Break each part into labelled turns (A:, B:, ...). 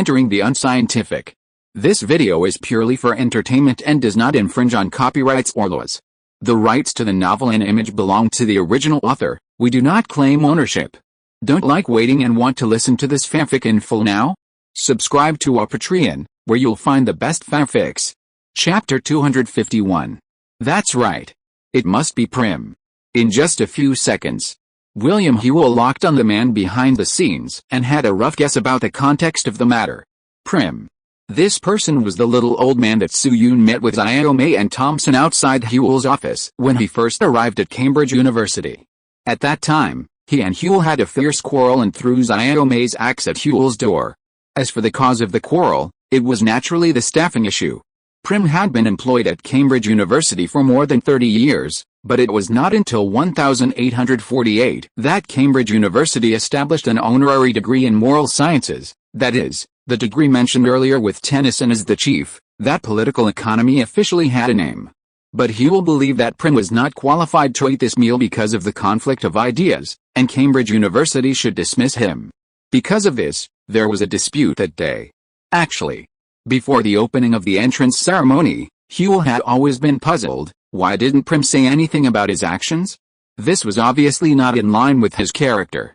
A: entering the Unscientific. This video is purely for entertainment and does not infringe on copyrights or laws. The rights to the novel and image belong to the original author. We do not claim ownership. Don't like waiting and want to listen to this fanfic in full now? Subscribe to our Patreon, where you'll find the best fanfics. Chapter 251. That's right. It must be Prim. In just a few seconds, William Hewell locked on the man behind the scenes and had a rough guess about the context of the matter. Prim. This person was the little old man that Soo-yoon met with Iome and Thompson outside Hewell's office when he first arrived at Cambridge University. At that time, he and Hewell had a fierce quarrel and threw Iome's axe at Hewell's door. As for the cause of the quarrel, it was naturally the staffing issue. Prim had been employed at Cambridge University for more than 30 years, but it was not until 1848 that Cambridge University established an honorary degree in moral sciences, that is, the degree mentioned earlier with Tennyson as the chief, that political economy officially had a name. But Hewell believed that Prim was not qualified to eat this meal because of the conflict of ideas, and Cambridge University should dismiss him. Because of this, there was a dispute that day. Actually, before the opening of the entrance ceremony, Hewell had always been puzzled. Why didn't Prim say anything about his actions? This was obviously not in line with his character.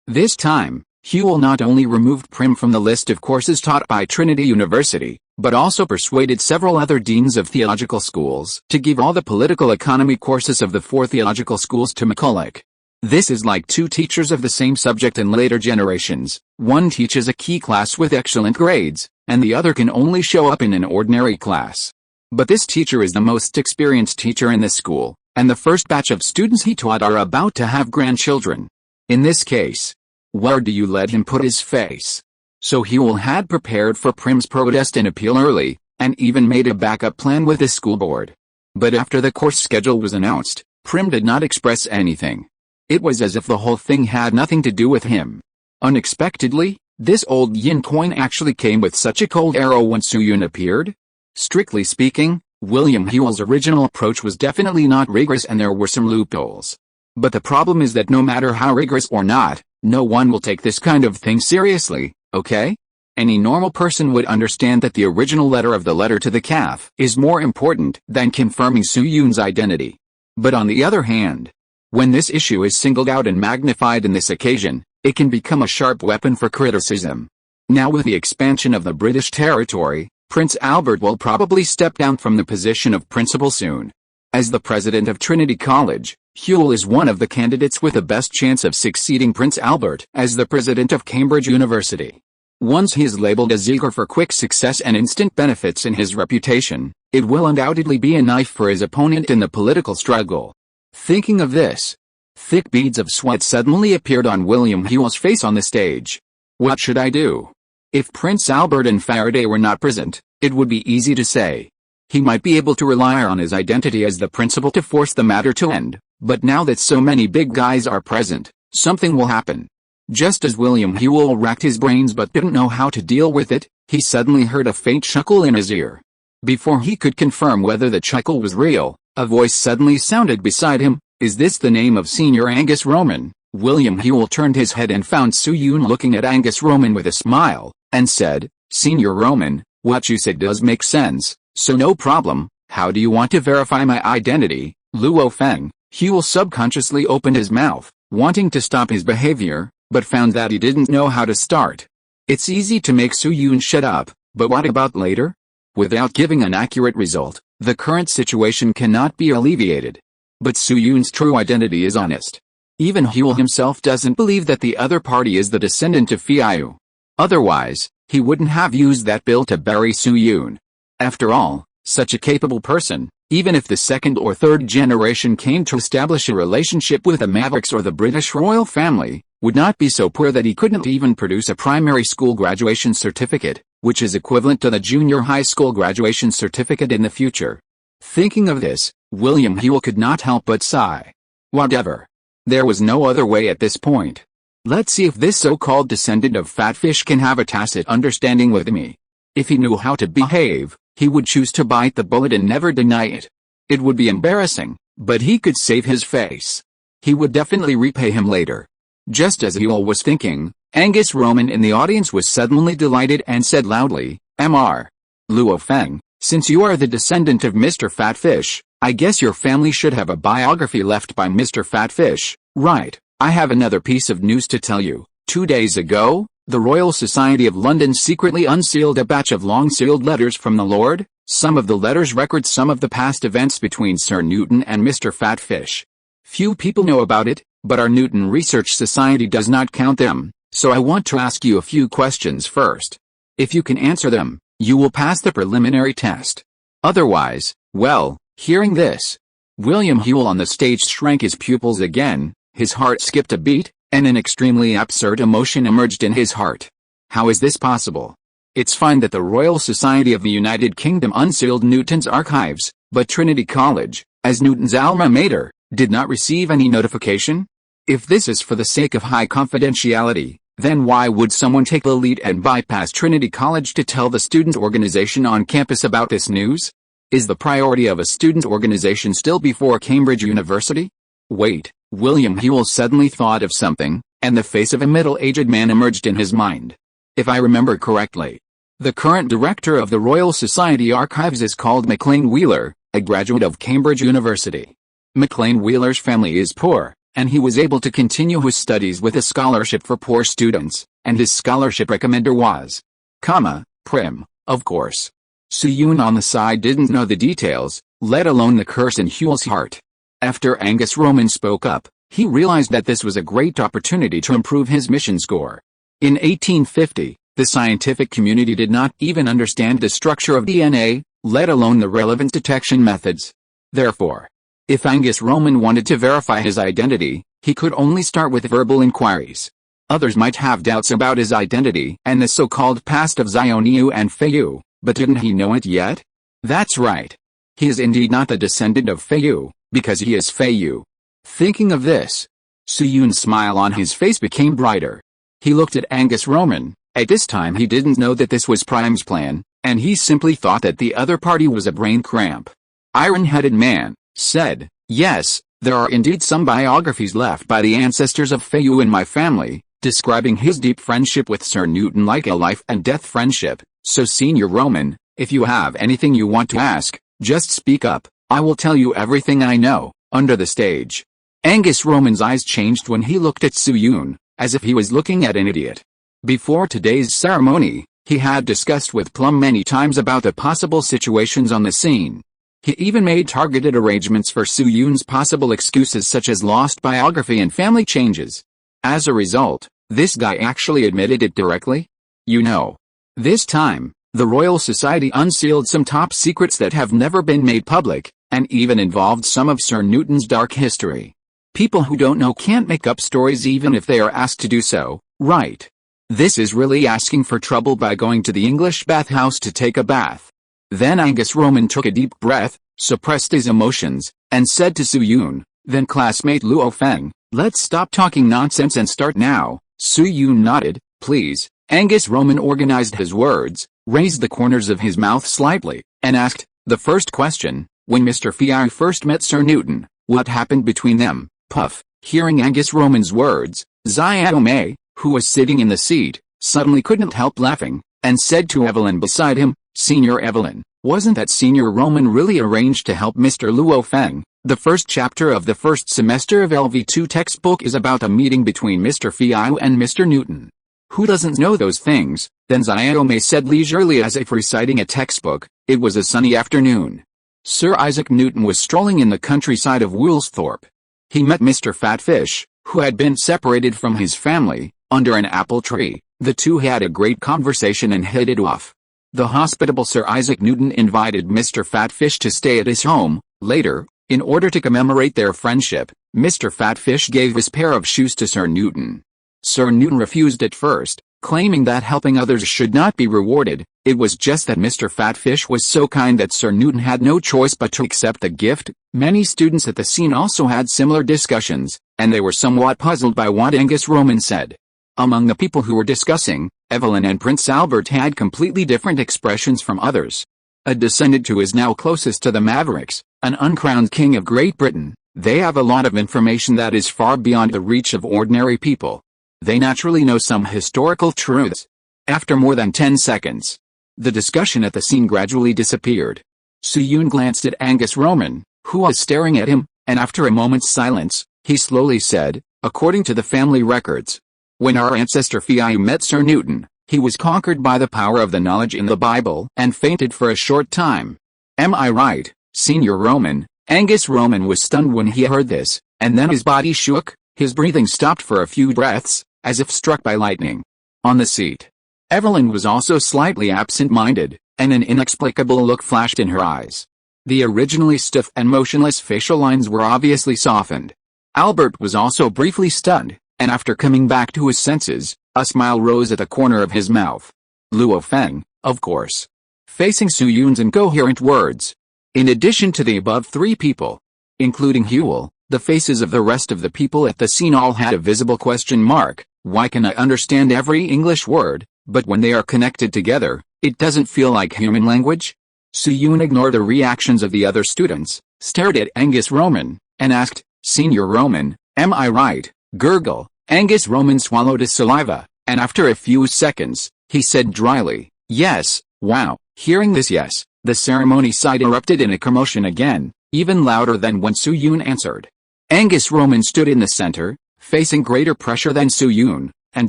A: This time, Hewell not only removed Prim from the list of courses taught by Trinity University, but also persuaded several other deans of theological schools to give all the political economy courses of the 4 theological schools to McCulloch. This is like 2 teachers of the same subject in later generations. One teaches a key class with excellent grades, and the other can only show up in an ordinary class. But this teacher is the most experienced teacher in the school, and the first batch of students he taught are about to have grandchildren. In this case, where do you let him put his face? So Hewell had prepared for Prim's protest and appeal early, and even made a backup plan with the school board. But after the course schedule was announced, Prim did not express anything. It was as if the whole thing had nothing to do with him. Unexpectedly, this old yin coin actually came with such a cold arrow when Soo-yoon appeared. Strictly speaking, William Hewell's original approach was definitely not rigorous and there were some loopholes. But the problem is that no matter how rigorous or not, no one will take this kind of thing seriously, okay? Any normal person would understand that the original letter of the letter to the calf is more important than confirming Soo-yoon's identity. But on the other hand, when this issue is singled out and magnified in this occasion, it can become a sharp weapon for criticism. Now with the expansion of the British territory, Prince Albert will probably step down from the position of principal soon. As the president of Trinity College, Hewell is one of the candidates with the best chance of succeeding Prince Albert as the president of Cambridge University. Once he is labeled as eager for quick success and instant benefits in his reputation, it will undoubtedly be a knife for his opponent in the political struggle. Thinking of this, thick beads of sweat suddenly appeared on William Hewell's face on the stage. What should I do? If Prince Albert and Faraday were not present, it would be easy to say. He might be able to rely on his identity as the principal to force the matter to end, but now that so many big guys are present, something will happen. Just as William Hewell racked his brains but didn't know how to deal with it, he suddenly heard a faint chuckle in his ear. Before he could confirm whether the chuckle was real, a voice suddenly sounded beside him. Is this the name of Senior Angus Roman? William Hewell turned his head and found Soo-yoon looking at Angus Roman with a smile, and said, Senior Roman, what you said does make sense, so no problem. How do you want to verify my identity, Luo Feng? Hewell subconsciously opened his mouth, wanting to stop his behavior, but found that he didn't know how to start. It's easy to make Soo-yoon shut up, but what about later? Without giving an accurate result, the current situation cannot be alleviated. But Soo-yoon's true identity is honest. Even Hewell himself doesn't believe that the other party is the descendant of Fiayu. Otherwise, he wouldn't have used that bill to bury Soo-yoon. After all, such a capable person, even if the 2nd or 3rd generation came to establish a relationship with the Mavericks or the British royal family, would not be so poor that he couldn't even produce a primary school graduation certificate, which is equivalent to the junior high school graduation certificate in the future. Thinking of this, William Hewell could not help but sigh. Whatever. There was no other way at this point. Let's see if this so-called descendant of Fatfish can have a tacit understanding with me. If he knew how to behave, he would choose to bite the bullet and never deny it. It would be embarrassing, but he could save his face. He would definitely repay him later. Just as Ewell was thinking, Angus Roman in the audience was suddenly delighted and said loudly, "Mr. Luo Feng, since you are the descendant of Mr. Fatfish, I guess your family should have a biography left by Mr. Fatfish, right? I have another piece of news to tell you. 2 days ago, the Royal Society of London secretly unsealed a batch of long-sealed letters from the Lord. Some of the letters record some of the past events between Sir Newton and Mr. Fatfish. Few people know about it, but our Newton Research Society does not count them, so I want to ask you a few questions first. If you can answer them, you will pass the preliminary test. Otherwise, well, hearing this, William Hewell on the stage shrank his pupils again, his heart skipped a beat, and an extremely absurd emotion emerged in his heart. How is this possible? It's fine that the Royal Society of the United Kingdom unsealed Newton's archives, but Trinity College, as Newton's alma mater, did not receive any notification? If this is for the sake of high confidentiality, then why would someone take the lead and bypass Trinity College to tell the student organization on campus about this news? Is the priority of a student organization still before Cambridge University? Wait, William Hewell suddenly thought of something, and the face of a middle-aged man emerged in his mind. If I remember correctly, the current director of the Royal Society Archives is called Maclean Wheeler, a graduate of Cambridge University. Maclean Wheeler's family is poor, and he was able to continue his studies with a scholarship for poor students, and his scholarship recommender was, Prim, of course. Soo-yoon on the side didn't know the details, let alone the curse in Hewell's heart. After Angus Roman spoke up, he realized that this was a great opportunity to improve his mission score. In 1850, the scientific community did not even understand the structure of DNA, let alone the relevant detection methods. Therefore, if Angus Roman wanted to verify his identity, he could only start with verbal inquiries. Others might have doubts about his identity and the so-called past of Xioniu and Feiyu, but didn't he know it yet? That's right. He is indeed not the descendant of Feiyu, because he is Feiyu. Thinking of this, Soo-yoon's smile on his face became brighter. He looked at Angus Roman. At this time he didn't know that this was Prime's plan, and he simply thought that the other party was a brain cramp. Iron-headed man said, "Yes, there are indeed some biographies left by the ancestors of Feiyu in my family, describing his deep friendship with Sir Newton like a life-and-death friendship, so Senior Roman, if you have anything you want to ask, just speak up, I will tell you everything I know." Under the stage, Angus Roman's eyes changed when he looked at Soo-yoon, as if he was looking at an idiot. Before today's ceremony, he had discussed with Plum many times about the possible situations on the scene. He even made targeted arrangements for Soo-yoon's possible excuses such as lost biography and family changes. As a result, this guy actually admitted it directly. You know. This time, the Royal Society unsealed some top secrets that have never been made public, and even involved some of Sir Newton's dark history. People who don't know can't make up stories even if they are asked to do so, right? This is really asking for trouble by going to the English bathhouse to take a bath. Then Angus Roman took a deep breath, suppressed his emotions, and said to Soo-yoon, "Then classmate Luo Feng, let's stop talking nonsense and start now." Soo-yoon nodded, "Please." Angus Roman organized his words, raised the corners of his mouth slightly, and asked, "The first question, when Mr. Feiyu first met Sir Newton, what happened between them?" Puff. Hearing Angus Roman's words, Xiaomei, who was sitting in the seat, suddenly couldn't help laughing, and said to Evelyn beside him, "Senior Evelyn, wasn't that Senior Roman really arranged to help Mr. Luo Feng? The first chapter of the first semester of LV2 textbook is about a meeting between Mr. Feiyu and Mr. Newton. Who doesn't know those things?" Then Xiaomei said leisurely as if reciting a textbook, "It was a sunny afternoon. Sir Isaac Newton was strolling in the countryside of Woolsthorpe. He met Mr. Fatfish, who had been separated from his family, under an apple tree. The two had a great conversation and hit it off. The hospitable Sir Isaac Newton invited Mr. Fatfish to stay at his home. Later, in order to commemorate their friendship, Mr. Fatfish gave his pair of shoes to Sir Newton. Sir Newton refused at first, claiming that helping others should not be rewarded. It was just that Mr. Fatfish was so kind that Sir Newton had no choice but to accept the gift. Many students at the scene also had similar discussions, and they were somewhat puzzled by what Angus Roman said. Among the people who were discussing, Evelyn and Prince Albert had completely different expressions from others. A descendant who is now closest to the Mavericks, an uncrowned king of Great Britain, They have a lot of information that is far beyond the reach of ordinary people. They naturally know some historical truths. After more than 10 seconds, the discussion at the scene gradually disappeared. Soo-yoon glanced at Angus Roman, who was staring at him, and after a moment's silence, he slowly said, "According to the family records, when our ancestor Fiayu met Sir Newton, he was conquered by the power of the knowledge in the Bible and fainted for a short time. Am I right, Senior Roman?" Angus Roman was stunned when he heard this, and then his body shook, his breathing stopped for a few breaths, as if struck by lightning. On the seat, Evelyn was also slightly absent-minded, and an inexplicable look flashed in her eyes. The originally stiff and motionless facial lines were obviously softened. Albert was also briefly stunned, and after coming back to his senses, a smile rose at the corner of his mouth. Luo Feng, of course. Facing Soo-yoon's incoherent words. In addition to the above three people, including Huel, the faces of the rest of the people at the scene all had a visible question mark. Why can I understand every English word, but when they are connected together, it doesn't feel like human language? Soo-yoon ignored the reactions of the other students, stared at Angus Roman, and asked, "Senior Roman, am I right?" Gurgle. Angus Roman swallowed his saliva, and after a few seconds, he said dryly, "Yes." Wow. Hearing this yes, the ceremony side erupted in a commotion again, even louder than when Soo-yoon answered. Angus Roman stood in the center, facing greater pressure than Soo-yoon, and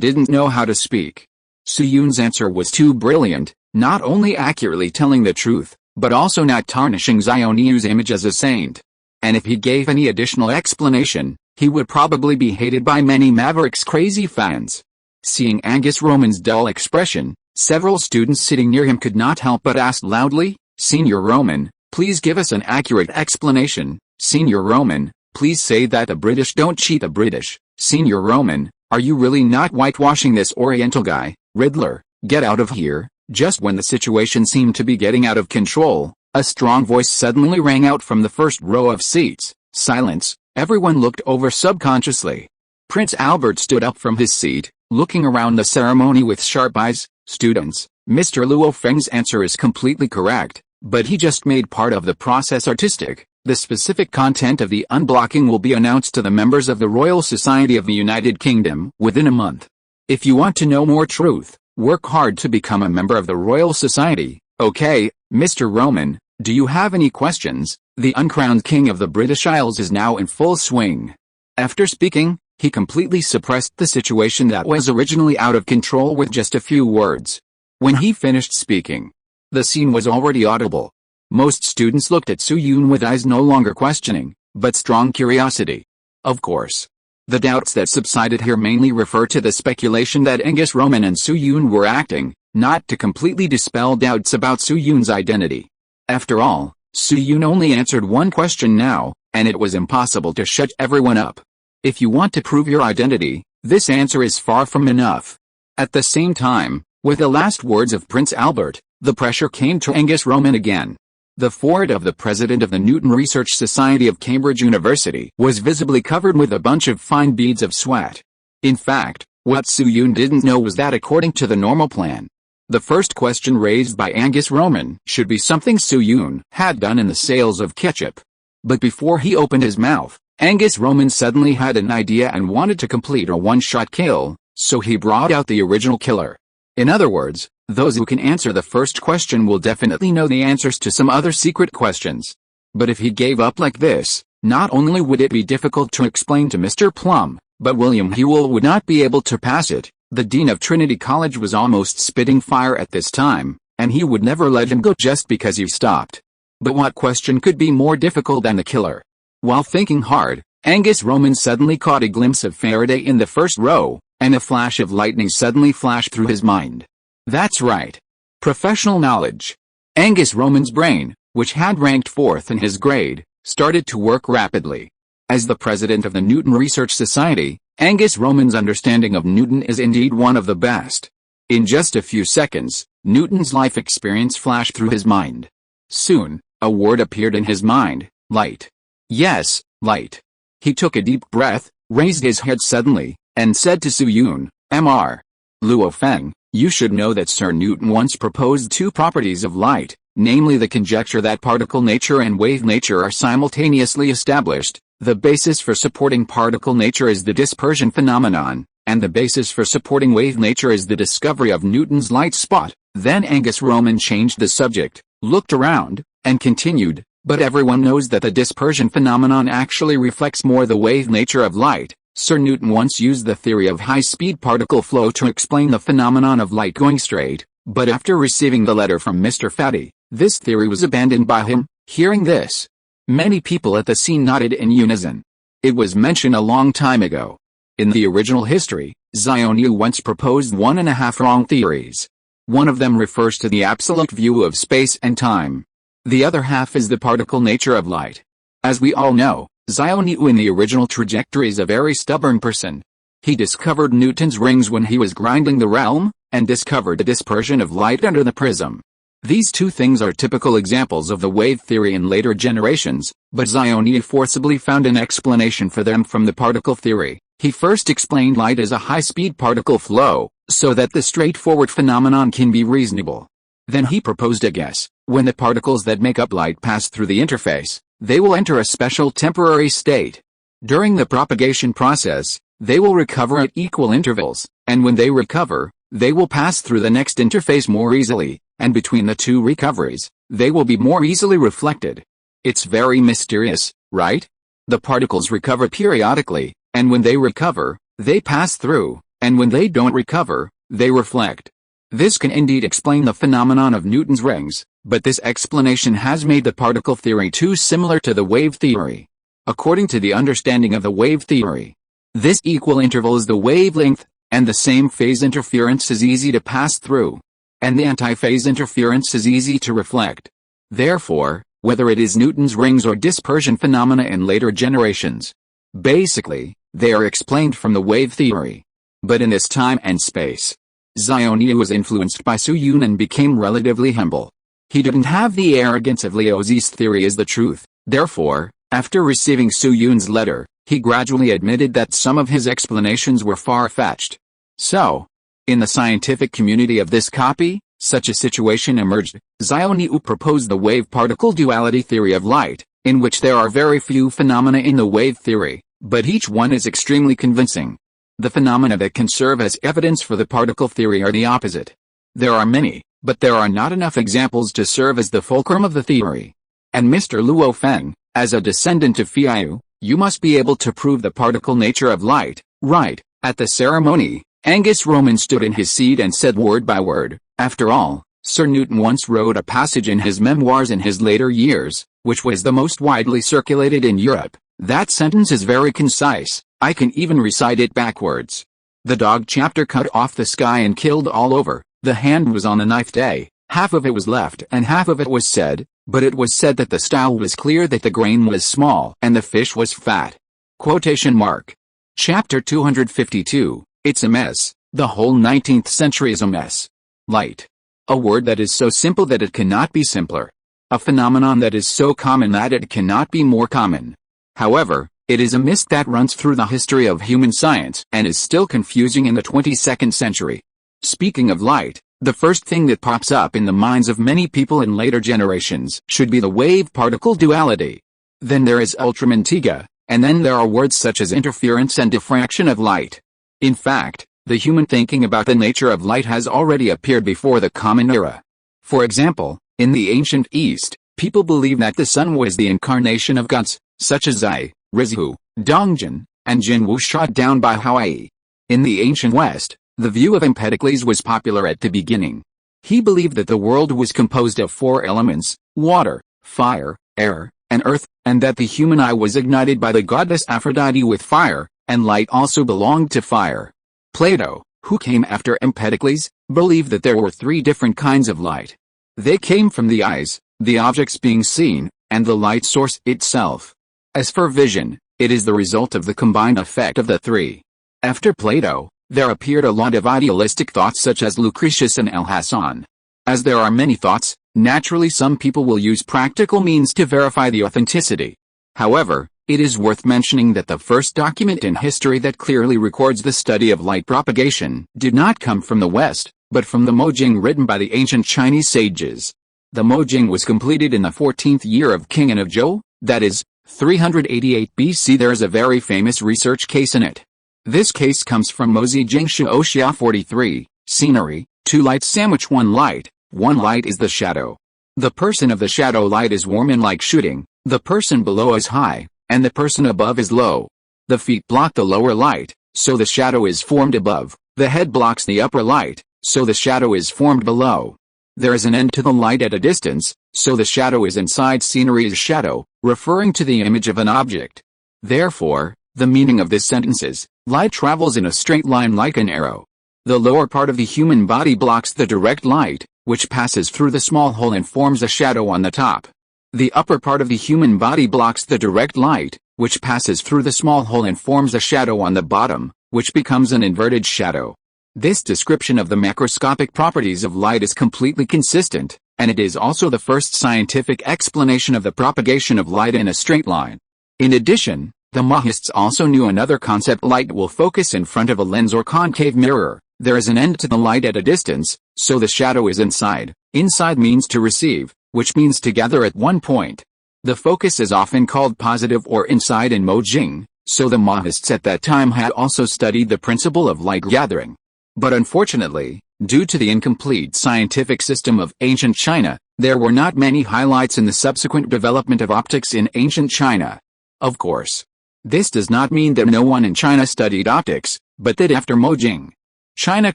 A: didn't know how to speak. Soo-yoon's answer was too brilliant, not only accurately telling the truth, but also not tarnishing Xionyu's image as a saint. And if he gave any additional explanation, he would probably be hated by many Mavericks crazy fans. Seeing Angus Roman's dull expression, several students sitting near him could not help but ask loudly, "Senior Roman, please give us an accurate explanation. Senior Roman, please say that the British don't cheat the British. Senior Roman, are you really not whitewashing this Oriental guy? Riddler, get out of here." Just when the situation seemed to be getting out of control, a strong voice suddenly rang out from the first row of seats. Silence. Everyone looked over subconsciously. Prince Albert stood up from his seat, looking around the ceremony with sharp eyes. "Students, Mr. Luo Feng's answer is completely correct, but he just made part of the process artistic. The specific content of the unblocking will be announced to the members of the Royal Society of the United Kingdom within a month. If you want to know more truth, work hard to become a member of the Royal Society, okay?" Mr. Roman, do you have any questions? The uncrowned king of the British Isles is now in full swing. After speaking, he completely suppressed the situation that was originally out of control with just a few words. When he finished speaking, the scene was already audible. Most students looked at Soo-yoon with eyes no longer questioning, but strong curiosity. Of course, the doubts that subsided here mainly refer to the speculation that Angus Roman and Soo-yoon were acting, not to completely dispel doubts about Soo-yoon's identity. After all, Soo-yoon only answered one question now, and it was impossible to shut everyone up. If you want to prove your identity, this answer is far from enough. At the same time, with the last words of Prince Albert, the pressure came to Angus Roman again. The forehead of the president of the Newton Research Society of Cambridge University was visibly covered with a bunch of fine beads of sweat. In fact, what Soo-yoon didn't know was that according to the normal plan, the first question raised by Angus Roman should be something Soo-yoon had done in the sales of ketchup. But before he opened his mouth, Angus Roman suddenly had an idea and wanted to complete a one-shot kill, so he brought out the original killer. In other words, those who can answer the first question will definitely know the answers to some other secret questions. But if he gave up like this, not only would it be difficult to explain to Mr. Plum, but William Hewell would not be able to pass it. The Dean of Trinity College was almost spitting fire at this time, and he would never let him go just because he stopped. But what question could be more difficult than the killer? While thinking hard, Angus Roman suddenly caught a glimpse of Faraday in the first row, and a flash of lightning suddenly flashed through his mind. That's right. Professional knowledge. Angus Roman's brain, which had ranked 4th in his grade, started to work rapidly. As the president of the Newton Research Society, Angus Roman's understanding of Newton is indeed one of the best. In just a few seconds, Newton's life experience flashed through his mind. Soon, a word appeared in his mind, light. Yes, light. He took a deep breath, raised his head suddenly, and said to Soo-yoon, Mr. Luo Feng, you should know that Sir Newton once proposed two properties of light, namely the conjecture that particle nature and wave nature are simultaneously established, The basis for supporting particle nature is the dispersion phenomenon, and the basis for supporting wave nature is the discovery of Newton's light spot. Then Angus Roman changed the subject, looked around, and continued, but everyone knows that the dispersion phenomenon actually reflects more the wave nature of light. Sir Newton once used the theory of high-speed particle flow to explain the phenomenon of light going straight, but after receiving the letter from Mr. Fatty, this theory was abandoned by him. Hearing this, many people at the scene nodded in unison. It was mentioned a long time ago. In the original history, Zionia once proposed 1.5 wrong theories. One of them refers to the absolute view of space and time. The other half is the particle nature of light. As we all know, Zionia in the original trajectory is a very stubborn person. He discovered Newton's rings when he was grinding the realm, and discovered the dispersion of light under the prism. These two things are typical examples of the wave theory in later generations, but Zionia forcibly found an explanation for them from the particle theory. He first explained light as a high-speed particle flow, so that the straightforward phenomenon can be reasonable. Then he proposed a guess: when the particles that make up light pass through the interface, they will enter a special temporary state. During the propagation process, they will recover at equal intervals, and when they recover, they will pass through the next interface more easily, and between the two recoveries, they will be more easily reflected. It's very mysterious, right? The particles recover periodically, and when they recover, they pass through, and when they don't recover, they reflect. This can indeed explain the phenomenon of Newton's rings, but this explanation has made the particle theory too similar to the wave theory. According to the understanding of the wave theory, this equal interval is the wavelength, and the same phase interference is easy to pass through, and the antiphase interference is easy to reflect. Therefore, whether it is Newton's rings or dispersion phenomena in later generations, basically, they are explained from the wave theory. But in this time and space, Zionia was influenced by Su Yun and became relatively humble. He didn't have the arrogance of Liu's theory as the truth. Therefore, after receiving Su Yun's letter, he gradually admitted that some of his explanations were far-fetched. So, in the scientific community of this copy, such a situation emerged. Zionia proposed the wave-particle duality theory of light, in which there are very few phenomena in the wave theory, but each one is extremely convincing. The phenomena that can serve as evidence for the particle theory are the opposite. There are many, but there are not enough examples to serve as the fulcrum of the theory. And Mr. Luo Feng, as a descendant of Fiu, you must be able to prove the particle nature of light, right? At the ceremony, Angus Roman stood in his seat and said word by word, "After all, Sir Newton once wrote a passage in his memoirs in his later years, which was the most widely circulated in Europe. That sentence is very concise. I can even recite it backwards. The dog chapter cut off the sky and killed all over. The hand was on the knife day. Half of it was left and half of it was said, but it was said that the style was clear, that the grain was small and the fish was fat." Quotation mark. Chapter 252, It's a mess. The whole 19th century is a mess. Light. A word that is so simple that it cannot be simpler. A phenomenon that is so common that it cannot be more common. However, it is a mist that runs through the history of human science and is still confusing in the 22nd century. Speaking of light, the first thing that pops up in the minds of many people in later generations should be the wave-particle duality. Then there is ultramantiga, and then there are words such as interference and diffraction of light. In fact, the human thinking about the nature of light has already appeared before the Common Era. For example, in the ancient East, people believed that the sun was the incarnation of gods, such as Zai, Rizhu, Dongjin, and Jinwu shot down by Hawaii. In the ancient West, the view of Empedocles was popular at the beginning. He believed that the world was composed of 4 elements, water, fire, air, and earth, and that the human eye was ignited by the goddess Aphrodite with fire, and light also belonged to fire. Plato, who came after Empedocles, believed that there were 3 different kinds of light. They came from the eyes, the objects being seen, and the light source itself. As for vision, it is the result of the combined effect of the 3. After Plato, there appeared a lot of idealistic thoughts such as Lucretius and Al-Hasan. As there are many thoughts, naturally some people will use practical means to verify the authenticity. However, it is worth mentioning that the first document in history that clearly records the study of light propagation did not come from the West, but from the Mojing written by the ancient Chinese sages. The Mojing was completed in the 14th year of King An of Zhou, that is, 388 BC. There is a very famous research case in it. This case comes from Mozi Jingshu Oxia 43, scenery, 2 lights sandwich 1 light, 1 light is the shadow. The person of the shadow light is warm and like shooting, the person below is high, and the person above is low. The feet block the lower light, so the shadow is formed above, the head blocks the upper light, so the shadow is formed below. There is an end to the light at a distance, so the shadow is inside. Scenery is shadow, referring to the image of an object. Therefore, the meaning of this sentence is, light travels in a straight line like an arrow. The lower part of the human body blocks the direct light, which passes through the small hole and forms a shadow on the top. The upper part of the human body blocks the direct light, which passes through the small hole and forms a shadow on the bottom, which becomes an inverted shadow. This description of the macroscopic properties of light is completely consistent, and it is also the first scientific explanation of the propagation of light in a straight line. In addition, the Mahists also knew another concept: light will focus in front of a lens or concave mirror. There is an end to the light at a distance, so the shadow is inside. Inside means to receive, which means to gather at one point. The focus is often called positive or inside in Mojing, so the Mahists at that time had also studied the principle of light gathering. But unfortunately, due to the incomplete scientific system of ancient China, there were not many highlights in the subsequent development of optics in ancient China. Of course, this does not mean that no one in China studied optics, but that after Mojing, China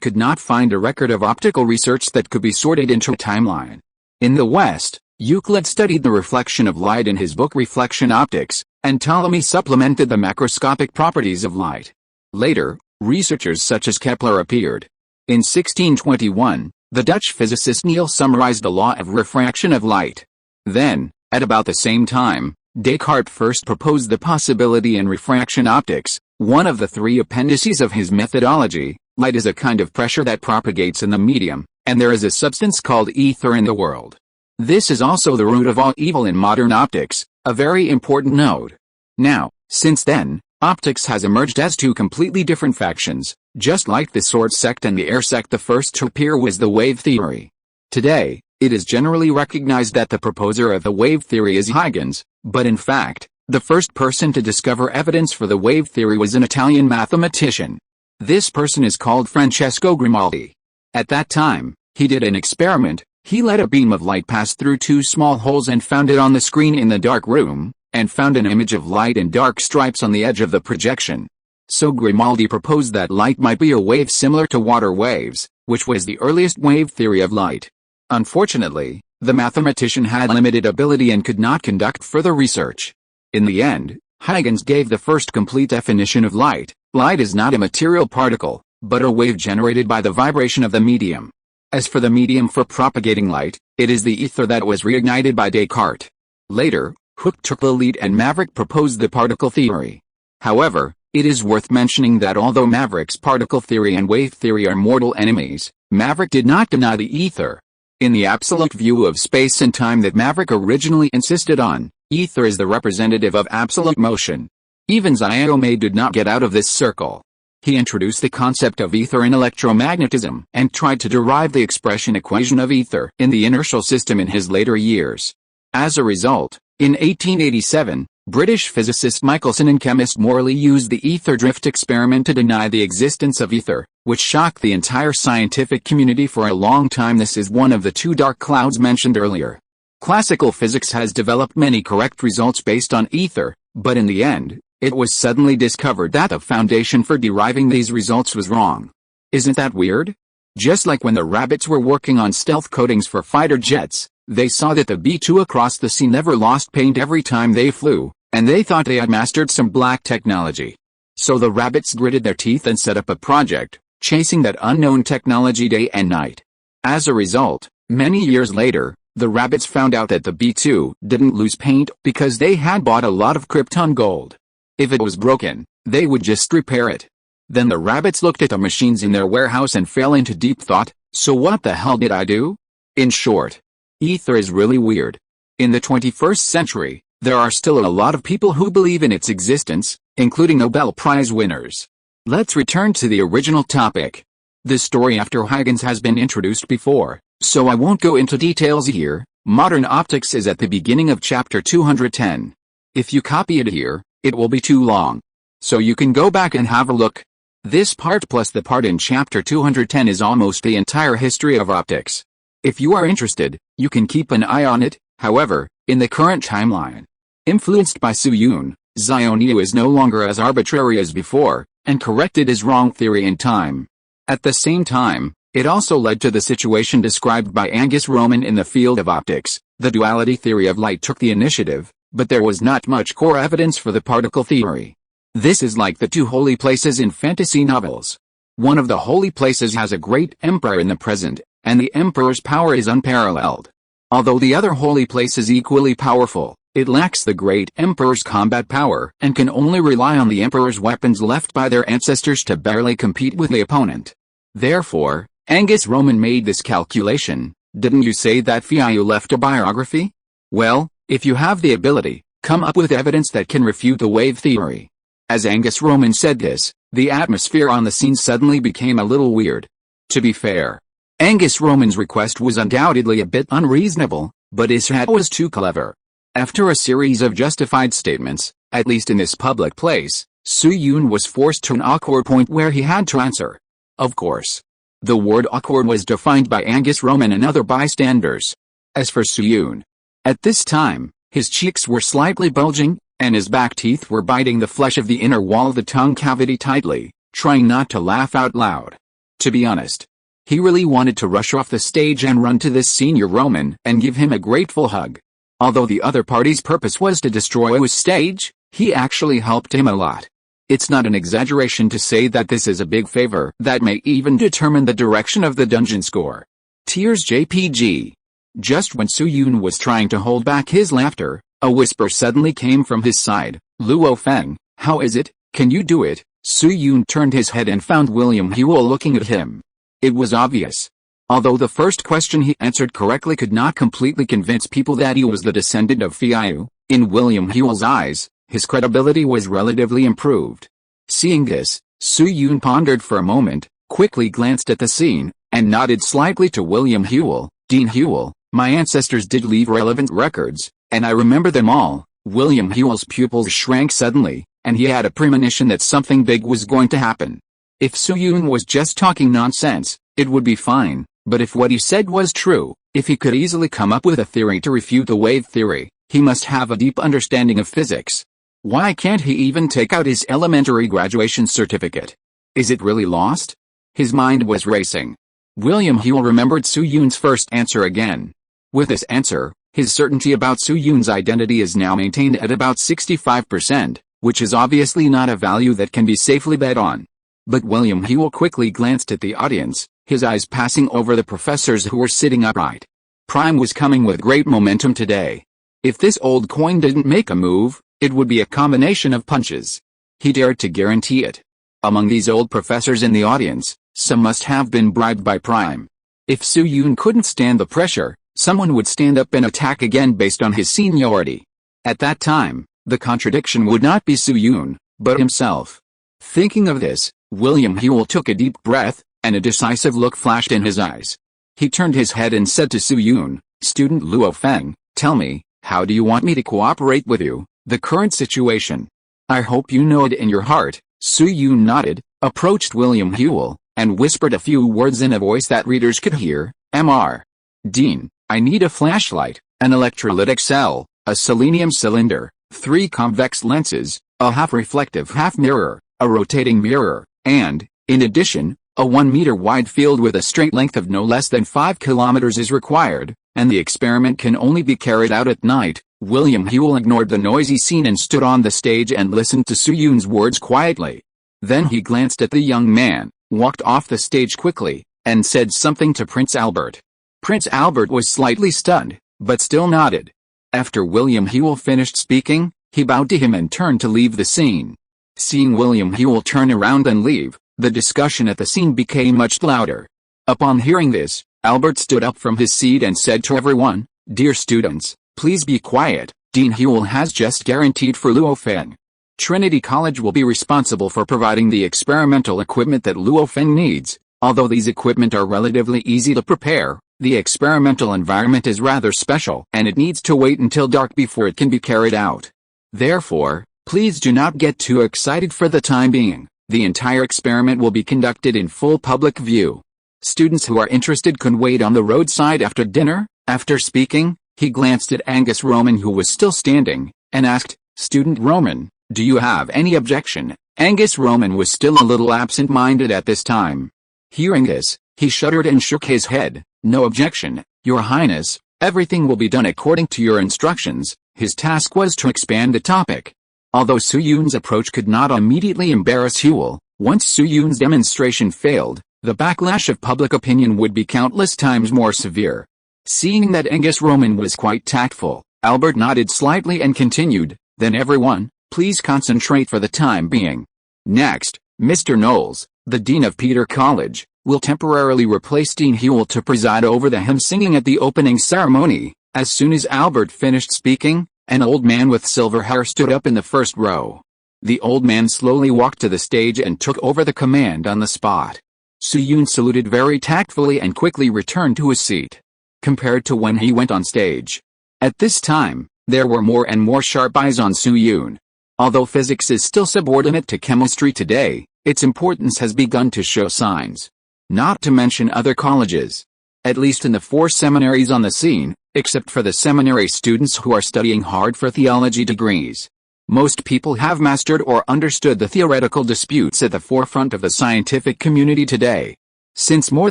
A: could not find a record of optical research that could be sorted into a timeline. In the West, Euclid studied the reflection of light in his book Reflection Optics, and Ptolemy supplemented the macroscopic properties of light. Later, researchers such as Kepler appeared. In 1621, the Dutch physicist Niels summarized the law of refraction of light. Then, at about the same time, Descartes first proposed the possibility in refraction optics, one of the 3 appendices of his methodology. Light is a kind of pressure that propagates in the medium, and there is a substance called ether in the world. This is also the root of all evil in modern optics, a very important note. Now, since then, optics has emerged as 2 completely different factions, just like the sword sect and the air sect. The first to appear was the wave theory. Today, it is generally recognized that the proposer of the wave theory is Huygens, but in fact, the first person to discover evidence for the wave theory was an Italian mathematician. This person is called Francesco Grimaldi. At that time, he did an experiment. He let a beam of light pass through 2 small holes and found it on the screen in the dark room, and found an image of light in dark stripes on the edge of the projection. So Grimaldi proposed that light might be a wave similar to water waves, which was the earliest wave theory of light. Unfortunately, the mathematician had limited ability and could not conduct further research. In the end, Huygens gave the first complete definition of light. Light is not a material particle, but a wave generated by the vibration of the medium. As for the medium for propagating light, it is the ether that was reignited by Descartes. Later, Hooke took the lead and Maverick proposed the particle theory. However, it is worth mentioning that although Maverick's particle theory and wave theory are mortal enemies, Maverick did not deny the ether. In the absolute view of space and time that Maverick originally insisted on, ether is the representative of absolute motion. Even Xiaomi did not get out of this circle. He introduced the concept of ether in electromagnetism and tried to derive the expression equation of ether in the inertial system in his later years. As a result, in 1887, British physicist Michelson and chemist Morley used the ether drift experiment to deny the existence of ether, which shocked the entire scientific community for a long time. This is one of the 2 dark clouds mentioned earlier. Classical physics has developed many correct results based on ether, but in the end, it was suddenly discovered that the foundation for deriving these results was wrong. Isn't that weird? Just like when the rabbits were working on stealth coatings for fighter jets, they saw that the B-2 across the sea never lost paint every time they flew, and they thought they had mastered some black technology. So the rabbits gritted their teeth and set up a project, chasing that unknown technology day and night. As a result, many years later, the rabbits found out that the B-2 didn't lose paint because they had bought a lot of Krypton gold. If it was broken, they would just repair it. Then the rabbits looked at the machines in their warehouse and fell into deep thought, so what the hell did I do? In short, ether is really weird. In the 21st century, there are still a lot of people who believe in its existence, including Nobel Prize winners. Let's return to the original topic. The story after Huygens has been introduced before, so I won't go into details here. Modern optics is at the beginning of chapter 210. If you copy it here, it will be too long. So you can go back and have a look. This part plus the part in chapter 210 is almost the entire history of optics. If you are interested, you can keep an eye on it. However, in the current timeline, influenced by Su Yun, Xiongnu is no longer as arbitrary as before, and corrected his wrong theory in time. At the same time, it also led to the situation described by Angus Roman in the field of optics. The duality theory of light took the initiative, but there was not much core evidence for the particle theory. This is like the two holy places in fantasy novels. One of the holy places has a great emperor in the present, and the emperor's power is unparalleled. Although the other holy place is equally powerful, it lacks the great emperor's combat power and can only rely on the emperor's weapons left by their ancestors to barely compete with the opponent. Therefore, Angus Roman made this calculation. Didn't you say that Fiu left a biography? Well, if you have the ability, come up with evidence that can refute the wave theory. As Angus Roman said this, the atmosphere on the scene suddenly became a little weird. To be fair, Angus Roman's request was undoubtedly a bit unreasonable, but his hat was too clever. After a series of justified statements, at least in this public place, Su Yun was forced to an awkward point where he had to answer. Of course. The word awkward was defined by Angus Roman and other bystanders. As for Su Yun, at this time, his cheeks were slightly bulging, and his back teeth were biting the flesh of the inner wall of the tongue cavity tightly, trying not to laugh out loud. To be honest, he really wanted to rush off the stage and run to this senior Roman and give him a grateful hug. Although the other party's purpose was to destroy his stage, he actually helped him a lot. It's not an exaggeration to say that this is a big favor that may even determine the direction of the dungeon score. Tears JPG. Just when Su Yun was trying to hold back his laughter, a whisper suddenly came from his side. Luo Feng, how is it? Can you do it? Su Yun turned his head and found William Huel looking at him. It was obvious. Although the first question he answered correctly could not completely convince people that he was the descendant of Fiu, in William Huel's eyes, his credibility was relatively improved. Seeing this, Su Yun pondered for a moment, quickly glanced at the scene, and nodded slightly to William Huel. Dean Huel, my ancestors did leave relevant records, and I remember them all. William Huel's pupils shrank suddenly, and he had a premonition that something big was going to happen. If Su Yun was just talking nonsense, it would be fine, but if what he said was true, if he could easily come up with a theory to refute the wave theory, he must have a deep understanding of physics. Why can't he even take out his elementary graduation certificate? Is it really lost? His mind was racing. William Huel remembered Su Yun's first answer again. With this answer, his certainty about Su Yun's identity is now maintained at about 65%, which is obviously not a value that can be safely bet on. But William Huel quickly glanced at the audience, his eyes passing over the professors who were sitting upright. Prime was coming with great momentum today. If this old coin didn't make a move, it would be a combination of punches. He dared to guarantee it. Among these old professors in the audience, some must have been bribed by Prime. If Su Yun couldn't stand the pressure, someone would stand up and attack again based on his seniority. At that time, the contradiction would not be Su Yun, but himself. Thinking of this, William Huel took a deep breath, and a decisive look flashed in his eyes. He turned his head and said to Su Yun, Student Luo Feng, tell me, how do you want me to cooperate with you? The current situation. I hope you know it in your heart. Su Yun nodded, approached William Huel, and whispered a few words in a voice that readers could hear. Mr. Dean, I need a flashlight, an electrolytic cell, a selenium cylinder, 3 convex lenses, a half-reflective half-mirror, a rotating mirror, and, in addition, a 1-meter wide field with a straight length of no less than 5 kilometers is required, and the experiment can only be carried out at night. William Huel ignored the noisy scene and stood on the stage and listened to Su Yun's words quietly. Then he glanced at the young man, walked off the stage quickly, and said something to Prince Albert. Prince Albert was slightly stunned, but still nodded. After William Huel finished speaking, he bowed to him and turned to leave the scene. Seeing William Huel turn around and leave, the discussion at the scene became much louder. Upon hearing this, Albert stood up from his seat and said to everyone, Dear students, please be quiet. Dean Huel has just guaranteed for Luo Feng. Trinity College will be responsible for providing the experimental equipment that Luo Feng needs. Although these equipment are relatively easy to prepare, the experimental environment is rather special and it needs to wait until dark before it can be carried out. Therefore, please do not get too excited for the time being. The entire experiment will be conducted in full public view. Students who are interested can wait on the roadside after dinner. After speaking, he glanced at Angus Roman, who was still standing, and asked, "Student Roman, do you have any objection?" Angus Roman was still a little absent-minded at this time. Hearing this, he shuddered and shook his head. "No objection, Your Highness. Everything will be done according to your instructions." His task was to expand the topic. Although Su Yun's approach could not immediately embarrass Huel, once Su Yun's demonstration failed, the backlash of public opinion would be countless times more severe. Seeing that Angus Roman was quite tactful, Albert nodded slightly and continued, "Then everyone, please concentrate for the time being. Next, Mr. Knowles, the Dean of Peter College, will temporarily replace Dean Huel to preside over the hymn singing at the opening ceremony." As soon as Albert finished speaking, an old man with silver hair stood up in the first row. The old man slowly walked to the stage and took over the command on the spot. Su Yun saluted very tactfully and quickly returned to his seat. Compared to when he went on stage, at this time, there were more and more sharp eyes on Su Yun. Although physics is still subordinate to chemistry today, its importance has begun to show signs. Not to mention other colleges. At least in the 4 seminaries on the scene, except for the seminary students who are studying hard for theology degrees. Most people have mastered or understood the theoretical disputes at the forefront of the scientific community today. Since more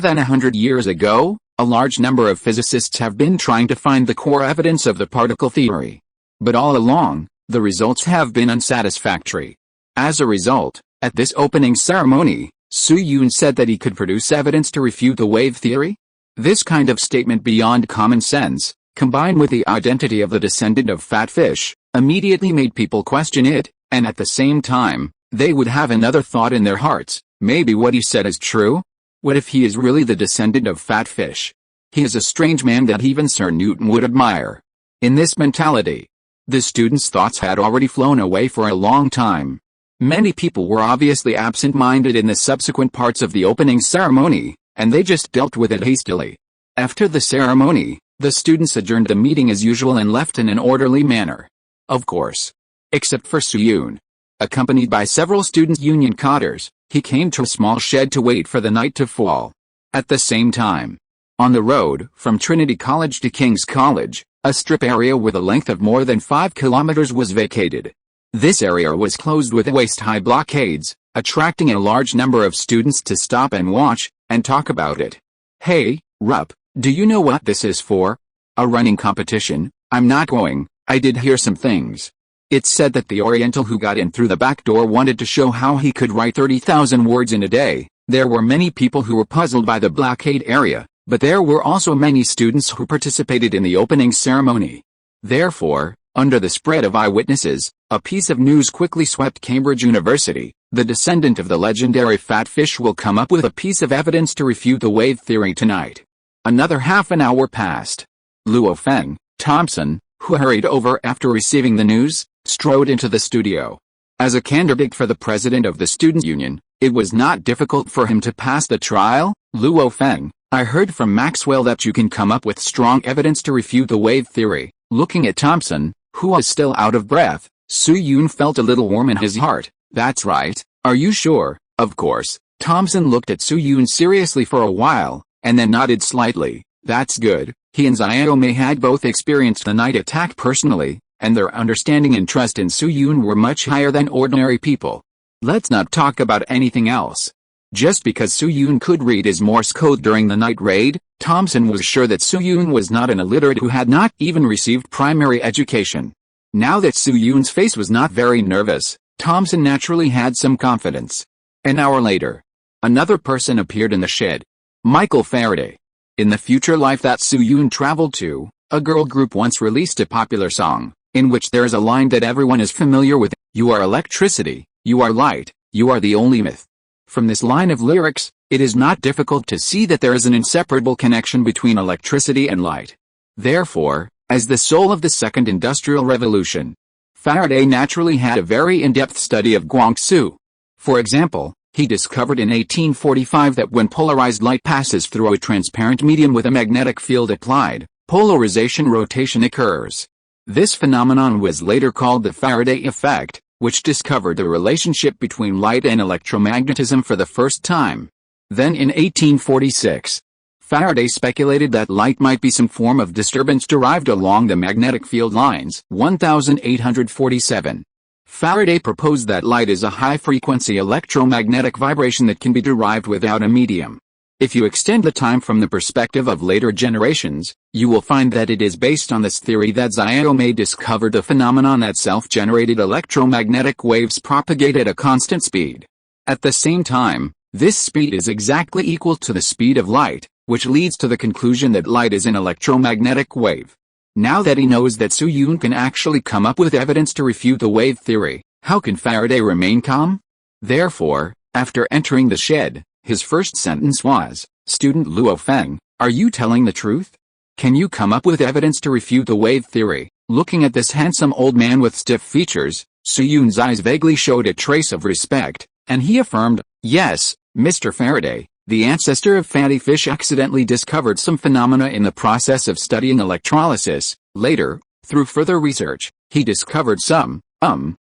A: than 100 years ago, a large number of physicists have been trying to find the core evidence of the particle theory. But all along, the results have been unsatisfactory. As a result, at this opening ceremony, Su Yun said that he could produce evidence to refute the wave theory. This kind of statement beyond common sense, combined with the identity of the descendant of fat fish, immediately made people question it, and at the same time, they would have another thought in their hearts: maybe what he said is true? What if he is really the descendant of fat fish? He is a strange man that even Sir Newton would admire. In this mentality, the students' thoughts had already flown away for a long time. Many people were obviously absent-minded in the subsequent parts of the opening ceremony, and they just dealt with it hastily. After the ceremony, the students adjourned the meeting as usual and left in an orderly manner. Of course. Except for Su Yun. Accompanied by several student union cadres, he came to a small shed to wait for the night to fall. At the same time, on the road from Trinity College to King's College, a strip area with a length of more than 5 kilometers was vacated. This area was closed with waist-high blockades, attracting a large number of students to stop and watch, and talk about it. "Hey, Rupp, do you know what this is for? A running competition?" "I'm not going. I did hear some things. It's said that the Oriental who got in through the back door wanted to show how he could write 30,000 words in a day." There were many people who were puzzled by the blockade area, but there were also many students who participated in the opening ceremony. Therefore, under the spread of eyewitnesses, a piece of news quickly swept Cambridge University: the descendant of the legendary fat fish will come up with a piece of evidence to refute the wave theory tonight. Another half an hour passed. Luo Feng, Thompson, who hurried over after receiving the news, strode into the studio. As a candidate for the president of the student union, it was not difficult for him to pass the trial. "Luo Feng, I heard from Maxwell that you can come up with strong evidence to refute the wave theory." Looking at Thompson, who was still out of breath, Su Yun felt a little warm in his heart. "That's right. Are you sure?" "Of course." Thompson looked at Su Yun seriously for a while, and then nodded slightly. "That's good." He and Xiaomei had both experienced the night attack personally, and their understanding and trust in Su Yun were much higher than ordinary people. Let's not talk about anything else. Just because Su Yun could read his Morse code during the night raid, Thompson was sure that Su Yun was not an illiterate who had not even received primary education. Now that Su Yun's face was not very nervous, Thompson naturally had some confidence. An hour later, another person appeared in the shed. Michael Faraday. In the future life that Su Yun traveled to, a girl group once released a popular song, in which there is a line that everyone is familiar with: "You are electricity, you are light, you are the only myth." From this line of lyrics, it is not difficult to see that there is an inseparable connection between electricity and light. Therefore, as the soul of the Second Industrial Revolution, Faraday naturally had a very in-depth study of Guangxu. For example, he discovered in 1845 that when polarized light passes through a transparent medium with a magnetic field applied, polarization rotation occurs. This phenomenon was later called the Faraday effect, which discovered the relationship between light and electromagnetism for the first time. Then in 1846, Faraday speculated that light might be some form of disturbance derived along the magnetic field lines. 1847. Faraday proposed that light is a high-frequency electromagnetic vibration that can be derived without a medium. If you extend the time from the perspective of later generations, you will find that it is based on this theory that Xiaomei discovered the phenomenon that self-generated electromagnetic waves propagate at a constant speed. At the same time, this speed is exactly equal to the speed of light, which leads to the conclusion that light is an electromagnetic wave. Now that he knows that Su Yun can actually come up with evidence to refute the wave theory, how can Faraday remain calm? Therefore, after entering the shed, his first sentence was, "Student Luo Feng, are you telling the truth? Can you come up with evidence to refute the wave theory?" Looking at this handsome old man with stiff features, Su Yun's eyes vaguely showed a trace of respect, and he affirmed, "Yes, Mr. Faraday. The ancestor of fatty fish accidentally discovered some phenomena in the process of studying electrolysis. Later, through further research, he discovered some,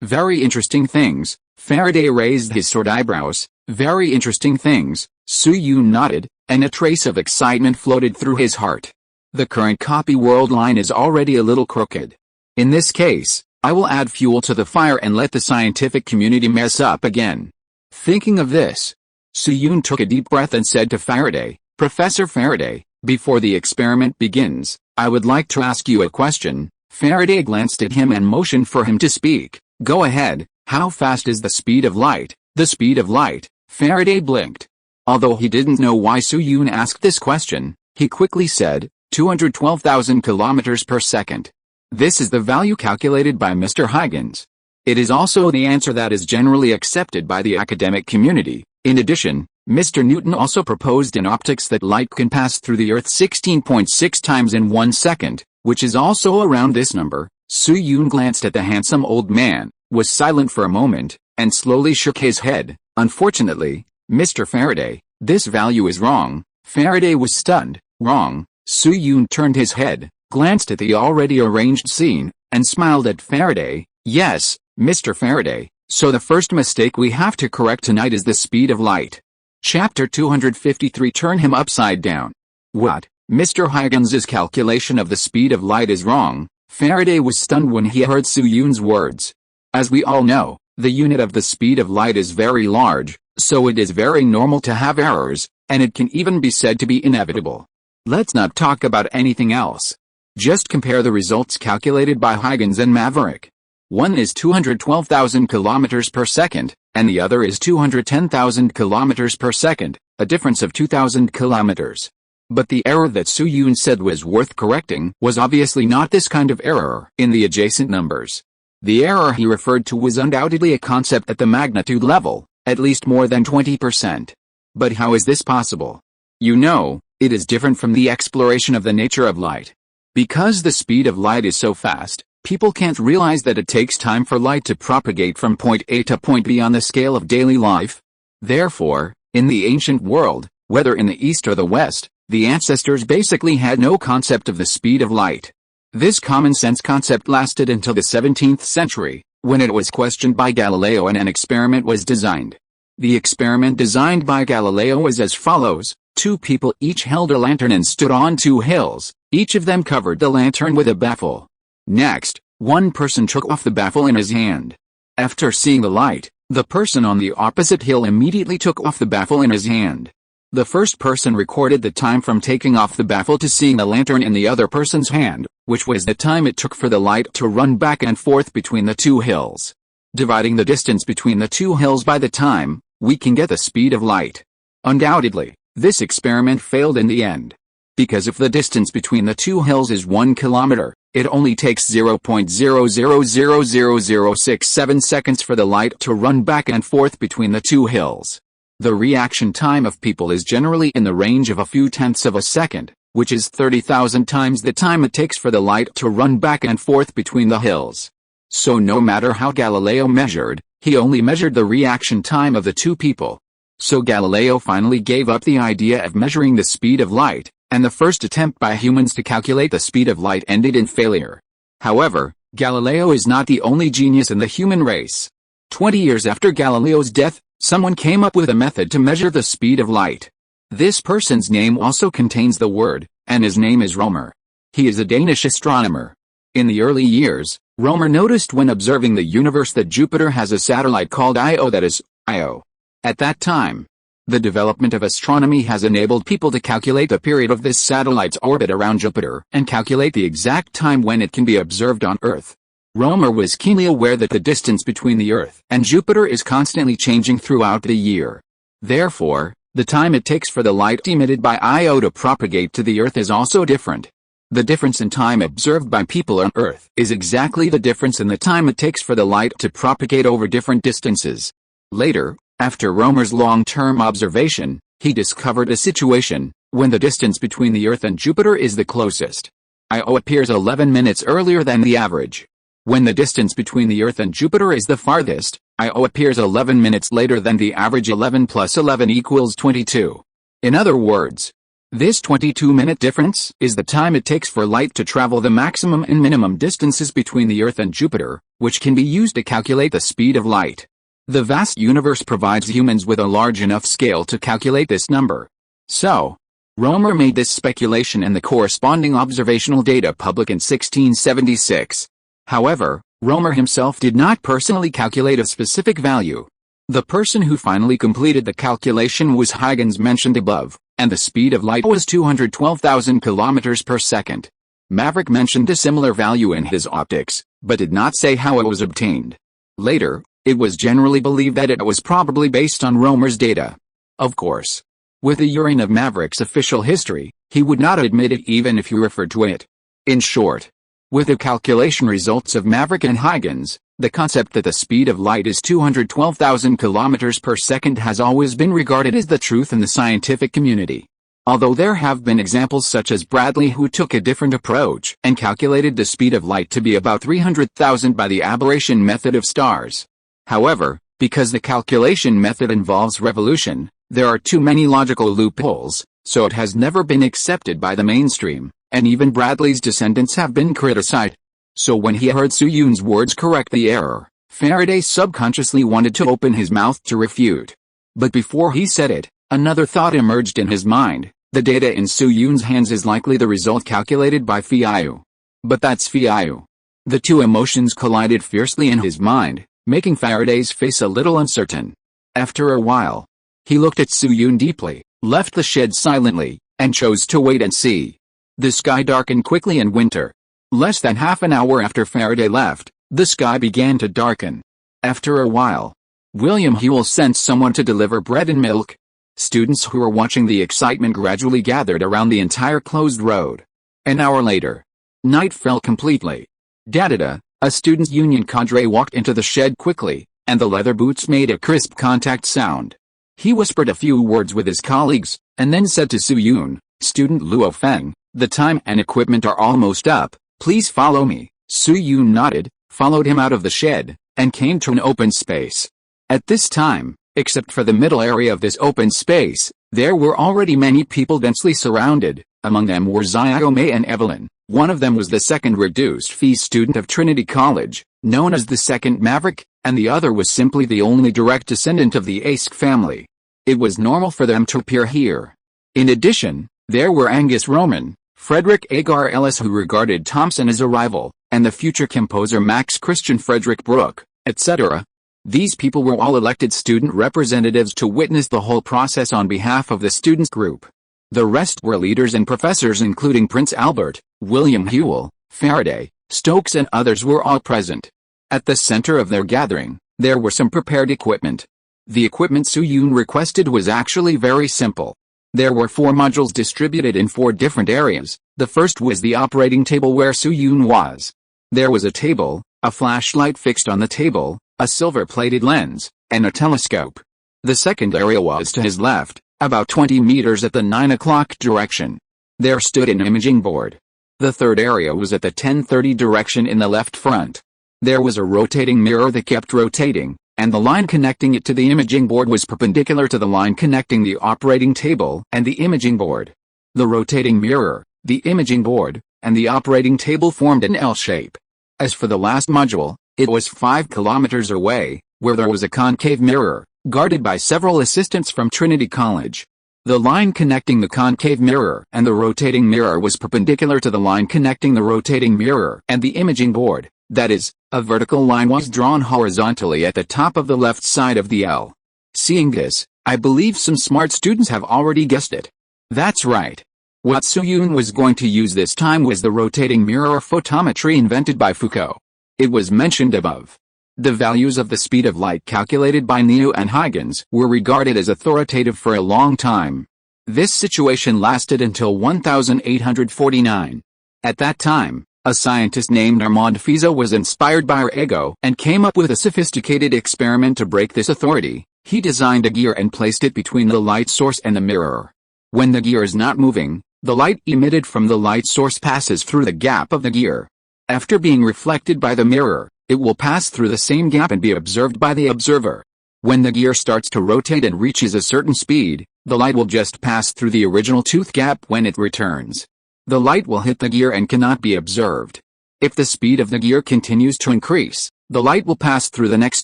A: very interesting things." Faraday raised his short eyebrows. "Very interesting things," Su Yun nodded, and a trace of excitement floated through his heart. The current copy world line is already a little crooked. In this case, I will add fuel to the fire and let the scientific community mess up again. Thinking of this, Su Yun took a deep breath and said to Faraday, "Professor Faraday, before the experiment begins, I would like to ask you a question." Faraday glanced at him and motioned for him to speak. "Go ahead. How fast is the speed of light?" "The speed of light." Faraday blinked. Although he didn't know why Su Yun asked this question, he quickly said, 212,000 kilometers per second. This is the value calculated by Mr. Huygens. It is also the answer that is generally accepted by the academic community. In addition, Mr. Newton also proposed in optics that light can pass through the Earth 16.6 times in 1 second, which is also around this number. Su Yun glanced at the handsome old man, was silent for a moment, and slowly shook his head. "Unfortunately, Mr. Faraday, this value is wrong." Faraday was stunned. "Wrong?" Su Yun turned his head, glanced at the already arranged scene, and smiled at Faraday. "Yes, Mr. Faraday. So the first mistake we have to correct tonight is the speed of light." Chapter 253. Turn him upside down. "What? Mr. Huygens' calculation of the speed of light is wrong?" Faraday was stunned when he heard Su Yun's words. As we all know, the unit of the speed of light is very large, so it is very normal to have errors, and it can even be said to be inevitable. Let's not talk about anything else. Just compare the results calculated by Huygens and Maverick. One is 212,000 kilometers per second, and the other is 210,000 kilometers per second, a difference of 2,000 kilometers. But the error that Su Yun said was worth correcting was obviously not this kind of error in the adjacent numbers. The error he referred to was undoubtedly a concept at the magnitude level, at least more than 20%. But how is this possible? You know, it is different from the exploration of the nature of light. Because the speed of light is so fast, people can't realize that it takes time for light to propagate from point A to point B on the scale of daily life. Therefore, in the ancient world, whether in the East or the West, the ancestors basically had no concept of the speed of light. This common-sense concept lasted until the 17th century, when it was questioned by Galileo and an experiment was designed. The experiment designed by Galileo was as follows. 2 people each held a lantern and stood on 2 hills. Each of them covered the lantern with a baffle. Next, one person took off the baffle in his hand. After seeing the light, the person on the opposite hill immediately took off the baffle in his hand. The first person recorded the time from taking off the baffle to seeing the lantern in the other person's hand, which was the time it took for the light to run back and forth between the 2 hills. Dividing the distance between the 2 hills by the time, we can get the speed of light. Undoubtedly, this experiment failed in the end. Because if the distance between the 2 hills is 1 kilometer, it only takes 0.000067 seconds for the light to run back and forth between the 2 hills. The reaction time of people is generally in the range of a few tenths of a second, which is 30,000 times the time it takes for the light to run back and forth between the hills. So no matter how Galileo measured, he only measured the reaction time of the 2 people. So Galileo finally gave up the idea of measuring the speed of light, and the first attempt by humans to calculate the speed of light ended in failure. However, Galileo is not the only genius in the human race. 20 years after Galileo's death, someone came up with a method to measure the speed of light. This person's name also contains the word, and his name is Romer. He is a Danish astronomer. In the early years, Romer noticed when observing the universe that Jupiter has a satellite called Io, that is, Io. At that time, the development of astronomy has enabled people to calculate the period of this satellite's orbit around Jupiter and calculate the exact time when it can be observed on Earth. Romer was keenly aware that the distance between the Earth and Jupiter is constantly changing throughout the year. Therefore, the time it takes for the light emitted by Io to propagate to the Earth is also different. The difference in time observed by people on Earth is exactly the difference in the time it takes for the light to propagate over different distances. Later, after Romer's long-term observation, he discovered a situation when the distance between the Earth and Jupiter is the closest. Io appears 11 minutes earlier than the average. When the distance between the Earth and Jupiter is the farthest, Io appears 11 minutes later than the average. 11 plus 11 equals 22. In other words, this 22-minute difference is the time it takes for light to travel the maximum and minimum distances between the Earth and Jupiter, which can be used to calculate the speed of light. The vast universe provides humans with a large enough scale to calculate this number. So, Romer made this speculation and the corresponding observational data public in 1676. However, Romer himself did not personally calculate a specific value. The person who finally completed the calculation was Huygens mentioned above, and the speed of light was 212,000 kilometers per second. Maverick mentioned a similar value in his optics, but did not say how it was obtained. Later, it was generally believed that it was probably based on Romer's data. Of course, with the urine of Maverick's official history, he would not admit it even if he referred to it. In short, with the calculation results of Maverick and Huygens, the concept that the speed of light is 212,000 kilometers per second has always been regarded as the truth in the scientific community. Although there have been examples such as Bradley who took a different approach and calculated the speed of light to be about 300,000 by the aberration method of stars. However, because the calculation method involves revolution, there are too many logical loopholes, so it has never been accepted by the mainstream, and even Bradley's descendants have been criticized. So when he heard Suyun's words correct the error, Faraday subconsciously wanted to open his mouth to refute. But before he said it, another thought emerged in his mind: the data in Suyun's hands is likely the result calculated by Fiu. But that's Fiu. The two emotions collided fiercely in his mind, making Faraday's face a little uncertain. After a while, he looked at Suyun deeply, left the shed silently, and chose to wait and see. The sky darkened quickly in winter. Less than half an hour after Faraday left, the sky began to darken. After a while, William Whewell sent someone to deliver bread and milk. Students who were watching the excitement gradually gathered around the entire closed road. An hour later, night fell completely. Dadada, a students' union cadre, walked into the shed quickly, and the leather boots made a crisp contact sound. He whispered a few words with his colleagues, and then said to Suyun, "Student Luo Feng, the time and equipment are almost up, please follow me." Suyun nodded, followed him out of the shed, and came to an open space. At this time, except for the middle area of this open space, there were already many people densely surrounded. Among them were Xiaomei and Evelyn. One of them was the second reduced-fee student of Trinity College, known as the Second Maverick, and the other was simply the only direct descendant of the Ask family. It was normal for them to appear here. In addition, there were Angus Roman, Frederick Agar Ellis, who regarded Thompson as a rival, and the future composer Max Christian Frederick Brooke, etc. These people were all elected student representatives to witness the whole process on behalf of the students group. The rest were leaders and professors, including Prince Albert, William Whewell, Faraday, Stokes, and others were all present. At the center of their gathering, there were some prepared equipment. The equipment Suyun requested was actually very simple. There were 4 modules distributed in 4 different areas. The first was the operating table where Suyun was. There was a table, a flashlight fixed on the table, a silver-plated lens, and a telescope. The second area was to his left, about 20 meters at the 9 o'clock direction. There stood an imaging board. The third area was at the 10:30 direction in the left front. There was a rotating mirror that kept rotating, and the line connecting it to the imaging board was perpendicular to the line connecting the operating table and the imaging board. The rotating mirror, the imaging board, and the operating table formed an L shape. As for the last module, it was 5 kilometers away, where there was a concave mirror, guarded by several assistants from Trinity College. The line connecting the concave mirror and the rotating mirror was perpendicular to the line connecting the rotating mirror and the imaging board. That is, a vertical line was drawn horizontally at the top of the left side of the L. Seeing this, I believe some smart students have already guessed it. That's right. What Soo-yoon was going to use this time was the rotating mirror photometry invented by Foucault. It was mentioned above. The values of the speed of light calculated by Neo and Huygens were regarded as authoritative for a long time. This situation lasted until 1849. At that time, a scientist named Armand Fizeau was inspired by our ego and came up with a sophisticated experiment to break this authority. He designed a gear and placed it between the light source and the mirror. When the gear is not moving, the light emitted from the light source passes through the gap of the gear. After being reflected by the mirror, it will pass through the same gap and be observed by the observer. When the gear starts to rotate and reaches a certain speed, the light will just pass through the original tooth gap when it returns. The light will hit the gear and cannot be observed. If the speed of the gear continues to increase, the light will pass through the next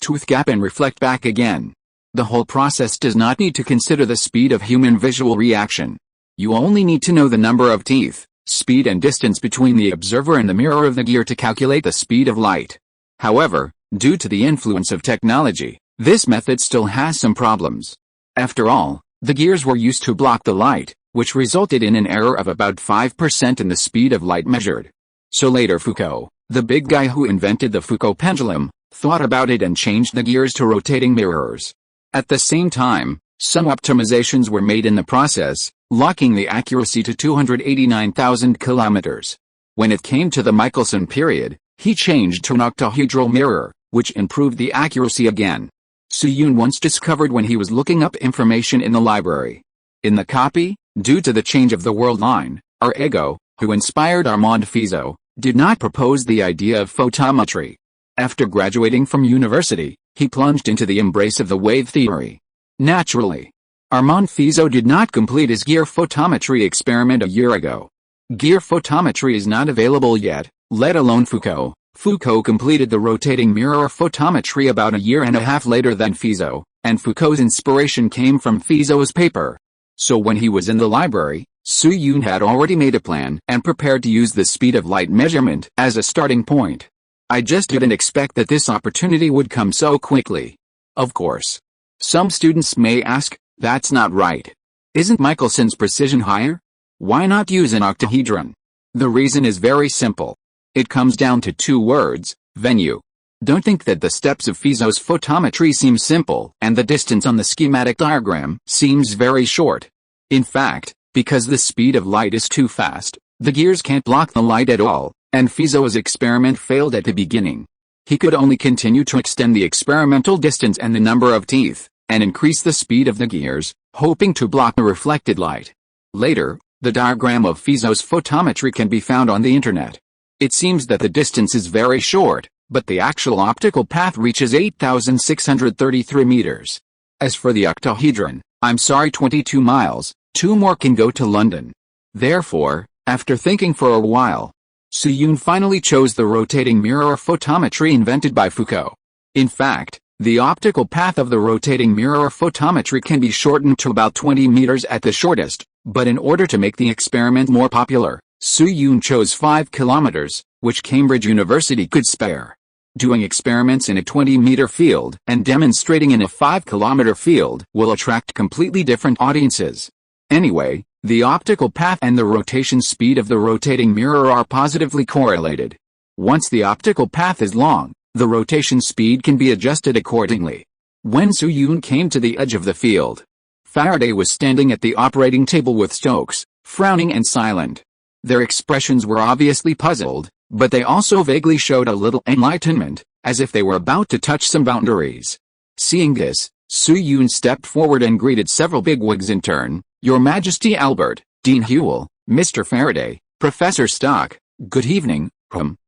A: tooth gap and reflect back again. The whole process does not need to consider the speed of human visual reaction. You only need to know the number of teeth, speed and distance between the observer and the mirror of the gear to calculate the speed of light. However, due to the influence of technology, this method still has some problems. After all, the gears were used to block the light, which resulted in an error of about 5% in the speed of light measured. So later Foucault, the big guy who invented the Foucault pendulum, thought about it and changed the gears to rotating mirrors. At the same time, some optimizations were made in the process, locking the accuracy to 289,000 kilometers. When it came to the Michelson period, he changed to an octahedral mirror, which improved the accuracy again. Soo-yoon once discovered when he was looking up information in the library. In the copy, due to the change of the world line, our ego, who inspired Armand Fizeau, did not propose the idea of photometry. After graduating from university, he plunged into the embrace of the wave theory. Naturally, Armand Fizeau did not complete his gear photometry experiment a year ago. Gear photometry is not available yet, let alone Foucault. Foucault completed the rotating mirror photometry about a year and a half later than Fizeau, and Foucault's inspiration came from Fizeau's paper. So when he was in the library, Soo-yoon had already made a plan and prepared to use the speed of light measurement as a starting point. I just didn't expect that this opportunity would come so quickly. Of course. Some students may ask, that's not right. Isn't Michelson's precision higher? Why not use an octahedron? The reason is very simple. It comes down to two words, venue. Don't think that the steps of Fizeau's photometry seem simple and the distance on the schematic diagram seems very short. In fact, because the speed of light is too fast, the gears can't block the light at all, and Fizeau's experiment failed at the beginning. He could only continue to extend the experimental distance and the number of teeth, and increase the speed of the gears, hoping to block the reflected light. Later, the diagram of Fizeau's photometry can be found on the internet. It seems that the distance is very short, but the actual optical path reaches 8,633 meters. As for the octahedron, I'm sorry, 22 miles, 2 more can go to London. Therefore, after thinking for a while, Soo-yoon finally chose the rotating mirror photometry invented by Foucault. In fact, the optical path of the rotating mirror photometry can be shortened to about 20 meters at the shortest, but in order to make the experiment more popular, Soo-yoon chose 5 kilometers, which Cambridge University could spare. Doing experiments in a 20-meter field and demonstrating in a 5-kilometer field will attract completely different audiences. Anyway, the optical path and the rotation speed of the rotating mirror are positively correlated. Once the optical path is long, the rotation speed can be adjusted accordingly. When Soo-yoon came to the edge of the field, Faraday was standing at the operating table with Stokes, frowning and silent. Their expressions were obviously puzzled, but they also vaguely showed a little enlightenment, as if they were about to touch some boundaries. Seeing this, Soo-yoon stepped forward and greeted several bigwigs in turn. Your Majesty Albert, Dean Hewell, Mr. Faraday, Professor Stock, good evening,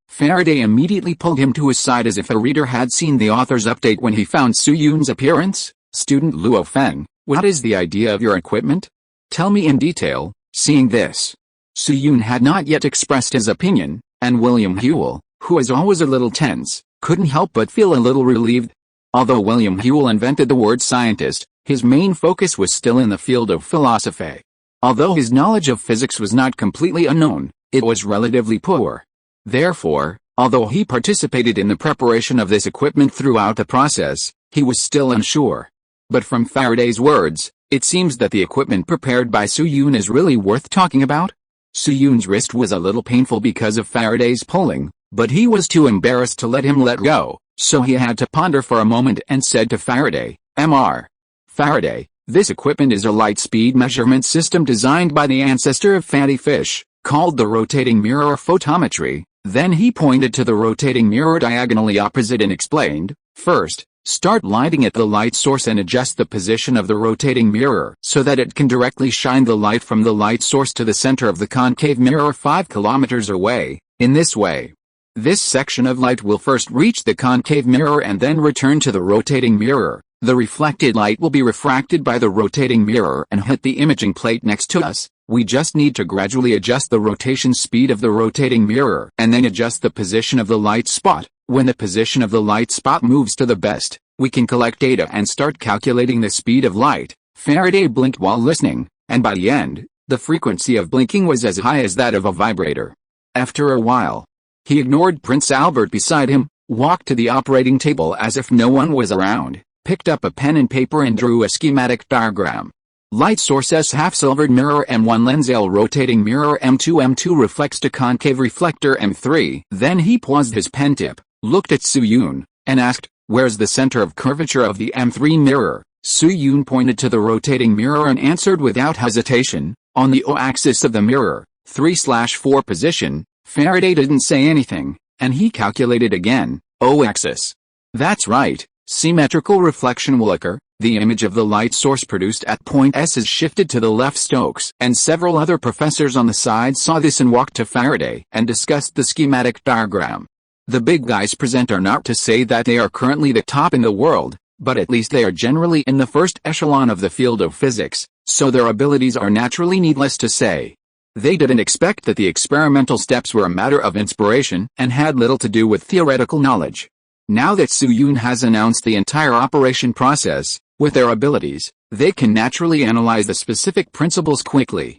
A: Faraday immediately pulled him to his side as if a reader had seen the author's update when he found Soo-yoon's appearance. Student Luo Feng, what is the idea of your equipment? Tell me in detail. Seeing this, Soo-yoon had not yet expressed his opinion, and William Hewell, who was always a little tense, couldn't help but feel a little relieved. Although William Whewell invented the word scientist, his main focus was still in the field of philosophy. Although his knowledge of physics was not completely unknown, it was relatively poor. Therefore, although he participated in the preparation of this equipment throughout the process, he was still unsure. But from Faraday's words, it seems that the equipment prepared by Soo-yoon is really worth talking about. Soo-yoon's wrist was a little painful because of Faraday's pulling, but he was too embarrassed to let him let go, so he had to ponder for a moment and said to Faraday, "Mr. Faraday, this equipment is a light speed measurement system designed by the ancestor of fatty fish, called the rotating mirror photometry." Then he pointed to the rotating mirror diagonally opposite and explained, "First, start lighting at the light source and adjust the position of the rotating mirror so that it can directly shine the light from the light source to the center of the concave mirror 5 kilometers away. In this way, this section of light will first reach the concave mirror and then return to the rotating mirror. The reflected light will be refracted by the rotating mirror and hit the imaging plate next to us. We just need to gradually adjust the rotation speed of the rotating mirror and then adjust the position of the light spot. When the position of the light spot moves to the best, we can collect data and start calculating the speed of light." Faraday blinked while listening, and by the end, the frequency of blinking was as high as that of a vibrator. After a while, he ignored Prince Albert beside him, walked to the operating table as if no one was around, picked up a pen and paper and drew a schematic diagram. Light source S half-silvered mirror M1 lens L rotating mirror M2 reflects to concave reflector M3. Then he paused his pen tip, looked at Soo-yoon, and asked, "Where's the center of curvature of the M3 mirror?" Soo-yoon pointed to the rotating mirror and answered without hesitation, "On the O-axis of the mirror, 3/4 position." Faraday didn't say anything, and he calculated again, O-axis. "That's right, symmetrical reflection will occur. The image of the light source produced at point S is shifted to the left." Stokes and several other professors on the side saw this and walked to Faraday and discussed the schematic diagram. The big guys present are not to say that they are currently the top in the world, but at least they are generally in the first echelon of the field of physics, so their abilities are naturally needless to say. They didn't expect that the experimental steps were a matter of inspiration and had little to do with theoretical knowledge. Now that Soo-yoon has announced the entire operation process, with their abilities, they can naturally analyze the specific principles quickly.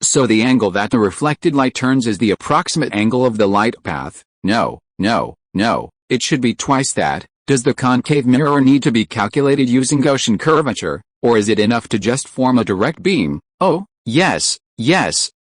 A: So the angle that the reflected light turns is the approximate angle of the light path. No, it should be twice that. Does the concave mirror need to be calculated using Gaussian curvature, or is it enough to just form a direct beam? Oh, yes.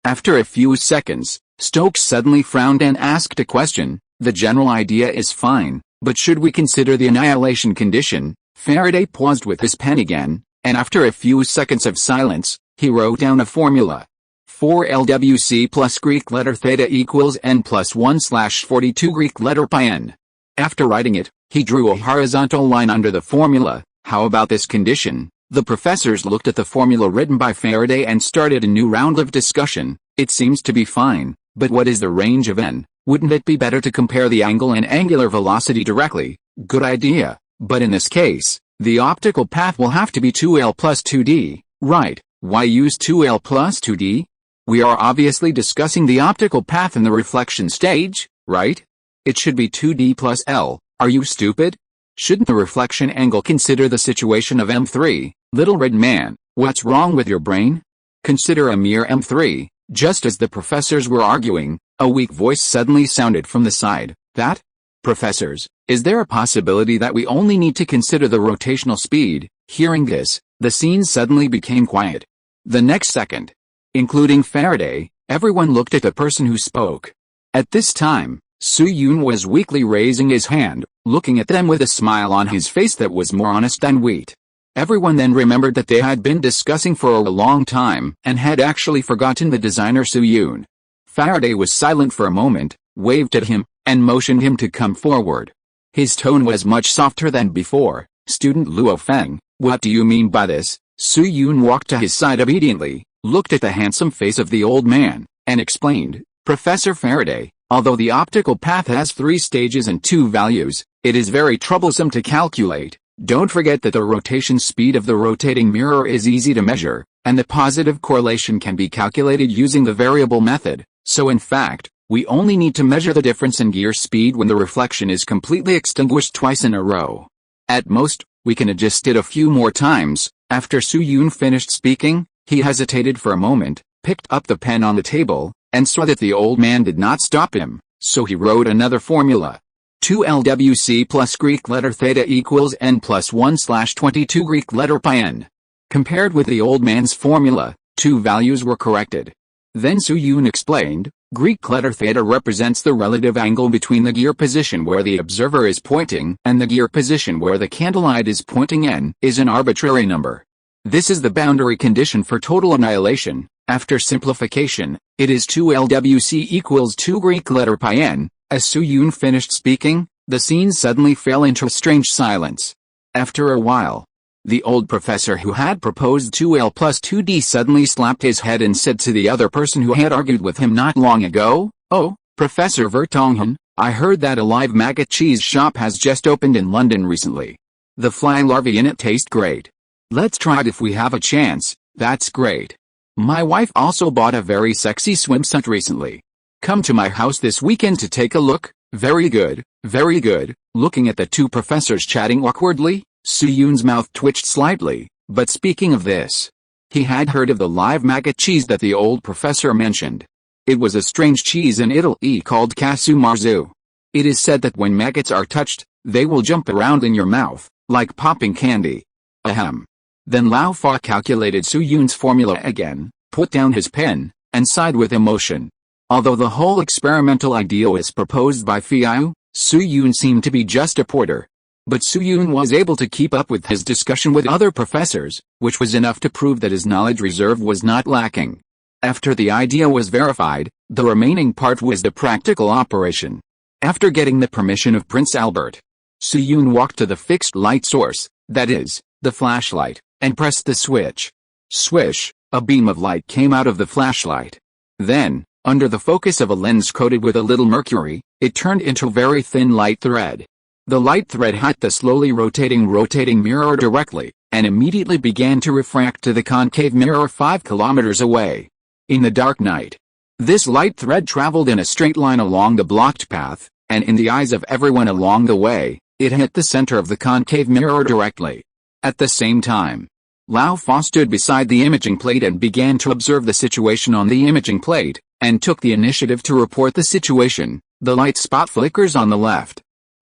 A: After a few seconds, Stokes suddenly frowned and asked a question. "The general idea is fine, but should we consider the annihilation condition?" Faraday paused with his pen again, and after a few seconds of silence, he wrote down a formula. 4LWC plus Greek letter theta equals n plus 1/42 Greek letter pi n. After writing it, he drew a horizontal line under the formula. "How about this condition?" The professors looked at the formula written by Faraday and started a new round of discussion. "It seems to be fine, but what is the range of n? Wouldn't it be better to compare the angle and angular velocity directly?" "Good idea, but in this case, the optical path will have to be 2L plus 2D, right? Why use 2L plus 2D? We are obviously discussing the optical path in the reflection stage, right? It should be 2D plus L. Are you stupid? Shouldn't the reflection angle consider the situation of M3? Little red man, what's wrong with your brain? Consider a mere M3." Just as the professors were arguing, a weak voice suddenly sounded from the side. "That? Professors, is there a possibility that we only need to consider the rotational speed?" Hearing this, the scene suddenly became quiet. The next second, including Faraday, everyone looked at the person who spoke. At this time, Soo-yoon was weakly raising his hand, looking at them with a smile on his face that was more honest than wheat. Everyone then remembered that they had been discussing for a long time and had actually forgotten the designer Soo-yoon. Faraday was silent for a moment, waved at him, and motioned him to come forward. His tone was much softer than before. "Student Luo Feng, what do you mean by this?" Soo-yoon walked to his side obediently, looked at the handsome face of the old man, and explained, "Professor Faraday, although the optical path has 3 stages and 2 values, it is very troublesome to calculate. Don't forget that the rotation speed of the rotating mirror is easy to measure, and the positive correlation can be calculated using the variable method. So in fact, We only need to measure the difference in gear speed when the reflection is completely extinguished twice in a row. At most, we can adjust it a few more times. After Soo-yoon finished speaking, he hesitated for a moment, picked up the pen on the table, and saw that the old man did not stop him, so he wrote another formula. 2LWC plus Greek letter theta equals n plus 1/22 Greek letter pi n. Compared with the old man's formula, two values were corrected. Then Soo-yoon explained, Greek letter theta represents the relative angle between the gear position where the observer is pointing and the gear position where the candlelight is pointing. N is an arbitrary number. This is the boundary condition for total annihilation. After simplification, it is 2LWC equals 2 Greek letter pi n. As Soo-yoon finished speaking, the scene suddenly fell into a strange silence. After a while, the old professor who had proposed 2L plus 2D suddenly slapped his head and said to the other person who had argued with him not long ago, "Oh, Professor Vertonghen, I heard that a live maggot cheese shop has just opened in London recently. The fly larvae in it taste great. Let's try it if we have a chance." "That's great. My wife also bought a very sexy swimsuit recently. Come to my house this weekend to take a look." "Very good, very good." Looking at the two professors chatting awkwardly, Soo-yoon's mouth twitched slightly, but speaking of this, he had heard of the live maggot cheese that the old professor mentioned. It was a strange cheese in Italy called casu marzu. It is said that when maggots are touched, they will jump around in your mouth, like popping candy. Ahem. Then Lao Fa calculated Soo-yoon's formula again, put down his pen, and sighed with emotion. Although the whole experimental idea was proposed by Fiao, Soo-yoon seemed to be just a porter. But Soo-yoon was able to keep up with his discussion with other professors, which was enough to prove that his knowledge reserve was not lacking. After the idea was verified, the remaining part was the practical operation. After getting the permission of Prince Albert, Soo-yoon walked to the fixed light source, that is, the flashlight, and pressed the switch. Swish, a beam of light came out of the flashlight. Then, under the focus of a lens coated with a little mercury, it turned into a very thin light thread. The light thread hit the slowly rotating mirror directly, and immediately began to refract to the concave mirror 5 kilometers away. In the dark night, this light thread traveled in a straight line along the blocked path, and in the eyes of everyone along the way, it hit the center of the concave mirror directly. At the same time, Lao Fa stood beside the imaging plate and began to observe the situation on the imaging plate, and took the initiative to report the situation. The light spot flickers on the left.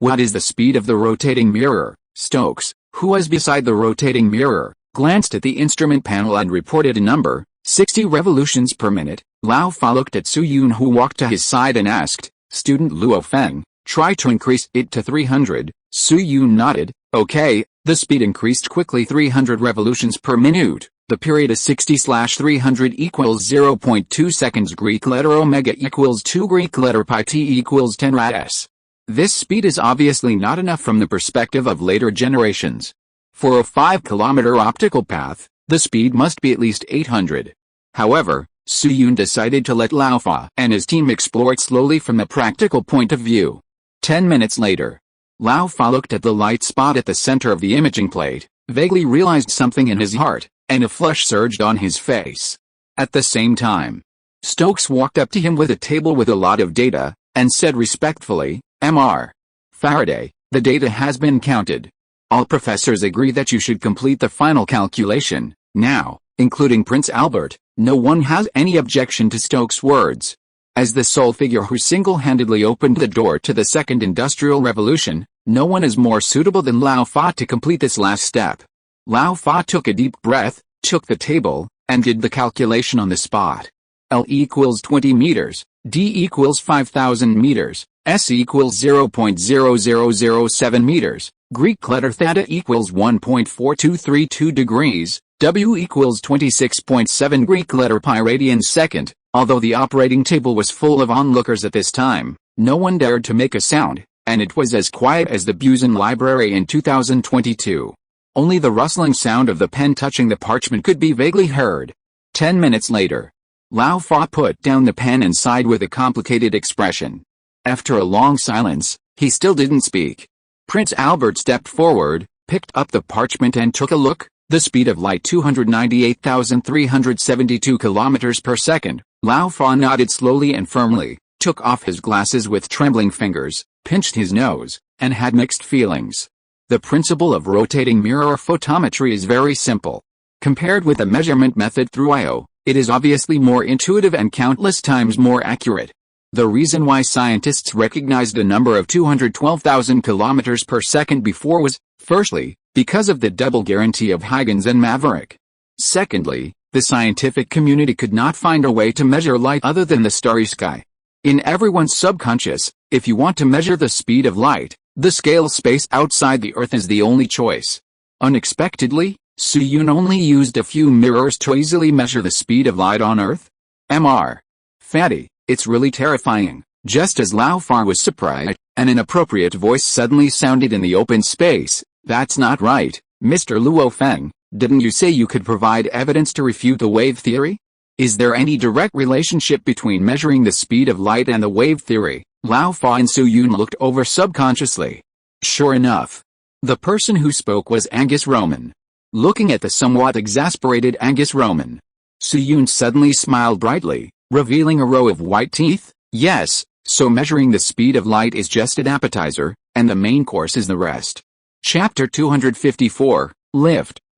A: "What is the speed of the rotating mirror?" Stokes, who was beside the rotating mirror, glanced at the instrument panel and reported a number, 60 revolutions per minute. Lao Fa looked at Soo-yoon, who walked to his side, and asked, "Student Luo Feng, try to increase it to 300. Soo-yoon nodded. "Okay." The speed increased quickly, 300 revolutions per minute. The period is 60/300 equals 0.2 seconds. Greek letter omega equals 2 Greek letter pi t equals 10 rad s. This speed is obviously not enough from the perspective of later generations. For a 5-kilometer optical path, the speed must be at least 800. However, Soo-yoon decided to let Lao Fa and his team explore it slowly from a practical point of view. 10 minutes later, Lao Fa looked at the light spot at the center of the imaging plate, vaguely realized something in his heart, and a flush surged on his face. At the same time, Stokes walked up to him with a table with a lot of data, and said respectfully, "Mr. Faraday, the data has been counted. All professors agree that you should complete the final calculation, now, including Prince Albert." No one has any objection to Stokes' words. As the sole figure who single-handedly opened the door to the second industrial revolution, no one is more suitable than Lao Fa to complete this last step. Lao Fa took a deep breath, took the table, and did the calculation on the spot. L equals 20 meters, D equals 5,000 meters, S equals 0.0007 meters, Greek letter theta equals 1.4232 degrees, W equals 26.7 Greek letter pi radians second. Although the operating table was full of onlookers at this time, no one dared to make a sound, and it was as quiet as the Busan Library in 2022. Only the rustling sound of the pen touching the parchment could be vaguely heard. 10 minutes later, Lao Fa put down the pen and sighed with a complicated expression. After a long silence, he still didn't speak. Prince Albert stepped forward, picked up the parchment and took a look. The speed of light 298,372 kilometers per second. Lao Fa nodded slowly and firmly. took off his glasses with trembling fingers, pinched his nose, and had mixed feelings. The principle of rotating mirror photometry is very simple. Compared with the measurement method through IO, it is obviously more intuitive and countless times more accurate. The reason why scientists recognized a number of 212,000 kilometers per second before was, firstly, because of the double guarantee of Huygens and Maverick. Secondly, the scientific community could not find a way to measure light other than the starry sky. In everyone's subconscious, if you want to measure the speed of light, the scale space outside the Earth is the only choice. Unexpectedly, Soo-yoon only used a few mirrors to easily measure the speed of light on Earth. Mr. Fatty, it's really terrifying. Just as Lao Far was surprised, an inappropriate voice suddenly sounded in the open space. That's not right, Mr. Luo Feng. Didn't you say you could provide evidence to refute the wave theory? Is there any direct relationship between measuring the speed of light and the wave theory? Lao Fa and Soo-yoon looked over subconsciously. Sure enough. The person who spoke was Angus Roman. Looking at the somewhat exasperated Angus Roman, Soo-yoon suddenly smiled brightly, revealing a row of white teeth. Yes, so measuring the speed of light is just an appetizer, and the main course is the rest. Chapter 254,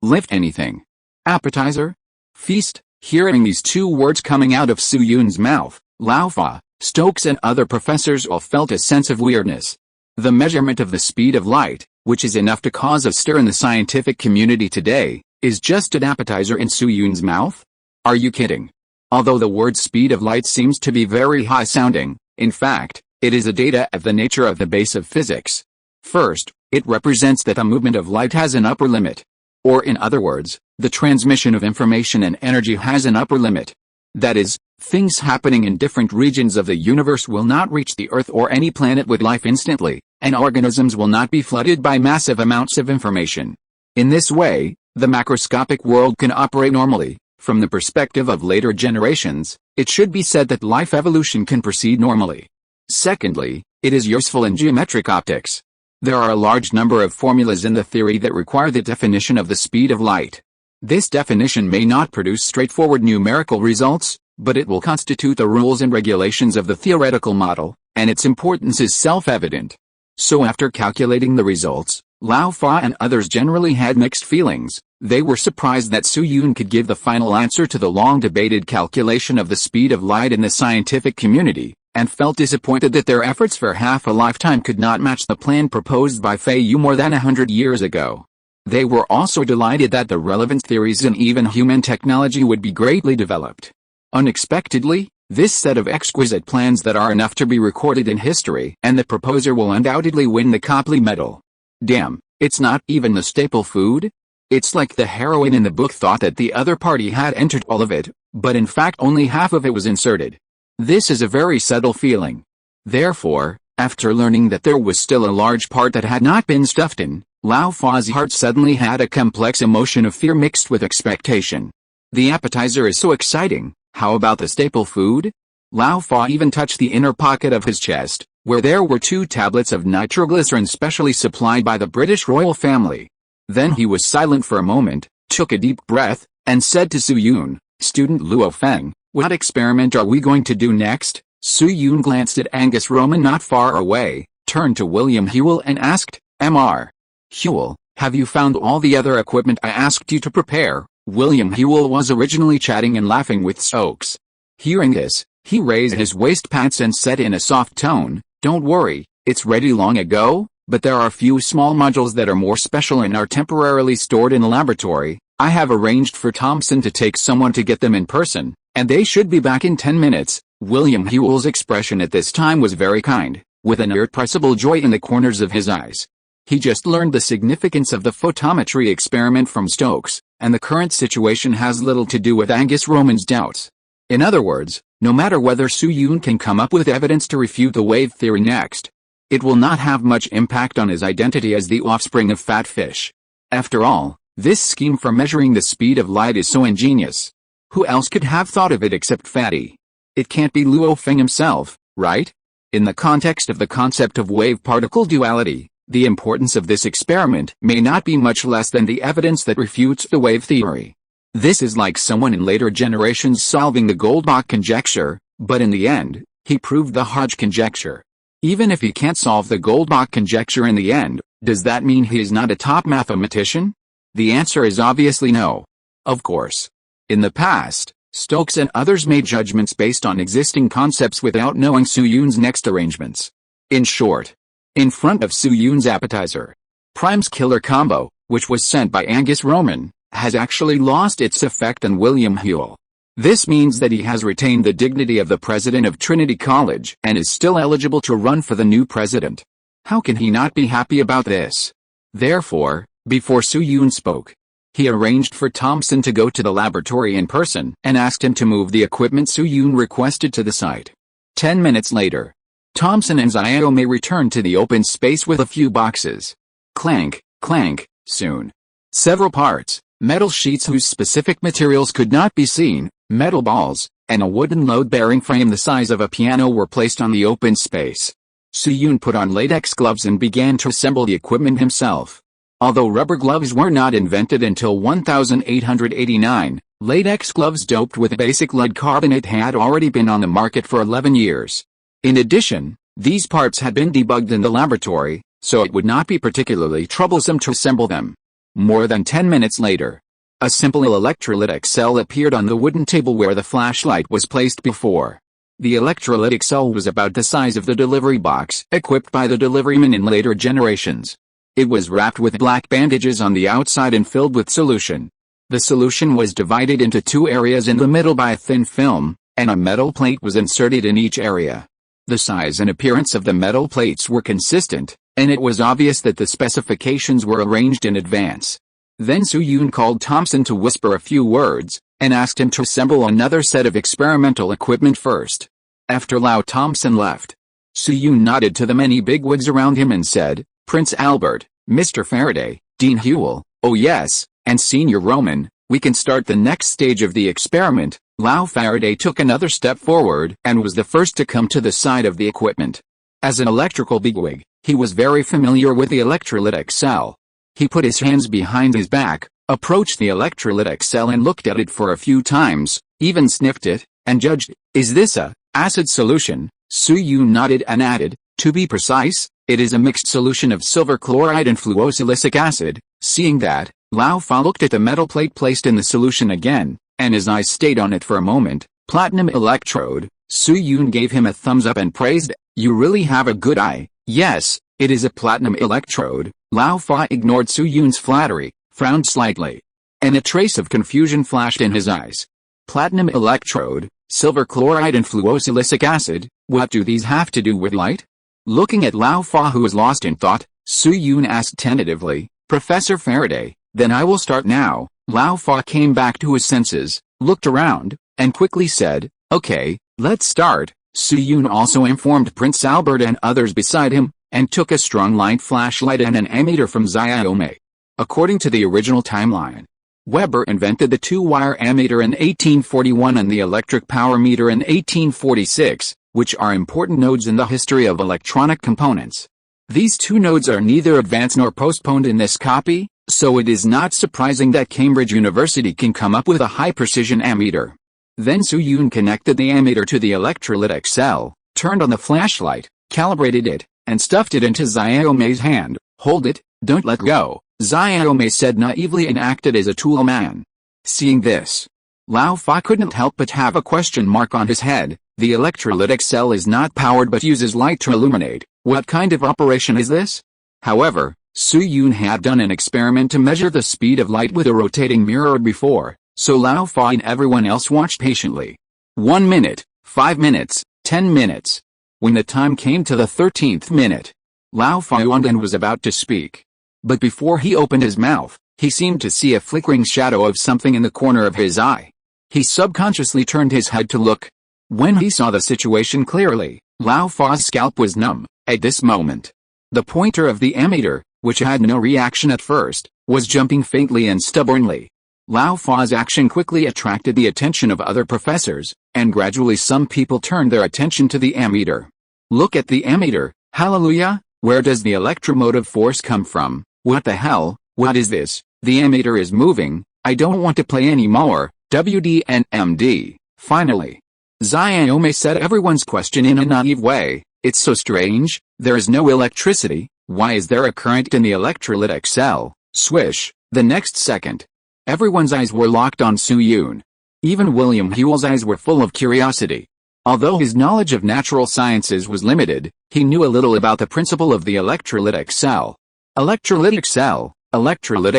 A: Lift anything. Appetizer? Feast? Hearing these two words coming out of Soo-yoon's mouth, Lao Fa, Stokes and other professors all felt a sense of weirdness. The measurement of the speed of light, which is enough to cause a stir in the scientific community today, is just an appetizer in Soo-yoon's mouth? Are you kidding? Although the word speed of light seems to be very high-sounding, in fact, it is a data of the nature of the base of physics. First, it represents that the movement of light has an upper limit. Or in other words, the transmission of information and energy has an upper limit. That is, things happening in different regions of the universe will not reach the Earth or any planet with life instantly, and organisms will not be flooded by massive amounts of information. In this way, the macroscopic world can operate normally. From the perspective of later generations, it should be said that life evolution can proceed normally. Secondly, it is useful in geometric optics. There are a large number of formulas in the theory that require the definition of the speed of light. This definition may not produce straightforward numerical results, but it will constitute the rules and regulations of the theoretical model, and its importance is self-evident. So after calculating the results, Lao Fa and others generally had mixed feelings. They were surprised that Soo-yoon could give the final answer to the long-debated calculation of the speed of light in the scientific community, and felt disappointed that their efforts for half a lifetime could not match the plan proposed by Fei Yu more than 100 years ago. They were also delighted that the relevant theories and even human technology would be greatly developed. Unexpectedly, this set of exquisite plans that are enough to be recorded in history, and the proposer will undoubtedly win the Copley Medal. Damn, it's not even the staple food? It's like the heroine in the book thought that the other party had entered all of it, but in fact only half of it was inserted. This is a very subtle feeling. Therefore, after learning that there was still a large part that had not been stuffed in, Lao Fa's heart suddenly had a complex emotion of fear mixed with expectation. The appetizer is so exciting, how about the staple food? Lao Fa even touched the inner pocket of his chest, where there were 2 tablets of nitroglycerin specially supplied by the British royal family. Then he was silent for a moment, took a deep breath, and said to Soo-yoon, "Student Luo Feng, what experiment are we going to do next?" Soo-yoon glanced at Angus Roman not far away, turned to William Hewell and asked, "Mr. Hewell, have you found all the other equipment I asked you to prepare?" William Hewell was originally chatting and laughing with Stokes. Hearing this, he raised his waistpants and said in a soft tone, "Don't worry, it's ready long ago, but there are a few small modules that are more special and are temporarily stored in a laboratory. I have arranged for Thompson to take someone to get them in person, and they should be back in 10 minutes. William Hewell's expression at this time was very kind, with an irrepressible joy in the corners of his eyes. He just learned the significance of the photometry experiment from Stokes, and the current situation has little to do with Angus Roman's doubts. In other words, no matter whether Soo-yoon can come up with evidence to refute the wave theory next, it will not have much impact on his identity as the offspring of fat fish. After all, this scheme for measuring the speed of light is so ingenious. Who else could have thought of it except Fatty? It can't be Luo Feng himself, right? In the context of the concept of wave-particle duality, the importance of this experiment may not be much less than the evidence that refutes the wave theory. This is like someone in later generations solving the Goldbach conjecture, but in the end, He proved the Hodge conjecture. Even if he can't solve the Goldbach conjecture in the end, does that mean he is not a top mathematician? The answer is obviously no. Of course. In the past, Stokes and others made judgments based on existing concepts without knowing Su-Yun's next arrangements. In short, in front of Su-Yun's appetizer, Prime's killer combo, which was sent by Angus Roman, has actually lost its effect on William Whewell. This means that he has retained the dignity of the president of Trinity College and is still eligible to run for the new president. How can he not be happy about this? Therefore, before Su-Yun spoke, he arranged for Thompson to go to the laboratory in person and asked him to move the equipment Su-Yun requested to the site. 10 minutes later, Thompson and Xiaomei returned to the open space with a few boxes. Clank, clank, soon. Several parts, metal sheets whose specific materials could not be seen, metal balls, and a wooden load-bearing frame the size of a piano were placed on the open space. Su-Yun put on latex gloves and began to assemble the equipment himself. Although rubber gloves were not invented until 1889, latex gloves doped with basic lead carbonate had already been on the market for 11 years. In addition, these parts had been debugged in the laboratory, so it would not be particularly troublesome to assemble them. More than 10 minutes later, a simple electrolytic cell appeared on the wooden table where the flashlight was placed before. The electrolytic cell was about the size of the delivery box equipped by the deliveryman in later generations. It was wrapped with black bandages on the outside and filled with solution. The solution was divided into two areas in the middle by a thin film, and a metal plate was inserted in each area. The size and appearance of the metal plates were consistent, and it was obvious that the specifications were arranged in advance. Then Su-Yun called Thompson to whisper a few words, and asked him to assemble another set of experimental equipment first. After Lau Thompson left, Su-Yun nodded to the many bigwigs around him and said, "Prince Albert, Mr. Faraday, Dean Whewell, oh yes, and Senior Roman, we can start the next stage of the experiment." Lau Faraday took another step forward and was the first to come to the side of the equipment. As an electrical bigwig, he was very familiar with the electrolytic cell. He put his hands behind his back, approached the electrolytic cell and looked at it for a few times, even sniffed it, and judged, "Is this a acid solution?" Su-Yun nodded and added, "To be precise, it is a mixed solution of silver chloride and fluosilicic acid." Seeing that, Lau Fa looked at the metal plate placed in the solution again, and his eyes stayed on it for a moment. "Platinum electrode." Su-Yun gave him a thumbs up and praised, "You really have a good eye." "Yes, it is a platinum electrode." Lau Fa ignored Su-Yun's flattery, frowned slightly, and a trace of confusion flashed in his eyes. "Platinum electrode, silver chloride and fluosilicic acid, what do these have to do with light?" Looking at Lau Fa, who was lost in thought, Su-Yun asked tentatively, "Professor Faraday, then I will start now." Lau Fa came back to his senses, looked around, and quickly said, "Okay, let's start." Su-Yun also informed Prince Albert and others beside him, and took a strong light flashlight and an ammeter from Xiaomei. According to the original timeline, Weber invented the two-wire ammeter in 1841 and the electric power meter in 1846, which are important nodes in the history of electronic components. These two nodes are neither advanced nor postponed in this copy, so it is not surprising that Cambridge University can come up with a high-precision ammeter. Then Su-Yun connected the ammeter to the electrolytic cell, turned on the flashlight, calibrated it, and stuffed it into Xiaomei's hand. "Hold it, don't let go," Xiaomei said naively and acted as a tool man. Seeing this, Lau Fa couldn't help but have a question mark on his head. The electrolytic cell is not powered but uses light to illuminate. What kind of operation is this? However, Su-Yun had done an experiment to measure the speed of light with a rotating mirror before, so Lau Fa and everyone else watched patiently. 1 minute, 5 minutes, 10 minutes. When the time came to the 13th minute, Lau Fa yawned and was about to speak. But before he opened his mouth, he seemed to see a flickering shadow of something in the corner of his eye. He subconsciously turned his head to look. When he saw the situation clearly, Lau Fa's scalp was numb. At this moment, the pointer of the ammeter, which had no reaction at first, was jumping faintly and stubbornly. Lau Fa's action quickly attracted the attention of other professors, and gradually some people turned their attention to the ammeter. "Look at the ammeter, hallelujah, where does the electromotive force come from? What the hell, what is this? The ammeter is moving, I don't want to play anymore, WD and MD." Finally, Xiaomi said everyone's question in a naive way. It's so strange, there is no electricity, why is there a current in the electrolytic cell? Swish, the next second. Everyone's eyes were locked on Su-Yun. Even William Whewell's eyes were full of curiosity. Although his knowledge of natural sciences was limited, he knew a little about the principle of the electrolytic cell. Electrolytic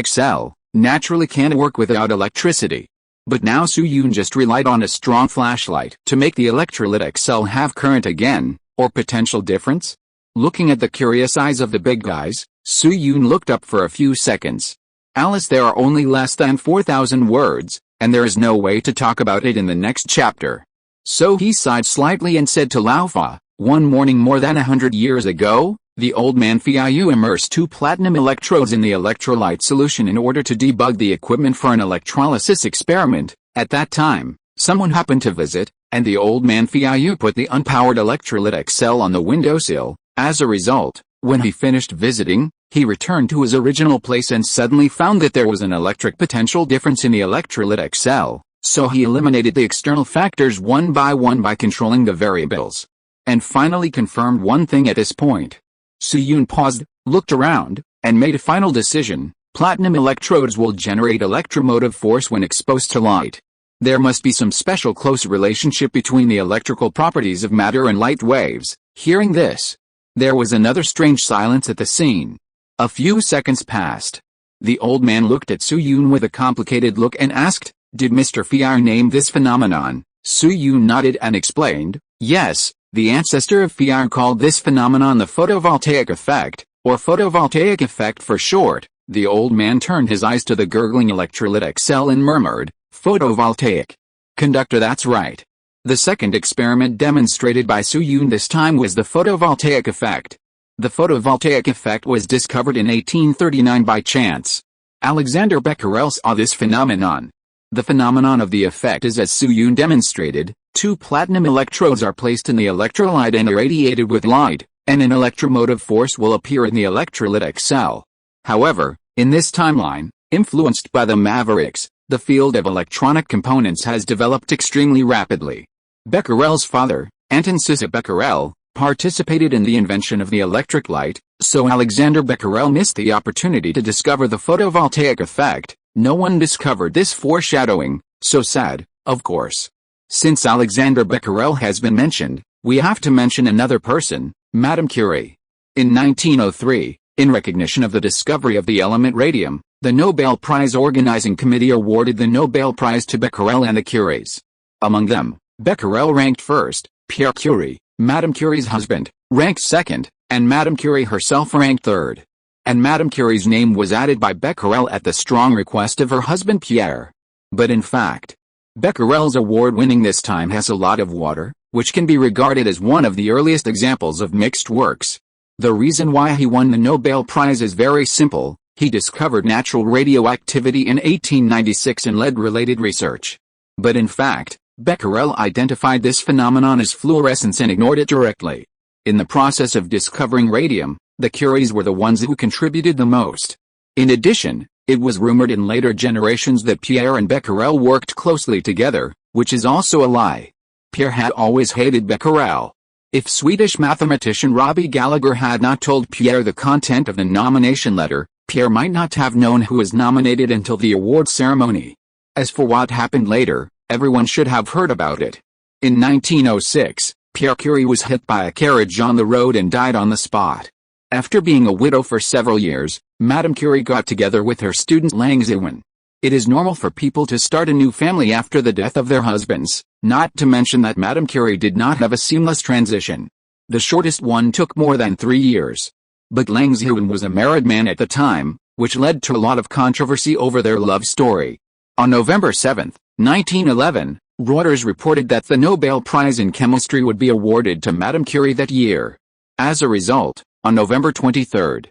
A: cell, naturally can't work without electricity. But now Su-Yun just relied on a strong flashlight to make the electrolytic cell have current again, or potential difference? Looking at the curious eyes of the big guys, Su-Yun looked up for a few seconds. Alice, there are only less than 4,000 words, and there is no way to talk about it in the next chapter. So he sighed slightly and said to Lao Fa, one morning more than 100 years ago, the old man Fiayu immersed 2 platinum electrodes in the electrolyte solution in order to debug the equipment for an electrolysis experiment. At that time, someone happened to visit, and the old man Fiayu put the unpowered electrolytic cell on the windowsill. As a result, when he finished visiting, he returned to his original place and suddenly found that there was an electric potential difference in the electrolytic cell. So he eliminated the external factors one by controlling the variables. And finally confirmed one thing at this point. Su-Yun paused, looked around, and made a final decision. Platinum electrodes will generate electromotive force when exposed to light. There must be some special close relationship between the electrical properties of matter and light waves. Hearing this, there was another strange silence at the scene. A few seconds passed. The old man looked at Su-Yun with a complicated look and asked, did Mr. Fiar name this phenomenon? Su-Yun nodded and explained, yes, the ancestor of Fiar called this phenomenon the photovoltaic effect, or photovoltaic effect for short. The old man turned his eyes to the gurgling electrolytic cell and murmured, photovoltaic. Conductor, that's right. The second experiment demonstrated by Su-Yun this time was the photovoltaic effect. The photovoltaic effect was discovered in 1839 by chance. Alexander Becquerel saw this phenomenon. The phenomenon of the effect is as Su-Yun demonstrated, 2 platinum electrodes are placed in the electrolyte and irradiated with light, and an electromotive force will appear in the electrolytic cell. However, in this timeline, influenced by the Mavericks, the field of electronic components has developed extremely rapidly. Becquerel's father, Anton Cissa Becquerel, participated in the invention of the electric light, so Alexander Becquerel missed the opportunity to discover the photovoltaic effect. No one discovered this foreshadowing, so sad, of course. Since Alexander Becquerel has been mentioned, we have to mention another person, Madame Curie. In 1903, in recognition of the discovery of the element radium, the Nobel Prize Organizing Committee awarded the Nobel Prize to Becquerel and the Curies. Among them, Becquerel ranked first, Pierre Curie, Madame Curie's husband, ranked second, and Madame Curie herself ranked third. And Madame Curie's name was added by Becquerel at the strong request of her husband Pierre. But in fact, Becquerel's award winning this time has a lot of water, which can be regarded as one of the earliest examples of mixed works. The reason why he won the Nobel Prize is very simple. He discovered natural radioactivity in 1896 and led related research. But in fact, Becquerel identified this phenomenon as fluorescence and ignored it directly. In the process of discovering radium, the Curies were the ones who contributed the most. In addition, it was rumored in later generations that Pierre and Becquerel worked closely together, which is also a lie. Pierre had always hated Becquerel. If Swedish mathematician Robbie Gallagher had not told Pierre the content of the nomination letter, Pierre might not have known who was nominated until the award ceremony. As for what happened later, everyone should have heard about it. In 1906, Pierre Curie was hit by a carriage on the road and died on the spot. After being a widow for several years, Madame Curie got together with her student Lang Ziwen. It is normal for people to start a new family after the death of their husbands, not to mention that Madame Curie did not have a seamless transition. The shortest one took more than 3 years. But Lang Ziwen was a married man at the time, which led to a lot of controversy over their love story. On November 7, 1911, Reuters reported that the Nobel Prize in Chemistry would be awarded to Madame Curie that year. As a result, on November 23,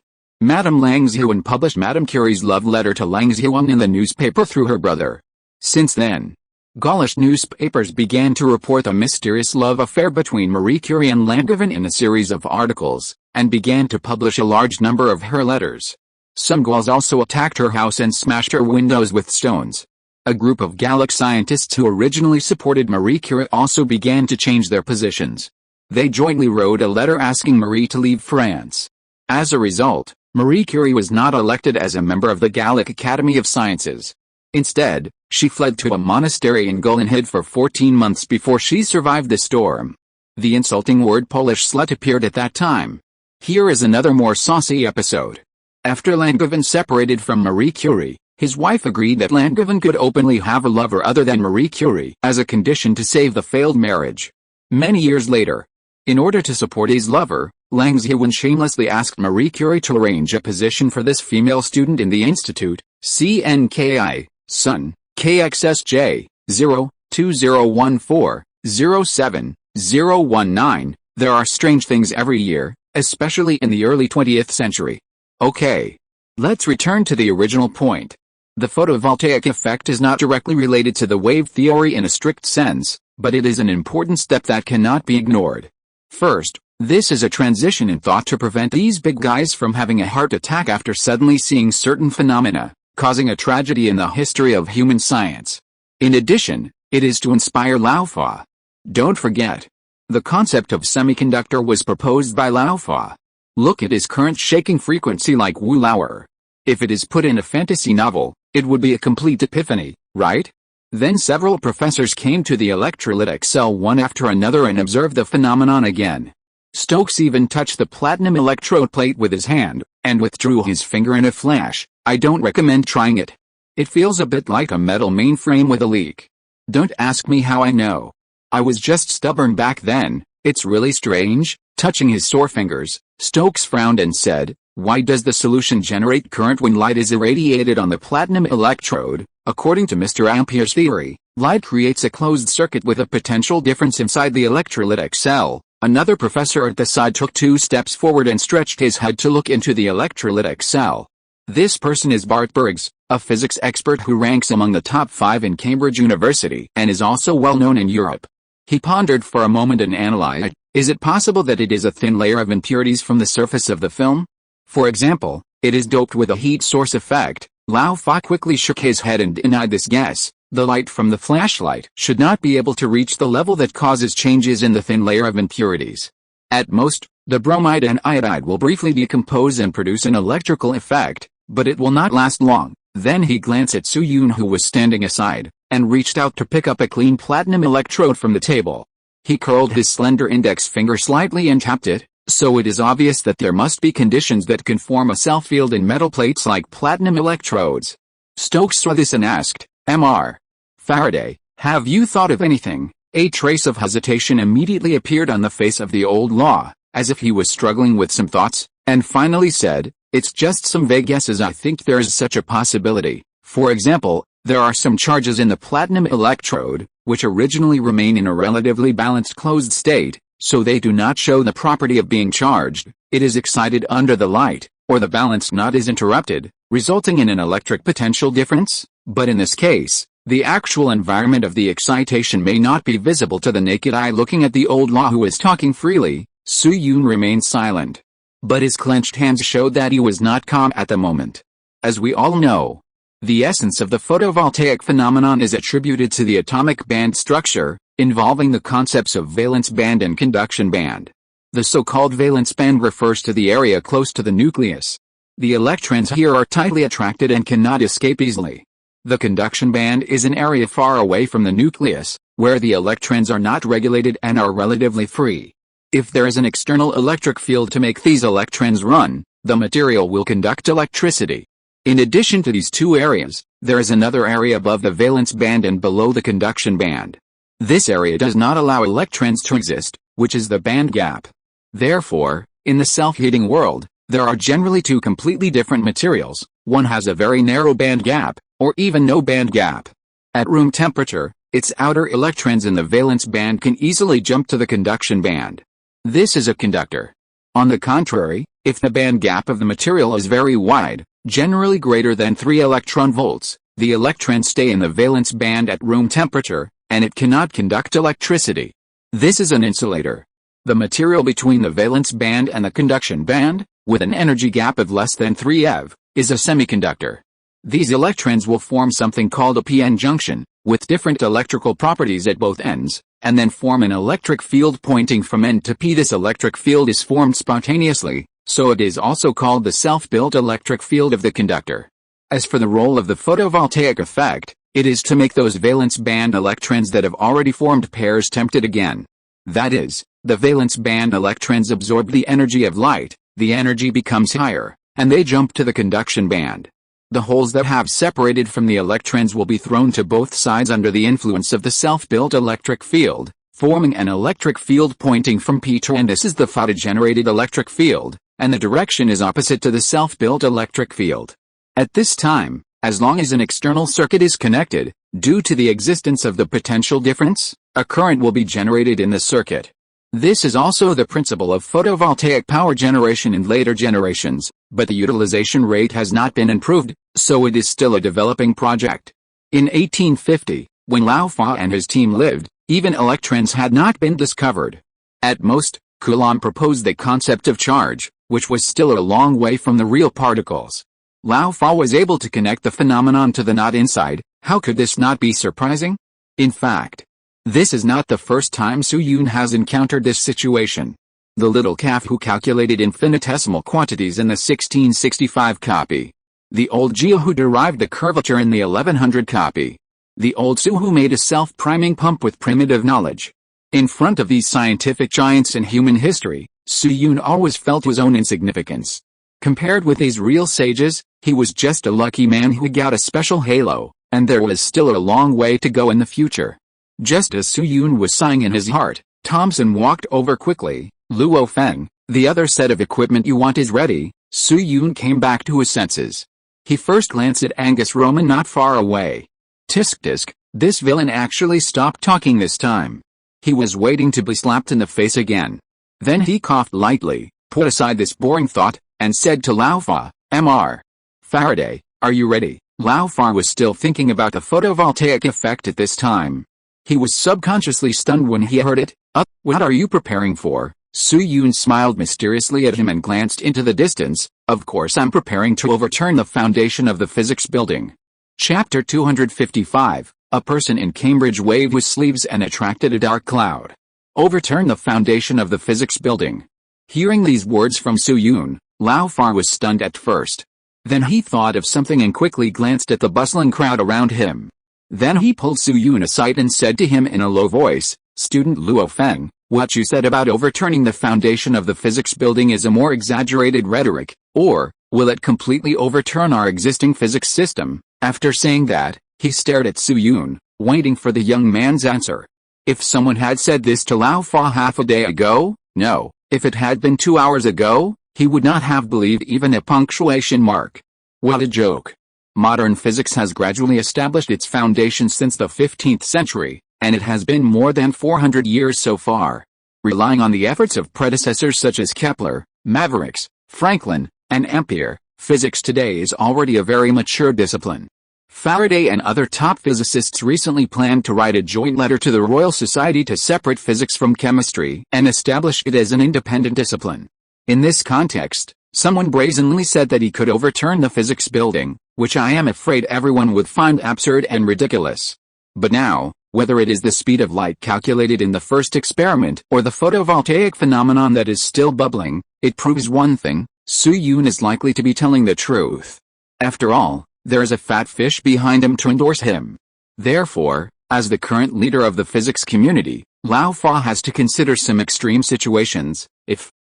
A: Madame Lang Ziwen published Madame Curie's love letter to Lang Ziwen in the newspaper through her brother. Since then, Gaulish newspapers began to report the mysterious love affair between Marie Curie and Langevin in a series of articles, and began to publish a large number of her letters. Some Gauls also attacked her house and smashed her windows with stones. A group of Gallic scientists who originally supported Marie Curie also began to change their positions. They jointly wrote a letter asking Marie to leave France. As a result, Marie Curie was not elected as a member of the Gallic Academy of Sciences. Instead, she fled to a monastery in Gaul and hid for 14 months before she survived the storm. The insulting word Polish slut appeared at that time. Here is another more saucy episode. After Langevin separated from Marie Curie, his wife agreed that Langevin could openly have a lover other than Marie Curie as a condition to save the failed marriage. Many years later, in order to support his lover, Langevin shamelessly asked Marie Curie to arrange a position for this female student in the institute, CNKI, Sun, KXSJ, 02014-07-019. There are strange things every year, especially in the early 20th century. Okay. Let's return to the original point. The photovoltaic effect is not directly related to the wave theory in a strict sense, but it is an important step that cannot be ignored. First, this is a transition in thought to prevent these big guys from having a heart attack after suddenly seeing certain phenomena, causing a tragedy in the history of human science. In addition, it is to inspire Laofa. Don't forget, the concept of semiconductor was proposed by Laofa. Look at his current shaking frequency like Wu Lauer. If it is put in a fantasy novel, it would be a complete epiphany, right? Then several professors came to the electrolytic cell one after another and observed the phenomenon again. Stokes even touched the platinum electrode plate with his hand, and withdrew his finger in a flash. I don't recommend trying it. It feels a bit like a metal mainframe with a leak. Don't ask me how I know. I was just stubborn back then. It's really strange. Touching his sore fingers, Stokes frowned and said, "Why does the solution generate current when light is irradiated on the platinum electrode? According to Mr. Ampere's theory, light creates a closed circuit with a potential difference inside the electrolytic cell." Another professor at the side took 2 steps forward and stretched his head to look into the electrolytic cell. This person is Bart Briggs, a physics expert who ranks among the top 5 in Cambridge University and is also well known in Europe. He pondered for a moment and analyzed, is it possible that it is a thin layer of impurities from the surface of the film? For example, it is doped with a heat source effect. Laofa quickly shook his head and denied this guess. The light from the flashlight should not be able to reach the level that causes changes in the thin layer of impurities. At most, the bromide and iodide will briefly decompose and produce an electrical effect, but it will not last long. Then he glanced at Su-Yun, who was standing aside, and reached out to pick up a clean platinum electrode from the table. He curled his slender index finger slightly and tapped it, so it is obvious that there must be conditions that can form a cell field in metal plates like platinum electrodes. Stokes saw this and asked, Mr. Faraday, have you thought of anything? A trace of hesitation immediately appeared on the face of the old law, as if he was struggling with some thoughts, and finally said, it's just some vague guesses. I think there is such a possibility. For example, there are some charges in the platinum electrode, which originally remain in a relatively balanced closed state, so they do not show the property of being charged. It is excited under the light, or the balanced knot is interrupted, resulting in an electric potential difference. But in this case, the actual environment of the excitation may not be visible to the naked eye. Looking at the old law, who was talking freely, Su-Yun remained silent. But his clenched hands showed that he was not calm at the moment. As we all know, the essence of the photovoltaic phenomenon is attributed to the atomic band structure, involving the concepts of valence band and conduction band. The so-called valence band refers to the area close to the nucleus. The electrons here are tightly attracted and cannot escape easily. The conduction band is an area far away from the nucleus, where the electrons are not regulated and are relatively free. If there is an external electric field to make these electrons run, the material will conduct electricity. In addition to these two areas, there is another area above the valence band and below the conduction band. This area does not allow electrons to exist, which is the band gap. Therefore, in the self-heating world, there are generally two completely different materials. One has a very narrow band gap, or even no band gap. At room temperature, its outer electrons in the valence band can easily jump to the conduction band. This is a conductor. On the contrary, if the band gap of the material is very wide, generally greater than 3 electron volts, the electrons stay in the valence band at room temperature, and it cannot conduct electricity. This is an insulator. The material between the valence band and the conduction band, with an energy gap of less than 3 eV, is a semiconductor. These electrons will form something called a p-n junction, with different electrical properties at both ends, and then form an electric field pointing from N to P. This electric field is formed spontaneously, so it is also called the self-built electric field of the conductor. As for the role of the photovoltaic effect, it is to make those valence band electrons that have already formed pairs tempted again. That is, the valence band electrons absorb the energy of light, the energy becomes higher, and they jump to the conduction band. The holes that have separated from the electrons will be thrown to both sides under the influence of the self-built electric field, forming an electric field pointing from P to N. This is the photogenerated electric field, and the direction is opposite to the self-built electric field. At this time, as long as an external circuit is connected, due to the existence of the potential difference, a current will be generated in the circuit. This is also the principle of photovoltaic power generation in later generations, but the utilization rate has not been improved, so it is still a developing project. In 1850, when Laufey and his team lived, even electrons had not been discovered. At most, Coulomb proposed the concept of charge, which was still a long way from the real particles. Laufey was able to connect the phenomenon to the knot inside. How could this not be surprising? In fact, this is not the first time Su-Yun has encountered this situation. The little calf who calculated infinitesimal quantities in the 1665 copy. The old Geo who derived the curvature in the 1100 copy. The old Su who made a self-priming pump with primitive knowledge. In front of these scientific giants in human history, Su-Yun always felt his own insignificance. Compared with these real sages, he was just a lucky man who got a special halo, and there was still a long way to go in the future. Just as Su-Yun was sighing in his heart, Thompson walked over quickly. Luo Feng, the other set of equipment you want is ready. Su-Yun came back to his senses. He first glanced at Angus Roman not far away. Tisk-tisk, this villain actually stopped talking this time. He was waiting to be slapped in the face again. Then he coughed lightly, put aside this boring thought, and said to Laufey, Mr. Faraday, are you ready? Laufey was still thinking about the photovoltaic effect at this time. He was subconsciously stunned when he heard it. What are you preparing for? Su-Yun smiled mysteriously at him and glanced into the distance. Of course I'm preparing to overturn the foundation of the physics building. Chapter 255, a person in Cambridge waved with sleeves and attracted a dark cloud. Overturn the foundation of the physics building. Hearing these words from Su-Yun, Laufey was stunned at first. Then he thought of something and quickly glanced at the bustling crowd around him. Then he pulled Su-Yun aside and said to him in a low voice, Student Luo Feng, what you said about overturning the foundation of the physics building is a more exaggerated rhetoric, or, will it completely overturn our existing physics system? After saying that, he stared at Su-Yun, waiting for the young man's answer. If someone had said this to Laufey half a day ago, no. If it had been 2 hours ago, he would not have believed even a punctuation mark. What a joke. Modern physics has gradually established its foundation since the 15th century, and it has been more than 400 years so far. Relying on the efforts of predecessors such as Kepler, Mavericks, Franklin, and Ampere, physics today is already a very mature discipline. Faraday and other top physicists recently planned to write a joint letter to the Royal Society to separate physics from chemistry and establish it as an independent discipline. In this context, someone brazenly said that he could overturn the physics building, which I am afraid everyone would find absurd and ridiculous. But now, whether it is the speed of light calculated in the first experiment or the photovoltaic phenomenon that is still bubbling, it proves one thing, Su-Yun is likely to be telling the truth. After all, there is a fat fish behind him to endorse him. Therefore, as the current leader of the physics community, Laufey has to consider some extreme situations. If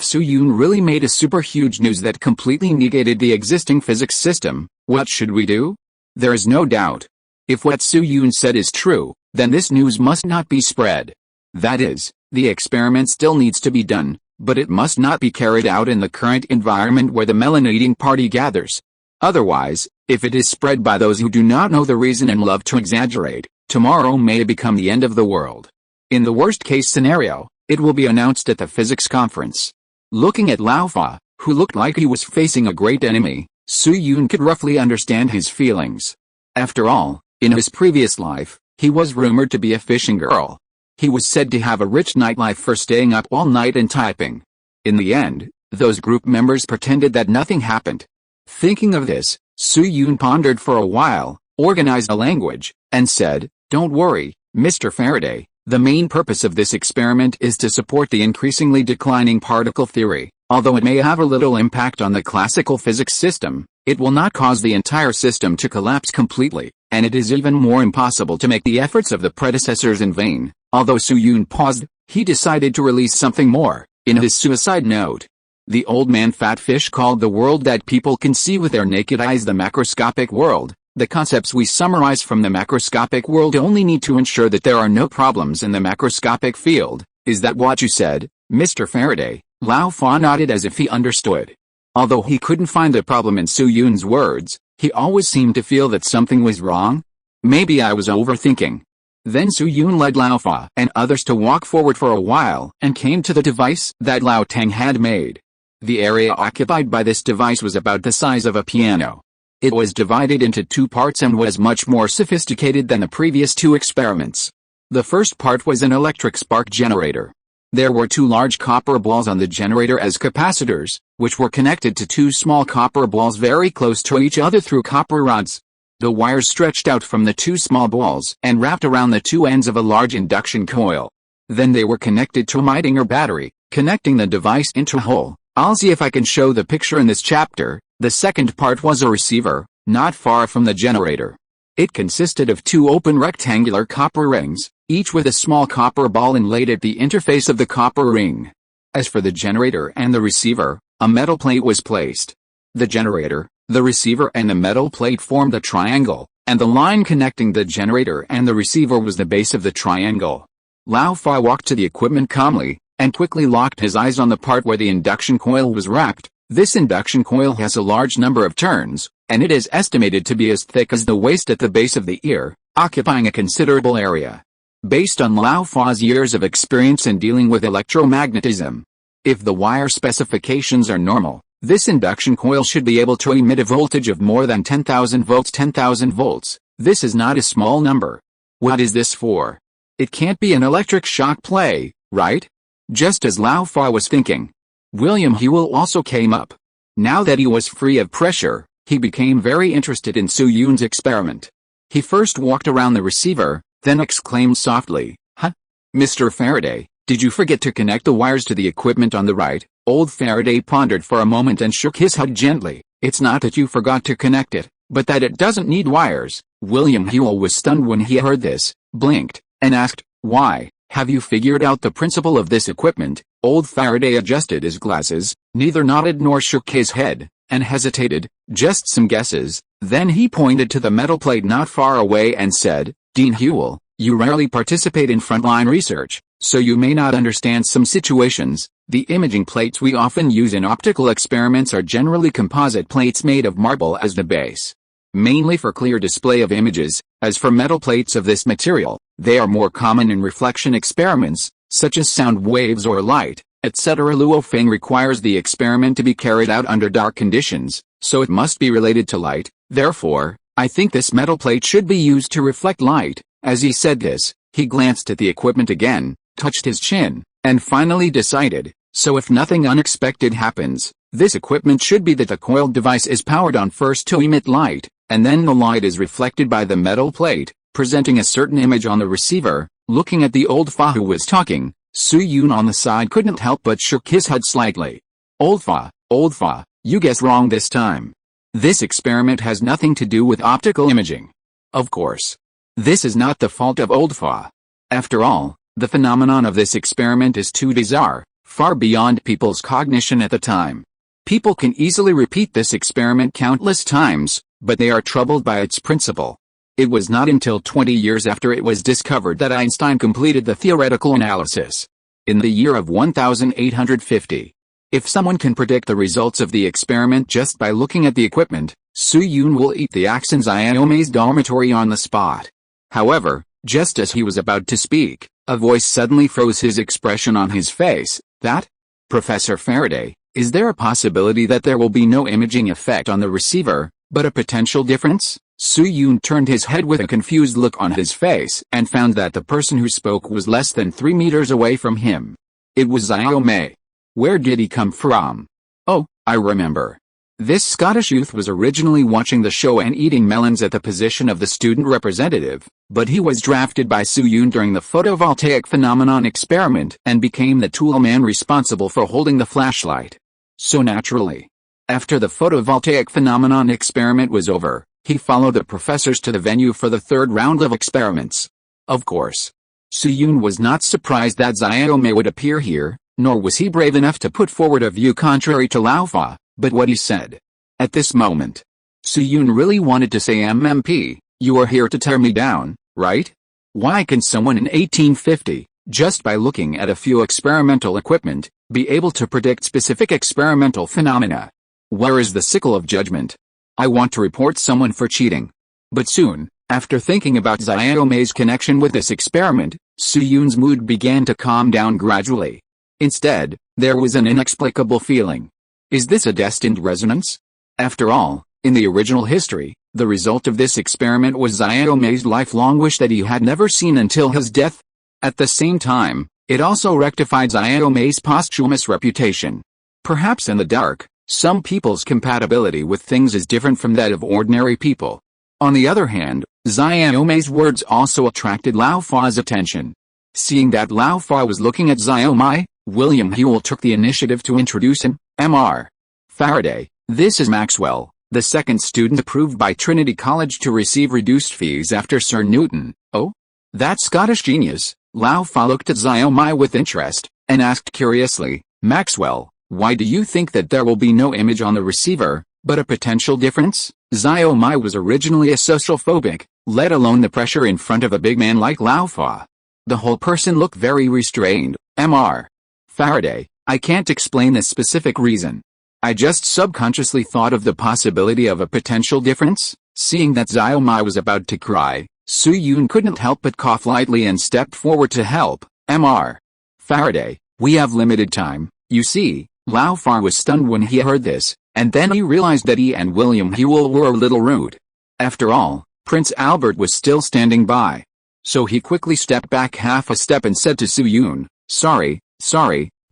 A: Su-Yun really made a super huge news that completely negated the existing physics system, what should we do? There is no doubt. If what Su-Yun said is true, then this news must not be spread. That is, the experiment still needs to be done, but it must not be carried out in the current environment where the melon-eating party gathers. Otherwise, if it is spread by those who do not know the reason and love to exaggerate, tomorrow may become the end of the world. In the worst-case scenario, it will be announced at the physics conference. Looking at Laufey, who looked like he was facing a great enemy, Su-Yun could roughly understand his feelings. After all, in his previous life, he was rumored to be a fishing girl. He was said to have a rich nightlife for staying up all night and typing. In the end, those group members pretended that nothing happened. Thinking of this, Su Yun pondered for a while, organized a language, and said, "Don't worry, Mr. Faraday. The main purpose of this experiment is to support the increasingly declining particle theory. Although it may have a little impact on the classical physics system, it will not cause the entire system to collapse completely, and it is even more impossible to make the efforts of the predecessors in vain." Although Su Yun paused, he decided to release something more, in his suicide note. The old man Fatfish called the world that people can see with their naked eyes the macroscopic world. The concepts we summarize from the macroscopic world only need to ensure that there are no problems in the macroscopic field. Is that what you said, Mr. Faraday? Lao Fa nodded as if he understood. Although he couldn't find a problem in Su Yun's words, he always seemed to feel that something was wrong. Maybe I was overthinking. Then Su Yun led Lao Fa and others to walk forward for a while and came to the device that Lao Teng had made. The area occupied by this device was about the size of a piano. It was divided into two parts and was much more sophisticated than the previous two experiments. The first part was an electric spark generator. There were two large copper balls on the generator as capacitors, which were connected to two small copper balls very close to each other through copper rods. The wires stretched out from the two small balls and wrapped around the two ends of a large induction coil. Then they were connected to a Meitinger battery, connecting the device into a hole. I'll see if I can show the picture in this chapter. The second part was a receiver, not far from the generator. It consisted of two open rectangular copper rings, each with a small copper ball inlaid at the interface of the copper ring. As for the generator and the receiver, a metal plate was placed. The generator, the receiver and the metal plate formed a triangle, and the line connecting the generator and the receiver was the base of the triangle. Lao Fa walked to the equipment calmly, and quickly locked his eyes on the part where the induction coil was wrapped. This induction coil has a large number of turns, and it is estimated to be as thick as the waist at the base of the ear, occupying a considerable area. Based on Lao Fa's years of experience in dealing with electromagnetism, if the wire specifications are normal, this induction coil should be able to emit a voltage of more than 10,000 volts. 10,000 volts, this is not a small number. What is this for? It can't be an electric shock play, right? Just as Lao Fa was thinking, William Hewell also came up. Now that he was free of pressure, he became very interested in Su Yun's experiment. He first walked around the receiver, then exclaimed softly, "Huh? Mr. Faraday, did you forget to connect the wires to the equipment on the right?" Old Faraday pondered for a moment and shook his head gently. "It's not that you forgot to connect it, but that it doesn't need wires." William Hewell was stunned when he heard this, blinked, and asked, "Why? Have you figured out the principle of this equipment?" Old Faraday adjusted his glasses, neither nodded nor shook his head, and hesitated, "Just some guesses." Then he pointed to the metal plate not far away and said, "Dean Hewell, you rarely participate in frontline research, so you may not understand some situations. The imaging plates we often use in optical experiments are generally composite plates made of marble as the base, mainly for clear display of images. As for metal plates of this material, they are more common in reflection experiments, such as sound waves or light, etc. Luo Feng requires the experiment to be carried out under dark conditions, so it must be related to light. Therefore, I think this metal plate should be used to reflect light." As he said this, he glanced at the equipment again, touched his chin, and finally decided, "So if nothing unexpected happens, this equipment should be that the coiled device is powered on first to emit light, and then the light is reflected by the metal plate, presenting a certain image on the receiver." Looking at the old Fa who was talking, Su Yun on the side couldn't help but shook his head slightly. Old Fa, you guessed wrong this time. This experiment has nothing to do with optical imaging. Of course. This is not the fault of Old Fa. After all, the phenomenon of this experiment is too bizarre, far beyond people's cognition at the time. People can easily repeat this experiment countless times, but they are troubled by its principle. It was not until 20 years after it was discovered that Einstein completed the theoretical analysis. In the year of 1850. If someone can predict the results of the experiment just by looking at the equipment, Su Yun will eat the Axon's Iome's dormitory on the spot. However, just as he was about to speak, a voice suddenly froze his expression on his face. "That? Professor Faraday, is there a possibility that there will be no imaging effect on the receiver, but a potential difference?" Su Yun turned his head with a confused look on his face and found that the person who spoke was less than 3 meters away from him. It was Iome. Where did he come from? Oh, I remember. This Scottish youth was originally watching the show and eating melons at the position of the student representative, but he was drafted by Soo-yoon during the photovoltaic phenomenon experiment and became the tool man responsible for holding the flashlight. So naturally, after the photovoltaic phenomenon experiment was over, he followed the professors to the venue for the third round of experiments. Of course, Soo-yoon was not surprised that Xiaomei would appear here, nor was he brave enough to put forward a view contrary to Lao Fa, but what he said. At this moment, Soo-yoon really wanted to say MMP, you are here to tear me down, right? Why can someone in 1850, just by looking at a few experimental equipment, be able to predict specific experimental phenomena? Where is the sickle of judgment? I want to report someone for cheating. But soon, after thinking about Xiaomei's connection with this experiment, Soo-yoon's mood began to calm down gradually. Instead, there was an inexplicable feeling. Is this a destined resonance? After all, in the original history, the result of this experiment was Xiaomei's lifelong wish that he had never seen until his death. At the same time, it also rectified Xiaomei's posthumous reputation. Perhaps in the dark, some people's compatibility with things is different from that of ordinary people. On the other hand, Xiaomei's words also attracted Lao Fa's attention. Seeing that Lao Fa was looking at Xiaomei, William Whewell took the initiative to introduce him. Mr. Faraday, this is Maxwell, the second student approved by Trinity College to receive reduced fees after Sir Newton. Oh? That Scottish genius. Lao Fa looked at Xiaomei with interest, and asked curiously, Maxwell, why do you think that there will be no image on the receiver, but a potential difference? Xiaomei was originally a social phobic, let alone the pressure in front of a big man like Lao Fa. The whole person looked very restrained. Mr. Faraday, I can't explain the specific reason. I just subconsciously thought of the possibility of a potential difference. Seeing that Xiaomei was about to cry, Soo-yoon couldn't help but cough lightly and stepped forward to help. Mr. Faraday, we have limited time, you see. Lao Fa was stunned when he heard this, and then he realized that he and William Whewell were a little rude. After all, Prince Albert was still standing by. So he quickly stepped back half a step and said to Soo-yoon, Sorry,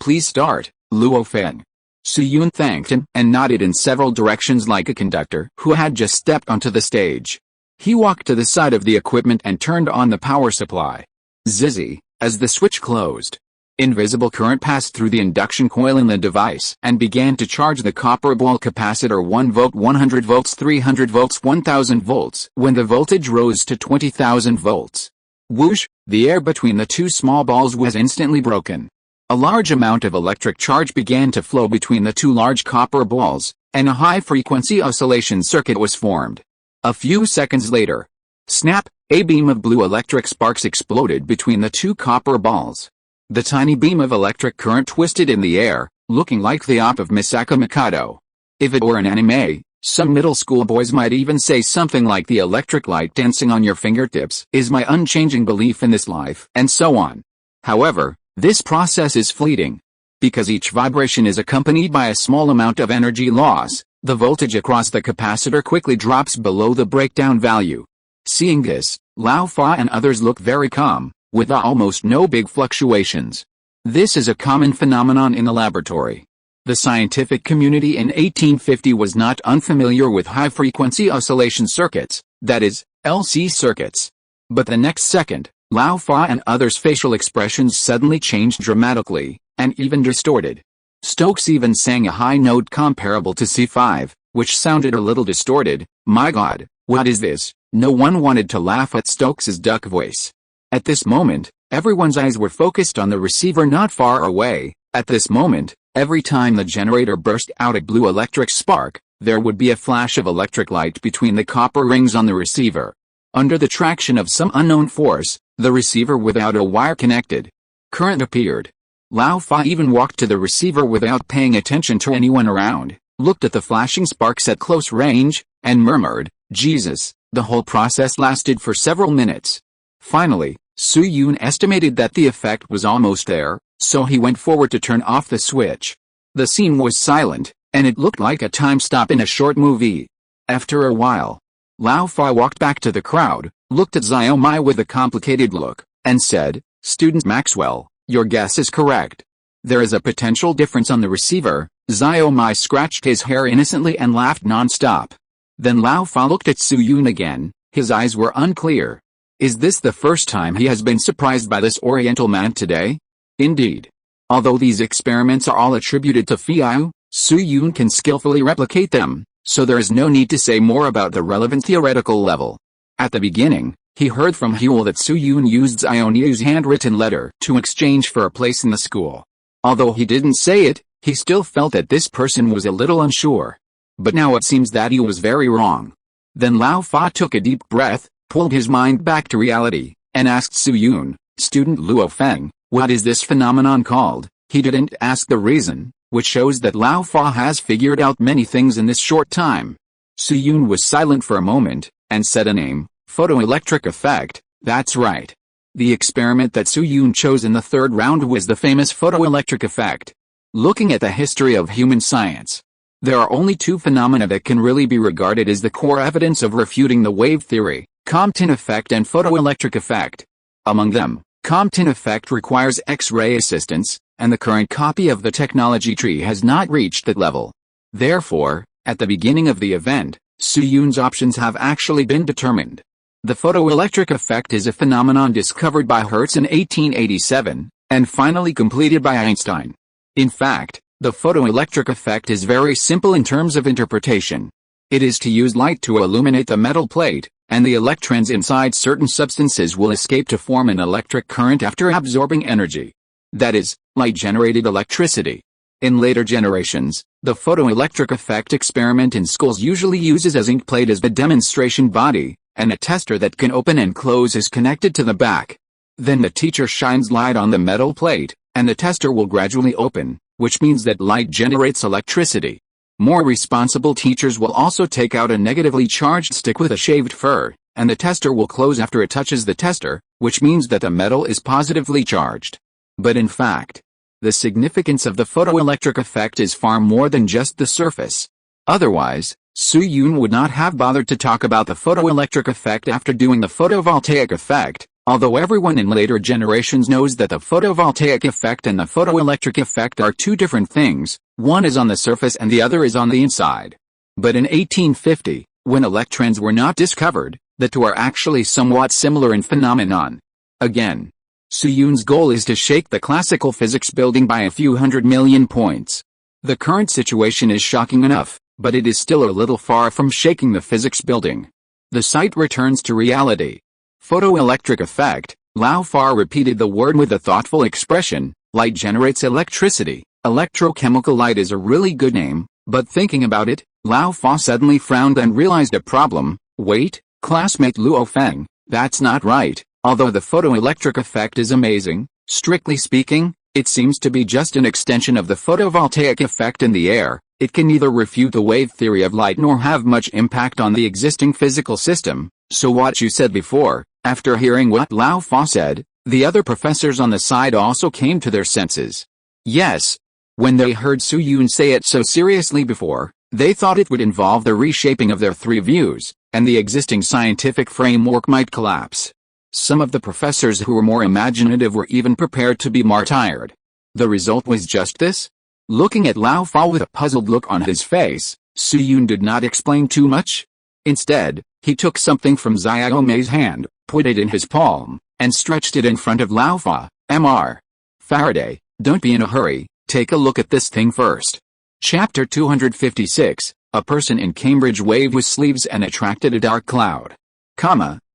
A: please start, Luo Feng. Soo-yoon thanked him and nodded in several directions like a conductor who had just stepped onto the stage. He walked to the side of the equipment and turned on the power supply. Zizzy, as the switch closed. Invisible current passed through the induction coil in the device and began to charge the copper ball capacitor 1 volt 100 volts 300 volts 1000 volts when the voltage rose to 20,000 volts. Whoosh, the air between the two small balls was instantly broken. A large amount of electric charge began to flow between the two large copper balls, and a high-frequency oscillation circuit was formed. A few seconds later, snap, a beam of blue electric sparks exploded between the two copper balls. The tiny beam of electric current twisted in the air, looking like the op of Misaka Mikado. If it were an anime, some middle school boys might even say something like the electric light dancing on your fingertips is my unchanging belief in this life, and so on. However, this process is fleeting. Because each vibration is accompanied by a small amount of energy loss, the voltage across the capacitor quickly drops below the breakdown value. Seeing this, Lao Fa and others look very calm, with almost no big fluctuations. This is a common phenomenon in the laboratory. The scientific community in 1850 was not unfamiliar with high-frequency oscillation circuits, that is, LC circuits. But the next second, Lao Fa and others' facial expressions suddenly changed dramatically, and even distorted. Stokes even sang a high note comparable to C5, which sounded a little distorted. My God, what is this? No one wanted to laugh at Stokes's duck voice. At this moment, everyone's eyes were focused on the receiver not far away. At this moment, every time the generator burst out a blue electric spark, there would be a flash of electric light between the copper rings on the receiver. Under the traction of some unknown force, the receiver without a wire connected. Current appeared. Lao Fa even walked to the receiver without paying attention to anyone around, looked at the flashing sparks at close range, and murmured, Jesus. The whole process lasted for several minutes. Finally, Soo-yoon estimated that the effect was almost there, so he went forward to turn off the switch. The scene was silent, and it looked like a time stop in a short movie. After a while, Lao Fa walked back to the crowd, looked at Xiaomei with a complicated look, and said, Student Maxwell, your guess is correct. There is a potential difference on the receiver, Xiaomai scratched his hair innocently and laughed non-stop. Then Lao Fa looked at Su Yun again, his eyes were unclear. Is this the first time he has been surprised by this Oriental man today? Indeed. Although these experiments are all attributed to Fiao, Su Yun can skillfully replicate them, so there is no need to say more about the relevant theoretical level. At the beginning, he heard from Huel that Su Yun used Xiaoniu's handwritten letter to exchange for a place in the school. Although he didn't say it, he still felt that this person was a little unsure. But now it seems that he was very wrong. Then Lao Fa took a deep breath, pulled his mind back to reality, and asked Su Yun, "Student Luo Feng, what is this phenomenon called?" He didn't ask the reason, which shows that Lao Fa has figured out many things in this short time. Su Yun was silent for a moment, and said a name, photoelectric effect. That's right. The experiment that Su Yun chose in the third round was the famous photoelectric effect. Looking at the history of human science, there are only two phenomena that can really be regarded as the core evidence of refuting the wave theory: Compton effect and photoelectric effect. Among them, Compton effect requires X-ray assistance, and the current copy of the technology tree has not reached that level. Therefore, at the beginning of the event, Su Yun's options have actually been determined. The photoelectric effect is a phenomenon discovered by Hertz in 1887, and finally completed by Einstein. In fact, the photoelectric effect is very simple in terms of interpretation. It is to use light to illuminate the metal plate, and the electrons inside certain substances will escape to form an electric current after absorbing energy. That is, light-generated electricity. In later generations, the photoelectric effect experiment in schools usually uses a zinc plate as the demonstration body, and a tester that can open and close is connected to the back. Then the teacher shines light on the metal plate, and the tester will gradually open, which means that light generates electricity. More responsible teachers will also take out a negatively charged stick with a shaved fur, and the tester will close after it touches the tester, which means that the metal is positively charged. But in fact, the significance of the photoelectric effect is far more than just the surface. Otherwise, Su Yun would not have bothered to talk about the photoelectric effect after doing the photovoltaic effect, although everyone in later generations knows that the photovoltaic effect and the photoelectric effect are two different things, one is on the surface and the other is on the inside. But in 1850, when electrons were not discovered, the two are actually somewhat similar in phenomenon. Again, Su Yun's goal is to shake the classical physics building by a few 100 million points. The current situation is shocking enough, but it is still a little far from shaking the physics building. The sight returns to reality. Photoelectric effect, Lao Fa repeated the word with a thoughtful expression. Light generates electricity. Electrochemical light is a really good name, but thinking about it, Lao Fa suddenly frowned and realized a problem. Wait, classmate Luo Feng, that's not right. Although the photoelectric effect is amazing, strictly speaking, it seems to be just an extension of the photovoltaic effect in the air. It can neither refute the wave theory of light nor have much impact on the existing physical system. So what you said before, after hearing what Lao Fa said, the other professors on the side also came to their senses. Yes. When they heard Su Yun say it so seriously before, they thought it would involve the reshaping of their three views, and the existing scientific framework might collapse. Some of the professors who were more imaginative were even prepared to be martyred. The result was just this. Looking at Lao Fa with a puzzled look on his face, Su Yun did not explain too much. Instead, he took something from Xiaomei's hand, put it in his palm, and stretched it in front of Lao Fa. Mr. Faraday, don't be in a hurry, take a look at this thing first. Chapter 256, A person in Cambridge waved with sleeves and attracted a dark cloud.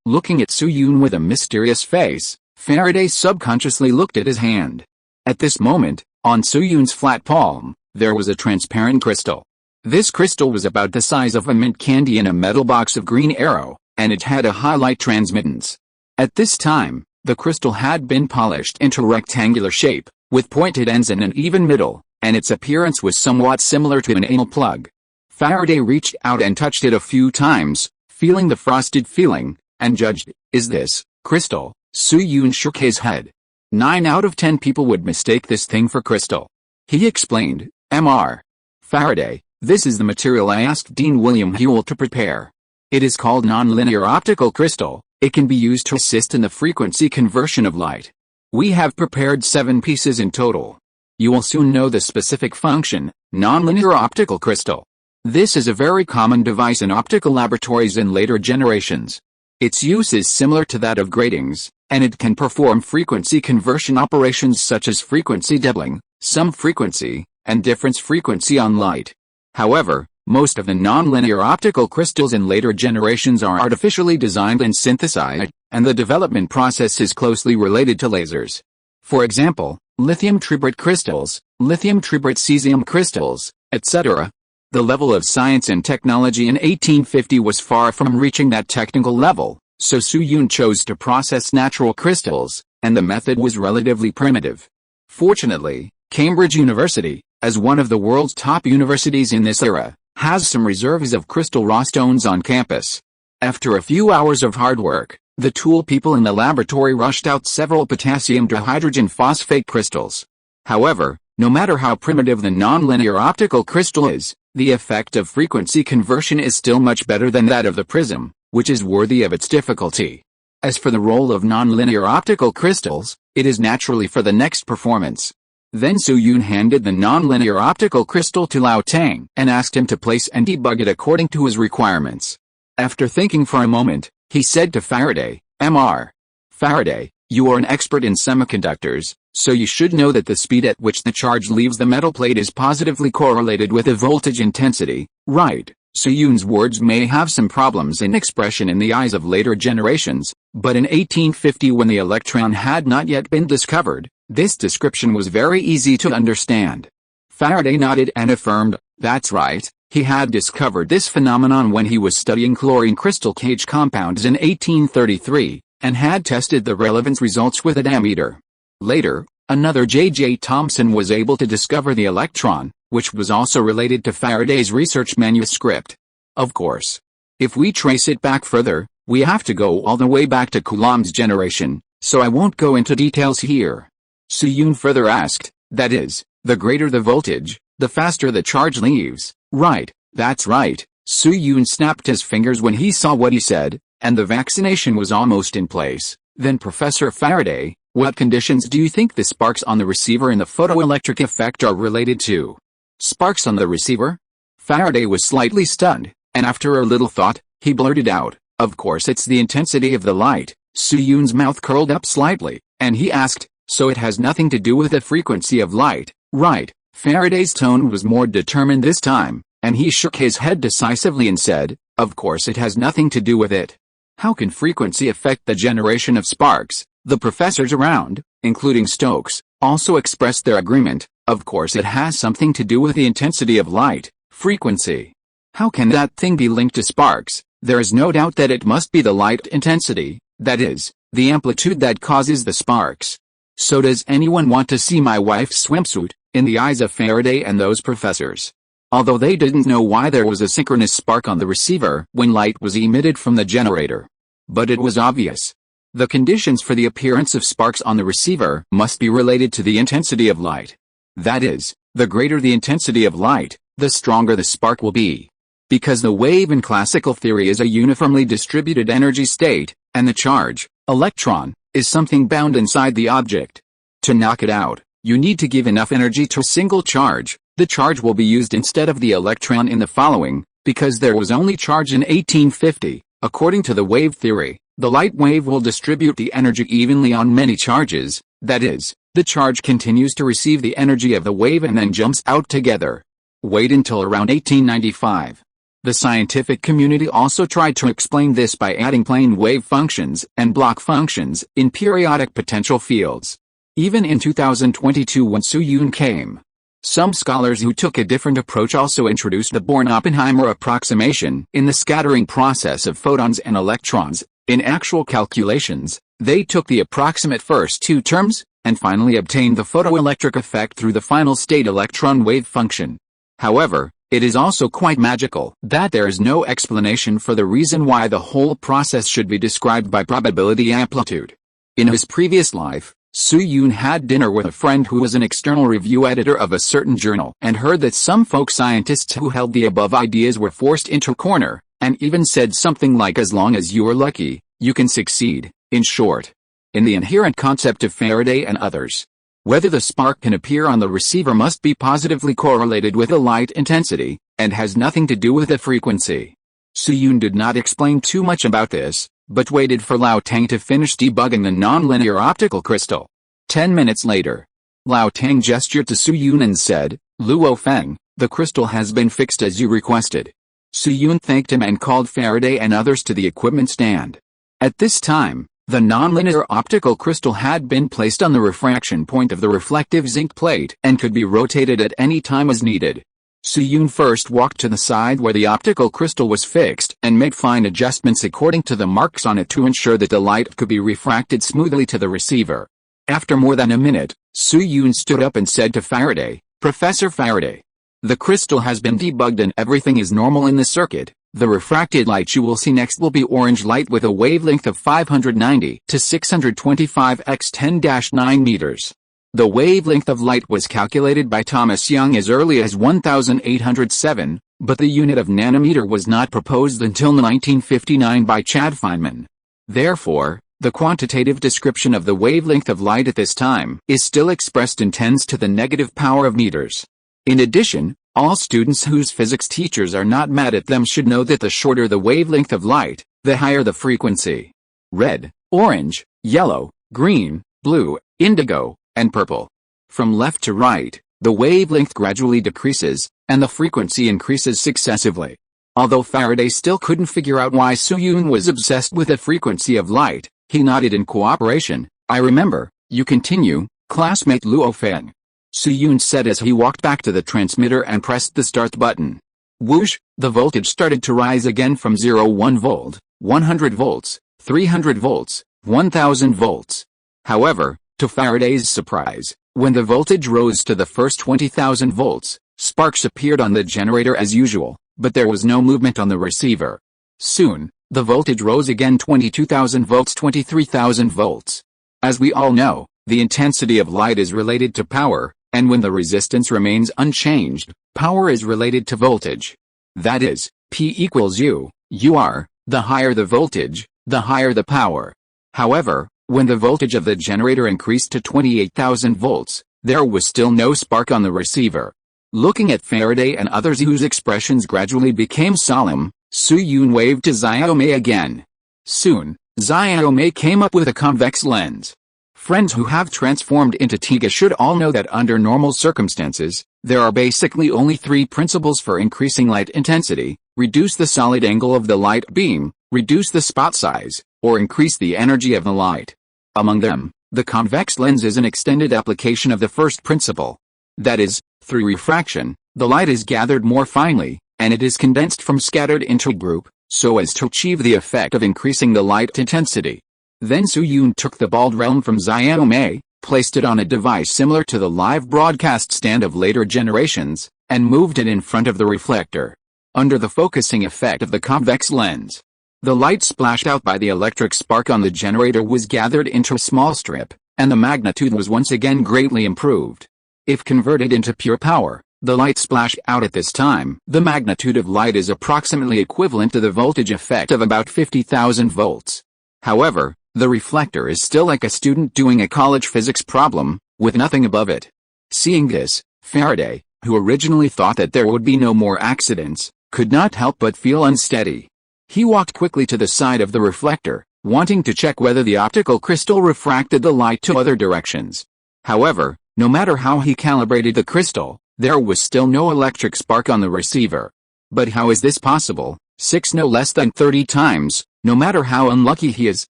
A: Looking at Su Yun with a mysterious face, Faraday subconsciously looked at his hand. At this moment, on Su Yun's flat palm, there was a transparent crystal. This crystal was about the size of a mint candy in a metal box of green arrow, and it had a high light transmittance. At this time, the crystal had been polished into rectangular shape, with pointed ends and an even middle, and its appearance was somewhat similar to an anal plug. Faraday reached out and touched it a few times, feeling the frosted feeling, and judged, "Is this crystal?" Su Yun shook his head. 9 out of 10 people would mistake this thing for crystal. He explained, Mr. Faraday, this is the material I asked Dean William Whewell to prepare. It is called nonlinear optical crystal. It can be used to assist in the frequency conversion of light. We have prepared 7 pieces in total. You will soon know the specific function, nonlinear optical crystal. This is a very common device in optical laboratories in later generations. Its use is similar to that of gratings, and it can perform frequency conversion operations such as frequency doubling, sum frequency, and difference frequency on light. However, most of the nonlinear optical crystals in later generations are artificially designed and synthesized, and the development process is closely related to lasers. For example, lithium tribrate crystals, lithium tribrate cesium crystals, etc. The level of science and technology in 1850 was far from reaching that technical level, so Su-Yun chose to process natural crystals, and the method was relatively primitive. Fortunately, Cambridge University, as one of the world's top universities in this era, has some reserves of crystal raw stones on campus. After a few hours of hard work, the tool people in the laboratory rushed out several potassium dihydrogen phosphate crystals. However, no matter how primitive the nonlinear optical crystal is, the effect of frequency conversion is still much better than that of the prism, which is worthy of its difficulty. As for the role of nonlinear optical crystals, it is naturally for the next performance. Then Su-Yun handed the nonlinear optical crystal to Lao Tang and asked him to place and debug it according to his requirements. After thinking for a moment, he said to Faraday, "Mr. Faraday, you are an expert in semiconductors, so you should know that the speed at which the charge leaves the metal plate is positively correlated with the voltage intensity, right?" Su-Yun's words may have some problems in expression in the eyes of later generations, but in 1850, when the electron had not yet been discovered, this description was very easy to understand. Faraday nodded and affirmed, "That's right, he had discovered this phenomenon when he was studying chlorine crystal cage compounds in 1833, and had tested the relevance results with a ammeter." Later, another J.J. Thomson was able to discover the electron, which was also related to Faraday's research manuscript. Of course, if we trace it back further, we have to go all the way back to Coulomb's generation, so I won't go into details here. Su-Yun further asked, "That is, the greater the voltage, the faster the charge leaves, right?" "That's right." Su-Yun snapped his fingers when he saw what he said, and the vaccination was almost in place. "Then Professor Faraday, what conditions do you think the sparks on the receiver and the photoelectric effect are related to?" "Sparks on the receiver?" Faraday was slightly stunned, and after a little thought, he blurted out, "Of course it's the intensity of the light." Su-Yun's mouth curled up slightly, and he asked, "So it has nothing to do with the frequency of light, right?" Faraday's tone was more determined this time, and he shook his head decisively and said, "Of course it has nothing to do with it. How can frequency affect the generation of sparks?" The professors around, including Stokes, also expressed their agreement. "Of course it has something to do with the intensity of light, frequency. How can that thing be linked to sparks? There is no doubt that it must be the light intensity, that is, the amplitude that causes the sparks." "So does anyone want to see my wife's swimsuit?" In the eyes of Faraday and those professors, although they didn't know why there was a synchronous spark on the receiver when light was emitted from the generator. But it was obvious. The conditions for the appearance of sparks on the receiver must be related to the intensity of light. That is, the greater the intensity of light, the stronger the spark will be. Because the wave in classical theory is a uniformly distributed energy state, and the charge, electron, is something bound inside the object. To knock it out, you need to give enough energy to a single charge. The charge will be used instead of the electron in the following, because there was only charge in 1850. According to the wave theory, the light wave will distribute the energy evenly on many charges, that is, the charge continues to receive the energy of the wave and then jumps out together. Wait until around 1895. The scientific community also tried to explain this by adding plane wave functions and block functions in periodic potential fields. Even in 2022, when Su-Yun came, some scholars who took a different approach also introduced the Born-Oppenheimer approximation in the scattering process of photons and electrons. In actual calculations, they took the approximate first two terms, and finally obtained the photoelectric effect through the final state electron wave function. However, it is also quite magical that there is no explanation for the reason why the whole process should be described by probability amplitude. In his previous life, Su-Yun had dinner with a friend who was an external review editor of a certain journal and heard that some folk scientists who held the above ideas were forced into a corner, and even said something like, "As long as you are lucky, you can succeed," in short. In the inherent concept of Faraday and others. Whether the spark can appear on the receiver must be positively correlated with the light intensity, and has nothing to do with the frequency. Suyun did not explain too much about this, but waited for Lao Tang to finish debugging the nonlinear optical crystal. 10 minutes later, Lao Tang gestured to Suyun and said, "Luo Feng, the crystal has been fixed as you requested." Suyun thanked him and called Faraday and others to the equipment stand. At this time, the nonlinear optical crystal had been placed on the refraction point of the reflective zinc plate and could be rotated at any time as needed. Suyun first walked to the side where the optical crystal was fixed and made fine adjustments according to the marks on it to ensure that the light could be refracted smoothly to the receiver. After more than a minute, Suyun stood up and said to Faraday, "Professor Faraday, the crystal has been debugged and everything is normal in the circuit. The refracted light you will see next will be orange light with a wavelength of 590 to 625 x 10-9 meters. The wavelength of light was calculated by Thomas Young as early as 1807, but the unit of nanometer was not proposed until 1959 by Chad Feynman. Therefore, the quantitative description of the wavelength of light at this time is still expressed in tens to the negative power of meters. In addition, all students whose physics teachers are not mad at them should know that the shorter the wavelength of light, the higher the frequency. Red, orange, yellow, green, blue, indigo, and purple. From left to right, the wavelength gradually decreases, and the frequency increases successively. Although Faraday still couldn't figure out why Suyun was obsessed with the frequency of light, he nodded in cooperation. "I remember, you continue, classmate Luo Feng," Suyun said as he walked back to the transmitter and pressed the start button. Whoosh, the voltage started to rise again from 0-1 volt, 100 volts, 300 volts, 1000 volts. However, to Faraday's surprise, when the voltage rose to the first 20,000 volts, sparks appeared on the generator as usual, but there was no movement on the receiver. Soon, the voltage rose again 22,000 volts, 23,000 volts. As we all know, the intensity of light is related to power, and when the resistance remains unchanged, power is related to voltage. That is, P equals U, UR, the higher the voltage, the higher the power. However, when the voltage of the generator increased to 28,000 volts, there was still no spark on the receiver. Looking at Faraday and others whose expressions gradually became solemn, Suyun waved to Xiaomei again. Soon, Xiaomei came up with a convex lens. Friends who have transformed into Tiga should all know that under normal circumstances, there are basically only three principles for increasing light intensity: reduce the solid angle of the light beam, reduce the spot size, or increase the energy of the light. Among them, the convex lens is an extended application of the first principle. That is, through refraction, the light is gathered more finely, and it is condensed from scattered into a group, so as to achieve the effect of increasing the light intensity. Then Suyun took the bald realm from Xiaomei, placed it on a device similar to the live broadcast stand of later generations, and moved it in front of the reflector. Under the focusing effect of the convex lens, the light splashed out by the electric spark on the generator was gathered into a small strip, and the magnitude was once again greatly improved. If converted into pure power, the light splashed out at this time, the magnitude of light is approximately equivalent to the voltage effect of about 50,000 volts. However, the reflector is still like a student doing a college physics problem, with nothing above it. Seeing this, Faraday, who originally thought that there would be no more accidents, could not help but feel unsteady. He walked quickly to the side of the reflector, wanting to check whether the optical crystal refracted the light to other directions. However, no matter how he calibrated the crystal, there was still no electric spark on the receiver. But how is this possible? 6 no less than 30 times, no matter how unlucky he is.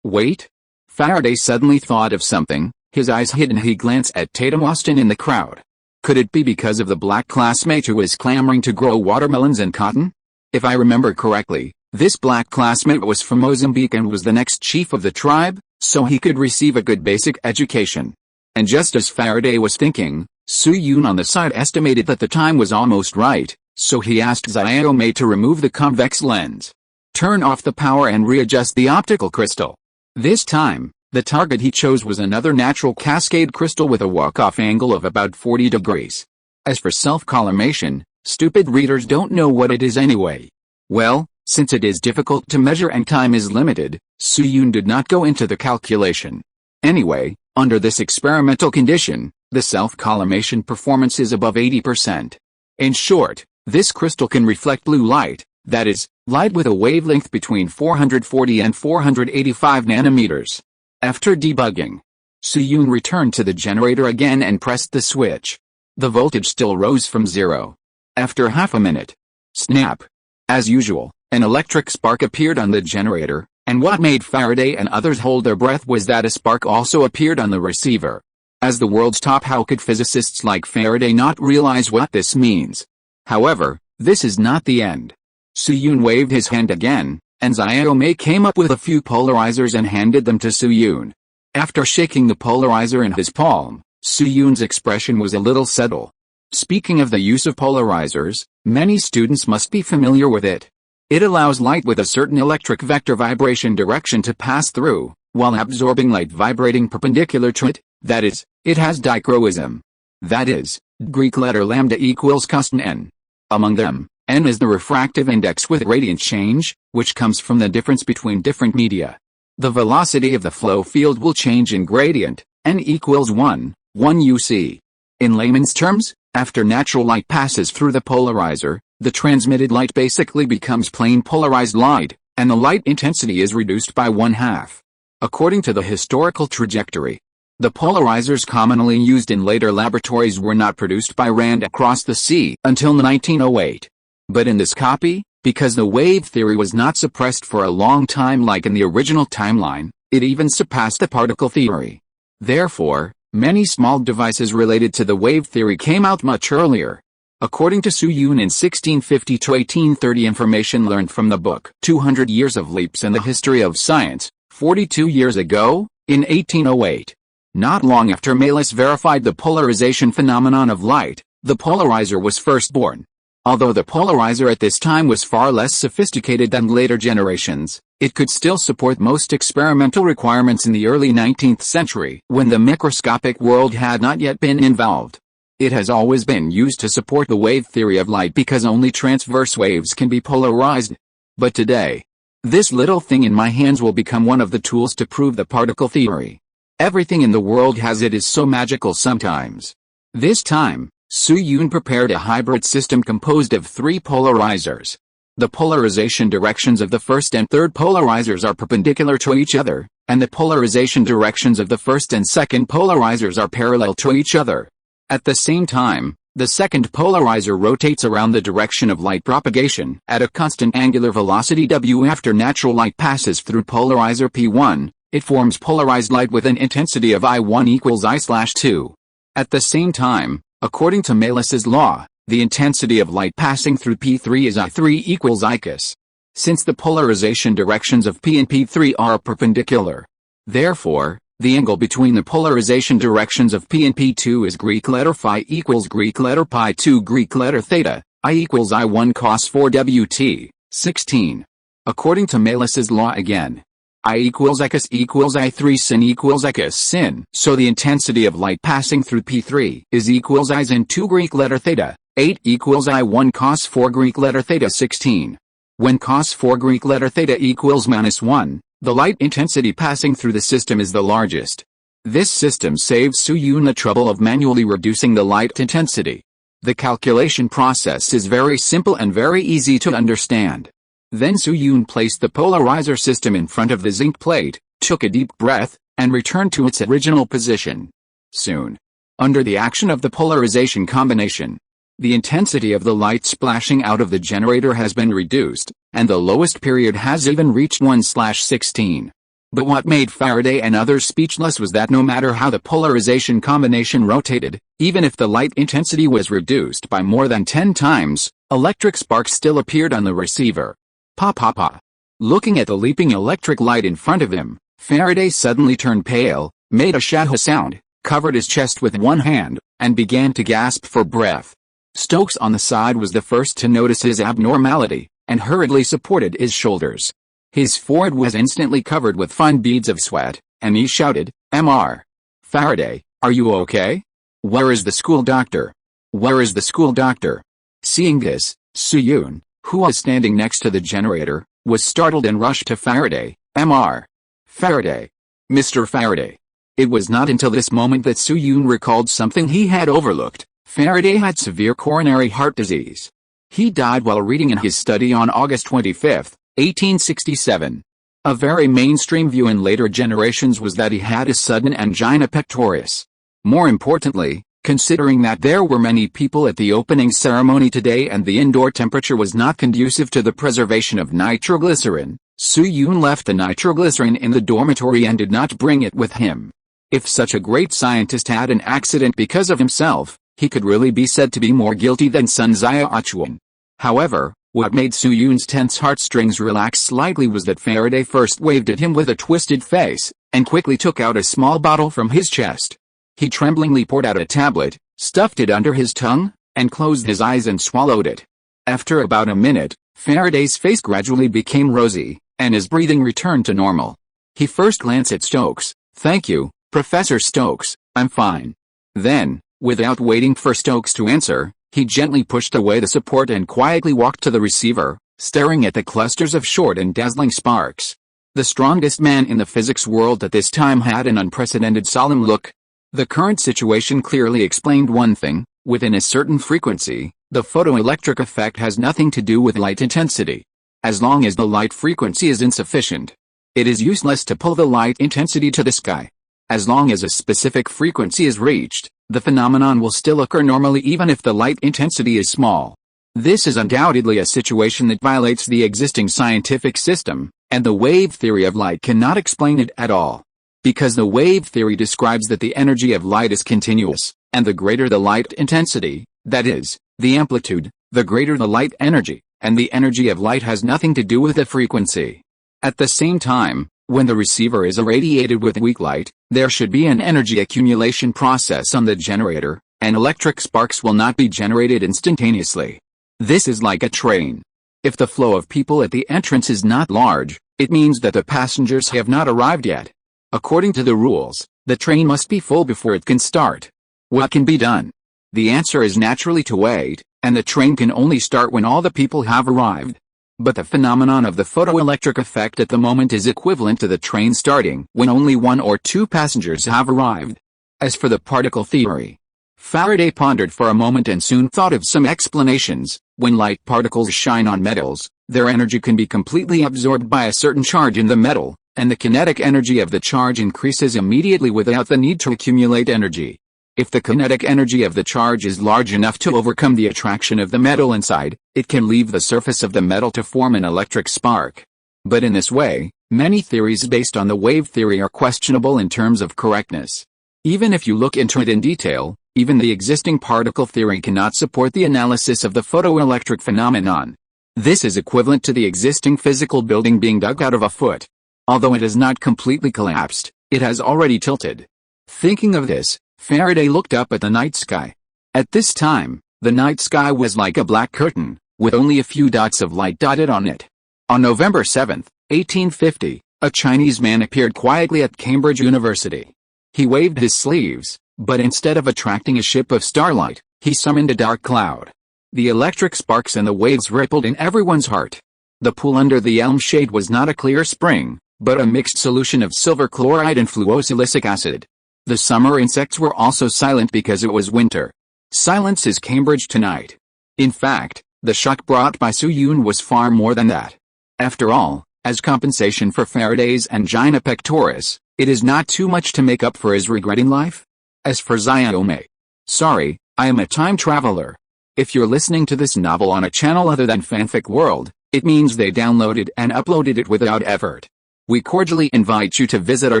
A: Wait! Faraday suddenly thought of something, his eyes hidden. He glanced at Tatum Austin in the crowd. Could it be because of the black classmate who was clamoring to grow watermelons and cotton? If I remember correctly, this black classmate was from Mozambique and was the next chief of the tribe, so he could receive a good basic education. And just as Faraday was thinking, Suyun on the side estimated that the time was almost right, so he asked Xiaomei to remove the convex lens, turn off the power and readjust the optical crystal. This time, the target he chose was another natural cascade crystal with a walk-off angle of about 40 degrees. As for self-collimation, stupid readers don't know what it is anyway. Well, since it is difficult to measure and time is limited, Suyun did not go into the calculation. Anyway, under this experimental condition, The self-collimation performance is above 80%. In short, this crystal can reflect blue light, that is, light with a wavelength between 440 and 485 nanometers. After debugging, Soo-yoon returned to the generator again and pressed the switch. The voltage still rose from 0. After half a minute, snap! As usual, an electric spark appeared on the generator, and what made Faraday and others hold their breath was that a spark also appeared on the receiver. As the world's top, how could physicists like Faraday not realize what this means? However, this is not the end. Soo-yoon waved his hand again, and Xiaomei came up with a few polarizers and handed them to Soo-yoon. After shaking the polarizer in his palm, Soo-yoon's expression was a little subtle. Speaking of the use of polarizers, many students must be familiar with it. It allows light with a certain electric vector vibration direction to pass through, while absorbing light vibrating perpendicular to it, that is, it has dichroism. That is, Greek letter lambda equals cosine n. Among them, n is the refractive index with radiant change, which comes from the difference between different media. The velocity of the flow field will change in gradient, n equals 1 uc. In layman's terms, after natural light passes through the polarizer, the transmitted light basically becomes plain polarized light, and the light intensity is reduced by 1/2. According to the historical trajectory, the polarizers commonly used in later laboratories were not produced by Rand across the sea until 1908. But in this copy, because the wave theory was not suppressed for a long time like in the original timeline, it even surpassed the particle theory. Therefore, many small devices related to the wave theory came out much earlier. According to Soo-yoon in 1650 to 1830, information learned from the book 200 Years of Leaps in the History of Science, 42 years ago, in 1808. Not long after Malus verified the polarization phenomenon of light, the polarizer was first born. Although the polarizer at this time was far less sophisticated than later generations, it could still support most experimental requirements in the early 19th century, when the microscopic world had not yet been involved. It has always been used to support the wave theory of light because only transverse waves can be polarized. But today, this little thing in my hands will become one of the tools to prove the particle theory. Everything in the world has it is so magical sometimes. This time, Soo-yoon prepared a hybrid system composed of 3 polarizers. The polarization directions of the first and third polarizers are perpendicular to each other, and the polarization directions of the first and second polarizers are parallel to each other. At the same time, the second polarizer rotates around the direction of light propagation at a constant angular velocity w. After natural light passes through polarizer P1, it forms polarized light with an intensity of I1 equals I/2. At the same time, according to Malus's law, the intensity of light passing through P3 is I3 equals ICOS. Since the polarization directions of P and P3 are perpendicular, therefore, the angle between the polarization directions of P and P2 is Greek letter phi equals Greek letter pi 2 Greek letter theta, I equals I1 cos 4 Wt, 16. According to Malus's law again, I equals ICOS equals I3 sin equals ICOS sin. So the intensity of light passing through P3 is equals I sin 2 Greek letter theta, 8 equals I1 cos 4 Greek letter theta 16. When cos 4 Greek letter theta equals -1, the light intensity passing through the system is the largest. This system saves Soo-yoon the trouble of manually reducing the light intensity. The calculation process is very simple and very easy to understand. Then Soo-yoon placed the polarizer system in front of the zinc plate, took a deep breath, and returned to its original position. Soon, under the action of the polarization combination, the intensity of the light splashing out of the generator has been reduced, and the lowest period has even reached 1/16. But what made Faraday and others speechless was that no matter how the polarization combination rotated, even if the light intensity was reduced by more than 10 times, electric sparks still appeared on the receiver. Pa pa pa. Looking at the leaping electric light in front of him, Faraday suddenly turned pale, made a shah sound, covered his chest with one hand, and began to gasp for breath. Stokes on the side was the first to notice his abnormality, and hurriedly supported his shoulders. His forehead was instantly covered with fine beads of sweat, and he shouted, "Mr. Faraday, are you okay? Where is the school doctor? Where is the school doctor?" Seeing this, Soo-yoon, who was standing next to the generator, was startled and rushed to Faraday. "Mr. Faraday. Mr. Faraday. It was not until this moment that Su-Yun recalled something he had overlooked. Faraday had severe coronary heart disease. He died while reading in his study on August 25, 1867. A very mainstream view in later generations was that he had a sudden angina pectoris. More importantly, considering that there were many people at the opening ceremony today and the indoor temperature was not conducive to the preservation of nitroglycerin, Su-Yun left the nitroglycerin in the dormitory and did not bring it with him. If such a great scientist had an accident because of himself, he could really be said to be more guilty than Sun Xiaochuan. However, what made Su-Yun's tense heartstrings relax slightly was that Faraday first waved at him with a twisted face, and quickly took out a small bottle from his chest. He tremblingly poured out a tablet, stuffed it under his tongue, and closed his eyes and swallowed it. After about a minute, Faraday's face gradually became rosy, and his breathing returned to normal. He first glanced at Stokes. "Thank you, Professor Stokes, I'm fine." Then, without waiting for Stokes to answer, he gently pushed away the support and quietly walked to the receiver, staring at the clusters of short and dazzling sparks. The strongest man in the physics world at this time had an unprecedented solemn look. The current situation clearly explained one thing: within a certain frequency, the photoelectric effect has nothing to do with light intensity. As long as the light frequency is insufficient, it is useless to pull the light intensity to the sky. As long as a specific frequency is reached, the phenomenon will still occur normally even if the light intensity is small. This is undoubtedly a situation that violates the existing scientific system, and the wave theory of light cannot explain it at all. Because the wave theory describes that the energy of light is continuous, and the greater the light intensity, that is, the amplitude, the greater the light energy, and the energy of light has nothing to do with the frequency. At the same time, when the receiver is irradiated with weak light, there should be an energy accumulation process on the generator, and electric sparks will not be generated instantaneously. This is like a train. If the flow of people at the entrance is not large, it means that the passengers have not arrived yet. According to the rules, the train must be full before it can start. What can be done? The answer is naturally to wait, and the train can only start when all the people have arrived. But the phenomenon of the photoelectric effect at the moment is equivalent to the train starting when only one or two passengers have arrived. As for the particle theory, Faraday pondered for a moment and soon thought of some explanations. When light particles shine on metals, their energy can be completely absorbed by a certain charge in the metal, and the kinetic energy of the charge increases immediately without the need to accumulate energy. If the kinetic energy of the charge is large enough to overcome the attraction of the metal inside, it can leave the surface of the metal to form an electric spark. But in this way, many theories based on the wave theory are questionable in terms of correctness. Even if you look into it in detail, even the existing particle theory cannot support the analysis of the photoelectric phenomenon. This is equivalent to the existing physical building being dug out of a foot. Although it has not completely collapsed, it has already tilted. Thinking of this, Faraday looked up at the night sky. At this time, the night sky was like a black curtain, with only a few dots of light dotted on it. On November 7, 1850, a Chinese man appeared quietly at Cambridge University. He waved his sleeves, but instead of attracting a ship of starlight, he summoned a dark cloud. The electric sparks and the waves rippled in everyone's heart. The pool under the elm shade was not a clear spring, but a mixed solution of silver chloride and fluosilicic acid. The summer insects were also silent because it was winter. Silence is Cambridge tonight. In fact, the shock brought by Su-Yun was far more than that. After all, as compensation for Faraday's angina pectoris, it is not too much to make up for his regret in life. As for Xiaomei, sorry, I am a time traveler. If you're listening to this novel on a channel other than Fanfic World, it means they downloaded and uploaded it without effort. We cordially invite you to visit our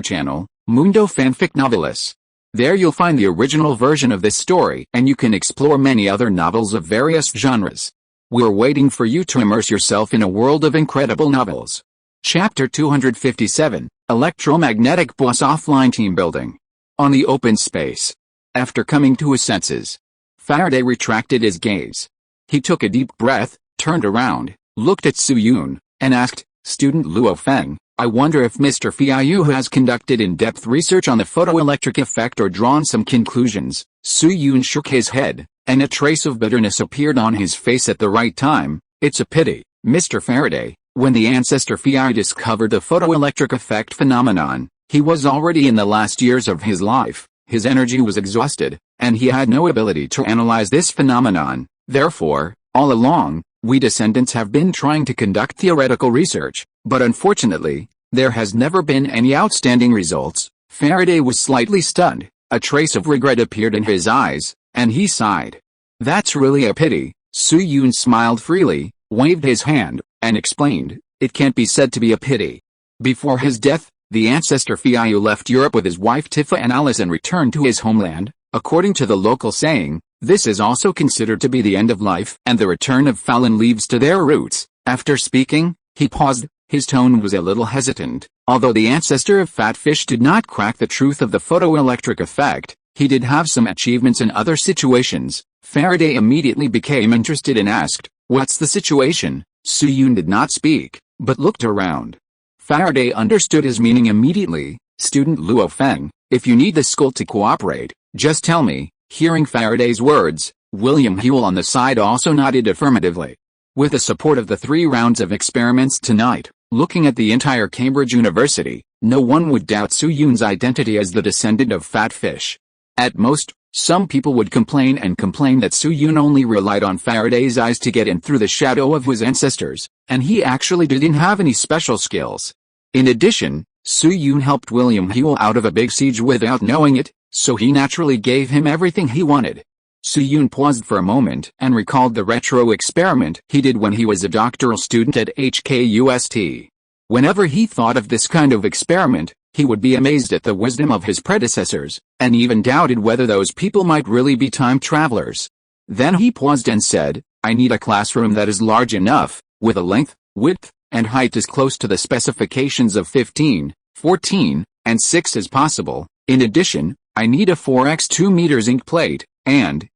A: channel, Mundo Fanfic Novelists. There you'll find the original version of this story and you can explore many other novels of various genres. We're waiting for you to immerse yourself in a world of incredible novels. Chapter 257, Electromagnetic Boss Offline Team Building. On the open space. After coming to his senses, Faraday retracted his gaze. He took a deep breath, turned around, looked at Su-Yun, and asked, "Student Luo Feng, I wonder if Mr. Fiayu has conducted in-depth research on the photoelectric effect or drawn some conclusions." Su-Yun shook his head, and a trace of bitterness appeared on his face at the right time. "It's a pity, Mr. Faraday. When the ancestor Fiayu discovered the photoelectric effect phenomenon, He was already in the last years of his life, his energy was exhausted, and he had no ability to analyze this phenomenon. Therefore, all along, we descendants have been trying to conduct theoretical research, but unfortunately, there has never been any outstanding results. Faraday was slightly stunned, a trace of regret appeared in his eyes, and he sighed. That's really a pity. Su-Yun smiled freely, waved his hand, and explained, it can't be said to be a pity. Before his death, the ancestor Fiyu left Europe with his wife Tifa and Alice and returned to his homeland. According to the local saying, this is also considered to be the end of life and the return of fallen leaves to their roots. After speaking, he paused, his tone was a little hesitant. Although the ancestor of Fat Fish did not crack the truth of the photoelectric effect, he did have some achievements in other situations. Faraday immediately became interested and asked, what's the situation? Su-Yun did not speak, but looked around. Faraday understood his meaning immediately. Student Luo Feng, if you need the school to cooperate, just tell me. Hearing Faraday's words, William Hewell on the side also nodded affirmatively. With the support of the 3 rounds of experiments tonight, looking at the entire Cambridge University, no one would doubt Su-Yun's identity as the descendant of Fat Fish. At most, some people would complain that Su-Yun only relied on Faraday's eyes to get in through the shadow of his ancestors, and he actually didn't have any special skills. In addition, Su-Yun helped William Hewell out of a big siege without knowing it, so he naturally gave him everything he wanted. Su-Yun paused for a moment and recalled the retro experiment he did when he was a doctoral student at HKUST. Whenever he thought of this kind of experiment, he would be amazed at the wisdom of his predecessors, and even doubted whether those people might really be time travelers. Then he paused and said, I need a classroom that is large enough, with a length, width, and height as close to the specifications of 15, 14, and 6 as possible. In addition, I need a 4x2 meters ink plate, and,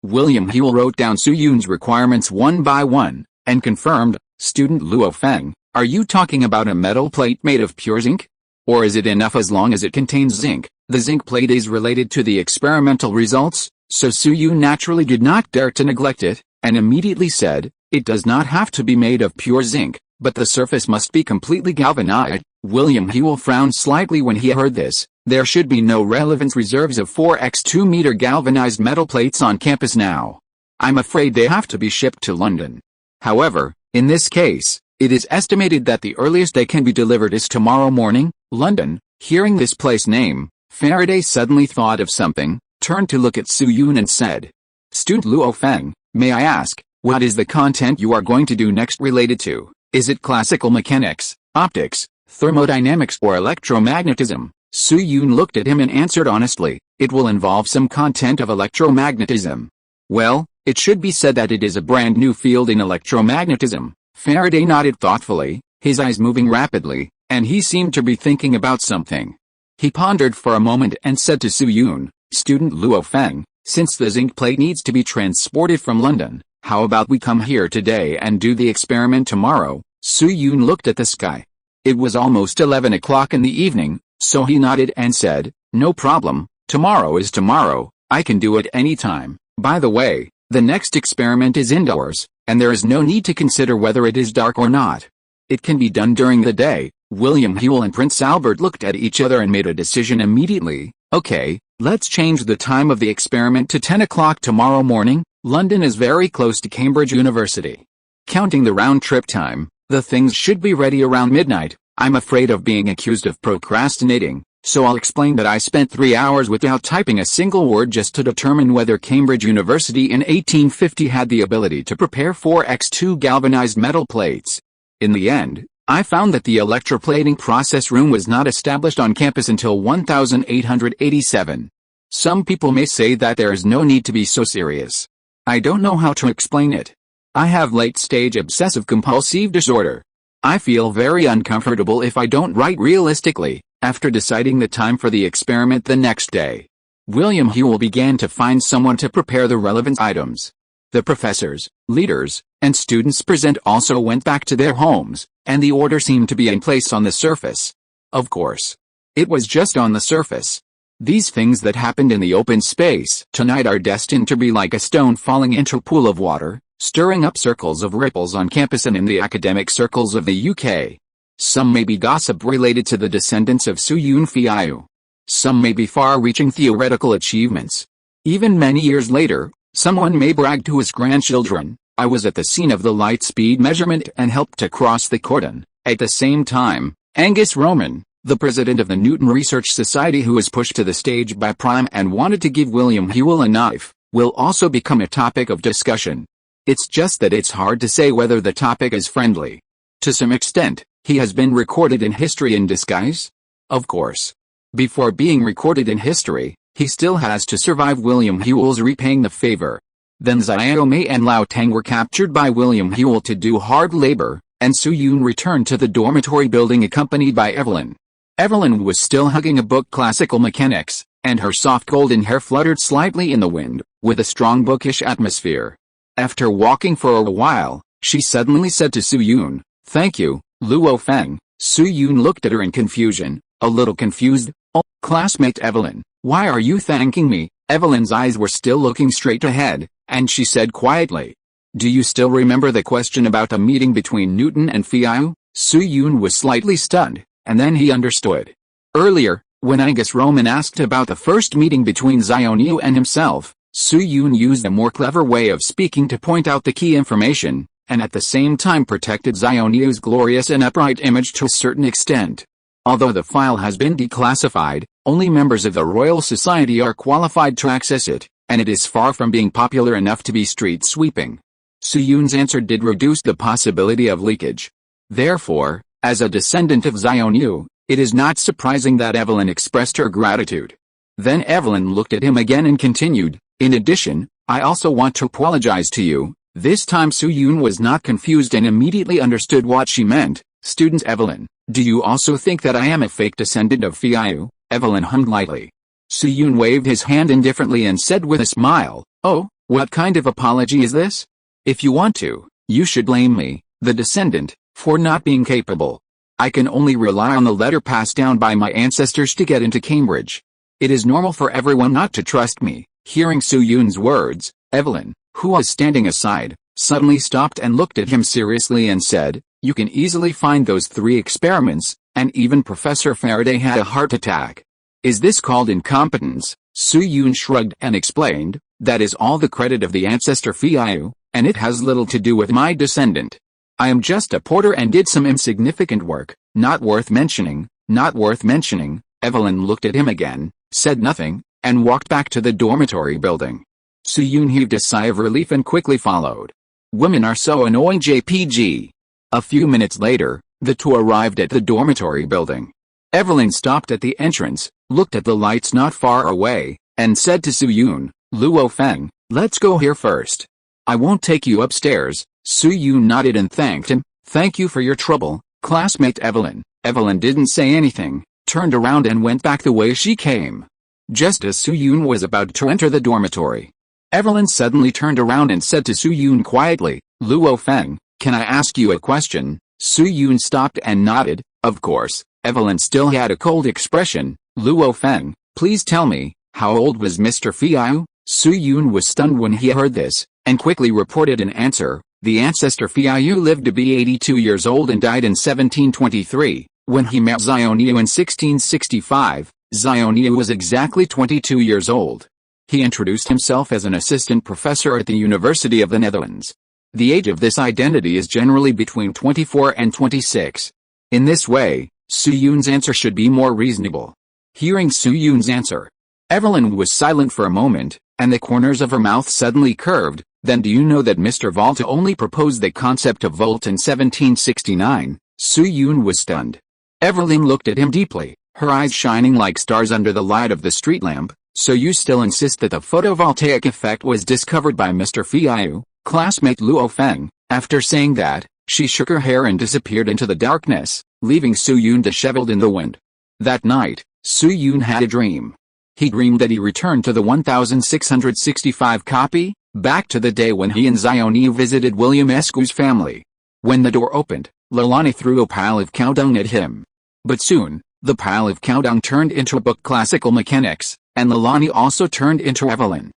A: William Hewell wrote down Su-Yun's requirements one by one, and confirmed, Student Luo Feng, are you talking about a metal plate made of pure zinc? Or is it enough as long as it contains zinc? The zinc plate is related to the experimental results, so Su-Yun naturally did not dare to neglect it, and immediately said, it does not have to be made of pure zinc, but the surface must be completely galvanized. William Hewell frowned slightly when he heard this. There should be no relevant reserves of 4x2 meter galvanized metal plates on campus now. I'm afraid they have to be shipped to London. However, in this case, it is estimated that the earliest they can be delivered is tomorrow morning. London. Hearing this place name, Faraday suddenly thought of something, turned to look at Su-Yun and said, Student Luo Feng, may I ask, what is the content you are going to do next related to? Is it classical mechanics, optics, thermodynamics or electromagnetism? Su-Yun looked at him and answered honestly, it will involve some content of electromagnetism. Well, it should be said that it is a brand new field in electromagnetism. Faraday nodded thoughtfully, his eyes moving rapidly, and he seemed to be thinking about something. He pondered for a moment and said to Su-Yun, Student Luo Feng, since the zinc plate needs to be transported from London, how about we come here today and do the experiment tomorrow? Su-Yun looked at the sky. It was almost 11 o'clock in the evening, so he nodded and said, no problem, tomorrow is tomorrow, I can do it any time. By the way, the next experiment is indoors, and there is no need to consider whether it is dark or not. It can be done during the day. William Hewell and Prince Albert looked at each other and made a decision immediately. Okay, let's change the time of the experiment to 10 o'clock tomorrow morning. London is very close to Cambridge University. Counting the round-trip time, the things should be ready around midnight. I'm afraid of being accused of procrastinating, so I'll explain that I spent 3 hours without typing a single word just to determine whether Cambridge University in 1850 had the ability to prepare 4x2 galvanized metal plates. In the end, I found that the electroplating process room was not established on campus until 1887. Some people may say that there is no need to be so serious. I don't know how to explain it. I have late-stage obsessive-compulsive disorder. I feel very uncomfortable if I don't write realistically. After deciding the time for the experiment the next day, William Hewell began to find someone to prepare the relevant items. The professors, leaders, and students present also went back to their homes, and the order seemed to be in place on the surface. Of course, it was just on the surface. These things that happened in the open space tonight are destined to be like a stone falling into a pool of water, stirring up circles of ripples on campus and in the academic circles of the UK. Some may be gossip related to the descendants of Suyun Fiayu. Some may be far-reaching theoretical achievements. Even many years later, someone may brag to his grandchildren, "I was at the scene of the light speed measurement and helped to cross the cordon." At the same time, Angus Roman, the president of the Newton Research Society, who was pushed to the stage by Prime and wanted to give William Whewell a knife, will also become a topic of discussion. It's just that it's hard to say whether the topic is friendly. To some extent, he has been recorded in history in disguise? Of course. Before being recorded in history, he still has to survive William Whewell's repaying the favor. Then Xiao Mei and Lao Tang were captured by William Whewell to do hard labor, and Suyun returned to the dormitory building accompanied by Evelyn. Evelyn was still hugging a book, Classical Mechanics, and her soft golden hair fluttered slightly in the wind, with a strong bookish atmosphere. After walking for a while, she suddenly said to Suyun, "Thank you, Luo Feng." Suyun looked at her in confusion, a little confused. "Oh, classmate Evelyn, why are you thanking me?" Evelyn's eyes were still looking straight ahead, and she said quietly, "Do you still remember the question about a meeting between Newton and Fiayu?" Suyun was slightly stunned, and then he understood. Earlier, when Angus Roman asked about the first meeting between Xiaoniu and himself, Suyun used a more clever way of speaking to point out the key information, and at the same time protected Xiaoniu's glorious and upright image to a certain extent. Although the file has been declassified, only members of the Royal Society are qualified to access it, and it is far from being popular enough to be street sweeping. Suyun's answer did reduce the possibility of leakage. Therefore, as a descendant of Xiaoniu, it is not surprising that Evelyn expressed her gratitude. Then Evelyn looked at him again and continued, "In addition, I also want to apologize to you." This time Suyun was not confused and immediately understood what she meant. "Student Evelyn, do you also think that I am a fake descendant of Fiayu?" Evelyn hummed lightly. Suyun waved his hand indifferently and said with a smile, "Oh, what kind of apology is this? If you want to, you should blame me, the descendant, for not being capable. I can only rely on the letter passed down by my ancestors to get into Cambridge. It is normal for everyone not to trust me." Hearing Suyun's words, Evelyn, who was standing aside, suddenly stopped and looked at him seriously and said, "You can easily find those 3 experiments, and even Professor Faraday had a heart attack. Is this called incompetence?" Suyun shrugged and explained, "That is all the credit of the ancestor Fiayu, and it has little to do with my descendant. I am just a porter and did some insignificant work, not worth mentioning, not worth mentioning." Evelyn looked at him again, said nothing, and walked back to the dormitory building. Suyun heaved a sigh of relief and quickly followed. Women are so annoying. JPG. A few minutes later, the two arrived at the dormitory building. Evelyn stopped at the entrance, looked at the lights not far away, and said to Suyun, "Luo Feng, let's go here first. I won't take you upstairs." Suyun nodded and thanked him. "Thank you for your trouble, classmate Evelyn." Evelyn didn't say anything, turned around and went back the way she came. Just as Suyun was about to enter the dormitory, Evelyn suddenly turned around and said to Suyun quietly, "Luo Feng, can I ask you a question?" Suyun stopped and nodded. Of course, Evelyn still had a cold expression. "Luo Feng, please tell me, how old was Mr. Fiayu?" Suyun was stunned when he heard this, and quickly reported an answer. The ancestor Fiayu lived to be 82 years old and died in 1723. When he met Xiaoniu in 1665, Xiaoniu was exactly 22 years old. He introduced himself as an assistant professor at the University of the Netherlands. The age of this identity is generally between 24 and 26. In this way, Suyun's answer should be more reasonable. Hearing Suyun's answer, Evelyn was silent for a moment, and the corners of her mouth suddenly curved. "Then do you know that Mr. Volta only proposed the concept of volt in 1769? Suyun was stunned. Evelyn looked at him deeply, her eyes shining like stars under the light of the street lamp. "So you still insist that the photovoltaic effect was discovered by Mr. Fiayu, classmate Luo Feng?" After saying that, she shook her hair and disappeared into the darkness, leaving Suyun disheveled in the wind. That night, Suyun had a dream. He dreamed that he returned to the 1665 copy, back to the day when he and Xiaoniu visited William Escu's family. When the door opened, Lalani threw a pile of cow dung at him. But soon, the pile of cow dung turned into a book, Classical Mechanics, and Lalani also turned into Evelyn.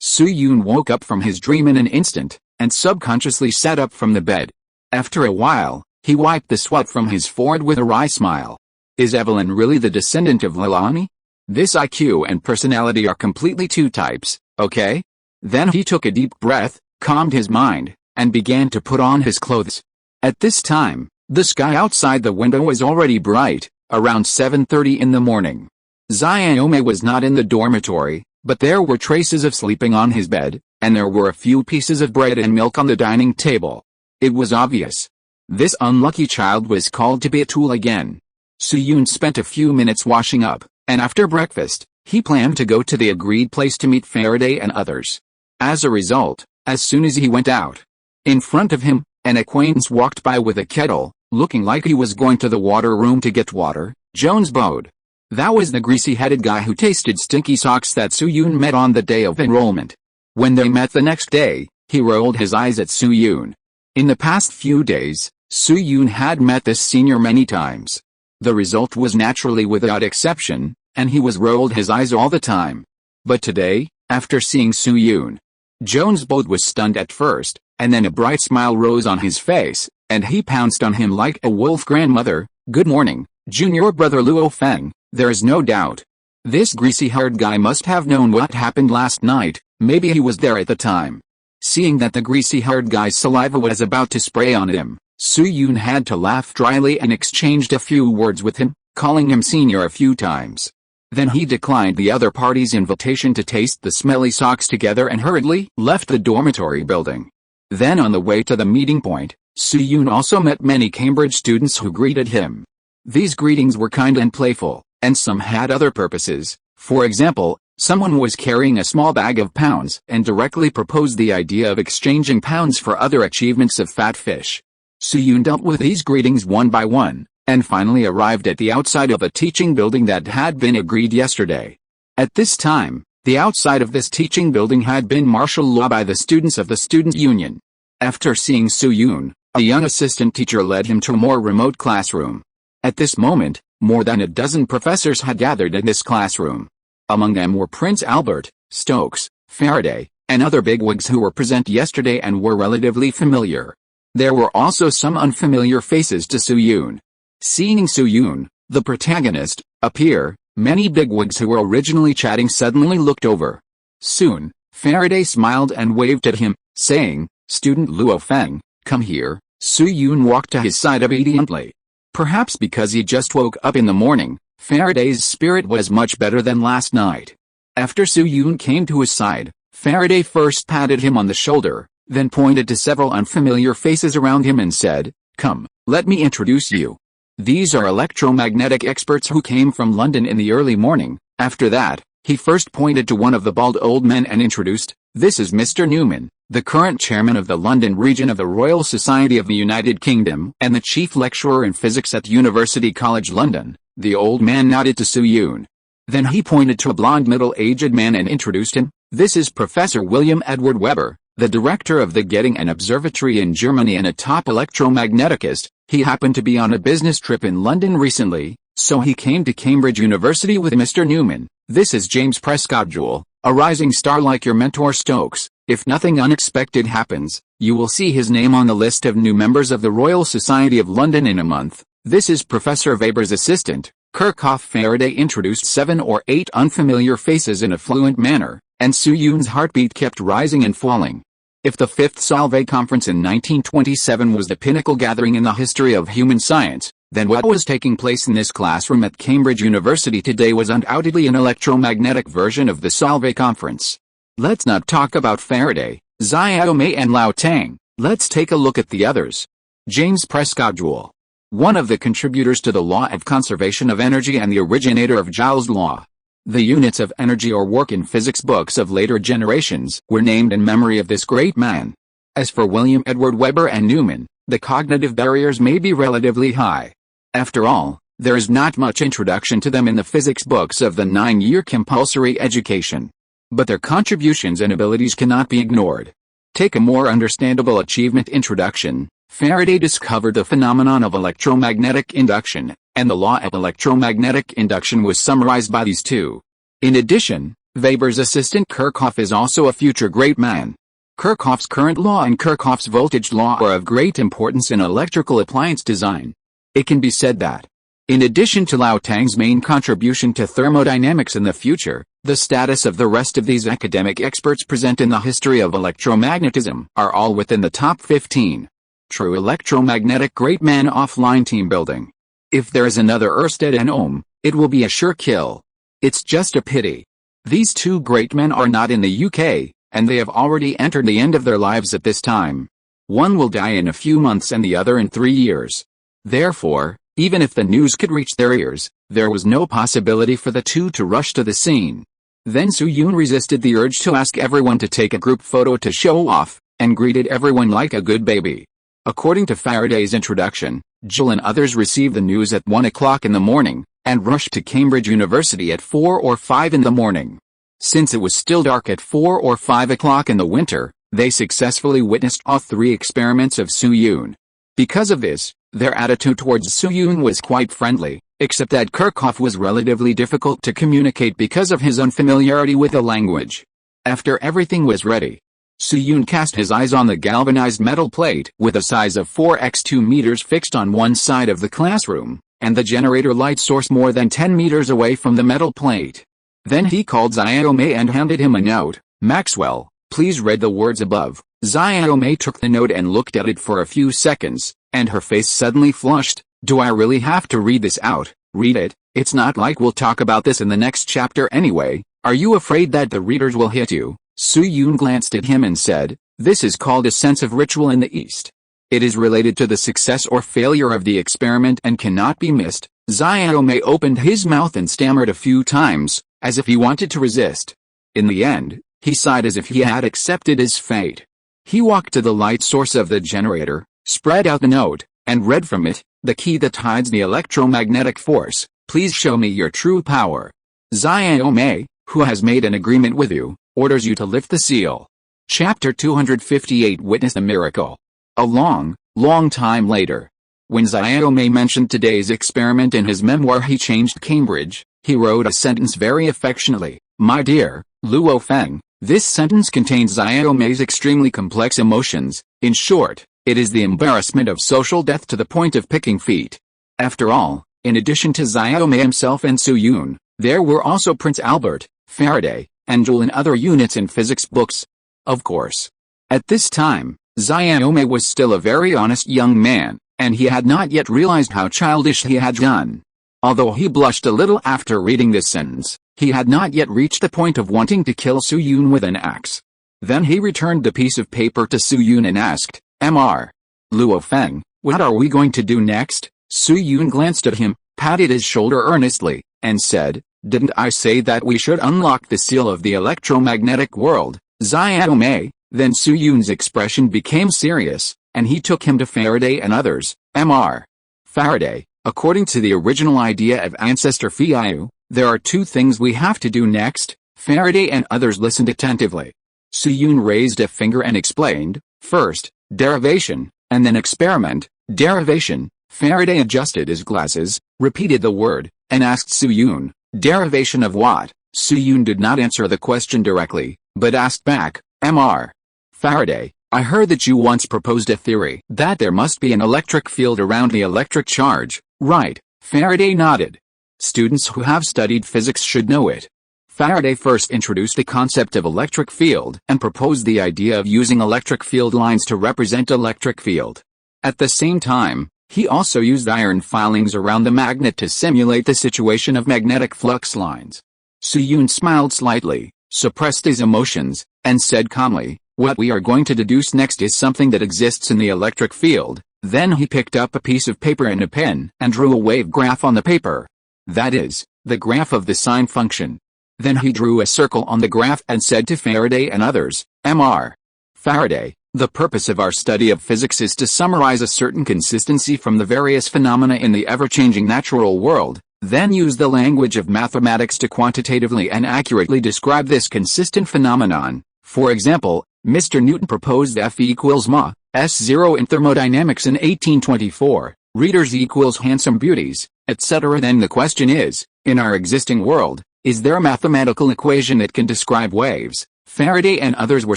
A: Suyun woke up from his dream in an instant, and subconsciously sat up from the bed. After a while, He wiped the sweat from his forehead with a wry smile. Is Evelyn really the descendant of Leilani? This IQ and personality are completely two types, okay? Then he took a deep breath, calmed his mind, and began to put on his clothes. At this time, the sky outside the window was already bright, around 7:30 in the morning. Xiaomi was not in the dormitory, but there were traces of sleeping on his bed, and there were a few pieces of bread and milk on the dining table. It was obvious. This unlucky child was called to be a tool again. Soo-yoon spent a few minutes washing up, and after breakfast, he planned to go to the agreed place to meet Faraday and others. As a result, as soon as he went out, in front of him, an acquaintance walked by with a kettle, looking like he was going to the water room to get water. Jones bowed. That was the greasy-headed guy who tasted stinky socks that Soo-yoon met on the day of enrollment. When they met the next day, he rolled his eyes at Soo-yoon. In the past few days, Soo-yoon had met this senior many times. The result was naturally without exception, and he was rolled his eyes all the time. But today, after seeing Soo-yoon, Jones both was stunned at first, and then a bright smile rose on his face, and he pounced on him like a wolf. Grandmother, good morning, junior brother Luo Feng. There is no doubt. This greasy-haired guy must have known what happened last night, maybe he was there at the time. Seeing that the greasy-haired guy's saliva was about to spray on him, Soo-yoon had to laugh dryly and exchanged a few words with him, calling him senior a few times. Then he declined the other party's invitation to taste the smelly socks together and hurriedly left the dormitory building. Then on the way to the meeting point, Soo-yoon also met many Cambridge students who greeted him. These greetings were kind and playful, and some had other purposes. For example, someone was carrying a small bag of pounds and directly proposed the idea of exchanging pounds for other achievements of fat fish. Soo-yoon dealt with these greetings one by one, and finally arrived at the outside of a teaching building that had been agreed yesterday. At this time, the outside of this teaching building had been martial law by the students of the student union. After seeing Soo-yoon, a young assistant teacher led him to a more remote classroom. At this moment, more than a dozen professors had gathered in this classroom. Among them were Prince Albert, Stokes, Faraday, and other bigwigs who were present yesterday and were relatively familiar. There were also some unfamiliar faces to Soo-yoon. Seeing Soo-yoon, the protagonist, appear, many bigwigs who were originally chatting suddenly looked over. Soon, Faraday smiled and waved at him, saying, "Student Luo Feng, come here." Soo-yoon walked to his side obediently. Perhaps because he just woke up in the morning, Faraday's spirit was much better than last night. After Soo-yoon came to his side, Faraday first patted him on the shoulder, then pointed to several unfamiliar faces around him and said, "Come, let me introduce you. These are electromagnetic experts who came from London in the early morning." After that, he first pointed to one of the bald old men and introduced, "This is Mr. Newman, the current chairman of the London region of the Royal Society of the United Kingdom and the chief lecturer in physics at University College London." The old man nodded to Soo-yoon. Then he pointed to a blond middle-aged man and introduced him, "This is Professor William Edward Weber, the director of the Göttingen Observatory in Germany and a top electromagneticist. He happened to be on a business trip in London recently, so he came to Cambridge University with Mr. Newman. This is James Prescott Joule, a rising star like your mentor Stokes. If nothing unexpected happens, you will see his name on the list of new members of the Royal Society of London in a month. This is Professor Weber's assistant, Kirchhoff." Faraday introduced 7 or 8 unfamiliar faces in a fluent manner, and Soo-yoon's heartbeat kept rising and falling. If the 5th Solvay Conference in 1927 was the pinnacle gathering in the history of human science, then what was taking place in this classroom at Cambridge University today was undoubtedly an electromagnetic version of the Solvay Conference. Let's not talk about Faraday, Xiaomei and Lao Tang. Let's take a look at the others. James Prescott Joule, one of the contributors to the law of conservation of energy and the originator of Joule's law. The units of energy or work in physics books of later generations were named in memory of this great man. As for William Edward Weber and Newman, the cognitive barriers may be relatively high. After all, there is not much introduction to them in the physics books of the 9-year compulsory education. But their contributions and abilities cannot be ignored. Take a more understandable achievement introduction. Faraday discovered the phenomenon of electromagnetic induction, and the law of electromagnetic induction was summarized by these two. In addition, Weber's assistant Kirchhoff is also a future great man. Kirchhoff's current law and Kirchhoff's voltage law are of great importance in electrical appliance design. It can be said that, in addition to Lao Tang's main contribution to thermodynamics in the future, the status of the rest of these academic experts present in the history of electromagnetism are all within the top 15. True electromagnetic great man offline team building. If there is another Ørsted and Ohm, it will be a sure kill. It's just a pity. These two great men are not in the UK, and they have already entered the end of their lives at this time. One will die in a few months and the other in 3 years. Therefore, even if the news could reach their ears, there was no possibility for the two to rush to the scene. Then Soo-yoon resisted the urge to ask everyone to take a group photo to show off, and greeted everyone like a good baby. According to Faraday's introduction, Jill and others received the news at 1 o'clock in the morning, and rushed to Cambridge University at 4 or 5 in the morning. Since it was still dark at 4 or 5 o'clock in the winter, they successfully witnessed all 3 experiments of Soo-yoon. Because of this, their attitude towards Soo-yoon was quite friendly, except that Kirchhoff was relatively difficult to communicate because of his unfamiliarity with the language. After everything was ready, Soo-yoon cast his eyes on the galvanized metal plate with a size of 4x2 meters fixed on one side of the classroom, and the generator light source more than 10 meters away from the metal plate. Then he called Xiaomei and handed him a note. "Maxwell, please read the words above." Xiaomei took the note and looked at it for a few seconds, and her face suddenly flushed. "Do I really have to read this out?" "Read it, it's not like we'll talk about this in the next chapter anyway. Are you afraid that the readers will hit you?" Soo-yoon glanced at him and said, "This is called a sense of ritual in the East. It is related to the success or failure of the experiment and cannot be missed." Xiaomei opened his mouth and stammered a few times, as if he wanted to resist. In the end, he sighed as if he had accepted his fate. He walked to the light source of the generator, spread out the note, and read from it, "The key that hides the electromagnetic force. Please show me your true power. Xiaomei, who has made an agreement with you, orders you to lift the seal." Chapter 258 Witness the Miracle. A long, long time later, when Xiaomei mentioned today's experiment in his memoir He Changed Cambridge, he wrote a sentence very affectionately, "My dear Luo Feng." This sentence contains Xiaomei's extremely complex emotions. In short, it is the embarrassment of social death to the point of picking feet. After all, in addition to Xiaomei himself and Soo-yoon, there were also Prince Albert, Faraday, and Joule and other units in physics books. Of course. At this time, Xiaomei was still a very honest young man, and he had not yet realized how childish he had done. Although he blushed a little after reading this sentence, he had not yet reached the point of wanting to kill Soo-yoon with an axe. Then he returned the piece of paper to Soo-yoon and asked, "Mr. Luo Feng, what are we going to do next?" Soo-yoon glanced at him, patted his shoulder earnestly, and said, "Didn't I say that we should unlock the seal of the electromagnetic world, Xiaomei?" Then Soo-yoon's expression became serious, and he took him to Faraday and others. "Mr. Faraday, according to the original idea of ancestor Fiu, there are 2 things we have to do next." Faraday and others listened attentively. Soo-yoon raised a finger and explained, "First, derivation, and then experiment." Derivation. Faraday adjusted his glasses, repeated the word, and asked Soo-yoon, "Derivation of what?" Soo-yoon did not answer the question directly, but asked back, "Mr. Faraday, I heard that you once proposed a theory that there must be an electric field around the electric charge, right?" Faraday nodded. "Students who have studied physics should know it." Faraday first introduced the concept of electric field and proposed the idea of using electric field lines to represent electric field. At the same time, he also used iron filings around the magnet to simulate the situation of magnetic flux lines. Soo-yoon smiled slightly, suppressed his emotions, and said calmly, "What we are going to deduce next is something that exists in the electric field." Then he picked up a piece of paper and a pen and drew a wave graph on the paper. That is, the graph of the sine function. Then he drew a circle on the graph and said to Faraday and others, "Mr. Faraday, the purpose of our study of physics is to summarize a certain consistency from the various phenomena in the ever-changing natural world, then use the language of mathematics to quantitatively and accurately describe this consistent phenomenon. For example, Mr. Newton proposed F equals ma, S0 in thermodynamics in 1824, readers equals handsome beauties, etc. Then the question is, in our existing world, is there a mathematical equation that can describe waves, Faraday and others were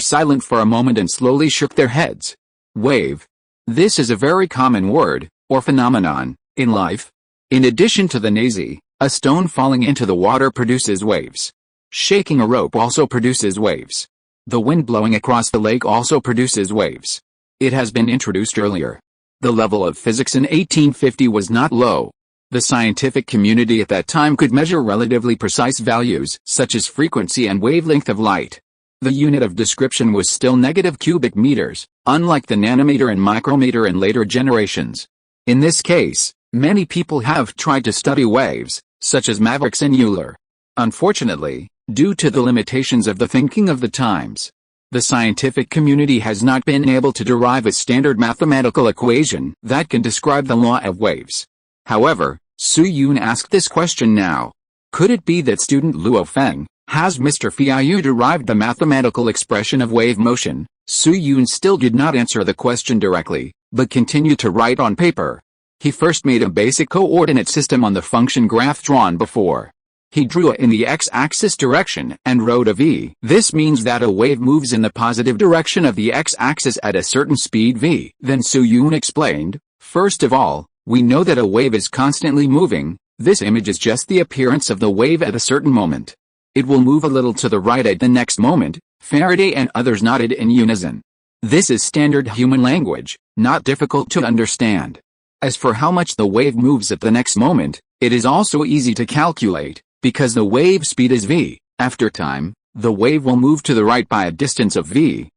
A: silent for a moment and slowly shook their heads. Wave. This is a very common word, or phenomenon, in life. In addition to the nazi, a stone falling into the water produces waves. Shaking a rope also produces waves. The wind blowing across the lake also produces waves. It has been introduced earlier. The level of physics in 1850 was not low. The scientific community at that time could measure relatively precise values, such as frequency and wavelength of light. The unit of description was still negative cubic meters, unlike the nanometer and micrometer in later generations. In this case, many people have tried to study waves, such as Mavericks and Euler. Unfortunately, due to the limitations of the thinking of the times, the scientific community has not been able to derive a standard mathematical equation that can describe the law of waves. However, Su Yun asked this question now. Could it be that student Luo Feng has Mr. Fiu derived the mathematical expression of wave motion? Su Yun still did not answer the question directly, but continued to write on paper. He first made a basic coordinate system on the function graph drawn before. He drew it in the x-axis direction and wrote a v. This means that a wave moves in the positive direction of the x-axis at a certain speed v. Then Su Yun explained, first of all, we know that a wave is constantly moving. This image is just the appearance of the wave at a certain moment. It will move a little to the right at the next moment. Faraday and others nodded in unison. This is standard human language, not difficult to understand. As for how much the wave moves at the next moment, it is also easy to calculate, because the wave speed is v. After time, the wave will move to the right by a distance of v.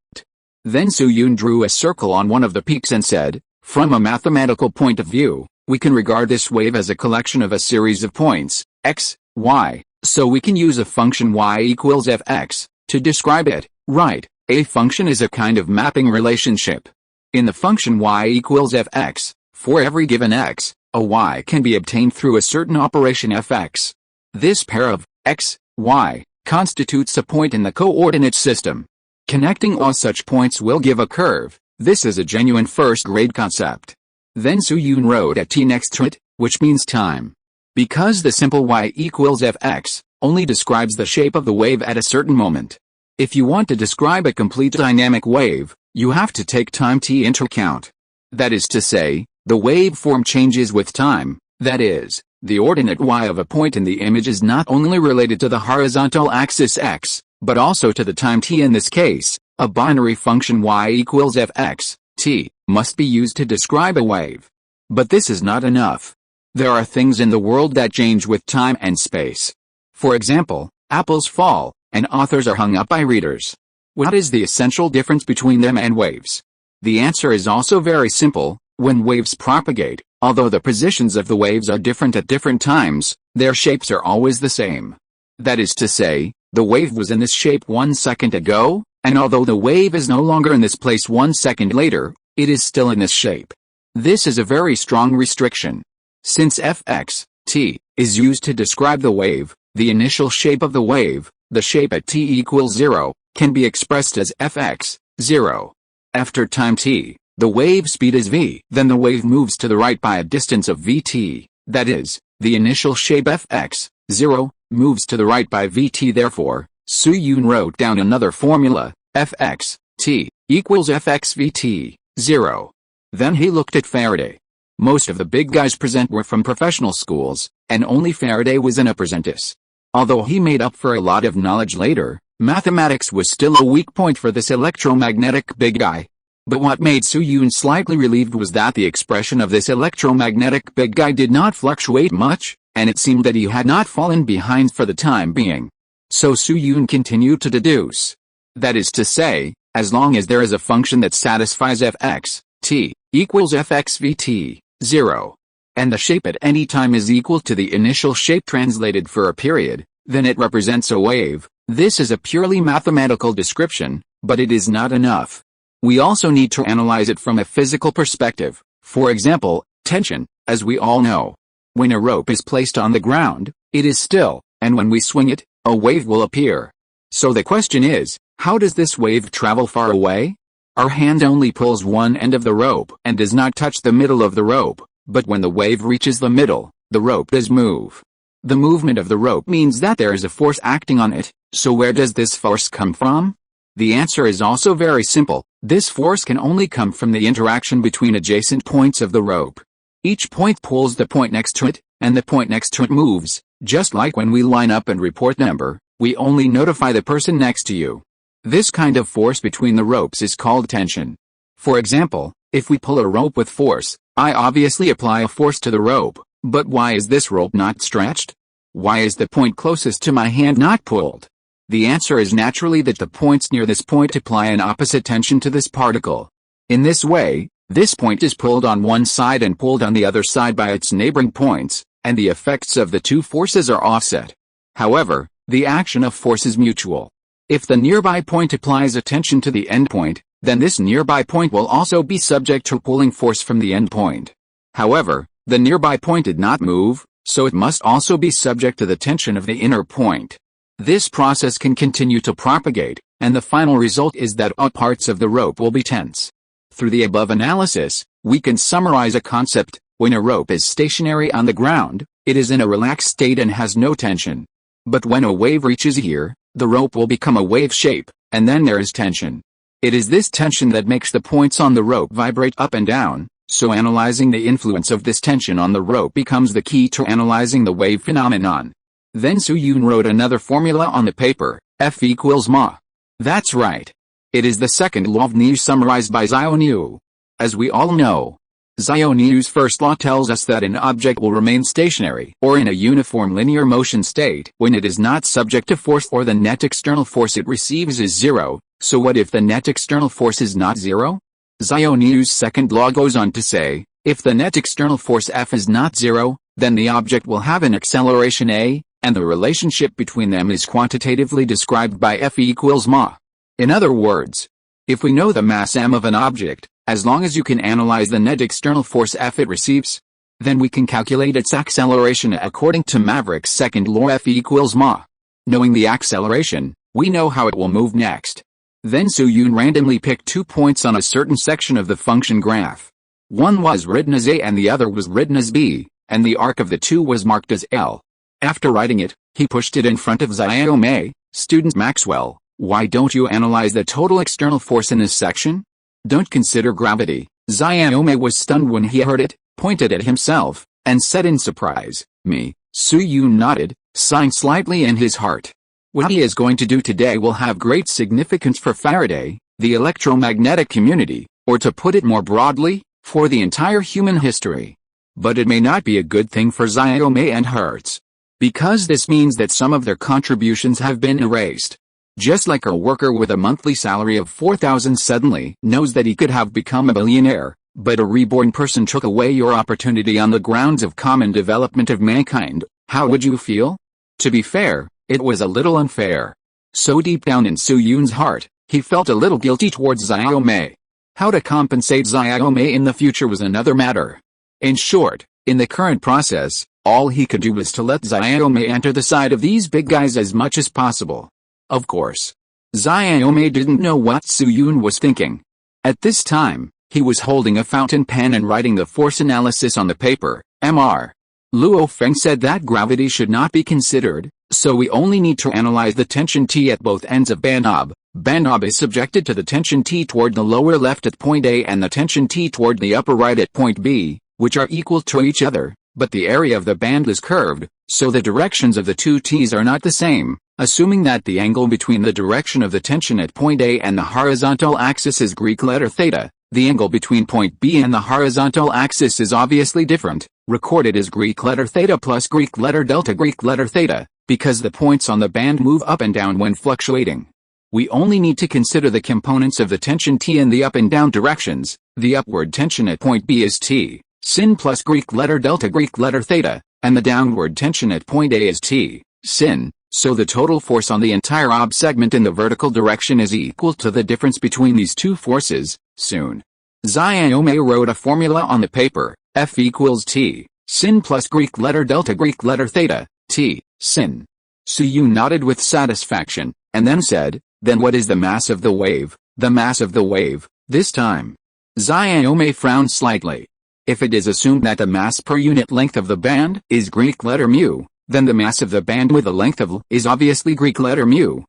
A: Then Su Yun drew a circle on one of the peaks and said, from a mathematical point of view, we can regard this wave as a collection of a series of points, x, y, so we can use a function y equals fx to describe it. Right, a function is a kind of mapping relationship. In the function y equals fx, for every given x, a y can be obtained through a certain operation fx. This pair of x, y constitutes a point in the coordinate system. Connecting all such points will give a curve. This is a genuine first-grade concept. Then Su Yun wrote a t next to it, which means time. Because the simple y equals fx only describes the shape of the wave at a certain moment. If you want to describe a complete dynamic wave, you have to take time t into account. That is to say, the waveform changes with time. That is, the ordinate y of a point in the image is not only related to the horizontal axis x, but also to the time t. In this case, a binary function y equals fx, t, must be used to describe a wave. But this is not enough. There are things in the world that change with time and space. For example, apples fall, and authors are hung up by readers. What is the essential difference between them and waves? The answer is also very simple. When waves propagate, although the positions of the waves are different at different times, their shapes are always the same. That is to say, the wave was in this shape 1 second ago, and although the wave is no longer in this place 1 second later, it is still in this shape. This is a very strong restriction. Since fx, t, is used to describe the wave, the initial shape of the wave, the shape at t equals 0, can be expressed as fx, 0. After time t, the wave speed is v. Then the wave moves to the right by a distance of vt. That is, the initial shape fx, 0, moves to the right by vt. Therefore, Su Yun wrote down another formula, fx, t, equals fx vt, 0. Then he looked at Faraday. Most of the big guys present were from professional schools, and only Faraday was an apprentice. Although he made up for a lot of knowledge later, mathematics was still a weak point for this electromagnetic big guy. But what made Su Yun slightly relieved was that the expression of this electromagnetic big guy did not fluctuate much, and it seemed that he had not fallen behind for the time being. So Su Yun continued to deduce. That is to say, as long as there is a function that satisfies fx, t, equals fx vt, 0, and the shape at any time is equal to the initial shape translated for a period, then it represents a wave. This is a purely mathematical description, but it is not enough. We also need to analyze it from a physical perspective. For example, tension, as we all know. When a rope is placed on the ground, it is still, and when we swing it, a wave will appear. So the question is, how does this wave travel far away? Our hand only pulls one end of the rope and does not touch the middle of the rope, but when the wave reaches the middle, the rope does move. The movement of the rope means that there is a force acting on it, so where does this force come from? The answer is also very simple. This force can only come from the interaction between adjacent points of the rope. Each point pulls the point next to it, and the point next to it moves. Just like when we line up and report number, we only notify the person next to you. This kind of force between the ropes is called tension. For example, if we pull a rope with force, I obviously apply a force to the rope, but why is this rope not stretched? Why is the point closest to my hand not pulled? The answer is naturally that the points near this point apply an opposite tension to this particle. In this way, this point is pulled on one side and pulled on the other side by its neighboring points, and the effects of the two forces are offset. However, the action of force is mutual. If the nearby point applies a tension to the end point, then this nearby point will also be subject to pulling force from the end point. However, the nearby point did not move, so it must also be subject to the tension of the inner point. This process can continue to propagate, and the final result is that all parts of the rope will be tense. Through the above analysis, we can summarize a concept. When a rope is stationary on the ground, it is in a relaxed state and has no tension. But when a wave reaches here, the rope will become a wave shape, and then there is tension. It is this tension that makes the points on the rope vibrate up and down, so analyzing the influence of this tension on the rope becomes the key to analyzing the wave phenomenon. Then Su-Yoon wrote another formula on the paper, F equals ma. That's right. It is the second law of Newton summarized by Zion-Yu. As we all know, Zion-Yu's first law tells us that an object will remain stationary or in a uniform linear motion state when it is not subject to force or the net external force it receives is zero. So what if the net external force is not zero? Zion-Yu's second law goes on to say, if the net external force F is not zero, then the object will have an acceleration a, and the relationship between them is quantitatively described by F equals ma. In other words, if we know the mass m of an object, as long as you can analyze the net external force F it receives, then we can calculate its acceleration according to Maverick's second law F equals ma. Knowing the acceleration, we know how it will move next. Then Su-Yoon randomly picked 2 points on a certain section of the function graph. One was written as A and the other was written as B, and the arc of the two was marked as L. After writing it, he pushed it in front of Zion-Yu. Student Maxwell, why don't you analyze the total external force in this section? Don't consider gravity. Zion-Yu was stunned when he heard it, pointed at himself, and said in surprise, me. Su-Yoon nodded, sighing slightly in his heart. What he is going to do today will have great significance for Faraday, the electromagnetic community, or to put it more broadly, for the entire human history. But it may not be a good thing for Zion-Yu and Hertz. Because this means that some of their contributions have been erased. Just like a worker with a monthly salary of $4,000 suddenly knows that he could have become a billionaire, but a reborn person took away your opportunity on the grounds of common development of mankind, how would you feel? To be fair, it was a little unfair. So deep down in Su-Yoon's heart, he felt a little guilty towards Zion-Yu. How to compensate Zion-Yu in the future was another matter. In short, in the current process, all he could do was to let Zion-Yu enter the side of these big guys as much as possible. Of course, Zion-Yu didn't know what Su-Yoon was thinking. At this time, he was holding a fountain pen and writing the force analysis on the paper. Mr. Luo Feng said that gravity should not be considered, so we only need to analyze the tension T at both ends of band knob. Band knob is subjected to the tension T toward the lower left at point A and the tension T toward the upper right at point B, which are equal to each other, but the area of the band is curved, so the directions of the two T's are not the same. Assuming that the angle between the direction of the tension at point A and the horizontal axis is Greek letter theta, the angle between point B and the horizontal axis is obviously different, recorded as Greek letter theta plus Greek letter delta Greek letter theta, because the points on the band move up and down when fluctuating. We only need to consider the components of the tension T in the up and down directions. The upward tension at point B is T, sin plus Greek letter delta Greek letter theta, and the downward tension at point A is T, sin. So the total force on the entire ob segment in the vertical direction is equal to the difference between these two forces. Soon, Zion-Yu wrote a formula on the paper, F equals T, sin plus Greek letter delta Greek letter theta, T, sin. Su-Yoon nodded with satisfaction, and then said, then what is the mass of the wave? The mass of the wave, this time. Zion-Yu frowned slightly. If it is assumed that the mass per unit length of the band is Greek letter mu, then the mass of the band with a length of L is obviously Greek letter mu.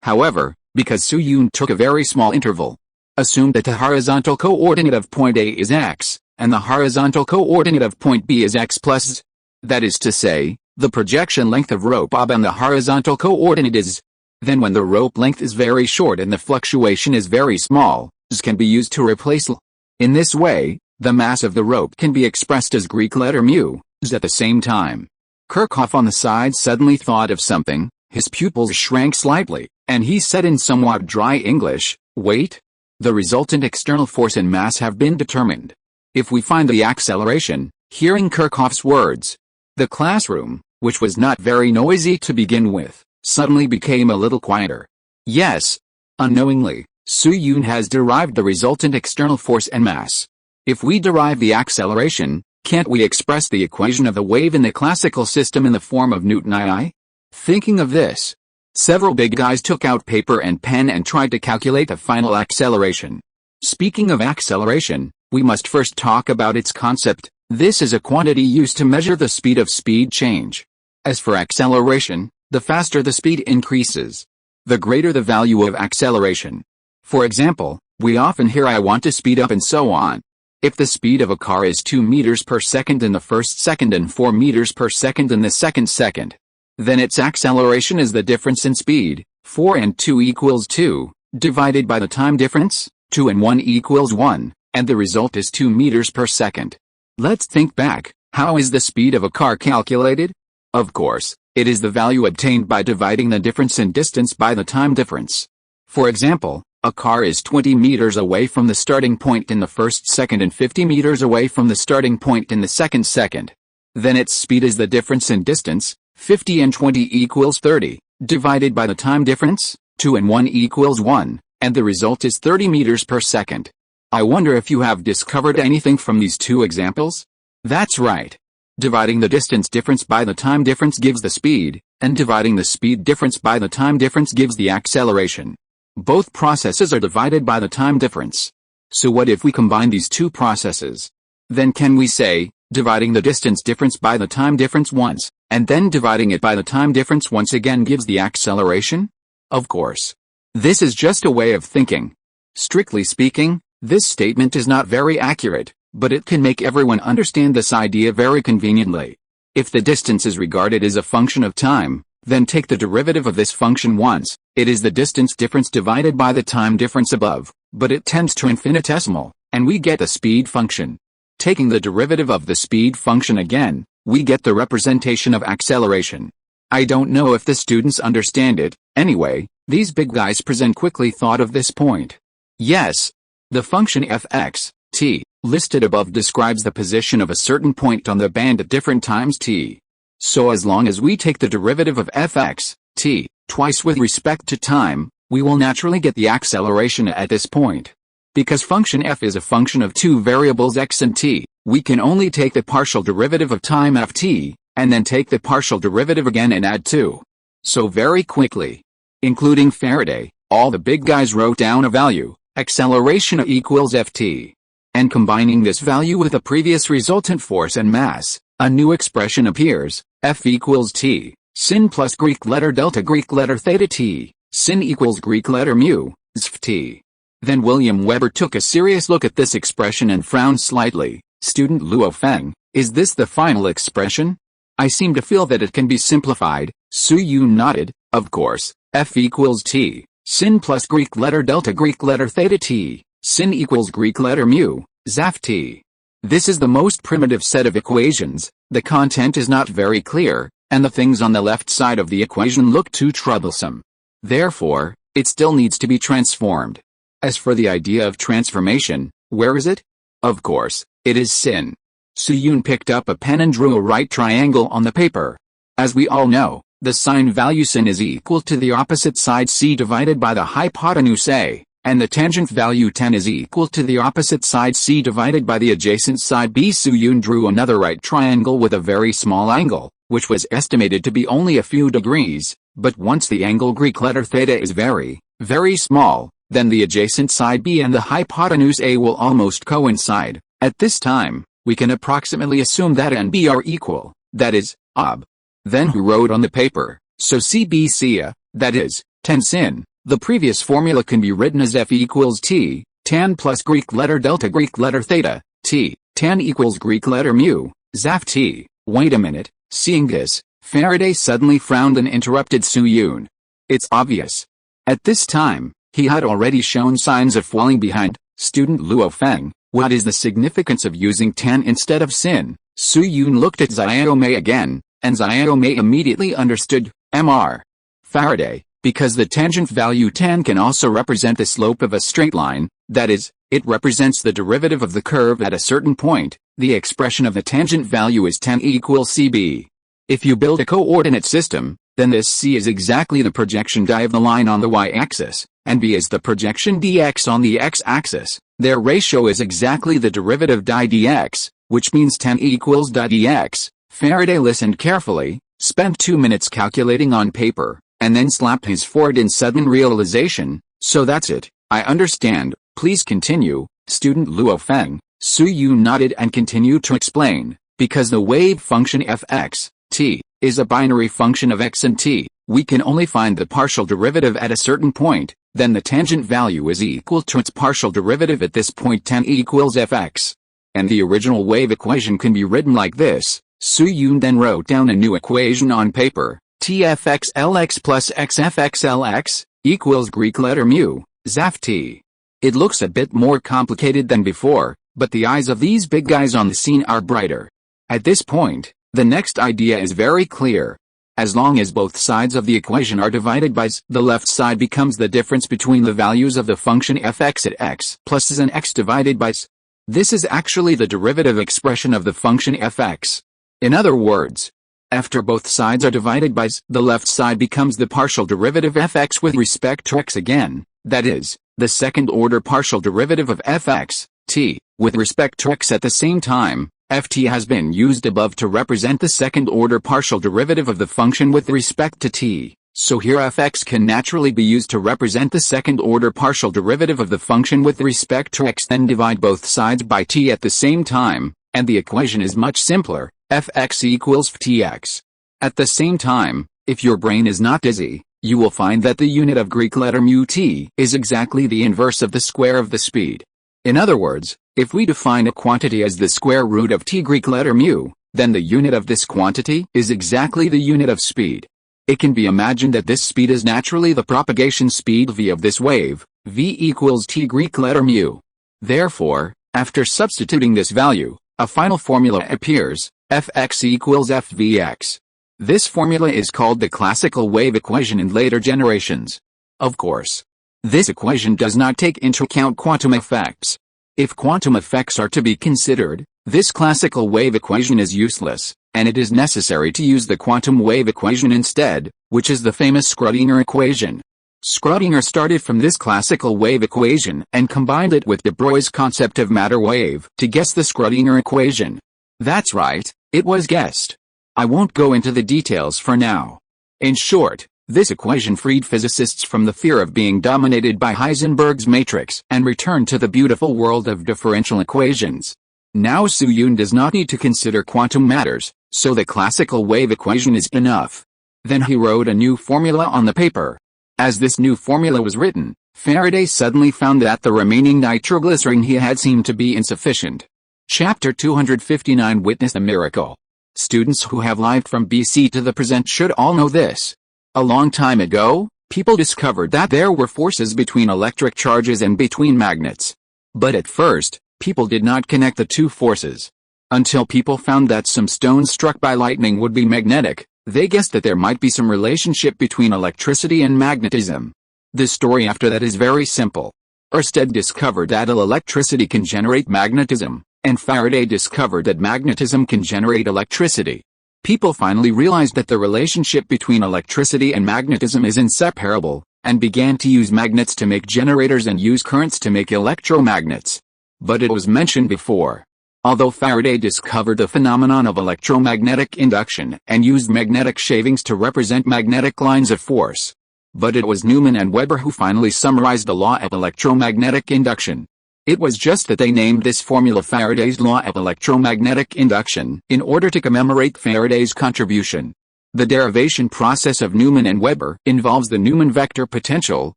A: However, Because Su-Yun took a very small interval. Assume that the horizontal coordinate of point A is x, and the horizontal coordinate of point B is x plus z. That is to say, the projection length of rope ob and the horizontal coordinate is. Then when the rope length is very short and the fluctuation is very small, z can be used to replace l. In this way, the mass of the rope can be expressed as Greek letter mu, z at the same time. Kirchhoff on the side suddenly thought of something, his pupils shrank slightly, and he said in somewhat dry English, wait. The resultant external force and mass have been determined. If we find the acceleration, hearing Kirchhoff's words, the classroom, which was not very noisy to begin with, suddenly became a little quieter. Yes. Unknowingly, Su-Yun has derived the resultant external force and mass. If we derive the acceleration, can't we express the equation of the wave in the classical system in the form of Newton II? Thinking of this, several big guys took out paper and pen and tried to calculate the final acceleration. Speaking of acceleration, we must first talk about its concept. This is a quantity used to measure the speed of speed change. As for acceleration, the faster the speed increases, the greater the value of acceleration. For example, we often hear I want to speed up and so on. If the speed of a car is 2 meters per second in the first second and 4 meters per second in the second second, then its acceleration is the difference in speed, 4 and 2 equals 2, divided by the time difference, 2 and 1 equals 1, and the result is 2 meters per second. Let's think back. How is the speed of a car calculated? Of course, it is the value obtained by dividing the difference in distance by the time difference. For example, a car is 20 meters away from the starting point in the first second and 50 meters away from the starting point in the second second. Then its speed is the difference in distance, 50 and 20 equals 30, divided by the time difference, 2 and 1 equals 1, and the result is 30 meters per second. I wonder if you have discovered anything from these two examples? That's right. Dividing the distance difference by the time difference gives the speed, and dividing the speed difference by the time difference gives the acceleration. Both processes are divided by the time difference. So what if we combine these two processes? Then can we say, dividing the distance difference by the time difference once, and then dividing it by the time difference once again gives the acceleration? Of course. This is just a way of thinking. Strictly speaking, this statement is not very accurate, but it can make everyone understand this idea very conveniently. If the distance is regarded as a function of time, then take the derivative of this function once. It is the distance difference divided by the time difference above, but it tends to infinitesimal, and we get the speed function. Taking the derivative of the speed function again, we get the representation of acceleration. I don't know if the students understand it. Anyway, these big guys present quickly thought of this point. Yes. The function fx, t, listed above describes the position of a certain point on the band at different times t. So as long as we take the derivative of fx, t, twice with respect to time, we will naturally get the acceleration at this point. Because function f is a function of two variables x and t, we can only take the partial derivative of time ft, and then take the partial derivative again and add 2. So very quickly, including Faraday, all the big guys wrote down a value, acceleration equals ft. And combining this value with the previous resultant force and mass, a new expression appears, F equals t, sin plus Greek letter delta Greek letter theta t, sin equals Greek letter mu, zf t. Then William Weber took a serious look at this expression and frowned slightly. Student Luo Feng, is this the final expression? I seem to feel that it can be simplified. Su-Yun nodded, of course, F equals t, sin plus Greek letter delta Greek letter theta t, sin equals Greek letter mu, zaf t. This is the most primitive set of equations. The content is not very clear, and the things on the left side of the equation look too troublesome. Therefore, it still needs to be transformed. As for the idea of transformation, where is it? Of course, it is sin. Su-Yun picked up a pen and drew a right triangle on the paper. As we all know, the sine value sin is equal to the opposite side c divided by the hypotenuse a, and the tangent value tan is equal to the opposite side c divided by the adjacent side b. Su-Yun drew another right triangle with a very small angle, which was estimated to be only a few degrees, but once the angle Greek letter theta is very, very small, then the adjacent side b and the hypotenuse a will almost coincide. At this time, we can approximately assume that a and b are equal, that is, ob. Then who wrote on the paper, so cb cia, that is, tan sin, The previous formula can be written as F equals T, tan plus Greek letter delta Greek letter theta, T, tan equals Greek letter mu, Zaf T. Wait a minute, seeing this, Faraday suddenly frowned and interrupted Su-Yun. It's obvious. At this time, he had already shown signs of falling behind. Student Luo Feng, what is the significance of using tan instead of sin? Su-Yun looked at Xiaomei again, and Xiaomei immediately understood. Mr. Faraday, because the tangent value tan can also represent the slope of a straight line, that is, it represents the derivative of the curve at a certain point. The expression of the tangent value is tan equals cb. If you build a coordinate system, then this c is exactly the projection di of the line on the y-axis, and b is the projection dx on the x-axis. Their ratio is exactly the derivative di dx, which means tan equals di dx. Faraday listened carefully, spent 2 minutes calculating on paper, and then slapped his forehead in sudden realization. So that's it, I understand, please continue. Student Luo Feng. Su-Yun nodded and continued to explain. Because the wave function fx, t, is a binary function of x and t, we can only find the partial derivative at a certain point, then the tangent value is equal to its partial derivative at this point, tan equals fx. And the original wave equation can be written like this. Su-Yun then wrote down a new equation on paper. Tfxlx plus xfxlx equals Greek letter mu, Zaf t. It looks a bit more complicated than before, but the eyes of these big guys on the scene are brighter. At this point, the next idea is very clear. As long as both sides of the equation are divided by s, the left side becomes the difference between the values of the function fx at x plus s and x divided by s. This is actually the derivative expression of the function fx. In other words, after both sides are divided by s, the left side becomes the partial derivative fx with respect to x again, that is, the second-order partial derivative of fx, t, with respect to x at the same time. Ft has been used above to represent the second-order partial derivative of the function with respect to t, so here fx can naturally be used to represent the second-order partial derivative of the function with respect to x. Then divide both sides by t at the same time, and the equation is much simpler, fx equals ftx. At the same time, if your brain is not dizzy, you will find that the unit of Greek letter mu t is exactly the inverse of the square of the speed. In other words, if we define a quantity as the square root of t Greek letter mu, then the unit of this quantity is exactly the unit of speed. It can be imagined that this speed is naturally the propagation speed v of this wave, v equals t Greek letter mu. Therefore, after substituting this value, a final formula appears, fx equals fvx. This formula is called the classical wave equation in later generations. Of course, this equation does not take into account quantum effects. If quantum effects are to be considered, this classical wave equation is useless, and it is necessary to use the quantum wave equation instead, which is the famous Schrödinger equation. Schrödinger started from this classical wave equation and combined it with de Broglie's concept of matter wave to guess the Schrödinger equation. That's right, it was guessed. I won't go into the details for now. In short, this equation freed physicists from the fear of being dominated by Heisenberg's matrix and returned to the beautiful world of differential equations. Now Su-Yun does not need to consider quantum matters, so the classical wave equation is enough. Then he wrote a new formula on the paper. As this new formula was written, Faraday suddenly found that the remaining nitroglycerin he had seemed to be insufficient. Chapter 259 Witness a Miracle. Students who have lived from BC to the present should all know this. A long time ago, people discovered that there were forces between electric charges and between magnets. But at first, people did not connect the two forces. Until people found that some stones struck by lightning would be magnetic, they guessed that there might be some relationship between electricity and magnetism. The story after that is very simple. Ørsted discovered that electricity can generate magnetism, and Faraday discovered that magnetism can generate electricity. People finally realized that the relationship between electricity and magnetism is inseparable, and began to use magnets to make generators and use currents to make electromagnets. But it was mentioned before. Although Faraday discovered the phenomenon of electromagnetic induction and used magnetic shavings to represent magnetic lines of force. But it was Newman and Weber who finally summarized the law of electromagnetic induction. It was just that they named this formula Faraday's law of electromagnetic induction in order to commemorate Faraday's contribution. The derivation process of Newman and Weber involves the Newman vector potential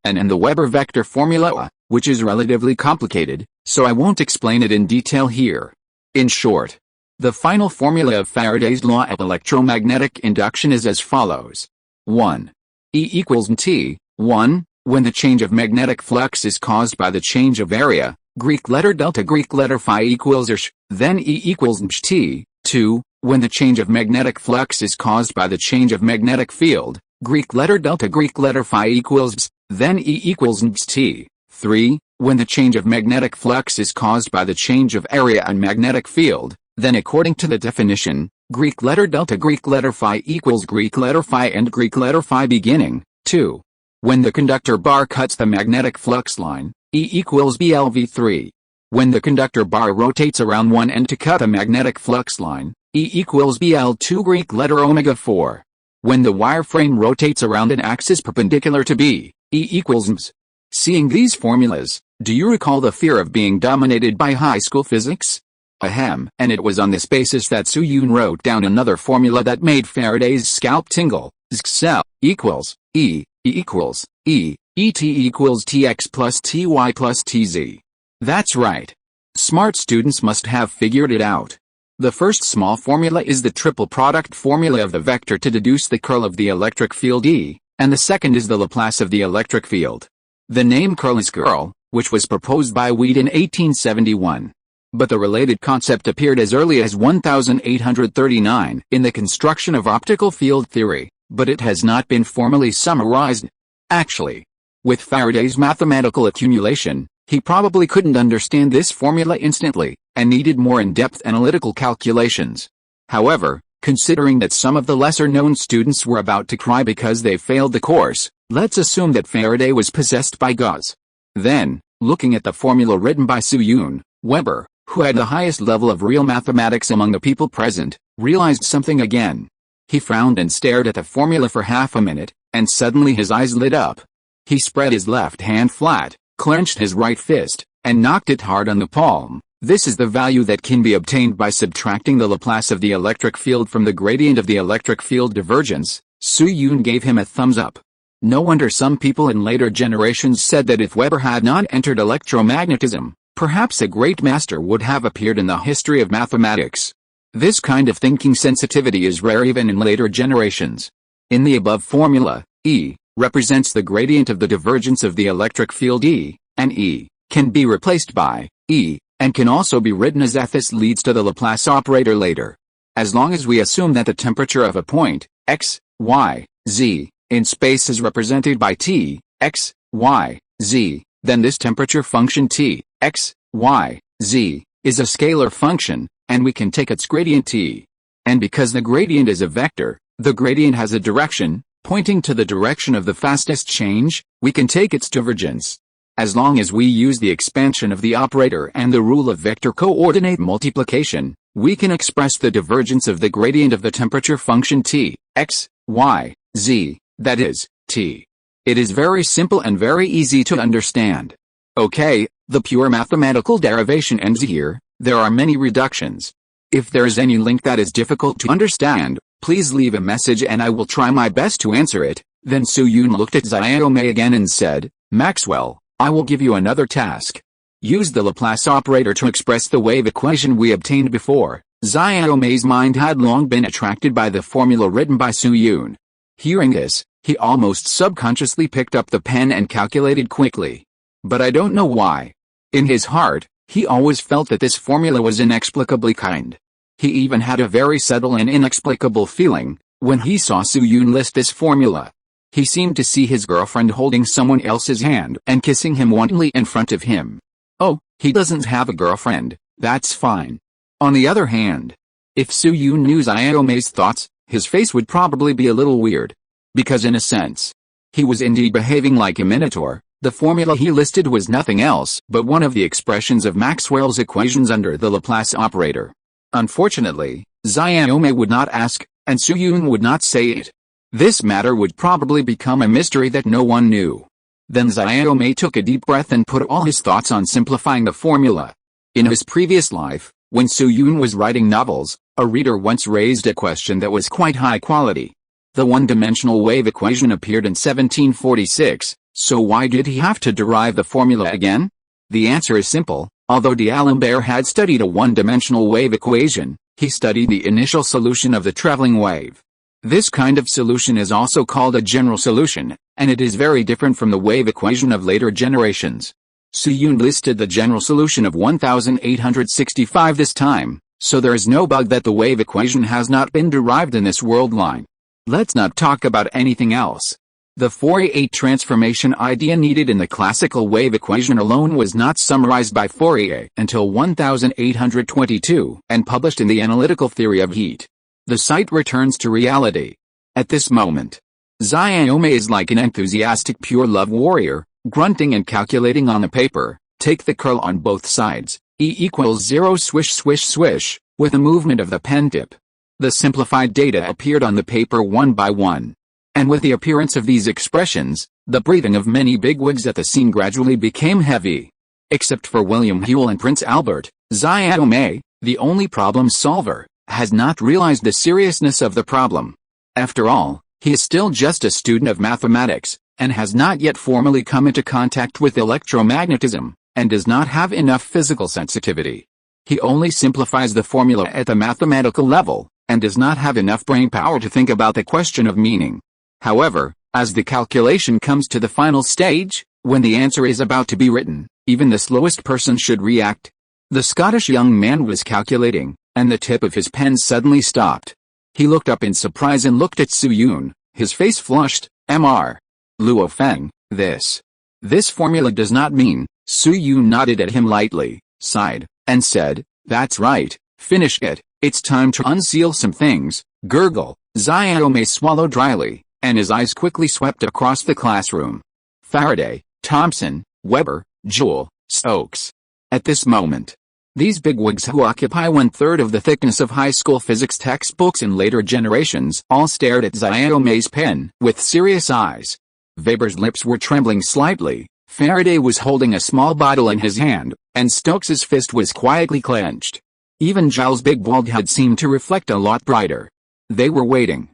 A: and the Weber vector formula, which is relatively complicated, so I won't explain it in detail here. In short, the final formula of Faraday's law of electromagnetic induction is as follows. 1. E equals T, 1, when the change of magnetic flux is caused by the change of area, Greek letter delta Greek letter phi equals R, then E equals T, 2, when the change of magnetic flux is caused by the change of magnetic field, Greek letter delta Greek letter phi equals Ps, then E equals T, 3, when the change of magnetic flux is caused by the change of area and magnetic field, then according to the definition, Greek letter delta Greek letter phi equals Greek letter phi and Greek letter phi beginning, 2. When the conductor bar cuts the magnetic flux line, E equals BLV3. When the conductor bar rotates around one end to cut the magnetic flux line, E equals BL2 Greek letter omega 4. When the wire frame rotates around an axis perpendicular to B, E equals Ms. Seeing these formulas, do you recall the fear of being dominated by high school physics? Ahem, and it was on this basis that Su-Yun wrote down another formula that made Faraday's scalp tingle. Zxel equals E equals E, ET equals TX plus TY plus TZ. That's right. Smart students must have figured it out. The first small formula is the triple product formula of the vector to deduce the curl of the electric field E, and the second is the Laplace of the electric field. The name curl is curl, which was proposed by Weed in 1871. But the related concept appeared as early as 1839 in the construction of optical field theory, but it has not been formally summarized. Actually, with Faraday's mathematical accumulation, he probably couldn't understand this formula instantly, and needed more in-depth analytical calculations. However, considering that some of the lesser-known students were about to cry because they failed the course, let's assume that Faraday was possessed by Gauss. Then, looking at the formula written by Su-Yun, Weber, who had the highest level of real mathematics among the people present, realized something again. He frowned and stared at the formula for half a minute, and suddenly his eyes lit up. He spread his left hand flat, clenched his right fist, and knocked it hard on the palm. This is the value that can be obtained by subtracting the Laplace of the electric field from the gradient of the electric field divergence. Su-Yun gave him a thumbs up. No wonder some people in later generations said that if Weber had not entered electromagnetism, perhaps a great master would have appeared in the history of mathematics. This kind of thinking sensitivity is rare even in later generations. In the above formula, E represents the gradient of the divergence of the electric field E, and E can be replaced by E, and can also be written as F. This leads to the Laplace operator later. As long as we assume that the temperature of a point, x, y, z, in space is represented by T, x, y, z, then this temperature function T, x, y, z, is a scalar function, and we can take its gradient T. And because the gradient is a vector, the gradient has a direction, pointing to the direction of the fastest change, we can take its divergence. As long as we use the expansion of the operator and the rule of vector coordinate multiplication, we can express the divergence of the gradient of the temperature function T, x, y, z, that is, T. It is very simple and very easy to understand. Okay, the pure mathematical derivation ends here. There are many reductions. If there is any link that is difficult to understand, please leave a message and I will try my best to answer it. Then Su-Yun looked at Xiaomei again and said, Maxwell, I will give you another task. Use the Laplace operator to express the wave equation we obtained before. Xiaomei's mind had long been attracted by the formula written by Su-Yun. Hearing this, he almost subconsciously picked up the pen and calculated quickly. But I don't know why. In his heart, he always felt that this formula was inexplicably kind. He even had a very subtle and inexplicable feeling when he saw Su-Yun list this formula. He seemed to see his girlfriend holding someone else's hand and kissing him wantonly in front of him. Oh, he doesn't have a girlfriend, that's fine. On the other hand, if Su-Yun knew Xiaomei's thoughts, his face would probably be a little weird. Because in a sense, he was indeed behaving like a minotaur. The formula he listed was nothing else but one of the expressions of Maxwell's equations under the Laplace operator. Unfortunately, Xiaomei would not ask, and Su-Yun would not say it. This matter would probably become a mystery that no one knew. Then Xiaomei took a deep breath and put all his thoughts on simplifying the formula. In his previous life, when Su-Yun was writing novels, a reader once raised a question that was quite high quality. The one-dimensional wave equation appeared in 1746, so why did he have to derive the formula again? The answer is simple. Although D'Alembert had studied a one-dimensional wave equation, he studied the initial solution of the traveling wave. This kind of solution is also called a general solution, and it is very different from the wave equation of later generations. Suyun listed the general solution of 1865 this time, so there is no bug that the wave equation has not been derived in this world line. Let's not talk about anything else. The Fourier transformation idea needed in the classical wave equation alone was not summarized by Fourier until 1822 and published in the Analytical Theory of Heat. The site returns to reality. At this moment, Xiaomi is like an enthusiastic pure love warrior, grunting and calculating on the paper. Take the curl on both sides, E equals 0 swish swish swish, with a movement of the pen tip. The simplified data appeared on the paper one by one. And with the appearance of these expressions, the breathing of many bigwigs at the scene gradually became heavy. Except for William Whewell and Prince Albert, Xiaomi, the only problem solver, has not realized the seriousness of the problem. After all, he is still just a student of mathematics, and has not yet formally come into contact with electromagnetism, and does not have enough physical sensitivity. He only simplifies the formula at the mathematical level, and does not have enough brain power to think about the question of meaning. However, as the calculation comes to the final stage, when the answer is about to be written, even the slowest person should react. The Scottish young man was calculating, and the tip of his pen suddenly stopped. He looked up in surprise and looked at Suyun, his face flushed. Mr. Luo Feng, this formula does not mean. Suyun nodded at him lightly, sighed, and said, "That's right, finish it, it's time to unseal some things." Gurgle. Xiaomi swallowed dryly, and his eyes quickly swept across the classroom. Faraday, Thomson, Weber, Joule, Stokes. At this moment, these bigwigs who occupy 1/3 of the thickness of high school physics textbooks in later generations all stared at Xiaomi's pen with serious eyes. Weber's lips were trembling slightly, Faraday was holding a small bottle in his hand, and Stokes's fist was quietly clenched. Even Giles' big bald head seemed to reflect a lot brighter. They were waiting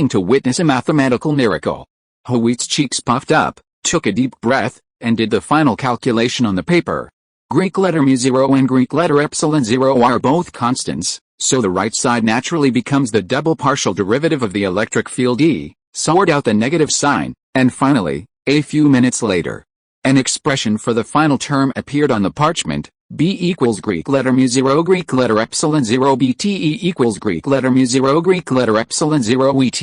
A: to witness a mathematical miracle. Howitt's cheeks puffed up, took a deep breath, and did the final calculation on the paper. Greek letter mu0 and Greek letter epsilon 0 are both constants, so the right side naturally becomes the double partial derivative of the electric field E, sort out the negative sign, and finally, a few minutes later, an expression for the final term appeared on the parchment. B equals Greek letter mu0 Greek letter epsilon 0 bt E equals Greek letter mu0 Greek letter epsilon 0 et.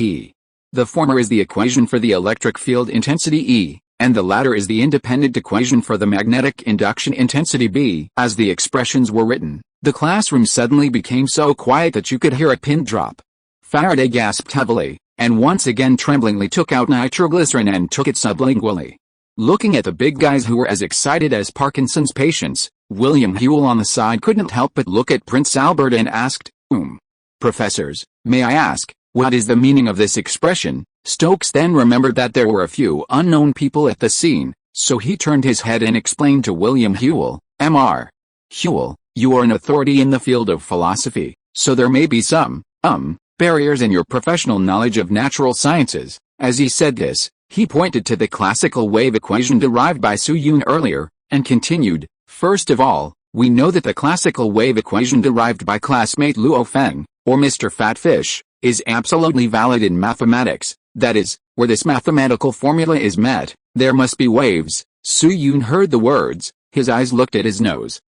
A: The former is the equation for the electric field intensity E, and the latter is the independent equation for the magnetic induction intensity B. As the expressions were written, the classroom suddenly became so quiet that you could hear a pin drop. Faraday gasped heavily, and once again tremblingly took out nitroglycerin and took it sublingually. Looking at the big guys who were as excited as Parkinson's patients, William Whewell on the side couldn't help but look at Prince Albert and asked, Professors, may I ask, what is the meaning of this expression? Stokes then remembered that there were a few unknown people at the scene, so he turned his head and explained to William Whewell, Mr. Whewell, you are an authority in the field of philosophy, so there may be some, barriers in your professional knowledge of natural sciences. As he said this, he pointed to the classical wave equation derived by Suyun earlier, and continued, first of all, we know that the classical wave equation derived by classmate Luo Feng, or Mr. Fatfish, is absolutely valid in mathematics. That is, where this mathematical formula is met, there must be waves. Suyun heard the words, his eyes looked at his nose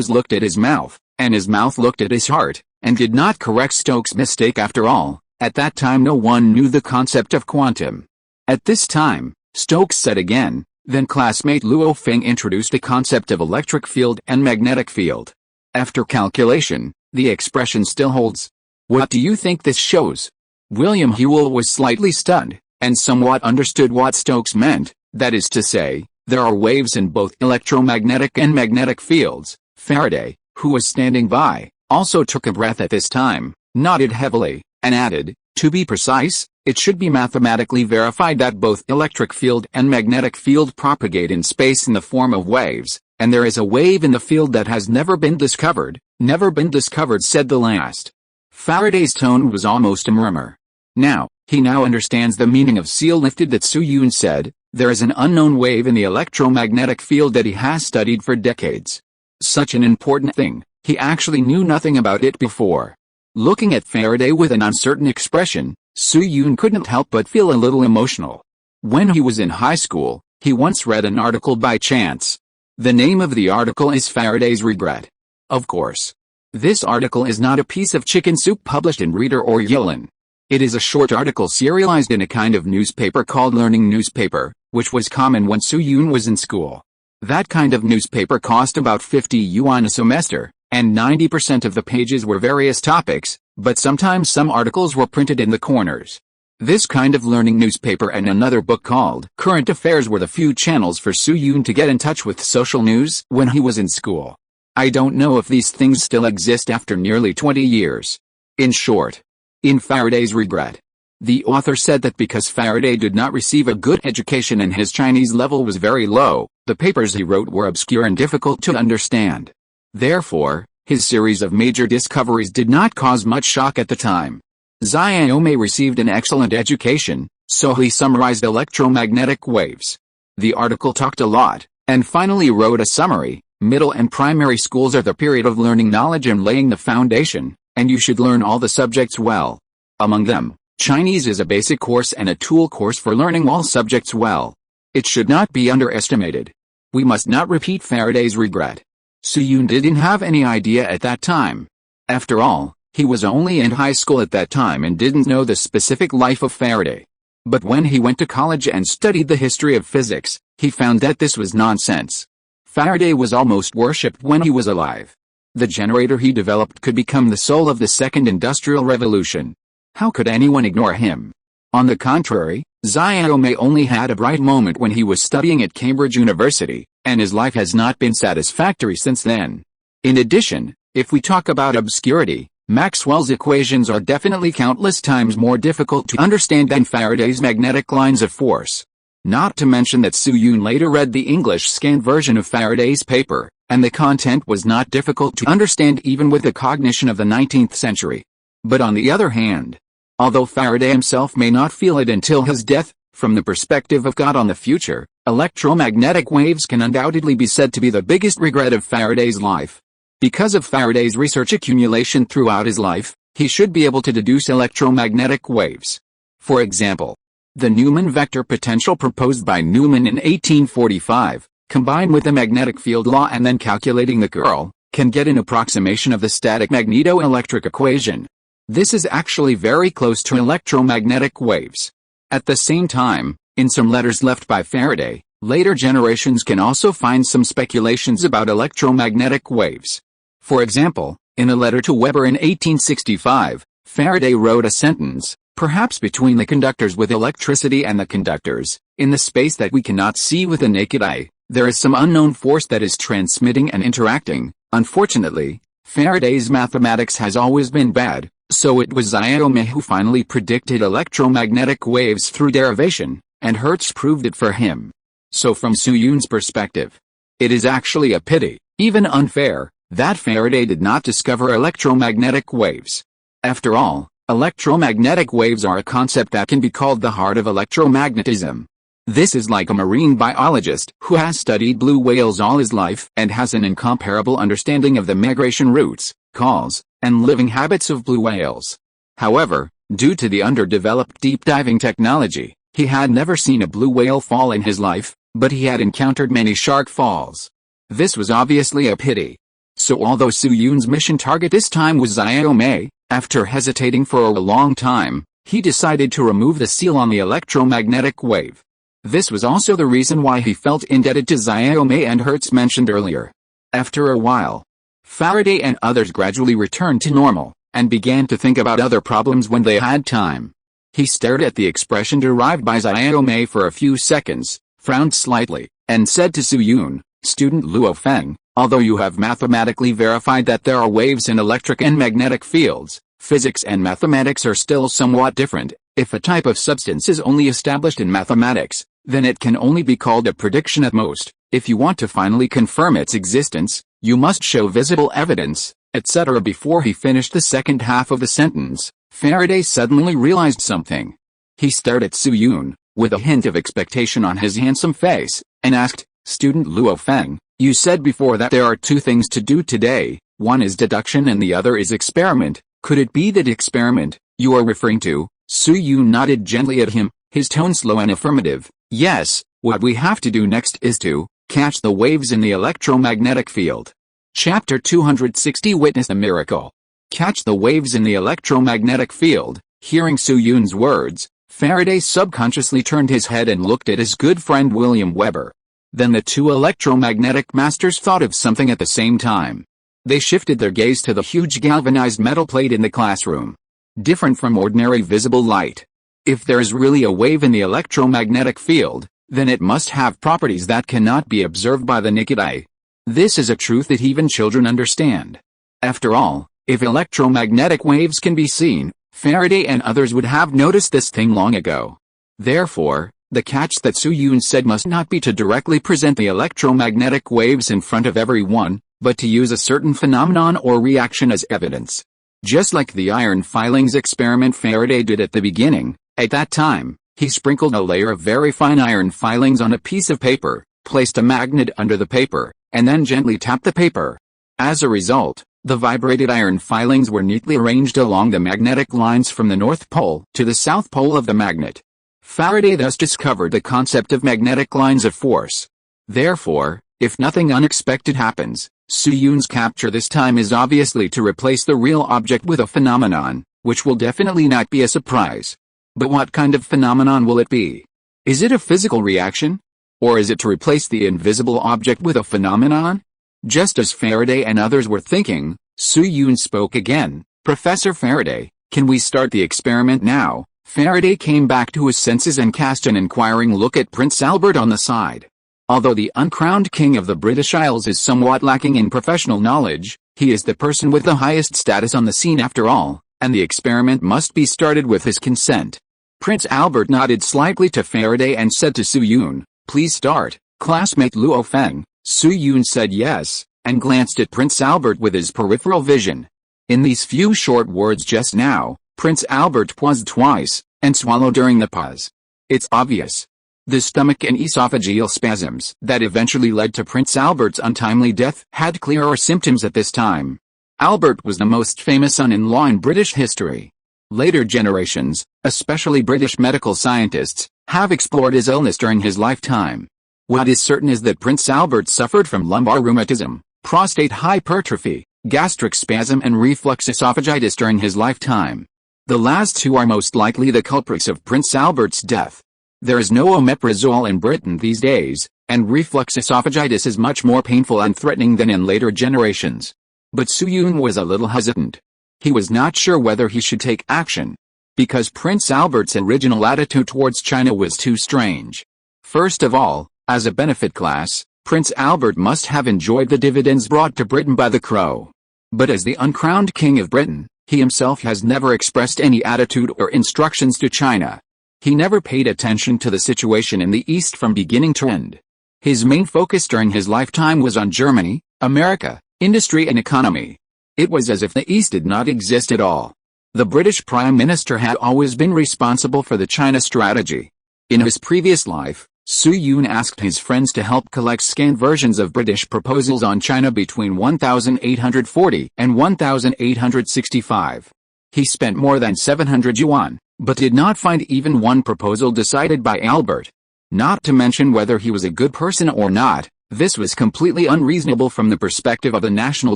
A: looked at his mouth, and his mouth looked at his heart, and did not correct Stokes' mistake after all. At that time no one knew the concept of quantum. At this time, Stokes said again, then classmate Luo Feng introduced the concept of electric field and magnetic field. After calculation, the expression still holds. What do you think this shows? William Whewell was slightly stunned, and somewhat understood what Stokes meant, that is to say, there are waves in both electromagnetic and magnetic fields. Faraday, who was standing by, also took a breath at this time, nodded heavily, and added, to be precise, it should be mathematically verified that both electric field and magnetic field propagate in space in the form of waves, and there is a wave in the field that has never been discovered, said the last. Faraday's tone was almost a murmur. Now, He now understands the meaning of seal lifted that Su Yun said. There is an unknown wave in the electromagnetic field that he has studied for decades. Such an important thing, he actually knew nothing about it before. Looking at Faraday with an uncertain expression, Su Yun couldn't help but feel a little emotional. When he was in high school, he once read an article by chance. The name of the article is Faraday's Regret. Of course. This article is not a piece of chicken soup published in Reader or Yulin. It is a short article serialized in a kind of newspaper called Learning Newspaper, which was common when Su Yun was in school. That kind of newspaper cost about 50 yuan a semester, and 90% of the pages were various topics, but sometimes some articles were printed in the corners. This kind of learning newspaper and another book called Current Affairs were the few channels for Su Yun to get in touch with social news when he was in school. I don't know if these things still exist after nearly 20 years. In short, in Faraday's Regret, the author said that because Faraday did not receive a good education and his Chinese level was very low, the papers he wrote were obscure and difficult to understand. Therefore, his series of major discoveries did not cause much shock at the time. Xiaomei received an excellent education, so he summarized electromagnetic waves. The article talked a lot, and finally wrote a summary. Middle and primary schools are the period of learning knowledge and laying the foundation, and you should learn all the subjects well. Among them, Chinese is a basic course and a tool course for learning all subjects well. It should not be underestimated. We must not repeat Faraday's Regret. Su Yun didn't have any idea at that time. After all, he was only in high school at that time and didn't know the specific life of Faraday. But when he went to college and studied the history of physics, he found that this was nonsense. Faraday was almost worshipped when he was alive. The generator he developed could become the soul of the Second Industrial Revolution. How could anyone ignore him? On the contrary, Xiaomei only had a bright moment when he was studying at Cambridge University, and his life has not been satisfactory since then. In addition, if we talk about obscurity, Maxwell's equations are definitely countless times more difficult to understand than Faraday's magnetic lines of force. Not to mention that Su Yun later read the English scanned version of Faraday's paper, and the content was not difficult to understand even with the cognition of the 19th century. But on the other hand, although Faraday himself may not feel it until his death, from the perspective of God on the future, electromagnetic waves can undoubtedly be said to be the biggest regret of Faraday's life. Because of Faraday's research accumulation throughout his life, he should be able to deduce electromagnetic waves. For example, the Newman vector potential proposed by Newman in 1845, combined with the magnetic field law and then calculating the curl, can get an approximation of the static magneto-electric equation. This is actually very close to electromagnetic waves. At the same time, in some letters left by Faraday, later generations can also find some speculations about electromagnetic waves. For example, in a letter to Weber in 1865, Faraday wrote a sentence, perhaps between the conductors with electricity and the conductors, in the space that we cannot see with the naked eye, there is some unknown force that is transmitting and interacting. Unfortunately, Faraday's mathematics has always been bad, so it was Xiaomei who finally predicted electromagnetic waves through derivation, and Hertz proved it for him. So from Su Yun's perspective, it is actually a pity, even unfair, that Faraday did not discover electromagnetic waves. After all, electromagnetic waves are a concept that can be called the heart of electromagnetism. This is like a marine biologist who has studied blue whales all his life and has an incomparable understanding of the migration routes, calls, and living habits of blue whales. However, due to the underdeveloped deep diving technology, he had never seen a blue whale fall in his life, but he had encountered many shark falls. This was obviously a pity. So although Su Yun's mission target this time was Xiaomei, after hesitating for a long time, he decided to remove the seal on the electromagnetic wave. This was also the reason why he felt indebted to Xiaomei and Hertz mentioned earlier. After a while, Faraday and others gradually returned to normal, and began to think about other problems when they had time. He stared at the expression derived by Xiaomei for a few seconds, frowned slightly, and said to Su Yun, "Student Luo Feng, although you have mathematically verified that there are waves in electric and magnetic fields, physics and mathematics are still somewhat different. If a type of substance is only established in mathematics, then it can only be called a prediction at most. If you want to finally confirm its existence, you must show visible evidence," etc. Before he finished the second half of the sentence, Faraday suddenly realized something. He stared at Su Yun, with a hint of expectation on his handsome face, and asked, "Student Luo Feng, you said before that there are two things to do today, one is deduction and the other is experiment. Could it be that experiment you are referring to?" Su Yun nodded gently at him, his tone slow and affirmative. "Yes, what we have to do next is to catch the waves in the electromagnetic field." Chapter 260 Witness a Miracle. Catch the waves in the electromagnetic field. Hearing Su Yun's words, Faraday subconsciously turned his head and looked at his good friend William Weber. Then the two electromagnetic masters thought of something at the same time. They shifted their gaze to the huge galvanized metal plate in the classroom. Different from ordinary visible light. If there is really a wave in the electromagnetic field, then it must have properties that cannot be observed by the naked eye. This is a truth that even children understand. After all, if electromagnetic waves can be seen, Faraday and others would have noticed this thing long ago. Therefore, the catch that Su Yun said must not be to directly present the electromagnetic waves in front of everyone, but to use a certain phenomenon or reaction as evidence. Just like the iron filings experiment Faraday did at the beginning, at that time, he sprinkled a layer of very fine iron filings on a piece of paper, placed a magnet under the paper, and then gently tapped the paper. As a result, the vibrated iron filings were neatly arranged along the magnetic lines from the North Pole to the South Pole of the magnet. Faraday thus discovered the concept of magnetic lines of force. Therefore, if nothing unexpected happens, Su Yun's capture this time is obviously to replace the real object with a phenomenon, which will definitely not be a surprise. But what kind of phenomenon will it be? Is it a physical reaction? Or is it to replace the invisible object with a phenomenon? Just as Faraday and others were thinking, Su Yun spoke again. "Professor Faraday, can we start the experiment now?" Faraday came back to his senses and cast an inquiring look at Prince Albert on the side. Although the uncrowned king of the British Isles is somewhat lacking in professional knowledge, he is the person with the highest status on the scene after all, and the experiment must be started with his consent. Prince Albert nodded slightly to Faraday and said to Su Yun, "Please start, classmate Luo Feng." Su Yun said yes, and glanced at Prince Albert with his peripheral vision. In these few short words just now, Prince Albert paused twice, and swallowed during the pause. It's obvious. The stomach and esophageal spasms that eventually led to Prince Albert's untimely death had clearer symptoms at this time. Albert was the most famous son-in-law in British history. Later generations, especially British medical scientists, have explored his illness during his lifetime. What is certain is that Prince Albert suffered from lumbar rheumatism, prostate hypertrophy, gastric spasm and reflux esophagitis during his lifetime. The last two are most likely the culprits of Prince Albert's death. There is no omeprazole in Britain these days, and reflux esophagitis is much more painful and threatening than in later generations. But Su Yun was a little hesitant. He was not sure whether he should take action, because Prince Albert's original attitude towards China was too strange. First of all, as a benefit class, Prince Albert must have enjoyed the dividends brought to Britain by the crow. But as the uncrowned king of Britain, he himself has never expressed any attitude or instructions to China. He never paid attention to the situation in the East from beginning to end. His main focus during his lifetime was on Germany, America, industry and economy. It was as if the East did not exist at all. The British Prime Minister had always been responsible for the China strategy. In his previous life, Su Yun asked his friends to help collect scanned versions of British proposals on China between 1840 and 1865. He spent more than 700 yuan, but did not find even one proposal decided by Albert. Not to mention whether he was a good person or not, this was completely unreasonable from the perspective of a national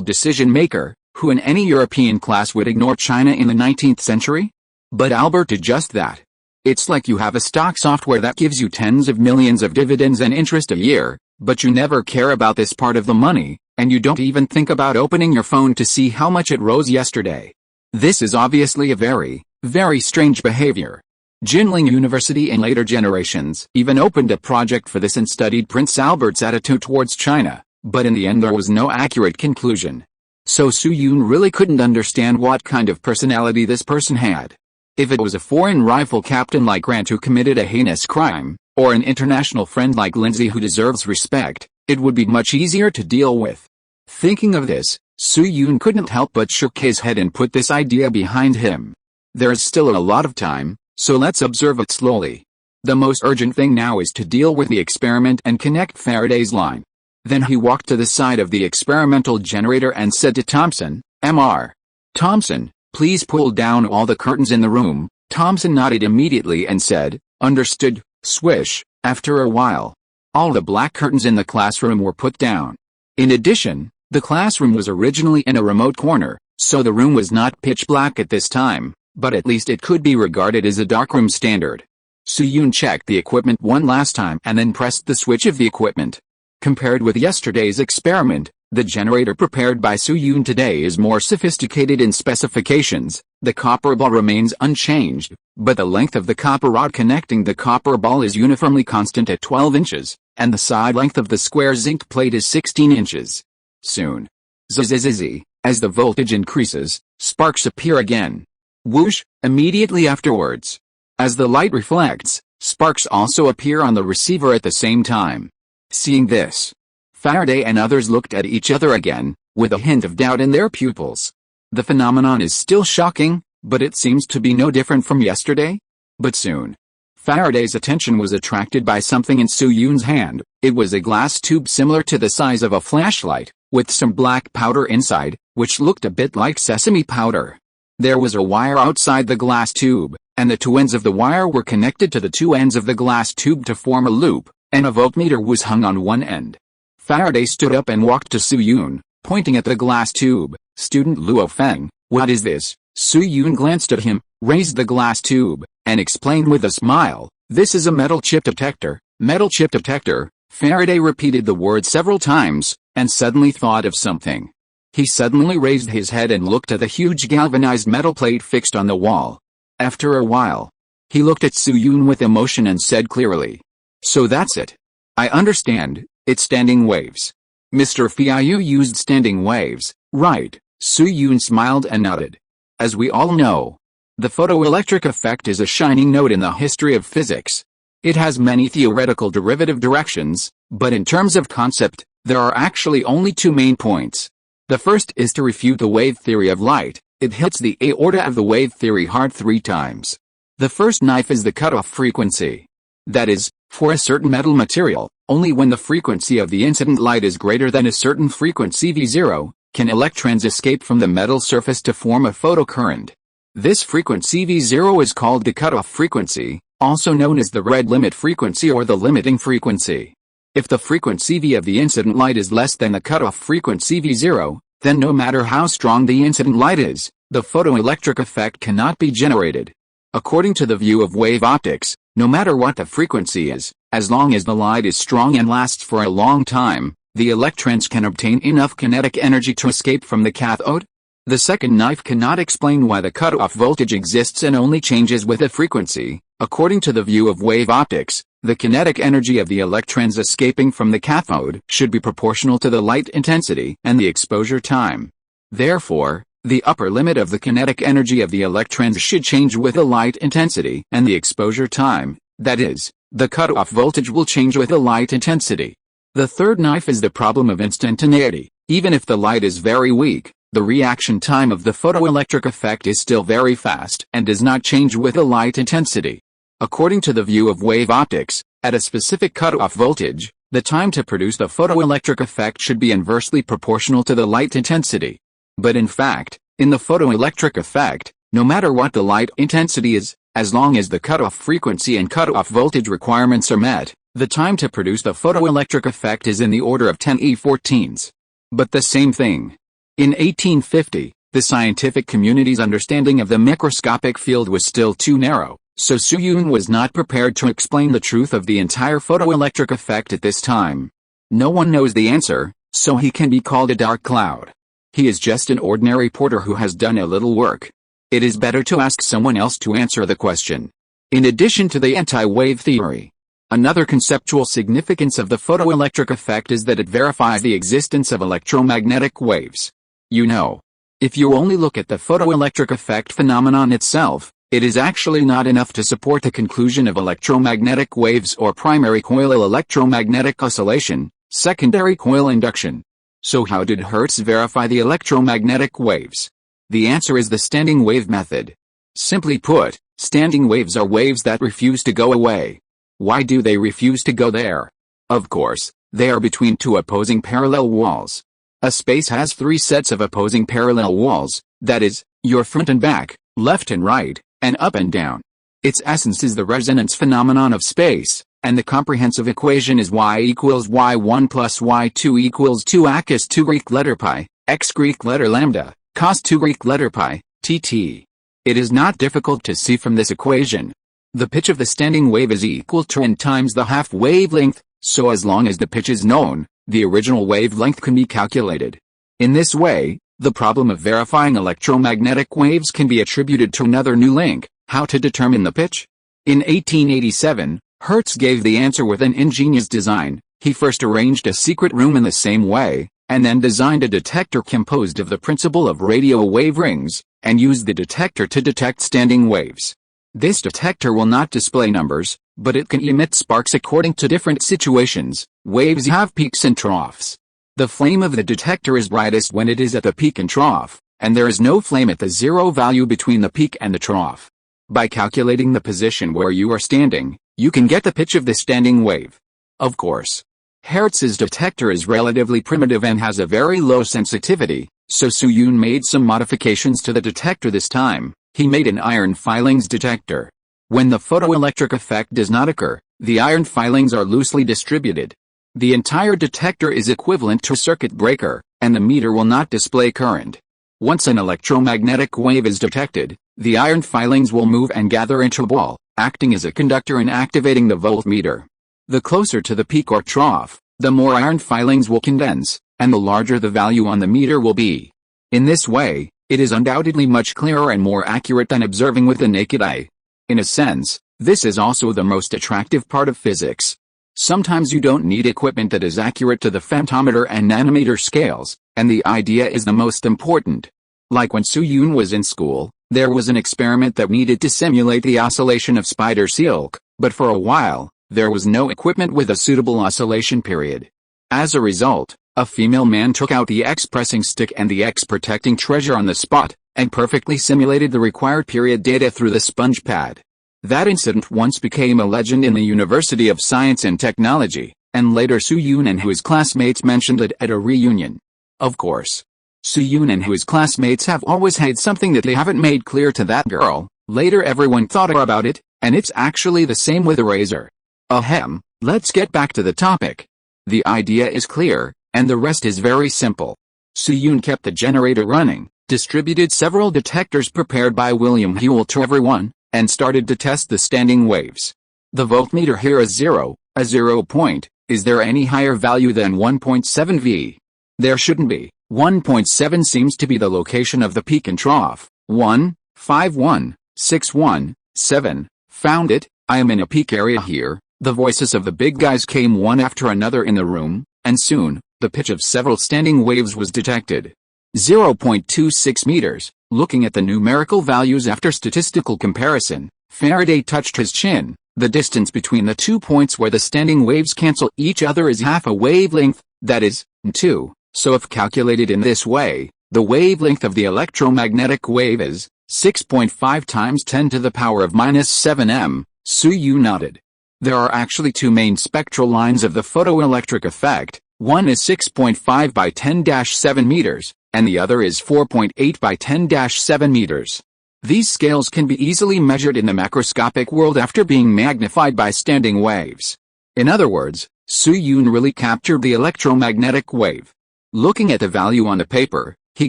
A: decision-maker, who in any European class would ignore China in the 19th century? But Albert did just that. It's like you have a stock software that gives you tens of millions of dividends and interest a year, but you never care about this part of the money, and you don't even think about opening your phone to see how much it rose yesterday. This is obviously a very, very strange behavior. Jinling University in later generations even opened a project for this and studied Prince Albert's attitude towards China, but in the end there was no accurate conclusion. So Su Yun really couldn't understand what kind of personality this person had. If it was a foreign rifle captain like Grant who committed a heinous crime, or an international friend like Lindsay who deserves respect, it would be much easier to deal with. Thinking of this, Su Yun couldn't help but shook his head and put this idea behind him. There is still a lot of time, So let's observe it slowly. The most urgent thing now is to deal with the experiment and connect Faraday's line. Then he walked to the side of the experimental generator and said to Thomson, Mr. Thomson, please pull down all the curtains in the room. Thomson nodded immediately and said, understood. Swish. After a while, all the black curtains in the classroom were put down. In addition, the classroom was originally in a remote corner, so the room was not pitch black at this time, but at least it could be regarded as a darkroom standard. Soo-yoon checked the equipment one last time and then pressed the switch of the equipment. Compared with yesterday's experiment, the generator prepared by Soo-yoon today is more sophisticated in specifications. The copper ball remains unchanged, but the length of the copper rod connecting the copper ball is uniformly constant at 12 inches, and the side length of the square zinc plate is 16 inches. Soon, as the voltage increases, sparks appear again. Whoosh, immediately afterwards. As the light reflects, sparks also appear on the receiver at the same time. Seeing this, Faraday and others looked at each other again, with a hint of doubt in their pupils. The phenomenon is still shocking, but it seems to be no different from yesterday. But soon, Faraday's attention was attracted by something in Soo-yoon's hand. It was a glass tube similar to the size of a flashlight, with some black powder inside, which looked a bit like sesame powder. There was a wire outside the glass tube, and the two ends of the wire were connected to the two ends of the glass tube to form a loop, and a voltmeter was hung on one end. Faraday stood up and walked to Soo-yoon, pointing at the glass tube. Student Luo Feng, what is this? Soo-yoon glanced at him, raised the glass tube, and explained with a smile, this is a metal chip detector. Metal chip detector. Faraday repeated the word several times, and suddenly thought of something. He suddenly raised his head and looked at the huge galvanized metal plate fixed on the wall. After a while, he looked at Soo-yoon with emotion and said clearly, so that's it. I understand, it's standing waves. Mr. Fiu used standing waves, right? Soo-yoon smiled and nodded. As we all know, the photoelectric effect is a shining note in the history of physics. It has many theoretical derivative directions, but in terms of concept, there are actually only two main points. The first is to refute the wave theory of light. It hits the aorta of the wave theory hard 3 times. The first knife is the cutoff frequency. That is, for a certain metal material, only when the frequency of the incident light is greater than a certain frequency V0, can electrons escape from the metal surface to form a photocurrent. This frequency V0 is called the cutoff frequency, also known as the red limit frequency or the limiting frequency. If the frequency V of the incident light is less than the cutoff frequency V0, then no matter how strong the incident light is, the photoelectric effect cannot be generated. According to the view of wave optics, no matter what the frequency is, as long as the light is strong and lasts for a long time, the electrons can obtain enough kinetic energy to escape from the cathode. The second knife cannot explain why the cutoff voltage exists and only changes with the frequency. According to the view of wave optics, the kinetic energy of the electrons escaping from the cathode should be proportional to the light intensity and the exposure time. Therefore, the upper limit of the kinetic energy of the electrons should change with the light intensity and the exposure time, that is, the cutoff voltage will change with the light intensity. The third knife is the problem of instantaneity. Even if the light is very weak, the reaction time of the photoelectric effect is still very fast and does not change with the light intensity. According to the view of wave optics, at a specific cutoff voltage, the time to produce the photoelectric effect should be inversely proportional to the light intensity. But in fact, in the photoelectric effect, no matter what the light intensity is, as long as the cutoff frequency and cutoff voltage requirements are met, the time to produce the photoelectric effect is in the order of 10e14s. But the same thing. In 1850, the scientific community's understanding of the microscopic field was still too narrow, so Soo-yoon was not prepared to explain the truth of the entire photoelectric effect at this time. No one knows the answer, so he can be called a dark cloud. He is just an ordinary porter who has done a little work. It is better to ask someone else to answer the question. In addition to the anti-wave theory, another conceptual significance of the photoelectric effect is that it verifies the existence of electromagnetic waves. You know, if you only look at the photoelectric effect phenomenon itself, it is actually not enough to support the conclusion of electromagnetic waves or primary coil electromagnetic oscillation, secondary coil induction. So how did Hertz verify the electromagnetic waves? The answer is the standing wave method. Simply put, standing waves are waves that refuse to go away. Why do they refuse to go there? Of course, they are between two opposing parallel walls. A space has three sets of opposing parallel walls, that is, your front and back, left and right, and up and down. Its essence is the resonance phenomenon of space, and the comprehensive equation is y equals y1 plus y2 equals 2 acus 2 Greek letter pi, x Greek letter lambda, cos 2 Greek letter pi, tt. It is not difficult to see from this equation. The pitch of the standing wave is equal to n times the half wavelength, so as long as the pitch is known, the original wavelength can be calculated. In this way, the problem of verifying electromagnetic waves can be attributed to another new link: how to determine the pitch. In 1887, Hertz gave the answer with an ingenious design. He first arranged a secret room in the same way, and then designed a detector composed of the principle of radio wave rings, and used the detector to detect standing waves. This detector will not display numbers, but it can emit sparks according to different situations. Waves have peaks and troughs. The flame of the detector is brightest when it is at the peak and trough, and there is no flame at the zero value between the peak and the trough. By calculating the position where you are standing, you can get the pitch of the standing wave. Of course, Hertz's detector is relatively primitive and has a very low sensitivity, so Suyun made some modifications to the detector this time. He made an iron filings detector. When the photoelectric effect does not occur, the iron filings are loosely distributed. The entire detector is equivalent to a circuit breaker, and the meter will not display current. Once an electromagnetic wave is detected, the iron filings will move and gather into a ball, acting as a conductor and activating the voltmeter. The closer to the peak or trough, the more iron filings will condense, and the larger the value on the meter will be. In this way, it is undoubtedly much clearer and more accurate than observing with the naked eye. In a sense, this is also the most attractive part of physics. Sometimes you don't need equipment that is accurate to the femtometer and nanometer scales, and the idea is the most important. Like when Suyun was in school, there was an experiment that needed to simulate the oscillation of spider silk, but for a while, there was no equipment with a suitable oscillation period. As a result, a female man took out the X-pressing stick and the X-protecting treasure on the spot, and perfectly simulated the required period data through the sponge pad. That incident once became a legend in the University of Science and Technology, and later Suyun and his classmates mentioned it at a reunion. Of course, Suyun and his classmates have always had something that they haven't made clear to that girl. Later everyone thought about it, and it's actually the same with a razor. Ahem, let's get back to the topic. The idea is clear, and the rest is very simple. Suyun kept the generator running, distributed several detectors prepared by William Whewell to everyone, and started to test the standing waves. The voltmeter here is 0, a 0 point. Is there any higher value than 1.7 V? There shouldn't be. 1.7 seems to be the location of the peak and trough. 1, 5, 1, 6, 1, 7. Found it. I am in a peak area here. The voices of the big guys came one after another in the room, and soon, the pitch of several standing waves was detected. 0.26 meters. Looking at the numerical values after statistical comparison, Faraday touched his chin. The distance between the 2 points where the standing waves cancel each other is half a wavelength, that is, 2. So if calculated in this way, the wavelength of the electromagnetic wave is 6.5 times 10 to the power of -7 m. Suyun nodded. There are actually two main spectral lines of the photoelectric effect. One is 6.5 by 10-7 meters, and the other is 4.8 by 10-7 meters. These scales can be easily measured in the macroscopic world after being magnified by standing waves. In other words, Suyun really captured the electromagnetic wave. Looking at the value on the paper, he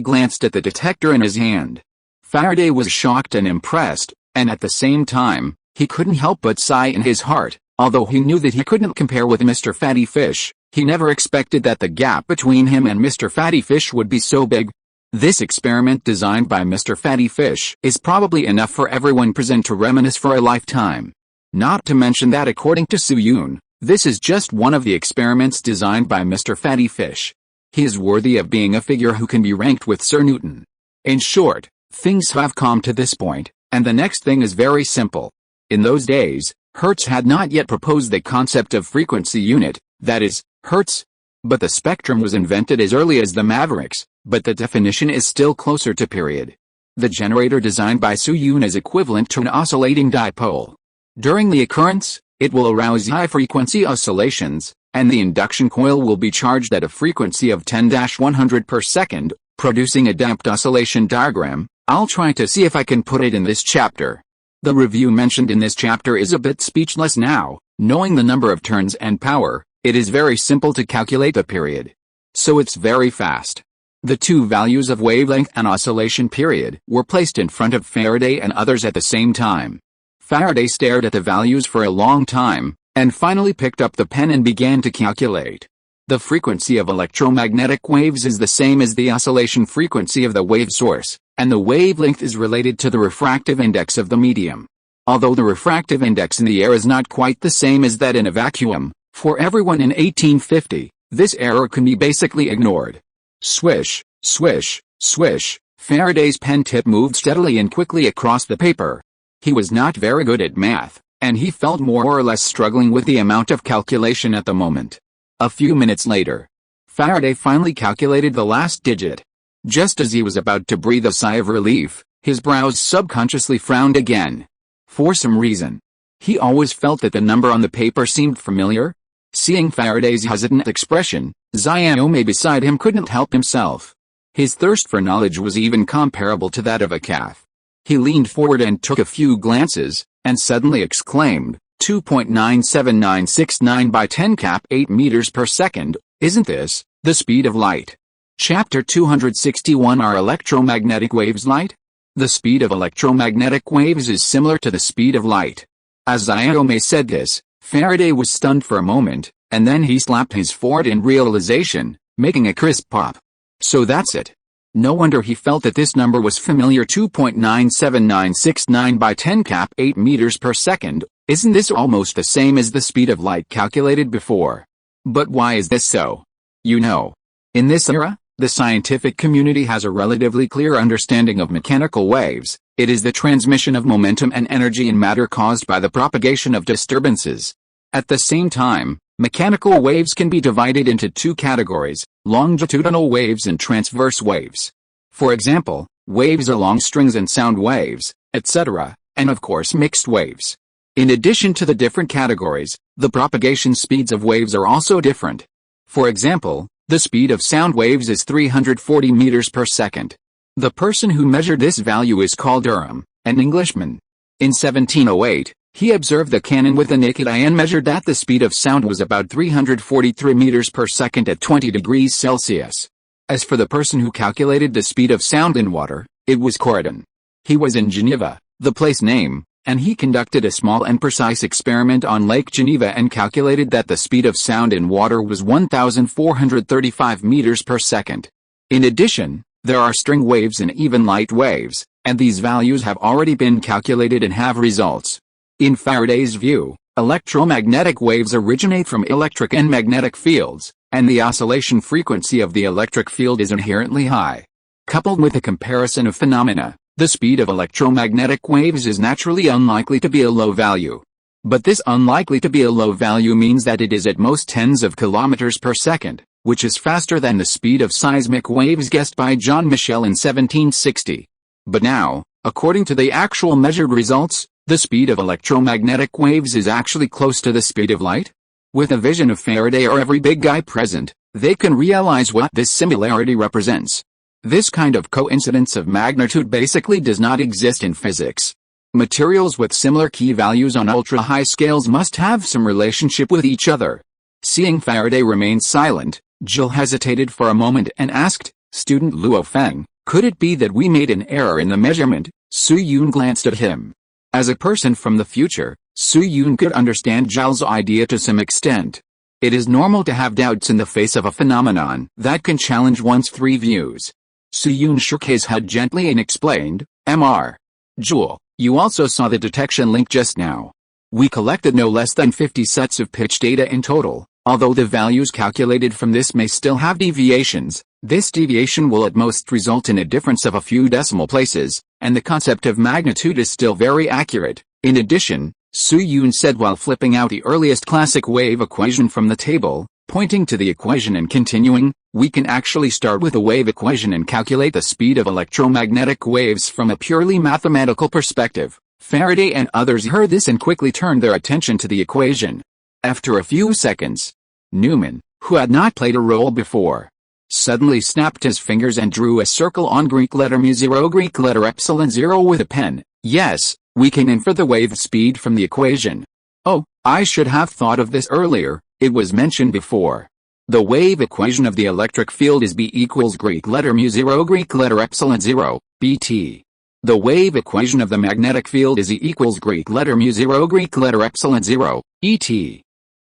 A: glanced at the detector in his hand. Faraday was shocked and impressed, and at the same time, he couldn't help but sigh in his heart. Although he knew that he couldn't compare with Mr. Fatty Fish, he never expected that the gap between him and Mr. Fatty Fish would be so big. This experiment designed by Mr. Fatty Fish is probably enough for everyone present to reminisce for a lifetime. Not to mention that according to Suyun, this is just one of the experiments designed by Mr. Fatty Fish. He is worthy of being a figure who can be ranked with Sir Newton. In short, things have come to this point, and the next thing is very simple. In those days, Hertz had not yet proposed the concept of frequency unit, that is, Hertz. But the spectrum was invented as early as the Mavericks, but the definition is still closer to period. The generator designed by Su Yun is equivalent to an oscillating dipole. During the occurrence, it will arouse high-frequency oscillations, and the induction coil will be charged at a frequency of 10-100 per second, producing a damped oscillation diagram. I'll try to see if I can put it in this chapter. The review mentioned in this chapter is a bit speechless now. Knowing the number of turns and power, it is very simple to calculate the period. So it's very fast. The two values of wavelength and oscillation period were placed in front of Faraday and others at the same time. Faraday stared at the values for a long time, and finally picked up the pen and began to calculate. The frequency of electromagnetic waves is the same as the oscillation frequency of the wave source, and the wavelength is related to the refractive index of the medium. Although the refractive index in the air is not quite the same as that in a vacuum, for everyone in 1850, this error can be basically ignored. Swish, swish, swish, Faraday's pen tip moved steadily and quickly across the paper. He was not very good at math, and he felt more or less struggling with the amount of calculation at the moment. A few minutes later, Faraday finally calculated the last digit. Just as he was about to breathe a sigh of relief, his brows subconsciously frowned again. For some reason, he always felt that the number on the paper seemed familiar. Seeing Faraday's hesitant expression, Xiaomei beside him couldn't help himself. His thirst for knowledge was even comparable to that of a calf. He leaned forward and took a few glances, and suddenly exclaimed, 2.97969 by 10 cap 8 meters per second, isn't this the speed of light? Chapter 261. Are electromagnetic waves light? The speed of electromagnetic waves is similar to the speed of light. As Xiaomei said this, Faraday was stunned for a moment, and then he slapped his forehead in realization, making a crisp pop. So that's it. No wonder he felt that this number was familiar. 2.97969 by 10 cap 8 meters per second, isn't this almost the same as the speed of light calculated before? But why is this so? You know, in this era, the scientific community has a relatively clear understanding of mechanical waves. It is the transmission of momentum and energy in matter caused by the propagation of disturbances. At the same time, mechanical waves can be divided into two categories, longitudinal waves and transverse waves. For example, waves along strings and sound waves, etc., and of course mixed waves. In addition to the different categories, the propagation speeds of waves are also different. For example, the speed of sound waves is 340 meters per second. The person who measured this value is called Durham, an Englishman. In 1708, he observed the cannon with the naked eye and measured that the speed of sound was about 343 meters per second at 20 degrees Celsius. As for the person who calculated the speed of sound in water, it was Corridon. He was in Geneva, the place name, and he conducted a small and precise experiment on Lake Geneva and calculated that the speed of sound in water was 1,435 meters per second. In addition, there are string waves and even light waves, and these values have already been calculated and have results. In Faraday's view, electromagnetic waves originate from electric and magnetic fields, and the oscillation frequency of the electric field is inherently high. Coupled with a comparison of phenomena, the speed of electromagnetic waves is naturally unlikely to be a low value. But this unlikely to be a low value means that it is at most tens of kilometers per second, which is faster than the speed of seismic waves guessed by John Michel in 1760. But now, according to the actual measured results, the speed of electromagnetic waves is actually close to the speed of light. With a vision of Faraday or every big guy present, they can realize what this similarity represents. This kind of coincidence of magnitude basically does not exist in physics. Materials with similar key values on ultra-high scales must have some relationship with each other. Seeing Faraday remain silent, Jill hesitated for a moment and asked, "Student Luo Feng, could it be that we made an error in the measurement?" Su Yun glanced at him. As a person from the future, Su Yun could understand Zhao's idea to some extent. It is normal to have doubts in the face of a phenomenon that can challenge one's three views. Su Yun shook his head gently and explained, "Mr. Jewel, you also saw the detection link just now. We collected no less than 50 sets of pitch data in total. Although the values calculated from this may still have deviations, this deviation will at most result in a difference of a few decimal places, and the concept of magnitude is still very accurate. In addition," Su Yun said while flipping out the earliest classic wave equation from the table, Pointing to the equation and continuing, we can actually start with a wave equation and calculate the speed of electromagnetic waves from a purely mathematical perspective. Faraday and others heard this and quickly turned their attention to the equation. After a few seconds, Newman, who had not played a role before, suddenly snapped his fingers and drew a circle on Greek letter mu0 Greek letter epsilon 0 with a pen. Yes, we can infer the wave speed from the equation. Oh, I should have thought of this earlier, it was mentioned before. The wave equation of the electric field is B equals Greek letter mu0 Greek letter epsilon 0, bt. The wave equation of the magnetic field is E equals Greek letter mu0 Greek letter epsilon 0, et.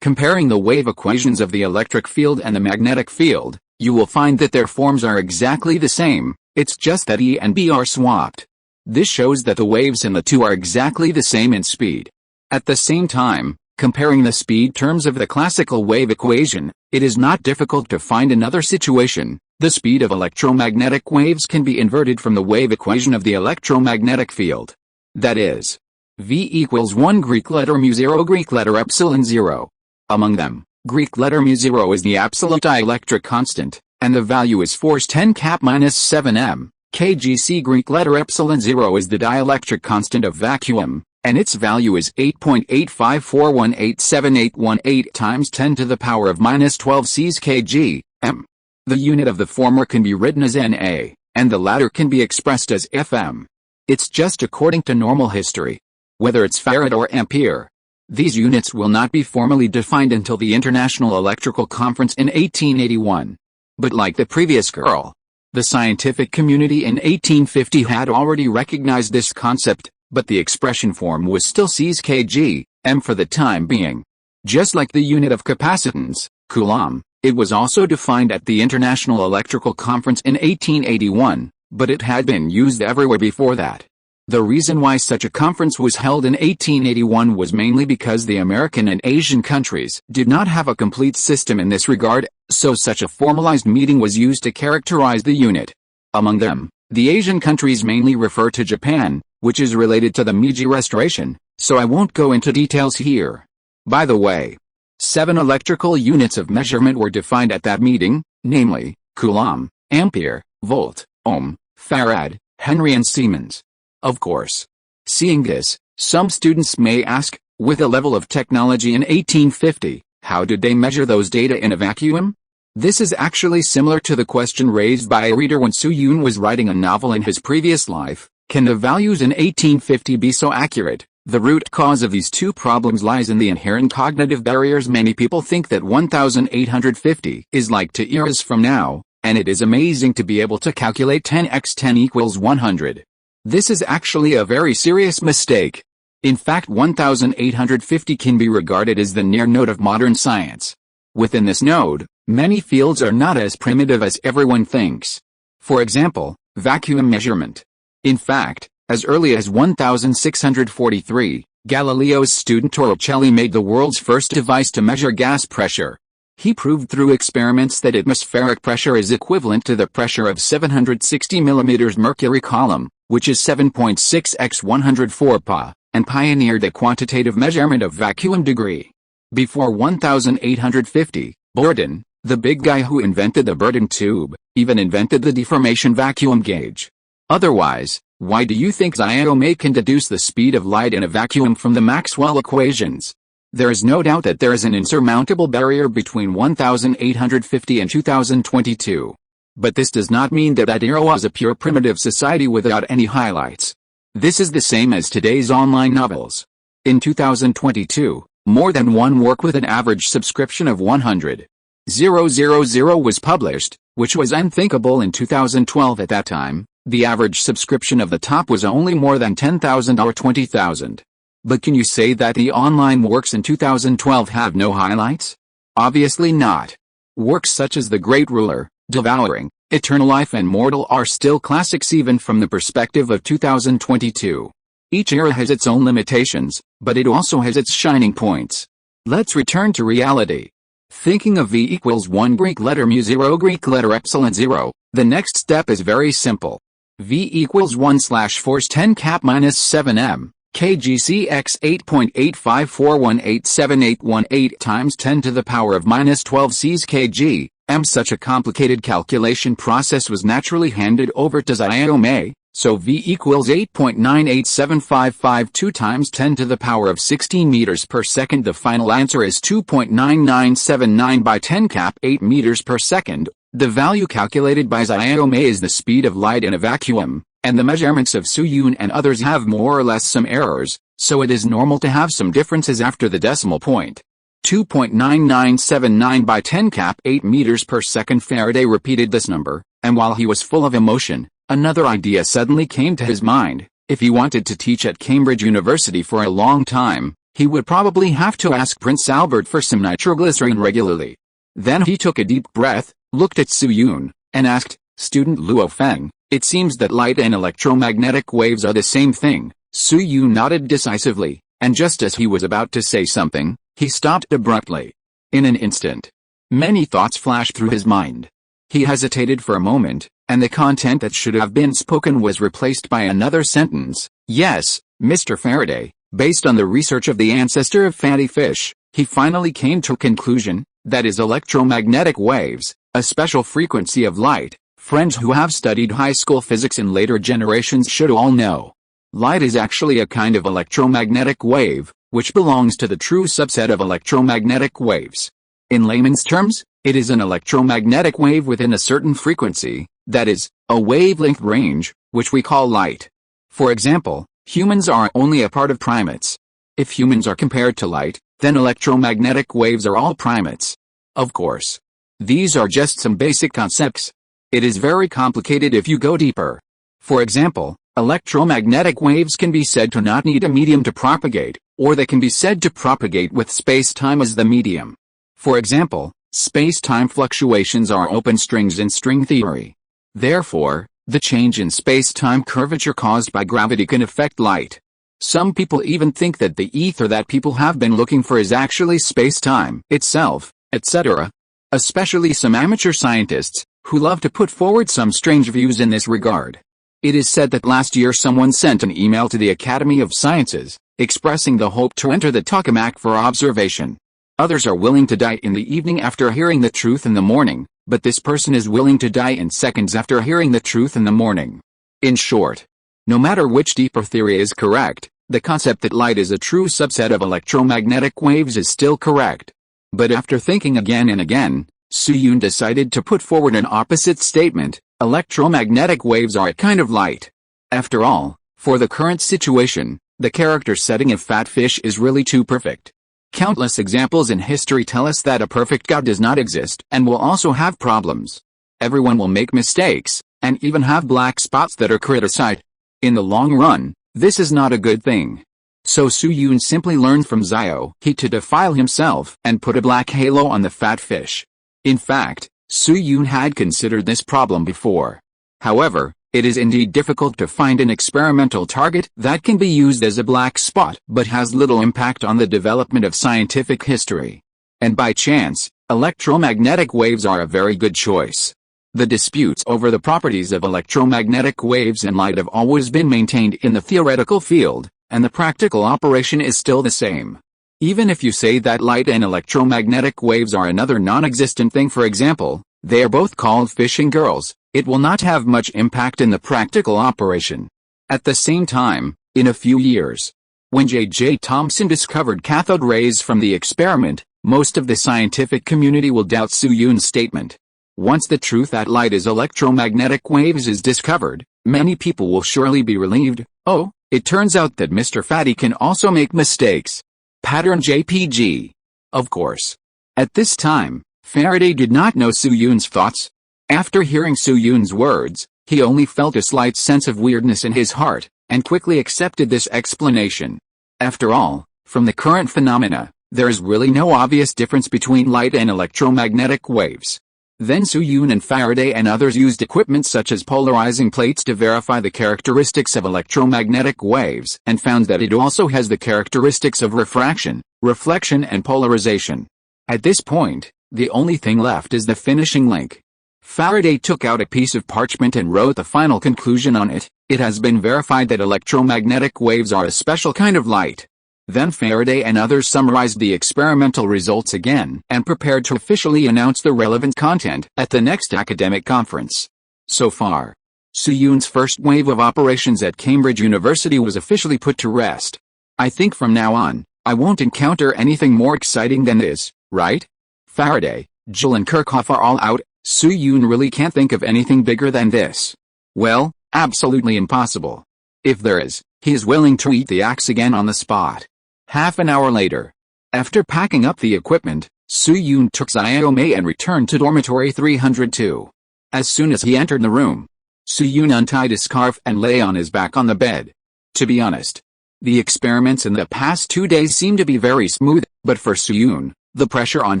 A: Comparing the wave equations of the electric field and the magnetic field, you will find that their forms are exactly the same, it's just that E and B are swapped. This shows that the waves in the two are exactly the same in speed. At the same time, comparing the speed terms of the classical wave equation, it is not difficult to find another situation. The speed of electromagnetic waves can be inverted from the wave equation of the electromagnetic field. That is, V equals 1 Greek letter mu0 Greek letter epsilon 0. Among them, Greek letter mu0 is the absolute dielectric constant, and the value is force 10⁻⁻7 m. kgc. Greek letter epsilon 0 is the dielectric constant of vacuum, and its value is 8.854187818 times 10 to the power of -12 Cs kg, m. The unit of the former can be written as Na, and the latter can be expressed as Fm. It's just according to normal history. Whether it's farad or ampere, these units will not be formally defined until the International Electrical Conference in 1881. But like the previous girl, the scientific community in 1850 had already recognized this concept, but the expression form was still Cs kg, m for the time being. Just like the unit of capacitance, coulomb, it was also defined at the International Electrical Conference in 1881, but it had been used everywhere before that. The reason why such a conference was held in 1881 was mainly because the American and Asian countries did not have a complete system in this regard, so such a formalized meeting was used to characterize the unit. Among them, the Asian countries mainly refer to Japan, which is related to the Meiji Restoration, so I won't go into details here. By the way, 7 electrical units of measurement were defined at that meeting, namely, coulomb, ampere, volt, ohm, farad, Henry and Siemens. Of course. Seeing this, some students may ask, with a level of technology in 1850, how did they measure those data in a vacuum? This is actually similar to the question raised by a reader when Su Yun was writing a novel in his previous life, can the values in 1850 be so accurate? The root cause of these two problems lies in the inherent cognitive barriers. Many people think that 1850 is like 2 eras from now, and it is amazing to be able to calculate 10 x 10 equals 100. This is actually a very serious mistake. In fact, 1850 can be regarded as the near node of modern science. Within this node, many fields are not as primitive as everyone thinks. For example, vacuum measurement. In fact, as early as 1643, Galileo's student Torricelli made the world's first device to measure gas pressure. He proved through experiments that atmospheric pressure is equivalent to the pressure of 760 mm mercury column, which is 7.6 x 104 Pa, and pioneered the quantitative measurement of vacuum degree. Before 1850, Bourdon, the big guy who invented the Bourdon tube, even invented the deformation vacuum gauge. Otherwise, why do you think Xiaomi can deduce the speed of light in a vacuum from the Maxwell equations? There is no doubt that there is an insurmountable barrier between 1850 and 2022. But this does not mean that era was a pure primitive society without any highlights. This is the same as today's online novels. In 2022, more than one work with an average subscription of 100,000 was published, which was unthinkable in 2012 at that time. The average subscription of the top was only more than 10,000 or 20,000. But can you say that the online works in 2012 have no highlights? Obviously not. Works such as The Great Ruler, Devouring, Eternal Life and Mortal are still classics even from the perspective of 2022. Each era has its own limitations, but it also has its shining points. Let's return to reality. Thinking of V equals 1 Greek letter mu0 Greek letter epsilon 0, the next step is very simple. V equals 1/force 10⁻⁷ m, kgcx 8.854187818 times 10 to the power of minus 12 Cs kg. Such a complicated calculation process was naturally handed over to Xiaomei, so V equals 8.987552 times 10 to the power of 16 meters per second. The final answer is 2.9979 by 10 cap 8 meters per second. The value calculated by Xiaomei is the speed of light in a vacuum, and the measurements of Su Yun and others have more or less some errors, so it is normal to have some differences after the decimal point. 2.9979 by 10 cap 8 meters per second. Faraday repeated this number, and while he was full of emotion, another idea suddenly came to his mind. If he wanted to teach at Cambridge University for a long time, he would probably have to ask Prince Albert for some nitroglycerin regularly. Then he took a deep breath, looked at Su Yun, and asked, "Student Luo Feng, it seems that light and electromagnetic waves are the same thing." Su Yun nodded decisively, and just as he was about to say something, he stopped abruptly. In an instant, many thoughts flashed through his mind. He hesitated for a moment, and the content that should have been spoken was replaced by another sentence. "Yes, Mr. Faraday, based on the research of the ancestor of fatty fish, he finally came to a conclusion, that is electromagnetic waves, a special frequency of light. Friends who have studied high school physics in later generations should all know. Light is actually a kind of electromagnetic wave, which belongs to the true subset of electromagnetic waves. In layman's terms, it is an electromagnetic wave within a certain frequency, that is, a wavelength range, which we call light. For example, humans are only a part of primates. If humans are compared to light, then electromagnetic waves are all primates. Of course, these are just some basic concepts. It is very complicated if you go deeper. For example, electromagnetic waves can be said to not need a medium to propagate, or they can be said to propagate with space-time as the medium. For example, space-time fluctuations are open strings in string theory. Therefore, the change in space-time curvature caused by gravity can affect light. Some people even think that the ether that people have been looking for is actually space-time itself, etc. Especially some amateur scientists, who love to put forward some strange views in this regard. It is said that last year someone sent an email to the Academy of Sciences, expressing the hope to enter the tokamak for observation. Others are willing to die in the evening after hearing the truth in the morning, but this person is willing to die in seconds after hearing the truth in the morning. In short, no matter which deeper theory is correct, the concept that light is a true subset of electromagnetic waves is still correct. But after thinking again and again, Su Yun decided to put forward an opposite statement: electromagnetic waves are a kind of light. After all, for the current situation, the character setting of fat fish is really too perfect. Countless examples in history tell us that a perfect God does not exist and will also have problems. Everyone will make mistakes, and even have black spots that are criticized. In the long run, this is not a good thing. So Su Yun simply learned from Xiao He to defile himself and put a black halo on the fat fish. In fact, Su Yun had considered this problem before. However, it is indeed difficult to find an experimental target that can be used as a black spot but has little impact on the development of scientific history. And by chance, electromagnetic waves are a very good choice. The disputes over the properties of electromagnetic waves and light have always been maintained in the theoretical field, and the practical operation is still the same. Even if you say that light and electromagnetic waves are another non-existent thing, for example, they are both called fishing girls, it will not have much impact in the practical operation. At the same time, in a few years, when J.J. Thomson discovered cathode rays from the experiment, most of the scientific community will doubt Su Yun's statement. Once the truth that light is electromagnetic waves is discovered, many people will surely be relieved. Oh, it turns out that Mr. Fatty can also make mistakes. Pattern JPG. Of course. At this time, Faraday did not know Su Yun's thoughts. After hearing Su Yun's words, he only felt a slight sense of weirdness in his heart, and quickly accepted this explanation. After all, from the current phenomena, there is really no obvious difference between light and electromagnetic waves. Then Su Yun and Faraday and others used equipment such as polarizing plates to verify the characteristics of electromagnetic waves and found that it also has the characteristics of refraction, reflection and polarization. At this point, the only thing left is the finishing link. Faraday took out a piece of parchment and wrote the final conclusion on it. It has been verified that electromagnetic waves are a special kind of light. Then Faraday and others summarized the experimental results again and prepared to officially announce the relevant content at the next academic conference. So far, Suyun's first wave of operations at Cambridge University was officially put to rest. I think from now on, I won't encounter anything more exciting than this, right? Faraday, Jill and Kirchhoff are all out. Suyun really can't think of anything bigger than this. Well, absolutely impossible. If there is, he is willing to eat the axe again on the spot. Half an hour later, after packing up the equipment, Suyun took Xiaomei and returned to dormitory 302. As soon as he entered the room, Suyun untied his scarf and lay on his back on the bed. To be honest, the experiments in the past 2 days seem to be very smooth, but for Suyun, the pressure on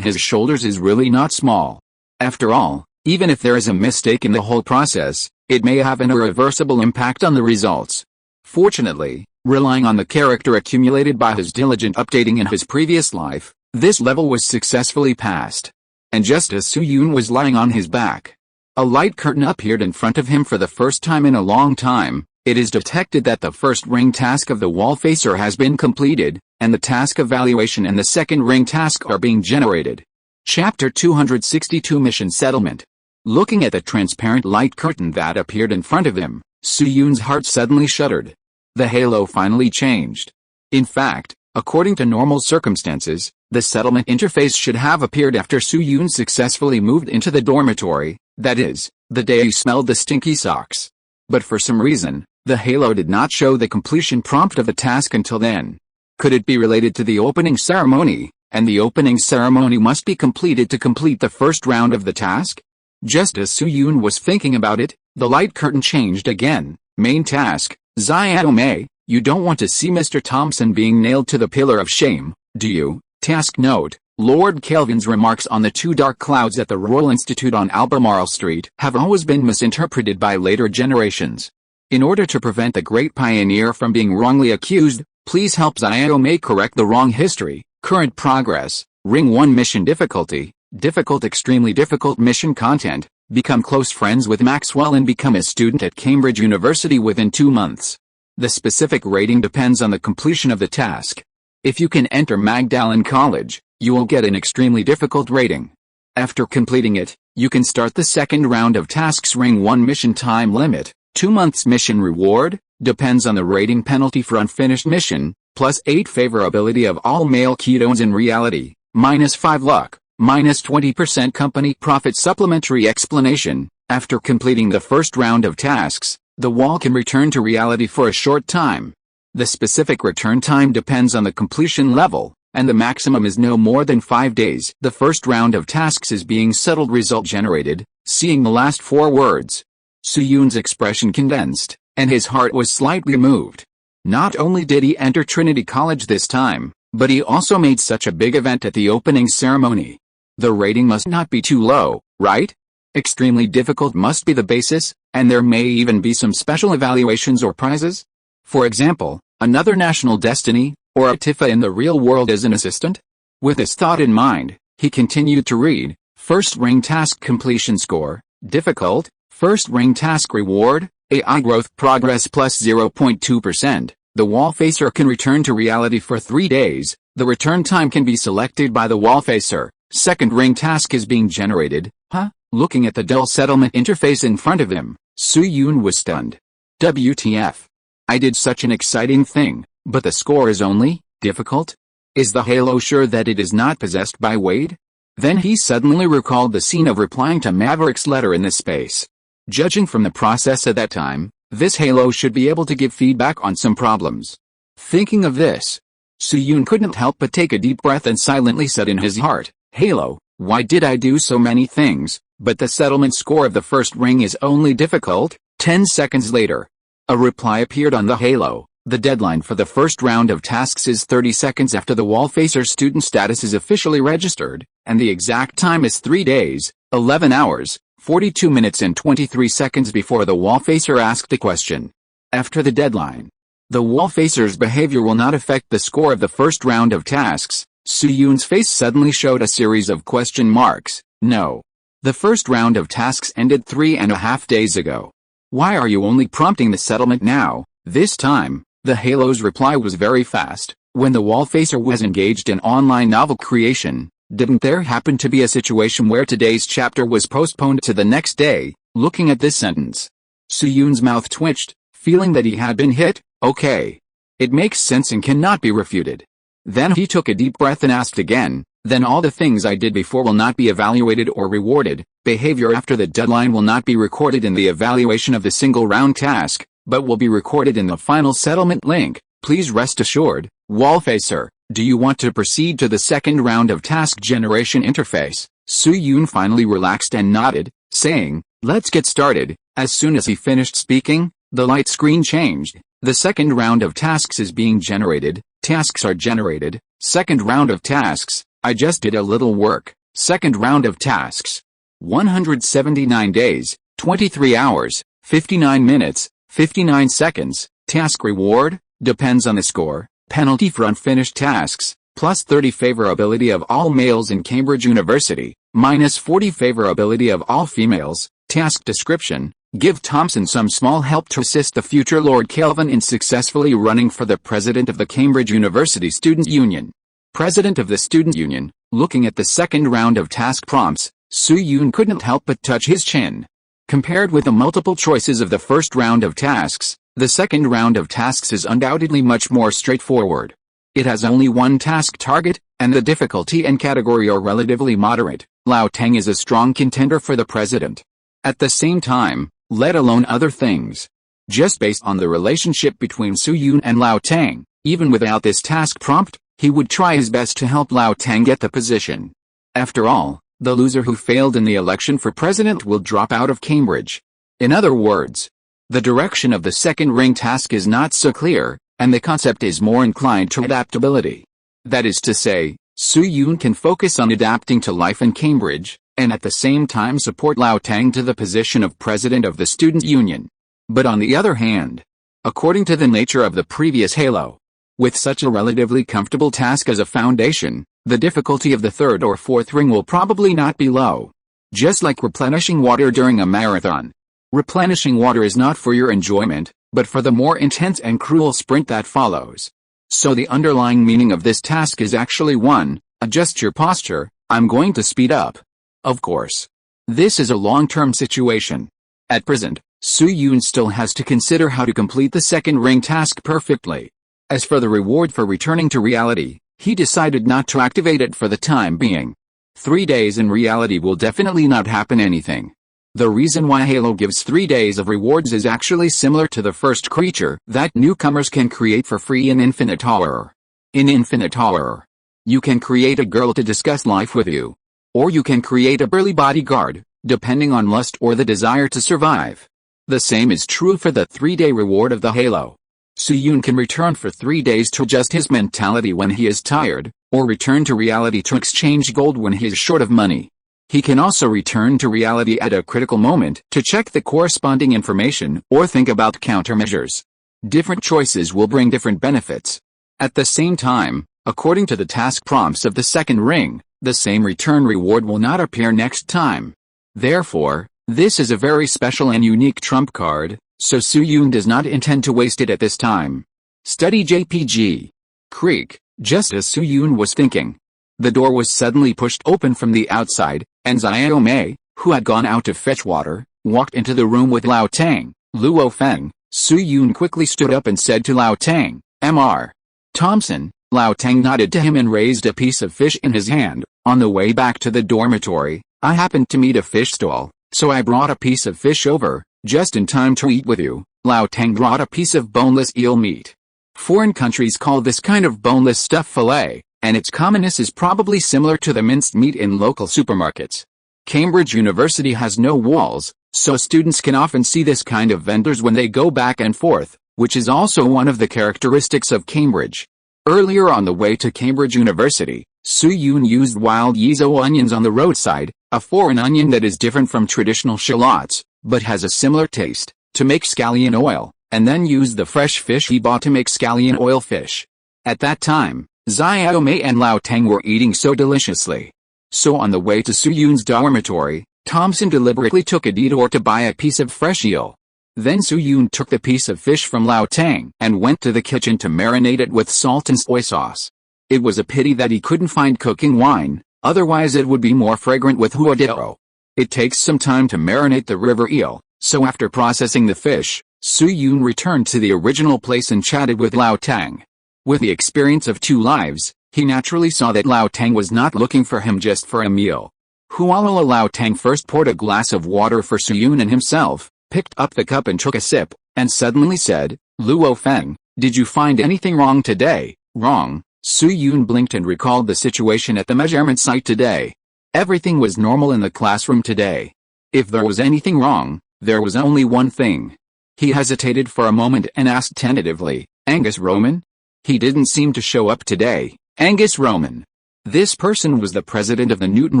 A: his shoulders is really not small. After all, even if there is a mistake in the whole process, it may have an irreversible impact on the results. Fortunately, relying on the character accumulated by his diligent updating in his previous life, this level was successfully passed. And just as Suyun was lying on his back, a light curtain appeared in front of him for the first time in a long time. It is detected that the first ring task of the wall facer has been completed, and the task evaluation and the second ring task are being generated. Chapter 262 Mission Settlement. Looking at the transparent light curtain that appeared in front of him, Suyun's heart suddenly shuddered. The halo finally changed. In fact, according to normal circumstances, the settlement interface should have appeared after Suyun successfully moved into the dormitory, that is, the day he smelled the stinky socks. But for some reason, the halo did not show the completion prompt of the task until then. Could it be related to the opening ceremony, and the opening ceremony must be completed to complete the first round of the task? Just as Suyun was thinking about it, the light curtain changed again. Main task, Xiaomei, you don't want to see Mr. Thompson being nailed to the pillar of shame, do you? Task note, Lord Kelvin's remarks on the two dark clouds at the Royal Institute on Albemarle Street have always been misinterpreted by later generations. In order to prevent the great pioneer from being wrongly accused, please help Xiaomei correct the wrong history. Current progress, Ring 1 mission difficulty, difficult extremely difficult mission content, become close friends with Maxwell and become a student at Cambridge University within 2 months. The specific rating depends on the completion of the task. If you can enter Magdalen College, you will get an extremely difficult rating. After completing it, you can start the second round of tasks. Ring 1 mission time limit, 2 months mission reward, depends on the rating penalty for unfinished mission, +8 favorability of all male ketones in reality, -5 luck, -20% company profit. Supplementary explanation, after completing the first round of tasks, the wall can return to reality for a short time. The specific return time depends on the completion level, and the maximum is no more than 5 days. The first round of tasks is being settled. Result generated, seeing the last 4 words. Suyun's expression condensed, and his heart was slightly moved. Not only did he enter Trinity College this time, but he also made such a big event at the opening ceremony. The rating must not be too low, right? Extremely difficult must be the basis, and there may even be some special evaluations or prizes. For example, another national destiny, or a TIFA in the real world as an assistant? With this thought in mind, he continued to read. First ring task completion score, difficult. First ring task reward, AI growth progress plus 0.2%. The wall facer can return to reality for 3 days. The return time can be selected by the wall facer. Second ring task is being generated. Huh? Looking at the dull settlement interface in front of him, Suyun was stunned. WTF. I did such an exciting thing, but the score is only difficult? Is the halo sure that it is not possessed by Wade? Then he suddenly recalled the scene of replying to Maverick's letter in the space. Judging from the process at that time, this halo should be able to give feedback on some problems. Thinking of this, Suyun couldn't help but take a deep breath and silently said in his heart, Halo, why did I do so many things, but the settlement score of the first ring is only difficult? 10 seconds later, a reply appeared on the halo. The deadline for the first round of tasks is 30 seconds after the wall facer student status is officially registered, and the exact time is 3 days, 11 hours, 42 minutes and 23 seconds before the wall facer asked the question. After the deadline, the wall facer's behavior will not affect the score of the first round of tasks. Suyun's face suddenly showed a series of question marks. No. The first round of tasks ended 3.5 days ago. Why are you only prompting the settlement now? This time, the Halo's reply was very fast. When the wallfacer was engaged in online novel creation, didn't there happen to be a situation where today's chapter was postponed to the next day? Looking at this sentence, Soo-yoon's mouth twitched, feeling that he had been hit. Okay. It makes sense and cannot be refuted. Then he took a deep breath and asked again, then all the things I did before will not be evaluated or rewarded. Behavior after the deadline will not be recorded in the evaluation of the single round task, but will be recorded in the final settlement link. Please rest assured, wallfacer, do you want to proceed to the second round of task generation interface? Soo-yoon finally relaxed and nodded, saying, let's get started. As soon as he finished speaking, the light screen changed. The second round of tasks is being generated. Tasks are generated. Second round of tasks. I just did a little work. Second round of tasks. 179 days, 23 hours, 59 minutes, 59 seconds. Task reward, depends on the score. Penalty for unfinished tasks, plus 30 favorability of all males in Cambridge University, minus 40 favorability of all females. Task description, give Thompson some small help to assist the future Lord Kelvin in successfully running for the president of the Cambridge University Student Union. President of the Student Union, looking at the second round of task prompts, Soo-yoon couldn't help but touch his chin. Compared with the multiple choices of the first round of tasks, the second round of tasks is undoubtedly much more straightforward. It has only one task target, and the difficulty and category are relatively moderate. Lao Teng is a strong contender for the president. At the same time, let alone other things. Just based on the relationship between Soo-yoon and Lao Teng, even without this task prompt, he would try his best to help Lao Teng get the position. After all, the loser who failed in the election for president will drop out of Cambridge. In other words, the direction of the second ring task is not so clear, and the concept is more inclined to adaptability. That is to say, Soo-yoon can focus on adapting to life in Cambridge, and at the same time support Lao Teng to the position of president of the student union. But on the other hand, according to the nature of the previous Halo, with such a relatively comfortable task as a foundation, the difficulty of the third or fourth ring will probably not be low. Just like replenishing water during a marathon. Replenishing water is not for your enjoyment, but for the more intense and cruel sprint that follows. So the underlying meaning of this task is actually one, adjust your posture, I'm going to speed up. Of course. This is a long-term situation. At present, Soo-yoon still has to consider how to complete the second ring task perfectly. As for the reward for returning to reality, he decided not to activate it for the time being. 3 days in reality will definitely not happen anything. The reason why Halo gives 3 days of rewards is actually similar to the first creature that newcomers can create for free in Infinite Horror. In Infinite Horror, you can create a girl to discuss life with you. Or you can create a burly bodyguard, depending on lust or the desire to survive. The same is true for the 3-day reward of the Halo. Soo-yoon can return for 3 days to adjust his mentality when he is tired, or return to reality to exchange gold when he is short of money. He can also return to reality at a critical moment to check the corresponding information or think about countermeasures. Different choices will bring different benefits. At the same time, according to the task prompts of the second ring, the same return reward will not appear next time. Therefore, this is a very special and unique trump card, so Soo-yoon does not intend to waste it at this time. Study JPG. Creak. Just as Soo-yoon was thinking, the door was suddenly pushed open from the outside, and Xiaomei, who had gone out to fetch water, walked into the room with Lao Teng. Luo Feng. Soo-yoon quickly stood up and said to Lao Teng, Mr. Thompson. Lao Teng nodded to him and raised a piece of fish in his hand. On the way back to the dormitory, I happened to meet a fish stall, so I brought a piece of fish over, just in time to eat with you. Lao Teng brought a piece of boneless eel meat. Foreign countries call this kind of boneless stuff fillet, and its commonness is probably similar to the minced meat in local supermarkets. Cambridge University has no walls, so students can often see this kind of vendors when they go back and forth, which is also one of the characteristics of Cambridge. Earlier on the way to Cambridge University, Soo-yoon used wild Yizo onions on the roadside, a foreign onion that is different from traditional shallots, but has a similar taste, to make scallion oil, and then used the fresh fish he bought to make scallion oil fish. At that time, Xiaomei and Lao Teng were eating so deliciously. So on the way to Soo-yoon's dormitory, Thompson deliberately took a detour to buy a piece of fresh eel. Then Su-Yun took the piece of fish from Lao Tang and went to the kitchen to marinate it with salt and soy sauce. It was a pity that he couldn't find cooking wine, otherwise it would be more fragrant with huadero. It takes some time to marinate the river eel, so after processing the fish, Su-Yun returned to the original place and chatted with Lao Tang. With the experience of 2 lives, he naturally saw that Lao Tang was not looking for him just for a meal. Hualala Lao Tang first poured a glass of water for Su-Yun and himself, picked up the cup and took a sip, and suddenly said, "Luo Feng, did you find anything wrong today?" "Wrong?" Su-Yun blinked and recalled the situation at the measurement site today. Everything was normal in the classroom today. If there was anything wrong, there was only one thing. He hesitated for a moment and asked tentatively, "Angus Roman?" He didn't seem to show up today. Angus Roman. This person was the president of the Newton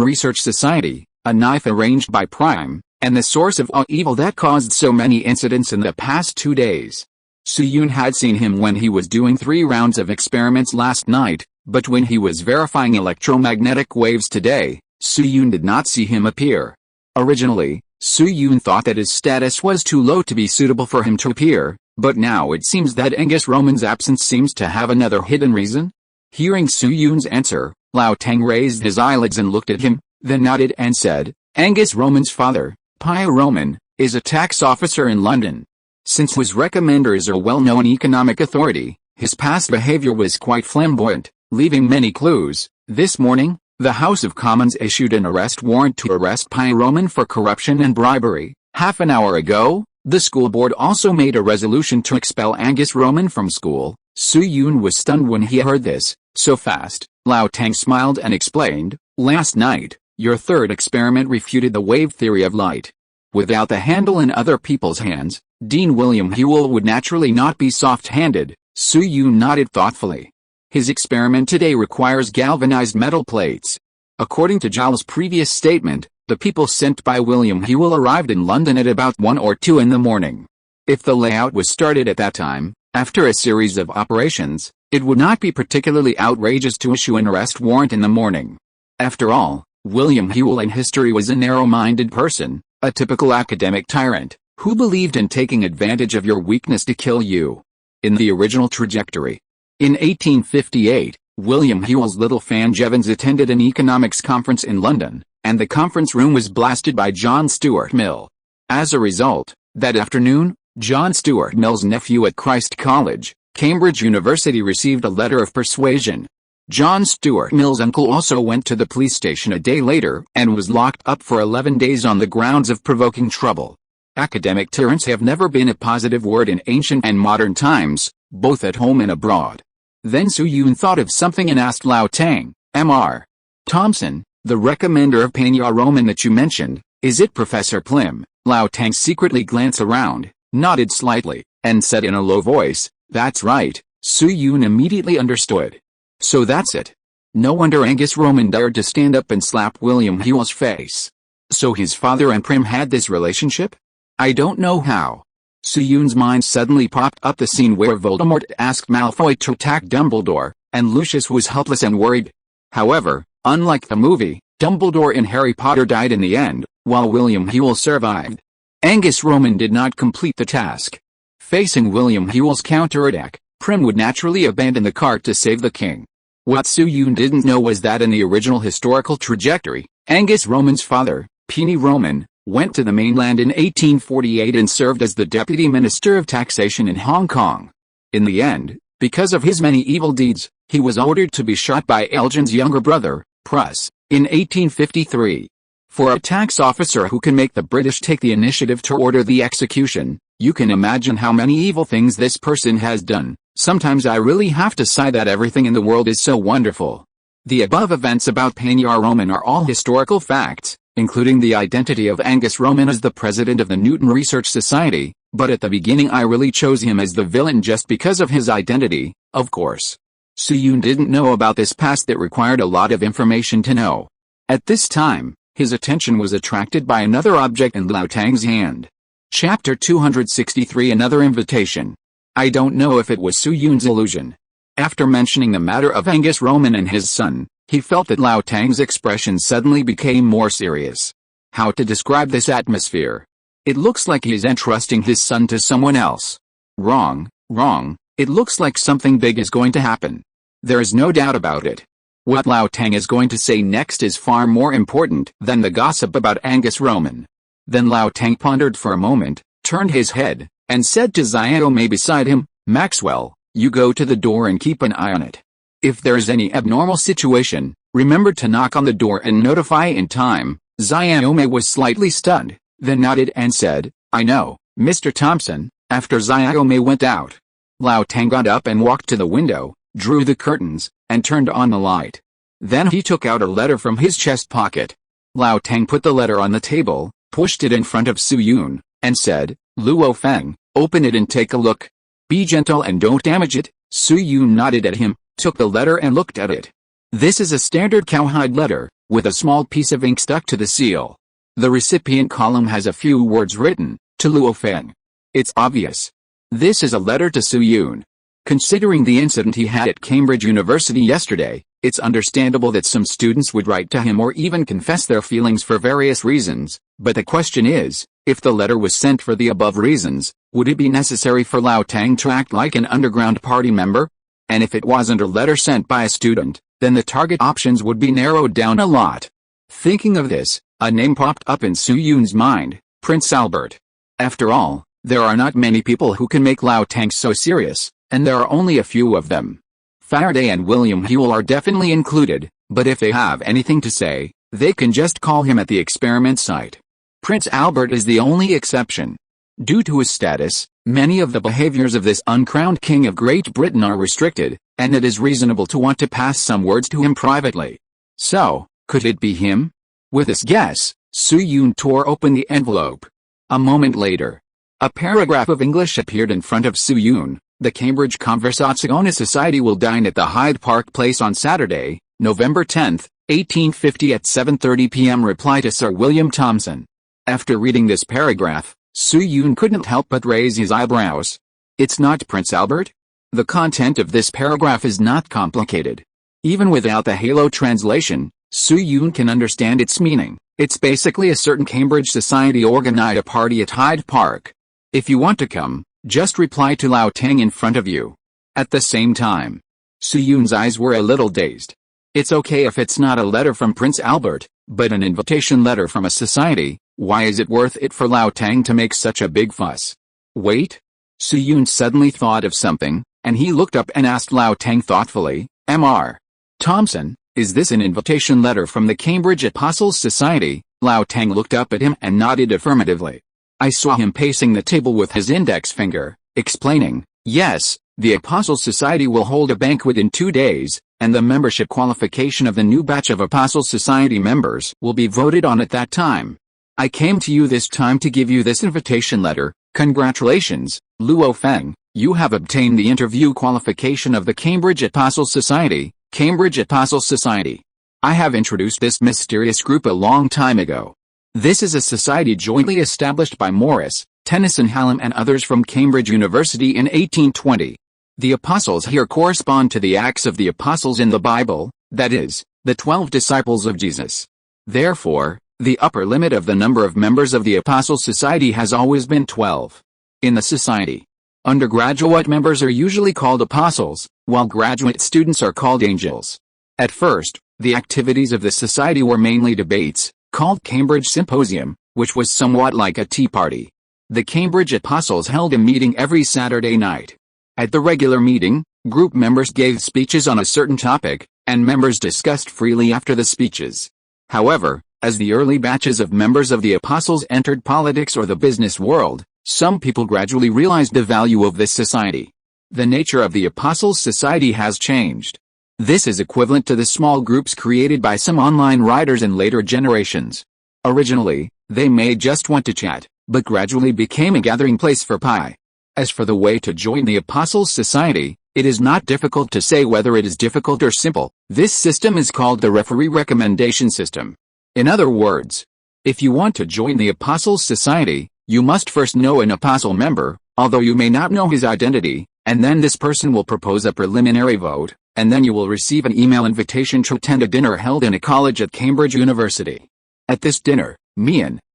A: Research Society, a knife arranged by Prime, and the source of all evil that caused so many incidents in the past 2 days. Su-Yun had seen him when he was doing 3 rounds of experiments last night, but when he was verifying electromagnetic waves today, Su-Yun did not see him appear. Originally, Su-Yun thought that his status was too low to be suitable for him to appear, but now it seems that Angus Roman's absence seems to have another hidden reason. Hearing Su-Yun's answer, Lao Tang raised his eyelids and looked at him, then nodded and said, "Angus Roman's father, Pia Roman, is a tax officer in London. Since his recommender is a well-known economic authority, his past behavior was quite flamboyant, leaving many clues. This morning, the House of Commons issued an arrest warrant to arrest Pia Roman for corruption and bribery. Half an hour ago, the school board also made a resolution to expel Angus Roman from school." Su-Yun was stunned when he heard this, so fast. Lao Tang smiled and explained, "Last night, your third experiment refuted the wave theory of light. Without the handle in other people's hands, Dean William Whewell would naturally not be soft-handed." Su-Yun nodded thoughtfully. "His experiment today requires galvanized metal plates. According to Giles' previous statement, the people sent by William Whewell arrived in London at about 1 or 2 in the morning. If the layout was started at that time, after a series of operations, it would not be particularly outrageous to issue an arrest warrant in the morning. After all, William Whewell in history was a narrow-minded person, a typical academic tyrant, who believed in taking advantage of your weakness to kill you." In the original trajectory. In 1858, William Whewell's little Fan Jevons attended an economics conference in London, and the conference room was blasted by John Stuart Mill. As a result, that afternoon, John Stuart Mill's nephew at Christ College, Cambridge University received a letter of persuasion. John Stuart Mill's uncle also went to the police station a day later and was locked up for 11 days on the grounds of provoking trouble. Academic tyrants have never been a positive word in ancient and modern times, both at home and abroad. Then Su-Yun thought of something and asked Lao Tang, "Mr. Thompson, the recommender of Pia Roman that you mentioned, is it Professor Plim?" Lao Tang secretly glanced around, nodded slightly, and said in a low voice, "That's right." Su-Yun immediately understood. So that's it. No wonder Angus Roman dared to stand up and slap William Whewell's face. So his father and Prim had this relationship? I don't know how. Su-Yun's mind suddenly popped up the scene where Voldemort asked Malfoy to attack Dumbledore, and Lucius was helpless and worried. However, unlike the movie, Dumbledore in Harry Potter died in the end, while William Whewell survived. Angus Roman did not complete the task. Facing William Whewell's counterattack, Prim would naturally abandon the cart to save the king. What Su-Yun didn't know was that in the original historical trajectory, Angus Roman's father, Pini Roman, went to the mainland in 1848 and served as the Deputy Minister of Taxation in Hong Kong. In the end, because of his many evil deeds, he was ordered to be shot by Elgin's younger brother, Pruss, in 1853. For a tax officer who can make the British take the initiative to order the execution, you can imagine how many evil things this person has done. Sometimes I really have to sigh that everything in the world is so wonderful. The above events about Pia Roman are all historical facts, including the identity of Angus Roman as the president of the Newton Research Society, but at the beginning I really chose him as the villain just because of his identity, of course. Su-Yun didn't know about this past that required a lot of information to know. At this time, his attention was attracted by another object in Lao Tang's hand. Chapter 263 Another Invitation. I don't know if it was Su-Yun's illusion. After mentioning the matter of Angus Roman and his son, he felt that Lao Tang's expression suddenly became more serious. How to describe this atmosphere? It looks like he is entrusting his son to someone else. Wrong, wrong. It looks like something big is going to happen. There is no doubt about it. What Lao Tang is going to say next is far more important than the gossip about Angus Roman. Then Lao Tang pondered for a moment, turned his head, and said to Xiaomei beside him, "Maxwell, you go to the door and keep an eye on it. If there is any abnormal situation, remember to knock on the door and notify in time." Xiaomei was slightly stunned, then nodded and said, "I know, Mr. Thompson." After Xiaomei went out, Lao Tang got up and walked to the window, drew the curtains, and turned on the light. Then he took out a letter from his chest pocket. Lao Tang put the letter on the table, pushed it in front of Su Yun, and said, "Luo Feng, open it and take a look. Be gentle and don't damage it." Su Yun nodded at him, took the letter and looked at it. This is a standard cowhide letter, with a small piece of ink stuck to the seal. The recipient column has a few words written, "To Luo Feng." It's obvious. This is a letter to Su Yun. Considering the incident he had at Cambridge University yesterday, it's understandable that some students would write to him or even confess their feelings for various reasons, but the question is, if the letter was sent for the above reasons, would it be necessary for Lao Tang to act like an underground party member? And if it wasn't a letter sent by a student, then the target options would be narrowed down a lot. Thinking of this, a name popped up in Su Yun's mind, Prince Albert. After all, there are not many people who can make Lao Tang so serious, and there are only a few of them. Faraday and William Whewell are definitely included, but if they have anything to say, they can just call him at the experiment site. Prince Albert is the only exception. Due to his status, many of the behaviors of this uncrowned king of Great Britain are restricted, and it is reasonable to want to pass some words to him privately. So, could it be him? With this guess, Su Yun tore open the envelope. A moment later, a paragraph of English appeared in front of Su Yun. The Cambridge Conversazione Society will dine at the Hyde Park Place on Saturday, November 10, 1850 at 7:30 p.m. Reply to Sir William Thomson. After reading this paragraph, Su Yun couldn't help but raise his eyebrows. It's not Prince Albert? The content of this paragraph is not complicated. Even without the Halo translation, Su Yun can understand its meaning. It's basically a certain Cambridge society organized a party at Hyde Park. If you want to come, just reply to Lao Tang in front of you. At the same time, Su Yun's eyes were a little dazed. It's okay if it's not a letter from Prince Albert, but an invitation letter from a society. Why is it worth it for Lao Tang to make such a big fuss? Wait. Su Yun suddenly thought of something, and he looked up and asked Lao Tang thoughtfully, "Mr. Thompson, is this an invitation letter from the Cambridge Apostles Society?" Lao Tang looked up at him and nodded affirmatively. I saw him pacing the table with his index finger, explaining, "Yes, the Apostles Society will hold a banquet in 2 days, and the membership qualification of the new batch of Apostles Society members will be voted on at that time. I came to you this time to give you this invitation letter. Congratulations, Luo Feng, you have obtained the interview qualification of the Cambridge Apostles Society." Cambridge Apostles Society. I have introduced this mysterious group a long time ago. This is a society jointly established by Morris, Tennyson Hallam and others from Cambridge University in 1820. The apostles here correspond to the Acts of the Apostles in the Bible, that is, the 12 disciples of Jesus. Therefore, the upper limit of the number of members of the Apostles Society has always been 12. In the society, undergraduate members are usually called apostles, while graduate students are called angels. At first, the activities of the society were mainly debates, called Cambridge Symposium, which was somewhat like a tea party. The Cambridge Apostles held a meeting every Saturday night. At the regular meeting, group members gave speeches on a certain topic, and members discussed freely after the speeches. However, as the early batches of members of the Apostles entered politics or the business world, some people gradually realized the value of this society. The nature of the Apostles Society has changed. This is equivalent to the small groups created by some online writers in later generations. Originally, they may just want to chat, but gradually became a gathering place for pie. As for the way to join the Apostles Society, it is not difficult to say whether it is difficult or simple. This system is called the referee recommendation system. In other words, if you want to join the Apostles Society, you must first know an apostle member, although you may not know his identity, and then this person will propose a preliminary vote, and then you will receive an email invitation to attend a dinner held in a college at Cambridge University. At this dinner,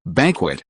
A: banquet,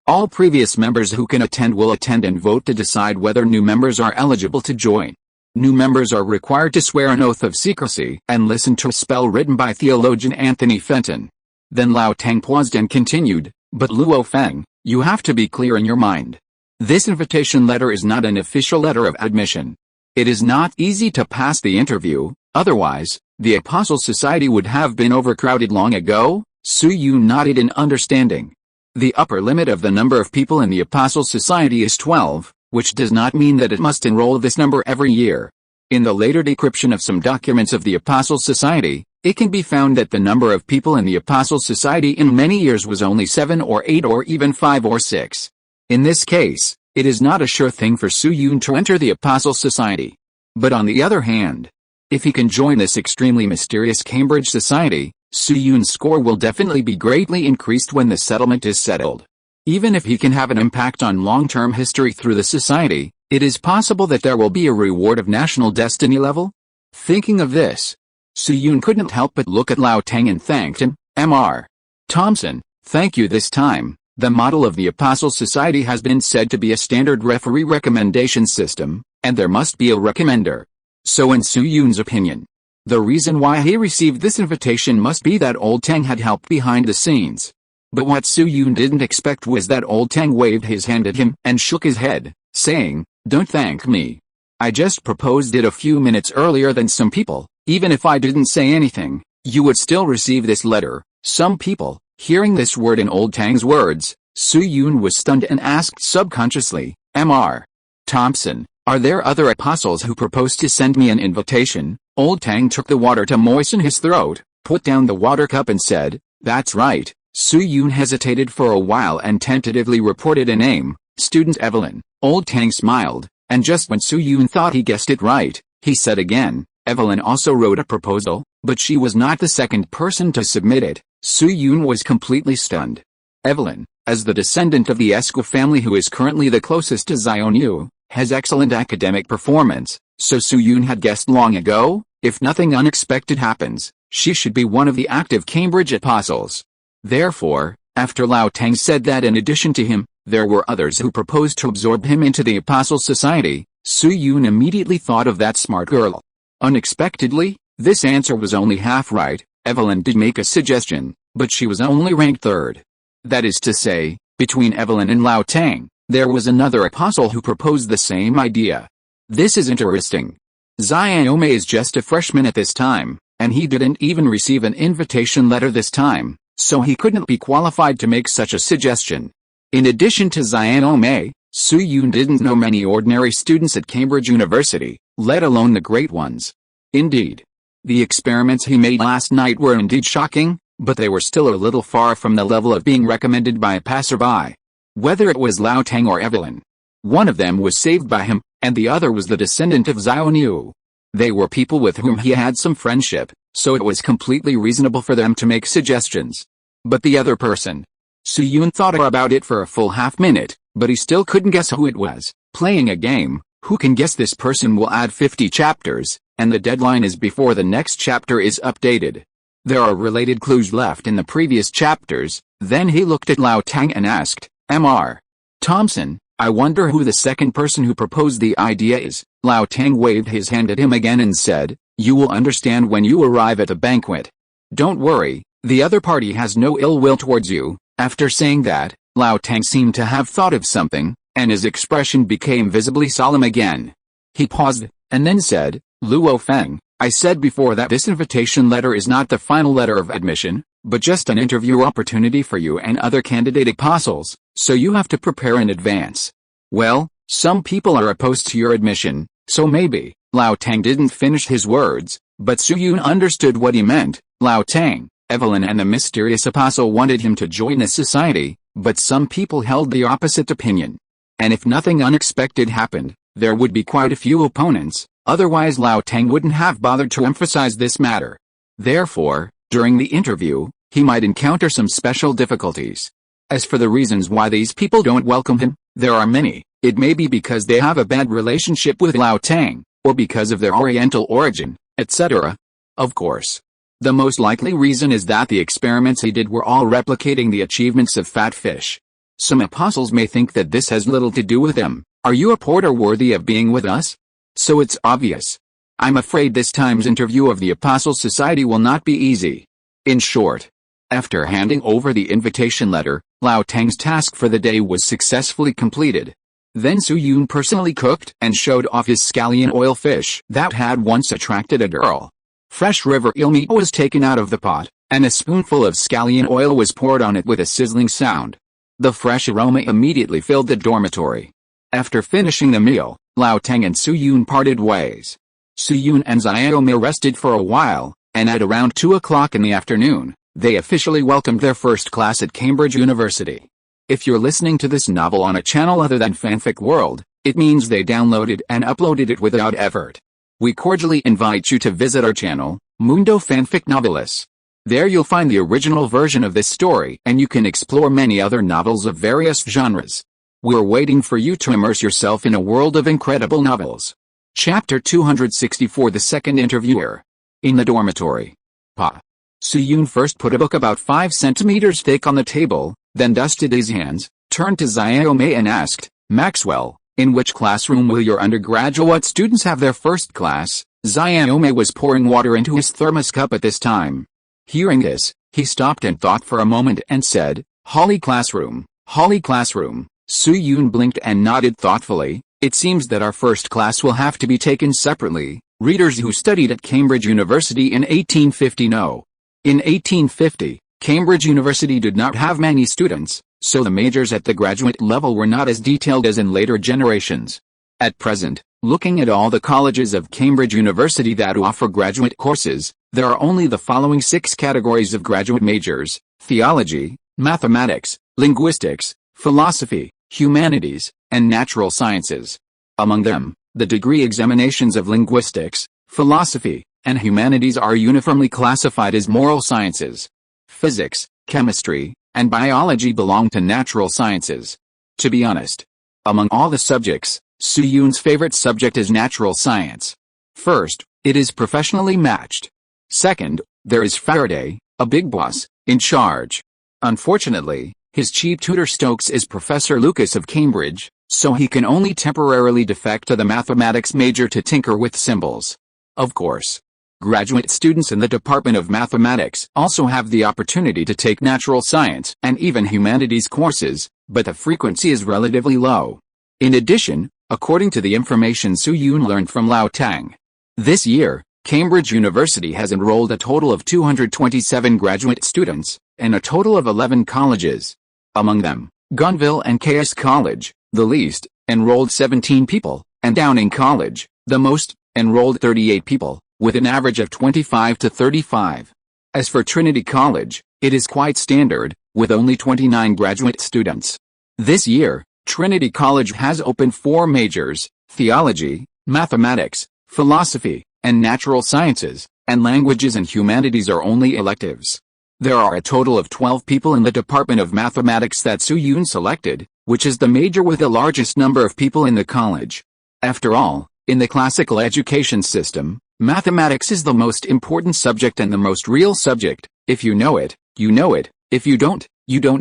A: all previous members who can attend will attend and vote to decide whether new members are eligible to join. New members are required to swear an oath of secrecy and listen to a spell written by theologian Anthony Fenton. Then Lao Tang paused and continued, "But Luo Feng, you have to be clear in your mind. This invitation letter is not an official letter of admission. It is not easy to pass the interview, otherwise, the Apostle Society would have been overcrowded long ago." Su Yun nodded in understanding. The upper limit of the number of people in the Apostle Society is 12, which does not mean that it must enroll this number every year. In the later decryption of some documents of the Apostle Society, it can be found that the number of people in the Apostle Society in many years was only 7 or 8 or even 5 or 6. In this case, it is not a sure thing for Su Yun to enter the Apostle Society. But on the other hand, if he can join this extremely mysterious Cambridge Society, Su Yun's score will definitely be greatly increased when the settlement is settled. Even if he can have an impact on long-term history through the society, it is possible that there will be a reward of national destiny level. Thinking of this, Su Yun couldn't help but look at Lao Tang and thanked him. Mr. Thompson, thank you this time. The model of the Apostle Society has been said to be a standard referee recommendation system, and there must be a recommender. So in Su Yun's opinion, the reason why he received this invitation must be that Old Tang had helped behind the scenes. But what Su Yun didn't expect was that Old Tang waved his hand at him and shook his head, saying, "Don't thank me. I just proposed it a few minutes earlier than some people. Even if I didn't say anything, you would still receive this letter." Some people, hearing this word in Old Tang's words, Su Yun was stunned and asked subconsciously, "Mr. Thompson, are there other apostles who propose to send me an invitation?" Old Tang took the water to moisten his throat, put down the water cup and said, "That's right." Su Yun hesitated for a while and tentatively reported a name, "Student Evelyn." Old Tang smiled, and just when Su Yun thought he guessed it right, he said again, "Evelyn also wrote a proposal, but she was not the second person to submit it." Su Yun was completely stunned. Evelyn, as the descendant of the Esco family who is currently the closest to Xiaoniu, has excellent academic performance, so Su Yun had guessed long ago, if nothing unexpected happens, she should be one of the active Cambridge apostles. Therefore, after Lao Tang said that in addition to him, there were others who proposed to absorb him into the Apostle Society, Su Yun immediately thought of that smart girl. Unexpectedly, this answer was only half right. Evelyn did make a suggestion, but she was only ranked third. That is to say, between Evelyn and Lao Tang, there was another apostle who proposed the same idea. This is interesting. Xiaomei is just a freshman at this time, and he didn't even receive an invitation letter this time, so he couldn't be qualified to make such a suggestion. In addition to Xiaomei, Su Yun didn't know many ordinary students at Cambridge University, let alone the great ones. Indeed, the experiments he made last night were indeed shocking, but they were still a little far from the level of being recommended by a passerby. Whether it was Lao Tang or Evelyn, one of them was saved by him, and the other was the descendant of Xiaoniu. They were people with whom he had some friendship, so it was completely reasonable for them to make suggestions. But the other person? Su Yun thought about it for a full half-minute, but he still couldn't guess who it was. Playing a game, who can guess this person will add 50 chapters, and the deadline is before the next chapter is updated. There are related clues left in the previous chapters. Then he looked at Lao Tang and asked, "Mr. Thompson, I wonder who the second person who proposed the idea is." Lao Tang waved his hand at him again and said, "You will understand when you arrive at the banquet. Don't worry, the other party has no ill will towards you." After saying that, Lao Tang seemed to have thought of something, and his expression became visibly solemn again. He paused, and then said, "Luo Feng, I said before that this invitation letter is not the final letter of admission, but just an interview opportunity for you and other candidate apostles, so you have to prepare in advance. Well, some people are opposed to your admission, so maybe." Lao Tang didn't finish his words, but Su Yun understood what he meant. Lao Tang, Evelyn and the mysterious apostle wanted him to join the society, but some people held the opposite opinion. And if nothing unexpected happened, there would be quite a few opponents, otherwise Lao Tang wouldn't have bothered to emphasize this matter. Therefore, during the interview, he might encounter some special difficulties. As for the reasons why these people don't welcome him, there are many. It may be because they have a bad relationship with Lao Tang, or because of their Oriental origin, etc. Of course, The most likely reason is that the experiments he did were all replicating the achievements of fat fish. Some apostles may think that this has little to do with him. Are you a porter worthy of being with us? So it's obvious. I'm afraid this time's interview of the Apostle Society will not be easy. In short, after handing over the invitation letter, Lao Tang's task for the day was successfully completed. Then Su Yun personally cooked and showed off his scallion oil fish that had once attracted a girl. Fresh river eel meat was taken out of the pot, and a spoonful of scallion oil was poured on it with a sizzling sound. The fresh aroma immediately filled the dormitory. After finishing the meal, Lao Tang and Su Yun parted ways. Su Yun and Xiaomei rested for a while, and at around 2 o'clock in the afternoon, they officially welcomed their first class at Cambridge University. If you're listening to this novel on a channel other than Fanfic World, it means they downloaded and uploaded it without effort. We cordially invite you to visit our channel, Mundo Fanfic Novelis. There you'll find the original version of this story and you can explore many other novels of various genres. We're waiting for you to immerse yourself in a world of incredible novels. Chapter 264 The Second Interviewer. In the dormitory. Pa. Su Yun first put a book about 5 centimeters thick on the table, then dusted his hands, turned to Xiaomei and asked, Maxwell, in which classroom will your undergraduate students have their first class? Xiaomei was pouring water into his thermos cup at this time. Hearing this, he stopped and thought for a moment and said, Holly classroom, Holly classroom. Su Yun blinked and nodded thoughtfully. It seems that our first class will have to be taken separately. Readers who studied at Cambridge University in 1850 know. In 1850, Cambridge University did not have many students, so the majors at the graduate level were not as detailed as in later generations. At present, looking at all the colleges of Cambridge University that offer graduate courses, there are only the following 6 categories of graduate majors: theology, mathematics, linguistics, philosophy, humanities, and natural sciences. Among them, the degree examinations of linguistics, philosophy, and humanities are uniformly classified as moral sciences. Physics, chemistry, and biology belong to natural sciences. To be honest, among all the subjects, Su Yun's favorite subject is natural science. First, it is professionally matched. Second, there is Faraday, a big boss, in charge. Unfortunately, his chief tutor Stokes is Professor Lucas of Cambridge, so he can only temporarily defect to the mathematics major to tinker with symbols. Of course, graduate students in the Department of Mathematics also have the opportunity to take natural science and even humanities courses, but the frequency is relatively low. In addition, according to the information Su Yun learned from Lao Tang, this year, Cambridge University has enrolled a total of 227 graduate students, and a total of 11 colleges. Among them, Gonville and KS College, the least, enrolled 17 people, and Downing College, the most, enrolled 38 people, with an average of 25 to 35. As for Trinity College, it is quite standard, with only 29 graduate students. This year, Trinity College has opened 4 majors: theology, mathematics, philosophy, and natural sciences, and languages and humanities are only electives. There are a total of 12 people in the Department of Mathematics that Su Yun selected, which is the major with the largest number of people in the college. After all, in the classical education system, mathematics is the most important subject and the most real subject. If you know it, you know it. If you don't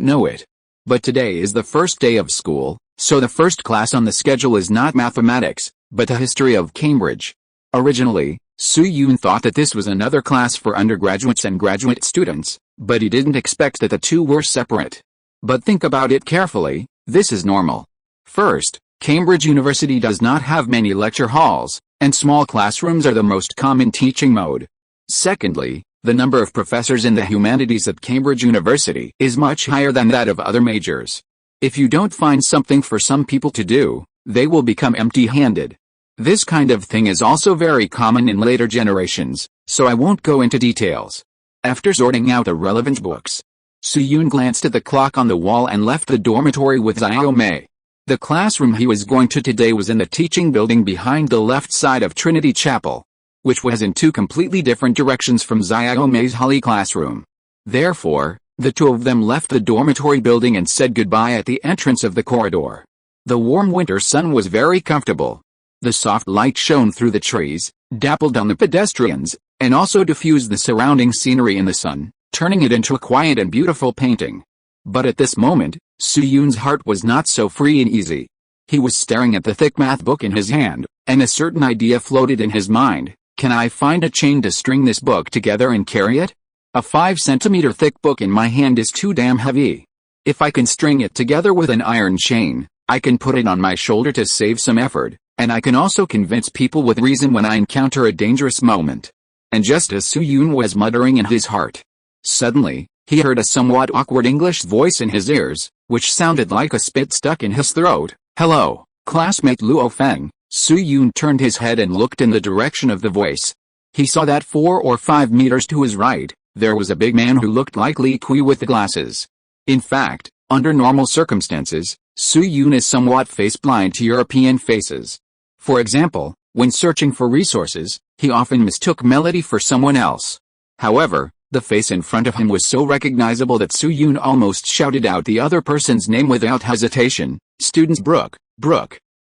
A: know it. But today is the first day of school, so the first class on the schedule is not mathematics, but the history of Cambridge. Originally, Su Yun thought that this was another class for undergraduates and graduate students, but he didn't expect that the two were separate. But think about it carefully, this is normal. First, Cambridge University does not have many lecture halls, and small classrooms are the most common teaching mode. Secondly, the number of professors in the humanities at Cambridge University is much higher than that of other majors. If you don't find something for some people to do, they will become empty-handed. This kind of thing is also very common in later generations, so I won't go into details. After sorting out the relevant books, Su Yun glanced at the clock on the wall and left the dormitory with Xiaomei. The classroom he was going to today was in the teaching building behind the left side of Trinity Chapel, which was in 2 completely different directions from Xiaomei's Holly classroom. Therefore, the two of them left the dormitory building and said goodbye at the entrance of the corridor. The warm winter sun was very comfortable. The soft light shone through the trees, dappled on the pedestrians, and also diffused the surrounding scenery in the sun, turning it into a quiet and beautiful painting. But at this moment, Soo-yoon's heart was not so free and easy. He was staring at the thick math book in his hand, and a certain idea floated in his mind. Can I find a chain to string this book together and carry it? A 5 centimeter thick book in my hand is too damn heavy. If I can string it together with an iron chain, I can put it on my shoulder to save some effort, and I can also convince people with reason when I encounter a dangerous moment. And just as Soo-yoon was muttering in his heart, suddenly, he heard a somewhat awkward English voice in his ears, which sounded like a spit stuck in his throat. Hello, classmate Luo Feng. Soo-yoon turned his head and looked in the direction of the voice. He saw that 4 or 5 meters to his right, there was a big man who looked like Li Kui with the glasses. In fact, under normal circumstances, Soo-yoon is somewhat face-blind to European faces. For example, when searching for resources, he often mistook Melody for someone else. However, the face in front of him was so recognizable that Soo-yoon almost shouted out the other person's name without hesitation. Student Brook.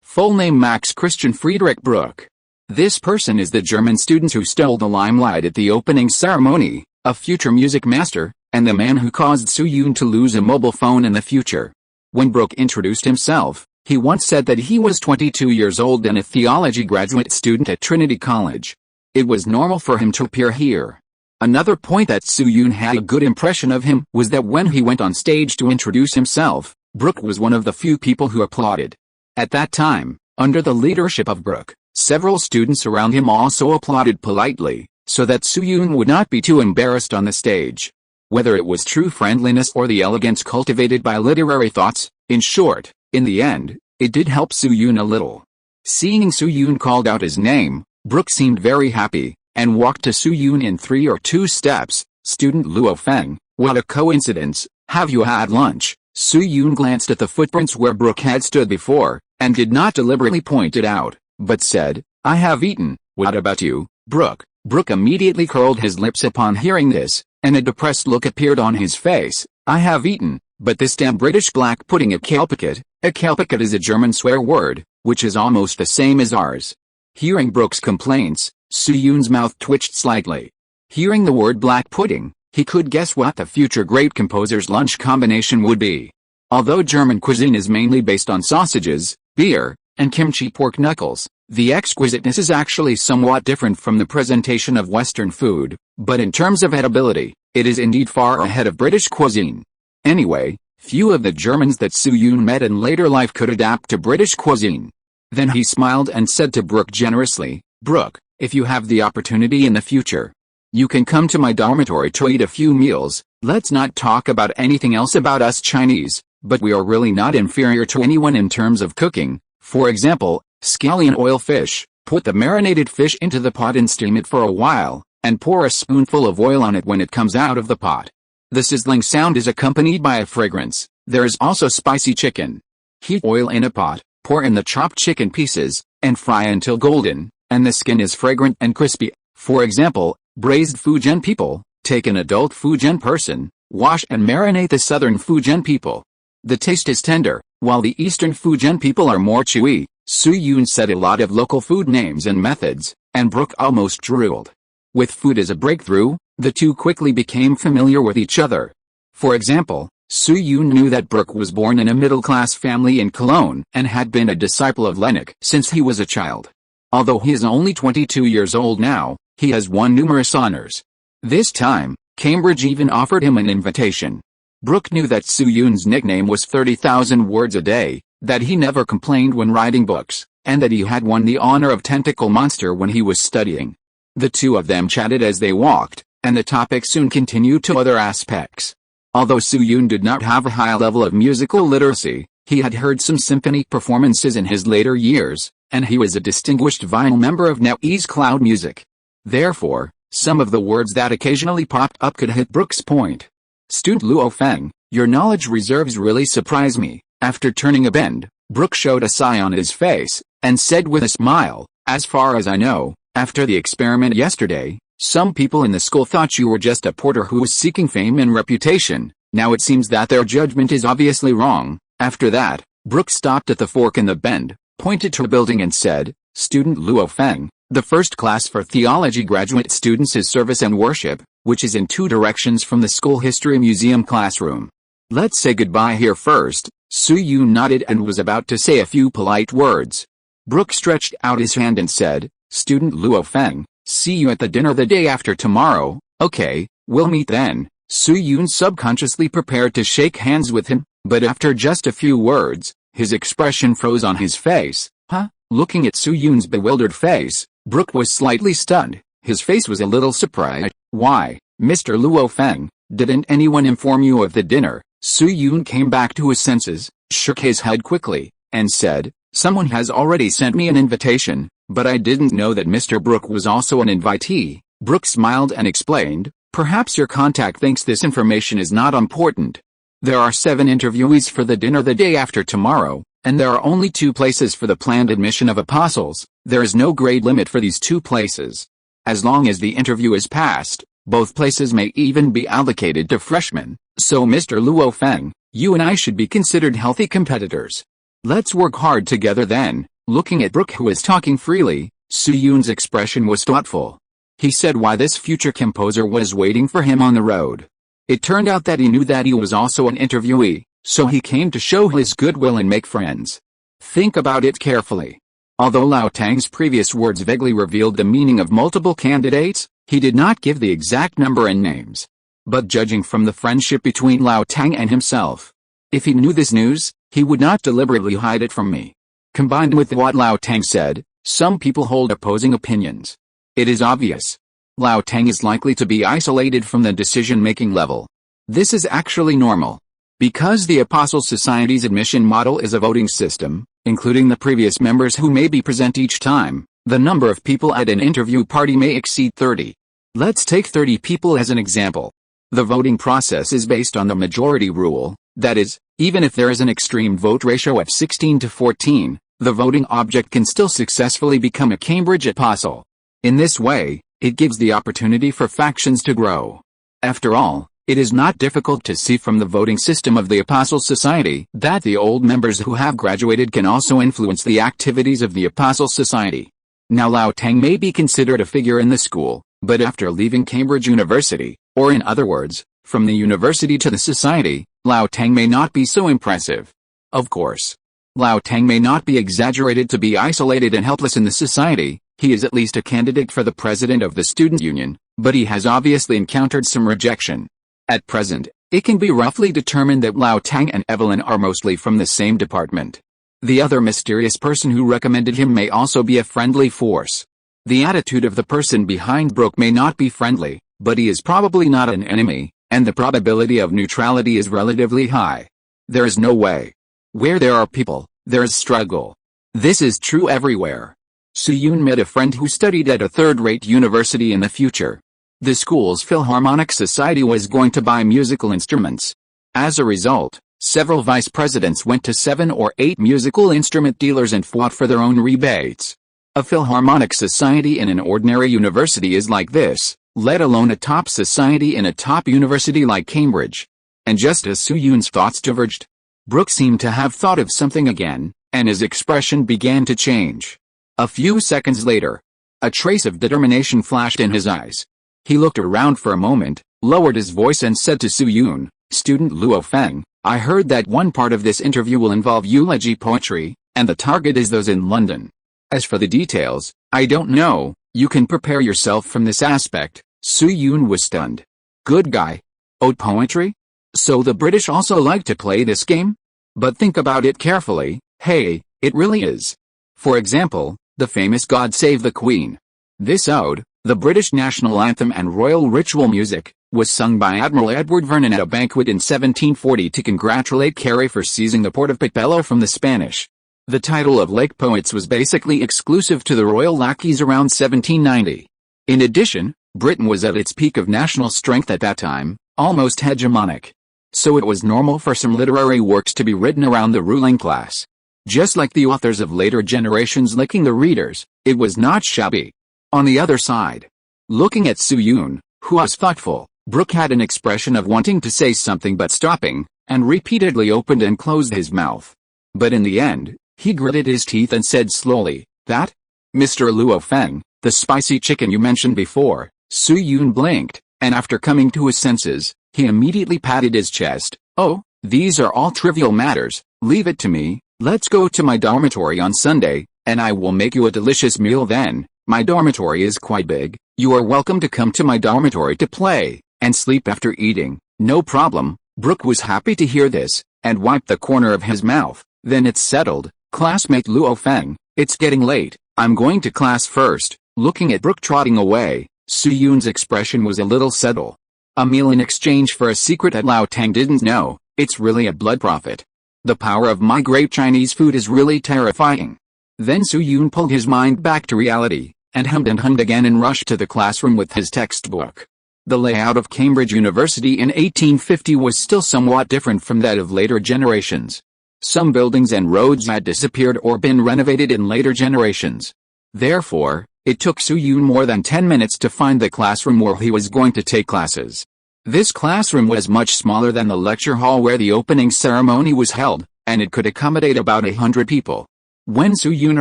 A: Full name Max Christian Friedrich Brook. This person is the German student who stole the limelight at the opening ceremony, a future music master, and the man who caused Soo-yoon to lose a mobile phone in the future. When Brook introduced himself, he once said that he was 22 years old and a theology graduate student at Trinity College. It was normal for him to appear here. Another point that Soo-yoon had a good impression of him was that when he went on stage to introduce himself, Brook was one of the few people who applauded. At that time, under the leadership of Brook, several students around him also applauded politely, so that Soo-yoon would not be too embarrassed on the stage. Whether it was true friendliness or the elegance cultivated by literary thoughts, in short, in the end, it did help Soo-yoon a little. Seeing Soo-yoon called out his name, Brook seemed very happy, and walked to Soo-yoon in 3 or 2 steps. Student Luo Feng, what a coincidence, have you had lunch? Soo-yoon glanced at the footprints where Brook had stood before, and did not deliberately point it out, but said, I have eaten. What about you, Brook? Brook immediately curled his lips upon hearing this, and a depressed look appeared on his face. I have eaten, but this damn British black pudding a kalpikat is a German swear word, which is almost the same as ours. Hearing Brook's complaints, Soo-yoon's mouth twitched slightly. Hearing the word black pudding, he could guess what the future great composer's lunch combination would be. Although German cuisine is mainly based on sausages, beer, and kimchi pork knuckles, the exquisiteness is actually somewhat different from the presentation of Western food, but in terms of edibility, it is indeed far ahead of British cuisine. Anyway, few of the Germans that Soo-yoon met in later life could adapt to British cuisine. Then he smiled and said to Brook generously, Brook, if you have the opportunity in the future, you can come to my dormitory to eat a few meals. Let's not talk about anything else about us Chinese, but we are really not inferior to anyone in terms of cooking. For example, scallion oil fish. Put the marinated fish into the pot and steam it for a while, and pour a spoonful of oil on it when it comes out of the pot. The sizzling sound is accompanied by a fragrance. There is also spicy chicken. Heat oil in a pot, pour in the chopped chicken pieces, and fry until golden, and the skin is fragrant and crispy. For example, braised Fujian people. Take an adult Fujian person, wash and marinate the southern Fujian people. The taste is tender, while the eastern Fujian people are more chewy. Soo-yoon said a lot of local food names and methods, and Brook almost drooled. With food as a breakthrough, the two quickly became familiar with each other. For example, Soo-yoon knew that Brook was born in a middle-class family in Cologne and had been a disciple of Lennox since he was a child. Although he is only 22 years old now, he has won numerous honors. This time, Cambridge even offered him an invitation. Brook knew that Soo-yoon's nickname was 30,000 words a day, that he never complained when writing books, and that he had won the honor of Tentacle Monster when he was studying. The two of them chatted as they walked, and the topic soon continued to other aspects. Although Soo-yoon did not have a high level of musical literacy, he had heard some symphony performances in his later years, and he was a distinguished vinyl member of NetEase Cloud Music. Therefore, some of the words that occasionally popped up could hit Brook's point. Student Luo Feng, your knowledge reserves really surprise me. After turning a bend, Brook showed a sigh on his face, and said with a smile, as far as I know, after the experiment yesterday, some people in the school thought you were just a porter who was seeking fame and reputation. Now it seems that their judgment is obviously wrong. After that, Brook stopped at the fork in the bend, pointed to a building and said, Student Luo Feng, The first class for theology graduate students is service and worship, which is in 2 directions from the school history museum classroom. Let's say goodbye here first. Soo-yoon nodded and was about to say a few polite words. Brooke stretched out his hand and said, "Student Luo Feng, see you at the dinner the day after tomorrow." "Okay, we'll meet then." Soo-yoon subconsciously prepared to shake hands with him, but after just a few words, his expression froze on his face. "Huh?" Looking at Soo-yoon's bewildered face, Brooke was slightly stunned. His face was a little surprised. "Why, Mr. Luo Feng, didn't anyone inform you of the dinner?" Soo-yoon came back to his senses, shook his head quickly, and said, "Someone has already sent me an invitation, but I didn't know that Mr. Brooke was also an invitee." Brooke smiled and explained, "Perhaps your contact thinks this information is not important. There are 7 interviewees for the dinner the day after tomorrow, and there are only 2 places for the planned admission of apostles. There is no grade limit for these 2 places. As long as the interview is passed, both places may even be allocated to freshmen. So Mr. Luo Feng, you and I should be considered healthy competitors. Let's work hard together then." Looking at Brooke, who was talking freely, Soo-yoon's expression was thoughtful. He said why this future composer was waiting for him on the road. It turned out that he knew that he was also an interviewee, so he came to show his goodwill and make friends. Think about it carefully. Although Lao Tang's previous words vaguely revealed the meaning of multiple candidates, he did not give the exact number and names. But judging from the friendship between Lao Tang and himself, if he knew this news, he would not deliberately hide it from me. Combined with what Lao Tang said, some people hold opposing opinions. It is obvious. Lao Tang is likely to be isolated from the decision-making level. This is actually normal. Because the Apostle Society's admission model is a voting system, including the previous members who may be present each time, the number of people at an interview party may exceed 30. Let's take 30 people as an example. The voting process is based on the majority rule, that is, even if there is an extreme vote ratio of 16 to 14, the voting object can still successfully become a Cambridge apostle. In this way, it gives the opportunity for factions to grow. After all, it is not difficult to see from the voting system of the Apostle Society that the old members who have graduated can also influence the activities of the Apostle Society. Now Lao Tang may be considered a figure in the school, but after leaving Cambridge University, or in other words, from the university to the society, Lao Tang may not be so impressive. Of course, Lao Tang may not be exaggerated to be isolated and helpless in the society. He is at least a candidate for the president of the student union, but he has obviously encountered some rejection. At present, it can be roughly determined that Lao Tang and Evelyn are mostly from the same department. The other mysterious person who recommended him may also be a friendly force. The attitude of the person behind Brooke may not be friendly, but he is probably not an enemy, and the probability of neutrality is relatively high. There is no way. Where there are people, there is struggle. This is true everywhere. Soo-yoon met a friend who studied at a third-rate university in the future. The school's Philharmonic Society was going to buy musical instruments. As a result, several vice presidents went to 7 or 8 musical instrument dealers and fought for their own rebates. A Philharmonic Society in an ordinary university is like this, let alone a top society in a top university like Cambridge. And just as Soo-yoon's thoughts diverged, Brooke seemed to have thought of something again, and his expression began to change. A few seconds later, a trace of determination flashed in his eyes. He looked around for a moment, lowered his voice and said to Soo-yoon, "Student Luo Feng, I heard that one part of this interview will involve eulogy poetry, and the target is those in London. As for the details, I don't know, you can prepare yourself from this aspect." Soo-yoon was stunned. Good guy. Ode poetry? So the British also like to play this game? But think about it carefully, hey, it really is. For example, the famous God Save the Queen. This ode, the British national anthem and royal ritual music, was sung by Admiral Edward Vernon at a banquet in 1740 to congratulate Carey for seizing the port of Picpello from the Spanish. The title of Lake Poets was basically exclusive to the royal lackeys around 1790. In addition, Britain was at its peak of national strength at that time, almost hegemonic. So it was normal for some literary works to be written around the ruling class. Just like the authors of later generations licking the readers, it was not shabby. On the other side, looking at Soo-yoon, who was thoughtful, Brooke had an expression of wanting to say something but stopping, and repeatedly opened and closed his mouth. But in the end, he gritted his teeth and said slowly, "That? Mr. Luo Feng, The spicy chicken you mentioned before. Soo-yoon blinked, and after coming to his senses, he immediately patted his chest. Oh, these are all trivial matters, leave it to me. Let's go to my dormitory on Sunday, and I will make you a delicious meal then. My dormitory is quite big. You are welcome to come to my dormitory to play and sleep after eating. No problem. Brooke was happy to hear this, and wiped the corner of his mouth. Then it's settled. Classmate Luo Feng, it's getting late. I'm going to class first. Looking at Brooke trotting away, Soo-yoon's expression was a little subtle. A meal in exchange for a secret that Lao Tang didn't know. It's really a blood profit. The power of my great Chinese food is really terrifying. Then Soo-yoon pulled his mind back to reality, and hummed again and rushed to the classroom with his textbook. The layout of Cambridge University in 1850 was still somewhat different from that of later generations. Some buildings and roads had disappeared or been renovated in later generations. Therefore, it took Soo-yoon more than 10 minutes to find the classroom where he was going to take classes. This classroom was much smaller than the lecture hall where the opening ceremony was held, and it could accommodate about 100 people. When Soo-yoon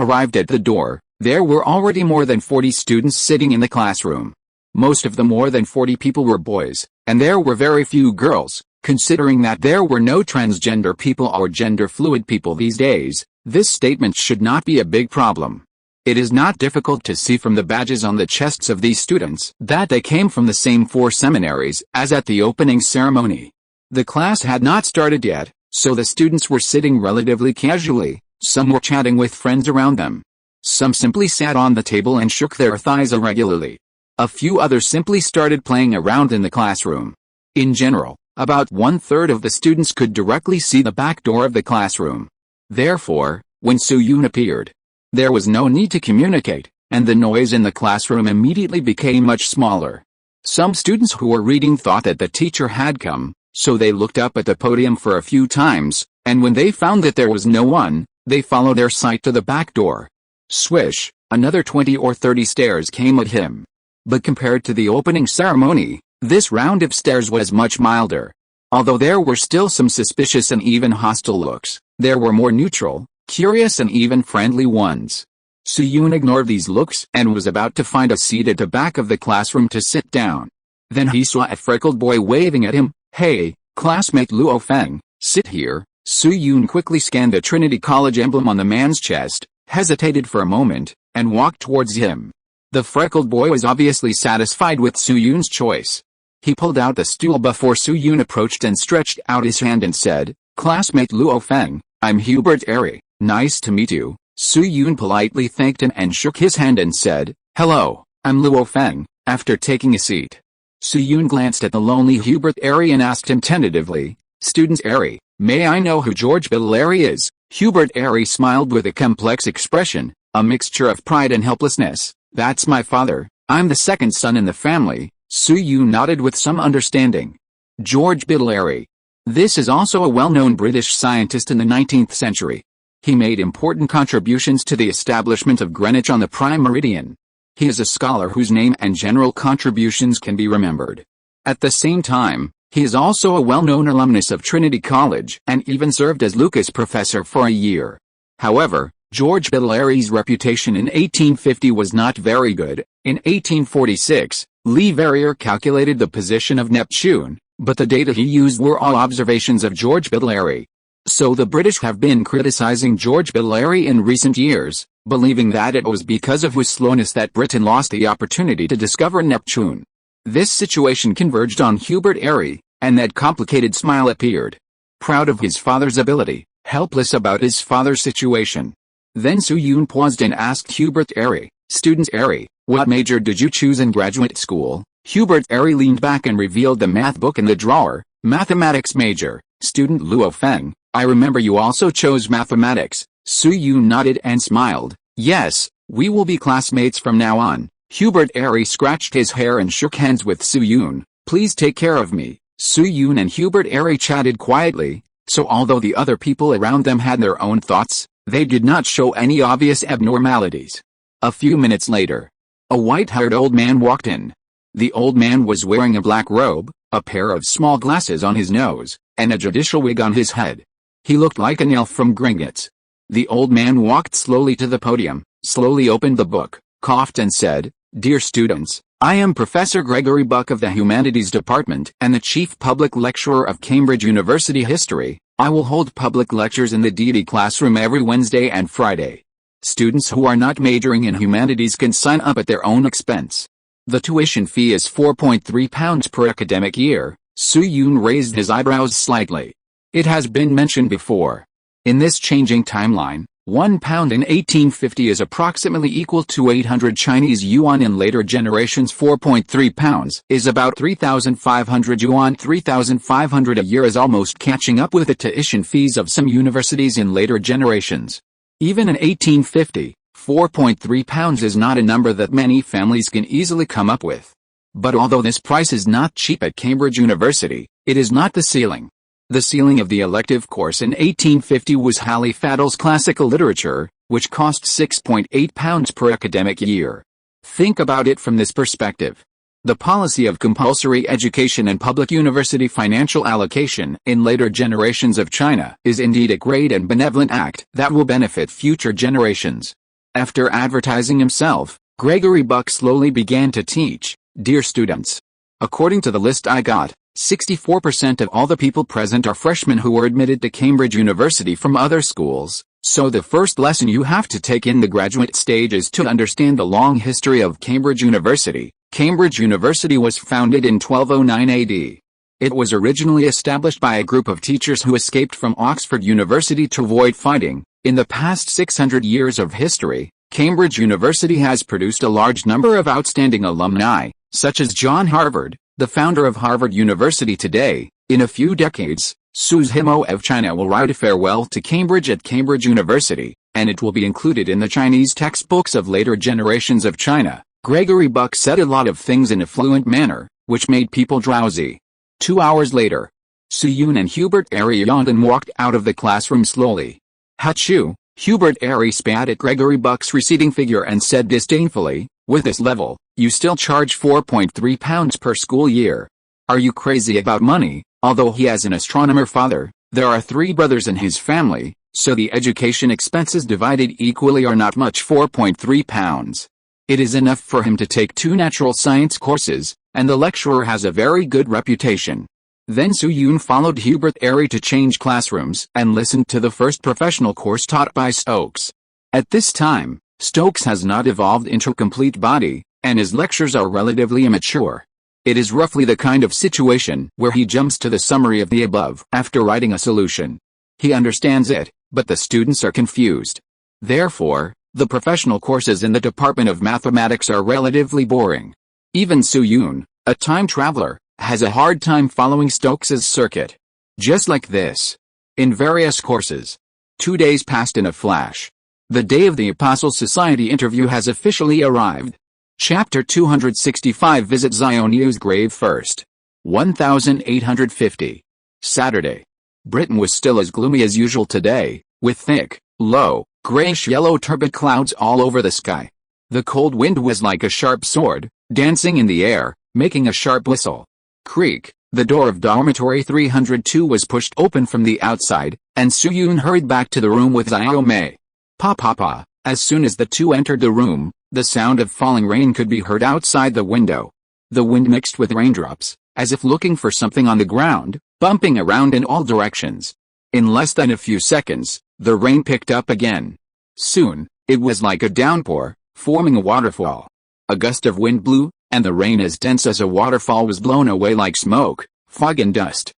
A: arrived at the door, there were already more than 40 students sitting in the classroom. Most of the more than 40 people were boys, and there were very few girls. Considering that there were no transgender people or gender-fluid people these days, this statement should not be a big problem. It is not difficult to see from the badges on the chests of these students that they came from the same 4 seminaries as at the opening ceremony. The class had not started yet, so the students were sitting relatively casually. Some were chatting with friends around them. Some simply sat on the table and shook their thighs irregularly. A few others simply started playing around in the classroom. In general, about 1/3 of the students could directly see the back door of the classroom. Therefore, when Soo-yoon appeared, there was no need to communicate, and the noise in the classroom immediately became much smaller. Some students who were reading thought that the teacher had come, so they looked up at the podium for a few times, and when they found that there was no one, they followed their sight to the back door. Swish, another 20 or 30 stares came at him. But compared to the opening ceremony, this round of stares was much milder. Although there were still some suspicious and even hostile looks, there were more neutral, curious and even friendly ones. Soo-yoon ignored these looks and was about to find a seat at the back of the classroom to sit down. Then he saw a freckled boy waving at him. Hey, classmate Luo Feng, sit here. Soo-yoon quickly scanned the Trinity College emblem on the man's chest, hesitated for a moment, and walked towards him. The freckled boy was obviously satisfied with Soo-yoon's choice. He pulled out the stool before Soo-yoon approached and stretched out his hand and said, Classmate Luo Feng, I'm Hubert Airy. Nice to meet you. Soo-yoon politely thanked him and shook his hand and said, Hello, I'm Luo Feng, after taking a seat. Soo-yoon glanced at the lonely Hubert Airy and asked him tentatively, Student Airy, may I know who George Biddle Airy is? Hubert Airy smiled with a complex expression, a mixture of pride and helplessness. That's my father. I'm the second son in the family. Soo-yoon nodded with some understanding. George Biddle Airy. This is also a well-known British scientist in the 19th century. He made important contributions to the establishment of Greenwich on the prime meridian. He is a scholar whose name and general contributions can be remembered. At the same time, he is also a well-known alumnus of Trinity College and even served as Lucas Professor for a year. However, George Biddle Airy's reputation in 1850 was not very good. In 1846, Leverrier calculated the position of Neptune, but the data he used were all observations of George Biddle Airy. So the British have been criticizing George Biddle Airy in recent years, believing that it was because of his slowness that Britain lost the opportunity to discover Neptune. This situation converged on Hubert Airy, and that complicated smile appeared. Proud of his father's ability, helpless about his father's situation. Then Soo-yoon paused and asked Hubert Airy, Student Airy, what major did you choose in graduate school? Hubert Airy leaned back and revealed the math book in the drawer. Mathematics major. Student Luo Feng, I remember you also chose mathematics. Soo-yoon nodded and smiled. Yes, we will be classmates from now on. Hubert Airy scratched his hair and shook hands with Soo-yoon. Please take care of me. Soo-yoon and Hubert Airy chatted quietly, so although the other people around them had their own thoughts, they did not show any obvious abnormalities. A few minutes later, a white-haired old man walked in. The old man was wearing a black robe, a pair of small glasses on his nose, and a judicial wig on his head. He looked like an elf from Gringotts. The old man walked slowly to the podium, slowly opened the book, coughed and said, "Dear students, I am Professor Gregory Buck of the Humanities Department and the Chief Public Lecturer of Cambridge University History. I will hold public lectures in the DD classroom every Wednesday and Friday. Students who are not majoring in humanities can sign up at their own expense. The tuition fee is £4.3 per academic year." Su-Yoon raised his eyebrows slightly. It has been mentioned before. In this changing timeline, £1 in 1850 is approximately equal to 800 Chinese yuan. In later generations, £4.3 is about 3,500 yuan. 3,500 a year is almost catching up with the tuition fees of some universities in later generations. Even in 1850, £4.3 is not a number that many families can easily come up with. But although this price is not cheap at Cambridge University, it is not the ceiling. The ceiling of the elective course in 1850 was Hallie Faddle's classical literature, which cost £6.8 per academic year. Think about it from this perspective. The policy of compulsory education and public university financial allocation in later generations of China is indeed a great and benevolent act that will benefit future generations. After advertising himself, Gregory Buck slowly began to teach. Dear students, according to the list I got, 64% of all the people present are freshmen who were admitted to Cambridge University from other schools, so the first lesson you have to take in the graduate stage is to understand the long history of Cambridge University. Cambridge University was founded in 1209 AD. It was originally established by a group of teachers who escaped from Oxford University to avoid fighting. In the past 600 years of history, Cambridge University has produced a large number of outstanding alumni, such as John Harvard, the founder of Harvard University today. In a few decades, Su's Himo of China will write a farewell to Cambridge at Cambridge University, and it will be included in the Chinese textbooks of later generations of China. Gregory Buck said a lot of things in a fluent manner, which made people drowsy. 2 hours later, Su-Yoon and Hubert Airy yawned and walked out of the classroom slowly. "Hachoo!" Hubert Airy spat at Gregory Buck's receding figure and said disdainfully, "With this level, you still charge £4.3 per school year. Are you crazy about money?" Although he has an astronomer father, there are 3 brothers in his family, so the education expenses divided equally are not much. £4.3. It is enough for him to take 2 natural science courses, and the lecturer has a very good reputation. Then Su-Yoon followed Hubert Airy to change classrooms and listened to the first professional course taught by Stokes. At this time, Stokes has not evolved into a complete body, and his lectures are relatively immature. It is roughly the kind of situation where he jumps to the summary of the above after writing a solution. He understands it, but the students are confused. Therefore, the professional courses in the Department of Mathematics are relatively boring. Even Su-Yoon, a time traveler, has a hard time following Stokes's circuit. Just like this. In various courses. 2 days passed in a flash. The day of the Apostle Society interview has officially arrived. Chapter 265 Visit Xioniu's grave first. 1850. Saturday. Britain was still as gloomy as usual today, with thick, low, grayish-yellow turbid clouds all over the sky. The cold wind was like a sharp sword, dancing in the air, making a sharp whistle. Creak, the door of dormitory 302 was pushed open from the outside, and Su-Yoon hurried back to the room with Xiaomei. Pa. As soon as the two entered the room, the sound of falling rain could be heard outside the window. The wind mixed with raindrops, as if looking for something on the ground, bumping around in all directions. In less than a few seconds, the rain picked up again. Soon, it was like a downpour, forming a waterfall. A gust of wind blew, and the rain as dense as a waterfall was blown away like smoke, fog and dust.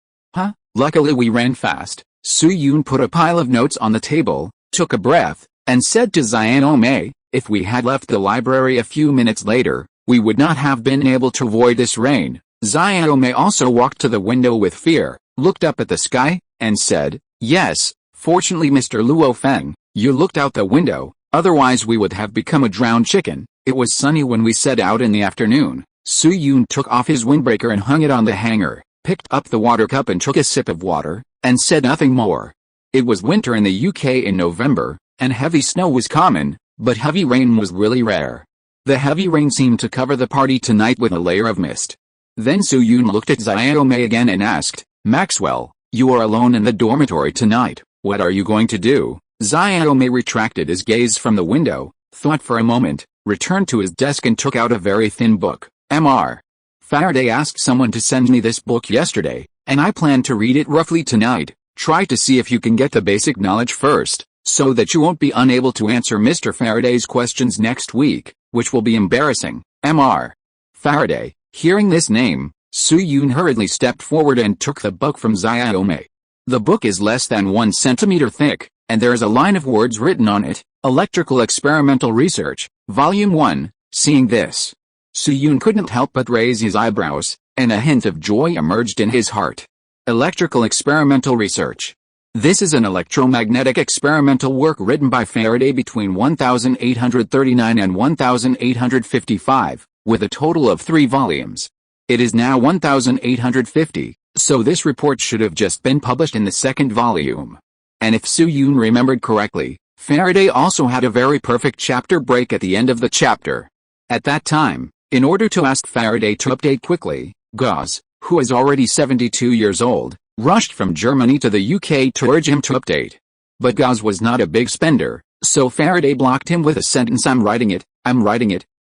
A: Luckily we ran fast. Su-Yoon put a pile of notes on the table, took a breath, and said to Xiaomei, "If we had left the library a few minutes later, we would not have been able to avoid this rain." Xiaomei also walked to the window with fear, looked up at the sky, and said, "Yes, fortunately Mr. Luo Feng, you looked out the window, otherwise we would have become a drowned chicken." It was sunny when we set out in the afternoon. Su-Yoon took off his windbreaker and hung it on the hanger, picked up the water cup and took a sip of water, and said nothing more. It was winter in the UK in November, and heavy snow was common, but heavy rain was really rare. The heavy rain seemed to cover the party tonight with a layer of mist. Then Su-Yoon looked at Xiaomei again and asked, "Maxwell, you are alone in the dormitory tonight, what are you going to do?" Xiaomei retracted his gaze from the window, thought for a moment, returned to his desk and took out a very thin book. Mr. Faraday asked someone to send me this book yesterday, and I plan to read it roughly tonight. Try to see if you can get the basic knowledge first, so that you won't be unable to answer Mr. Faraday's questions next week, which will be embarrassing. Mr. Faraday, hearing this name, Soo-yoon hurriedly stepped forward and took the book from Xiaomei. The book is less than 1 centimeter thick, and there is a line of words written on it, Electrical Experimental Research, Volume 1. Seeing this, Soo-yoon couldn't help but raise his eyebrows, and a hint of joy emerged in his heart. Electrical Experimental Research. This is an electromagnetic experimental work written by Faraday between 1839 and 1855, with a total of 3 volumes. It is now 1850, so this report should have just been published in the 2nd volume. And if Soo-yoon remembered correctly, Faraday also had a very perfect chapter break at the end of the chapter. At that time, in order to ask Faraday to update quickly, Gauss, who is already 72 years old, rushed from Germany to the UK to urge him to update. But Gauss was not a big spender, so Faraday blocked him with a sentence, I'm writing it.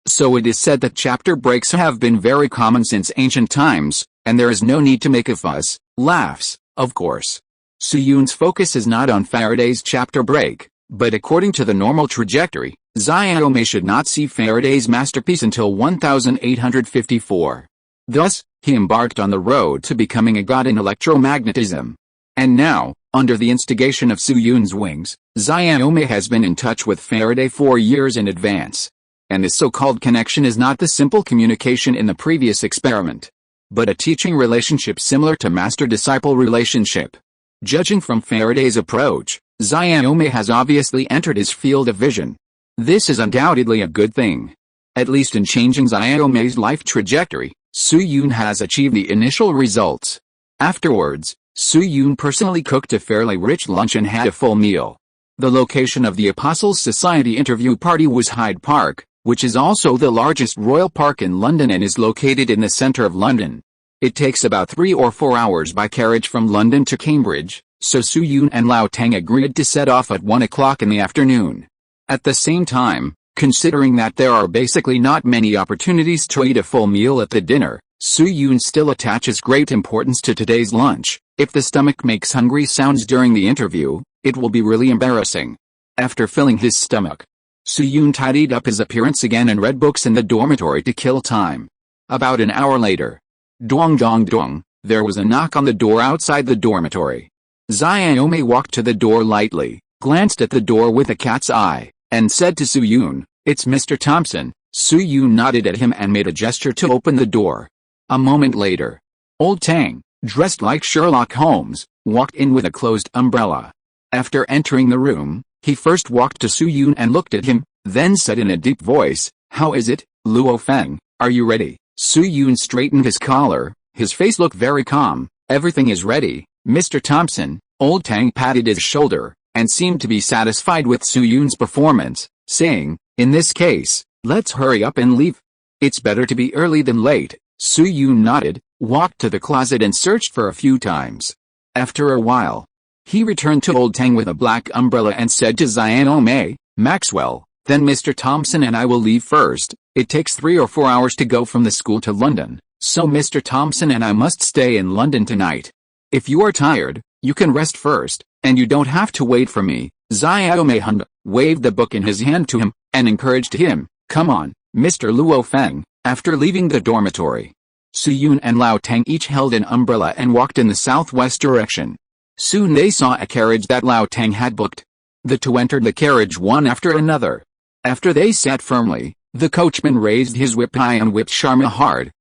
A: So it is said that chapter breaks have been very common since ancient times, and there is no need to make a fuss. Laughs, of course. Soo-yoon's focus is not on Faraday's chapter break, but according to the normal trajectory, Xiaomei should not see Faraday's masterpiece until 1854. Thus, he embarked on the road to becoming a god in electromagnetism. And now, under the instigation of Soo-yoon's wings, Xiaomei has been in touch with Faraday 4 years in advance. And this so-called connection is not the simple communication in the previous experiment, but a teaching relationship similar to master-disciple relationship. Judging from Faraday's approach, Xiaomei has obviously entered his field of vision. This is undoubtedly a good thing. At least in changing Xiaomei's life trajectory, Soo-yoon has achieved the initial results. Afterwards, Soo-yoon personally cooked a fairly rich lunch and had a full meal. The location of the Apostles Society interview party was Hyde Park, which is also the largest royal park in London and is located in the centre of London. It takes about 3 or 4 hours by carriage from London to Cambridge, so Soo-yoon and Lao Tang agreed to set off at 1 o'clock in the afternoon. At the same time, considering that there are basically not many opportunities to eat a full meal at the dinner, Soo-yoon still attaches great importance to today's lunch. If the stomach makes hungry sounds during the interview, it will be really embarrassing. After filling his stomach, Soo-yoon tidied up his appearance again and read books in the dormitory to kill time. About an hour later, dong dong dong, there was a knock on the door outside the dormitory. Xiaomei walked to the door lightly, glanced at the door with a cat's eye, and said to Soo-yoon, "It's Mr. Thompson." Soo-yoon nodded at him and made a gesture to open the door. A moment later, old Tang, dressed like Sherlock Holmes, walked in with a closed umbrella. After entering the room, he first walked to Soo-yoon and looked at him, then said in a deep voice, "How is it, Luo Feng, are you ready?" Soo-yoon straightened his collar, his face looked very calm. "Everything is ready, Mr. Thompson." Old Tang patted his shoulder, and seemed to be satisfied with Soo-yoon's performance, saying, "In this case, let's hurry up and leave. It's better to be early than late." Soo-yoon nodded, walked to the closet and searched for a few times. After a while, he returned to old Tang with a black umbrella and said to Xiaomei, "Maxwell, then Mr. Thompson and I will leave first. It takes 3 or 4 hours to go from the school to London, so Mr. Thompson and I must stay in London tonight. If you are tired, you can rest first, and you don't have to wait for me." Xiaomei waved the book in his hand to him, and encouraged him, "Come on, Mr. Luo Feng." After leaving the dormitory, Soo-yoon and Lao Tang each held an umbrella and walked in the southwest direction. Soon they saw a carriage that Lao Tang had booked. The two entered the carriage one after another. After they sat firmly, the coachman raised his whip high and whipped Sharma hard.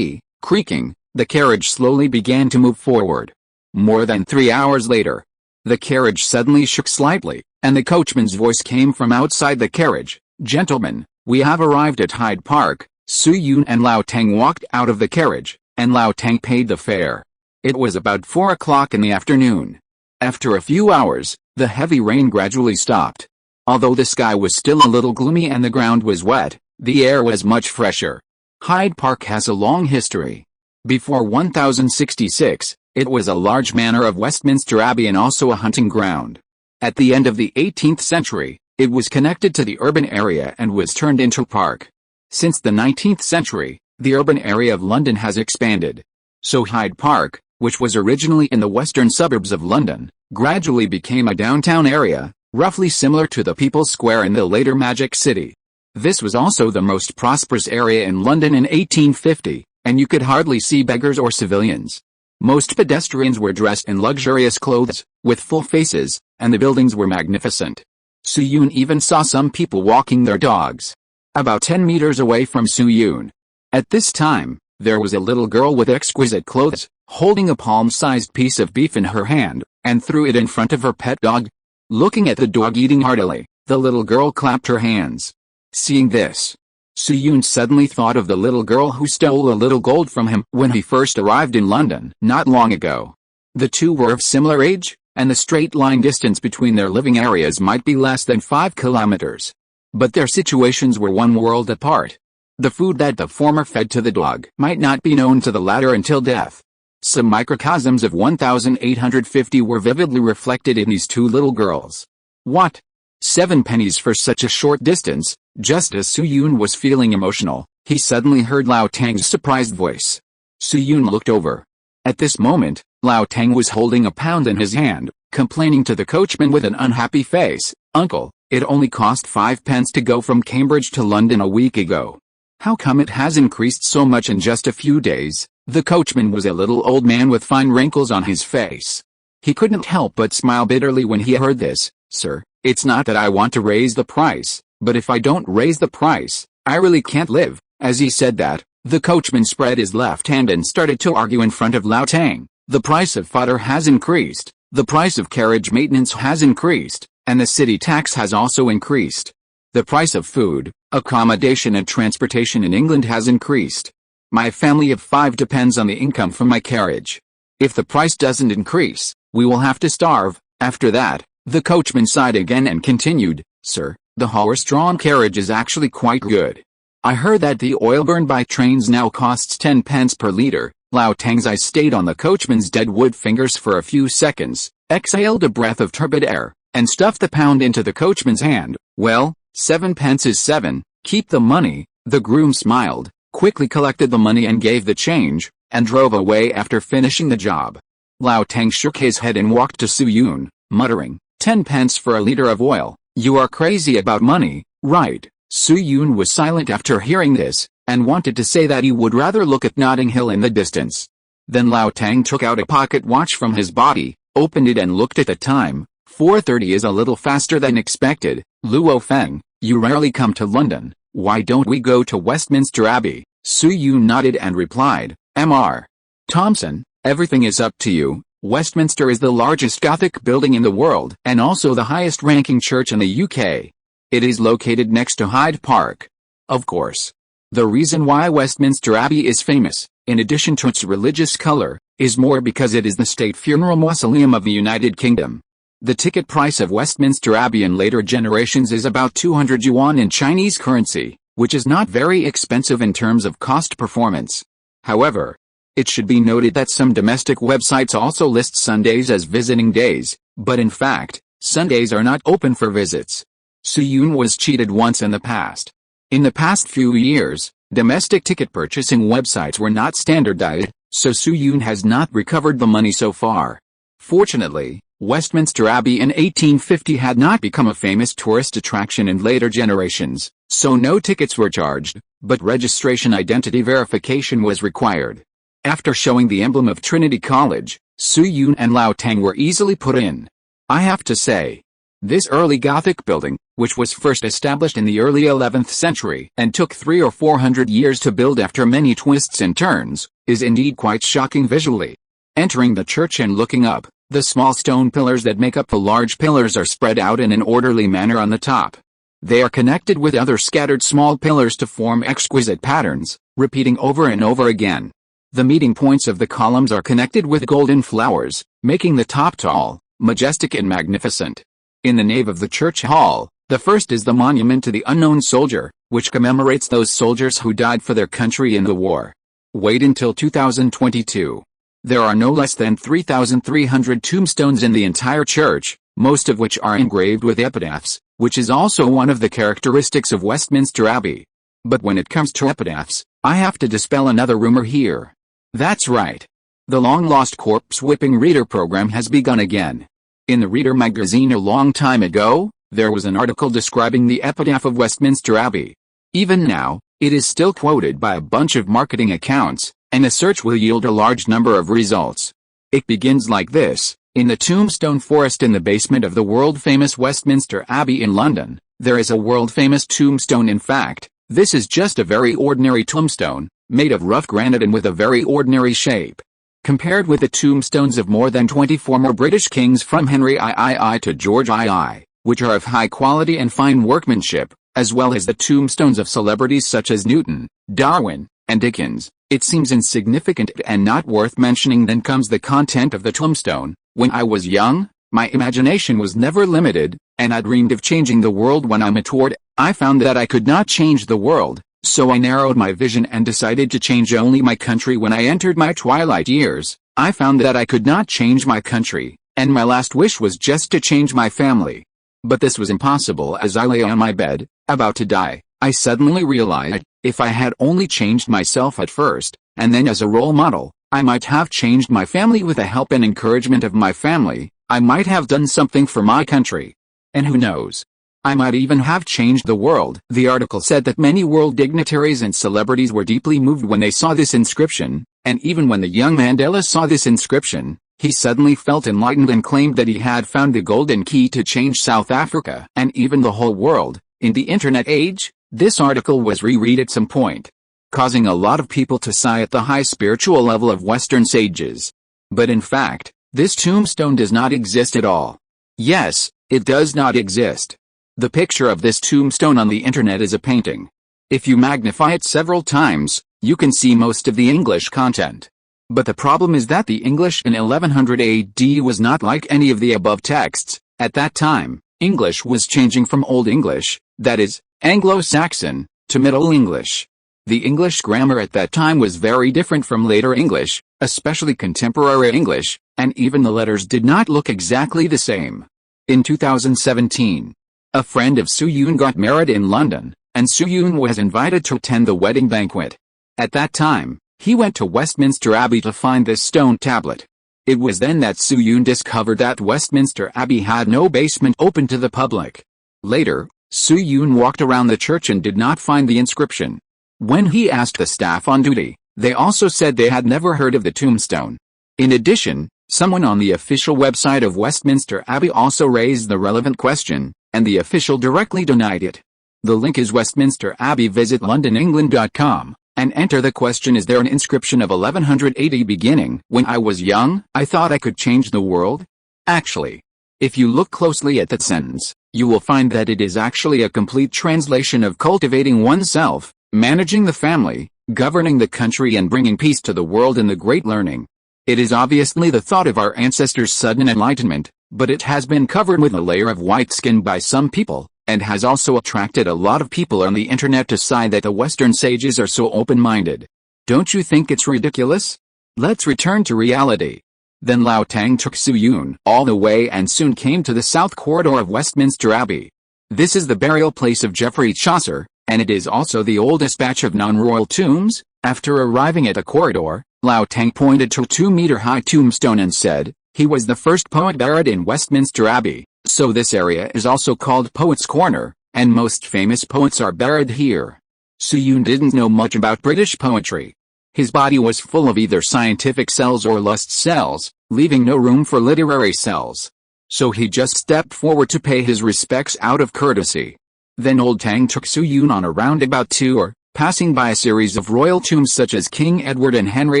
A: Creaking, the carriage slowly began to move forward. More than 3 hours later, the carriage suddenly shook slightly, and the coachman's voice came from outside the carriage, "Gentlemen, we have arrived at Hyde Park." Soo-yoon and Lao Tang walked out of the carriage, and Lao Tang paid the fare. It was about 4 o'clock in the afternoon. After a few hours, the heavy rain gradually stopped. Although the sky was still a little gloomy and the ground was wet, the air was much fresher. Hyde Park has a long history. Before 1066, it was a large manor of Westminster Abbey and also a hunting ground. At the end of the 18th century, It was connected to the urban area and was turned into a park. Since the 19th century, the urban area of London has expanded. So Hyde Park, which was originally in the western suburbs of London, gradually became a downtown area, roughly similar to the People's Square in the later Magic City. This was also the most prosperous area in London in 1850, and you could hardly see beggars or civilians. Most pedestrians were dressed in luxurious clothes, with full faces, and the buildings were magnificent. Soo-yoon even saw some people walking their dogs. About 10 meters away from Soo-yoon. At this time, there was a little girl with exquisite clothes, holding a palm-sized piece of beef in her hand, and threw it in front of her pet dog. Looking at the dog eating heartily, the little girl clapped her hands. Seeing this, Soo-yoon suddenly thought of the little girl who stole a little gold from him when he first arrived in London not long ago. The two were of similar age, and the straight-line distance between their living areas might be less than 5 kilometers. But their situations were one world apart. The food that the former fed to the dog might not be known to the latter until death. Some microcosms of 1850 were vividly reflected in these two little girls. What? 7 pennies for such a short distance? Just as Soo-yoon was feeling emotional, he suddenly heard Lao Tang's surprised voice. Soo-yoon looked over. At this moment, Lao Tang was holding a pound in his hand, complaining to the coachman with an unhappy face, "Uncle, it only cost 5 pence to go from Cambridge to London a week ago. How come it has increased so much in just a few days?" The coachman was a little old man with fine wrinkles on his face. He couldn't help but smile bitterly when he heard this. "Sir, it's not that I want to raise the price, but if I don't raise the price, I really can't live." As he said that, the coachman spread his left hand and started to argue in front of Lao Tang. "The price of fodder has increased, the price of carriage maintenance has increased, and the city tax has also increased. The price of food, accommodation and transportation in England has increased. My family of 5 depends on the income from my carriage. If the price doesn't increase, we will have to starve." After that, the coachman sighed again and continued, "Sir, the horse-drawn carriage is actually quite good. I heard that the oil burned by trains now costs 10 pence per litre." Lao Tang's eyes stayed on the coachman's dead wood fingers for a few seconds, exhaled a breath of turbid air, and stuffed the pound into the coachman's hand. "Well, 7 pence is 7, keep the money." The groom smiled, quickly collected the money and gave the change, and drove away after finishing the job. Lao Tang shook his head and walked to Soo-yoon, muttering, 10 pence for a litre of oil, you are crazy about money, right?" Soo-yoon was silent after hearing this, and wanted to say that he would rather look at Notting Hill in the distance. Then Lao Tang took out a pocket watch from his body, opened it and looked at the time. 4:30 is a little faster than expected. "Luo Feng, you rarely come to London, why don't we go to Westminster Abbey?" Soo-yoon nodded and replied, "Mr. Thompson, everything is up to you. Westminster is the largest Gothic building in the world and also the highest-ranking church in the UK. It is located next to Hyde Park. Of course. The reason why Westminster Abbey is famous, in addition to its religious color, is more because it is the state funeral mausoleum of the United Kingdom. The ticket price of Westminster Abbey in later generations is about 200 yuan in Chinese currency, which is not very expensive in terms of cost performance. However, it should be noted that some domestic websites also list Sundays as visiting days, but in fact, Sundays are not open for visits. Soo-yoon was cheated once in the past. In the past few years, domestic ticket purchasing websites were not standardized, so Soo-yoon has not recovered the money so far. Fortunately, Westminster Abbey in 1850 had not become a famous tourist attraction in later generations, so no tickets were charged, but registration identity verification was required. After showing the emblem of Trinity College, Soo-yoon and Lao Tang were easily put in. I have to say, this early Gothic building, which was first established in the early 11th century and took 300 or 400 years to build after many twists and turns, is indeed quite shocking visually. Entering the church and looking up, the small stone pillars that make up the large pillars are spread out in an orderly manner on the top. They are connected with other scattered small pillars to form exquisite patterns, repeating over and over again. The meeting points of the columns are connected with golden flowers, making the top tall, majestic and magnificent. In the nave of the church hall, the first is the monument to the unknown soldier, which commemorates those soldiers who died for their country in the war. Wait until 2022. There are no less than 3,300 tombstones in the entire church, most of which are engraved with epitaphs, which is also one of the characteristics of Westminster Abbey. But when it comes to epitaphs, I have to dispel another rumor here. That's right. The long-lost corpse-whipping reader program has begun again. In the Reader magazine a long time ago, there was an article describing the epitaph of Westminster Abbey. Even now, it is still quoted by a bunch of marketing accounts, and a search will yield a large number of results. It begins like this: in the tombstone forest in the basement of the world-famous Westminster Abbey in London, there is a world-famous tombstone. In fact, this is just a very ordinary tombstone, made of rough granite and with a very ordinary shape. Compared with the tombstones of more than 20 former British kings from Henry III to George II, which are of high quality and fine workmanship, as well as the tombstones of celebrities such as Newton, Darwin, and Dickens, it seems insignificant and not worth mentioning. Then comes the content of the tombstone. When I was young, my imagination was never limited, and I dreamed of changing the world. When I matured, I found that I could not change the world, so I narrowed my vision and decided to change only my country. When I entered my twilight years, I found that I could not change my country, and my last wish was just to change my family. But this was impossible. As I lay on my bed, about to die, I suddenly realized, if I had only changed myself at first, and then as a role model, I might have changed my family. With the help and encouragement of my family, I might have done something for my country. And who knows? I might even have changed the world. The article said that many world dignitaries and celebrities were deeply moved when they saw this inscription, and even when the young Mandela saw this inscription, he suddenly felt enlightened and claimed that he had found the golden key to change South Africa and even the whole world. In the internet age, this article was reread at some point, causing a lot of people to sigh at the high spiritual level of Western sages. But in fact, this tombstone does not exist at all. Yes, it does not exist. The picture of this tombstone on the internet is a painting. If you magnify it several times, you can see most of the English content. But the problem is that the English in 1100 AD was not like any of the above texts. At that time, English was changing from Old English, that is, Anglo-Saxon, to Middle English. The English grammar at that time was very different from later English, especially contemporary English, and even the letters did not look exactly the same. In 2017, a friend of Soo Yoon got married in London, and Soo Yoon was invited to attend the wedding banquet. At that time, he went to Westminster Abbey to find this stone tablet. It was then that Soo Yoon discovered that Westminster Abbey had no basement open to the public. Later, Soo Yoon walked around the church and did not find the inscription. When he asked the staff on duty, they also said they had never heard of the tombstone. In addition, someone on the official website of Westminster Abbey also raised the relevant question, and the official directly denied it. The link is Westminster Abbey. Visit londonengland.com, and enter the question: is there an inscription of 1180 beginning, "When I was young, I thought I could change the world"? Actually, if you look closely at that sentence, you will find that it is actually a complete translation of cultivating oneself, managing the family, governing the country and bringing peace to the world in the Great Learning. It is obviously the thought of our ancestors' sudden enlightenment, but it has been covered with a layer of white skin by some people, and has also attracted a lot of people on the internet to sigh that the Western sages are so open-minded. Don't you think it's ridiculous? Let's return to reality. Then Lao Tang took Soo Yoon all the way and soon came to the south corridor of Westminster Abbey. This is the burial place of Geoffrey Chaucer, and it is also the oldest batch of non-royal tombs. After arriving at the corridor, Lao Tang pointed to a 2-meter-high tombstone and said, "He was the first poet buried in Westminster Abbey, so this area is also called Poets' Corner, and most famous poets are buried here." Soo Yoon didn't know much about British poetry. His body was full of either scientific cells or lust cells, leaving no room for literary cells. So he just stepped forward to pay his respects out of courtesy. Then Old Tang took Soo Yoon on a roundabout tour, passing by a series of royal tombs such as King Edward and Henry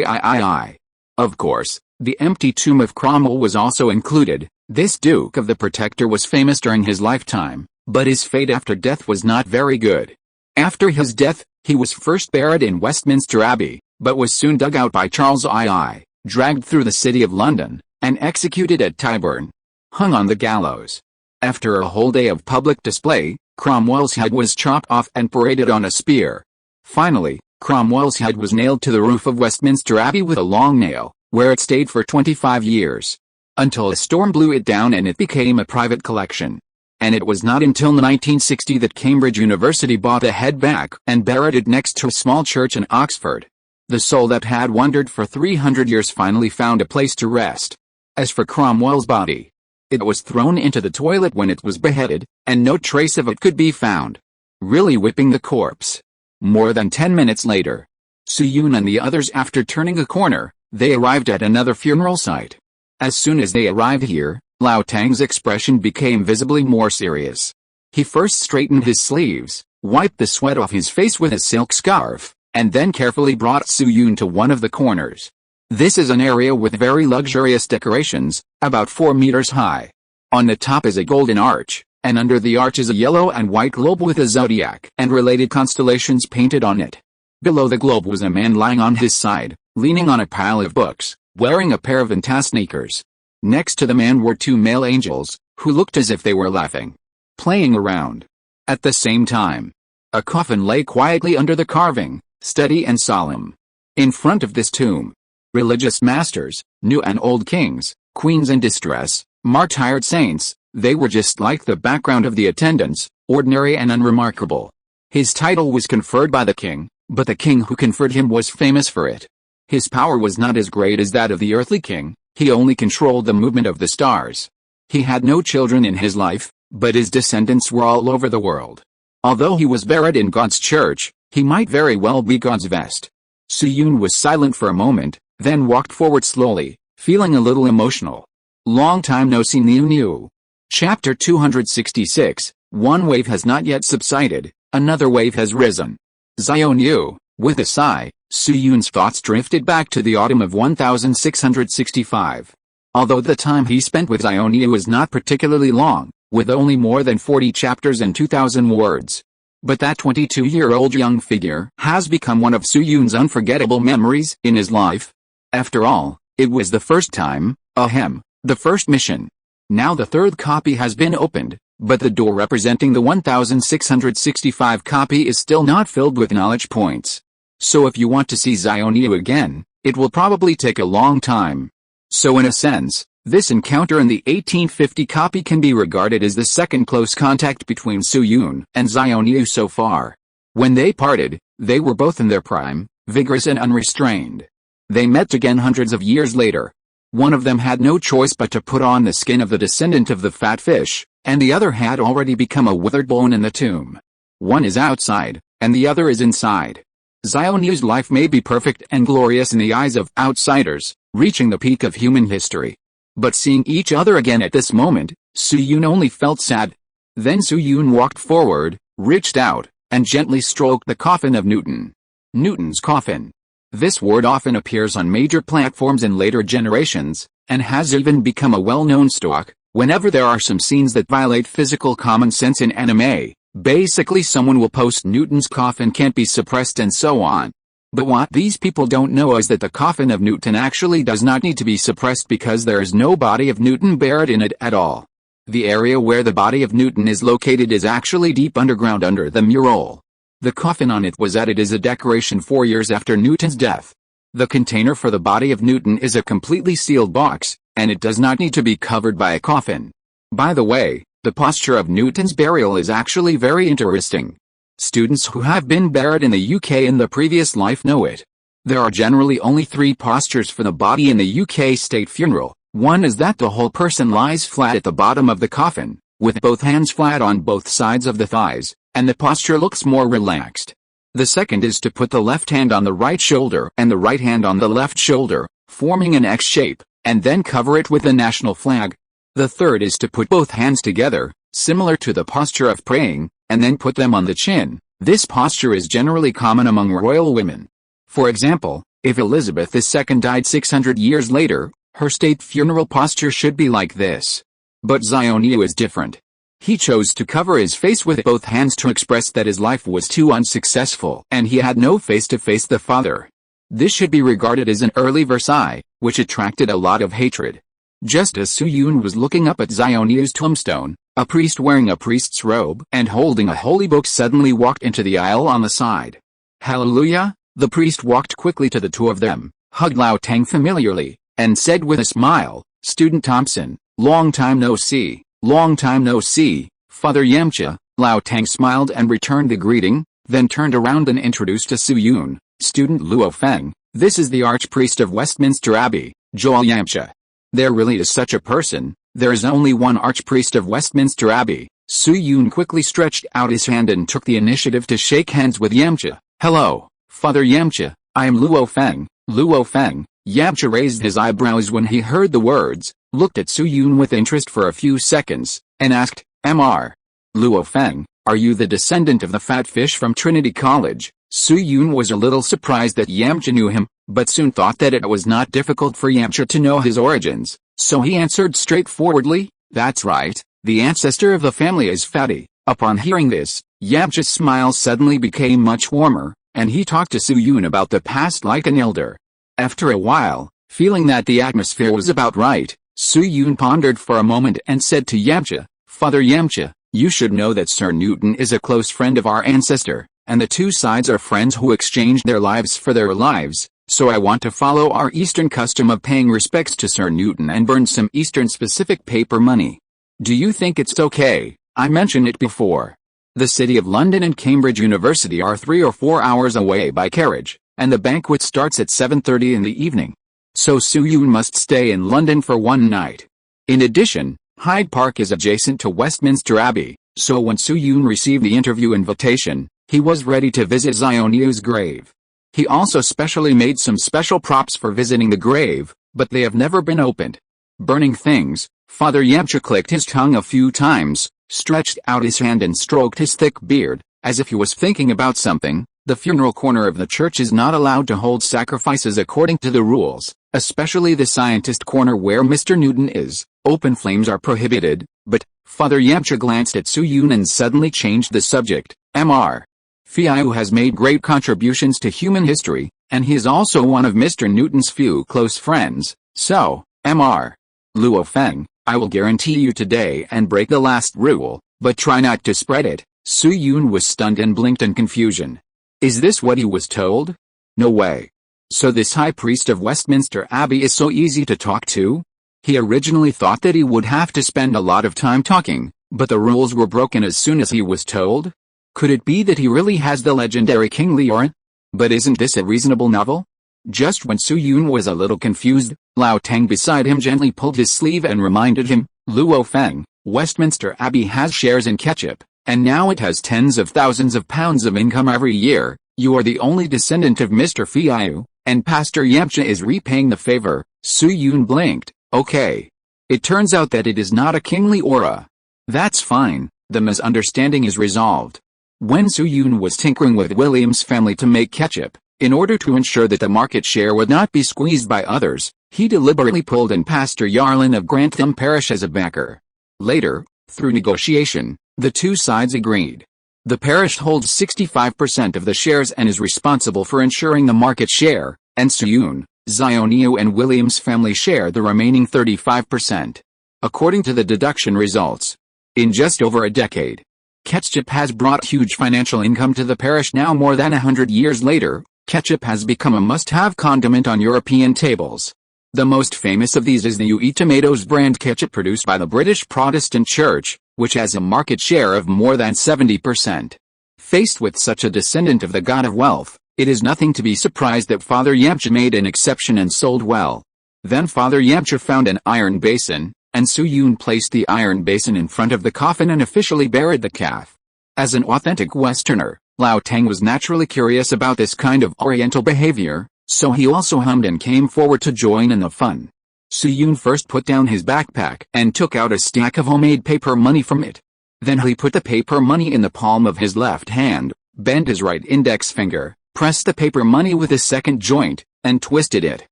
A: III. Of course, the empty tomb of Cromwell was also included. This Duke of the Protector was famous during his lifetime, but his fate after death was not very good. After his death, he was first buried in Westminster Abbey, but was soon dug out by Charles II, dragged through the city of London, and executed at Tyburn. Hung on the gallows. After a whole day of public display, Cromwell's head was chopped off and paraded on a spear. Finally, Cromwell's head was nailed to the roof of Westminster Abbey with a long nail, where it stayed for 25 years. until a storm blew it down and it became a private collection. And it was not until 1960 that Cambridge University bought the head back and buried it next to a small church in Oxford. The soul that had wandered for 300 years finally found a place to rest. As for Cromwell's body, it was thrown into the toilet when it was beheaded, and no trace of it could be found. Really whipping the corpse. More than 10 minutes later, Soo-yoon and the others, after turning a corner, they arrived at another funeral site. As soon as they arrived here, Lao Tang's expression became visibly more serious. He first straightened his sleeves, wiped the sweat off his face with a silk scarf, and then carefully brought Soo-yoon to one of the corners. This is an area with very luxurious decorations, about 4 meters high. On the top is a golden arch, and under the arch is a yellow and white globe with a zodiac and related constellations painted on it. Below the globe was a man lying on his side, leaning on a pile of books, wearing a pair of Vanta sneakers. Next to the man were 2 male angels, who looked as if they were laughing, playing around. At the same time, a coffin lay quietly under the carving, steady and solemn. In front of this tomb, religious masters, new and old kings, queens in distress, martyred saints, they were just like the background of the attendants, ordinary and unremarkable. His title was conferred by the king, but the king who conferred him was famous for it. His power was not as great as that of the earthly king, he only controlled the movement of the stars. He had no children in his life, but his descendants were all over the world. Although he was buried in God's church, he might very well be God's vest. Soo-yoon was silent for a moment, then walked forward slowly, feeling a little emotional. Long time no see new. Chapter 266, One wave has not yet subsided, another wave has risen. Xiaoniu. With a sigh, Soo-yoon's thoughts drifted back to the autumn of 1665. Although the time he spent with Xiaoniu was not particularly long, with only more than 40 chapters and 2,000 words. But that 22-year-old young figure has become one of Soo-yoon's unforgettable memories in his life. After all, it was the first time, the first mission. Now the third copy has been opened, but the door representing the 1665 copy is still not filled with knowledge points. So if you want to see Xiaoniu again, it will probably take a long time. So in a sense, this encounter in the 1850 copy can be regarded as the second close contact between Soo-yoon and Xiaoniu so far. When they parted, they were both in their prime, vigorous and unrestrained. They met again hundreds of years later. One of them had no choice but to put on the skin of the descendant of the fat fish, and the other had already become a withered bone in the tomb. One is outside, and the other is inside. Xiaoniu's life may be perfect and glorious in the eyes of outsiders, reaching the peak of human history. But seeing each other again at this moment, Soo-yoon only felt sad. Then Soo-yoon walked forward, reached out, and gently stroked the coffin of Newton. Newton's coffin. This word often appears on major platforms in later generations, and has even become a well-known stock. Whenever there are some scenes that violate physical common sense in anime, basically someone will post Newton's coffin can't be suppressed and so on. But what these people don't know is that the coffin of Newton actually does not need to be suppressed because there is no body of Newton buried in it at all. The area where the body of Newton is located is actually deep underground under the mural. The coffin on it was added as a decoration 4 years after Newton's death. The container for the body of Newton is a completely sealed box, and it does not need to be covered by a coffin. By the way, the posture of Newton's burial is actually very interesting. Students who have been buried in the UK in the previous life know it. There are generally only 3 postures for the body in the UK state funeral. One is that the whole person lies flat at the bottom of the coffin, with both hands flat on both sides of the thighs, and the posture looks more relaxed. The second is to put the left hand on the right shoulder and the right hand on the left shoulder, forming an X shape, and then cover it with the national flag. The third is to put both hands together, similar to the posture of praying, and then put them on the chin. This posture is generally common among royal women. For example, if Elizabeth II died 600 years later, her state funeral posture should be like this. But Xiaoniu is different. He chose to cover his face with both hands to express that his life was too unsuccessful and he had no face to face the father. This should be regarded as an early Versailles, which attracted a lot of hatred. Just as Soo-yoon was looking up at Xiaoniu's tombstone, a priest wearing a priest's robe and holding a holy book suddenly walked into the aisle on the side. Hallelujah! The priest walked quickly to the two of them, hugged Lao Tang familiarly, and said with a smile, Student Thompson, long time no see, long time no see, Father Yamcha. Lao Tang smiled and returned the greeting, then turned around and introduced to Su Yun, student Luo Feng. This is the Archpriest of Westminster Abbey, Joel Yamcha. There really is such a person. There is only one Archpriest of Westminster Abbey. Su Yun quickly stretched out his hand and took the initiative to shake hands with Yamcha. Hello, Father Yamcha, I am Luo Feng. Luo Feng. Yamcha raised his eyebrows when he heard the words, looked at Su Yun with interest for a few seconds, and asked, Mr. Luo Feng, are you the descendant of the fat fish from Trinity College? Su Yun was a little surprised that Yamcha knew him, but soon thought that it was not difficult for Yamcha to know his origins, so he answered straightforwardly, that's right, the ancestor of the family is Fatty. Upon hearing this, Yamcha's smile suddenly became much warmer, and he talked to Su Yun about the past like an elder. After a while, feeling that the atmosphere was about right, Su Yun pondered for a moment and said to Yamcha, Father Yamcha, you should know that Sir Newton is a close friend of our ancestor, and the two sides are friends who exchanged their lives for their lives, so I want to follow our Eastern custom of paying respects to Sir Newton and burn some Eastern-specific paper money. Do you think it's okay? I mentioned it before. The City of London and Cambridge University are 3 or 4 hours away by carriage, and the banquet starts at 7:30 in the evening. So Su Yun must stay in London for one night. In addition, Hyde Park is adjacent to Westminster Abbey, so when Su Yun received the interview invitation, he was ready to visit Xioniu's grave. He also specially made some special props for visiting the grave, but they have never been opened. Burning things, Father Yamcha clicked his tongue a few times, stretched out his hand and stroked his thick beard, as if he was thinking about something. The funeral corner of the church is not allowed to hold sacrifices according to the rules, especially the scientist corner where Mr. Newton is. Open flames are prohibited, but Father Yamcha glanced at Su Yun and suddenly changed the subject. Mr. Fiu has made great contributions to human history, and he is also one of Mr. Newton's few close friends, so, Mr. Luo Feng, I will guarantee you today and break the last rule, but try not to spread it. Su Yun was stunned and blinked in confusion. Is this what he was told? No way. So this High Priest of Westminster Abbey is so easy to talk to? He originally thought that he would have to spend a lot of time talking, but the rules were broken as soon as he was told? Could it be that he really has the legendary King Leorin? But isn't this a reasonable novel? Just when Su Yun was a little confused, Lao Tang beside him gently pulled his sleeve and reminded him, Luo Feng, Westminster Abbey has shares in Ketchup, and now it has tens of thousands of pounds of income every year. You are the only descendant of Mr. Fiu, and Pastor Yamcha is repaying the favor. Su Yun blinked. Okay. It turns out that it is not a kingly aura. That's fine, the misunderstanding is resolved. When Su Yun was tinkering with William's family to make ketchup, in order to ensure that the market share would not be squeezed by others, he deliberately pulled in Pastor Yarlin of Grantham Parish as a backer. Later, through negotiation, the two sides agreed. The parish holds 65% of the shares and is responsible for ensuring the market share, and Su Yun, Xioniu and William's family share the remaining 35%. According to the deduction results, in just over a decade, ketchup has brought huge financial income to the parish. Now more than 100 years later, ketchup has become a must-have condiment on European tables. The most famous of these is the UE Tomatoes brand ketchup produced by the British Protestant Church, which has a market share of more than 70%. Faced with such a descendant of the god of wealth, it is nothing to be surprised that Father Yamcha made an exception and sold well. Then Father Yamcha found an iron basin, and Su Yun placed the iron basin in front of the coffin and officially buried the calf. As an authentic Westerner, Lao Tang was naturally curious about this kind of Oriental behavior, so he also hummed and came forward to join in the fun. Su Yun first put down his backpack and took out a stack of homemade paper money from it. Then he put the paper money in the palm of his left hand, bent his right index finger, pressed the paper money with his second joint, and twisted it.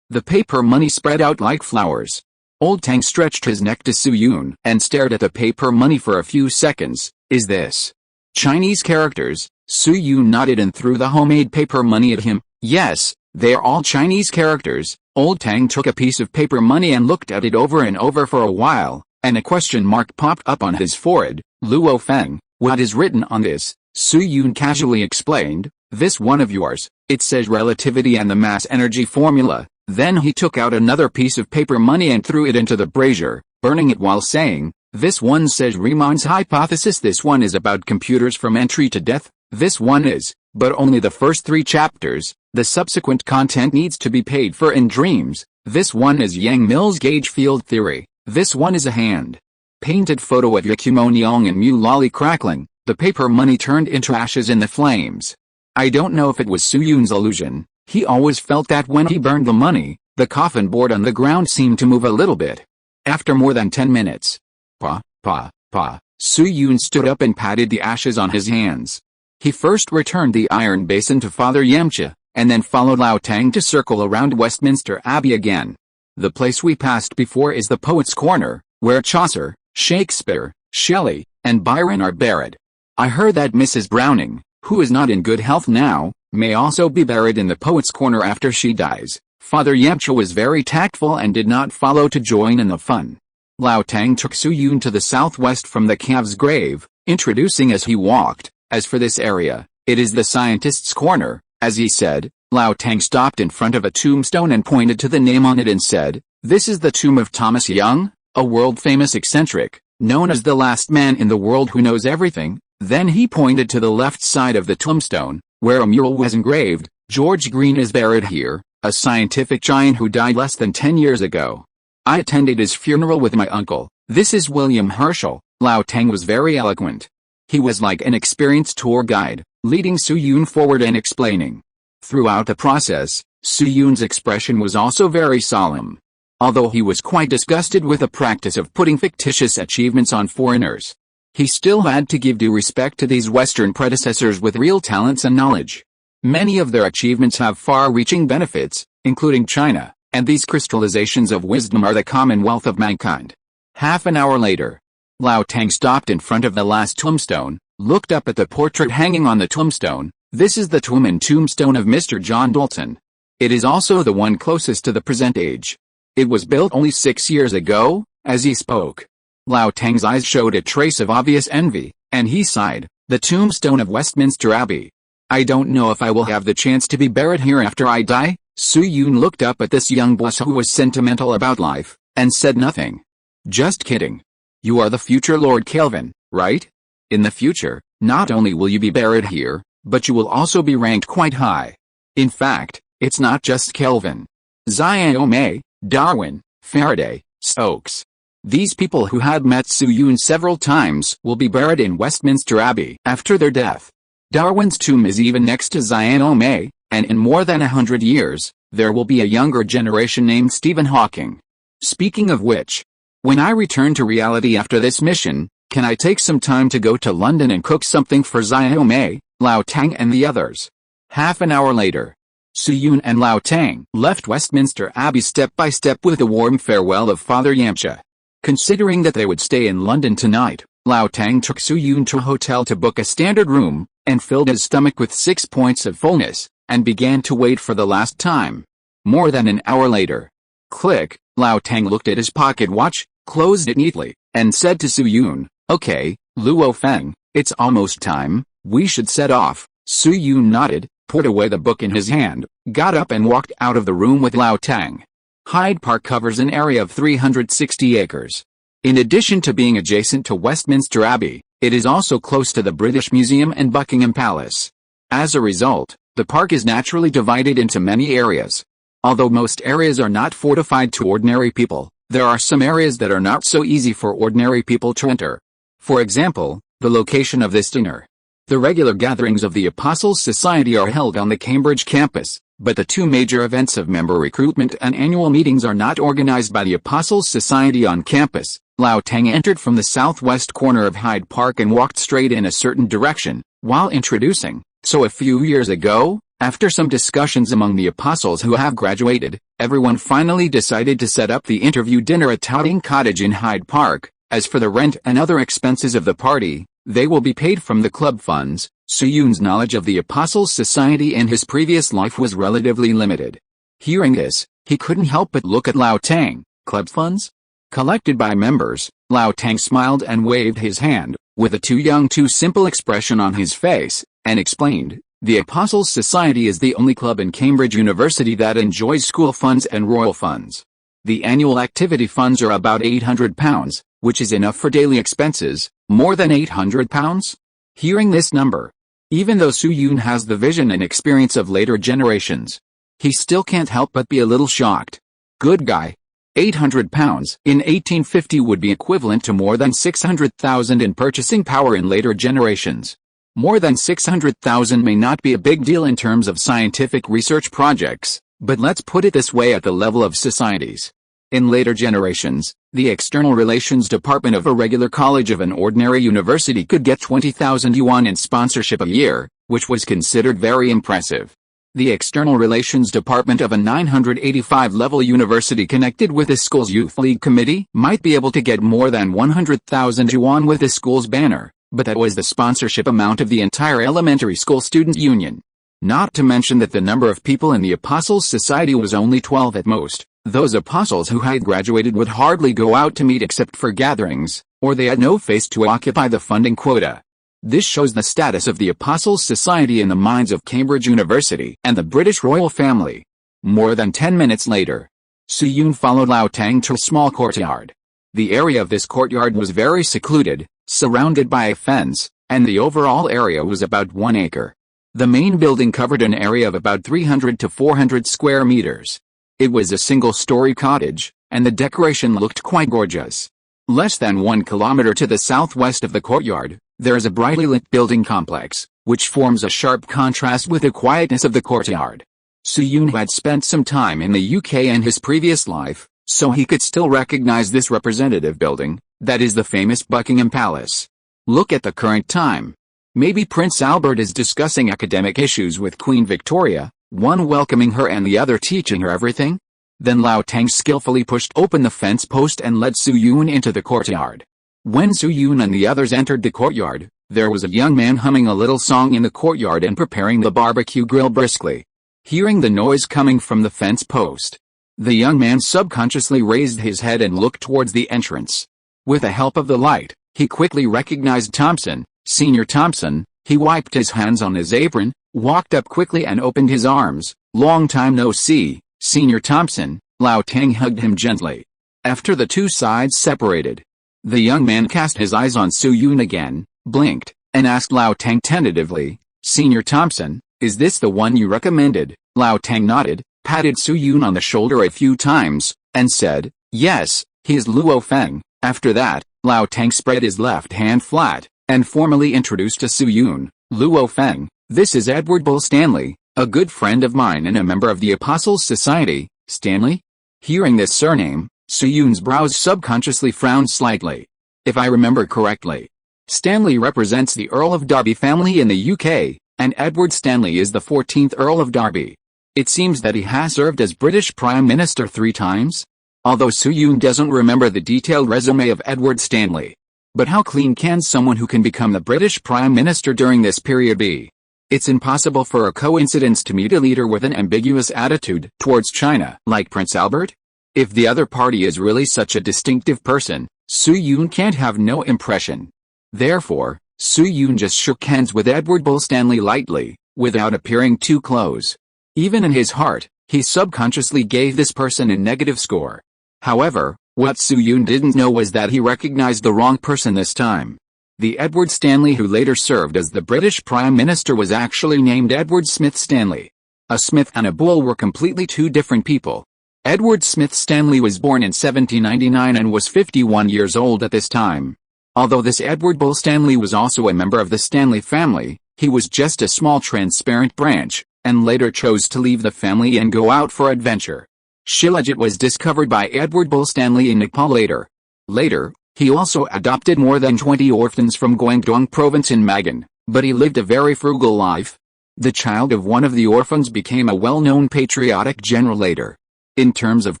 A: The paper money spread out like flowers. Old Tang stretched his neck to Su Yun and stared at the paper money for a few seconds. Is this Chinese characters? Su Yun nodded and threw the homemade paper money at him. Yes, they are all Chinese characters. Old Tang took a piece of paper money and looked at it over and over for a while, and a question mark popped up on his forehead. Luo Feng, what is written on this? Su Yun casually explained, this one of yours, it says relativity and the mass energy formula. Then he took out another piece of paper money and threw it into the brazier, burning it while saying, "This one says Riemann's hypothesis, this one is about computers from entry to death, this one is, but only the first 3 chapters, the subsequent content needs to be paid for in dreams, this one is Yang-Mills gauge field theory, this one is a hand painted photo of Yakumo-Nyong and Mu-Lali crackling, the paper money turned into ashes in the flames." I don't know if it was Soo-Yoon's illusion, he always felt that when he burned the money, the coffin board on the ground seemed to move a little bit. After more than 10 minutes, Soo-Yoon stood up and patted the ashes on his hands. He first returned the iron basin to Father Yamcha, and then followed Lao Tang to circle around Westminster Abbey again. The place we passed before is the Poets' Corner, where Chaucer, Shakespeare, Shelley, and Byron are buried. I heard that Mrs. Browning, who is not in good health now, may also be buried in the Poets' Corner after she dies. Father Yamcha was very tactful and did not follow to join in the fun. Lao Tang took Soo-Yoon to the southwest from the calf's grave, introducing as he walked, "As for this area, it is the scientist's corner." As he said, Lao Tang stopped in front of a tombstone and pointed to the name on it and said, "This is the tomb of Thomas Young, a world-famous eccentric, known as the last man in the world who knows everything." Then he pointed to the left side of the tombstone, where a mural was engraved, "George Green is buried here, a scientific giant who died less than 10 years ago. I attended his funeral with my uncle. This is William Herschel." Lao Tang was very eloquent. He was like an experienced tour guide, leading Soo-Yoon forward and explaining. Throughout the process, Soo-Yoon's expression was also very solemn. Although he was quite disgusted with the practice of putting fictitious achievements on foreigners, he still had to give due respect to these Western predecessors with real talents and knowledge. Many of their achievements have far-reaching benefits, including China, and these crystallizations of wisdom are the commonwealth of mankind. Half an hour later, Lao Tang stopped in front of the last tombstone, looked up at the portrait hanging on the tombstone. "This is the tomb and tombstone of Mr. John Dalton. It is also the one closest to the present age. It was built only 6 years ago." As he spoke, Lao Tang's eyes showed a trace of obvious envy, and he sighed, "The tombstone of Westminster Abbey. I don't know if I will have the chance to be buried here after I die." Soo-Yoon looked up at this young boss who was sentimental about life, and said nothing. "Just kidding. You are the future Lord Kelvin, right? In the future, not only will you be buried here, but you will also be ranked quite high. In fact, it's not just Kelvin. Xiaomei, Darwin, Faraday, Stokes. These people who had met Soo-Yoon several times will be buried in Westminster Abbey after their death. Darwin's tomb is even next to Xiaomei, and in more than 100 years, there will be a younger generation named Stephen Hawking. Speaking of which, when I return to reality after this mission, can I take some time to go to London and cook something for Xiaomei, Lao Tang and the others?" Half an hour later, Soo-Yoon and Lao Tang left Westminster Abbey step by step with a warm farewell of Father Yamcha. Considering that they would stay in London tonight, Lao Tang took Soo-Yoon to a hotel to book a standard room, and filled his stomach with 6 points of fullness, and began to wait for the last time. More than an hour later, click, Lao Tang looked at his pocket watch, closed it neatly, and said to Soo-Yoon, "Okay, Luo Feng, it's almost time, we should set off." Soo-Yoon nodded, put away the book in his hand, got up and walked out of the room with Lao Tang. Hyde Park covers an area of 360 acres. In addition to being adjacent to Westminster Abbey, it is also close to the British Museum and Buckingham Palace. As a result, the park is naturally divided into many areas. Although most areas are not fortified to ordinary people, there are some areas that are not so easy for ordinary people to enter. For example, the location of this dinner. The regular gatherings of the Apostles' Society are held on the Cambridge campus, but the 2 major events of member recruitment and annual meetings are not organized by the Apostles' Society on campus. Lao Tang entered from the southwest corner of Hyde Park and walked straight in a certain direction, while introducing. "So a few years ago, after some discussions among the apostles who have graduated, everyone finally decided to set up the interview dinner at Totting Cottage in Hyde Park. As for the rent and other expenses of the party, they will be paid from the club funds." Soo-Yoon's knowledge of the Apostles' Society in his previous life was relatively limited. Hearing this, he couldn't help but look at Lao Tang. "Club funds? Collected by members?" Lao Tang smiled and waved his hand, with a too young too simple expression on his face, and explained, The Apostles Society is the only club in Cambridge University that enjoys school funds and royal funds. The annual activity funds are about £800, which is enough for daily expenses. More than £800? Hearing this number, even though Soo-yoon has the vision and experience of later generations, he still can't help but be a little shocked. Good guy. £800 in 1850 would be equivalent to more than 600,000 in purchasing power in later generations. More than 600,000 may not be a big deal in terms of scientific research projects, but let's put it this way: at the level of societies. In later generations, the External Relations Department of a regular college of an ordinary university could get 20,000 yuan in sponsorship a year, which was considered very impressive. The External Relations Department of a 985-level university connected with the school's Youth League Committee might be able to get more than 100,000 yuan with the school's banner, but that was the sponsorship amount of the entire elementary school student union. Not to mention that the number of people in the Apostles' Society was only 12 at most. Those apostles who had graduated would hardly go out to meet except for gatherings, or they had no face to occupy the funding quota. This shows the status of the Apostles' Society in the minds of Cambridge University and the British royal family. More than 10 minutes later, Soo-yoon followed Lao Tang to a small courtyard. The area of this courtyard was very secluded, surrounded by a fence, and the overall area was about 1 acre. The main building covered an area of about 300 to 400 square meters. It was a single-story cottage, and the decoration looked quite gorgeous. Less than 1 kilometer to the southwest of the courtyard, there is a brightly lit building complex, which forms a sharp contrast with the quietness of the courtyard. Soo-yoon had spent some time in the UK in his previous life, so he could still recognize this representative building, that is the famous Buckingham Palace. Look at the current time. Maybe Prince Albert is discussing academic issues with Queen Victoria, one welcoming her and the other teaching her everything? Then Lao Tang skillfully pushed open the fence post and led Soo-yoon into the courtyard. When Soo-yoon and the others entered the courtyard, there was a young man humming a little song in the courtyard and preparing the barbecue grill briskly. Hearing the noise coming from the fence post, the young man subconsciously raised his head and looked towards the entrance. With the help of the light, he quickly recognized Thompson, Senior Thompson. He wiped his hands on his apron, walked up quickly and opened his arms. Long time no see, Senior Thompson. Lao Tang hugged him gently. After the two sides separated, the young man cast his eyes on Soo-yoon again, blinked, and asked Lao Tang tentatively, Senior Thompson, is this the one you recommended? Lao Tang nodded, patted Soo-yoon on the shoulder a few times, and said, yes, he is Luo Feng. After that, Lao Tang spread his left hand flat, and formally introduced to Soo-yoon, Luo Feng, this is Edward Bull Stanley, a good friend of mine and a member of the Apostles' Society. Stanley? Hearing this surname, Soo-yoon's brows subconsciously frowned slightly. If I remember correctly, Stanley represents the Earl of Derby family in the UK, and Edward Stanley is the 14th Earl of Derby. It seems that he has served as British Prime Minister 3 times? Although Soo-yoon doesn't remember the detailed resume of Edward Stanley. But how clean can someone who can become the British Prime Minister during this period be? It's impossible for a coincidence to meet a leader with an ambiguous attitude towards China like Prince Albert. If the other party is really such a distinctive person, Soo-yoon can't have no impression. Therefore, Soo-yoon just shook hands with Edward Bull Stanley lightly, without appearing too close. Even in his heart, he subconsciously gave this person a negative score. However, what Soo-yoon didn't know was that he recognized the wrong person this time. The Edward Stanley who later served as the British Prime Minister was actually named Edward Smith Stanley. A Smith and a Bull were completely two different people. Edward Smith Stanley was born in 1799 and was 51 years old at this time. Although this Edward Bull Stanley was also a member of the Stanley family, he was just a small transparent branch, and later chose to leave the family and go out for adventure. Shilajit was discovered by Edward Bull Stanley in Nepal later. Later, he also adopted more than 20 orphans from Guangdong province in Magan, but he lived a very frugal life. The child of one of the orphans became a well-known patriotic general later. In terms of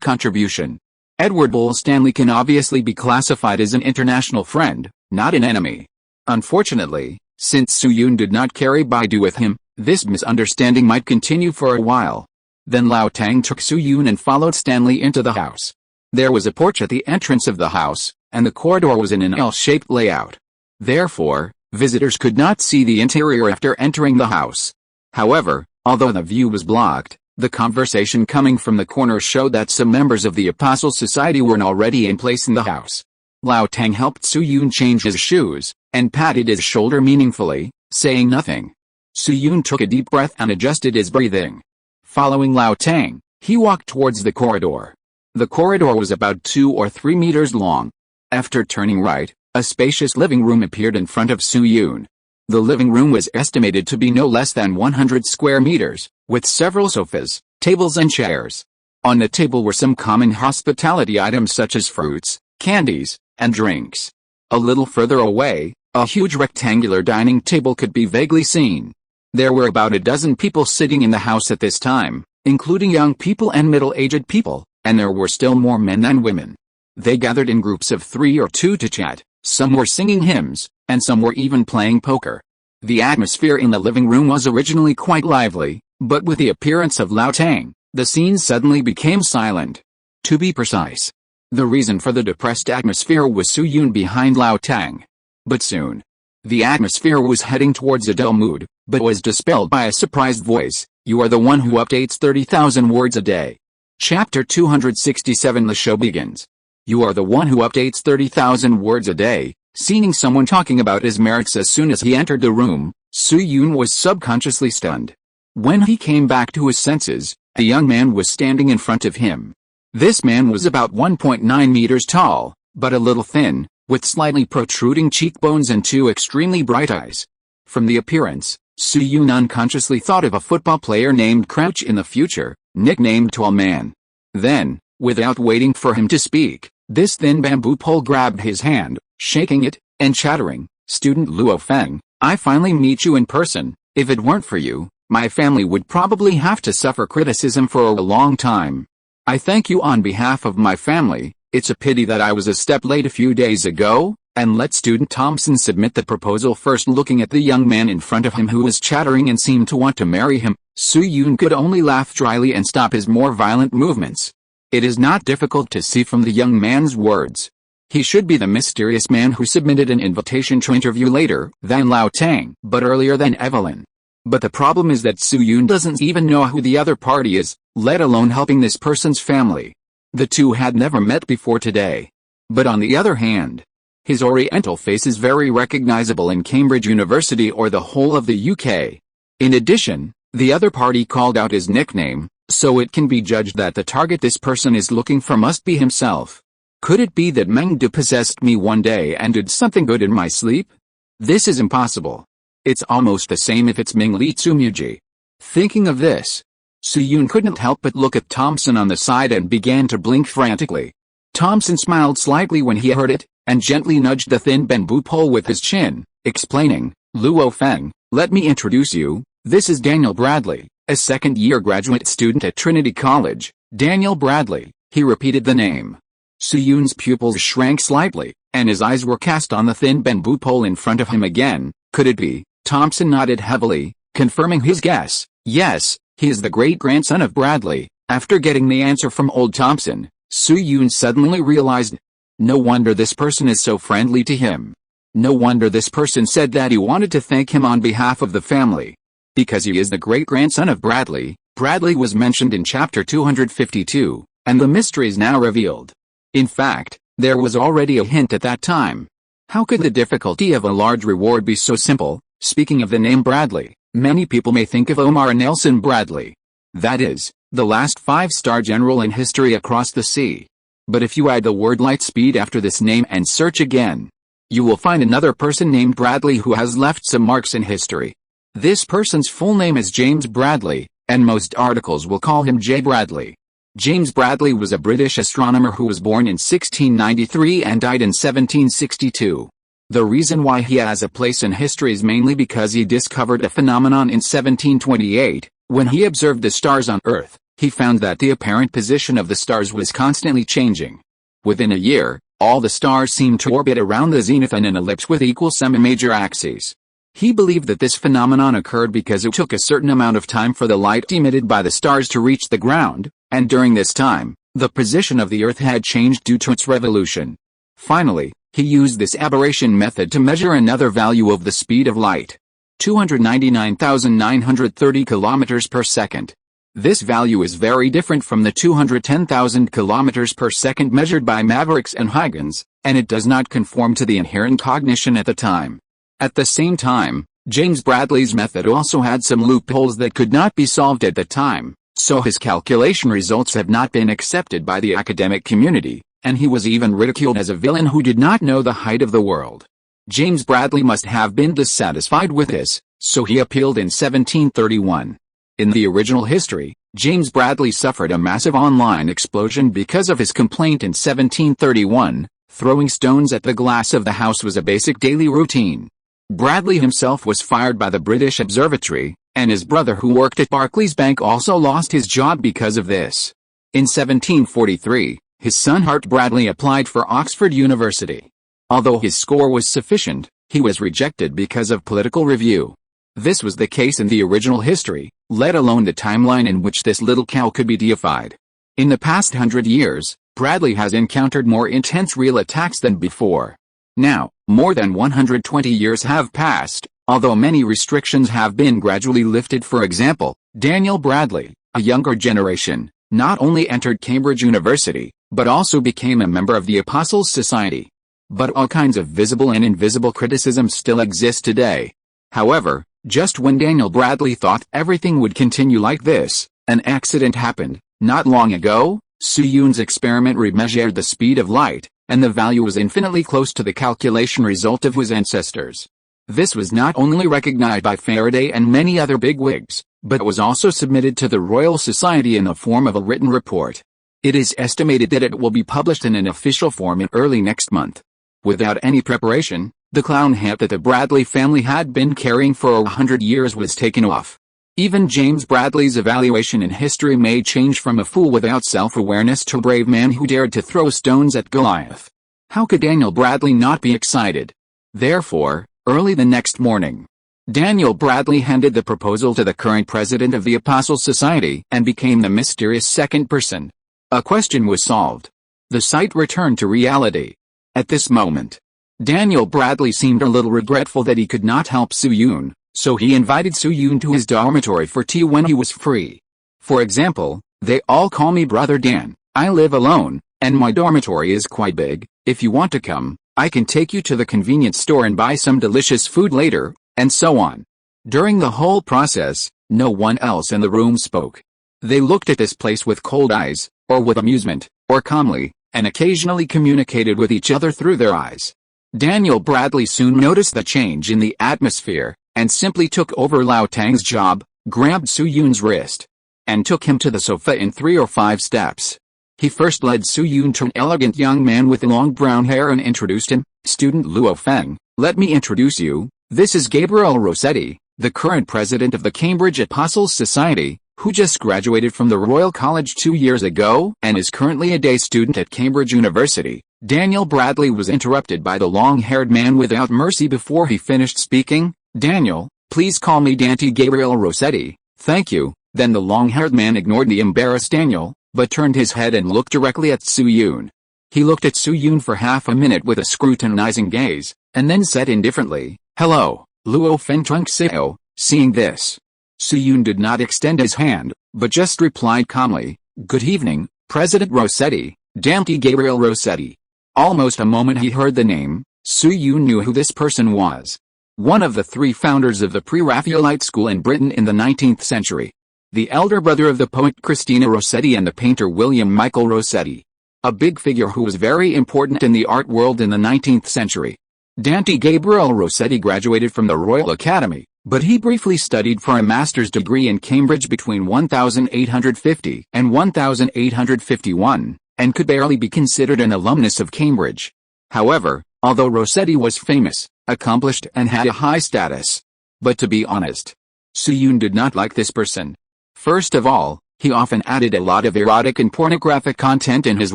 A: contribution, Edward Bull Stanley can obviously be classified as an international friend, not an enemy. Unfortunately, since Soo-yoon did not carry Baidu with him, this misunderstanding might continue for a while. Then Lao Tang took Soo-yoon and followed Stanley into the house. There was a porch at the entrance of the house, and the corridor was in an L-shaped layout. Therefore, visitors could not see the interior after entering the house. However, although the view was blocked, the conversation coming from the corner showed that some members of the Apostle Society were already in place in the house. Lao Tang helped Su-Yun change his shoes, and patted his shoulder meaningfully, saying nothing. Su-Yun took a deep breath and adjusted his breathing. Following Lao Tang, he walked towards the corridor. The corridor was about 2 or 3 meters long. After turning right, a spacious living room appeared in front of Su-Yun. The living room was estimated to be no less than 100 square meters, with several sofas, tables and chairs. On the table were some common hospitality items such as fruits, candies, and drinks. A little further away, a huge rectangular dining table could be vaguely seen. There were about a dozen people sitting in the house at this time, including young people and middle-aged people, and there were still more men than women. They gathered in groups of 3 or 2 to chat, some were singing hymns, and some were even playing poker. The atmosphere in the living room was originally quite lively, but with the appearance of Lao Tang, the scene suddenly became silent. To be precise, the reason for the depressed atmosphere was Su-Yun behind Lao Tang. But soon, the atmosphere was heading towards a dull mood, but was dispelled by a surprised voice. "You are the one who updates 30,000 words a day." Chapter 267. The show begins. You are the one who updates 30,000 words a day. Seeing someone talking about his merits as soon as he entered the room, Su-Yun was subconsciously stunned. When he came back to his senses, a young man was standing in front of him. This man was about 1.9 meters tall, but a little thin, with slightly protruding cheekbones and 2 extremely bright eyes. From the appearance, Su-Yun unconsciously thought of a football player named Crouch in the future, nicknamed Tall Man. Then, without waiting for him to speak, this thin bamboo pole grabbed his hand, shaking it, and chattering, "Student Luo Feng, I finally meet you in person. If it weren't for you, my family would probably have to suffer criticism for a long time. I thank you on behalf of my family. It's a pity that I was a step late a few days ago," and let Student Thompson submit the proposal first. Looking at the young man in front of him who was chattering and seemed to want to marry him, Su-Yun could only laugh dryly and stop his more violent movements. It is not difficult to see from the young man's words. He should be the mysterious man who submitted an invitation to interview later than Lao Tang, but earlier than Evelyn. But the problem is that Su-Yun doesn't even know who the other party is, let alone helping this person's family. The two had never met before today. But on the other hand, his oriental face is very recognizable in Cambridge University or the whole of the UK. In addition, the other party called out his nickname, so it can be judged that the target this person is looking for must be himself. Could it be that Meng Du possessed me one day and did something good in my sleep? This is impossible. It's almost the same if it's Ming Li Tsumuji. Thinking of this, Su-Yun couldn't help but look at Thompson on the side and began to blink frantically. Thompson smiled slightly when he heard it, and gently nudged the thin bamboo pole with his chin, explaining, "Luo Feng, let me introduce you. This is Daniel Bradley, a second-year graduate student at Trinity College." Daniel Bradley, he repeated the name. Su-Yun's pupils shrank slightly, and his eyes were cast on the thin bamboo pole in front of him again. Could it be? Thompson nodded heavily, confirming his guess. Yes, he is the great-grandson of Bradley. After getting the answer from old Thompson, Su-Yun suddenly realized, no wonder this person is so friendly to him. No wonder this person said that he wanted to thank him on behalf of the family. Because he is the great-grandson of Bradley. Bradley was mentioned in chapter 252, and the mystery is now revealed. In fact, there was already a hint at that time. How could the difficulty of a large reward be so simple? Speaking of the name Bradley, many people may think of Omar Nelson Bradley. That is, the last 5-star general in history across the sea. But if you add the word light speed after this name and search again, you will find another person named Bradley who has left some marks in history. This person's full name is James Bradley, and most articles will call him J. Bradley. James Bradley was a British astronomer who was born in 1693 and died in 1762. The reason why he has a place in history is mainly because he discovered a phenomenon in 1728. When he observed the stars on Earth, he found that the apparent position of the stars was constantly changing. Within a year, all the stars seemed to orbit around the zenith in an ellipse with equal semi-major axes. He believed that this phenomenon occurred because it took a certain amount of time for the light emitted by the stars to reach the ground, and during this time, the position of the Earth had changed due to its revolution. Finally, he used this aberration method to measure another value of the speed of light. 299,930 kilometers per second. This value is very different from the 210,000 kilometers per second measured by Mavericks and Huygens, and it does not conform to the inherent cognition at the time. At the same time, James Bradley's method also had some loopholes that could not be solved at the time, so his calculation results have not been accepted by the academic community, and he was even ridiculed as a villain who did not know the height of the world. James Bradley must have been dissatisfied with this, so he appealed in 1731. In the original history, James Bradley suffered a massive online explosion because of his complaint in 1731. Throwing stones at the glass of the house was a basic daily routine. Bradley himself was fired by the British Observatory, and his brother who worked at Barclays Bank also lost his job because of this. In 1743, his son Hart Bradley applied for Oxford University. Although his score was sufficient, he was rejected because of political review. This was the case in the original history, let alone the timeline in which this little cow could be deified. In the past 100 years, Bradley has encountered more intense real attacks than before. Now, more than 120 years have passed, although many restrictions have been gradually lifted. For example, Daniel Bradley, a younger generation, not only entered Cambridge University, but also became a member of the Apostles' Society. But all kinds of visible and invisible criticism still exist today. However, just when Daniel Bradley thought everything would continue like this, an accident happened. Not long ago, Suyun's experiment remeasured the speed of light, and the value was infinitely close to the calculation result of his ancestors. This was not only recognized by Faraday and many other bigwigs, but was also submitted to the Royal Society in the form of a written report. It is estimated that it will be published in an official form in early next month. Without any preparation, the clown hat that the Bradley family had been carrying for 100 years was taken off. Even James Bradley's evaluation in history may change from a fool without self-awareness to a brave man who dared to throw stones at Goliath. How could Daniel Bradley not be excited? Therefore, early the next morning, Daniel Bradley handed the proposal to the current president of the Apostles' Society and became the mysterious second person. A question was solved. The site returned to reality. At this moment, Daniel Bradley seemed a little regretful that he could not help Suyun, so he invited Suyun to his dormitory for tea when he was free. For example, they all call me Brother Dan, I live alone, and my dormitory is quite big. If you want to come, I can take you to the convenience store and buy some delicious food later, and so on. During the whole process, no one else in the room spoke. They looked at this place with cold eyes, or with amusement, or calmly, and occasionally communicated with each other through their eyes. Daniel Bradley soon noticed the change in the atmosphere, and simply took over Lao Tang's job, grabbed Suyun's wrist, and took him to the sofa in 3 or 5 steps. He first led Suyun to an elegant young man with long brown hair and introduced him, Student Luo Feng. Let me introduce you, this is Gabriel Rossetti, the current president of the Cambridge Apostles' Society, who just graduated from the Royal College 2 years ago and is currently a day student at Cambridge University. Daniel Bradley was interrupted by the long-haired man without mercy before he finished speaking. Daniel, please call me Dante Gabriel Rossetti. Thank you. Then the long-haired man ignored the embarrassed Daniel, but turned his head and looked directly at Suyun. He looked at Suyun for half a minute with a scrutinizing gaze, and then said indifferently, "Hello, Luo Feng Trunk Seo." Seeing this, Suyun did not extend his hand, but just replied calmly, "Good evening, President Rossetti, Dante Gabriel Rossetti." Almost a moment he heard the name, Suyun knew who this person was. One of the 3 founders of the Pre-Raphaelite school in Britain in the 19th century. The elder brother of the poet Christina Rossetti and the painter William Michael Rossetti. A big figure who was very important in the art world in the 19th century. Dante Gabriel Rossetti graduated from the Royal Academy, but he briefly studied for a master's degree in Cambridge between 1850 and 1851, and could barely be considered an alumnus of Cambridge. However, although Rossetti was famous, accomplished and had a high status. But to be honest, Suyun did not like this person. First of all, he often added a lot of erotic and pornographic content in his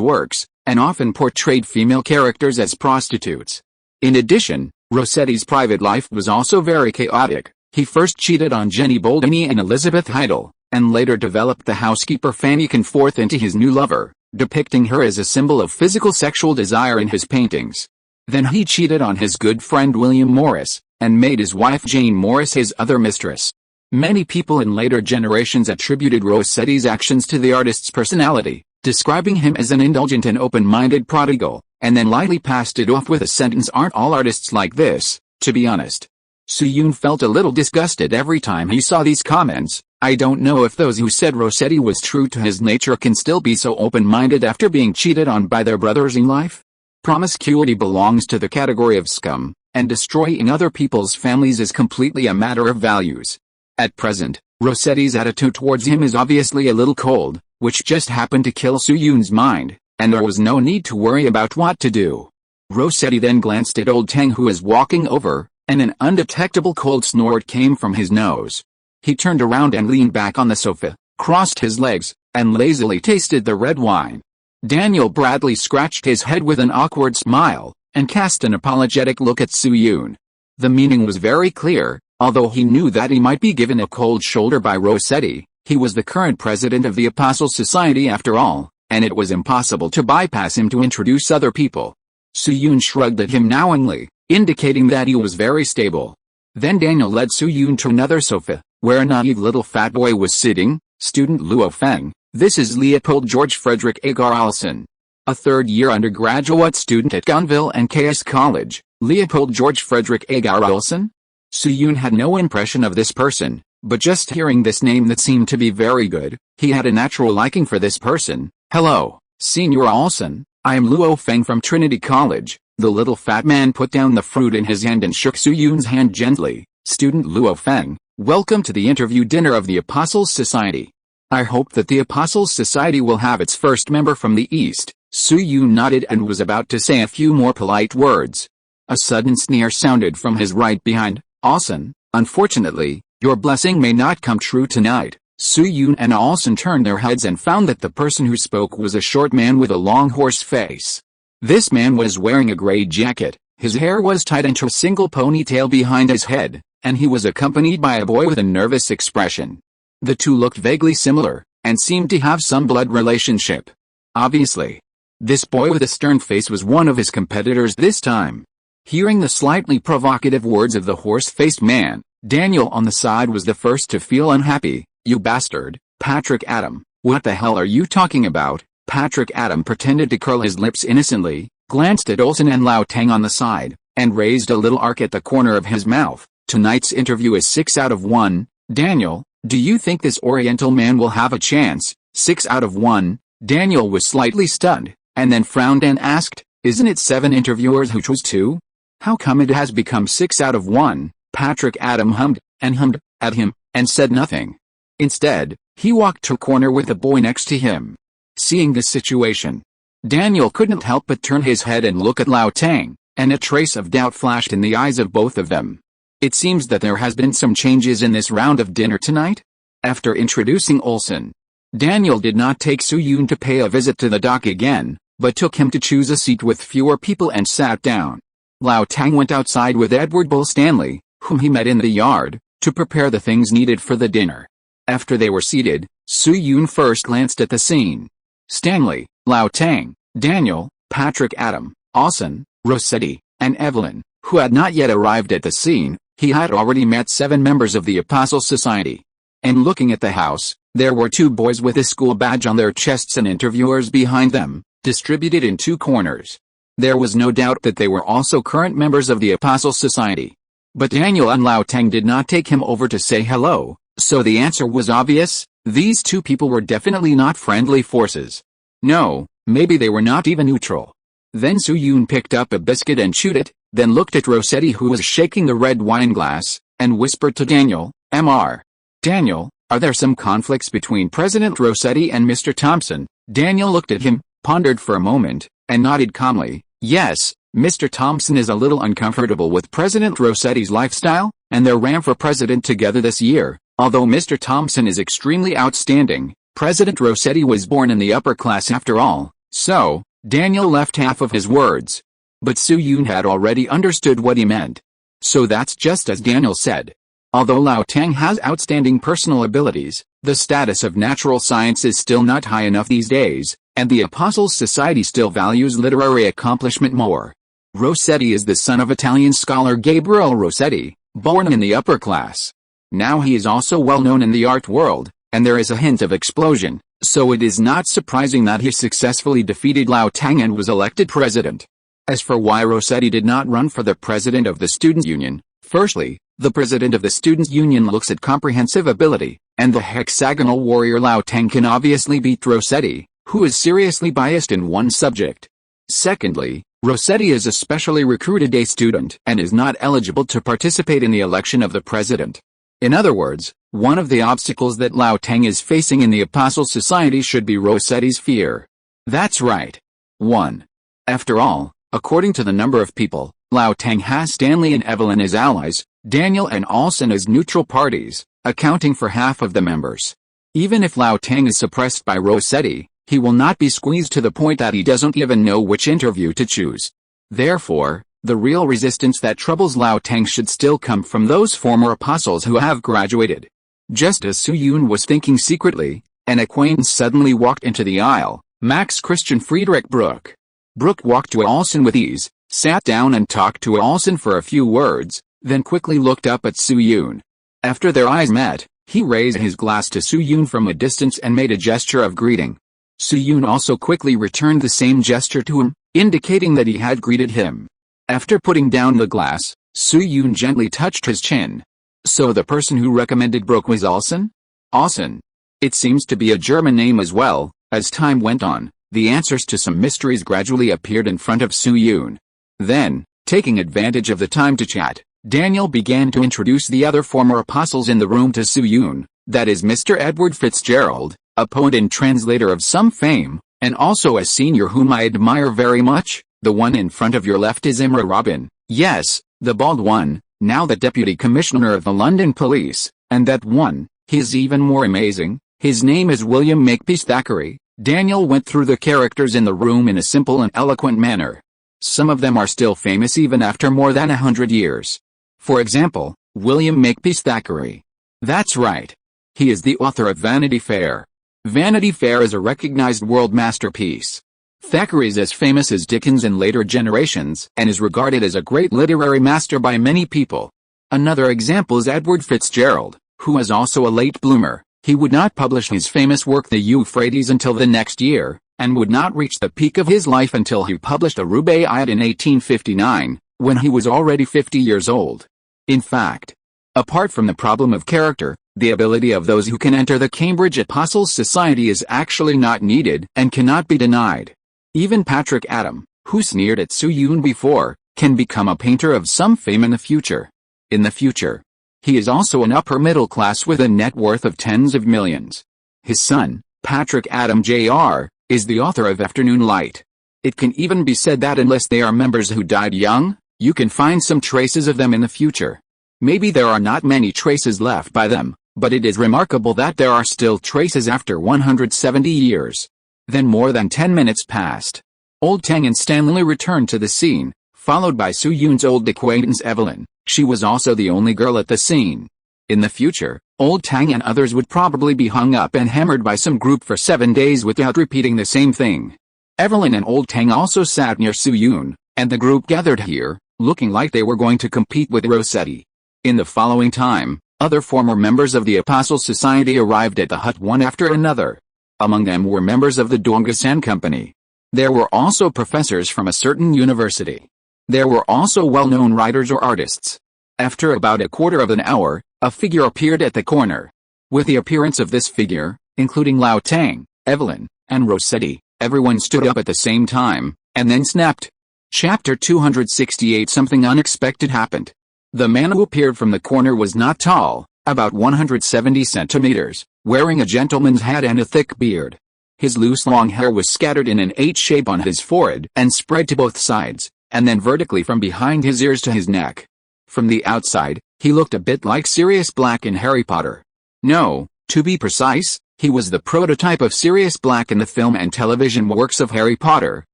A: works, and often portrayed female characters as prostitutes. In addition, Rossetti's private life was also very chaotic. He first cheated on Jenny Boldini and Elizabeth Heidel, and later developed the housekeeper Fanny Conforth into his new lover, depicting her as a symbol of physical sexual desire in his paintings. Then he cheated on his good friend William Morris, and made his wife Jane Morris his other mistress. Many people in later generations attributed Rossetti's actions to the artist's personality, describing him as an indulgent and open-minded prodigal, and then lightly passed it off with a sentence, "Aren't all artists like this?" To be honest, Soo-yoon felt a little disgusted every time he saw these comments. I don't know if those who said Rossetti was true to his nature can still be so open-minded after being cheated on by their brothers in life. Promiscuity belongs to the category of scum, and destroying other people's families is completely a matter of values. At present, Rossetti's attitude towards him is obviously a little cold, which just happened to kill Soo-yoon's mind, and there was no need to worry about what to do. Rossetti then glanced at old Tang, who was walking over, and an undetectable cold snort came from his nose. He turned around and leaned back on the sofa, crossed his legs, and lazily tasted the red wine. Daniel Bradley scratched his head with an awkward smile, and cast an apologetic look at Soo-yoon. The meaning was very clear. Although he knew that he might be given a cold shoulder by Rossetti, he was the current president of the Apostle Society after all, and it was impossible to bypass him to introduce other people. Soo-yoon shrugged at him knowingly, indicating that he was very stable. Then Daniel led Soo-yoon to another sofa, where a naive little fat boy was sitting, student Luo Feng. This is Leopold George Frederick Agar Olsen, a third-year undergraduate student at Gonville and KS College. Leopold George Frederick Agar Olsen? Soo-yoon had no impression of this person, but just hearing this name that seemed to be very good, he had a natural liking for this person. "Hello, Senior Olsen, I am Luo Feng from Trinity College." The little fat man put down the fruit in his hand and shook Soo-yoon's hand gently. "Student Luo Feng, welcome to the interview dinner of the Apostles Society. I hope that the Apostles Society will have its first member from the East." Soo-yoon nodded and was about to say a few more polite words. A sudden sneer sounded from his right behind. "Olsen, unfortunately, your blessing may not come true tonight." Soo-yoon and Olsen turned their heads and found that the person who spoke was a short man with a long horse face. This man was wearing a gray jacket, his hair was tied into a single ponytail behind his head, and he was accompanied by a boy with a nervous expression. The two looked vaguely similar, and seemed to have some blood relationship. Obviously, this boy with a stern face was one of his competitors this time. Hearing the slightly provocative words of the horse-faced man, Daniel on the side was the first to feel unhappy. "You bastard, Patrick Adam, what the hell are you talking about?" Patrick Adam pretended to curl his lips innocently, glanced at Olsen and Lao Tang on the side, and raised a little arc at the corner of his mouth. "Tonight's interview is 6 out of 1. Daniel, do you think this Oriental man will have a chance?" 6 out of 1. Daniel was slightly stunned, and then frowned and asked, "Isn't it 7 interviewers who chose 2? How come it has become 6 out of 1? Patrick Adam hummed at him, and said nothing. Instead, he walked to a corner with the boy next to him. Seeing this situation, Daniel couldn't help but turn his head and look at Lao Tang, and a trace of doubt flashed in the eyes of both of them. It seems that there has been some changes in this round of dinner tonight. After introducing Olsen, Daniel did not take Soo-yoon to pay a visit to the dock again, but took him to choose a seat with fewer people and sat down. Lao Tang went outside with Edward Bull Stanley, whom he met in the yard, to prepare the things needed for the dinner. After they were seated, Soo-yoon first glanced at the scene. Stanley, Lao Tang, Daniel, Patrick Adam, Olsen, Rossetti, and Evelyn, who had not yet arrived at the scene. He had already met 7 members of the Apostle Society. And looking at the house, there were 2 boys with a school badge on their chests and interviewers behind them, distributed in 2 corners. There was no doubt that they were also current members of the Apostle Society. But Daniel and Lao Tang did not take him over to say hello, so the answer was obvious. These 2 people were definitely not friendly forces. No, maybe they were not even neutral. Then Soo-yoon picked up a biscuit and chewed it, then looked at Rossetti, who was shaking the red wine glass, and whispered to Daniel, "Mr. Daniel, are there some conflicts between President Rossetti and Mr. Thompson?" Daniel looked at him, pondered for a moment, and nodded calmly. "Yes, Mr. Thompson is a little uncomfortable with President Rossetti's lifestyle, and they ran for president together this year. Although Mr. Thompson is extremely outstanding, President Rossetti was born in the upper class after all." So, Daniel left half of his words. But Soo-yoon had already understood what he meant. So that's just as Daniel said. Although Lao Tang has outstanding personal abilities, the status of natural science is still not high enough these days, and the Apostles Society still values literary accomplishment more. Rossetti is the son of Italian scholar Gabriel Rossetti, born in the upper class. Now he is also well known in the art world, and there is a hint of explosion, so it is not surprising that he successfully defeated Lao Tang and was elected president. As for why Rossetti did not run for the president of the Students' Union, firstly, the president of the Students' Union looks at comprehensive ability, and the hexagonal warrior Lao Tang can obviously beat Rossetti, who is seriously biased in one subject. Secondly, Rossetti is a specially recruited A student and is not eligible to participate in the election of the president. In other words, one of the obstacles that Lao Tang is facing in the Apostle Society should be Rossetti's fear. That's right. 1. After all, according to the number of people, Lao Tang has Stanley and Evelyn as allies, Daniel and Alson as neutral parties, accounting for half of the members. Even if Lao Tang is suppressed by Rossetti, he will not be squeezed to the point that he doesn't even know which interview to choose. Therefore, the real resistance that troubles Lao Tang should still come from those former apostles who have graduated. Just as Su Yun was thinking secretly, an acquaintance suddenly walked into the aisle, Max Christian Friedrich Bruck. Bruck walked to Alson with ease, sat down and talked to Alson for a few words, then quickly looked up at Su Yun. After their eyes met, he raised his glass to Su Yun from a distance and made a gesture of greeting. Su Yun also quickly returned the same gesture to him, indicating that he had greeted him. After putting down the glass, Su Yun gently touched his chin. So the person who recommended Bruck was Alson? Alson. It seems to be a German name as well. As time went on, the answers to some mysteries gradually appeared in front of Su Yun. Then, taking advantage of the time to chat, Daniel began to introduce the other former apostles in the room to Su Yun, that is Mr. Edward Fitzgerald, a poet and translator of some fame, and also a senior whom I admire very much. The one in front of your left is Imre Robin, yes, the bald one, now the Deputy Commissioner of the London Police, and that one, he's even more amazing, his name is William Makepeace Thackeray. Daniel went through the characters in the room in a simple and eloquent manner. Some of them are still famous even after more than 100 years. For example, William Makepeace Thackeray. That's right. He is the author of Vanity Fair. Vanity Fair is a recognized world masterpiece. Thackeray is as famous as Dickens in later generations and is regarded as a great literary master by many people. Another example is Edward Fitzgerald, who is also a late bloomer. He would not publish his famous work The Euphrates until the next year, and would not reach the peak of his life until he published a Rubaiyat in 1859, when he was already 50 years old. In fact, apart from the problem of character, the ability of those who can enter the Cambridge Apostles Society is actually not needed and cannot be denied. Even Patrick Adam, who sneered at Su Yun before, can become a painter of some fame in the future. In the future, he is also an upper middle class with a net worth of tens of millions. His son, Patrick Adam Jr., is the author of Afternoon Light. It can even be said that unless they are members who died young, you can find some traces of them in the future. Maybe there are not many traces left by them, but it is remarkable that there are still traces after 170 years. Then more than 10 minutes passed. Old Tang and Stanley returned to the scene, followed by Su Yun's old acquaintance Evelyn. She was also the only girl at the scene. In the future, Old Tang and others would probably be hung up and hammered by some group for 7 days without repeating the same thing. Evelyn and Old Tang also sat near Su Yun, and the group gathered here, looking like they were going to compete with Rossetti. In the following time, other former members of the Apostle Society arrived at the hut one after another. Among them were members of the Donghasan Company. There were also professors from a certain university. There were also well-known writers or artists. After about a quarter of an hour, a figure appeared at the corner. With the appearance of this figure, including Lao Tang, Evelyn, and Rossetti, everyone stood up at the same time, and then snapped. Chapter 268. Something unexpected happened. The man who appeared from the corner was not tall, about 170 centimeters, wearing a gentleman's hat and a thick beard. His loose long hair was scattered in an H shape on his forehead and spread to both sides, and then vertically from behind his ears to his neck. From the outside, he looked a bit like Sirius Black in Harry Potter. No, to be precise, he was the prototype of Sirius Black in the film and television works of Harry Potter,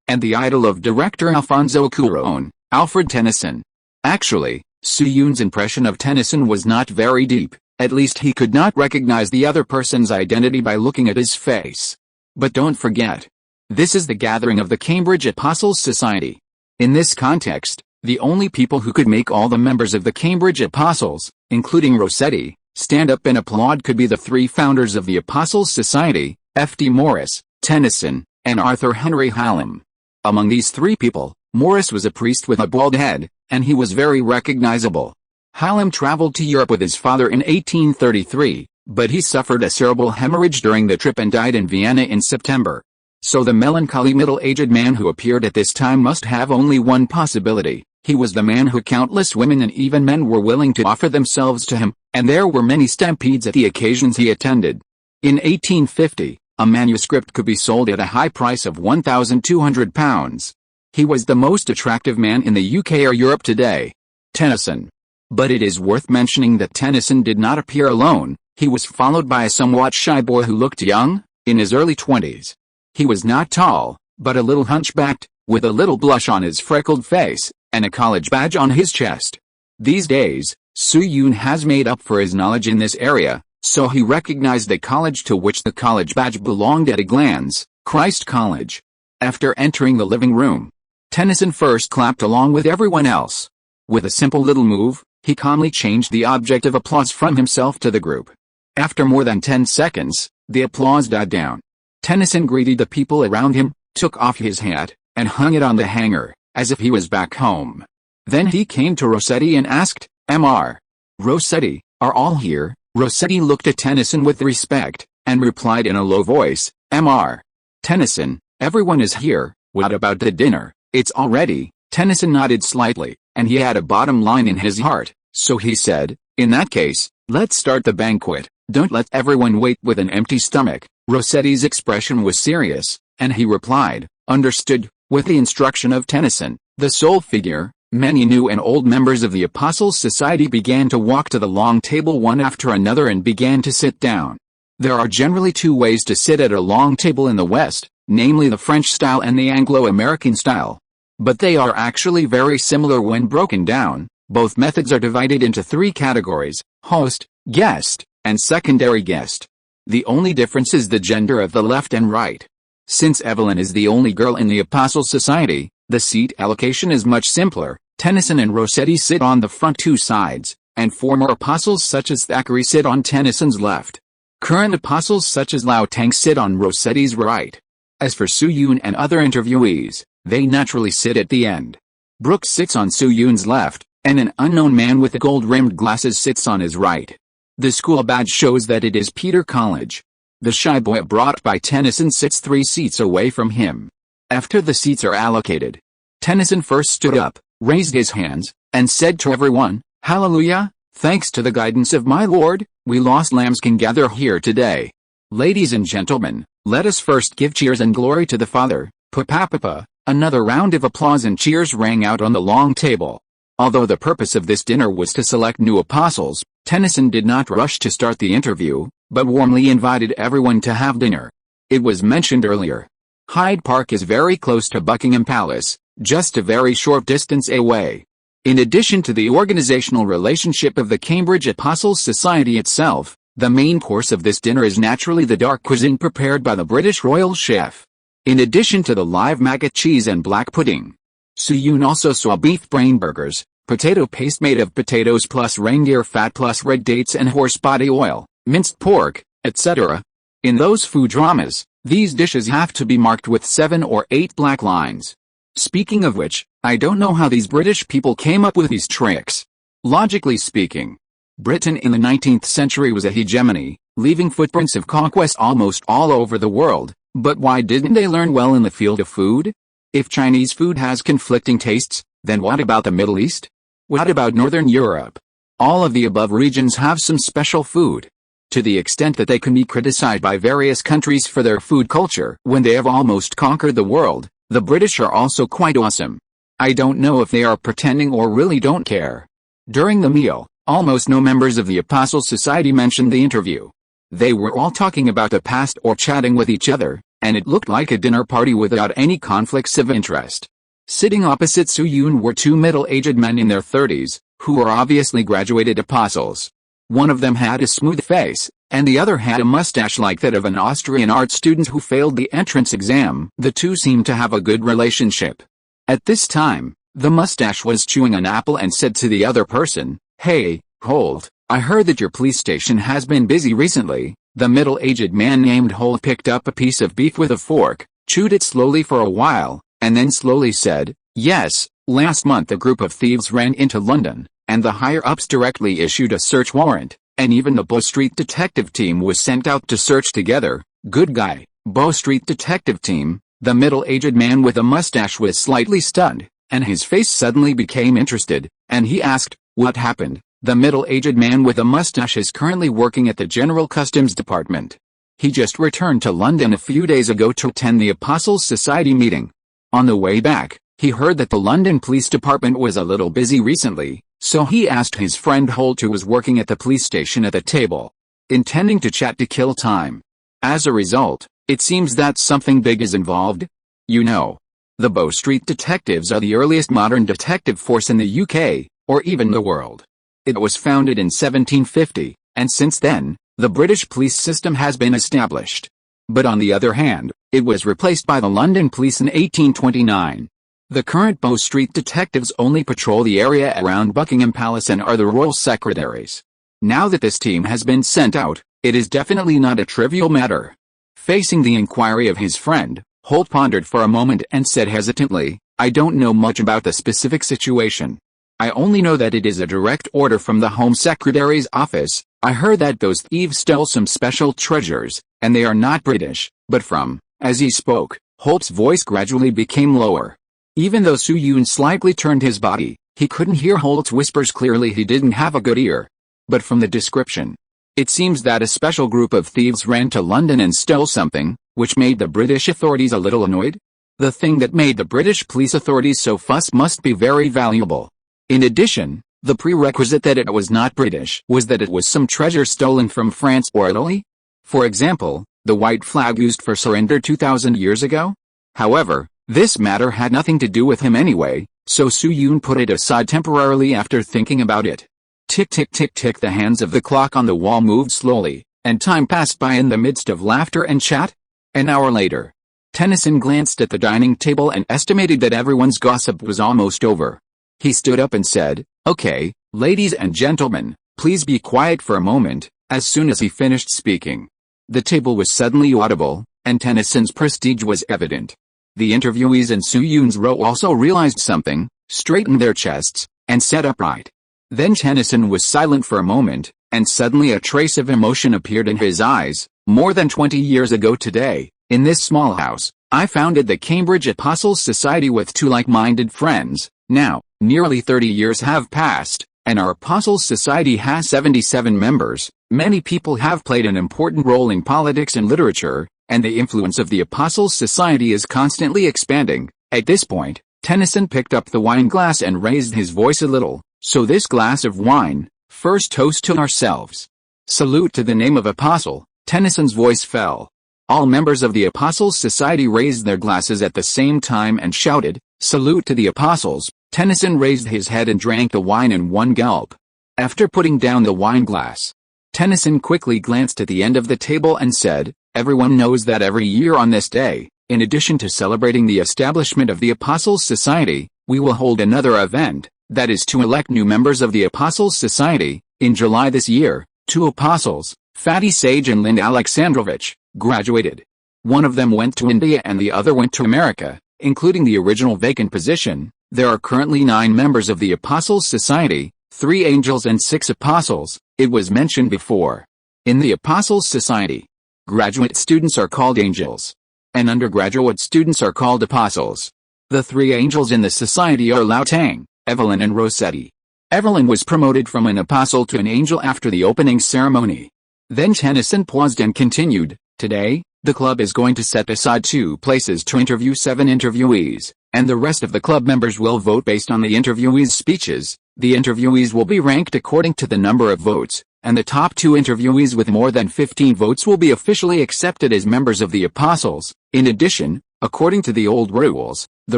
A: and the idol of director Alfonso Cuarón, Alfred Tennyson. Actually, Su Yun's impression of Tennyson was not very deep, at least he could not recognize the other person's identity by looking at his face. But don't forget, this is the gathering of the Cambridge Apostles Society. In this context, the only people who could make all the members of the Cambridge Apostles, including Rossetti, stand up and applaud could be the three founders of the Apostles' Society, F.D. Morris, Tennyson, and Arthur Henry Hallam. Among these three people, Morris was a priest with a bald head, and he was very recognizable. Hallam traveled to Europe with his father in 1833, but he suffered a cerebral hemorrhage during the trip and died in Vienna in September. So the melancholy middle-aged man who appeared at this time must have only one possibility. He was the man who countless women and even men were willing to offer themselves to him, and there were many stampedes at the occasions he attended. In 1850, a manuscript could be sold at a high price of £1,200. He was the most attractive man in the UK or Europe today. Tennyson. But it is worth mentioning that Tennyson did not appear alone. He was followed by a somewhat shy boy who looked young, in his early 20s. He was not tall, but a little hunchbacked, with a little blush on his freckled face, and a college badge on his chest. These days, Soo-yoon has made up for his knowledge in this area, so he recognized the college to which the college badge belonged at a glance, Christ College. After entering the living room, Tennyson first clapped along with everyone else. With a simple little move, he calmly changed the object of applause from himself to the group. After more than 10 seconds, the applause died down. Tennyson greeted the people around him, took off his hat, and hung it on the hanger, as if he was back home. Then he came to Rossetti and asked, "Mr. Rossetti, are all here?" Rossetti looked at Tennyson with respect, and replied in a low voice, "Mr. Tennyson, everyone is here. What about the dinner? It's all ready." Tennyson nodded slightly, and he had a bottom line in his heart, so he said, "In that case, let's start the banquet. Don't let everyone wait with an empty stomach." Rossetti's expression was serious, and he replied, "Understood." With the instruction of Tennyson, the sole figure, many new and old members of the Apostles' Society began to walk to the long table one after another and began to sit down. There are generally two ways to sit at a long table in the West, namely the French style and the Anglo-American style. But they are actually very similar when broken down. Both methods are divided into three categories: host, guest, and secondary guest. The only difference is the gender of the left and right. Since Evelyn is the only girl in the Apostles' Society, the seat allocation is much simpler. Tennyson and Rossetti sit on the front two sides, and former apostles such as Thackeray sit on Tennyson's left. Current apostles such as Lao Tang sit on Rossetti's right. As for Soo-yoon and other interviewees, they naturally sit at the end. Brooks sits on Soo-yoon's left, and an unknown man with gold-rimmed glasses sits on his right. The school badge shows that it is Peter College. The shy boy brought by Tennyson sits 3 seats away from him. After the seats are allocated, Tennyson first stood up, raised his hands, and said to everyone, "Hallelujah, thanks to the guidance of my Lord, we lost lambs can gather here today. Ladies and gentlemen, let us first give cheers and glory to the Father." Pa-pa-pa-pa. Another round of applause and cheers rang out on the long table. Although the purpose of this dinner was to select new apostles, Tennyson did not rush to start the interview, but warmly invited everyone to have dinner. It was mentioned earlier. Hyde Park is very close to Buckingham Palace, just a very short distance away. In addition to the organizational relationship of the Cambridge Apostles' Society itself, the main course of this dinner is naturally the dark cuisine prepared by the British royal chef. In addition to the live maggot cheese and black pudding, Soo-yoon also saw beef brain burgers, potato paste made of potatoes plus reindeer fat plus red dates and horse body oil, minced pork, etc. In those food dramas, these dishes have to be marked with 7 or 8 black lines. Speaking of which, I don't know how these British people came up with these tricks. Logically speaking, Britain in the 19th century was a hegemony, leaving footprints of conquest almost all over the world, but why didn't they learn well in the field of food? If Chinese food has conflicting tastes, then what about the Middle East? What about Northern Europe? All of the above regions have some special food. To the extent that they can be criticized by various countries for their food culture when they have almost conquered the world, the British are also quite awesome. I don't know if they are pretending or really don't care. During the meal, almost no members of the Apostles' Society mentioned the interview. They were all talking about the past or chatting with each other, and it looked like a dinner party without any conflicts of interest. Sitting opposite Soo-yoon were 2 middle-aged men in their 30s, who were obviously graduated apostles. One of them had a smooth face, and the other had a mustache like that of an Austrian art student who failed the entrance exam. The two seemed to have a good relationship. At this time, the mustache was chewing an apple and said to the other person, "Hey, Holt, I heard that your police station has been busy recently." The middle-aged man named Holt picked up a piece of beef with a fork, chewed it slowly for a while, and then slowly said, "Yes, last month a group of thieves ran into London, and the higher-ups directly issued a search warrant, and even the Bow Street detective team was sent out to search together." Good guy. Bow Street detective team. The middle-aged man with a mustache was slightly stunned, and his face suddenly became interested, and he asked, "What happened?" The middle-aged man with a mustache is currently working at the General Customs Department. He just returned to London a few days ago to attend the Apostles Society meeting. On the way back, he heard that the London Police Department was a little busy recently, so he asked his friend Holt, who was working at the police station, at the table, intending to chat to kill time. As a result, it seems that something big is involved. You know, the Bow Street detectives are the earliest modern detective force in the UK, or even the world. It was founded in 1750, and since then, the British police system has been established. But on the other hand, it was replaced by the London Police in 1829. The current Bow Street detectives only patrol the area around Buckingham Palace and are the royal secretaries. Now that this team has been sent out, it is definitely not a trivial matter. Facing the inquiry of his friend, Holt pondered for a moment and said hesitantly, "I don't know much about the specific situation. I only know that it is a direct order from the Home Secretary's office. I heard that those thieves stole some special treasures, and they are not British, but from..." As he spoke, Holt's voice gradually became lower. Even though Soo-yoon slightly turned his body, he couldn't hear Holt's whispers clearly. He didn't have a good ear. But from the description, it seems that a special group of thieves ran to London and stole something, which made the British authorities a little annoyed. The thing that made the British police authorities so fussed must be very valuable. In addition, the prerequisite that it was not British was that it was some treasure stolen from France or Italy. For example, the white flag used for surrender 2,000 years ago. However, this matter had nothing to do with him anyway, so Soo-yoon put it aside temporarily after thinking about it. Tick tick tick tick. The hands of the clock on the wall moved slowly, and time passed by in the midst of laughter and chat. An hour later, Tennyson glanced at the dining table and estimated that everyone's gossip was almost over. He stood up and said, "Okay, ladies and gentlemen, please be quiet for a moment." As soon as he finished speaking, the table was suddenly audible, and Tennyson's prestige was evident. The interviewees in Soo-yoon's row also realized something, straightened their chests, and sat upright. Then Tennyson was silent for a moment, and suddenly a trace of emotion appeared in his eyes. "More than 20 years ago today, in this small house, I founded the Cambridge Apostles Society with two like-minded friends. Now, nearly 30 years have passed, and our Apostles Society has 77 members. Many people have played an important role in politics and literature, and the influence of the Apostles Society is constantly expanding." At this point, Tennyson picked up the wine glass and raised his voice a little. "So this glass of wine, first toast to ourselves. Salute to the name of Apostle." Tennyson's voice fell. All members of the Apostles Society raised their glasses at the same time and shouted, "Salute to the Apostles." Tennyson raised his head and drank the wine in one gulp. After putting down the wine glass, Tennyson quickly glanced at the end of the table and said, "Everyone knows that every year on this day, in addition to celebrating the establishment of the Apostles Society, we will hold another event, that is to elect new members of the Apostles Society. In July this year, two apostles, Fatty Sage and Lind Alexandrovich, graduated. One of them went to India and the other went to America, including the original vacant position. There are currently 9 members of the Apostles Society, 3 angels and 6 apostles." It was mentioned before. In the Apostles Society, graduate students are called angels, and undergraduate students are called apostles. The 3 angels in the society are Lao Tang, Evelyn and Rossetti. Evelyn was promoted from an apostle to an angel after the opening ceremony. Then Tennyson paused and continued, "Today, the club is going to set aside 2 places to interview 7 interviewees, and the rest of the club members will vote based on the interviewees' speeches. The interviewees will be ranked according to the number of votes, and the top 2 interviewees with more than 15 votes will be officially accepted as members of the apostles. In addition, according to the old rules, the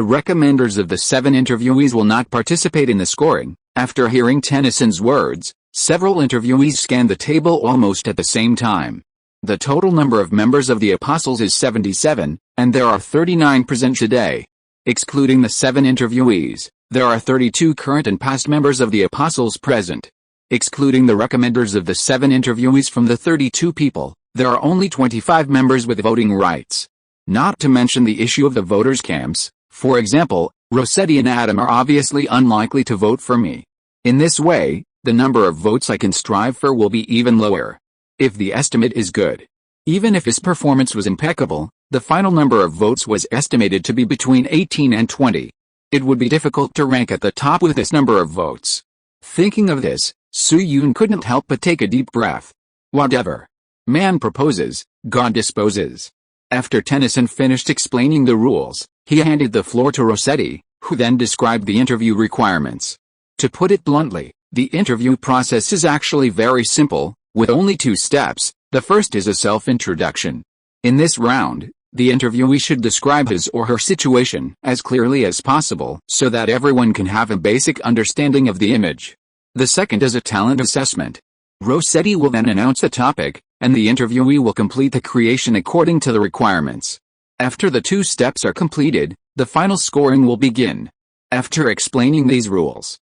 A: recommenders of the 7 interviewees will not participate in the scoring." After hearing Tennyson's words, several interviewees scanned the table almost at the same time. The total number of members of the apostles is 77, and there are 39 present today. Excluding the 7 interviewees, there are 32 current and past members of the apostles present. Excluding the recommenders of the 7 interviewees from the 32 people, there are only 25 members with voting rights. Not to mention the issue of the voters' camps. For example, Rossetti and Adam are obviously unlikely to vote for me. In this way, the number of votes I can strive for will be even lower. If the estimate is good. Even if his performance was impeccable, the final number of votes was estimated to be between 18 and 20. It would be difficult to rank at the top with this number of votes. Thinking of this, Soo-yoon couldn't help but take a deep breath. Whatever. Man proposes, God disposes. After Tennyson finished explaining the rules, he handed the floor to Rossetti, who then described the interview requirements. To put it bluntly, the interview process is actually very simple, with only 2 steps. The first is a self-introduction. In this round, the interviewee should describe his or her situation as clearly as possible so that everyone can have a basic understanding of the image. The second is a talent assessment. Rossetti will then announce the topic, and the interviewee will complete the creation according to the requirements. After the 2 steps are completed, the final scoring will begin. After explaining these rules,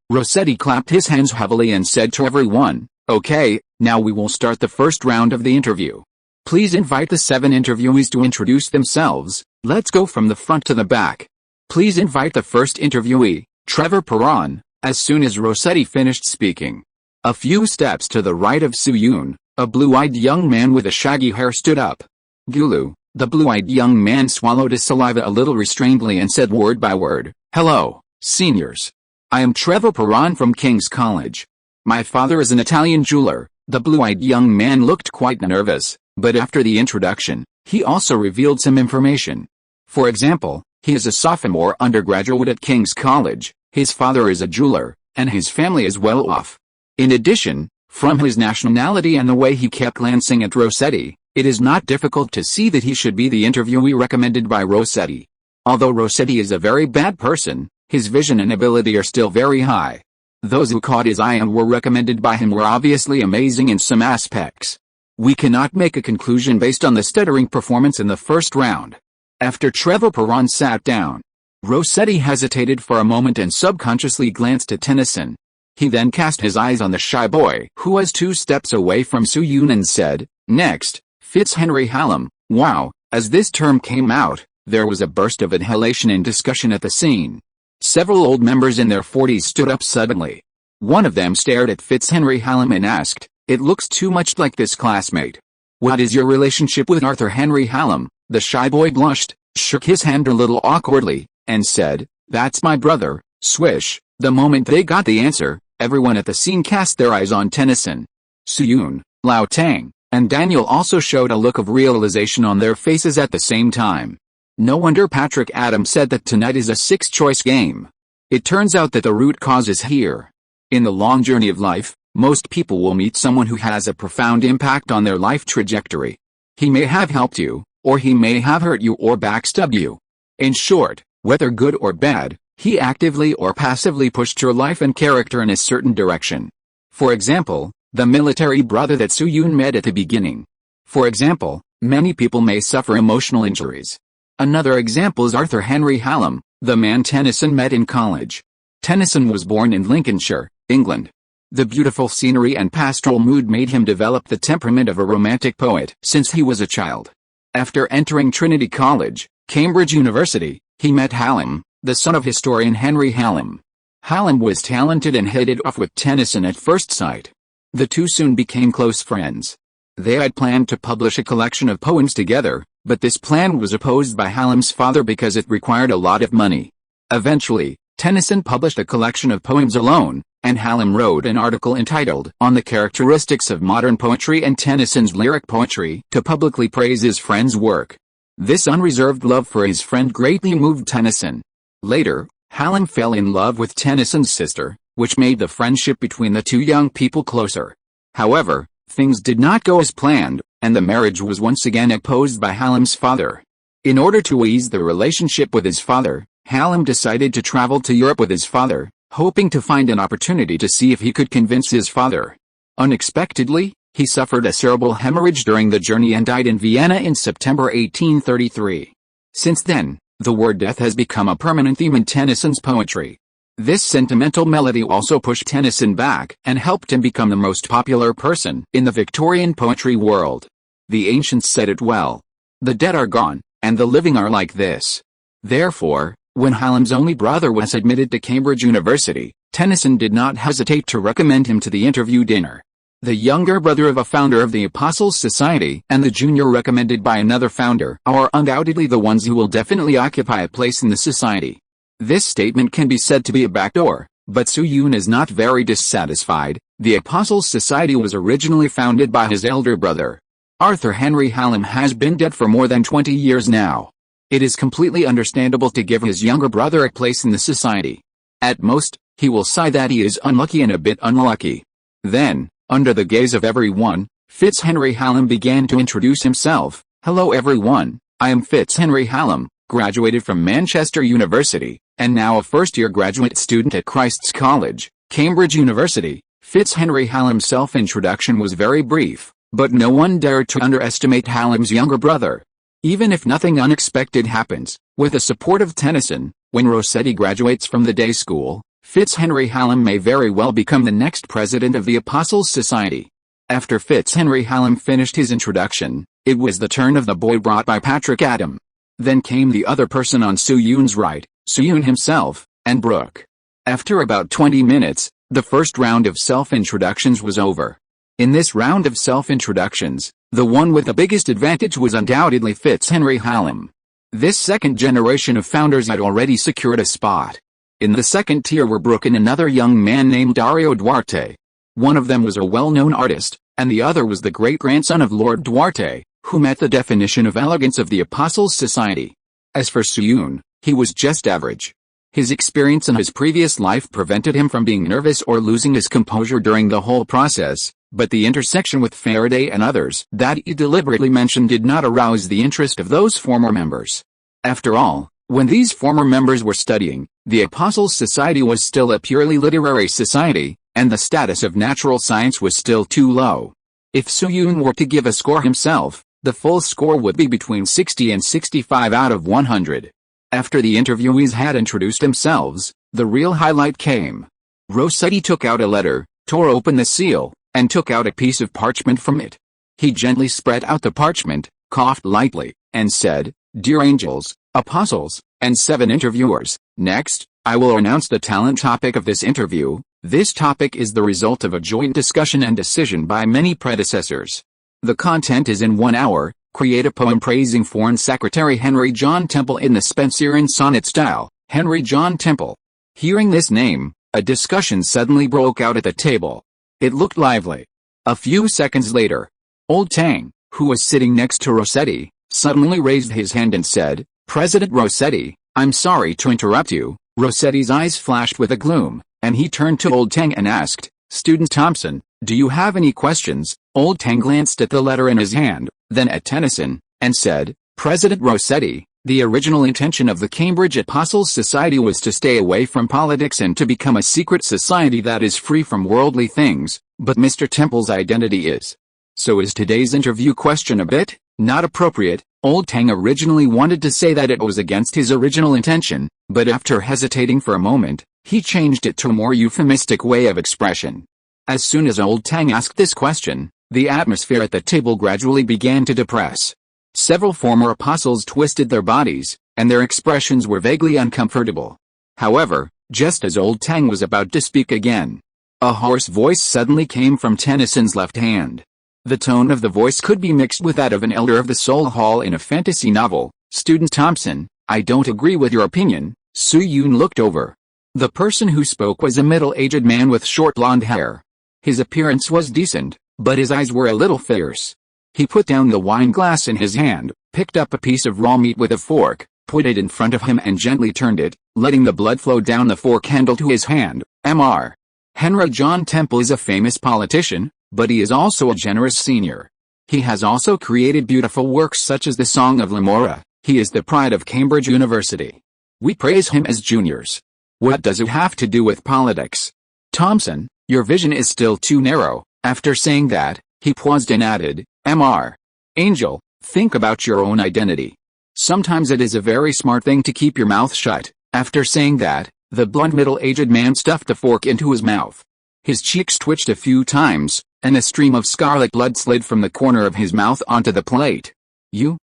A: Rossetti clapped his hands heavily and said to everyone, "Okay, now we will start the first round of the interview. Please invite the 7 interviewees to introduce themselves. Let's go from the front to the back. Please invite the first interviewee, Trevor Perron." As soon as Rossetti finished speaking, a few steps to the right of Soo-yoon, a blue-eyed young man with a shaggy hair stood up. Gulu, the blue-eyed young man swallowed his saliva a little restrainedly and said word by word, "Hello, seniors. I am Trevor Perron from King's College. My father is an Italian jeweler." The blue-eyed young man looked quite nervous, but after the introduction, he also revealed some information. For example, he is a sophomore undergraduate at King's College, his father is a jeweler, and his family is well off. In addition, from his nationality and the way he kept glancing at Rossetti, it is not difficult to see that he should be the interviewee recommended by Rossetti. Although Rossetti is a very bad person, his vision and ability are still very high. Those who caught his eye and were recommended by him were obviously amazing in some aspects. We cannot make a conclusion based on the stuttering performance in the first round. After Trevor Perron sat down, Rossetti hesitated for a moment and subconsciously glanced at Tennyson. He then cast his eyes on the shy boy who was 2 steps away from Soo-yoon and said, "Next, Fitzhenry Hallam." Wow, as this term came out, there was a burst of inhalation and discussion at the scene. Several old members in their 40s stood up suddenly. One of them stared at Fitzhenry Hallam and asked, "It looks too much like this classmate. What is your relationship with Arthur Henry Hallam?" The shy boy blushed, shook his hand a little awkwardly, and said, "That's my brother." Swish. The moment they got the answer, everyone at the scene cast their eyes on Tennyson. Soo-yoon, Lao Tang, and Daniel also showed a look of realization on their faces at the same time. No wonder Patrick Adams said that tonight is a 6-choice game. It turns out that the root cause is here. In the long journey of life, most people will meet someone who has a profound impact on their life trajectory. He may have helped you, or he may have hurt you or backstabbed you. In short, whether good or bad, he actively or passively pushed your life and character in a certain direction. For example, the military brother that Soo-yoon met at the beginning. For example, many people may suffer emotional injuries. Another example is Arthur Henry Hallam, the man Tennyson met in college. Tennyson was born in Lincolnshire, England. The beautiful scenery and pastoral mood made him develop the temperament of a romantic poet since he was a child. After entering Trinity College, Cambridge University, he met Hallam, the son of historian Henry Hallam. Hallam was talented and hit it off with Tennyson at first sight. The two soon became close friends. They had planned to publish a collection of poems together, but this plan was opposed by Hallam's father because it required a lot of money. Eventually, Tennyson published a collection of poems alone, and Hallam wrote an article entitled "On the Characteristics of Modern Poetry and Tennyson's Lyric Poetry" to publicly praise his friend's work. This unreserved love for his friend greatly moved Tennyson. Later, Hallam fell in love with Tennyson's sister, which made the friendship between the two young people closer. However, things did not go as planned, and the marriage was once again opposed by Hallam's father. In order to ease the relationship with his father, Hallam decided to travel to Europe with his father, hoping to find an opportunity to see if he could convince his father. Unexpectedly, he suffered a cerebral hemorrhage during the journey and died in Vienna in September 1833. Since then, The word death has become a permanent theme in Tennyson's poetry. This sentimental melody also pushed Tennyson back and helped him become the most popular person in the Victorian poetry world. The ancients said it well. The dead are gone, and the living are like this. Therefore, when Hallam's only brother was admitted to Cambridge University, Tennyson did not hesitate to recommend him to the interview dinner. The younger brother of a founder of the Apostles' Society and the junior recommended by another founder are undoubtedly the ones who will definitely occupy a place in the society. This statement can be said to be a backdoor, but Soo-yoon is not very dissatisfied. The Apostles' Society was originally founded by his elder brother. Arthur Henry Hallam has been dead for more than 20 years now. It is completely understandable to give his younger brother a place in the society. At most, he will sigh that he is unlucky and a bit unlucky. Then, under the gaze of everyone, Fitzhenry Hallam began to introduce himself. Hello everyone, I am Fitzhenry Hallam, graduated from Manchester University, and now a first-year graduate student at Christ's College, Cambridge University. Fitzhenry Hallam's self-introduction was very brief, but no one dared to underestimate Hallam's younger brother. Even if nothing unexpected happens, with the support of Tennyson, when Rossetti graduates from the day school, Fitzhenry Hallam may very well become the next president of the Apostles' Society. After Fitzhenry Hallam finished his introduction, it was the turn of the boy brought by Patrick Adam. Then came the other person on Soo-yoon's right, Soo-yoon himself, and Brooke. After about 20 minutes, the first round of self-introductions was over. In this round of self-introductions, the one with the biggest advantage was undoubtedly Fitzhenry Hallam. This second generation of founders had already secured a spot. In the second tier were Brooke and another young man named Dario Duarte. One of them was a well-known artist, and the other was the great-grandson of Lord Duarte, who met the definition of elegance of the Apostles' Society. As for Soo-yoon, he was just average. His experience in his previous life prevented him from being nervous or losing his composure during the whole process, but the intersection with Faraday and others that he deliberately mentioned did not arouse the interest of those former members. After all, when these former members were studying, the Apostles' Society was still a purely literary society, and the status of natural science was still too low. If Soo-yoon were to give a score himself, the full score would be between 60 and 65 out of 100. After the interviewees had introduced themselves, the real highlight came. Rossetti took out a letter, tore open the seal, and took out a piece of parchment from it. He gently spread out the parchment, coughed lightly, and said, "Dear angels, apostles, and 7 interviewers, next, I will announce the talent topic of this interview. This topic is the result of a joint discussion and decision by many predecessors. The content is in 1 hour. Create a poem praising Foreign Secretary Henry John Temple in the Spenserian sonnet style." Henry John Temple. Hearing this name, a discussion suddenly broke out at the table. It looked lively. A few seconds later, Old Tang, who was sitting next to Rossetti, suddenly raised his hand and said, "President Rossetti, I'm sorry to interrupt you." Rossetti's eyes flashed with a gloom, and he turned to Old Tang and asked, "Student Thompson, do you have any questions?" Old Tang glanced at the letter in his hand, then at Tennyson, and said, "President Rossetti, the original intention of the Cambridge Apostles' Society was to stay away from politics and to become a secret society that is free from worldly things, but Mr. Temple's identity is. So is today's interview question a bit not appropriate?" Old Tang originally wanted to say that it was against his original intention, but after hesitating for a moment, he changed it to a more euphemistic way of expression. As soon as Old Tang asked this question, the atmosphere at the table gradually began to depress. Several former apostles twisted their bodies, and their expressions were vaguely uncomfortable. However, just as Old Tang was about to speak again, a hoarse voice suddenly came from Tennyson's left hand. The tone of the voice could be mixed with that of an elder of the Soul Hall in a fantasy novel. "Student Thompson, I don't agree with your opinion." Soo-yoon looked over. The person who spoke was a middle-aged man with short blonde hair. His appearance was decent, but his eyes were a little fierce. He put down the wine glass in his hand, picked up a piece of raw meat with a fork, put it in front of him and gently turned it, letting the blood flow down the fork handle to his hand. Mr. Henry John Temple is a famous politician, but he is also a generous senior. He has also created beautiful works such as the Song of Lamora. He is the pride of Cambridge University. We praise him as juniors. What does it have to do with politics? Thompson, your vision is still too narrow. After saying that, he paused and added, Mr. Angel, think about your own identity. Sometimes it is a very smart thing to keep your mouth shut. After saying that, the blond middle-aged man stuffed a fork into his mouth. His cheeks twitched a few times, and a stream of scarlet blood slid from the corner of his mouth onto the plate.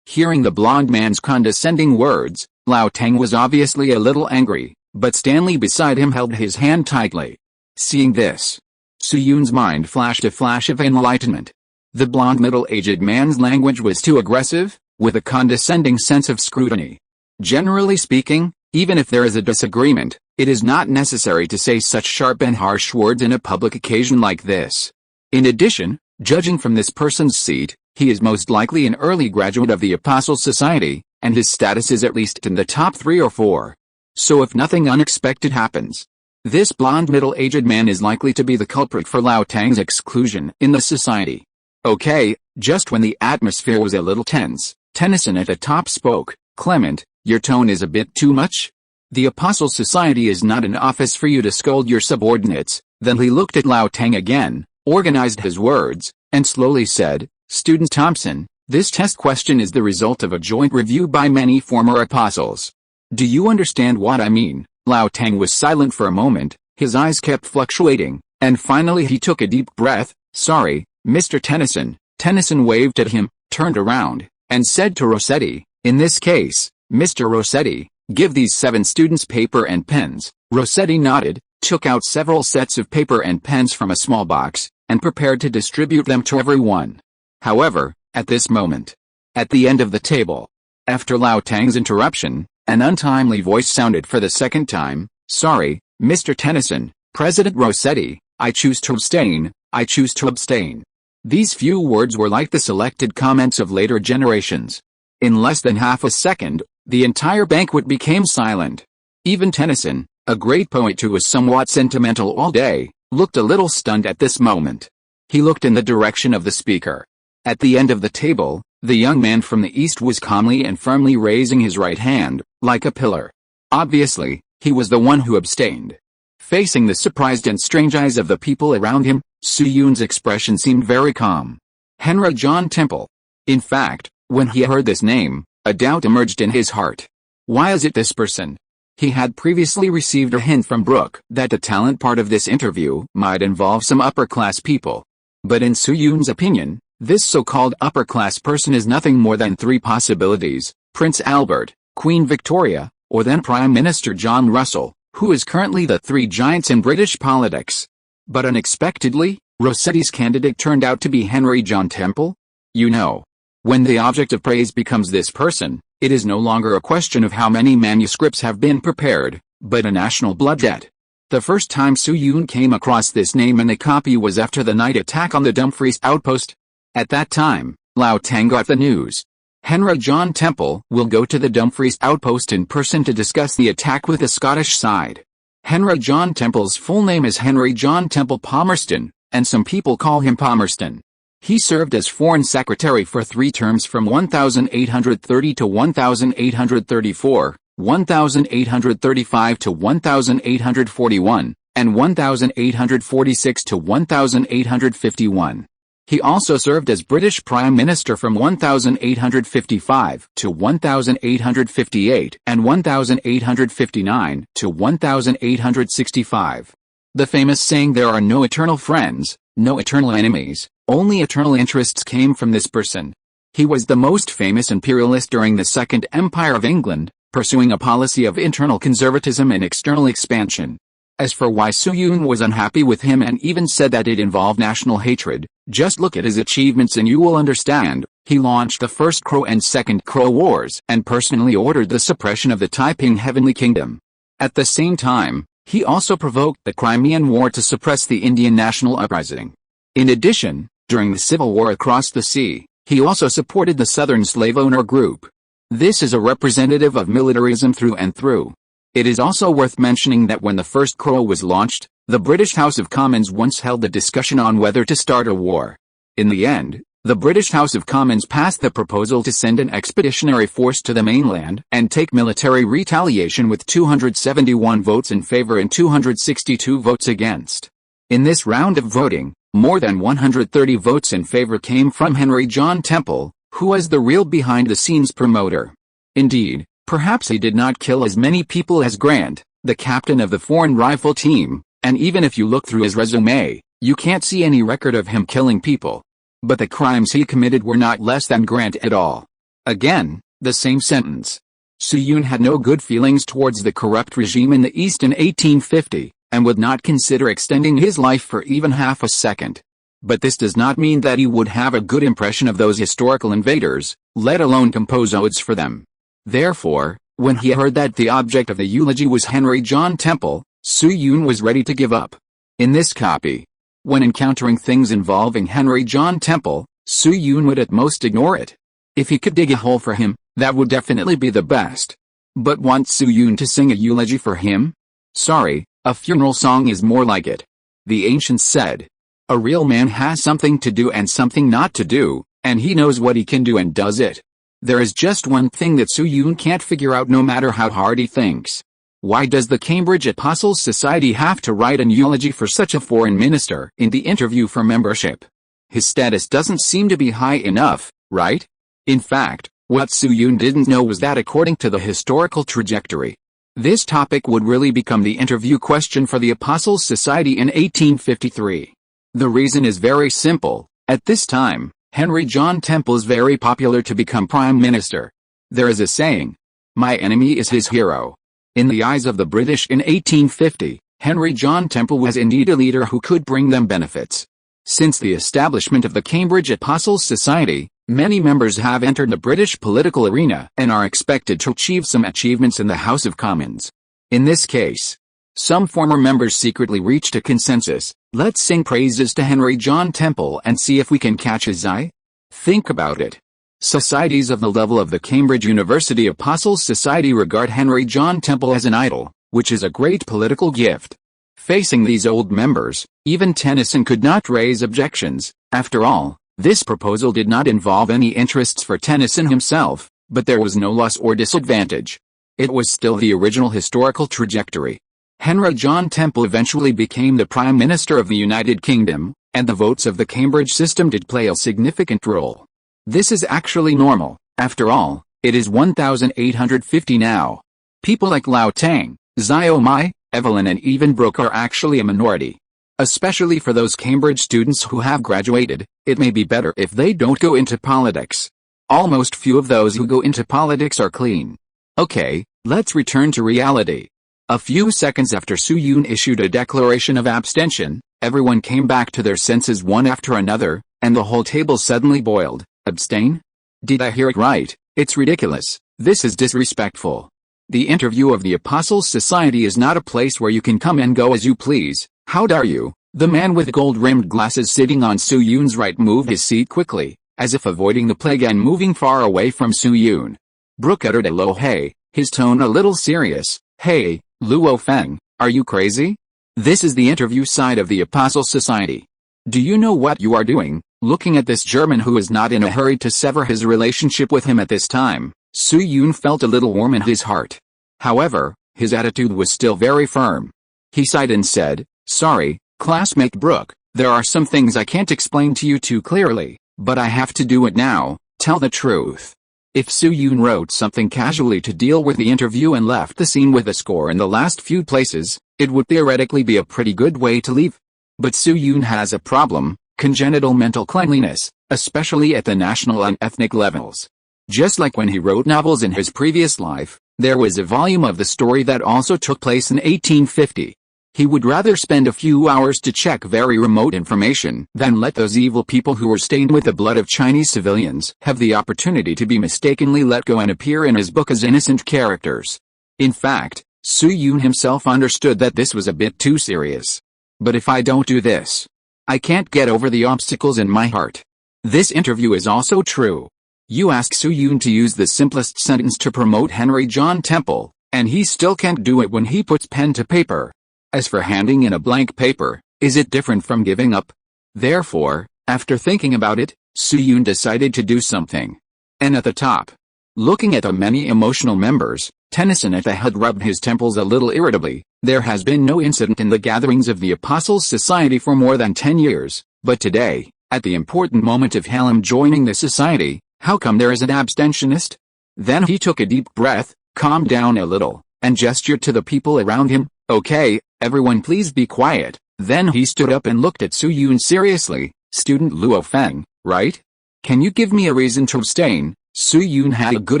A: Hearing the blond man's condescending words, Lao Tang was obviously a little angry, but Stanley beside him held his hand tightly. Seeing this, Su Yun's mind flashed a flash of enlightenment. The blond middle-aged man's language was too aggressive, with a condescending sense of scrutiny. Generally speaking, even if there is a disagreement, it is not necessary to say such sharp and harsh words in a public occasion like this. In addition, judging from this person's seat, he is most likely an early graduate of the Apostle Society, and his status is at least in the top 3 or 4. So if nothing unexpected happens, this blond middle-aged man is likely to be the culprit for Lao Tang's exclusion in the society. Okay, just when the atmosphere was a little tense, Tennyson at the top spoke. Clement, your tone is a bit too much. The Apostle Society is not an office for you to scold your subordinates. Then he looked at Lao Tang again, organized his words, and slowly said, Student Thompson, this test question is the result of a joint review by many former apostles. Do you understand what I mean? Lao Tang was silent for a moment, his eyes kept fluctuating, and finally he took a deep breath. Sorry, Mr. Tennyson. Tennyson waved at him, turned around, and said to Rossetti, in this case, Mr. Rossetti, give these 7 students paper and pens. Rossetti nodded, took out several sets of paper and pens from a small box, and prepared to distribute them to everyone. However, at this moment, at the end of the table, after Lao Tang's interruption, an untimely voice sounded for the second time. Sorry, Mr. Tennyson, President Rossetti, I choose to abstain, I choose to abstain. These few words were like the selected comments of later generations. In less than half a second, the entire banquet became silent. Even Tennyson, a great poet who was somewhat sentimental all day, looked a little stunned at this moment. He looked in the direction of the speaker. At the end of the table, the young man from the east was calmly and firmly raising his right hand, like a pillar. Obviously, he was the one who abstained. Facing the surprised and strange eyes of the people around him, Su Yun's expression seemed very calm. Henry John Temple. In fact, when he heard this name, a doubt emerged in his heart. Why is it this person? He had previously received a hint from Brooke that the talent part of this interview might involve some upper-class people. But in Su Yun's opinion, this so-called upper-class person is nothing more than 3 possibilities: Prince Albert, Queen Victoria, or then Prime Minister John Russell, who is currently the 3 giants in British politics. But unexpectedly, Rossetti's candidate turned out to be Henry John Temple. You know, when the object of praise becomes this person, it is no longer a question of how many manuscripts have been prepared, but a national blood debt. The first time Su Yun came across this name in a copy was after the night attack on the Dumfries outpost. At that time, Lao Tang got the news. Henry John Temple will go to the Dumfries outpost in person to discuss the attack with the Scottish side. Henry John Temple's full name is Henry John Temple Palmerston, and some people call him Palmerston. He served as Foreign Secretary for 3 terms from 1830 to 1834, 1835 to 1841, and 1846 to 1851. He also served as British Prime Minister from 1855 to 1858 and 1859 to 1865. The famous saying "there are no eternal friends, no eternal enemies, only eternal interests" came from this person. He was the most famous imperialist during the Second Empire of England, pursuing a policy of internal conservatism and external expansion. As for why Su Yun was unhappy with him and even said that it involved national hatred, just look at his achievements and you will understand. He launched the First Crow and Second Crow Wars and personally ordered the suppression of the Taiping Heavenly Kingdom. At the same time, he also provoked the Crimean War to suppress the Indian national uprising. In addition, during the Civil War across the sea, he also supported the Southern slave owner group. This is a representative of militarism through and through. It is also worth mentioning that when the First Crow was launched, the British House of Commons once held a discussion on whether to start a war. In the end, the British House of Commons passed the proposal to send an expeditionary force to the mainland and take military retaliation with 271 votes in favor and 262 votes against. In this round of voting, more than 130 votes in favor came from Henry John Temple, who was the real behind-the-scenes promoter. Indeed, perhaps he did not kill as many people as Grant, the captain of the foreign rifle team, and even if you look through his resume, you can't see any record of him killing people. But the crimes he committed were not less than Grant at all. Again, the same sentence. Soo-yoon had no good feelings towards the corrupt regime in the East in 1850, and would not consider extending his life for even half a second. But this does not mean that he would have a good impression of those historical invaders, let alone compose odes for them. Therefore, when he heard that the object of the eulogy was Henry John Temple, Soo-yoon was ready to give up. In this copy, when encountering things involving Henry John Temple, Soo-yoon would at most ignore it. If he could dig a hole for him, that would definitely be the best. But want Soo-yoon to sing a eulogy for him? Sorry, a funeral song is more like it. The ancients said, a real man has something to do and something not to do, and he knows what he can do and does it. There is just one thing that Soo-yoon can't figure out no matter how hard he thinks. Why does the Cambridge Apostles Society have to write an eulogy for such a foreign minister in the interview for membership? His status doesn't seem to be high enough, right? In fact, what Soo-yoon didn't know was that according to the historical trajectory, this topic would really become the interview question for the Apostles Society in 1853. The reason is very simple. At this time, Henry John Temple is very popular to become prime minister. There is a saying, my enemy is his hero. In the eyes of the British in 1850, Henry John Temple was indeed a leader who could bring them benefits. Since the establishment of the Cambridge Apostles Society, many members have entered the British political arena and are expected to achieve some achievements in the House of Commons. In this case, some former members secretly reached a consensus. Let's sing praises to Henry John Temple and see if we can catch his eye. Think about it. Societies of the level of the Cambridge University Apostles Society regard Henry John Temple as an idol, which is a great political gift. Facing these old members, even Tennyson could not raise objections. After all, this proposal did not involve any interests for Tennyson himself, but there was no loss or disadvantage. It was still the original historical trajectory. Henry John Temple eventually became the Prime Minister of the United Kingdom, and the votes of the Cambridge system did play a significant role. This is actually normal. After all, it is 1850 now. People like Lao Tang, Xiao Mai, Evelyn and even Brooke are actually a minority. Especially for those Cambridge students who have graduated, it may be better if they don't go into politics. Almost few of those who go into politics are clean. Okay, let's return to reality. A few seconds after Soo-yoon issued a declaration of abstention, everyone came back to their senses one after another, and the whole table suddenly boiled. Abstain? Did I hear it right? It's ridiculous. This is disrespectful. The interview of the Apostles Society is not a place where you can come and go as you please. How dare you? The man with gold-rimmed glasses sitting on Soo-yoon's right moved his seat quickly, as if avoiding the plague and moving far away from Soo-yoon. Brooke uttered a low hey, his tone a little serious. Hey, Luo Feng, are you crazy? This is the interview side of the Apostles Society. Do you know what you are doing? Looking at this German who is not in a hurry to sever his relationship with him at this time, Soo-yoon felt a little warm in his heart. However, his attitude was still very firm. He sighed and said, sorry, classmate Brooke, there are some things I can't explain to you too clearly, but I have to do it now. Tell the truth. If Soo-yoon wrote something casually to deal with the interview and left the scene with a score in the last few places, it would theoretically be a pretty good way to leave. But Soo-yoon has a problem. Congenital mental cleanliness, especially at the national and ethnic levels. Just like when he wrote novels in his previous life, there was a volume of the story that also took place in 1850. He would rather spend a few hours to check very remote information than let those evil people who were stained with the blood of Chinese civilians have the opportunity to be mistakenly let go and appear in his book as innocent characters. In fact, Soo-yoon himself understood that this was a bit too serious. But if I don't do this, I can't get over the obstacles in my heart. This interview is also true. You ask Soo-yoon to use the simplest sentence to promote Henry John Temple, and he still can't do it when he puts pen to paper. As for handing in a blank paper, is it different from giving up? Therefore, after thinking about it, Soo-yoon decided to do something. And at the top, looking at the many emotional members, Tennyson at the head rubbed his temples a little irritably. There has been no incident in the gatherings of the Apostles Society for more than 10 years, but today, at the important moment of Hallam joining the society, how come there is an abstentionist? Then he took a deep breath, calmed down a little, and gestured to the people around him. Okay, everyone please be quiet. Then he stood up and looked at Su Yun seriously. Student Luo Feng, right? Can you give me a reason to abstain? Su Yun had a good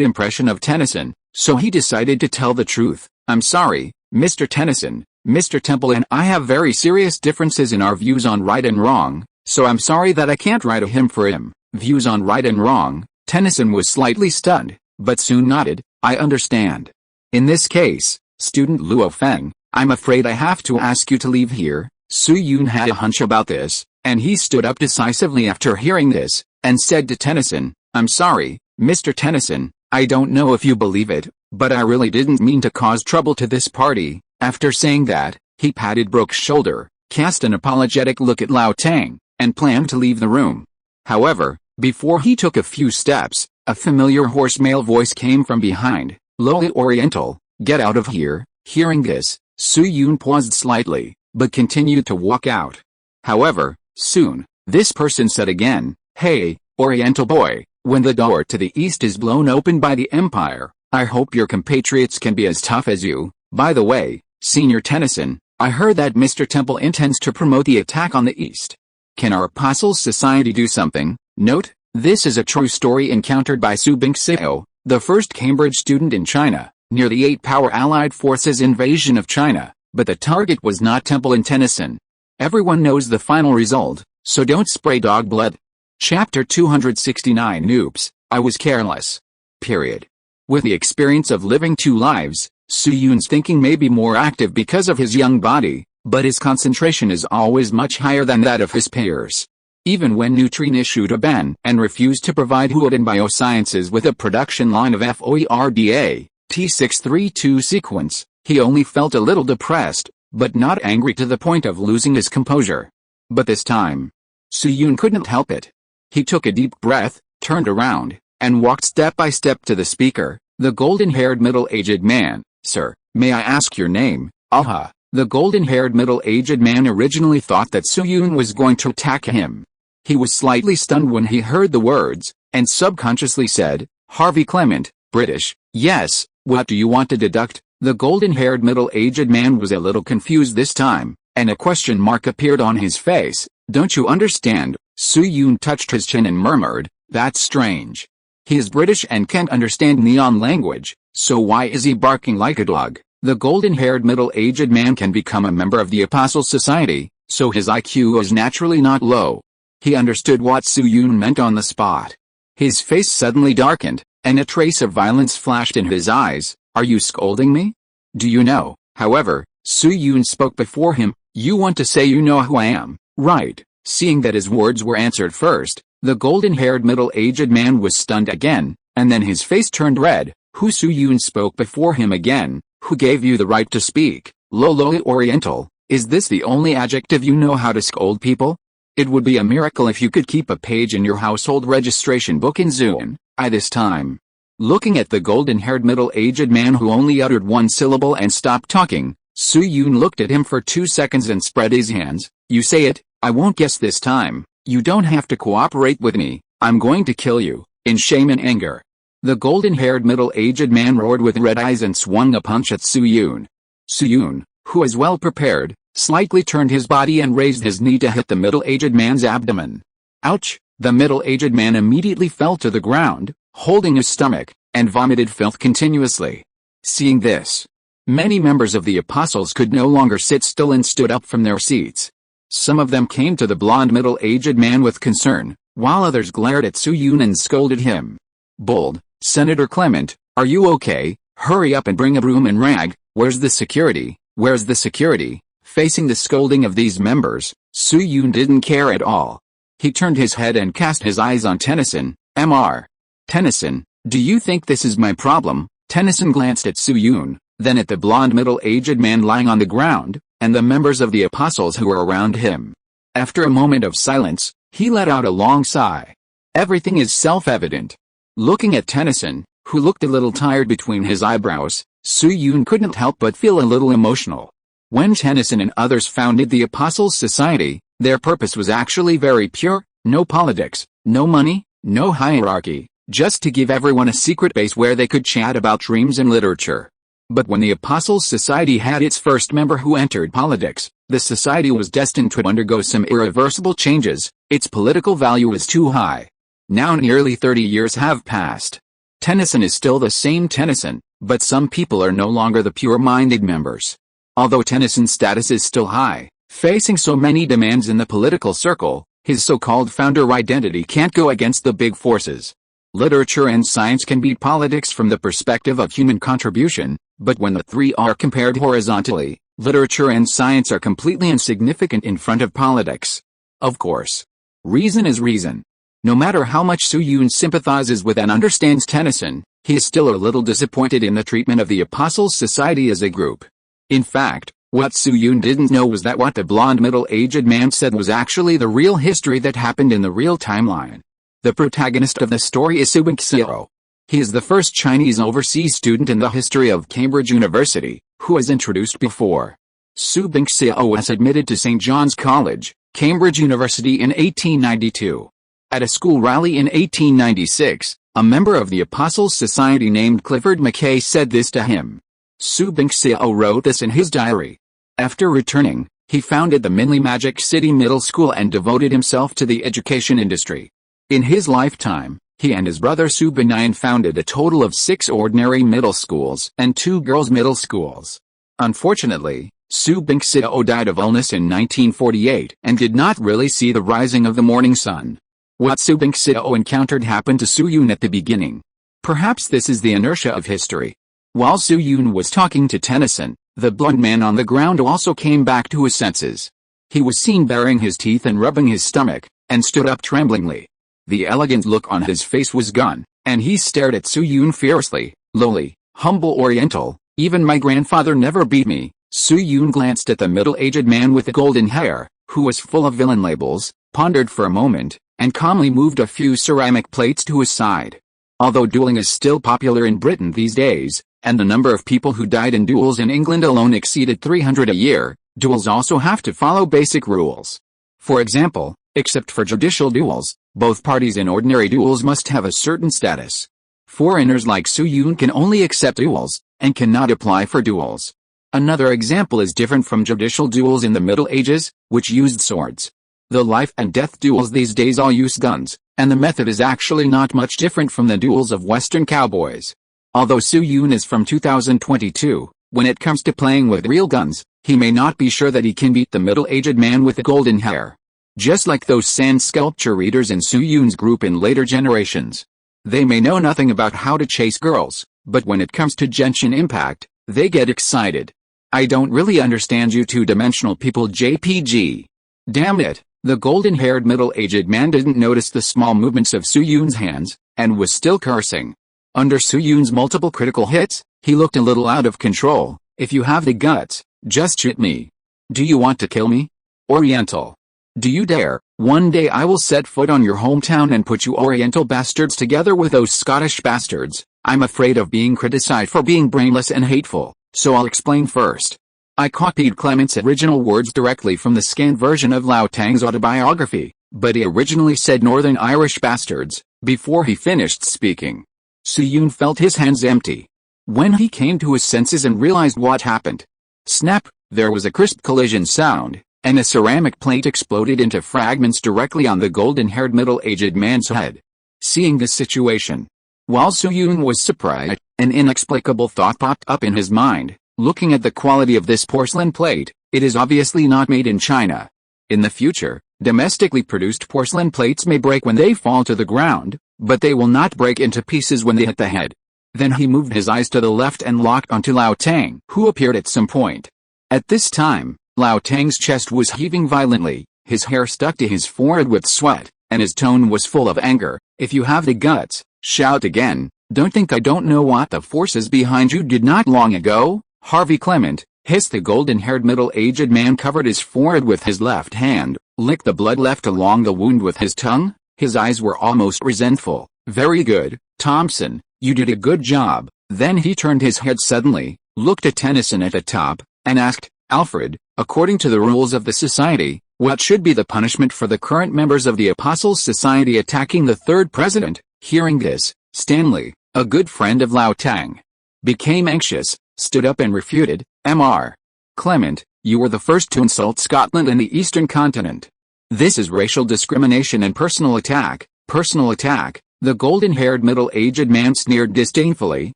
A: impression of Tennyson, so he decided to tell the truth. I'm sorry, Mr. Tennyson. Mr. Temple and I have very serious differences in our views on right and wrong, so I'm sorry that I can't write a hymn for him. Views on right and wrong? Tennyson was slightly stunned, but soon nodded. I understand. In this case, student Luo Feng, I'm afraid I have to ask you to leave here. Su Yun had a hunch about this, and he stood up decisively after hearing this, and said to Tennyson, I'm sorry, Mr. Tennyson, I don't know if you believe it, but I really didn't mean to cause trouble to this party. After saying that, he patted Brooke's shoulder, cast an apologetic look at Lao Tang, and planned to leave the room. However, before he took a few steps, a familiar hoarse male voice came from behind. Lowly Oriental, get out of here. Hearing this, Su Yun paused slightly, but continued to walk out. However, soon, this person said again, Hey, Oriental boy, when the door to the east is blown open by the Empire, I hope your compatriots can be as tough as you. By the way, Senior Tennyson, I heard that Mr. Temple intends to promote the attack on the east. Can our Apostles Society do something? Note, this is a true story encountered by Su Bingxiao, the first Cambridge student in China, near the Eight-Power Allied Forces invasion of China, but the target was not Temple and Tennyson. Everyone knows the final result, so don't spray dog blood. Chapter 269 Oops, I was careless. Period. With the experience of living two lives, Su Yun's thinking may be more active because of his young body, but his concentration is always much higher than that of his peers. Even when Nutrien issued a ban and refused to provide Huadong Biosciences with a production line of FOERDA, T632 sequence, he only felt a little depressed, but not angry to the point of losing his composure. But this time, Su Yun couldn't help it. He took a deep breath, turned around, and walked step by step to the speaker, the golden-haired middle-aged man. Sir, may I ask your name? Aha. The golden-haired middle-aged man originally thought that Su Yun was going to attack him. He was slightly stunned when he heard the words, and subconsciously said, Harvey Clement, British. Yes, what do you want to deduct? The golden-haired middle-aged man was a little confused this time, and a question mark appeared on his face. Don't you understand? Su Yun touched his chin and murmured, That's strange. He is British and can't understand neon language, so why is he barking like a dog? The golden-haired middle-aged man can become a member of the Apostles Society, so his IQ is naturally not low. He understood what Su Yun meant on the spot. His face suddenly darkened, and a trace of violence flashed in his eyes. Are you scolding me? Do you know? However, Su Yun spoke before him. You want to say you know who I am, right? Seeing that his words were answered first, the golden-haired middle-aged man was stunned again, and then his face turned red. Who? Su Yun spoke before him again. Who gave you the right to speak? Lowly Oriental, is this the only adjective you know how to scold people? It would be a miracle if you could keep a page in your household registration book in Zun. This time. Looking at the golden-haired middle-aged man who only uttered one syllable and stopped talking, Su Yun looked at him for 2 seconds and spread his hands. You say it, I won't guess this time. You don't have to cooperate with me, I'm going to kill you. In shame and anger, the golden-haired middle-aged man roared with red eyes and swung a punch at Su Yun. Su Yun, who was well prepared, slightly turned his body and raised his knee to hit the middle-aged man's abdomen. Ouch! The middle-aged man immediately fell to the ground, holding his stomach, and vomited filth continuously. Seeing this, many members of the Apostles could no longer sit still and stood up from their seats. Some of them came to the blond middle-aged man with concern, while others glared at Su Yun and scolded him. Bold, Senator Clement, are you okay? Hurry up and bring a broom and rag. Where's the security? Where's the security? Facing the scolding of these members, Su Yun didn't care at all. He turned his head and cast his eyes on Tennyson. Mr. Tennyson, do you think this is my problem? Tennyson glanced at Su Yun, then at the blond middle-aged man lying on the ground, and the members of the Apostles who were around him. After a moment of silence, he let out a long sigh. Everything is self-evident. Looking at Tennyson, who looked a little tired between his eyebrows, Su Yun couldn't help but feel a little emotional. When Tennyson and others founded the Apostles Society, their purpose was actually very pure: no politics, no money, no hierarchy, just to give everyone a secret base where they could chat about dreams and literature. But when the Apostles' Society had its first member who entered politics, the society was destined to undergo some irreversible changes. Its political value is too high. Now nearly 30 years have passed. Tennyson is still the same Tennyson, but some people are no longer the pure-minded members. Although Tennyson's status is still high, facing so many demands in the political circle, his so-called founder identity can't go against the big forces. Literature and science can beat politics from the perspective of human contribution, but when the three are compared horizontally, literature and science are completely insignificant in front of politics. Of course. Reason is reason. No matter how much Su Yun sympathizes with and understands Tennyson, he is still a little disappointed in the treatment of the Apostles' Society as a group. In fact, what Su Yun didn't know was that what the blonde middle-aged man said was actually the real history that happened in the real timeline. The protagonist of the story is Su Bingxiao. He is the first Chinese overseas student in the history of Cambridge University, who was introduced before. Su Bingxiao was admitted to St. John's College, Cambridge University in 1892. At a school rally in 1896, a member of the Apostles' Society named Clifford Mackay said this to him. Su Bingxiao wrote this in his diary. After returning, he founded the Minley Magic City Middle School and devoted himself to the education industry. In his lifetime, he and his brother Su Binayan founded a total of 6 ordinary middle schools and 2 girls' middle schools. Unfortunately, Su Bingxiao died of illness in 1948 and did not really see the rising of the morning sun. What Su Bingxiao encountered happened to Su Yun at the beginning. Perhaps this is the inertia of history. While Su Yun was talking to Tennyson, the blonde man on the ground also came back to his senses. He was seen baring his teeth and rubbing his stomach, and stood up tremblingly. The elegant look on his face was gone, and he stared at Su Yun fiercely. Lowly, humble Oriental, even my grandfather never beat me. Su Yun glanced at the middle-aged man with the golden hair, who was full of villain labels, pondered for a moment, and calmly moved a few ceramic plates to his side. Although dueling is still popular in Britain these days, and the number of people who died in duels in England alone exceeded 300 a year, duels also have to follow basic rules. For example, except for judicial duels, both parties in ordinary duels must have a certain status. Foreigners like Su Yun can only accept duels, and cannot apply for duels. Another example is different from judicial duels in the Middle Ages, which used swords. The life and death duels these days all use guns, and the method is actually not much different from the duels of Western cowboys. Although Su Yun is from 2022, when it comes to playing with real guns, he may not be sure that he can beat the middle-aged man with the golden hair. Just like those sand sculpture readers in Su Yun's group in later generations. They may know nothing about how to chase girls, but when it comes to Genshin Impact, they get excited. I don't really understand you two-dimensional people JPG. Damn it, the golden-haired middle-aged man didn't notice the small movements of Su Yun's hands, and was still cursing. Under Su Yun's multiple critical hits, he looked a little out of control. If you have the guts, just shoot me. Do you want to kill me? Oriental. Do you dare? One day I will set foot on your hometown and put you Oriental bastards together with those Scottish bastards. I'm afraid of being criticized for being brainless and hateful, so I'll explain first. I copied Clement's original words directly from the scanned version of Lao Tang's autobiography, but he originally said Northern Irish bastards, before he finished speaking. Su Yun felt his hands empty. When he came to his senses and realized what happened. Snap, there was a crisp collision sound, and a ceramic plate exploded into fragments directly on the golden-haired middle-aged man's head. Seeing this situation, while Su Yun was surprised, an inexplicable thought popped up in his mind. Looking at the quality of this porcelain plate, it is obviously not made in China. In the future, domestically produced porcelain plates may break when they fall to the ground, but they will not break into pieces when they hit the head. Then he moved his eyes to the left and locked onto Lao Tang, who appeared at some point. At this time, Lao Tang's chest was heaving violently, his hair stuck to his forehead with sweat, and his tone was full of anger. If you have the guts, shout again. Don't think I don't know what the forces behind you did not long ago. Harvey Clement, hissed the golden-haired middle-aged man, covered his forehead with his left hand, licked the blood left along the wound with his tongue. His eyes were almost resentful. Very good, Thompson, you did a good job. Then he turned his head suddenly, looked at Tennyson at the top, and asked, Alfred, according to the rules of the society, what should be the punishment for the current members of the Apostles' Society attacking the third president? Hearing this, Stanley, a good friend of Lao Tang, became anxious, stood up and refuted, Mr. Clement, you were the first to insult Scotland and the Eastern continent. This is racial discrimination and personal attack. Personal attack. The golden-haired middle-aged man sneered disdainfully,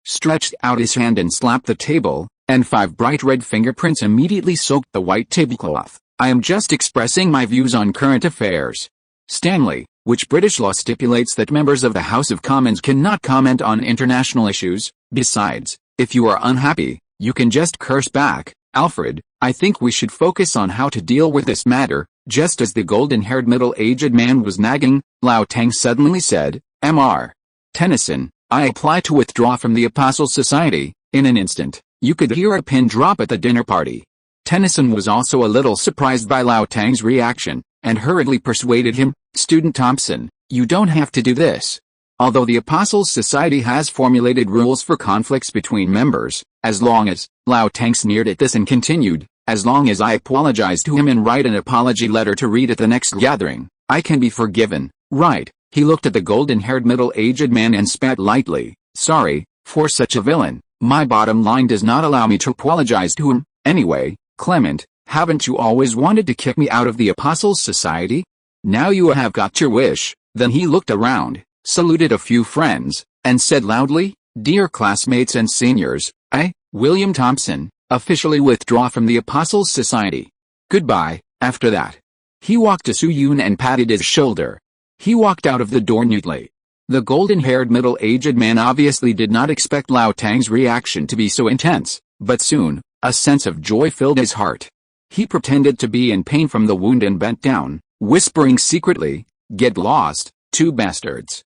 A: stretched out his hand and slapped the table, and 5 bright red fingerprints immediately soaked the white tablecloth. I am just expressing my views on current affairs. Stanley, which British law stipulates that members of the House of Commons cannot comment on international issues. Besides, if you are unhappy, you can just curse back. Alfred, I think we should focus on how to deal with this matter. Just as the golden-haired middle-aged man was nagging, Lao Tang suddenly said, Mr. Tennyson, I apply to withdraw from the Apostle Society. In an instant, you could hear a pin drop at the dinner party. Tennyson was also a little surprised by Lao Tang's reaction, and hurriedly persuaded him, Student Thompson, you don't have to do this. Although the Apostles' Society has formulated rules for conflicts between members, as long as, Lao Tang sneered at this and continued, as long as I apologize to him and write an apology letter to read at the next gathering, I can be forgiven, right? He looked at the golden-haired middle-aged man and spat lightly, sorry, for such a villain, my bottom line does not allow me to apologize to him. Anyway, Clement, haven't you always wanted to kick me out of the Apostles' Society? Now you have got your wish. Then he looked around, saluted a few friends, and said loudly, Dear classmates and seniors, I, William Thompson, officially withdraw from the Apostles' Society. Goodbye. After that, he walked to Su Yun and patted his shoulder. He walked out of the door neatly. The golden-haired middle-aged man obviously did not expect Lao Tang's reaction to be so intense, but soon, a sense of joy filled his heart. He pretended to be in pain from the wound and bent down, whispering secretly, Get lost, 2 bastards.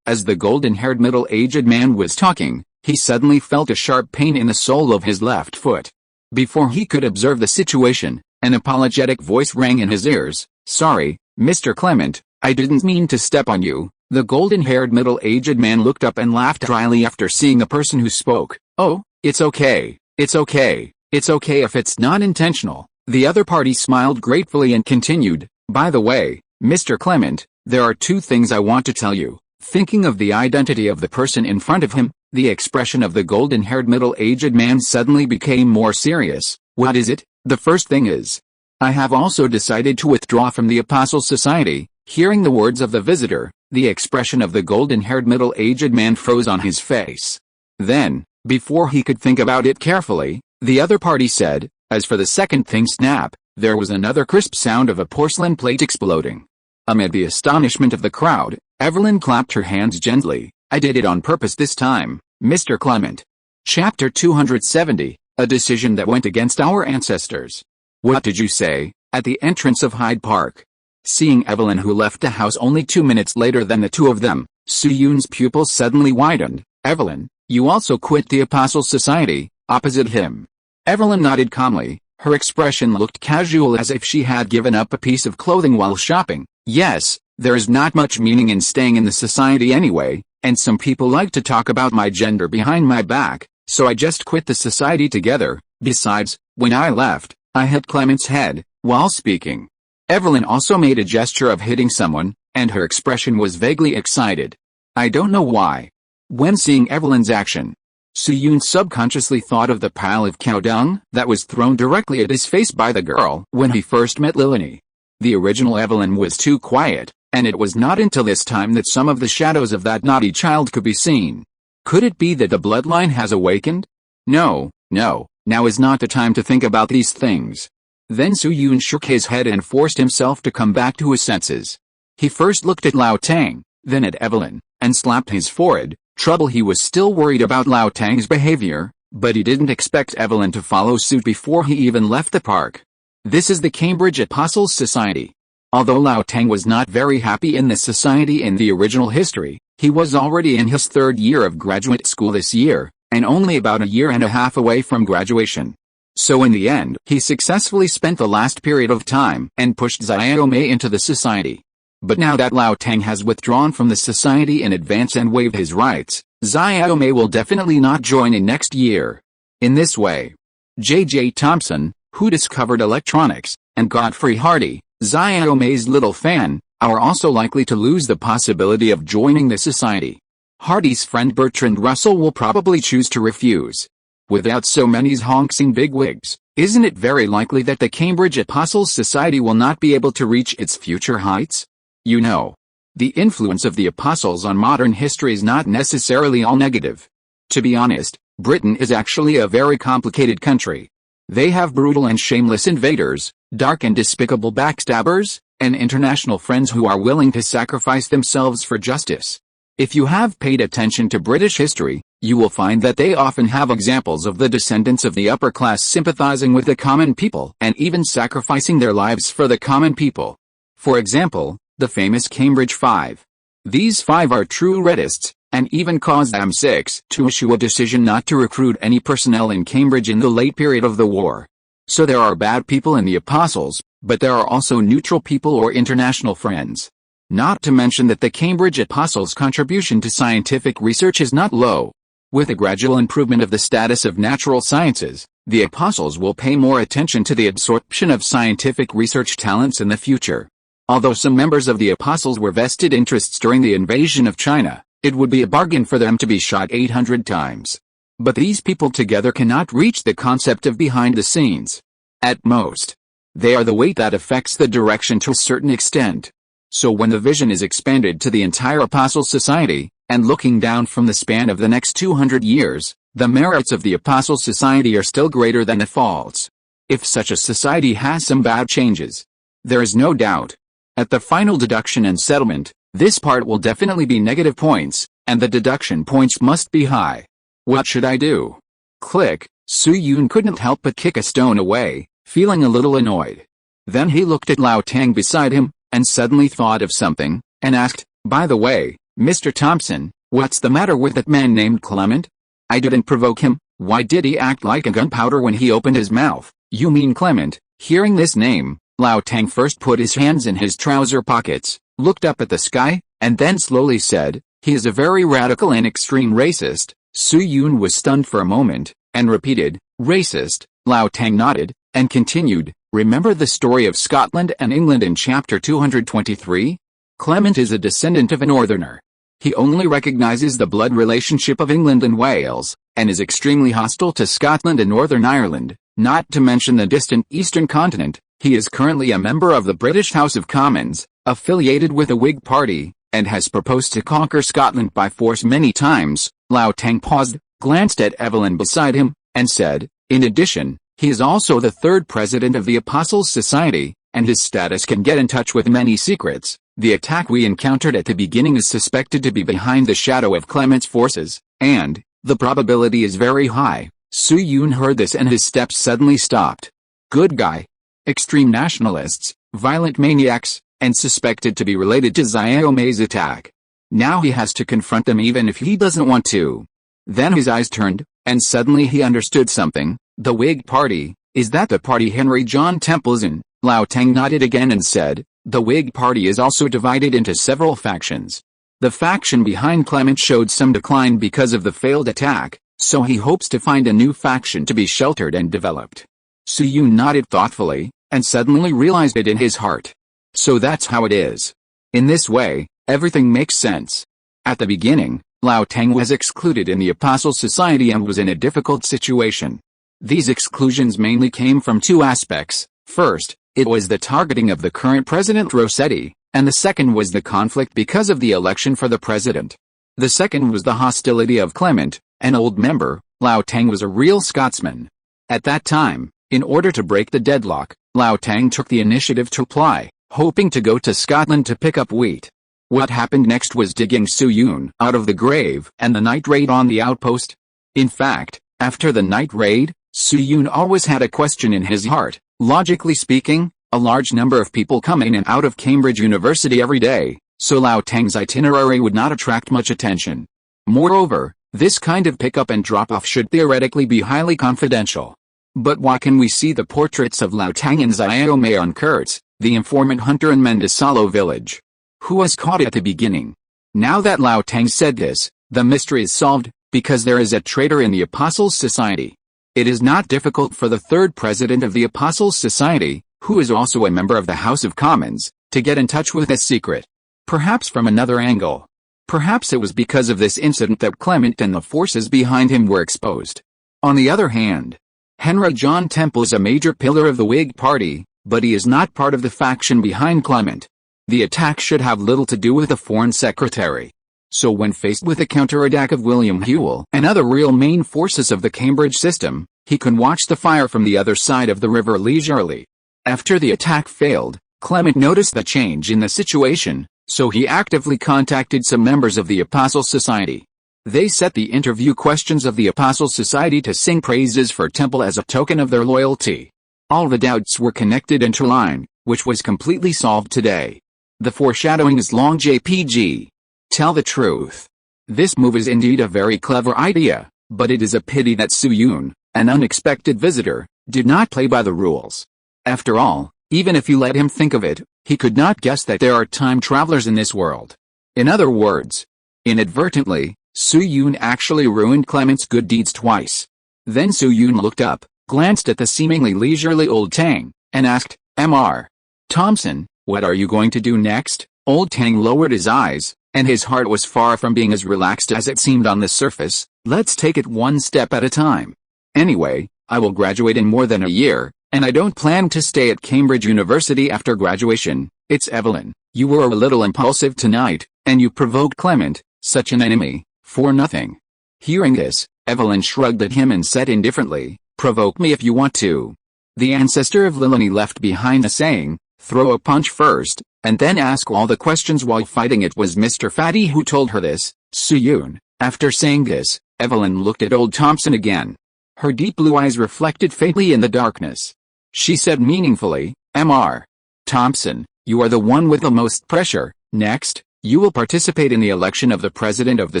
A: As the golden-haired middle-aged man was talking, he suddenly felt a sharp pain in the sole of his left foot. Before he could observe the situation, an apologetic voice rang in his ears, Sorry, Mr. Clement, I didn't mean to step on you. The golden-haired middle-aged man looked up and laughed dryly after seeing the person who spoke. Oh, it's okay, it's okay, it's okay if it's not intentional. The other party smiled gratefully and continued, By the way, Mr. Clement, there are 2 things I want to tell you. Thinking of the identity of the person in front of him, the expression of the golden-haired middle-aged man suddenly became more serious. What is it? The first thing is, I have also decided to withdraw from the Apostle Society. Hearing the words of the visitor, the expression of the golden-haired middle-aged man froze on his face. Then, before he could think about it carefully, the other party said, As for the second thing, snap, there was another crisp sound of a porcelain plate exploding. Amid the astonishment of the crowd, Evelyn clapped her hands gently. I did it on purpose this time, Mr. Clement. Chapter 270, A Decision That Went Against Our Ancestors. What did you say? At the entrance of Hyde Park. Seeing Evelyn, who left the house only 2 minutes later than the 2 of them, Su Yun's pupils suddenly widened. Evelyn, you also quit the Apostle Society, opposite him. Evelyn nodded calmly. Her expression looked casual, as if she had given up a piece of clothing while shopping. Yes, there is not much meaning in staying in the society anyway, and some people like to talk about my gender behind my back, so I just quit the society together. Besides, when I left, I hit Clement's head, while speaking. Evelyn also made a gesture of hitting someone, and her expression was vaguely excited. I don't know why. When seeing Evelyn's action, Su Yun subconsciously thought of the pile of cow dung that was thrown directly at his face by the girl when he first met Lilini. The original Evelyn was too quiet, and it was not until this time that some of the shadows of that naughty child could be seen. Could it be that the bloodline has awakened? No, now is not the time to think about these things. Then Su Yun shook his head and forced himself to come back to his senses. He first looked at Lao Tang, then at Evelyn, and slapped his forehead. Trouble, he was still worried about Lao Tang's behavior, but he didn't expect Evelyn to follow suit before he even left the park. This is the Cambridge Apostles Society. Although Lao Tang was not very happy in this society in the original history, he was already in his 3rd year of graduate school this year, and only about a year and a half away from graduation. So in the end, he successfully spent the last period of time and pushed Xiaomei into the society. But now that Lao Tang has withdrawn from the society in advance and waived his rights, Xiaomei will definitely not join in next year. In this way, J.J. Thompson, who discovered electronics, and Godfrey Hardy, Xiaomei's little fan, are also likely to lose the possibility of joining the society. Hardy's friend Bertrand Russell will probably choose to refuse. Without so many honking bigwigs, isn't it very likely that the Cambridge Apostles Society will not be able to reach its future heights? You know, the influence of the Apostles on modern history is not necessarily all negative. To be honest, Britain is actually a very complicated country. They have brutal and shameless invaders, dark and despicable backstabbers, and international friends who are willing to sacrifice themselves for justice. If you have paid attention to British history, you will find that they often have examples of the descendants of the upper class sympathizing with the common people and even sacrificing their lives for the common people. For example, the famous Cambridge Five. These five are true Reddists, and even caused M6 to issue a decision not to recruit any personnel in Cambridge in the late period of the war. So there are bad people in the Apostles, but there are also neutral people or international friends. Not to mention that the Cambridge Apostles' contribution to scientific research is not low. With a gradual improvement of the status of natural sciences, the Apostles will pay more attention to the absorption of scientific research talents in the future. Although some members of the Apostles were vested interests during the invasion of China, it would be a bargain for them to be shot 800 times. But these people together cannot reach the concept of behind the scenes. At most, they are the weight that affects the direction to a certain extent. So when the vision is expanded to the entire Apostle Society, and looking down from the span of the next 200 years, the merits of the Apostle Society are still greater than the faults. If such a society has some bad changes, there is no doubt. At the final deduction and settlement, this part will definitely be negative points, and the deduction points must be high. What should I do? Click. Su Yun couldn't help but kick a stone away, feeling a little annoyed. Then he looked at Lao Tang beside him, and suddenly thought of something, and asked, "By the way, Mr. Thompson, what's the matter with that man named Clement? I didn't provoke him. Why did he act like a gunpowder when he opened his mouth?" "You mean Clement?" Hearing this name, Lao Tang first put his hands in his trouser pockets, looked up at the sky, and then slowly said, "He is a very radical and extreme racist." Su Yun was stunned for a moment, and repeated, "Racist?" Lao Tang nodded, and continued, "Remember the story of Scotland and England in chapter 223? Clement is a descendant of a northerner. He only recognizes the blood relationship of England and Wales, and is extremely hostile to Scotland and Northern Ireland, not to mention the distant eastern continent. He is currently a member of the British House of Commons, affiliated with the Whig Party, and has proposed to conquer Scotland by force many times." Lao Tang paused, glanced at Evelyn beside him, and said, "In addition, he is also the third president of the Apostles Society, and his status can get in touch with many secrets. The attack we encountered at the beginning is suspected to be behind the shadow of Clement's forces, and the probability is very high." Su Yun heard this and his steps suddenly stopped. Good guy. Extreme nationalists, violent maniacs, and suspected to be related to Xiao Mei's attack. Now he has to confront them even if he doesn't want to. Then his eyes turned, and suddenly he understood something. The Whig Party, is that the party Henry John Temple's in? Lao Tang nodded again and said, "The Whig Party is also divided into several factions. The faction behind Clement showed some decline because of the failed attack, so he hopes to find a new faction to be sheltered and developed." Su Yun nodded thoughtfully, and suddenly realized it in his heart. So that's how it is. In this way, everything makes sense. At the beginning, Lao Tang was excluded in the Apostle Society and was in a difficult situation. These exclusions mainly came from two aspects. First, it was the targeting of the current President Rossetti, and the second was the conflict because of the election for the president. The second was the hostility of Clement, an old member. Lao Tang was a real Scotsman. At that time, in order to break the deadlock, Lao Tang took the initiative to apply, hoping to go to Scotland to pick up wheat. What happened next was digging Su Yun out of the grave and the night raid on the outpost. In fact, after the night raid, Su Yun always had a question in his heart. Logically speaking, a large number of people come in and out of Cambridge University every day, so Lao Tang's itinerary would not attract much attention. Moreover, this kind of pickup and drop-off should theoretically be highly confidential. But why can we see the portraits of Lao Tang and Xiao Mei on Kurtz, the informant hunter in Mendesalo village? Who was caught at the beginning? Now that Lao Tang said this, the mystery is solved, because there is a traitor in the Apostles Society. It is not difficult for the third president of the Apostles Society, who is also a member of the House of Commons, to get in touch with this secret. Perhaps from another angle. Perhaps it was because of this incident that Clement and the forces behind him were exposed. On the other hand, Henry John Temple is a major pillar of the Whig Party, but he is not part of the faction behind Clement. The attack should have little to do with the Foreign Secretary. So when faced with a counterattack of William Whewell and other real main forces of the Cambridge system, he can watch the fire from the other side of the river leisurely. After the attack failed, Clement noticed the change in the situation, so he actively contacted some members of the Apostle Society. They set the interview questions of the Apostle Society to sing praises for Temple as a token of their loyalty. All the doubts were connected into line, which was completely solved today. The foreshadowing is long JPG. Tell the truth. This move is indeed a very clever idea, but it is a pity that Su-Yun, an unexpected visitor, did not play by the rules. After all, even if you let him think of it, he could not guess that there are time travelers in this world. In other words, inadvertently, Su-Yun actually ruined Clement's good deeds twice. Then Su-Yun looked up, glanced at the seemingly leisurely old Tang, and asked, Mr. Thompson, what are you going to do next? Old Tang lowered his eyes, and his heart was far from being as relaxed as it seemed on the surface. Let's take it one step at a time. Anyway, I will graduate in more than a year, and I don't plan to stay at Cambridge University after graduation. It's Evelyn. You were a little impulsive tonight, and you provoked Clement, such an enemy, for nothing. Hearing this, Evelyn shrugged at him and said indifferently, provoke me if you want to. The ancestor of Lilani left behind a saying, throw a punch first, and then ask all the questions while fighting. It was Mr. Fatty who told her this, Su-Yun. After saying this, Evelyn looked at old Thompson again. Her deep blue eyes reflected faintly in the darkness. She said meaningfully, Mr. Thompson, you are the one with the most pressure. Next, you will participate in the election of the president of the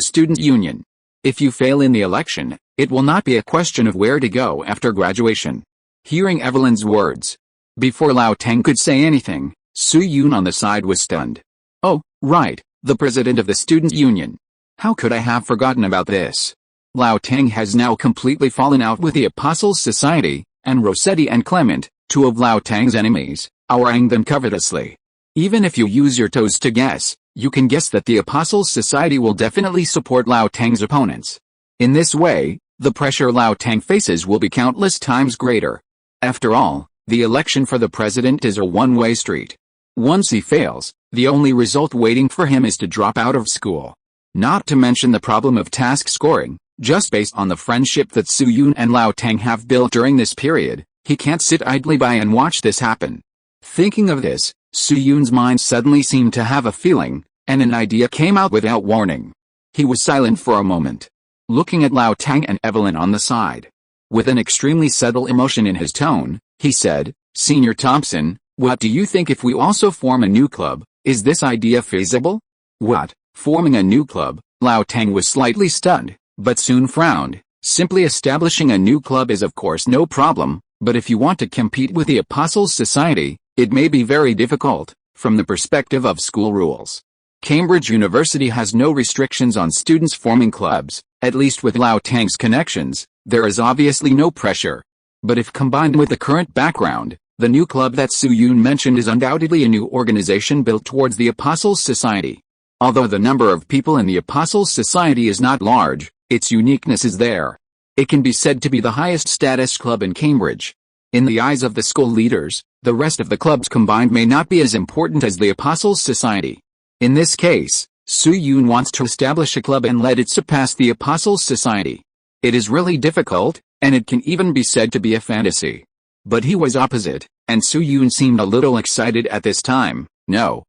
A: student union. If you fail in the election, it will not be a question of where to go after graduation. Hearing Evelyn's words, before Lao Tang could say anything, Su-Yun on the side was stunned. Oh, right, the president of the student union. How could I have forgotten about this? Lao Tang has now completely fallen out with the Apostles' Society, and Rossetti and Clement, two of Lao Tang's enemies, are eyeing them covetously. Even if you use your toes to guess, you can guess that the Apostles' Society will definitely support Lao Tang's opponents. In this way, the pressure Lao Tang faces will be countless times greater. After all, the election for the president is a one-way street. Once he fails, the only result waiting for him is to drop out of school. Not to mention the problem of task scoring, just based on the friendship that Su-Yun and Lao Tang have built during this period, he can't sit idly by and watch this happen. Thinking of this, Su-Yun's mind suddenly seemed to have a feeling, and an idea came out without warning. He was silent for a moment, looking at Lao Tang and Evelyn on the side. With an extremely subtle emotion in his tone, he said, Senior Thompson, what do you think if we also form a new club? Is this idea feasible? What? Forming a new club? Lao Tang was slightly stunned, but soon frowned. Simply establishing a new club is of course no problem, but if you want to compete with the Apostles' Society, it may be very difficult, from the perspective of school rules. Cambridge University has no restrictions on students forming clubs, at least with Lao Tang's connections, there is obviously no pressure. But if combined with the current background, the new club that Su-Yun mentioned is undoubtedly a new organization built towards the Apostles' Society. Although the number of people in the Apostles' Society is not large, its uniqueness is there. It can be said to be the highest status club in Cambridge. In the eyes of the school leaders, the rest of the clubs combined may not be as important as the Apostles' Society. In this case, Su-Yun wants to establish a club and let it surpass the Apostles' Society. It is really difficult, and it can even be said to be a fantasy. But he was opposite, and Su-Yun seemed a little excited at this time. No,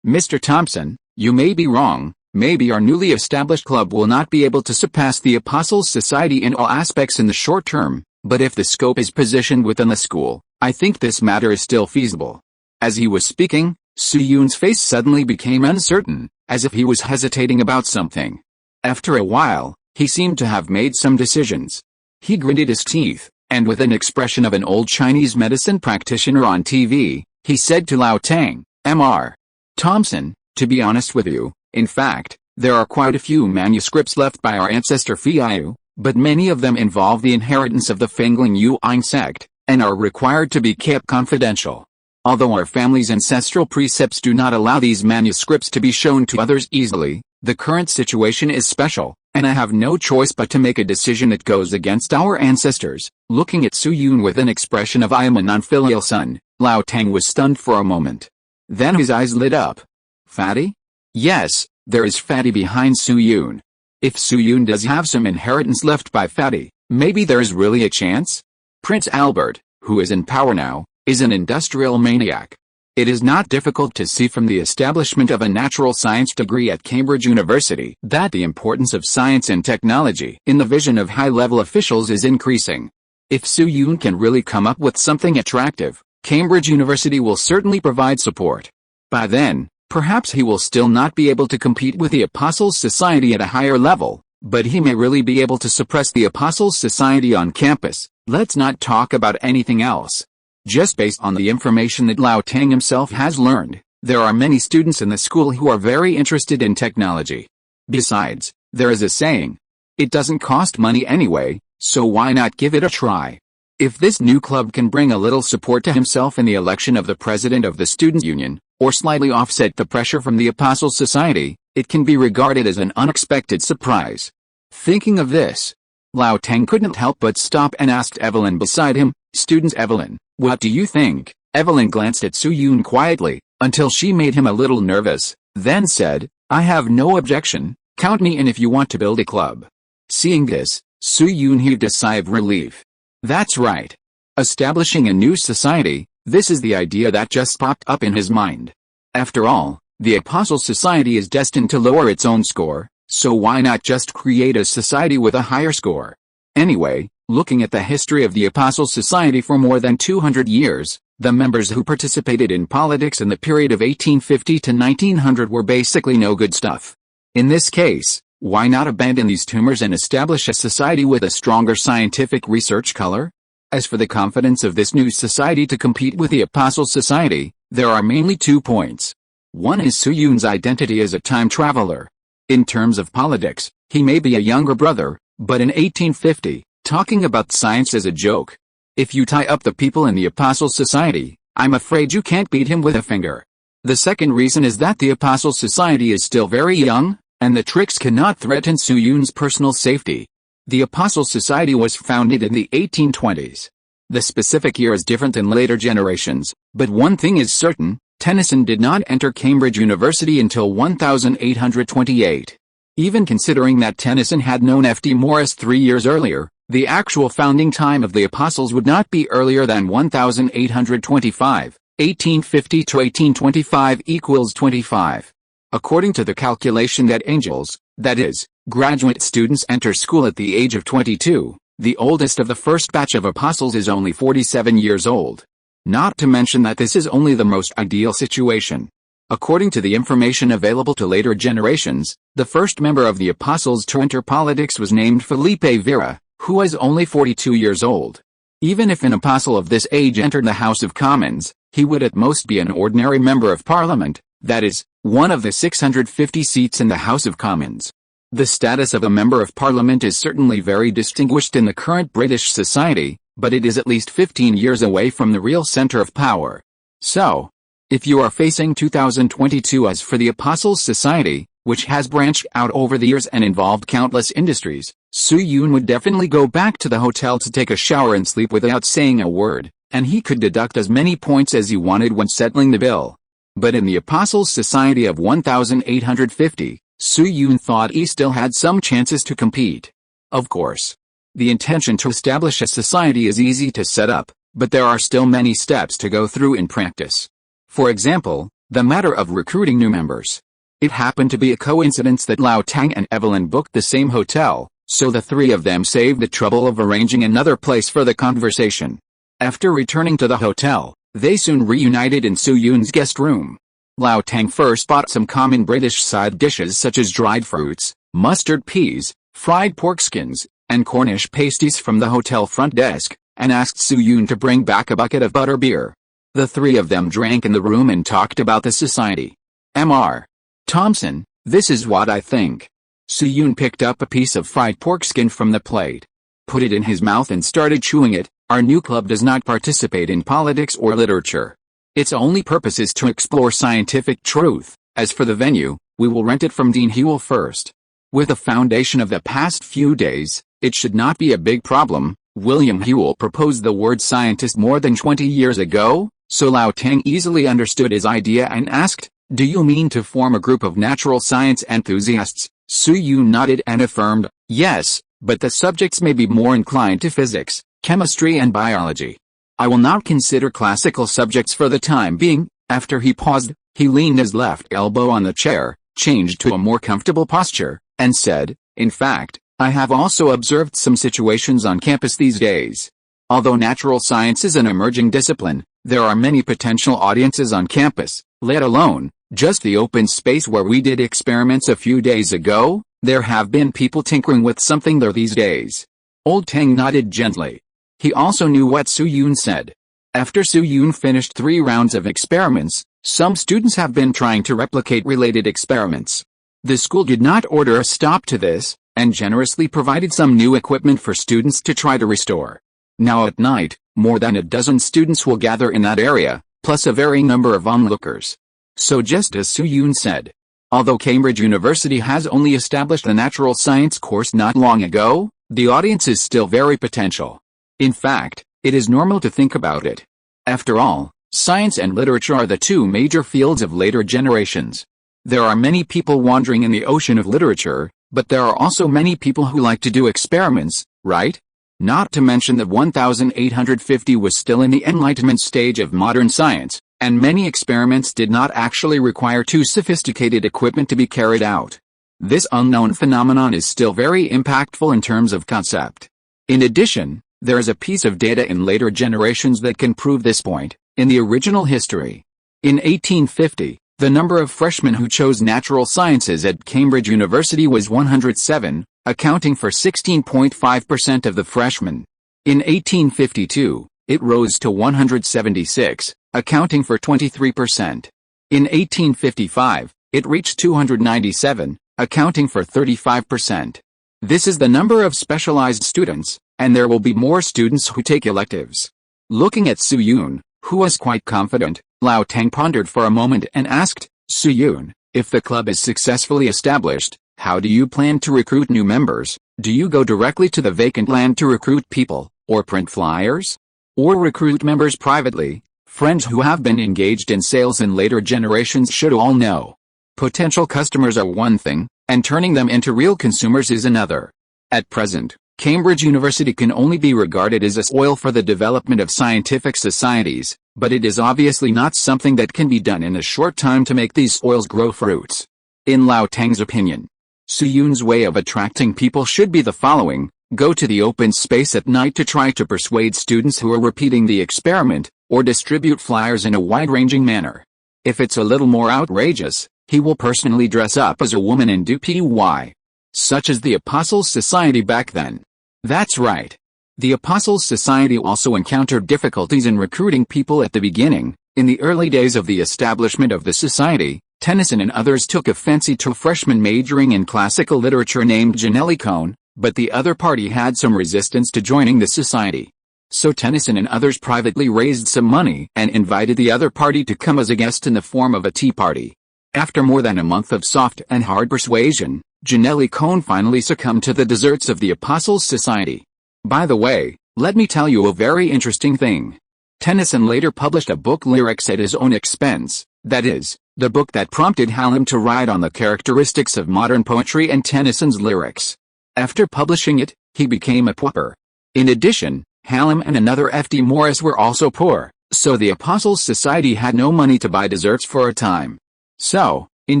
A: Mr. Thompson, you may be wrong. Maybe our newly established club will not be able to surpass the Apostles' Society in all aspects in the short term, but if the scope is positioned within the school, I think this matter is still feasible. As he was speaking, Su-Yun's face suddenly became uncertain, as if he was hesitating about something. After a while, he seemed to have made some decisions. He gritted his teeth, and with an expression of an old Chinese medicine practitioner on TV, he said to Lao Tang, Mr. Thompson, to be honest with you, in fact, there are quite a few manuscripts left by our ancestor Fiyu, but many of them involve the inheritance of the Fengling Yuan sect, and are required to be kept confidential. Although our family's ancestral precepts do not allow these manuscripts to be shown to others easily, the current situation is special, and I have no choice but to make a decision that goes against our ancestors." Looking at Su Yun with an expression of "I am a non-filial son," Lao Tang was stunned for a moment. Then his eyes lit up. "Fatty?" Yes, there is Fatty behind Su Yun. If Su Yun does have some inheritance left by Fatty, maybe there's really a chance? Prince Albert, who is in power now, is an industrial maniac. It is not difficult to see from the establishment of a natural science degree at Cambridge University that the importance of science and technology in the vision of high-level officials is increasing. If Su Yun can really come up with something attractive, Cambridge University will certainly provide support. By then, perhaps he will still not be able to compete with the Apostles' Society at a higher level, but he may really be able to suppress the Apostles' Society on campus. Let's not talk about anything else. Just based on the information that Lao Tang himself has learned, there are many students in the school who are very interested in technology. Besides, there is a saying, it doesn't cost money anyway, so why not give it a try? If this new club can bring a little support to himself in the election of the president of the Students' Union, or slightly offset the pressure from the Apostles' Society, it can be regarded as an unexpected surprise. Thinking of this, Lao Tang couldn't help but stop and asked Evelyn beside him, "Students Evelyn, what do you think?" Evelyn glanced at Su Yun quietly, until she made him a little nervous, then said, "I have no objection, count me in if you want to build a club." Seeing this, Su Yun heaved a sigh of relief. That's right. Establishing a new society, this is the idea that just popped up in his mind. After all, the Apostles' Society is destined to lower its own score, so why not just create a society with a higher score? Anyway, looking at the history of the Apostles' Society for more than 200 years, the members who participated in politics in the period of 1850 to 1900 were basically no good stuff. In this case, why not abandon these tumors and establish a society with a stronger scientific research color? As for the confidence of this new society to compete with the Apostles' Society, there are mainly 2 points. One is Su Yun's identity as a time traveler. In terms of politics, he may be a younger brother, but in 1850, talking about science is a joke. If you tie up the people in the Apostles' Society, I'm afraid you can't beat him with a finger. The second reason is that the Apostles' Society is still very young, and the tricks cannot threaten Su Yun's personal safety. The Apostles' Society was founded in the 1820s. The specific year is different than later generations, but one thing is certain, Tennyson did not enter Cambridge University until 1828. Even considering that Tennyson had known F.D. Morris 3 years earlier, the actual founding time of the Apostles would not be earlier than 1825. 1850 to 1825 equals 25. According to the calculation that angels, that is, graduate students enter school at the age of 22, the oldest of the first batch of apostles is only 47 years old. Not to mention that this is only the most ideal situation. According to the information available to later generations, the first member of the apostles to enter politics was named Felipe Vera, who was only 42 years old. Even if an apostle of this age entered the House of Commons, he would at most be an ordinary member of Parliament, that is, one of the 650 seats in the House of Commons. The status of a Member of Parliament is certainly very distinguished in the current British society, but it is at least 15 years away from the real center of power. So, if you are facing 2022 as for the Apostles' Society, which has branched out over the years and involved countless industries, Su Yun would definitely go back to the hotel to take a shower and sleep without saying a word, and he could deduct as many points as he wanted when settling the bill. But in the Apostles' Society of 1850, Su Yun thought he still had some chances to compete. Of course, the intention to establish a society is easy to set up, but there are still many steps to go through in practice. For example, the matter of recruiting new members. It happened to be a coincidence that Lao Tang and Evelyn booked the same hotel, so the three of them saved the trouble of arranging another place for the conversation. After returning to the hotel, they soon reunited in Su Yun's guest room. Lao Tang first bought some common British side dishes such as dried fruits, mustard peas, fried pork skins, and Cornish pasties from the hotel front desk, and asked Su Yun to bring back a bucket of butterbeer. The three of them drank in the room and talked about the society. Mr. Thompson, this is what I think. Su Yun picked up a piece of fried pork skin from the plate, put it in his mouth and started chewing it. Our new club does not participate in politics or literature. Its only purpose is to explore scientific truth. As for the venue, we will rent it from Dean Hewell first. With the foundation of the past few days, it should not be a big problem. William Hewell proposed the word scientist more than 20 years ago, so Lao Teng easily understood his idea and asked, "Do you mean to form a group of natural science enthusiasts?" Su Yun nodded and affirmed, "Yes, but the subjects may be more inclined to physics, chemistry and biology. I will not consider classical subjects for the time being." After he paused, he leaned his left elbow on the chair, changed to a more comfortable posture, and said, "In fact, I have also observed some situations on campus these days. Although natural science is an emerging discipline, there are many potential audiences on campus, let alone just the open space where we did experiments a few days ago. There have been people tinkering with something there these days." Old Teng nodded gently. He also knew what Su Yun said. After Su Yun finished 3 rounds of experiments, some students have been trying to replicate related experiments. The school did not order a stop to this, and generously provided some new equipment for students to try to restore. Now at night, more than a dozen students will gather in that area, plus a varying number of onlookers. So just as Su Yun said, although Cambridge University has only established a natural science course not long ago, the audience is still very potential. In fact, it is normal to think about it. After all, science and literature are the 2 major fields of later generations. There are many people wandering in the ocean of literature, but there are also many people who like to do experiments, right? Not to mention that 1850 was still in the Enlightenment stage of modern science, and many experiments did not actually require too sophisticated equipment to be carried out. This unknown phenomenon is still very impactful in terms of concept. In addition, there is a piece of data in later generations that can prove this point. In the original history, in 1850, the number of freshmen who chose natural sciences at Cambridge University was 107, accounting for 16.5% of the freshmen. In 1852, it rose to 176, accounting for 23%. In 1855, it reached 297, accounting for 35%. This is the number of specialized students, and there will be more students who take electives. Looking at Su Yun, who was quite confident, Lao Teng pondered for a moment and asked, "Su Yun, if the club is successfully established, how do you plan to recruit new members? Do you go directly to the vacant land to recruit people, or print flyers? Or recruit members privately?" Friends who have been engaged in sales in later generations should all know. Potential customers are one thing, and turning them into real consumers is another. At present, Cambridge University can only be regarded as a soil for the development of scientific societies, but it is obviously not something that can be done in a short time to make these soils grow fruits. In Lao Teng's opinion, Su Yun's way of attracting people should be the following: go to the open space at night to try to persuade students who are repeating the experiment, or distribute flyers in a wide-ranging manner. If it's a little more outrageous, he will personally dress up as a woman and do PY. Such as the Apostles' Society back then. That's right. The Apostles' Society also encountered difficulties in recruiting people at the beginning. In the early days of the establishment of the society, Tennyson and others took a fancy to a freshman majoring in classical literature named Janelli Cohn, but the other party had some resistance to joining the society. So Tennyson and others privately raised some money and invited the other party to come as a guest in the form of a tea party. After more than a month of soft and hard persuasion, Janelli Cohn finally succumbed to the deserts of the Apostles' Society. By the way, let me tell you a very interesting thing. Tennyson later published a book lyrics at his own expense, that is, the book that prompted Hallam to write on the characteristics of modern poetry and Tennyson's lyrics. After publishing it, he became a pauper. In addition, Hallam and another F.D. Morris were also poor, so the Apostles' Society had no money to buy desserts for a time. So, in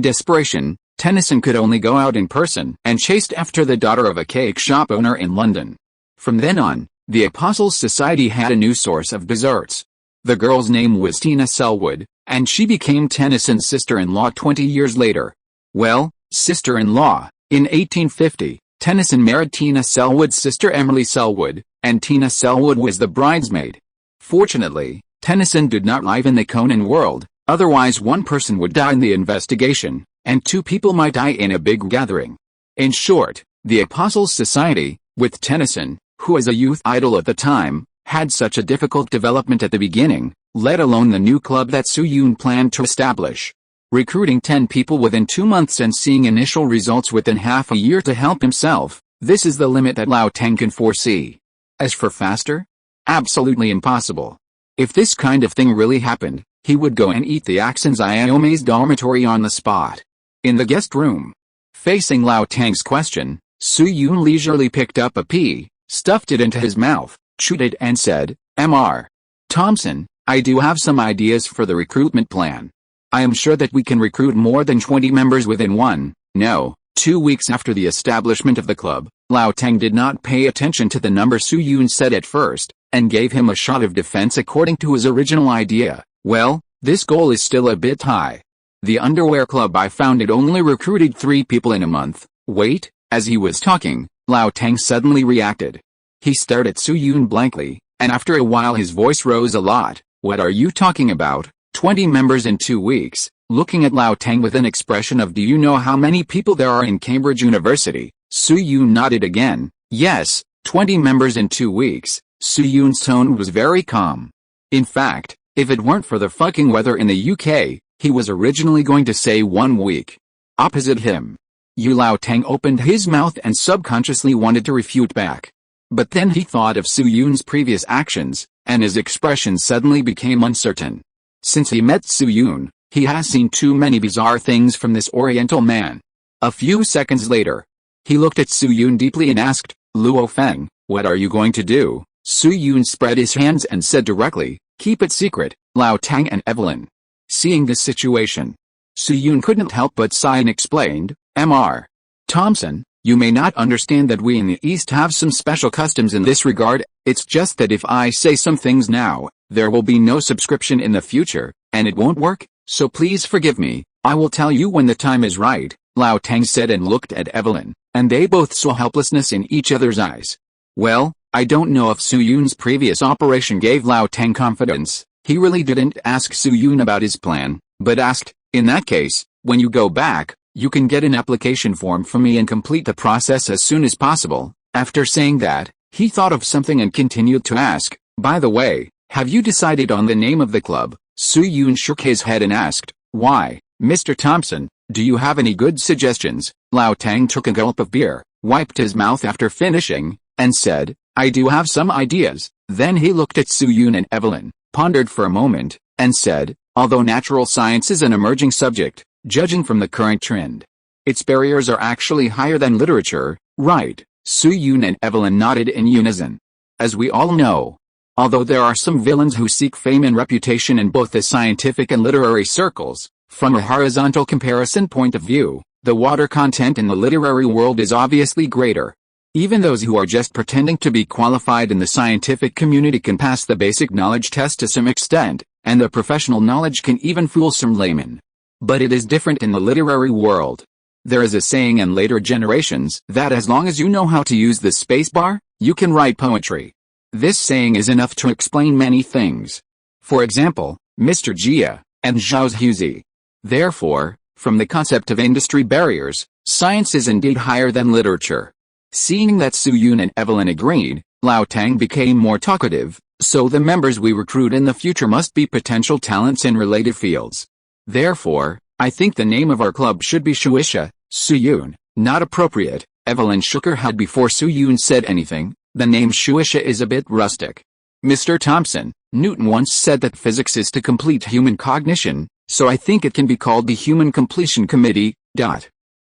A: desperation, Tennyson could only go out in person and chased after the daughter of a cake shop owner in London. From then on, the Apostles' Society had a new source of desserts. The girl's name was Tina Selwood, and she became Tennyson's sister-in-law 20 years later. Well, sister-in-law. In 1850, Tennyson married Tina Selwood's sister Emily Selwood, and Tina Selwood was the bridesmaid. Fortunately, Tennyson did not live in the Conan world, otherwise one person would die in the investigation, and 2 people might die in a big gathering. In short, the Apostles' Society, with Tennyson, who was a youth idol at the time, had such a difficult development at the beginning, let alone the new club that Su Yun planned to establish. Recruiting 10 people within 2 months and seeing initial results within half a year to help himself, this is the limit that Lao Teng can foresee. As for faster? Absolutely impossible. If this kind of thing really happened, he would go and eat the Axon's Iome's dormitory on the spot. In the guest room, facing Lao Teng's question, Su Yun leisurely picked up a pea, stuffed it into his mouth, chewed it and said, Mr. Thompson, I do have some ideas for the recruitment plan. I am sure that we can recruit more than 20 members within 2 weeks after the establishment of the club. Lao Teng did not pay attention to the number Su Yun said at first, and gave him a shot of defense according to his original idea. Well, this goal is still a bit high. The underwear club I founded only recruited 3 people in a month. Wait, as he was talking, Lao Teng suddenly reacted. He stared at Su Yun blankly, and after a while his voice rose a lot. What are you talking about? 20 members in 2 weeks. Looking at Lao Teng with an expression of do you know how many people there are in Cambridge University? Su Yun nodded again. Yes, 20 members in 2 weeks. Su Yun's tone was very calm. In fact, if it weren't for the fucking weather in the UK, he was originally going to say 1 week. Opposite him, Lao Teng opened his mouth and subconsciously wanted to refute back. But then he thought of Su Yun's previous actions, and his expression suddenly became uncertain. Since he met Su Yun, he has seen too many bizarre things from this Oriental man. A few seconds later, he looked at Su Yun deeply and asked, Luo Feng, what are you going to do? Su Yun spread his hands and said directly, keep it secret, Lao Teng and Evelyn. Seeing this situation, Su Yun couldn't help but sigh and explained, Mr. Thompson, you may not understand that we in the East have some special customs in this regard. It's just that if I say some things now, there will be no subscription in the future, and it won't work, so please forgive me. I will tell you when the time is right, Lao Teng said and looked at Evelyn, and they both saw helplessness in each other's eyes. Well, I don't know if Su Yun's previous operation gave Lao Teng confidence. He really didn't ask Su Yun about his plan, but asked, in that case, when you go back, you can get an application form from me and complete the process as soon as possible. After saying that, he thought of something and continued to ask, by the way, have you decided on the name of the club? Su Yun shook his head and asked, why, Mr. Thompson, do you have any good suggestions? Lao Teng took a gulp of beer, wiped his mouth after finishing, and said, I do have some ideas. Then he looked at Su Yun and Evelyn, pondered for a moment, and said, although natural science is an emerging subject, judging from the current trend, its barriers are actually higher than literature, right? Su Yun and Evelyn nodded in unison. As we all know, although there are some villains who seek fame and reputation in both the scientific and literary circles, from a horizontal comparison point of view, the water content in the literary world is obviously greater. Even those who are just pretending to be qualified in the scientific community can pass the basic knowledge test to some extent, and the professional knowledge can even fool some laymen. But it is different in the literary world. There is a saying in later generations that as long as you know how to use the spacebar, you can write poetry. This saying is enough to explain many things. For example, Mr. Jia and Zhao's Huzi. Therefore, from the concept of industry barriers, science is indeed higher than literature. Seeing that Su Yun and Evelyn agreed, Lao Teng became more talkative, so the members we recruit in the future must be potential talents in related fields. Therefore, I think the name of our club should be Shuisha. Su Yun, not appropriate. Evelyn shook her head before Su Yun said anything. The name Shuisha is a bit rustic. Mr. Thompson, Newton once said that physics is to complete human cognition, so I think it can be called the Human Completion Committee.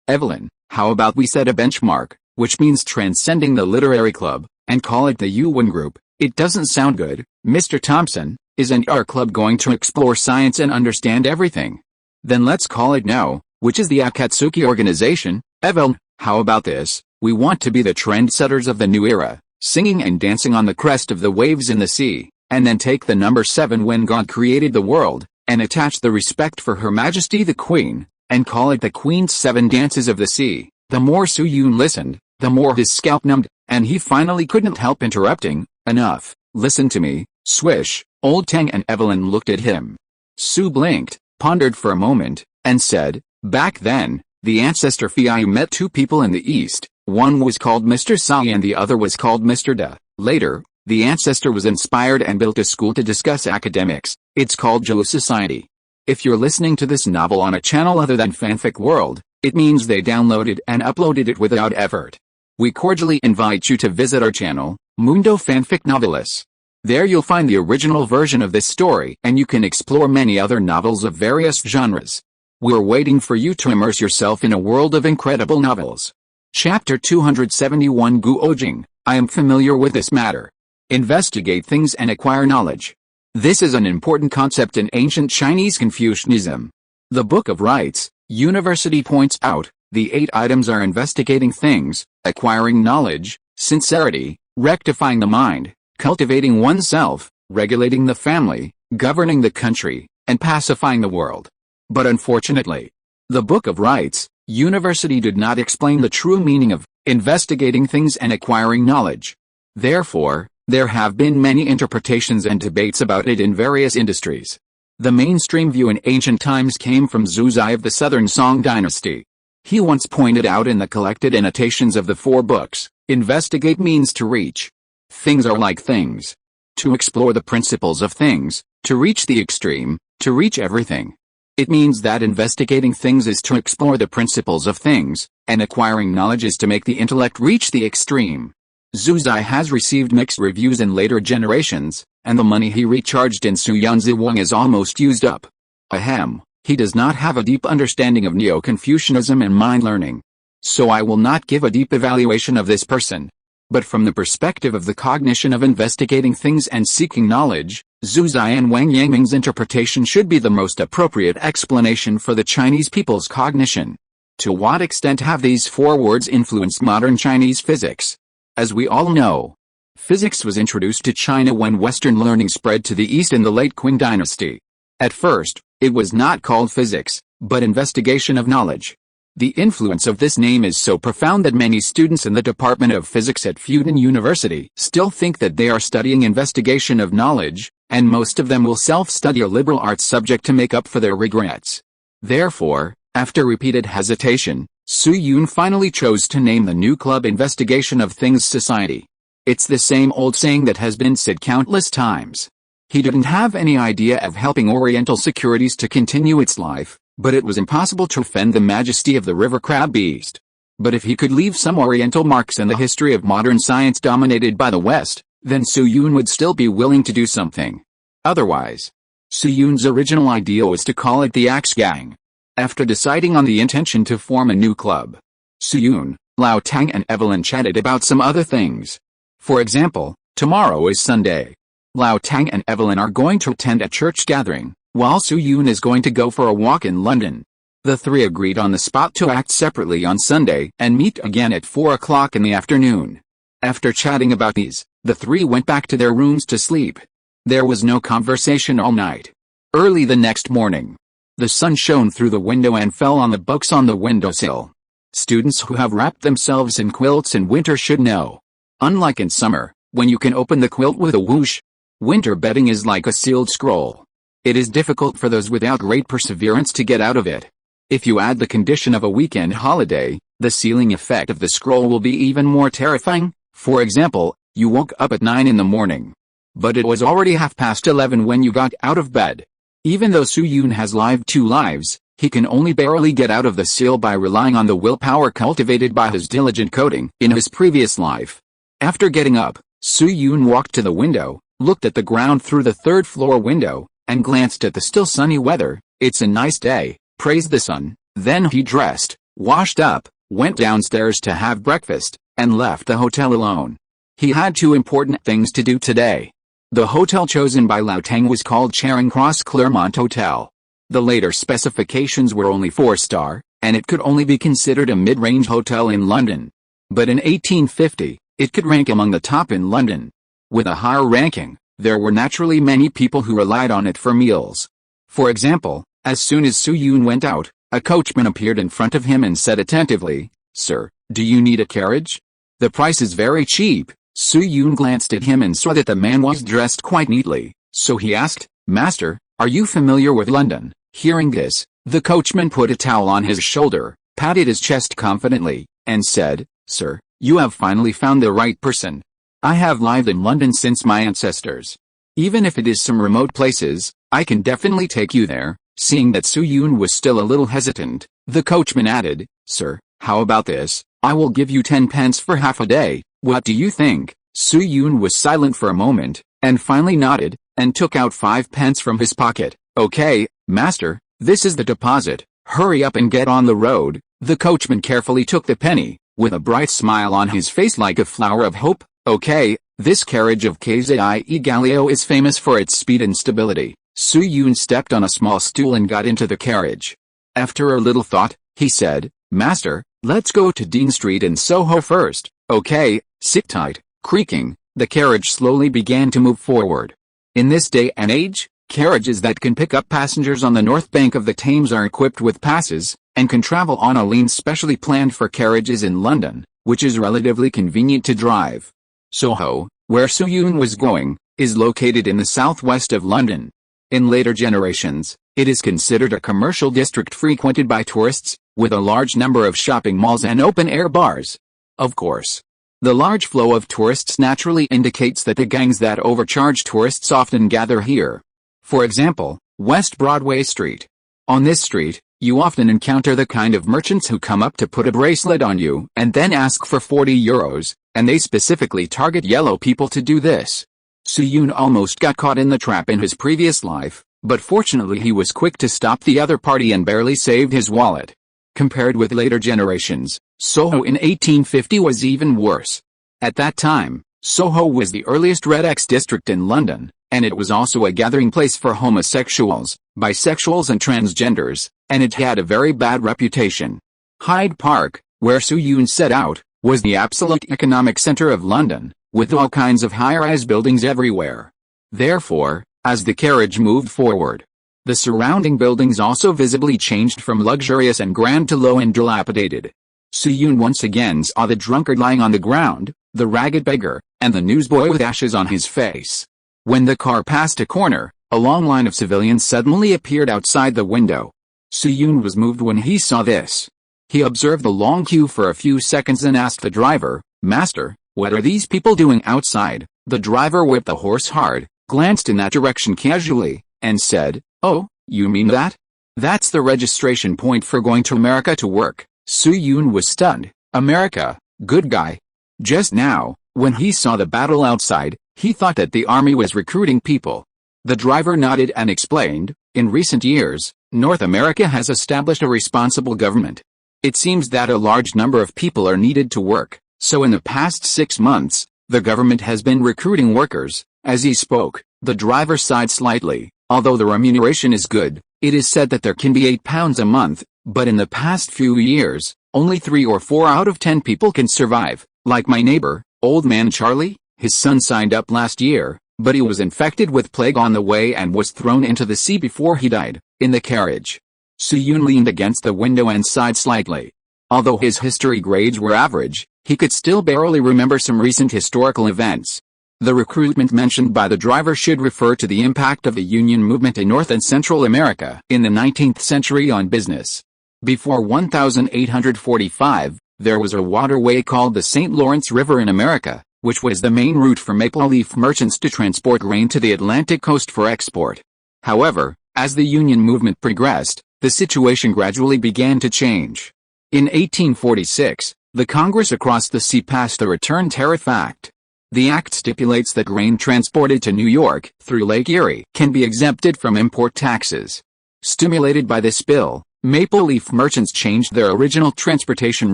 A: Evelyn, how about we set a benchmark, which means transcending the literary club, and call it the Yuan Group? It doesn't sound good. Mr. Thompson, isn't our club going to explore science and understand everything? Then let's call it No, which is the Akatsuki organization. Evelyn, how about this? We want to be the trendsetters of the new era, singing and dancing on the crest of the waves in the sea, and then take the number 7 when God created the world, and attach the respect for Her Majesty the Queen, and call it the Queen's 7 Dances of the Sea. The more Su Yun listened, the more his scalp numbed, and he finally couldn't help interrupting. Enough, listen to me, swish. Old Teng and Evelyn looked at him. Su blinked, pondered for a moment, and said, back then, the ancestor Fiai met 2 people in the East. One was called Mr. Sai and the other was called Mr. Da. Later, The ancestor was inspired and built a school to discuss academics. It's called Zhou Society. If you're listening to this novel on a channel other than Fanfic World, it means they downloaded and uploaded it without effort. We cordially invite you to visit our channel, Mundo Fanfic Novelists. There you'll find the original version of this story and you can explore many other novels of various genres. We're waiting for you to immerse yourself in a world of incredible novels. Chapter 271 Gu Ojing, I am familiar with this matter. Investigate things and acquire knowledge. This is an important concept in ancient Chinese Confucianism. The Book of Rites, University points out, the 8 items are investigating things, acquiring knowledge, sincerity, rectifying the mind, cultivating oneself, regulating the family, governing the country, and pacifying the world. But unfortunately, the Book of Rites, University did not explain the true meaning of investigating things and acquiring knowledge. Therefore, there have been many interpretations and debates about it in various industries. The mainstream view in ancient times came from Zhu Zai of the Southern Song dynasty. He once pointed out in the collected annotations of the 4 books, investigate means to reach. Things are like things. To explore the principles of things, to reach the extreme, to reach everything. It means that investigating things is to explore the principles of things, and acquiring knowledge is to make the intellect reach the extreme. Zhu Zai has received mixed reviews in later generations, and the money he recharged in Su Yunzi Wang is almost used up. Ahem, he does not have a deep understanding of Neo-Confucianism and mind learning. So I will not give a deep evaluation of this person. But from the perspective of the cognition of investigating things and seeking knowledge, Zhu Zai and Wang Yangming's interpretation should be the most appropriate explanation for the Chinese people's cognition. To what extent have these 4 words influenced modern Chinese physics? As we all know, physics was introduced to China when Western learning spread to the East in the late Qing dynasty. At first, it was not called physics, but investigation of knowledge. The influence of this name is so profound that many students in the Department of Physics at Fudan University still think that they are studying investigation of knowledge, and most of them will self-study a liberal arts subject to make up for their regrets. Therefore, after repeated hesitation, Su Yun finally chose to name the new club Investigation of Things Society. It's the same old saying that has been said countless times. He didn't have any idea of helping Oriental Securities to continue its life, but it was impossible to offend the majesty of the river crab beast. But if he could leave some Oriental marks in the history of modern science dominated by the West, then Su Yun would still be willing to do something. Otherwise, Su Yun's original idea was to call it the Axe Gang. After deciding on the intention to form a new club, Su Yun, Lao Tang and Evelyn chatted about some other things. For example, tomorrow is Sunday. Lao Tang and Evelyn are going to attend a church gathering, while Su Yun is going to go for a walk in London. The 3 agreed on the spot to act separately on Sunday and meet again at 4 o'clock in the afternoon. After chatting about these, the 3 went back to their rooms to sleep. There was no conversation all night. Early the next morning, the sun shone through the window and fell on the books on the windowsill. Students who have wrapped themselves in quilts in winter should know. Unlike in summer, when you can open the quilt with a whoosh, winter bedding is like a sealed scroll. It is difficult for those without great perseverance to get out of it. If you add the condition of a weekend holiday, the sealing effect of the scroll will be even more terrifying. For example, you woke up at 9 in the morning. But it was already 11:30 when you got out of bed. Even though Su Yun has lived 2 lives, he can only barely get out of the seal by relying on the willpower cultivated by his diligent coding in his previous life. After getting up, Su Yun walked to the window, looked at the ground through the 3rd floor window, and glanced at the still sunny weather. It's a nice day, praised the sun. Then he dressed, washed up, went downstairs to have breakfast, and left the hotel alone. He had 2 important things to do today. The hotel chosen by Lao Tang was called Charing Cross Claremont Hotel. The later specifications were only 4-star, and it could only be considered a mid-range hotel in London. But in 1850, it could rank among the top in London. With a higher ranking, there were naturally many people who relied on it for meals. For example, as soon as Su Yun went out, a coachman appeared in front of him and said attentively, "Sir, do you need a carriage? The price is very cheap." Su Yun glanced at him and saw that the man was dressed quite neatly, so he asked, "Master, are you familiar with London?" Hearing this, the coachman put a towel on his shoulder, patted his chest confidently, and said, "Sir, you have finally found the right person. I have lived in London since my ancestors. Even if it is some remote places, I can definitely take you there." Seeing that Su-yoon was still a little hesitant, the coachman added, "Sir, how about this? I will give you 10 pence for half a day. What do you think?" Su-yoon was silent for a moment, and finally nodded, and took out 5 pence from his pocket. "Okay, master, this is the deposit. Hurry up and get on the road." The coachman carefully took the penny, with a bright smile on his face like a flower of hope. "Okay, this carriage of KZIE Galileo is famous for its speed and stability." Su-yoon stepped on a small stool and got into the carriage. After a little thought, he said, "Master, let's go to Dean Street in Soho first." "Okay, sit tight." Creaking, the carriage slowly began to move forward. In this day and age, carriages that can pick up passengers on the north bank of the Thames are equipped with passes, and can travel on a lane specially planned for carriages in London, which is relatively convenient to drive. Soho, where Su-yoon was going, is located in the southwest of London. In later generations, it is considered a commercial district frequented by tourists, with a large number of shopping malls and open-air bars. Of course, the large flow of tourists naturally indicates that the gangs that overcharge tourists often gather here. For example, West Broadway Street. On this street, you often encounter the kind of merchants who come up to put a bracelet on you and then ask for 40 euros, and they specifically target yellow people to do this. Su-yoon almost got caught in the trap in his previous life, but fortunately he was quick to stop the other party and barely saved his wallet. Compared with later generations, Soho in 1850 was even worse. At that time, Soho was the earliest Red X district in London, and it was also a gathering place for homosexuals, bisexuals and transgenders, and it had a very bad reputation. Hyde Park, where Su-yoon set out, was the absolute economic center of London, with all kinds of high-rise buildings everywhere. Therefore, as the carriage moved forward, the surrounding buildings also visibly changed from luxurious and grand to low and dilapidated. Su-yoon once again saw the drunkard lying on the ground, the ragged beggar, and the newsboy with ashes on his face. When the car passed a corner, a long line of civilians suddenly appeared outside the window. Su-yoon was moved when he saw this. He observed the long queue for a few seconds and asked the driver, "Master, what are these people doing outside?" The driver whipped the horse hard, glanced in that direction casually, and said, "Oh, you mean that? That's the registration point for going to America to work." Su-yoon was stunned. America, good guy. Just now, when he saw the battle outside, he thought that the army was recruiting people. The driver nodded and explained, "In recent years, North America has established a responsible government. It seems that a large number of people are needed to work. So in the past 6 months, the government has been recruiting workers." As he spoke, the driver sighed slightly. Although the remuneration is good, it is said that there can be £8 a month, but in the past few years, only 3 or 4 out of 10 people can survive. Like my neighbor, Old Man Charlie, his son signed up last year, but he was infected with plague on the way and was thrown into the sea before he died. In the carriage, Su-yoon leaned against the window and sighed slightly. Although his history grades were average, he could still barely remember some recent historical events. The recruitment mentioned by the driver should refer to the impact of the Union movement in North and Central America in the 19th century on business. Before 1845, there was a waterway called the St. Lawrence River in America, which was the main route for maple leaf merchants to transport grain to the Atlantic coast for export. However, as the Union movement progressed, the situation gradually began to change. In 1846, the Congress across the sea passed the Return Tariff Act. The act stipulates that grain transported to New York through Lake Erie can be exempted from import taxes. Stimulated by this bill, maple leaf merchants changed their original transportation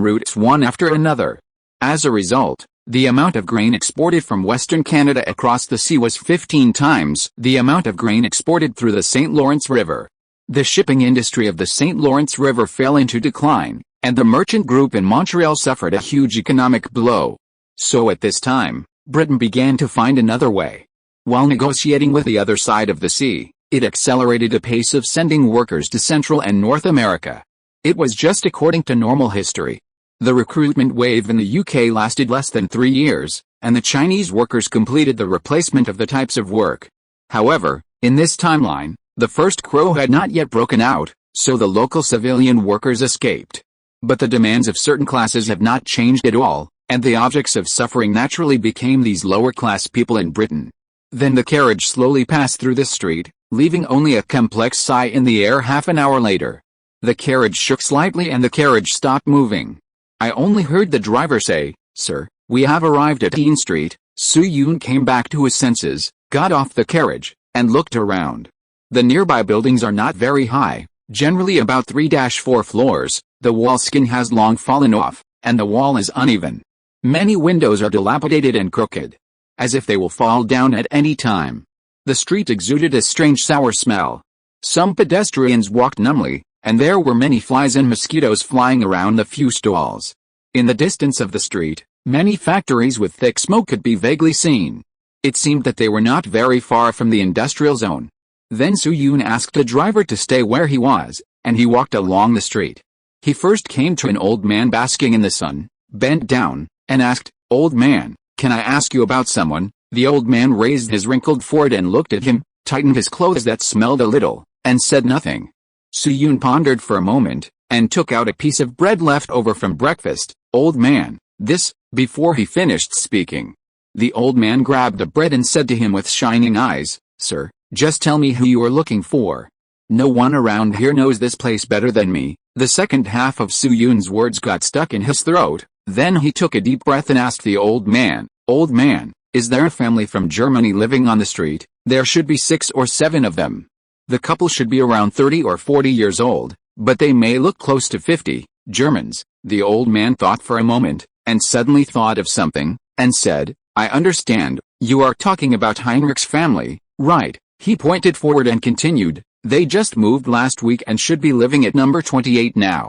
A: routes one after another. As a result, the amount of grain exported from Western Canada across the sea was 15 times the amount of grain exported through the St. Lawrence River. The shipping industry of the St. Lawrence River fell into decline, and the merchant group in Montreal suffered a huge economic blow. So at this time, Britain began to find another way. While negotiating with the other side of the sea, it accelerated the pace of sending workers to Central and North America. It was just according to normal history. The recruitment wave in the UK lasted less than 3 years, and the Chinese workers completed the replacement of the types of work. However, in this timeline, the first crow had not yet broken out, so the local civilian workers escaped. But the demands of certain classes have not changed at all, and the objects of suffering naturally became these lower-class people in Britain. Then the carriage slowly passed through the street, leaving only a complex sigh in the air. Half an hour later, the carriage shook slightly and the carriage stopped moving. I only heard the driver say, "Sir, we have arrived at Dean Street." Soo-yoon came back to his senses, got off the carriage, and looked around. The nearby buildings are not very high, generally about 3-4 floors, the wall skin has long fallen off, and the wall is uneven. Many windows are dilapidated and crooked, as if they will fall down at any time. The street exuded a strange sour smell. Some pedestrians walked numbly, and there were many flies and mosquitoes flying around the few stalls. In the distance of the street, many factories with thick smoke could be vaguely seen. It seemed that they were not very far from the industrial zone. Then Soo-yoon asked the driver to stay where he was, and he walked along the street. He first came to an old man basking in the sun, bent down, and asked, "Old man, can I ask you about someone?" The old man raised his wrinkled forehead and looked at him, tightened his clothes that smelled a little, and said nothing. Soo-yoon pondered for a moment, and took out a piece of bread left over from breakfast. "Old man, this," before he finished speaking. The old man grabbed the bread and said to him with shining eyes, "Sir, just tell me who you are looking for. No one around here knows this place better than me." The second half of Soo-yoon's words got stuck in his throat. Then he took a deep breath and asked the old man, "Old man, is there a family from Germany living on the street?" "There should be 6 or 7 of them. The couple should be around 30 or 40 years old, but they may look close to 50. Germans." The old man thought for a moment, and suddenly thought of something, and said, "I understand, you are talking about Heinrich's family, right?" He pointed forward and continued, "They just moved last week and should be living at number 28 now.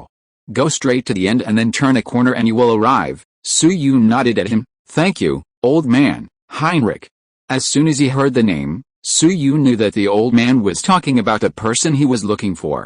A: Go straight to the end and then turn a corner and you will arrive." Soo-yoon nodded at him. "Thank you, old man, Heinrich." As soon as he heard the name, Soo-yoon knew that the old man was talking about the person he was looking for.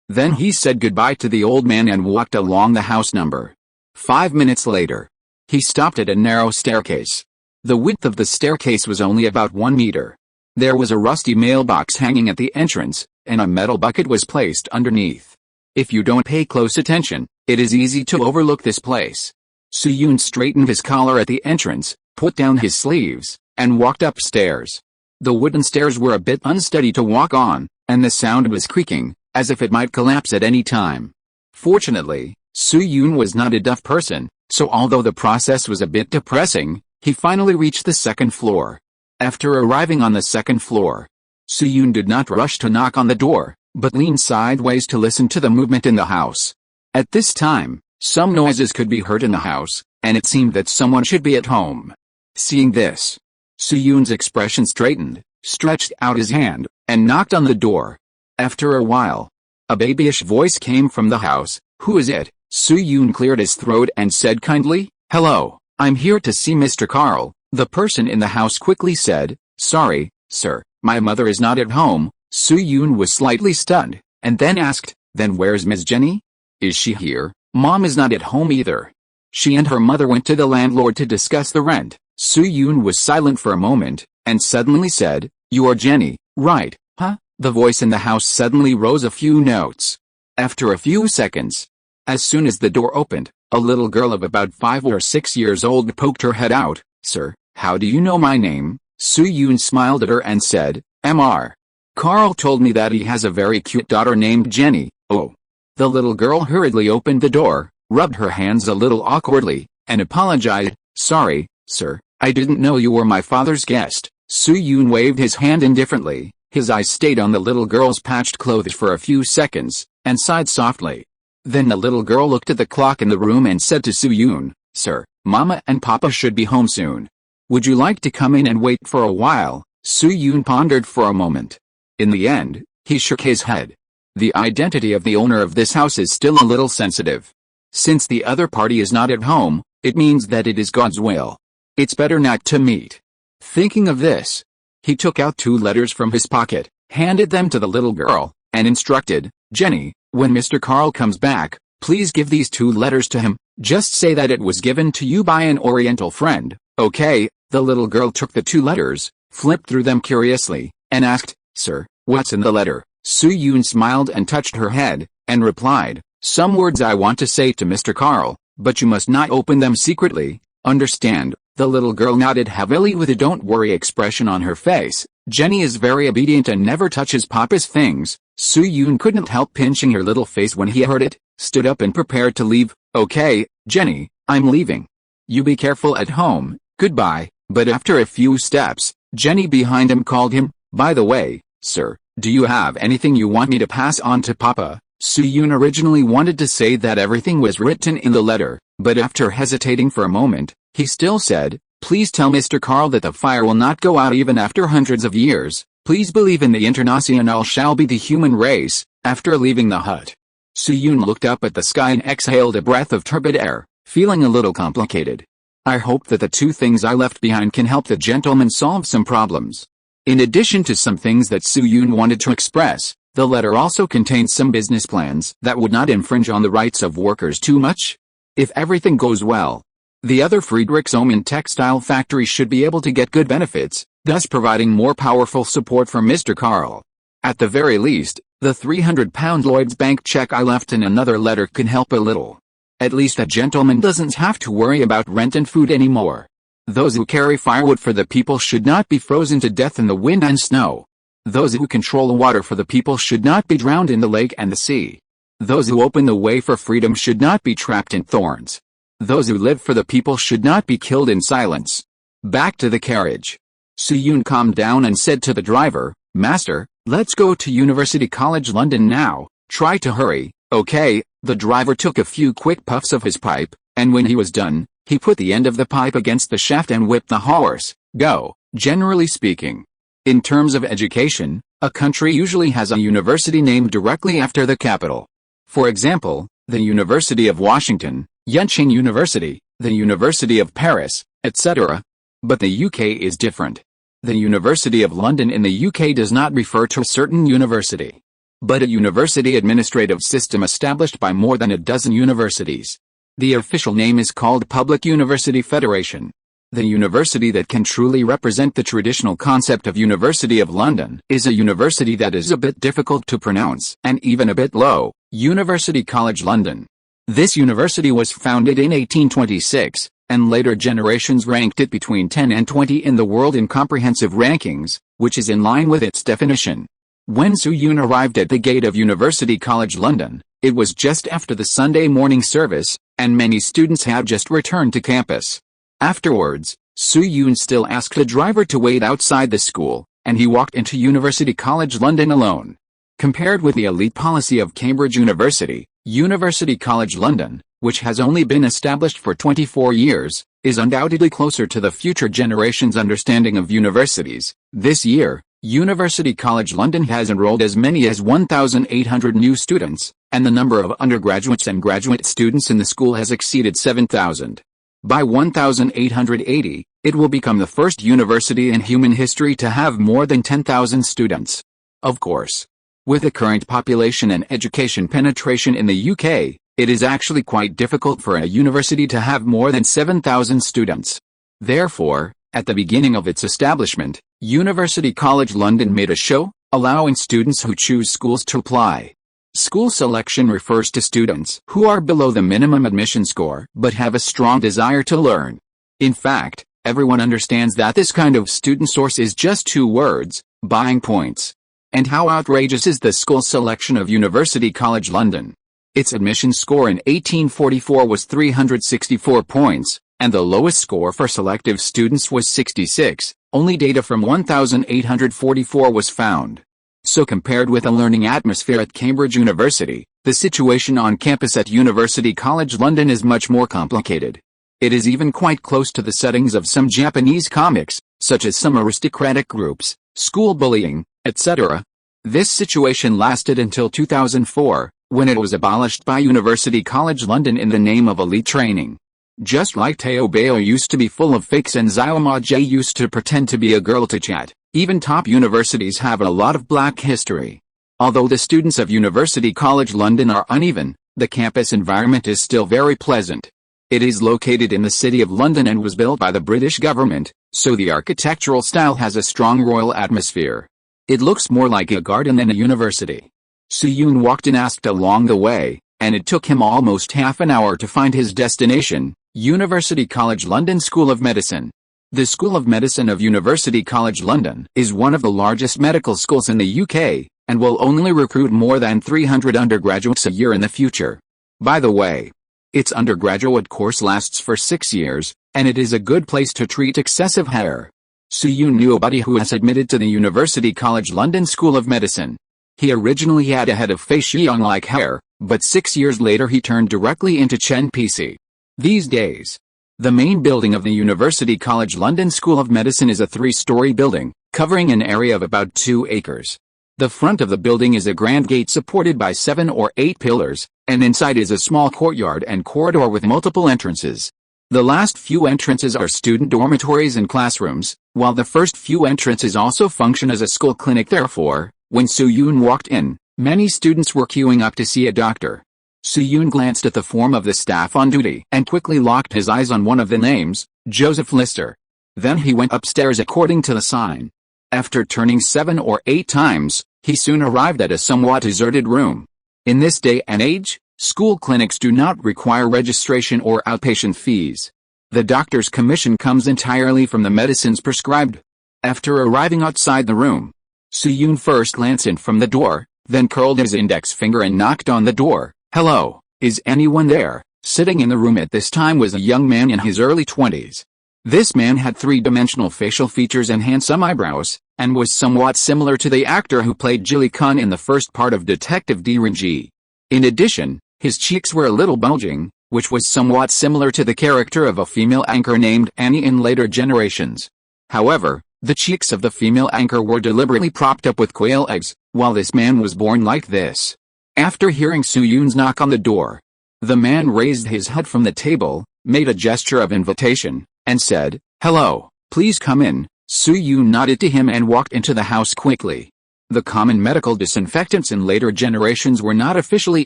A: Then he said goodbye to the old man and walked along the house number. 5 minutes later, he stopped at a narrow staircase. The width of the staircase was only about 1 meter. There was a rusty mailbox hanging at the entrance, and a metal bucket was placed underneath. If you don't pay close attention, it is easy to overlook this place. Soo-yoon straightened his collar at the entrance, put down his sleeves, and walked upstairs. The wooden stairs were a bit unsteady to walk on, and the sound was creaking, as if it might collapse at any time. Fortunately, Soo-yoon was not a deaf person, so although the process was a bit depressing, he finally reached the second floor. After arriving on the second floor, Soo-yoon did not rush to knock on the door, but leaned sideways to listen to the movement in the house. At this time, some noises could be heard in the house, and it seemed that someone should be at home. Seeing this, Soo-yoon's expression straightened, stretched out his hand, and knocked on the door. After a while, a babyish voice came from the house. "Who is it?" Soo-yoon cleared his throat and said kindly, "Hello, I'm here to see Mr. Carl." The person in the house quickly said, "Sorry, sir, my mother is not at home." Soo-yoon was slightly stunned, and then asked, "Then where's Miss Jenny? Is she here?" "Mom is not at home either. She and her mother went to the landlord to discuss the rent." Soo-yoon was silent for a moment, and suddenly said, "You are Jenny, right, huh?" The voice in the house suddenly rose a few notes. After a few seconds, as soon as the door opened, a little girl of about 5 or 6 years old poked her head out. "Sir, how do you know my name?" Soo-yoon smiled at her and said, "Mr. Carl told me that he has a very cute daughter named Jenny." "Oh." The little girl hurriedly opened the door, rubbed her hands a little awkwardly, and apologized. "Sorry, sir, I didn't know you were my father's guest." Soo-yoon waved his hand indifferently. His eyes stayed on the little girl's patched clothes for a few seconds, and sighed softly. Then the little girl looked at the clock in the room and said to Soo-yoon, "Sir, Mama and Papa should be home soon. Would you like to come in and wait for a while?" Soo-yoon pondered for a moment. In the end, he shook his head. The identity of the owner of this house is still a little sensitive. Since the other party is not at home, it means that it is God's will. It's better not to meet. Thinking of this, he took out 2 letters from his pocket, handed them to the little girl, and instructed, "Jenny, when Mr. Carl comes back, please give these 2 letters to him. Just say that it was given to you by an Oriental friend, okay?" The little girl took the 2 letters, flipped through them curiously, and asked, "Sir, what's in the letter?" Soo-yoon smiled and touched her head, and replied, "Some words I want to say to Mr. Carl, but you must not open them secretly." Understand, the little girl nodded heavily with a don't worry expression on her face. Jenny is very obedient and never touches Papa's things. Soo-yoon couldn't help pinching her little face when he heard it, stood up and prepared to leave. Okay, Jenny, I'm leaving. You be careful at home, goodbye. But after a few steps, Jenny behind him called him, by the way, sir, do you have anything you want me to pass on to Papa? Soo-yoon originally wanted to say that everything was written in the letter, but after hesitating for a moment, he still said, please tell Mr. Carl that the fire will not go out even after hundreds of years. Please believe in the international shall be the human race. After leaving the hut, Soo-yoon looked up at the sky and exhaled a breath of turbid air, feeling a little complicated. I hope that the two things I left behind can help the gentleman solve some problems. In addition to some things that Soo-yoon wanted to express, the letter also contained some business plans that would not infringe on the rights of workers too much. If everything goes well, the other Friedrichshafen textile factory should be able to get good benefits, thus providing more powerful support for Mr. Carl. At the very least, the £300 Lloyds Bank check I left in another letter can help a little. At least the gentleman doesn't have to worry about rent and food anymore. Those who carry firewood for the people should not be frozen to death in the wind and snow. Those who control water for the people should not be drowned in the lake and the sea. Those who open the way for freedom should not be trapped in thorns. Those who live for the people should not be killed in silence. Back to the carriage. Soo-yoon calmed down and said to the driver, Master, let's go to University College London now. Try to hurry, okay? The driver took a few quick puffs of his pipe, and when he was done, he put the end of the pipe against the shaft and whipped the horse. Go. Generally speaking, in terms of education, a country usually has a university named directly after the capital. For example, the University of Washington, Yenching University, the University of Paris, etc. But the UK is different. The University of London in the UK does not refer to a certain university, but a university administrative system established by more than a dozen universities. The official name is called Public University Federation. The university that can truly represent the traditional concept of University of London is a university that is a bit difficult to pronounce and even a bit low, University College London. This university was founded in 1826, and later generations ranked it between 10 and 20 in the world in comprehensive rankings, which is in line with its definition. When Soo-yoon arrived at the gate of University College London, it was just after the Sunday morning service, and many students had just returned to campus. Afterwards, Soo-yoon still asked the driver to wait outside the school, and he walked into University College London alone. Compared with the elite policy of Cambridge University, University College London, which has only been established for 24 years, is undoubtedly closer to the future generation's understanding of universities. This year, University College London has enrolled as many as 1,800 new students, and the number of undergraduates and graduate students in the school has exceeded 7,000. By 1880, it will become the first university in human history to have more than 10,000 students. Of course, with the current population and education penetration in the UK, it is actually quite difficult for a university to have more than 7,000 students. Therefore, at the beginning of its establishment, University College London made a show, allowing students who choose schools to apply. School selection refers to students who are below the minimum admission score but have a strong desire to learn. In fact, everyone understands that this kind of student source is just two words, buying points. And how outrageous is the school selection of University College London? Its admission score in 1844 was 364 points, and the lowest score for selective students was 66. Only data from 1844 was found. So compared with a learning atmosphere at Cambridge University, the situation on campus at University College London is much more complicated. It is even quite close to the settings of some Japanese comics, such as some aristocratic groups, school bullying, etc. This situation lasted until 2004, when it was abolished by University College London in the name of elite training. Just like Teo Bayo used to be full of fakes and Xiaoma J used to pretend to be a girl to chat, even top universities have a lot of black history. Although the students of University College London are uneven, the campus environment is still very pleasant. It is located in the City of London and was built by the British government, so the architectural style has a strong royal atmosphere. It looks more like a garden than a university. Soo-yoon walked and asked along the way, and it took him almost half an hour to find his destination, University College London School of Medicine. The School of Medicine of University College London is one of the largest medical schools in the UK, and will only recruit more than 300 undergraduates a year in the future. By the way, its undergraduate course lasts for 6 years, and it is a good place to treat excessive hair. Soo-yoon knew a buddy who has admitted to the University College London School of Medicine. He originally had a head of fei xiang-like hair, but 6 years later he turned directly into Chen Pc. These days, the main building of the University College London School of Medicine is a 3-story building, covering an area of about 2 acres. The front of the building is a grand gate supported by 7 or 8 pillars, and inside is a small courtyard and corridor with multiple entrances. The last few entrances are student dormitories and classrooms, while the first few entrances also function as a school clinic. Therefore, when Soo-yoon walked in, many students were queuing up to see a doctor. Soo-yoon glanced at the form of the staff on duty and quickly locked his eyes on one of the names, Joseph Lister. Then he went upstairs according to the sign. After turning 7 or 8 times, he soon arrived at a somewhat deserted room. In this day and age, school clinics do not require registration or outpatient fees. The doctor's commission comes entirely from the medicines prescribed. After arriving outside the room, Soo-yoon first glanced in from the door, then curled his index finger and knocked on the door. "Hello, is anyone there?" Sitting in the room at this time was a young man in his early 20s. This man had 3-dimensional facial features and handsome eyebrows, and was somewhat similar to the actor who played Jilly Kun in the first part of Detective D-Ring-G. In addition, his cheeks were a little bulging, which was somewhat similar to the character of a female anchor named Annie in later generations. However, the cheeks of the female anchor were deliberately propped up with quail eggs, while this man was born like this. After hearing Soo-yoon's knock on the door, the man raised his head from the table, made a gesture of invitation, and said, "Hello, please come in." Soo-yoon nodded to him and walked into the house quickly. The common medical disinfectants in later generations were not officially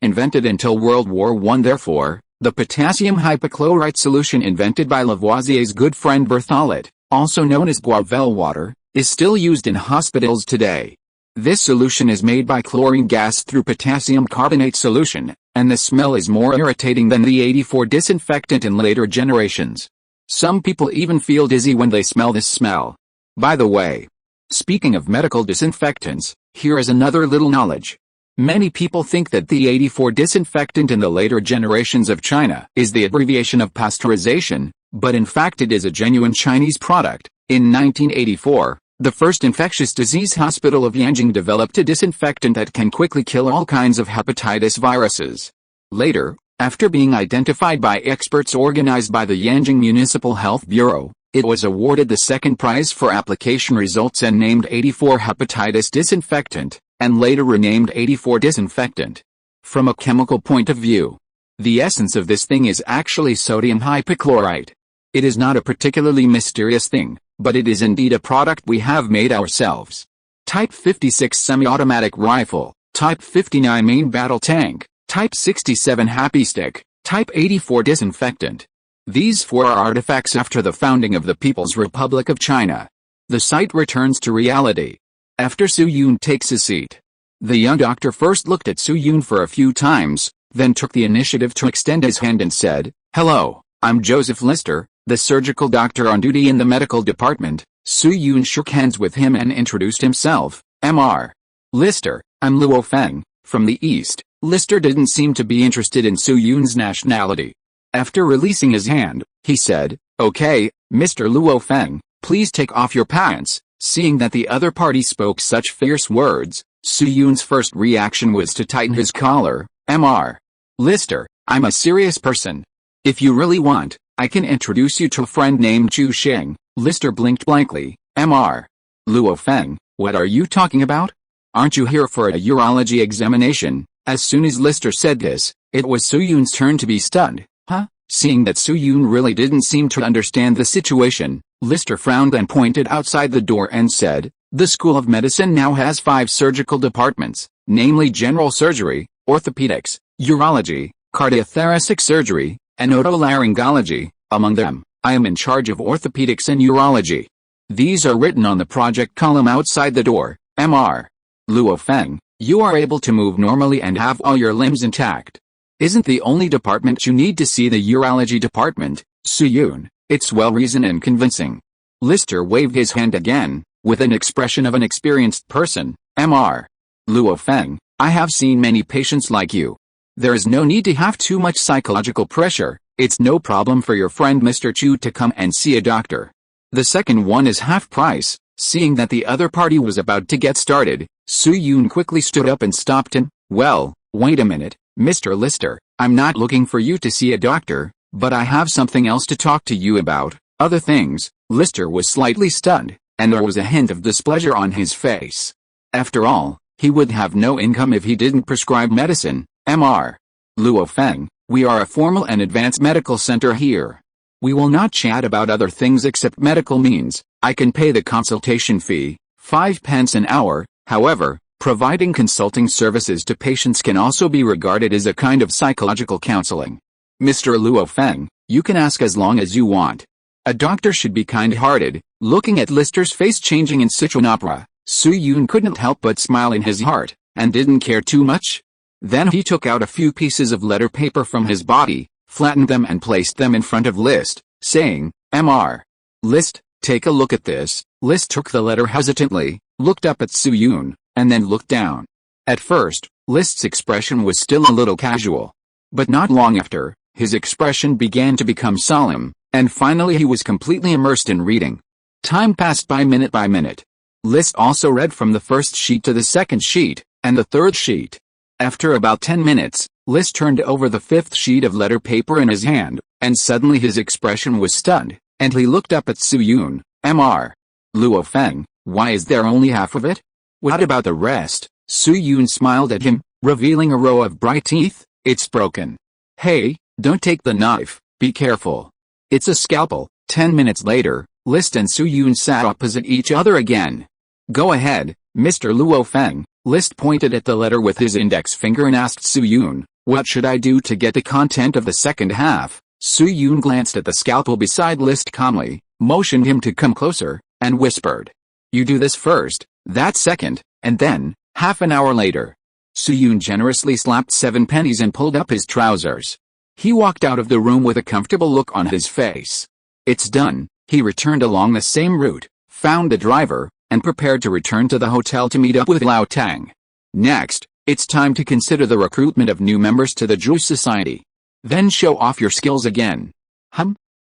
A: invented until World War I. Therefore, the potassium hypochlorite solution invented by Lavoisier's good friend Berthollet, also known as Boisville water, is still used in hospitals today. This solution is made by chlorine gas through potassium carbonate solution, and the smell is more irritating than the 84 disinfectant in later generations. Some people even feel dizzy when they smell this smell. By the way, speaking of medical disinfectants, here is another little knowledge. Many people think that the 84 disinfectant in the later generations of China is the abbreviation of pasteurization, but in fact it is a genuine Chinese product. In 1984, the first infectious disease hospital of Yanjing developed a disinfectant that can quickly kill all kinds of hepatitis viruses. Later, after being identified by experts organized by the Yanjing Municipal Health Bureau, it was awarded the second prize for application results and named 84 hepatitis disinfectant, and later renamed 84 disinfectant. From a chemical point of view, the essence of this thing is actually sodium hypochlorite. It is not a particularly mysterious thing, but it is indeed a product we have made ourselves. Type 56 semi-automatic rifle, Type 59 main battle tank, Type 67 happy stick, Type 84 disinfectant. These 4 are artifacts after the founding of the People's Republic of China. The site returns to reality. After Soo-yoon takes his seat, the young doctor first looked at Soo-yoon for a few times, then took the initiative to extend his hand and said, "Hello, I'm Joseph Lister, the surgical doctor on duty in the medical department." Soo-yoon shook hands with him and introduced himself. "Mr. Lister, I'm Luo Feng, from the East." Lister didn't seem to be interested in Soo-yoon's nationality. After releasing his hand, he said, "Okay, Mr. Luo Feng, please take off your pants." Seeing that the other party spoke such fierce words, Soo-yoon's first reaction was to tighten his collar. "Mr. Lister, I'm a serious person. If you really want, I can introduce you to a friend named Chu Xing." Lister blinked blankly. "Mr. Luo Feng, what are you talking about? Aren't you here for a urology examination?" As soon as Lister said this, it was Soo-yoon's turn to be stunned. "Huh?" Seeing that Soo-yoon really didn't seem to understand the situation, Lister frowned and pointed outside the door and said, "The School of Medicine now has 5 surgical departments, namely general surgery, orthopedics, urology, cardiothoracic surgery, and otolaryngology. Among them, I am in charge of orthopedics and urology. These are written on the project column outside the door. Mr. Luo Feng, you are able to move normally and have all your limbs intact. Isn't the only department you need to see the urology department?" Soo-yoon, it's well-reasoned and convincing. Lister waved his hand again, with an expression of an experienced person. Mr. Luo Feng, I have seen many patients like you. There is no need to have too much psychological pressure. It's no problem for your friend Mr. Chu to come and see a doctor. The second one is half price. Seeing that the other party was about to get started, Soo-yoon quickly stood up and stopped him. Well, wait a minute, Mr. Lister, I'm not looking for you to see a doctor, but I have something else to talk to you about. Other things. Lister was slightly stunned, and there was a hint of displeasure on his face. After all, he would have no income if he didn't prescribe medicine. Mr. Luo Feng, we are a formal and advanced medical center here. We will not chat about other things except medical means. I can pay the consultation fee, 5 pence an hour. However, providing consulting services to patients can also be regarded as a kind of psychological counseling. Mr. Luo Feng, you can ask as long as you want. A doctor should be kind-hearted. Looking at Lister's face changing in Sichuan opera, Soo-yoon couldn't help but smile in his heart, and didn't care too much. Then he took out a few pieces of letter paper from his body, flattened them and placed them in front of List, saying, Mr. List, take a look at this. List took the letter hesitantly, looked up at Soo-yoon, and then looked down. At first, List's expression was still a little casual. But not long after, his expression began to become solemn, and finally he was completely immersed in reading. Time passed by minute. List also read from the first sheet to the second sheet, and the third sheet. After about 10 minutes, List turned over the fifth sheet of letter paper in his hand, and suddenly his expression was stunned, and he looked up at Soo-yoon. Mr. Luo Feng, why is there only half of it? What about the rest? Soo-yoon smiled at him, revealing a row of bright teeth. It's broken. Hey, don't take the knife, be careful. It's a scalpel. 10 minutes later, List and Soo-yoon sat opposite each other again. Go ahead, Mr. Luo Feng. List pointed at the letter with his index finger and asked Soo-yoon, what should I do to get the content of the second half? Soo-yoon glanced at the scalpel beside List calmly, motioned him to come closer, and whispered. You do this first, that second, and then, half an hour later. Soo-yoon generously slapped 7 pennies and pulled up his trousers. He walked out of the room with a comfortable look on his face. It's done. He returned along the same route, found the driver, and prepared to return to the hotel to meet up with Lao Tang. Next, it's time to consider the recruitment of new members to the Zhu Society. Then show off your skills again.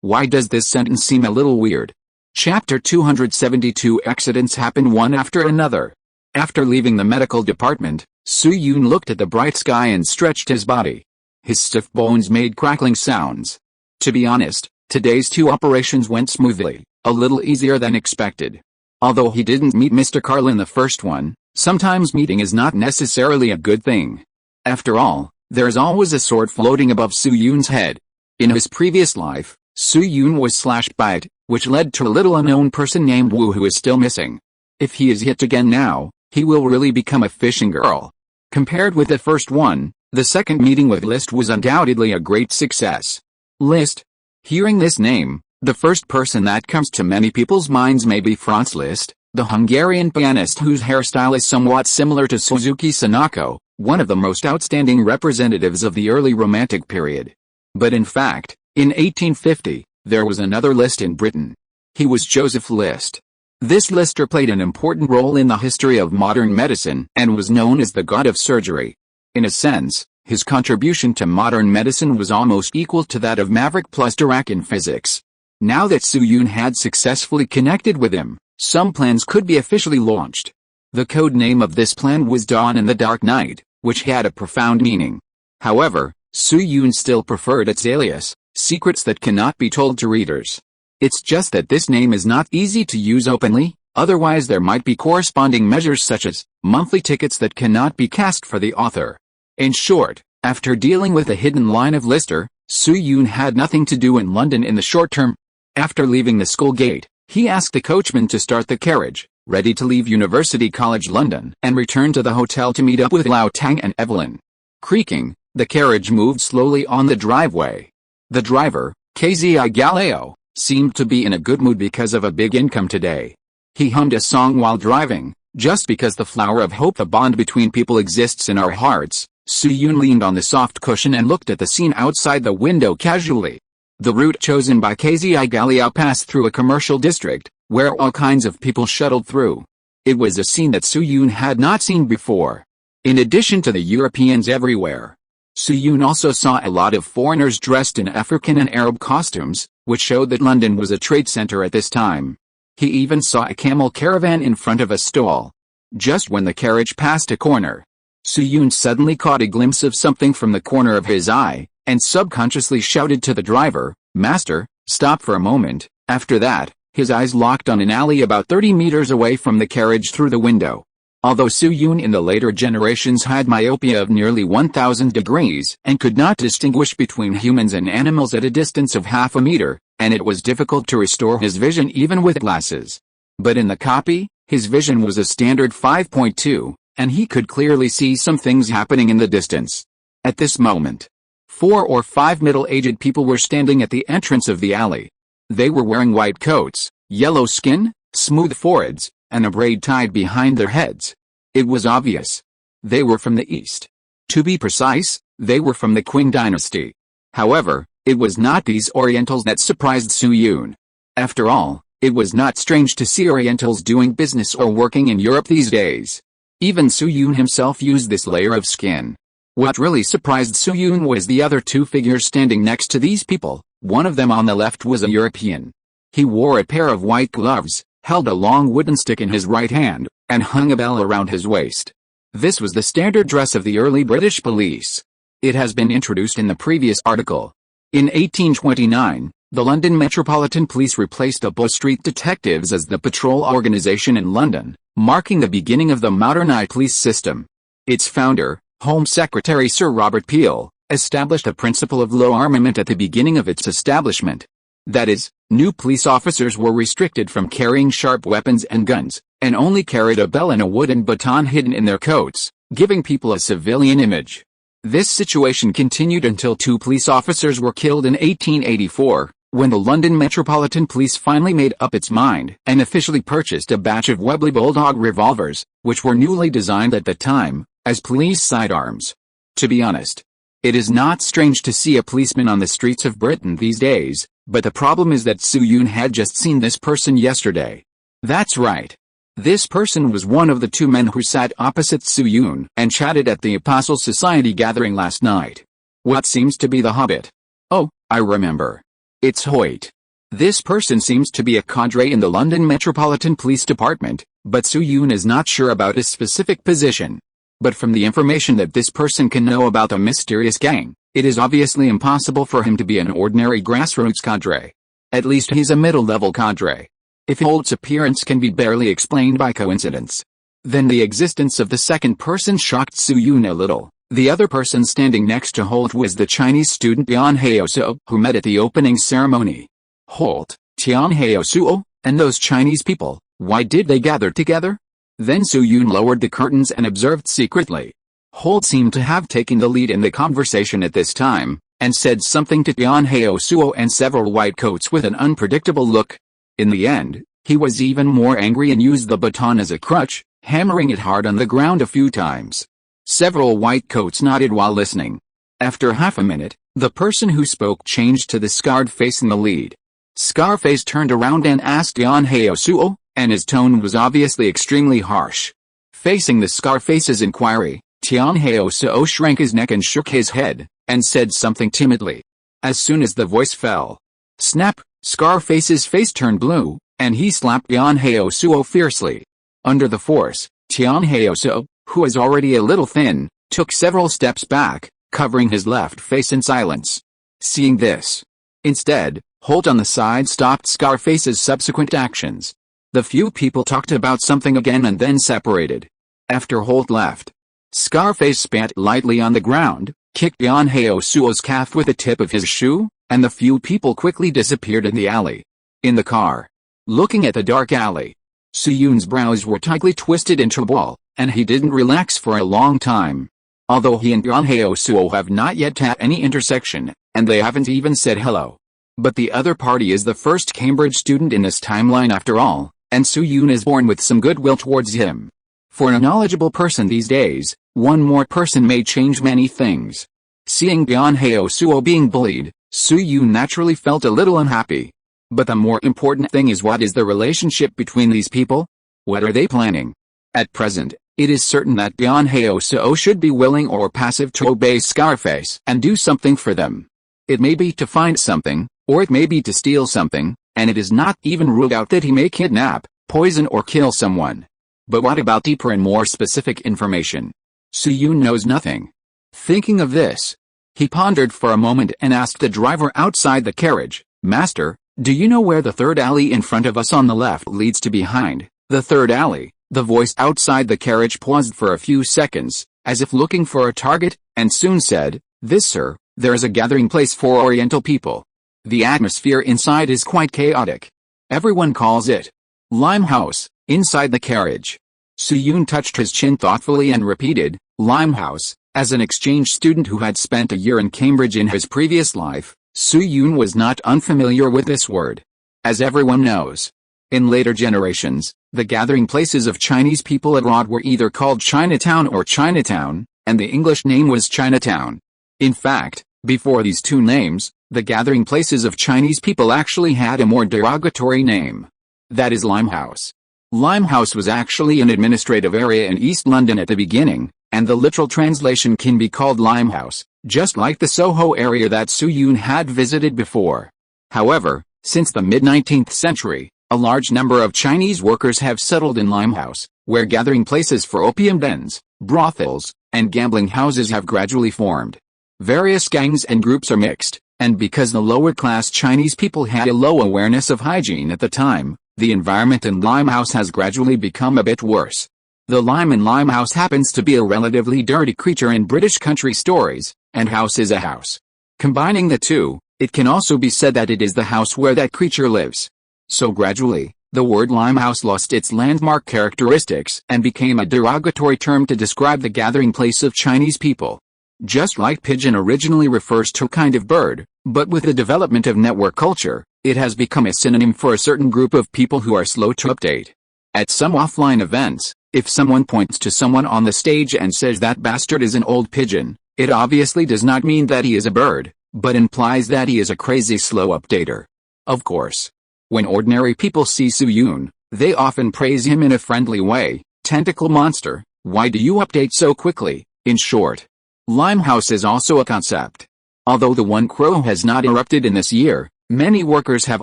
A: Why does this sentence seem a little weird? Chapter 272 Accidents happen one after another. After leaving the medical department, Soo-yoon looked at the bright sky and stretched his body. His stiff bones made crackling sounds. To be honest, today's 2 operations went smoothly, a little easier than expected. Although he didn't meet Mr. Carl in the first one, sometimes meeting is not necessarily a good thing. After all, there's always a sword floating above Soo-yoon's head. In his previous life, Soo-yoon was slashed by it, which led to a little unknown person named Wu who is still missing. If he is hit again now, he will really become a fishing girl. Compared with the first one, the second meeting with List was undoubtedly a great success. List. Hearing this name, the first person that comes to many people's minds may be Franz Liszt, the Hungarian pianist whose hairstyle is somewhat similar to Suzuki Sanako, one of the most outstanding representatives of the early Romantic period. But in fact, in 1850, there was another Liszt in Britain. He was Joseph Liszt. This Lister played an important role in the history of modern medicine and was known as the god of surgery. In a sense, his contribution to modern medicine was almost equal to that of Maverick plus Dirac in physics. Now that Soo-yoon had successfully connected with him, some plans could be officially launched. The code name of this plan was Dawn in the Dark Night, which had a profound meaning. However, Soo-yoon still preferred its alias, Secrets That Cannot Be Told to Readers. It's just that this name is not easy to use openly, otherwise there might be corresponding measures such as monthly tickets that cannot be cast for the author. In short, after dealing with the hidden line of Lister, Soo-yoon had nothing to do in London in the short term. After leaving the school gate, he asked the coachman to start the carriage, ready to leave University College London, and return to the hotel to meet up with Lao Tang and Evelyn. Creaking, the carriage moved slowly on the driveway. The driver, KZI Galileo, seemed to be in a good mood because of a big income today. He hummed a song while driving, just because the flower of hope, the bond between people, exists in our hearts. Soo-yoon leaned on the soft cushion and looked at the scene outside the window casually. The route chosen by KZI Galeao passed through a commercial district, where all kinds of people shuttled through. It was a scene that Soo-yoon had not seen before. In addition to the Europeans everywhere, Soo-yoon also saw a lot of foreigners dressed in African and Arab costumes, which showed that London was a trade center at this time. He even saw a camel caravan in front of a stall. Just when the carriage passed a corner, Soo-yoon suddenly caught a glimpse of something from the corner of his eye, and subconsciously shouted to the driver, "Master, stop for a moment." After that, his eyes locked on an alley about 30 meters away from the carriage through the window. Although Soo-yoon in the later generations had myopia of nearly 1,000 degrees and could not distinguish between humans and animals at a distance of half a meter, and it was difficult to restore his vision even with glasses. But in the copy, his vision was a standard 5.2, and he could clearly see some things happening in the distance. At this moment, 4 or 5 middle-aged people were standing at the entrance of the alley. They were wearing white coats, yellow skin, smooth foreheads, and a braid tied behind their heads. It was obvious. They were from the East. To be precise, they were from the Qing dynasty. However, it was not these Orientals that surprised Soo-yoon. After all, it was not strange to see Orientals doing business or working in Europe these days. Even Soo-yoon himself used this layer of skin. What really surprised Soo-yoon was the other two figures standing next to these people. One of them on the left was a European. He wore a pair of white gloves, held a long wooden stick in his right hand, and hung a bell around his waist. This was the standard dress of the early British police. It has been introduced in the previous article. In 1829, the London Metropolitan Police replaced the Bow Street Detectives as the patrol organization in London, marking the beginning of the modernised police system. Its founder, Home Secretary Sir Robert Peel, established a principle of low armament at the beginning of its establishment. That is, new police officers were restricted from carrying sharp weapons and guns, and only carried a bell and a wooden baton hidden in their coats, giving people a civilian image. This situation continued until 2 police officers were killed in 1884, when the London Metropolitan Police finally made up its mind and officially purchased a batch of Webley Bulldog revolvers, which were newly designed at the time, as police sidearms. To be honest, it is not strange to see a policeman on the streets of Britain these days, but the problem is that Soo-yoon had just seen this person yesterday. That's right. This person was one of the 2 men who sat opposite Soo-yoon and chatted at the Apostle Society gathering last night. What seems to be the Hobbit? Oh, I remember. It's Hoyt. This person seems to be a cadre in the London Metropolitan Police Department, but Soo-yoon is not sure about his specific position. But from the information that this person can know about the mysterious gang, it is obviously impossible for him to be an ordinary grassroots cadre. At least he's a middle-level cadre. If Holt's appearance can be barely explained by coincidence, then the existence of the second person shocked Soo-yoon a little. The other person standing next to Holt was the Chinese student Tian Heo-suo, who met at the opening ceremony. Holt, Tian Heo-suo, and those Chinese people, why did they gather together? Then Soo-yoon lowered the curtains and observed secretly. Holt seemed to have taken the lead in the conversation at this time, and said something to Tian Heo-suo and several white coats with an unpredictable look. In the end, he was even more angry and used the baton as a crutch, hammering it hard on the ground a few times. Several white coats nodded while listening. After half a minute, the person who spoke changed to the scarred face in the lead. Scarface turned around and asked Tian Heo-suo, and his tone was obviously extremely harsh. Facing the Scarface's inquiry, Tian Heo-suo shrank his neck and shook his head, and said something timidly. As soon as the voice fell, snap, Scarface's face turned blue, and he slapped Tian Heo-suo fiercely. Under the force, Tian Heo-suo, who was already a little thin, took several steps back, covering his left face in silence. Seeing this, instead, Holt on the side stopped Scarface's subsequent actions. The few people talked about something again and then separated. After Holt left, Scarface spat lightly on the ground, kicked Tian Heo-suo's calf with the tip of his shoe, and the few people quickly disappeared in the alley. In the car, looking at the dark alley, Soo-yoon's brows were tightly twisted into a ball, and he didn't relax for a long time. Although he and Tian Heo-suo have not yet had any intersection, and they haven't even said hello. But the other party is the first Cambridge student in this timeline after all, and Soo-yoon is born with some goodwill towards him. For a knowledgeable person these days, one more person may change many things. Seeing Tian Heo-suo being bullied, Su-yoon naturally felt a little unhappy. But the more important thing is, what is the relationship between these people? What are they planning? At present, it is certain that Yeonhae-seo should be willing or passive to obey Scarface and do something for them. It may be to find something, or it may be to steal something, and it is not even ruled out that he may kidnap, poison or kill someone. But what about deeper and more specific information? Su-yoon knows nothing. Thinking of this, he pondered for a moment and asked the driver outside the carriage, "Master, do you know where the third alley in front of us on the left leads to behind?" The third alley. The voice outside the carriage paused for a few seconds, as if looking for a target, and soon said, "This, sir, there is a gathering place for Oriental people. The atmosphere inside is quite chaotic. Everyone calls it Limehouse." Inside the carriage, Su-yoon touched his chin thoughtfully and repeated, "Limehouse." As an exchange student who had spent a year in Cambridge in his previous life, Su-yoon was not unfamiliar with this word. As everyone knows, in later generations, the gathering places of Chinese people abroad were either called Chinatown or Chinatown, and the English name was Chinatown. In fact, before these two names, the gathering places of Chinese people actually had a more derogatory name. That is Limehouse. Limehouse was actually an administrative area in East London at the beginning, and the literal translation can be called Limehouse, just like the Soho area that Su-yoon had visited before. However, since the mid-19th century, a large number of Chinese workers have settled in Limehouse, where gathering places for opium dens, brothels, and gambling houses have gradually formed. Various gangs and groups are mixed, and because the lower-class Chinese people had a low awareness of hygiene at the time, the environment in Limehouse has gradually become a bit worse. The lime in Limehouse happens to be a relatively dirty creature in British country stories, and house is a house. Combining the two, it can also be said that it is the house where that creature lives. So gradually, the word Limehouse lost its landmark characteristics and became a derogatory term to describe the gathering place of Chinese people. Just like pigeon originally refers to a kind of bird, but with the development of network culture, it has become a synonym for a certain group of people who are slow to update. At some offline events, if someone points to someone on the stage and says that bastard is an old pigeon, it obviously does not mean that he is a bird, but implies that he is a crazy slow updater. Of course, when ordinary people see Su-yoon, they often praise him in a friendly way. "Tentacle monster, why do you update so quickly?" In short, Limehouse is also a concept. Although the one crow has not erupted in this year, many workers have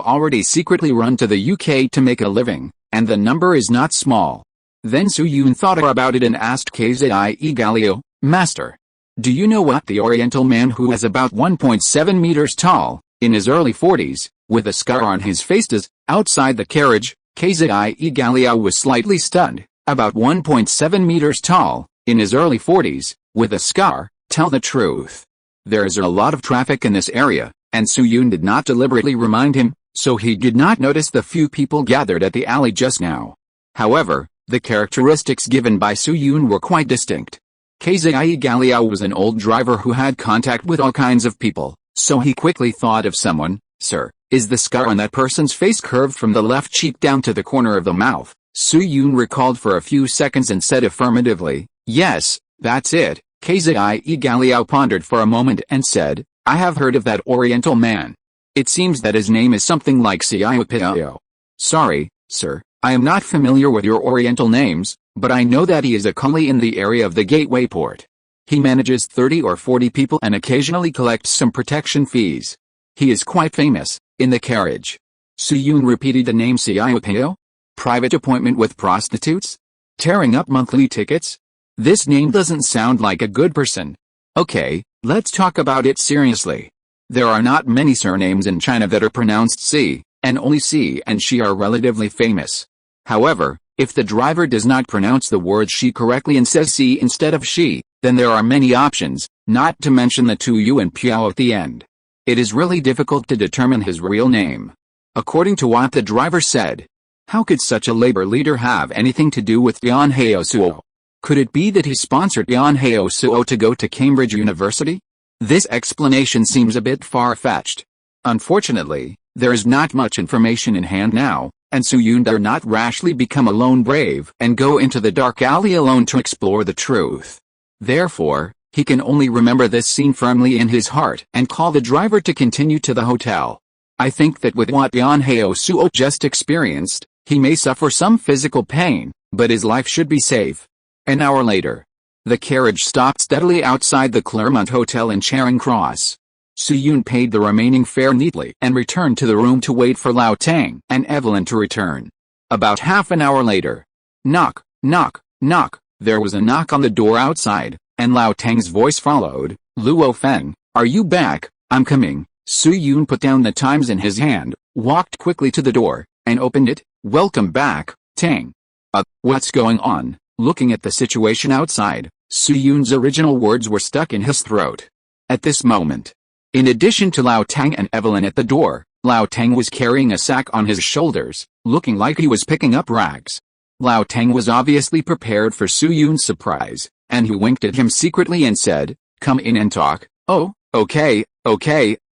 A: already secretly run to the UK to make a living, and the number is not small. Then Su-yoon thought about it and asked Kzie Galio, "Master, do you know what the Oriental man who is about 1.7 meters tall, in his early 40s, with a scar on his face does?" Outside the carriage, Kzie Galio was slightly stunned. "About 1.7 meters tall, in his early 40s, with a scar? Tell the truth." There is a lot of traffic in this area, and Su-yoon did not deliberately remind him, so he did not notice the few people gathered at the alley just now. However, the characteristics given by Su-yoon were quite distinct. Kzie Galio was an old driver who had contact with all kinds of people, so he quickly thought of someone. "Sir, is the scar on that person's face curved from the left cheek down to the corner of the mouth?" Su-yoon recalled for a few seconds and said affirmatively, "Yes, that's it." Kzie Galio pondered for a moment and said, "I have heard of that Oriental man. It seems that his name is something like Siaopio." "Sorry, sir, I am not familiar with your Oriental names, but I know that he is a coolie in the area of the Gateway Port. He manages 30 or 40 people and occasionally collects some protection fees. He is quite famous." In the carriage, Su-yoon repeated the name Siaopio. "Private appointment with prostitutes? Tearing up monthly tickets? This name doesn't sound like a good person. Okay, let's talk about it seriously. There are not many surnames in China that are pronounced Si, and only Si and She are relatively famous. However, if the driver does not pronounce the word she correctly and says Si instead of she, then there are many options, not to mention the two U and Piao at the end. It is really difficult to determine his real name. According to what the driver said, how could such a labor leader have anything to do with Yeonhae-seo? Could it be that he sponsored Yeonhae-seo to go to Cambridge University? This explanation seems a bit far-fetched. Unfortunately, there is not much information in hand now, and Su-yoon dare not rashly become a lone brave and go into the dark alley alone to explore the truth. Therefore, He can only remember this scene firmly in his heart and call the driver to continue to the hotel. I think that with what Yeon Heo-soo just experienced, he may suffer some physical pain, but his life should be safe. An hour later, the carriage stopped steadily outside the Claremont Hotel in Charing Cross. Soo-yoon paid the remaining fare neatly and returned to the room to wait for Lau Tang and Evelyn to return. About half an hour later, knock, knock, knock, there was a knock on the door outside, and Lau Tang's voice followed. Luo Feng, are you back? I'm coming. Soo-yoon put down the Times in his hand, walked quickly to the door, and opened it. Welcome back, Tang. What's going on? Looking at the situation outside, Soo-yoon's original words were stuck in his throat. At this moment, in addition to Lau Tang and Evelyn at the door, Lau Tang was carrying a sack on his shoulders, looking like he was picking up rags. Lau Tang was obviously prepared for Soo-yoon's surprise, and he winked at him secretly and said, "Come in and talk." "Oh, okay."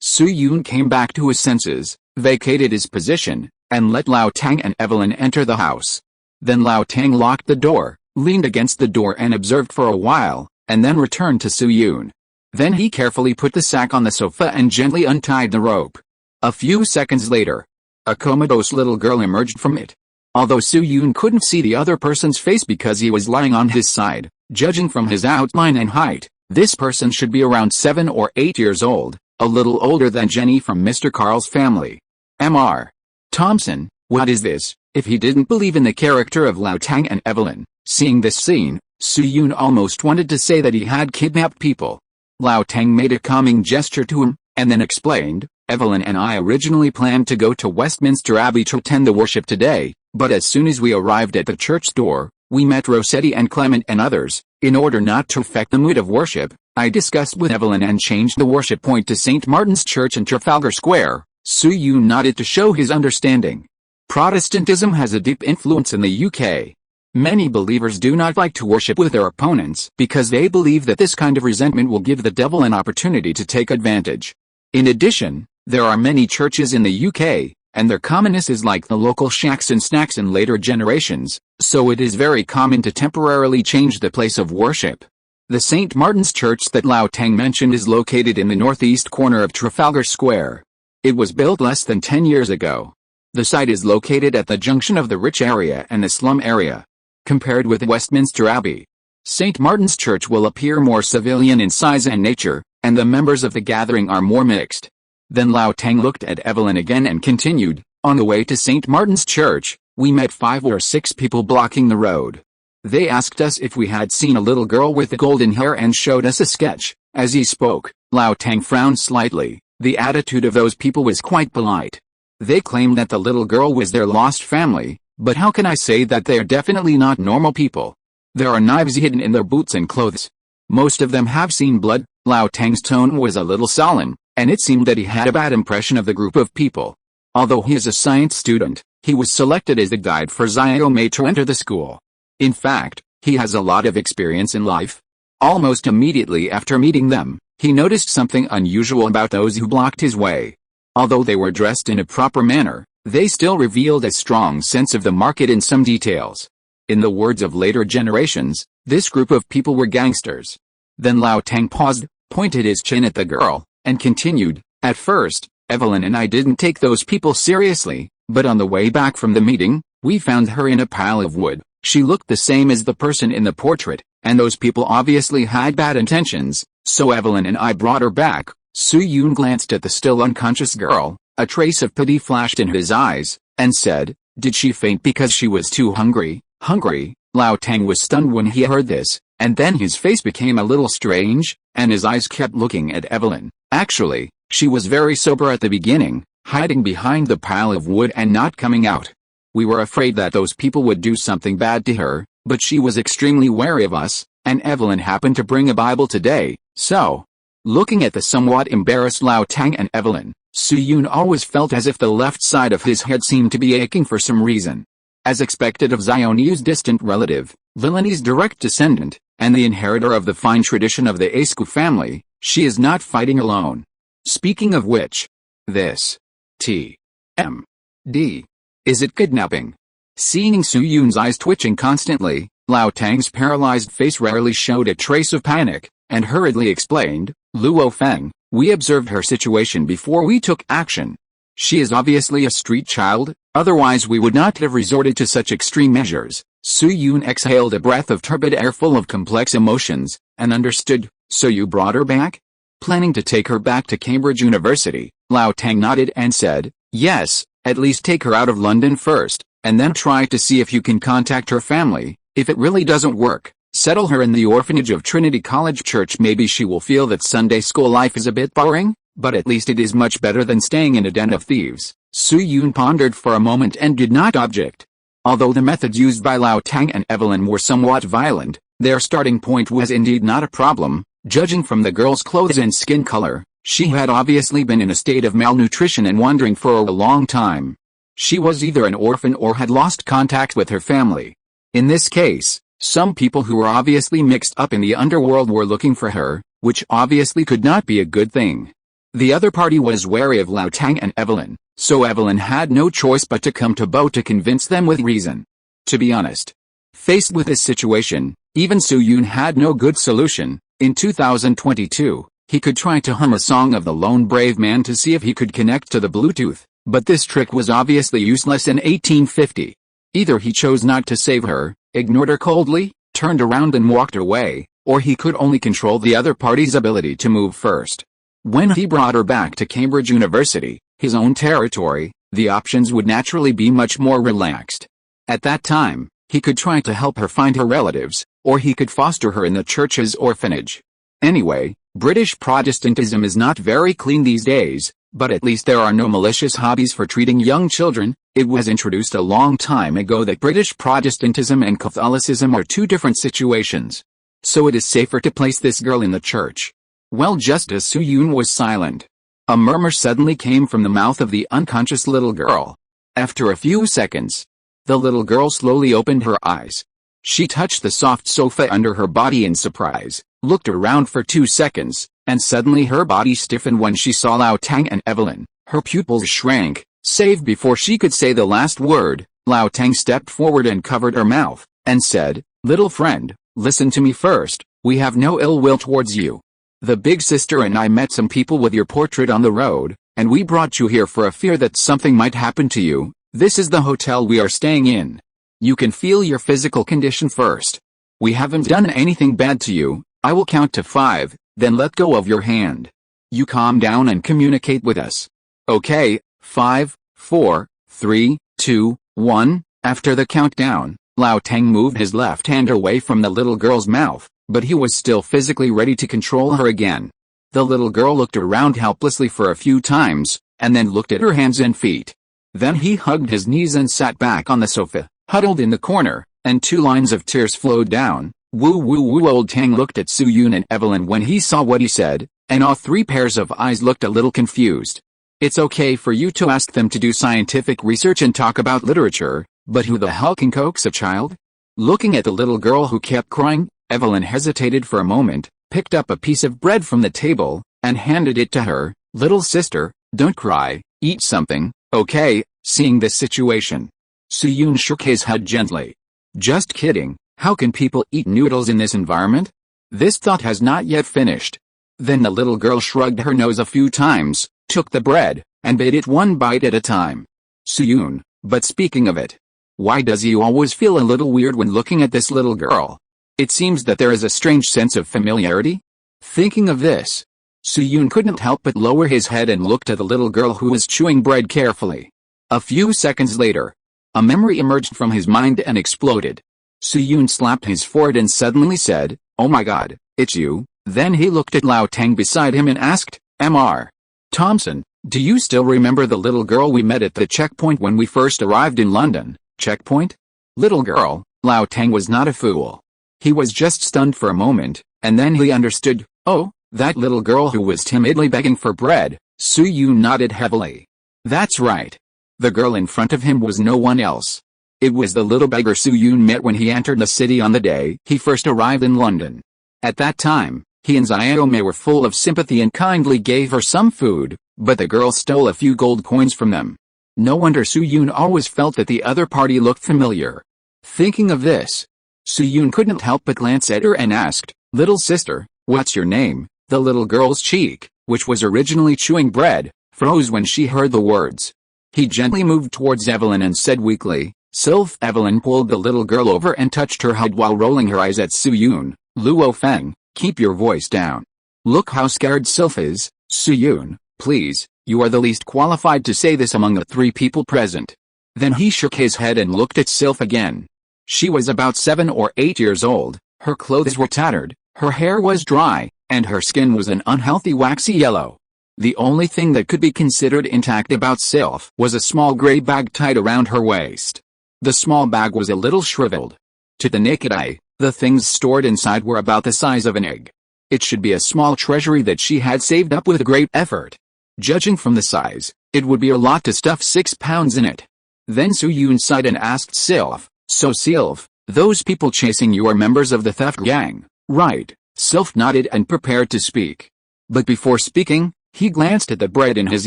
A: Soo-yoon came back to his senses, vacated his position, and let Lau Tang and Evelyn enter the house. Then Lau Tang locked the door, leaned against the door and observed for a while, and then returned to Soo-yoon. Then he carefully put the sack on the sofa and gently untied the rope. A few seconds later, a comatose little girl emerged from it. Although Soo-yoon couldn't see the other person's face because he was lying on his side, judging from his outline and height, this person should be around 7 or 8 years old, a little older than Jenny from Mr. Carl's family. Mr. Thompson, what is this? If he didn't believe in the character of Lau Tang and Evelyn, seeing this scene, Soo-yoon almost wanted to say that he had kidnapped people. Lau Tang made a calming gesture to him, and then explained, "Evelyn and I originally planned to go to Westminster Abbey to attend the worship today, but as soon as we arrived at the church door, we met Rossetti and Clement and others. In order not to affect the mood of worship, I discussed with Evelyn and changed the worship point to St. Martin's Church in Trafalgar Square." Soo-yoon nodded to show his understanding. Protestantism has a deep influence in the UK. Many believers do not like to worship with their opponents because they believe that this kind of resentment will give the devil an opportunity to take advantage. In addition, there are many churches in the UK, and their commonness is like the local shacks and snacks in later generations, so it is very common to temporarily change the place of worship. The St. Martin's Church that Lau Tang mentioned is located in the northeast corner of Trafalgar Square. It was built less than 10 years ago. The site is located at the junction of the rich area and the slum area. Compared with Westminster Abbey, St. Martin's Church will appear more civilian in size and nature, and the members of the gathering are more mixed. Then Lau Tang looked at Evelyn again and continued, "On the way to St. Martin's Church, we met 5 or 6 people blocking the road. They asked us if we had seen a little girl with golden hair and showed us a sketch." As he spoke, Lau Tang frowned slightly. The attitude of those people was quite polite. They claimed that the little girl was their lost family, but how can I say that they are definitely not normal people? There are knives hidden in their boots and clothes. Most of them have seen blood. Lau Tang's tone was a little sullen, and it seemed that he had a bad impression of the group of people. Although he is a science student, he was selected as the guide for Xiao Mei to enter the school. In fact, he has a lot of experience in life. Almost immediately after meeting them, he noticed something unusual about those who blocked his way. Although they were dressed in a proper manner, they still revealed a strong sense of the market in some details. In the words of later generations, this group of people were gangsters. Then Lau Tang paused, pointed his chin at the girl, and continued, "At first, Evelyn and I didn't take those people seriously, but on the way back from the meeting, we found her in a pile of wood. She looked the same as the person in the portrait, and those people obviously had bad intentions, so Evelyn and I brought her back." Soo-yoon glanced at the still unconscious girl, a trace of pity flashed in his eyes, and said, "Did she faint because she was too hungry?" Hungry? Lau Tang was stunned when he heard this, and then his face became a little strange, and his eyes kept looking at Evelyn. Actually, she was very sober at the beginning, hiding behind the pile of wood and not coming out. We were afraid that those people would do something bad to her, but she was extremely wary of us, and Evelyn happened to bring a Bible today, so... Looking at the somewhat embarrassed Lau Tang and Evelyn, Soo-yoon always felt as if the left side of his head seemed to be aching for some reason. As expected of Xiaoniu's distant relative, Villani's direct descendant, and the inheritor of the fine tradition of the Aescu family, she is not fighting alone. Speaking of which, this T.M.D. Is it kidnapping? Seeing Soo-yoon's eyes twitching constantly, Lau Tang's paralyzed face rarely showed a trace of panic, and hurriedly explained, "Luo Feng, we observed her situation before we took action. She is obviously a street child, otherwise we would not have resorted to such extreme measures." Su Yun exhaled a breath of turbid air full of complex emotions, and understood. "So you brought her back?" Planning to take her back to Cambridge University, Lao Tang nodded and said, "Yes, at least take her out of London first, and then try to see if you can contact her family. If it really doesn't work, settle her in the orphanage of Trinity College Church. Maybe she will feel that Sunday school life is a bit boring, but at least it is much better than staying in a den of thieves." Su Yun pondered for a moment and did not object. Although the methods used by Lao Tang and Evelyn were somewhat violent, their starting point was indeed not a problem. Judging from the girl's clothes and skin color, she had obviously been in a state of malnutrition and wandering for a long time. She was either an orphan or had lost contact with her family. In this case, some people who were obviously mixed up in the underworld were looking for her, which obviously could not be a good thing. The other party was wary of Lao Tang and Evelyn, so Evelyn had no choice but to come to Bo to convince them with reason. To be honest, faced with this situation, even Su Yun had no good solution. In 2022, he could try to hum a song of the Lone Brave Man to see if he could connect to the Bluetooth, but this trick was obviously useless in 1850. Either he chose not to save her, ignored her coldly, turned around and walked away, or he could only control the other party's ability to move first. When he brought her back to Cambridge University, his own territory, the options would naturally be much more relaxed. At that time, he could try to help her find her relatives, or he could foster her in the church's orphanage. Anyway, British Protestantism is not very clean these days, but at least there are no malicious hobbies for treating young children. It was introduced a long time ago that British Protestantism and Catholicism are two different situations. So it is safer to place this girl in the church. Well, just as Su Yun was silent, a murmur suddenly came from the mouth of the unconscious little girl. After a few seconds, the little girl slowly opened her eyes. She touched the soft sofa under her body in surprise, looked around for 2 seconds, and suddenly her body stiffened when she saw Lao Tang and Evelyn. Her pupils shrank, save before she could say the last word. Lao Tang stepped forward and covered her mouth, and said, "Little friend, listen to me first. We have no ill will towards you. The big sister and I met some people with your portrait on the road, and we brought you here for a fear that something might happen to you. This is the hotel we are staying in. You can feel your physical condition first. We haven't done anything bad to you. I will count to 5, then let go of your hand. You calm down and communicate with us. Okay, 5, 4, 3, 2, 1. After the countdown, Lao Tang moved his left hand away from the little girl's mouth, but he was still physically ready to control her again. The little girl looked around helplessly for a few times, and then looked at her hands and feet. Then he hugged his knees and sat back on the sofa, huddled in the corner, and 2 lines of tears flowed down. Woo woo woo. Old Tang looked at Su Yun and Evelyn when he saw what he said, and all 3 pairs of eyes looked a little confused. It's okay for you to ask them to do scientific research and talk about literature, but who the hell can coax a child? Looking at the little girl who kept crying, Evelyn hesitated for a moment, picked up a piece of bread from the table, and handed it to her. Little sister, don't cry, eat something, okay? Seeing this situation, Su Yun shook his head gently. Just kidding, how can people eat noodles in this environment? This thought has not yet finished. Then the little girl shrugged her nose a few times, took the bread, and bit it 1 bite at a time. Su Yun, but speaking of it, why does he always feel a little weird when looking at this little girl? It seems that there is a strange sense of familiarity. Thinking of this, Su Yun couldn't help but lower his head and look at the little girl who was chewing bread carefully. A few seconds later, a memory emerged from his mind and exploded. Su Yun slapped his forehead and suddenly said, "Oh my god, it's you." Then he looked at Lao Tang beside him and asked, "Mr. Thompson, do you still remember the little girl we met at the checkpoint when we first arrived in London?" Checkpoint? Little girl? Lao Tang was not a fool. He was just stunned for a moment, and then he understood. Oh, that little girl who was timidly begging for bread. Su Yun nodded heavily. That's right. The girl in front of him was no one else. It was the little beggar Su Yun met when he entered the city on the day he first arrived in London. At that time, he and Xiaomei were full of sympathy and kindly gave her some food, but the girl stole a few gold coins from them. No wonder Su Yun always felt that the other party looked familiar. Thinking of this, Su Yun couldn't help but glance at her and asked, "Little sister, "What's your name?" The little girl's cheek, which was originally chewing bread, froze when she heard the words. He gently moved towards Evelyn and said weakly, "Sylph." Evelyn pulled the little girl over and touched her head while rolling her eyes at Su-yoon. "Luo Feng, keep your voice down. Look how scared Sylph is. Su-yoon, please, you are the least qualified to say this among the 3 people present." Then he shook his head and looked at Sylph again. She was about 7 or 8 years old, her clothes were tattered, her hair was dry, and her skin was an unhealthy waxy yellow. The only thing that could be considered intact about Sylph was a small gray bag tied around her waist. The small bag was a little shriveled. To the naked eye, the things stored inside were about the size of an egg. It should be a small treasury that she had saved up with great effort. Judging from the size, it would be a lot to stuff 6 pounds in it. Then Su-yoon sighed and asked Sylph, "So Sylph, those people chasing you are members of the theft gang, right?" Sylph nodded and prepared to speak. But before speaking, he glanced at the bread in his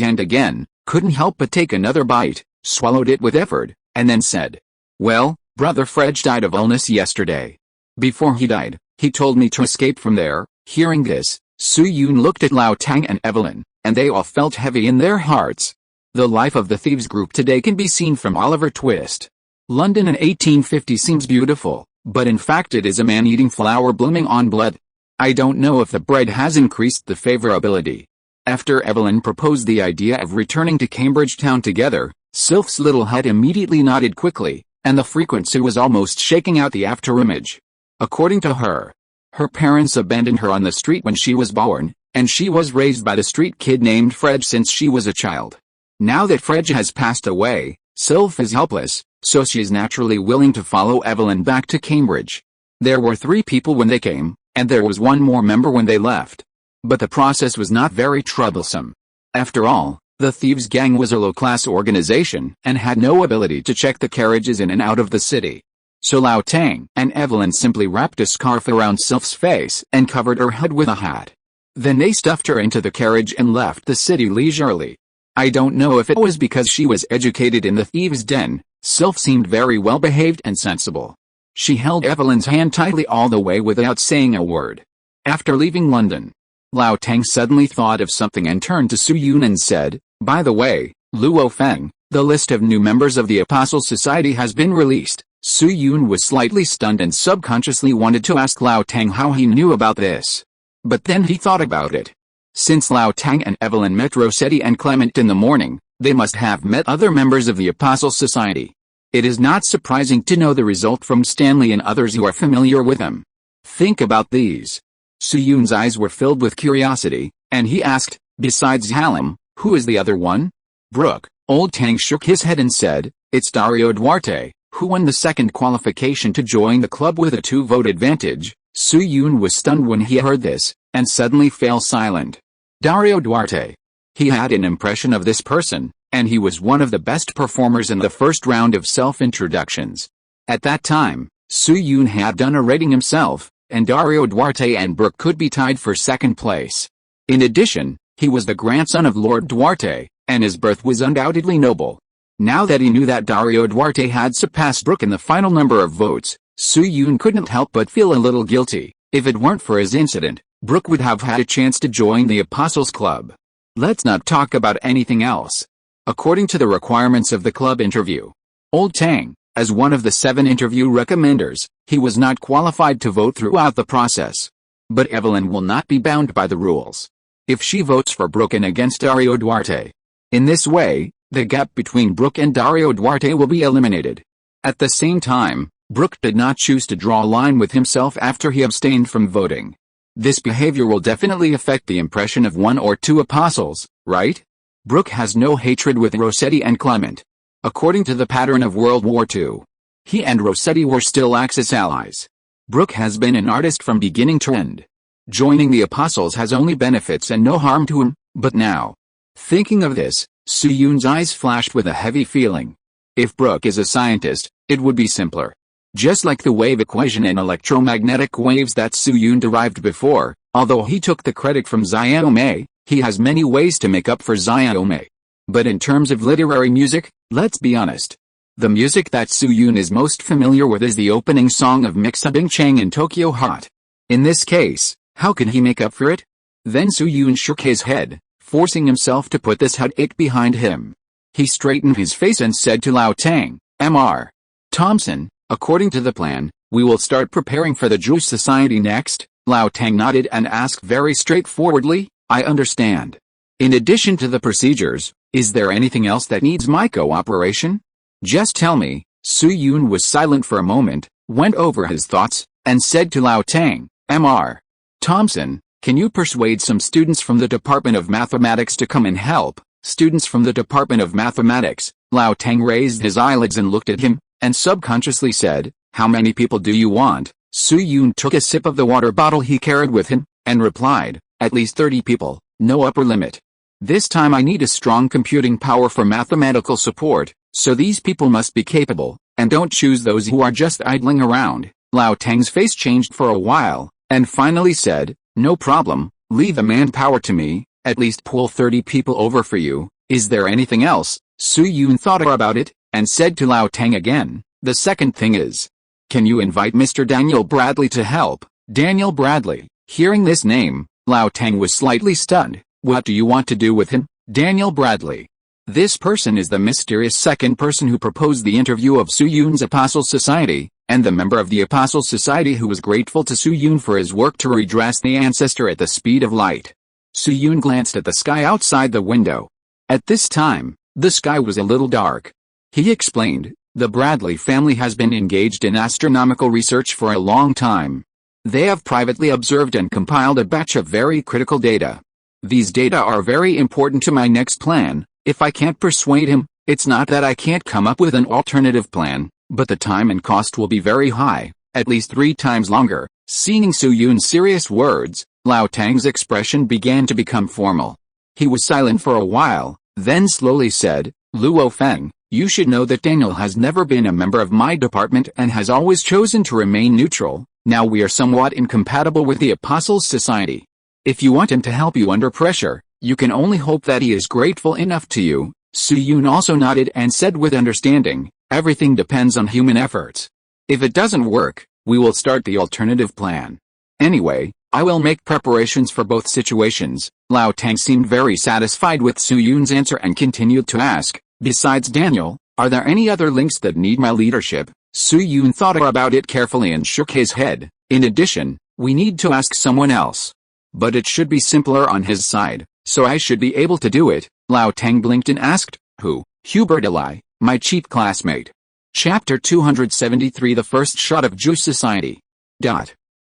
A: hand again, couldn't help but take another bite, swallowed it with effort, and then said, "Well, Brother Fredge died of illness yesterday. Before he died, he told me to escape from there." Hearing this, Su-yoon looked at Lao Tang and Evelyn, and they all felt heavy in their hearts. The life of the thieves group today can be seen from Oliver Twist. London in 1850 seems beautiful, but in fact it is a man-eating flower blooming on blood. I don't know if the bread has increased the favorability. After Evelyn proposed the idea of returning to Cambridge Town together, Sylph's little head immediately nodded quickly, and the frequency was almost shaking out the afterimage. According to her, her parents abandoned her on the street when she was born, and she was raised by the street kid named Fred since she was a child. Now that Fred has passed away, Sylph is helpless, so she is naturally willing to follow Evelyn back to Cambridge. There were 3 people when they came, and there was 1 more member when they left. But the process was not very troublesome. After all, the thieves' gang was a low-class organization and had no ability to check the carriages in and out of the city. So Lao Tang and Evelyn simply wrapped a scarf around Sylph's face and covered her head with a hat. Then they stuffed her into the carriage and left the city leisurely. I don't know if it was because she was educated in the thieves' den. Sylph seemed very well behaved and sensible. She held Evelyn's hand tightly all the way without saying a word. After leaving London, Lao Tang suddenly thought of something and turned to Su-yoon and said, "By the way, Luo Feng, the list of new members of the Apostle Society has been released." Su-yoon was slightly stunned and subconsciously wanted to ask Lao Tang how he knew about this. But then he thought about it. Since Lao Tang and Evelyn met Rossetti and Clement in the morning, they must have met other members of the Apostle Society. It is not surprising to know the result from Stanley and others who are familiar with him. Think about these. Su-yoon's eyes were filled with curiosity, and he asked, "Besides Hallam, who is the other one?" "Brooke." Old Tang shook his head and said, "It's Dario Duarte, who won the second qualification to join the club with a 2-vote advantage." Su-yoon was stunned when he heard this, and suddenly fell silent. Dario Duarte. He had an impression of this person, and he was one of the best performers in the first round of self-introductions. At that time, Su-yoon had done a rating himself, and Dario Duarte and Brooke could be tied for second place. In addition, he was the grandson of Lord Duarte, and his birth was undoubtedly noble. Now that he knew that Dario Duarte had surpassed Brooke in the final number of votes, Su-yoon couldn't help but feel a little guilty. If it weren't for his incident, Brooke would have had a chance to join the Apostles Club. Let's not talk about anything else. According to the requirements of the club interview, Old Tang, as one of the 7 interview recommenders, he was not qualified to vote throughout the process. But Evelyn will not be bound by the rules. If she votes for Brooke and against Dario Duarte, in this way, the gap between Brooke and Dario Duarte will be eliminated. At the same time, Brooke did not choose to draw a line with himself after he abstained from voting. This behavior will definitely affect the impression of 1 or 2 apostles, right? Brooke has no hatred with Rossetti and Clement. According to the pattern of World War II, he and Rossetti were still Axis allies. Brooke has been an artist from beginning to end. Joining the apostles has only benefits and no harm to him, but now. Thinking of this, Su-yoon's eyes flashed with a heavy feeling. If Brooke is a scientist, it would be simpler. Just like the wave equation and electromagnetic waves that Su-yoon derived before, although he took the credit from Xiaomei, he has many ways to make up for Xiaomei. But in terms of literary music, let's be honest. The music that Su-yoon is most familiar with is the opening song of Mixabing Chang in Tokyo Hot. In this case, How can he make up for it? Then Su-yoon shook his head, forcing himself to put this headache behind him. He straightened his face and said to Lao Tang, Mr. Thompson, according to the plan, we will start preparing for the Jewish Society next. Lao Tang nodded and asked very straightforwardly, I understand. In addition to the procedures, is there anything else that needs my cooperation? Just tell me. Su-yoon was silent for a moment, went over his thoughts, and said to Lao Tang, Mr. Thompson, can you persuade some students from the Department of Mathematics to come and help? Students from the Department of Mathematics. Lao Tang raised his eyelids and looked at him, and subconsciously said, how many people do you want? Su-yoon took a sip of the water bottle he carried with him, and replied, at least 30 people, no upper limit. This time I need a strong computing power for mathematical support, so these people must be capable, and don't choose those who are just idling around. Lao Tang's face changed for a while, and finally said, no problem, leave the manpower to me, at least pull 30 people over for you. Is there anything else? Su-yoon thought about it, and said to Lao Tang again, the second thing is, can you invite Mr. Daniel Bradley to help? Daniel Bradley. Hearing this name, Lao Tang was slightly stunned. What do you want to do with him? Daniel Bradley. This person is the mysterious second person who proposed the interview of Su-yoon's Apostle Society, and the member of the Apostle Society who was grateful to Su-yoon for his work to redress the ancestor at the speed of light. Su-yoon glanced at the sky outside the window. At this time, the sky was a little dark. He explained, the Bradley family has been engaged in astronomical research for a long time. They have privately observed and compiled a batch of very critical data. These data are very important to my next plan. If I can't persuade him, it's not that I can't come up with an alternative plan, but the time and cost will be very high, at least 3 times longer. Seeing Su-yoon's serious words, Lao Tang's expression began to become formal. He was silent for a while, then slowly said, Luo Feng, you should know that Daniel has never been a member of my department and has always chosen to remain neutral. Now we are somewhat incompatible with the Apostles' Society. If you want him to help you under pressure, you can only hope that he is grateful enough to you. Su-yoon also nodded and said with understanding, everything depends on human efforts. If it doesn't work, we will start the alternative plan. Anyway, I will make preparations for both situations. Lao Tang seemed very satisfied with Su-yoon's answer and continued to ask, besides Daniel, are there any other links that need my leadership? Su-yoon thought about it carefully and shook his head. In addition, we need to ask someone else. But it should be simpler on his side, so I should be able to do it. Lao Tang blinked and asked, who? Hubert Eli, my cheap classmate. Chapter 273 The First Shot of Jewish Society.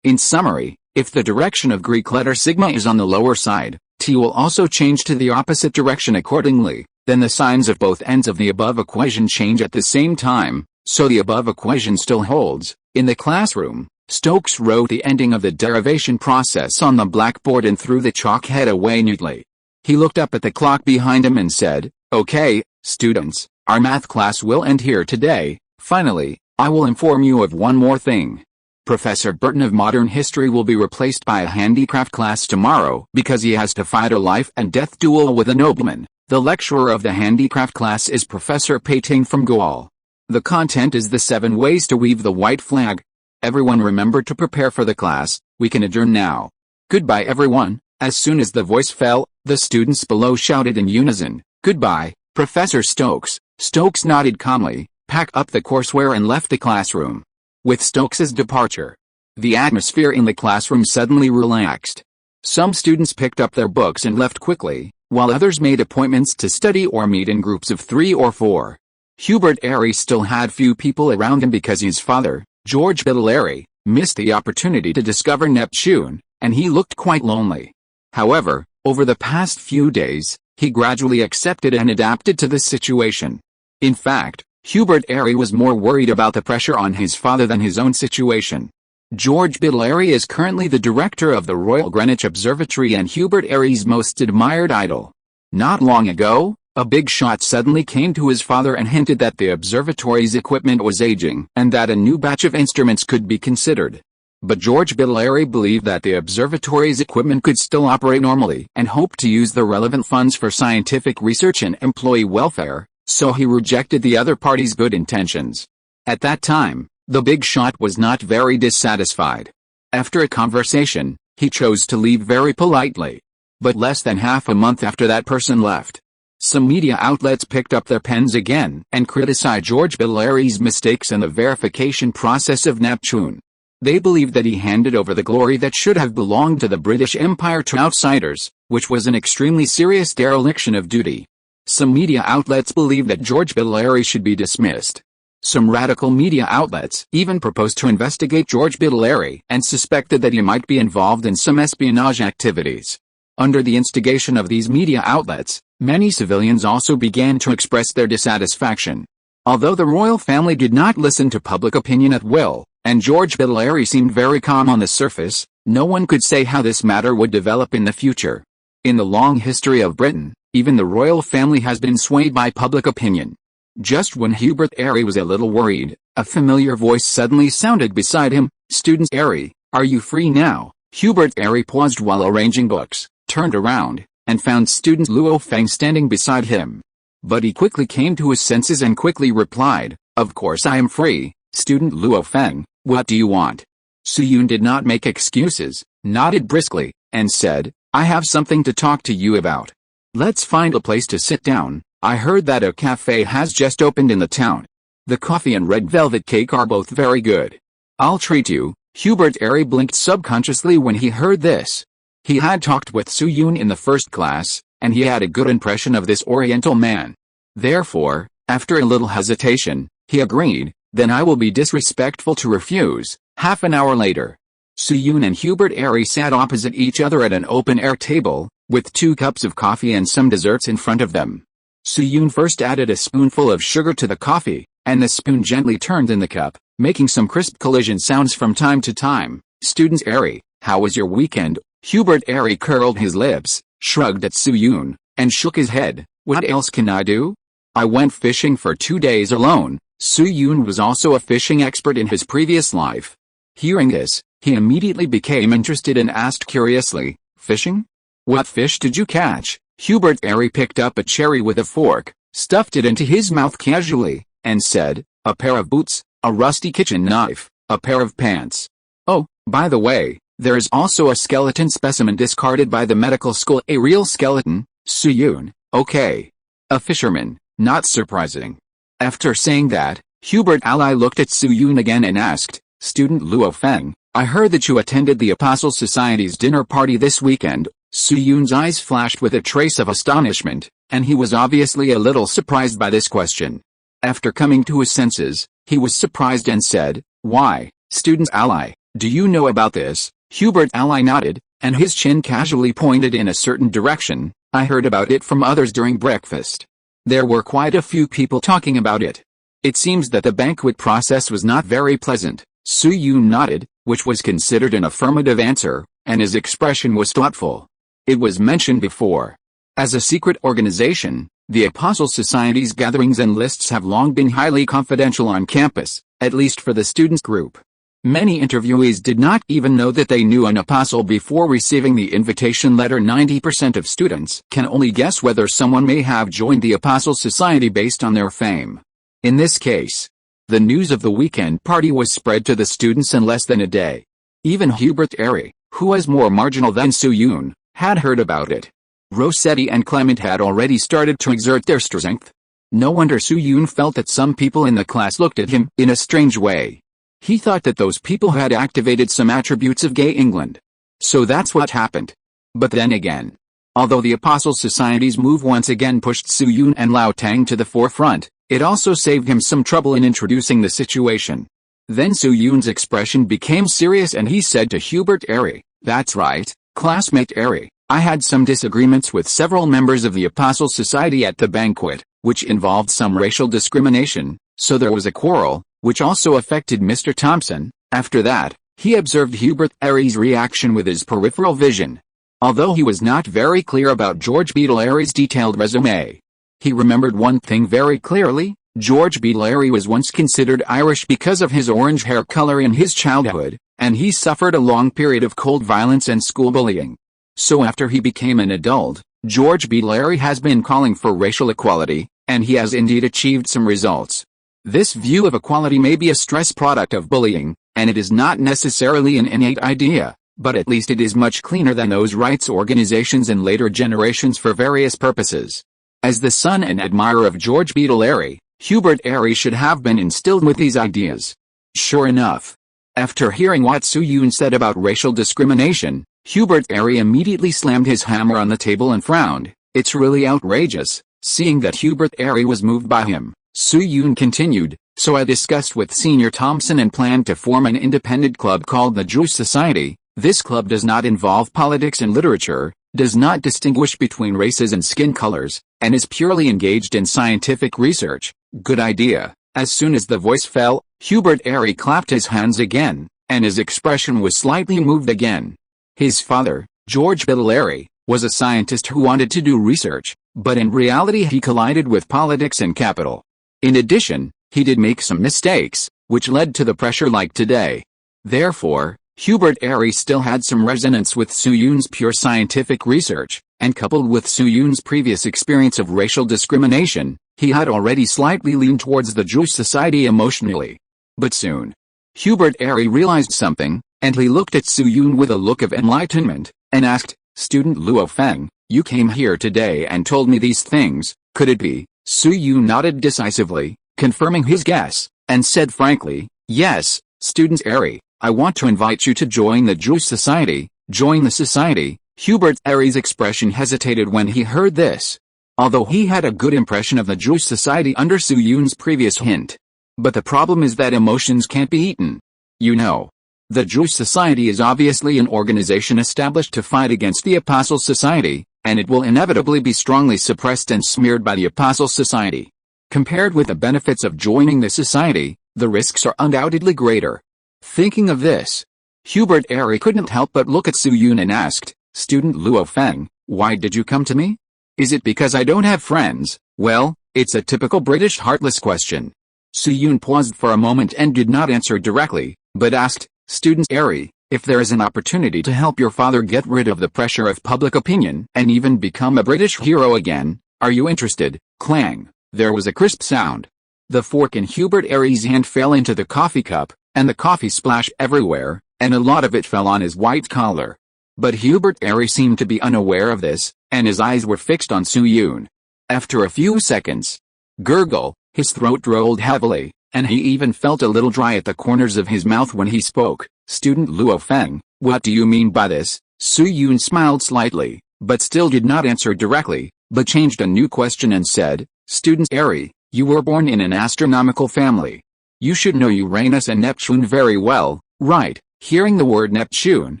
A: In summary, if the direction of Greek letter sigma is on the lower side, t will also change to the opposite direction accordingly, then the signs of both ends of the above equation change at the same time, so the above equation still holds. In the classroom, Stokes wrote the ending of the derivation process on the blackboard and threw the chalk head away neatly. He looked up at the clock behind him and said, okay, students, our math class will end here today. Finally, I will inform you of one more thing. Professor Burton of Modern History will be replaced by a handicraft class tomorrow because he has to fight a life and death duel with a nobleman. The lecturer of the handicraft class is Professor Peiting from Goal. The content is the 7 ways to weave the white flag. Everyone remember to prepare for the class. We can adjourn now. Goodbye everyone. As soon as the voice fell, the students below shouted in unison, goodbye, Professor Stokes. Stokes nodded calmly, packed up the courseware and left the classroom. With Stokes's departure, the atmosphere in the classroom suddenly relaxed. Some students picked up their books and left quickly, while others made appointments to study or meet in groups of 3 or 4. Hubert Airy still had few people around him because his father, George Biddle Airy, missed the opportunity to discover Neptune, and he looked quite lonely. However, over the past few days, he gradually accepted and adapted to this situation. In fact, Hubert Airy was more worried about the pressure on his father than his own situation. George Biddle Airy is currently the director of the Royal Greenwich Observatory and Hubert Airy's most admired idol. Not long ago, a big shot suddenly came to his father and hinted that the observatory's equipment was aging and that a new batch of instruments could be considered. But George Biddle Airy believed that the observatory's equipment could still operate normally and hoped to use the relevant funds for scientific research and employee welfare, so he rejected the other party's good intentions. At that time, the big shot was not very dissatisfied. After a conversation, He chose to leave very politely. But less than half a month after that person left, some media outlets picked up their pens again and criticized George Biddleary's mistakes in the verification process of Neptune. They believed that he handed over the glory that should have belonged to the British Empire to outsiders, which was an extremely serious dereliction of duty. Some media outlets believed that George Biddleary should be dismissed. Some radical media outlets even proposed to investigate George Biddleary and suspected that he might be involved in some espionage activities. Under the instigation of these media outlets, many civilians also began to express their dissatisfaction. Although the royal family did not listen to public opinion at will, and George Biddleary seemed very calm on the surface, no one could say how this matter would develop in the future. In the long history of Britain, even the royal family has been swayed by public opinion. Just when Hubert Airy was a little worried, a familiar voice suddenly sounded beside him. "Students Airy, are you free now?" Hubert Airy paused while arranging books, turned around, and found student Luo Feng standing beside him. But he quickly came to his senses and quickly replied, "Of course I am free, student Luo Feng, what do you want?" Su Yun did not make excuses, nodded briskly, and said, "I have something to talk to you about. Let's find a place to sit down. I heard that a cafe has just opened in the town. The coffee and red velvet cake are both very good. I'll treat you." Hubert Airy blinked subconsciously when he heard this. He had talked with Su Yun in the first class, and he had a good impression of this Oriental man. Therefore, after a little hesitation, he agreed. "Then I will be disrespectful to refuse." Half an hour later, Su Yun and Hubert Airy sat opposite each other at an open-air table, with 2 cups of coffee and some desserts in front of them. Su Yun first added a spoonful of sugar to the coffee, and the spoon gently turned in the cup, making some crisp collision sounds from time to time. "Students Airy, how was your weekend?" Hubert Airy curled his lips, shrugged at Su Yun, and shook his head. "What else can I do? I went fishing for 2 days alone." Su Yun was also a fishing expert in his previous life. Hearing this, he immediately became interested and asked curiously, "Fishing? What fish did you catch?" Hubert Airy picked up a cherry with a fork, stuffed it into his mouth casually, and said, "A pair of boots, a rusty kitchen knife, a pair of pants. Oh, by the way, there is also a skeleton specimen discarded by the medical school." "A real skeleton?" Su Yun, "Okay. A fisherman, not surprising." After saying that, Hubert Ally looked at Su Yun again and asked, "Student Luo Feng, I heard that you attended the Apostle Society's dinner party this weekend." Su Yun's eyes flashed with a trace of astonishment, and he was obviously a little surprised by this question. After coming to his senses, he was surprised and said, "Why, Student Ally, do you know about this?" Hubert Ally nodded, and his chin casually pointed in a certain direction. "I heard about it from others during breakfast. There were quite a few people talking about it. It seems that the banquet process was not very pleasant." Su Yun nodded, which was considered an affirmative answer, and his expression was thoughtful. "It was mentioned before. As a secret organization, the Apostle Society's gatherings and lists have long been highly confidential on campus, at least for the students group. Many interviewees did not even know that they knew an apostle before receiving the invitation letter. 90% of students can only guess whether someone may have joined the Apostle Society based on their fame. In this case, the news of the weekend party was spread to the students in less than a day. Even Hubert Airy, who was more marginal than Su Yun, had heard about it. Rossetti and Clement had already started to exert their strength. No wonder Su Yun felt that some people in the class looked at him in a strange way. He thought that those people had activated some attributes of gay England. So that's what happened. But then again, although the Apostle Society's move once again pushed Su Yun and Lao Tang to the forefront, it also saved him some trouble in introducing the situation. Then Su Yun's expression became serious and he said to Hubert Airy, "That's right, classmate Airy, I had some disagreements with several members of the Apostle Society at the banquet, which involved some racial discrimination, so there was a quarrel, which also affected Mr. Thompson." After that, he observed Hubert Airy's reaction with his peripheral vision. Although he was not very clear about George Biddleary's detailed resume, he remembered one thing very clearly. George Biddleary was once considered Irish because of his orange hair color in his childhood, and he suffered a long period of cold violence and school bullying. So after he became an adult, George Biddleary has been calling for racial equality, and he has indeed achieved some results. This view of equality may be a stress product of bullying, and it is not necessarily an innate idea, but at least it is much cleaner than those rights organizations in later generations for various purposes. As the son and admirer of George Beadle Airy, Hubert Airy should have been instilled with these ideas. Sure enough, after hearing what Su Yun said about racial discrimination, Hubert Airy immediately slammed his hammer on the table and frowned. It's really outrageous. Seeing that Hubert Airy was moved by him, Su Yun continued, so I discussed with Senior Thompson and planned to form an independent club called the Jewish Society. This club does not involve politics and literature, does not distinguish between races and skin colors, and is purely engaged in scientific research. Good idea. As soon as the voice fell, Hubert Airy clapped his hands again, and his expression was slightly moved again. His father, George Beadle Airy, was a scientist who wanted to do research, but in reality he collided with politics and capital. In addition, he did make some mistakes, which led to the pressure like today. Therefore, Hubert Airy still had some resonance with Su Yun's pure scientific research, and coupled with Su Yun's previous experience of racial discrimination, he had already slightly leaned towards the Jewish Society emotionally. But soon, Hubert Airy realized something, and he looked at Su Yun with a look of enlightenment, and asked, "Student Luo Feng, you came here today and told me these things, could it be?" Su Yun nodded decisively, confirming his guess, and said frankly, "Yes, Student Airy, I want to invite you to join the Jewish Society." Join the society? Hubert Airy's expression hesitated when he heard this. Although he had a good impression of the Jewish Society under Su Yun's previous hint. But the problem is that emotions can't be eaten. You know. The Jewish Society is obviously an organization established to fight against the Apostle Society, and it will inevitably be strongly suppressed and smeared by the Apostle Society. Compared with the benefits of joining the society, the risks are undoubtedly greater. Thinking of this, Hubert Airy couldn't help but look at Su Yun and asked, "Student Luo Feng, why did you come to me? Is it because I don't have friends?" Well, it's a typical British heartless question. Su Yun paused for a moment and did not answer directly, but asked, "Student Airy, if there is an opportunity to help your father get rid of the pressure of public opinion and even become a British hero again, are you interested?" Clang. There was a crisp sound. The fork in Hubert Airy's hand fell into the coffee cup, and the coffee splashed everywhere, and a lot of it fell on his white collar. But Hubert Airy seemed to be unaware of this, and his eyes were fixed on Su Yun. After a few seconds, gurgle, his throat rolled heavily, and he even felt a little dry at the corners of his mouth when he spoke. "Student Luo Feng, what do you mean by this?" Su Yun smiled slightly, but still did not answer directly, but changed a new question and said, "Student Airy, you were born in an astronomical family. You should know Uranus and Neptune very well, right?" Hearing the word Neptune,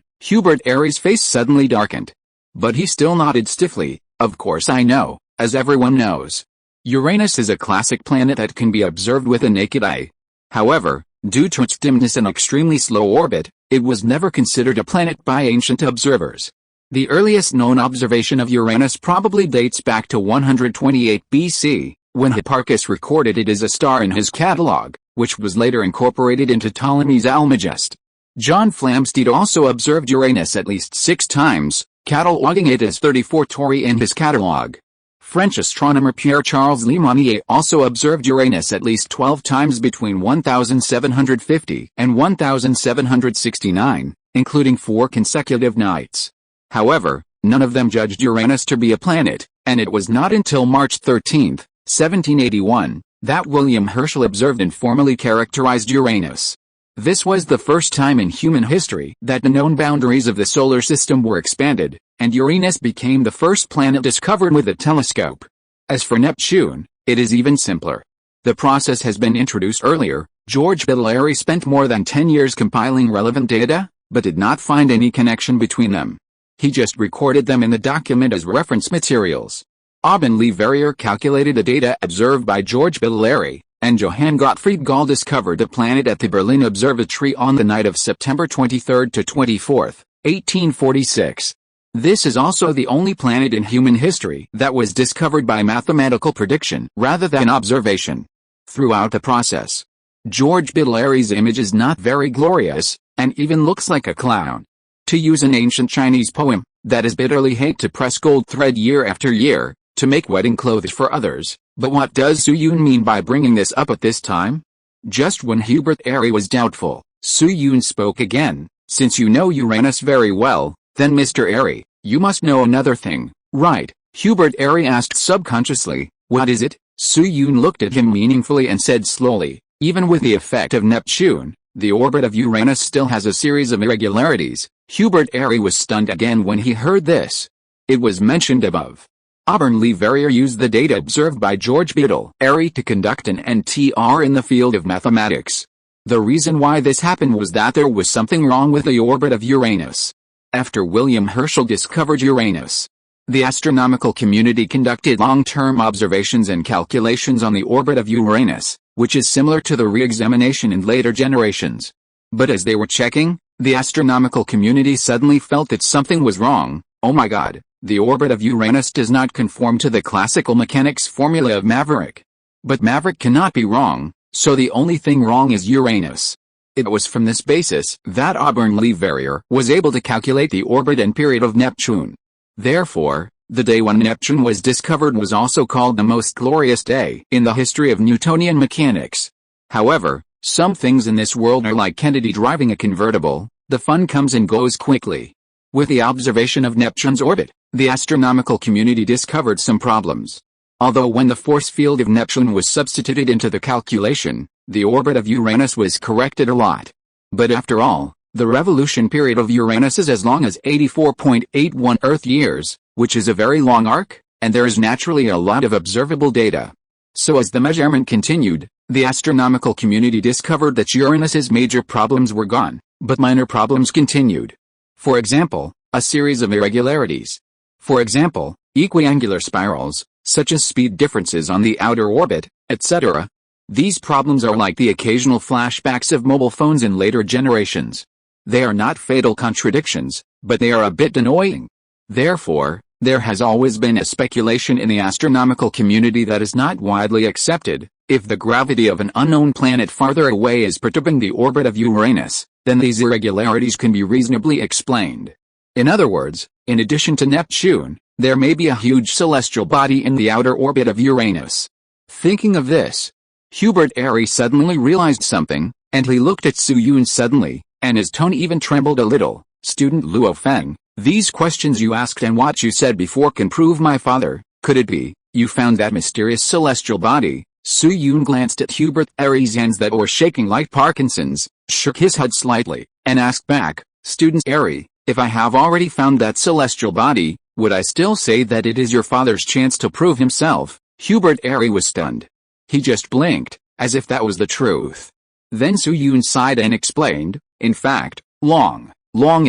A: Hubert Airy's face suddenly darkened. But he still nodded stiffly. "Of course I know, as everyone knows. Uranus is a classic planet that can be observed with the naked eye. However, due to its dimness and extremely slow orbit, it was never considered a planet by ancient observers. The earliest known observation of Uranus probably dates back to 128 BC, when Hipparchus recorded it as a star in his catalogue, which was later incorporated into Ptolemy's Almagest. John Flamsteed also observed Uranus at least 6 times, cataloguing it as 34 Tauri in his catalogue. French astronomer Pierre-Charles Lemonnier also observed Uranus at least 12 times between 1750 and 1769, including 4 consecutive nights. However, none of them judged Uranus to be a planet, and it was not until March 13, 1781, that William Herschel observed and formally characterized Uranus. This was the first time in human history that the known boundaries of the solar system were expanded, and Uranus became the first planet discovered with a telescope. As for Neptune, it is even simpler. The process has been introduced earlier. George Beadle Airy spent more than 10 years compiling relevant data, but did not find any connection between them. He just recorded them in the document as reference materials. Aubin Lee Verrier calculated the data observed by George Beadle Airy, and Johann Gottfried Galle discovered the planet at the Berlin Observatory on the night of September 23 to 24, 1846. This is also the only planet in human history that was discovered by mathematical prediction rather than observation. Throughout the process, George Beadle Airy's image is not very glorious, and even looks like a clown. To use an ancient Chinese poem, that is bitterly hate to press gold thread year after year, to make wedding clothes for others. But what does Su Yun mean by bringing this up at this time? Just when Hubert Airy was doubtful, Su Yun spoke again. Since you know Uranus very well, then Mr. Airy, you must know another thing, right? Hubert Airy asked subconsciously. What is it? Soo-yoon looked at him meaningfully and said slowly, even with the effect of Neptune, the orbit of Uranus still has a series of irregularities. Hubert Airy was stunned again when he heard this. It was mentioned above. Auburn Le Verrier used the data observed by George Biddle Airy to conduct an NTR in the field of mathematics. The reason why this happened was that there was something wrong with the orbit of Uranus. After William Herschel discovered Uranus, the astronomical community conducted long-term observations and calculations on the orbit of Uranus, which is similar to the re-examination in later generations. But as they were checking, the astronomical community suddenly felt that something was wrong. Oh my God, the orbit of Uranus does not conform to the classical mechanics formula of Maverick. But Maverick cannot be wrong, so the only thing wrong is Uranus. It was from this basis that Auburn Le Verrier was able to calculate the orbit and period of Neptune. Therefore, the day when Neptune was discovered was also called the most glorious day in the history of Newtonian mechanics. However, some things in this world are like Kennedy driving a convertible, the fun comes and goes quickly. With the observation of Neptune's orbit, the astronomical community discovered some problems. Although when the force field of Neptune was substituted into the calculation, the orbit of Uranus was corrected a lot. But after all, the revolution period of Uranus is as long as 84.81 Earth years, which is a very long arc, and there is naturally a lot of observable data. So as the measurement continued, the astronomical community discovered that Uranus's major problems were gone, but minor problems continued. For example, a series of irregularities. For example, equiangular spirals, such as speed differences on the outer orbit, etc. These problems are like the occasional flashbacks of mobile phones in later generations. They are not fatal contradictions, but they are a bit annoying. Therefore, there has always been a speculation in the astronomical community that is not widely accepted. If the gravity of an unknown planet farther away is perturbing the orbit of Uranus, then these irregularities can be reasonably explained. In other words, in addition to Neptune, there may be a huge celestial body in the outer orbit of Uranus. Thinking of this, Hubert Airy suddenly realized something, and he looked at Soo-yoon suddenly, and his tone even trembled a little. Student Luo Feng, these questions you asked and what you said before can prove my father. Could it be, you found that mysterious celestial body? Soo-yoon glanced at Hubert Airy's hands that were shaking like Parkinson's, shook his head slightly, and asked back, Student Airy, if I have already found that celestial body, would I still say that it is your father's chance to prove himself? Hubert Airy was stunned. He just blinked, as if that was the truth. Then Soo-yoon sighed and explained, in fact, long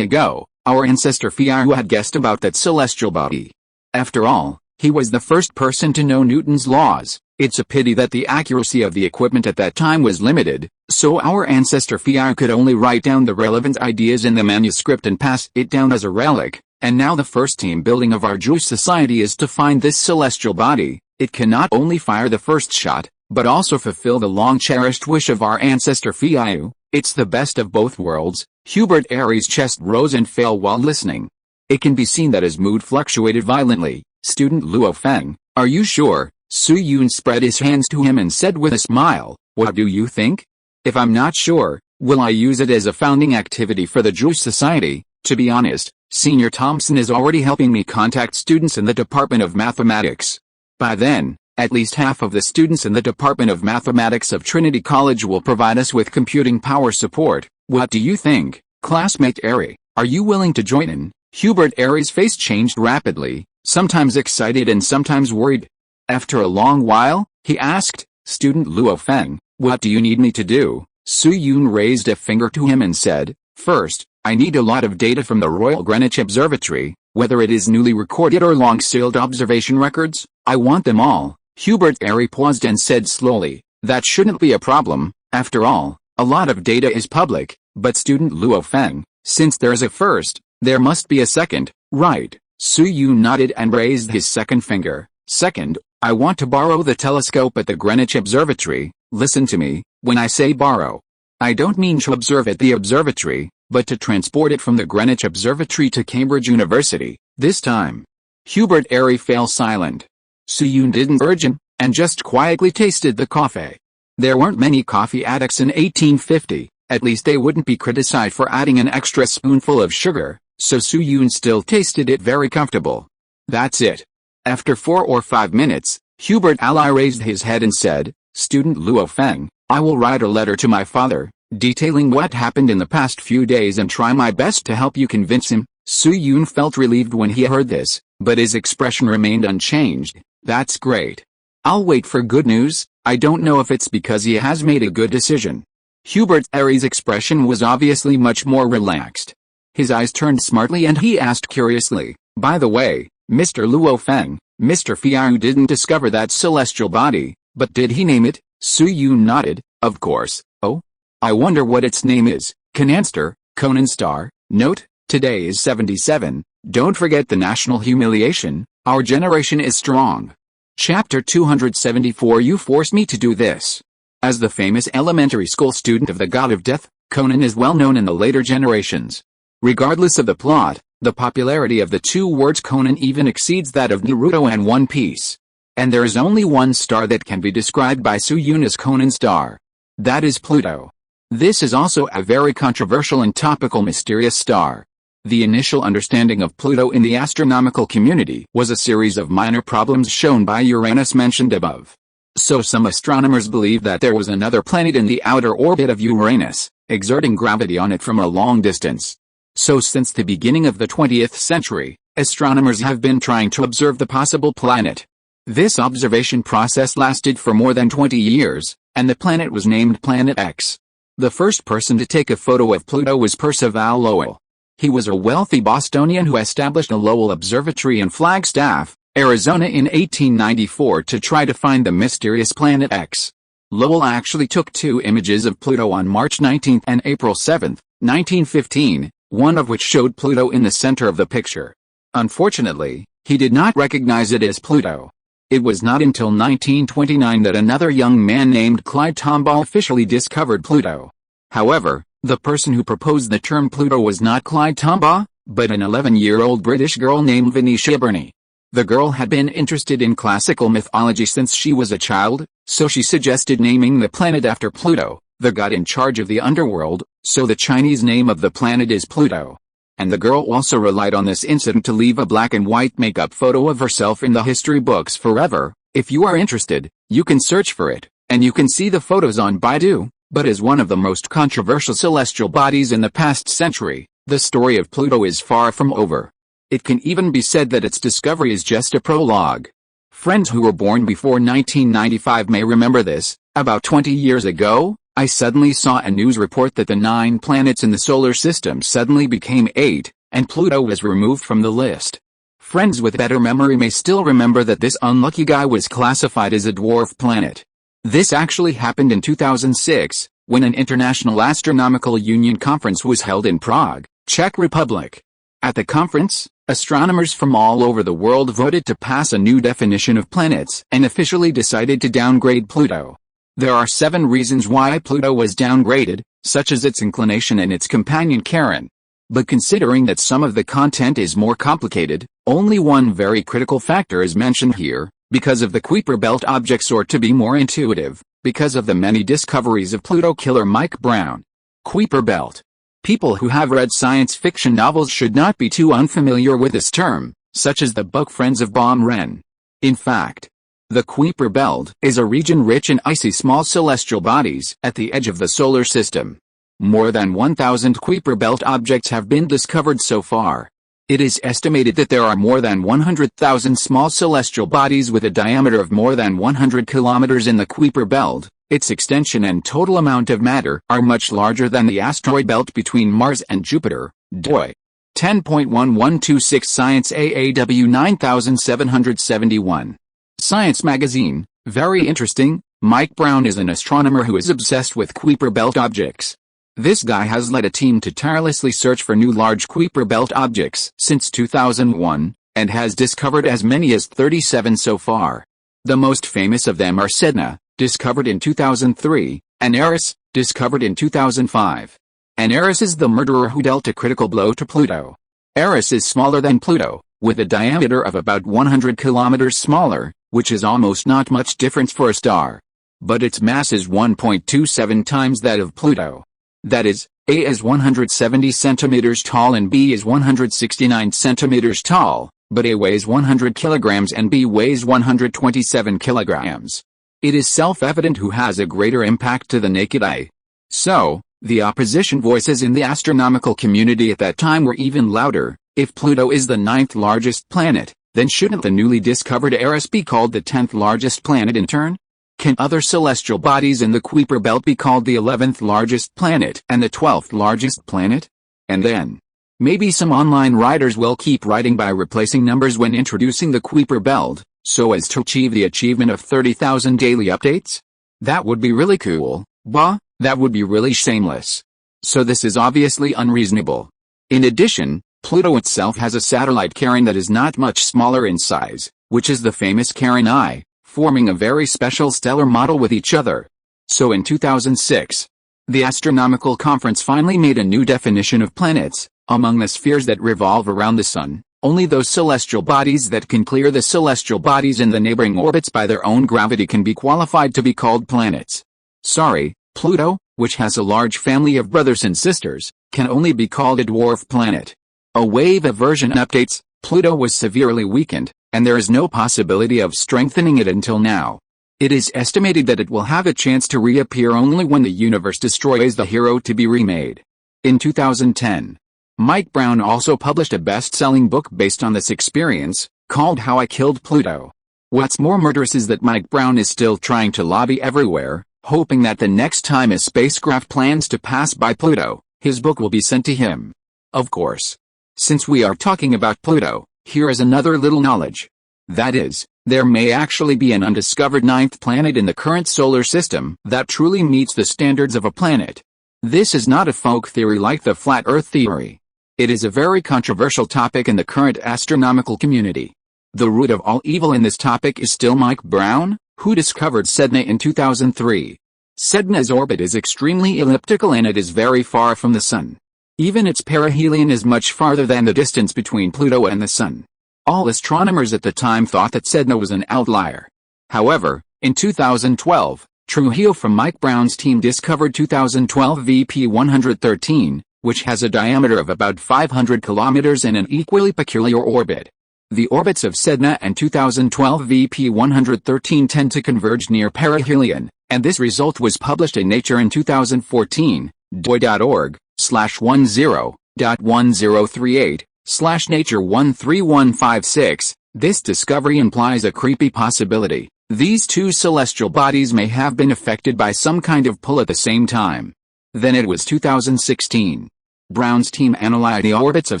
A: ago, our ancestor Fiahu had guessed about that celestial body. After all, he was the first person to know Newton's laws. It's a pity that the accuracy of the equipment at that time was limited, so our ancestor Fiahu could only write down the relevant ideas in the manuscript and pass it down as a relic, and now the first team building of our Jewish society is to find this celestial body. It can not only fire the first shot, but also fulfill the long-cherished wish of our ancestor Fiahu. It's the best of both worlds. Hubert Airy's chest rose and fell while listening. It can be seen that his mood fluctuated violently. Student Luo Feng, are you sure? Soo-yoon spread his hands to him and said with a smile, what do you think? If I'm not sure, will I use it as a founding activity for the Jewish Society? To be honest, Senior Thompson is already helping me contact students in the Department of Mathematics. By then, at least half of the students in the Department of Mathematics of Trinity College will provide us with computing power support. What do you think, classmate Airy? Are you willing to join in? Hubert Airy's face changed rapidly, sometimes excited and sometimes worried. After a long while, he asked, Student Luo Feng, what do you need me to do? Soo-yoon raised a finger to him and said, first, I need a lot of data from the Royal Greenwich Observatory, whether it is newly recorded or long-sealed observation records. I want them all. Hubert Airy paused and said slowly, that shouldn't be a problem. After all, a lot of data is public. But Student Luo Feng, since there is a first, there must be a second, right? Soo-yoon nodded and raised his second finger. Second, I want to borrow the telescope at the Greenwich Observatory. Listen to me, when I say borrow, I don't mean to observe at the observatory, but to transport it from the Greenwich Observatory to Cambridge University. This time, Hubert Airy fell silent. Soo-yoon didn't urge him, and just quietly tasted the coffee. There weren't many coffee addicts in 1850, At least they wouldn't be criticized for adding an extra spoonful of sugar, so Soo-yoon still tasted it very comfortable. That's it. After 4 or 5 minutes, Hubert Ally raised his head and said, "Student Luo Feng, I will write a letter to my father, detailing what happened in the past few days and try my best to help you convince him." Soo-yoon felt relieved when he heard this, but his expression remained unchanged. "That's great. I'll wait for good news. I don't know if it's because he has made a good decision." Hubert Aries' expression was obviously much more relaxed. His eyes turned smartly and he asked curiously, "By the way, Mr. Luo Feng, Mr. Fiao didn't discover that celestial body, but did he name it?" Soo-yoon nodded, "Of course." "Oh? I wonder what its name is." Cananster, Conan Star. Note, today is 77, don't forget the national humiliation, our generation is strong. Chapter 274. You forced me to do this. As the famous elementary school student of the God of Death, Conan is well known in the later generations. Regardless of the plot, the popularity of the two words Conan even exceeds that of Naruto and One Piece. And there is only one star that can be described by Soo-yoon as Conan Star. That is Pluto. This is also a very controversial and topical mysterious star. The initial understanding of Pluto in the astronomical community was a series of minor problems shown by Uranus mentioned above. So some astronomers believe that there was another planet in the outer orbit of Uranus, exerting gravity on it from a long distance. So since the beginning of the 20th century, astronomers have been trying to observe the possible planet. This observation process lasted for more than 20 years, and the planet was named Planet X. The first person to take a photo of Pluto was Percival Lowell. He was a wealthy Bostonian who established a Lowell Observatory in Flagstaff, Arizona in 1894 to try to find the mysterious Planet X. Lowell actually took 2 images of Pluto on March 19 and April 7, 1915, one of which showed Pluto in the center of the picture. Unfortunately, he did not recognize it as Pluto. It was not until 1929 that another young man named Clyde Tombaugh officially discovered Pluto. However, the person who proposed the term Pluto was not Clyde Tombaugh, but an 11-year-old British girl named Venetia Burney. The girl had been interested in classical mythology since she was a child, so she suggested naming the planet after Pluto, the god in charge of the underworld, so the Chinese name of the planet is Pluto. And the girl also relied on this incident to leave a black and white makeup photo of herself in the history books forever. If you are interested, you can search for it, and you can see the photos on Baidu. But as one of the most controversial celestial bodies in the past century, the story of Pluto is far from over. It can even be said that its discovery is just a prologue. Friends who were born before 1995 may remember this. About 20 years ago, I suddenly saw a news report that the 9 planets in the solar system suddenly became 8, and Pluto was removed from the list. Friends with better memory may still remember that this unlucky guy was classified as a dwarf planet. This actually happened in 2006, when an International Astronomical Union conference was held in Prague, Czech Republic. At the conference, astronomers from all over the world voted to pass a new definition of planets and officially decided to downgrade Pluto. There are 7 reasons why Pluto was downgraded, such as its inclination and its companion Charon. But considering that some of the content is more complicated, only one very critical factor is mentioned here, because of the Kuiper belt objects, or to be more intuitive, because of the many discoveries of Pluto killer Mike Brown. Kuiper belt. People who have read science fiction novels should not be too unfamiliar with this term, such as the book Friends of Bom Ren. In fact, the Kuiper belt is a region rich in icy small celestial bodies at the edge of the solar system. More than 1,000 Kuiper belt objects have been discovered so far. It is estimated that there are more than 100,000 small celestial bodies with a diameter of more than 100 kilometers in the Kuiper belt. Its extension and total amount of matter are much larger than the asteroid belt between Mars and Jupiter. DOI 10.1126 Science AAW 9771. Science Magazine. Very interesting. Mike Brown is an astronomer who is obsessed with Kuiper belt objects. This guy has led a team to tirelessly search for new large Kuiper belt objects since 2001, and has discovered as many as 37 so far. The most famous of them are Sedna, discovered in 2003, and Eris, discovered in 2005. And Eris is the murderer who dealt a critical blow to Pluto. Eris is smaller than Pluto, with a diameter of about 100 kilometers smaller, which is almost not much difference for a star. But its mass is 1.27 times that of Pluto. That is, A is 170 centimeters tall and B is 169 centimeters tall, but A weighs 100 kilograms and B weighs 127 kilograms. It is self-evident who has a greater impact to the naked eye. So, the opposition voices in the astronomical community at that time were even louder. If Pluto is the 9th largest planet, then shouldn't the newly discovered Eris be called the 10th largest planet in turn? Can other celestial bodies in the Kuiper belt be called the 11th largest planet and the 12th largest planet? And then, maybe some online writers will keep writing by replacing numbers when introducing the Kuiper belt, so as to achieve the achievement of 30,000 daily updates? That would be really cool, bah, that would be really shameless. So this is obviously unreasonable. In addition, Pluto itself has a satellite Charon that is not much smaller in size, which is the famous Charon I, forming a very special stellar model with each other. So in 2006, the Astronomical Conference finally made a new definition of planets. Among the spheres that revolve around the Sun, only those celestial bodies that can clear the celestial bodies in the neighboring orbits by their own gravity can be qualified to be called planets. Sorry, Pluto, which has a large family of brothers and sisters, can only be called a dwarf planet. A wave of version updates, Pluto was severely weakened, and there is no possibility of strengthening it until now. It is estimated that it will have a chance to reappear only when the universe destroys the hero to be remade. In 2010, Mike Brown also published a best-selling book based on this experience, called How I Killed Pluto. What's more murderous is that Mike Brown is still trying to lobby everywhere, hoping that the next time a spacecraft plans to pass by Pluto, his book will be sent to him. Of course. Since we are talking about Pluto, here is another little knowledge. That is, there may actually be an undiscovered 9th planet in the current solar system that truly meets the standards of a planet. This is not a folk theory like the flat Earth theory. It is a very controversial topic in the current astronomical community. The root of all evil in this topic is still Mike Brown, who discovered Sedna in 2003. Sedna's orbit is extremely elliptical and it is very far from the Sun. Even its perihelion is much farther than the distance between Pluto and the Sun. All astronomers at the time thought that Sedna was an outlier. However, in 2012, Trujillo from Mike Brown's team discovered 2012 VP 113, which has a diameter of about 500 kilometers and an equally peculiar orbit. The orbits of Sedna and 2012 VP 113 tend to converge near perihelion, and this result was published in Nature in 2014, doi.org/1038/Nature13156. This discovery implies a creepy possibility. These two celestial bodies may have been affected by some kind of pull at the same time. Then it was 2016. Brown's team analyzed the orbits of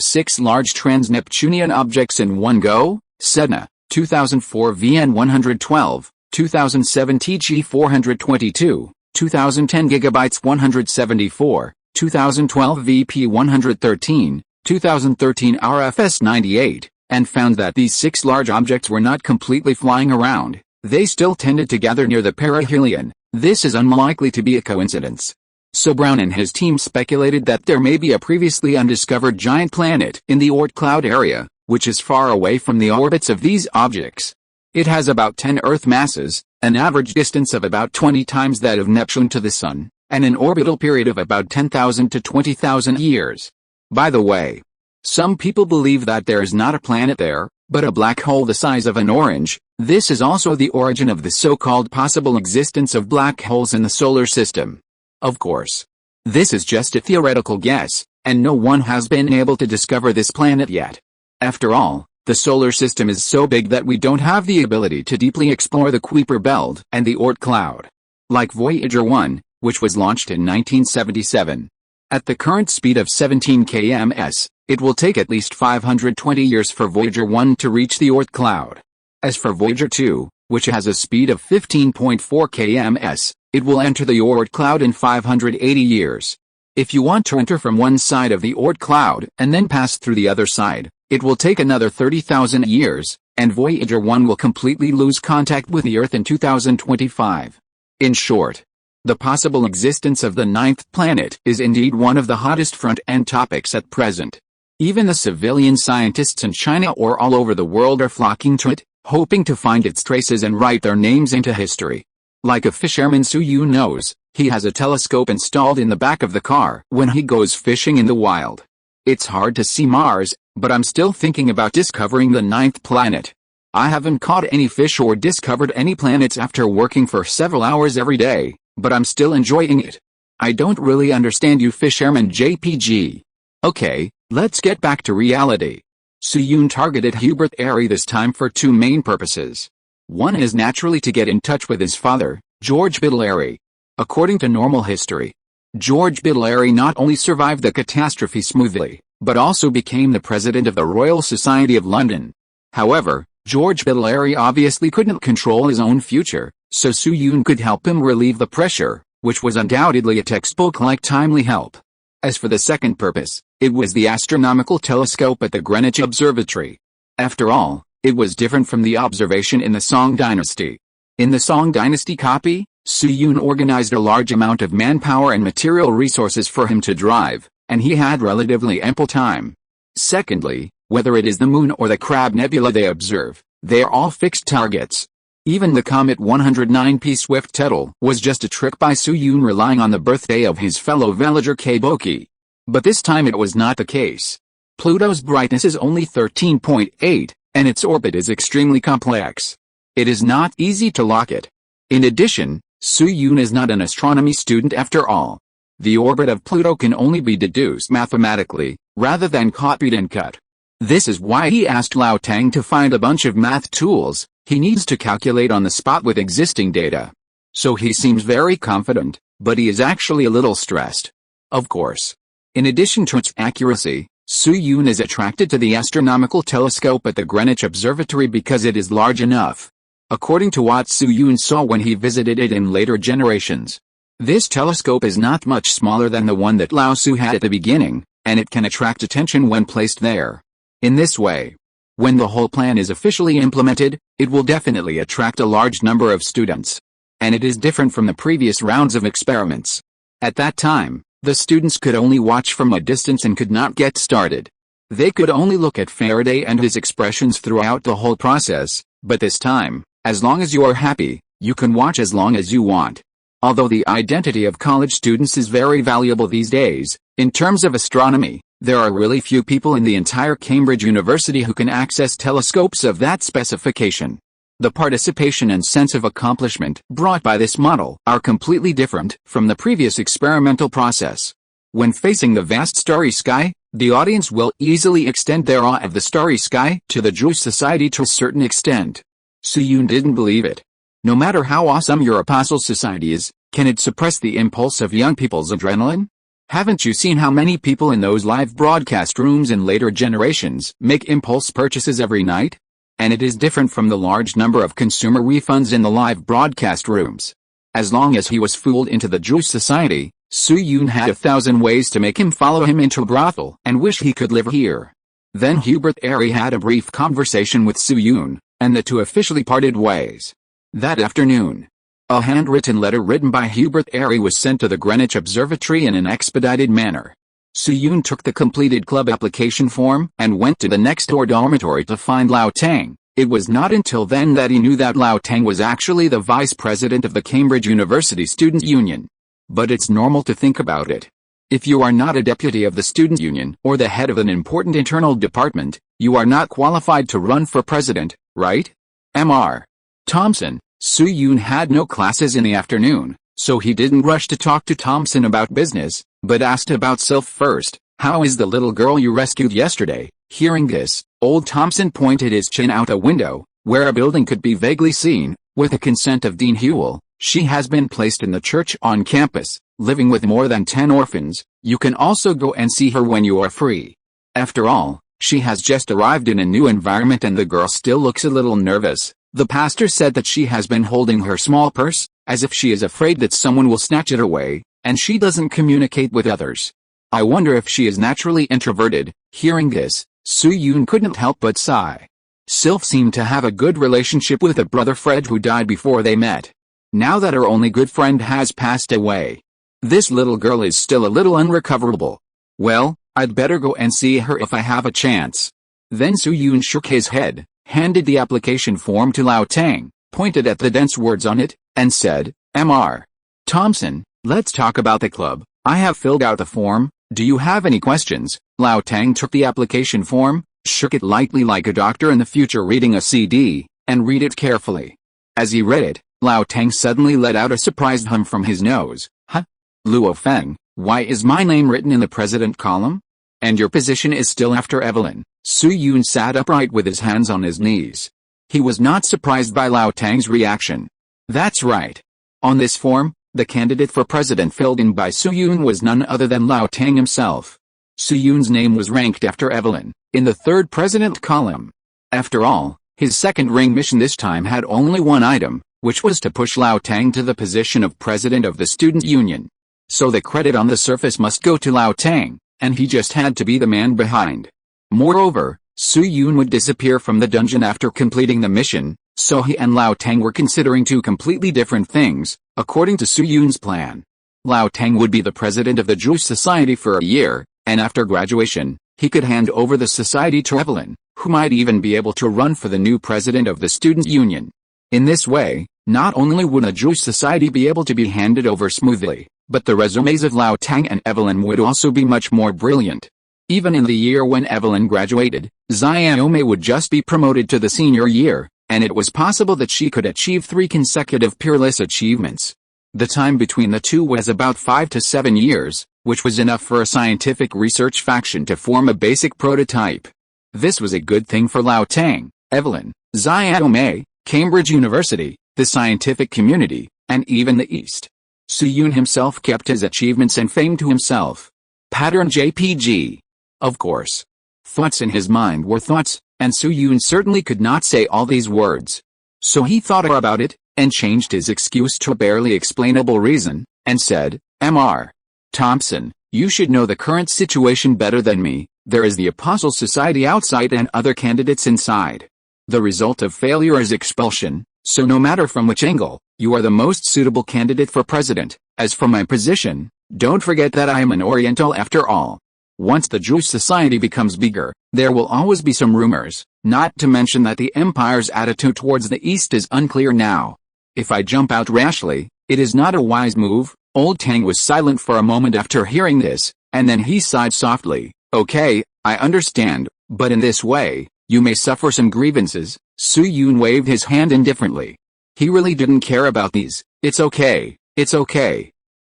A: 6 large trans-Neptunian objects in one go: Sedna, 2004 VN 112, 2007 TG 422, 2010 gigabytes 174, 2012 VP 113, 2013 RFS 98, and found that these 6 large objects were not completely flying around. They still tended to gather near the perihelion. This is unlikely to be a coincidence. So Brown and his team speculated that there may be a previously undiscovered giant planet in the Oort cloud area, which is far away from the orbits of these objects. It has about 10 Earth masses, an average distance of about 20 times that of Neptune to the Sun, and an orbital period of about 10,000 to 20,000 years. By the way, some people believe that there is not a planet there, but a black hole the size of an orange. This is also the origin of the so-called possible existence of black holes in the solar system. Of course, this is just a theoretical guess, and no one has been able to discover this planet yet. After all, the solar system is so big that we don't have the ability to deeply explore the Kuiper belt and the Oort cloud. Like Voyager 1, which was launched in 1977. At the current speed of 17 km/s, it will take at least 520 years for Voyager 1 to reach the Oort cloud. As for Voyager 2, which has a speed of 15.4 km/s, it will enter the Oort cloud in 580 years. If you want to enter from one side of the Oort cloud and then pass through the other side, it will take another 30,000 years, and Voyager 1 will completely lose contact with the Earth in 2025. In short, the possible existence of the 9th planet is indeed one of the hottest front-end topics at present. Even the civilian scientists in China or all over the world are flocking to it, hoping to find its traces and write their names into history. Like a fisherman, Soo-yoon knows, he has a telescope installed in the back of the car when he goes fishing in the wild. It's hard to see Mars, but I'm still thinking about discovering the 9th planet. I haven't caught any fish or discovered any planets after working for several hours every day, but I'm still enjoying it. I don't really understand you, fisherman JPG. Okay, let's get back to reality. Soo-yoon targeted Hubert Airy this time for two main purposes. One is naturally to get in touch with his father, George Biddle Airy. According to normal history, George Biddle Airy not only survived the catastrophe smoothly, but also became the president of the Royal Society of London. However, George Biddle Airy obviously couldn't control his own future, so Soo-yoon could help him relieve the pressure, which was undoubtedly a textbook-like timely help. As for the second purpose, it was the astronomical telescope at the Greenwich Observatory. After all, it was different from the observation in the Song Dynasty. In the Song Dynasty copy, Soo-yoon organized a large amount of manpower and material resources for him to drive, and he had relatively ample time. Secondly, whether it is the Moon or the Crab Nebula they observe, they are all fixed targets. Even the comet 109P Swift-Tuttle was just a trick by Soo-yoon relying on the birthday of his fellow villager Keiboki. But this time it was not the case. Pluto's brightness is only 13.8, and its orbit is extremely complex. It is not easy to lock it. In addition, Soo-yoon is not an astronomy student after all. The orbit of Pluto can only be deduced mathematically, rather than copied and cut. This is why he asked Lao Tang to find a bunch of math tools he needs to calculate on the spot with existing data. So he seems very confident, but he is actually a little stressed. Of course. In addition to its accuracy, Soo-yoon is attracted to the astronomical telescope at the Greenwich Observatory because it is large enough. According to what Soo-yoon saw when he visited it in later generations, this telescope is not much smaller than the one that Lao Su had at the beginning, and it can attract attention when placed there. In this way, when the whole plan is officially implemented, it will definitely attract a large number of students. And it is different from the previous rounds of experiments. At that time, the students could only watch from a distance and could not get started. They could only look at Faraday and his expressions throughout the whole process, but this time, as long as you are happy, you can watch as long as you want. Although the identity of college students is very valuable these days, in terms of astronomy, there are really few people in the entire Cambridge University who can access telescopes of that specification. The participation and sense of accomplishment brought by this model are completely different from the previous experimental process. When facing the vast starry sky, the audience will easily extend their awe of the starry sky to the Jewish Society to a certain extent. Soo-yoon didn't believe it. No matter how awesome your Apostle Society is, can it suppress the impulse of young people's adrenaline? Haven't you seen how many people in those live broadcast rooms in later generations make impulse purchases every night? And it is different from the large number of consumer refunds in the live broadcast rooms. As long as he was fooled into the Jewish Society, Soo-yoon had 1,000 ways to make him follow him into a brothel and wish he could live here. Then Hubert Airy had a brief conversation with Soo-yoon, and the two officially parted ways. That afternoon, a handwritten letter written by Hubert Airy was sent to the Greenwich Observatory in an expedited manner. Soo-yoon took the completed club application form and went to the next-door dormitory to find Lao Tang. It was not until then that he knew that Lao Tang was actually the vice president of the Cambridge University Students' Union. But it's normal to think about it. If you are not a deputy of the Students' Union or the head of an important internal department, you are not qualified to run for president, right? Mr. Thompson. Soo-yoon had no classes in the afternoon, so he didn't rush to talk to Thompson about business, but asked about self first. How is the little girl you rescued yesterday? Hearing this, old Thompson pointed his chin out a window, where a building could be vaguely seen. With the consent of Dean Hewell, she has been placed in the church on campus, living with more than 10 orphans. You can also go and see her when you are free. After all, she has just arrived in a new environment and the girl still looks a little nervous. The pastor said that she has been holding her small purse, as if she is afraid that someone will snatch it away, and she doesn't communicate with others. I wonder if she is naturally introverted. Hearing this, Soo-yoon couldn't help but sigh. Sylph seemed to have a good relationship with her brother Fred who died before they met. Now that her only good friend has passed away, this little girl is still a little unrecoverable. Well, I'd better go and see her if I have a chance. Then Soo-yoon shook his head, handed the application form to Lao Tang, pointed at the dense words on it, and said, "Mr. Thompson, let's talk about the club. I have filled out the form. Do you have any questions?" Lao Tang took the application form, shook it lightly like a doctor in the future reading a CD, and read it carefully. As he read it, Lao Tang suddenly let out a surprised hum from his nose. "Huh? Luo Feng, why is my name written in the president column? And your position is still after Evelyn." Su Yun sat upright with his hands on his knees. He was not surprised by Lao Tang's reaction. That's right. On this form, the candidate for president filled in by Su Yun was none other than Lao Tang himself. Su Yun's name was ranked after Evelyn, in the third president column. After all, his second ring mission this time had only one item, which was to push Lao Tang to the position of president of the student union. So the credit on the surface must go to Lao Tang, and he just had to be the man behind. Moreover, Su Yun would disappear from the dungeon after completing the mission, so he and Lao Tang were considering two completely different things, according to Su Yun's plan. Lao Tang would be the president of the Jewish Society for a year, and after graduation, he could hand over the society to Evelyn, who might even be able to run for the new president of the student union. In this way, not only would a Jewish society be able to be handed over smoothly, but the resumes of Lao Tang and Evelyn would also be much more brilliant. Even in the year when Evelyn graduated, Xiaomei would just be promoted to the senior year, and it was possible that she could achieve 3 consecutive peerless achievements. The time between the two was about 5 to 7 years, which was enough for a scientific research faction to form a basic prototype. This was a good thing for Lao Tang, Evelyn, Xiaomei, Cambridge University, the scientific community, and even the East. Su Yun himself kept his achievements and fame to himself. Pattern JPG. Of course. Thoughts in his mind were thoughts, and Su Yun certainly could not say all these words. So he thought about it, and changed his excuse to a barely explainable reason, and said, "Mr. Thompson, you should know the current situation better than me. There is the Apostle Society outside and other candidates inside. The result of failure is expulsion, so no matter from which angle, you are the most suitable candidate for president. As for my position, don't forget that I am an Oriental after all. Once the Jewish society becomes bigger, there will always be some rumors, not to mention that the empire's attitude towards the East is unclear now. If I jump out rashly, it is not a wise move." Old Tang was silent for a moment after hearing this, and then he sighed softly. "Okay, I understand, but in this way, you may suffer some grievances." Su Yun waved his hand indifferently. He really didn't care about these. It's okay.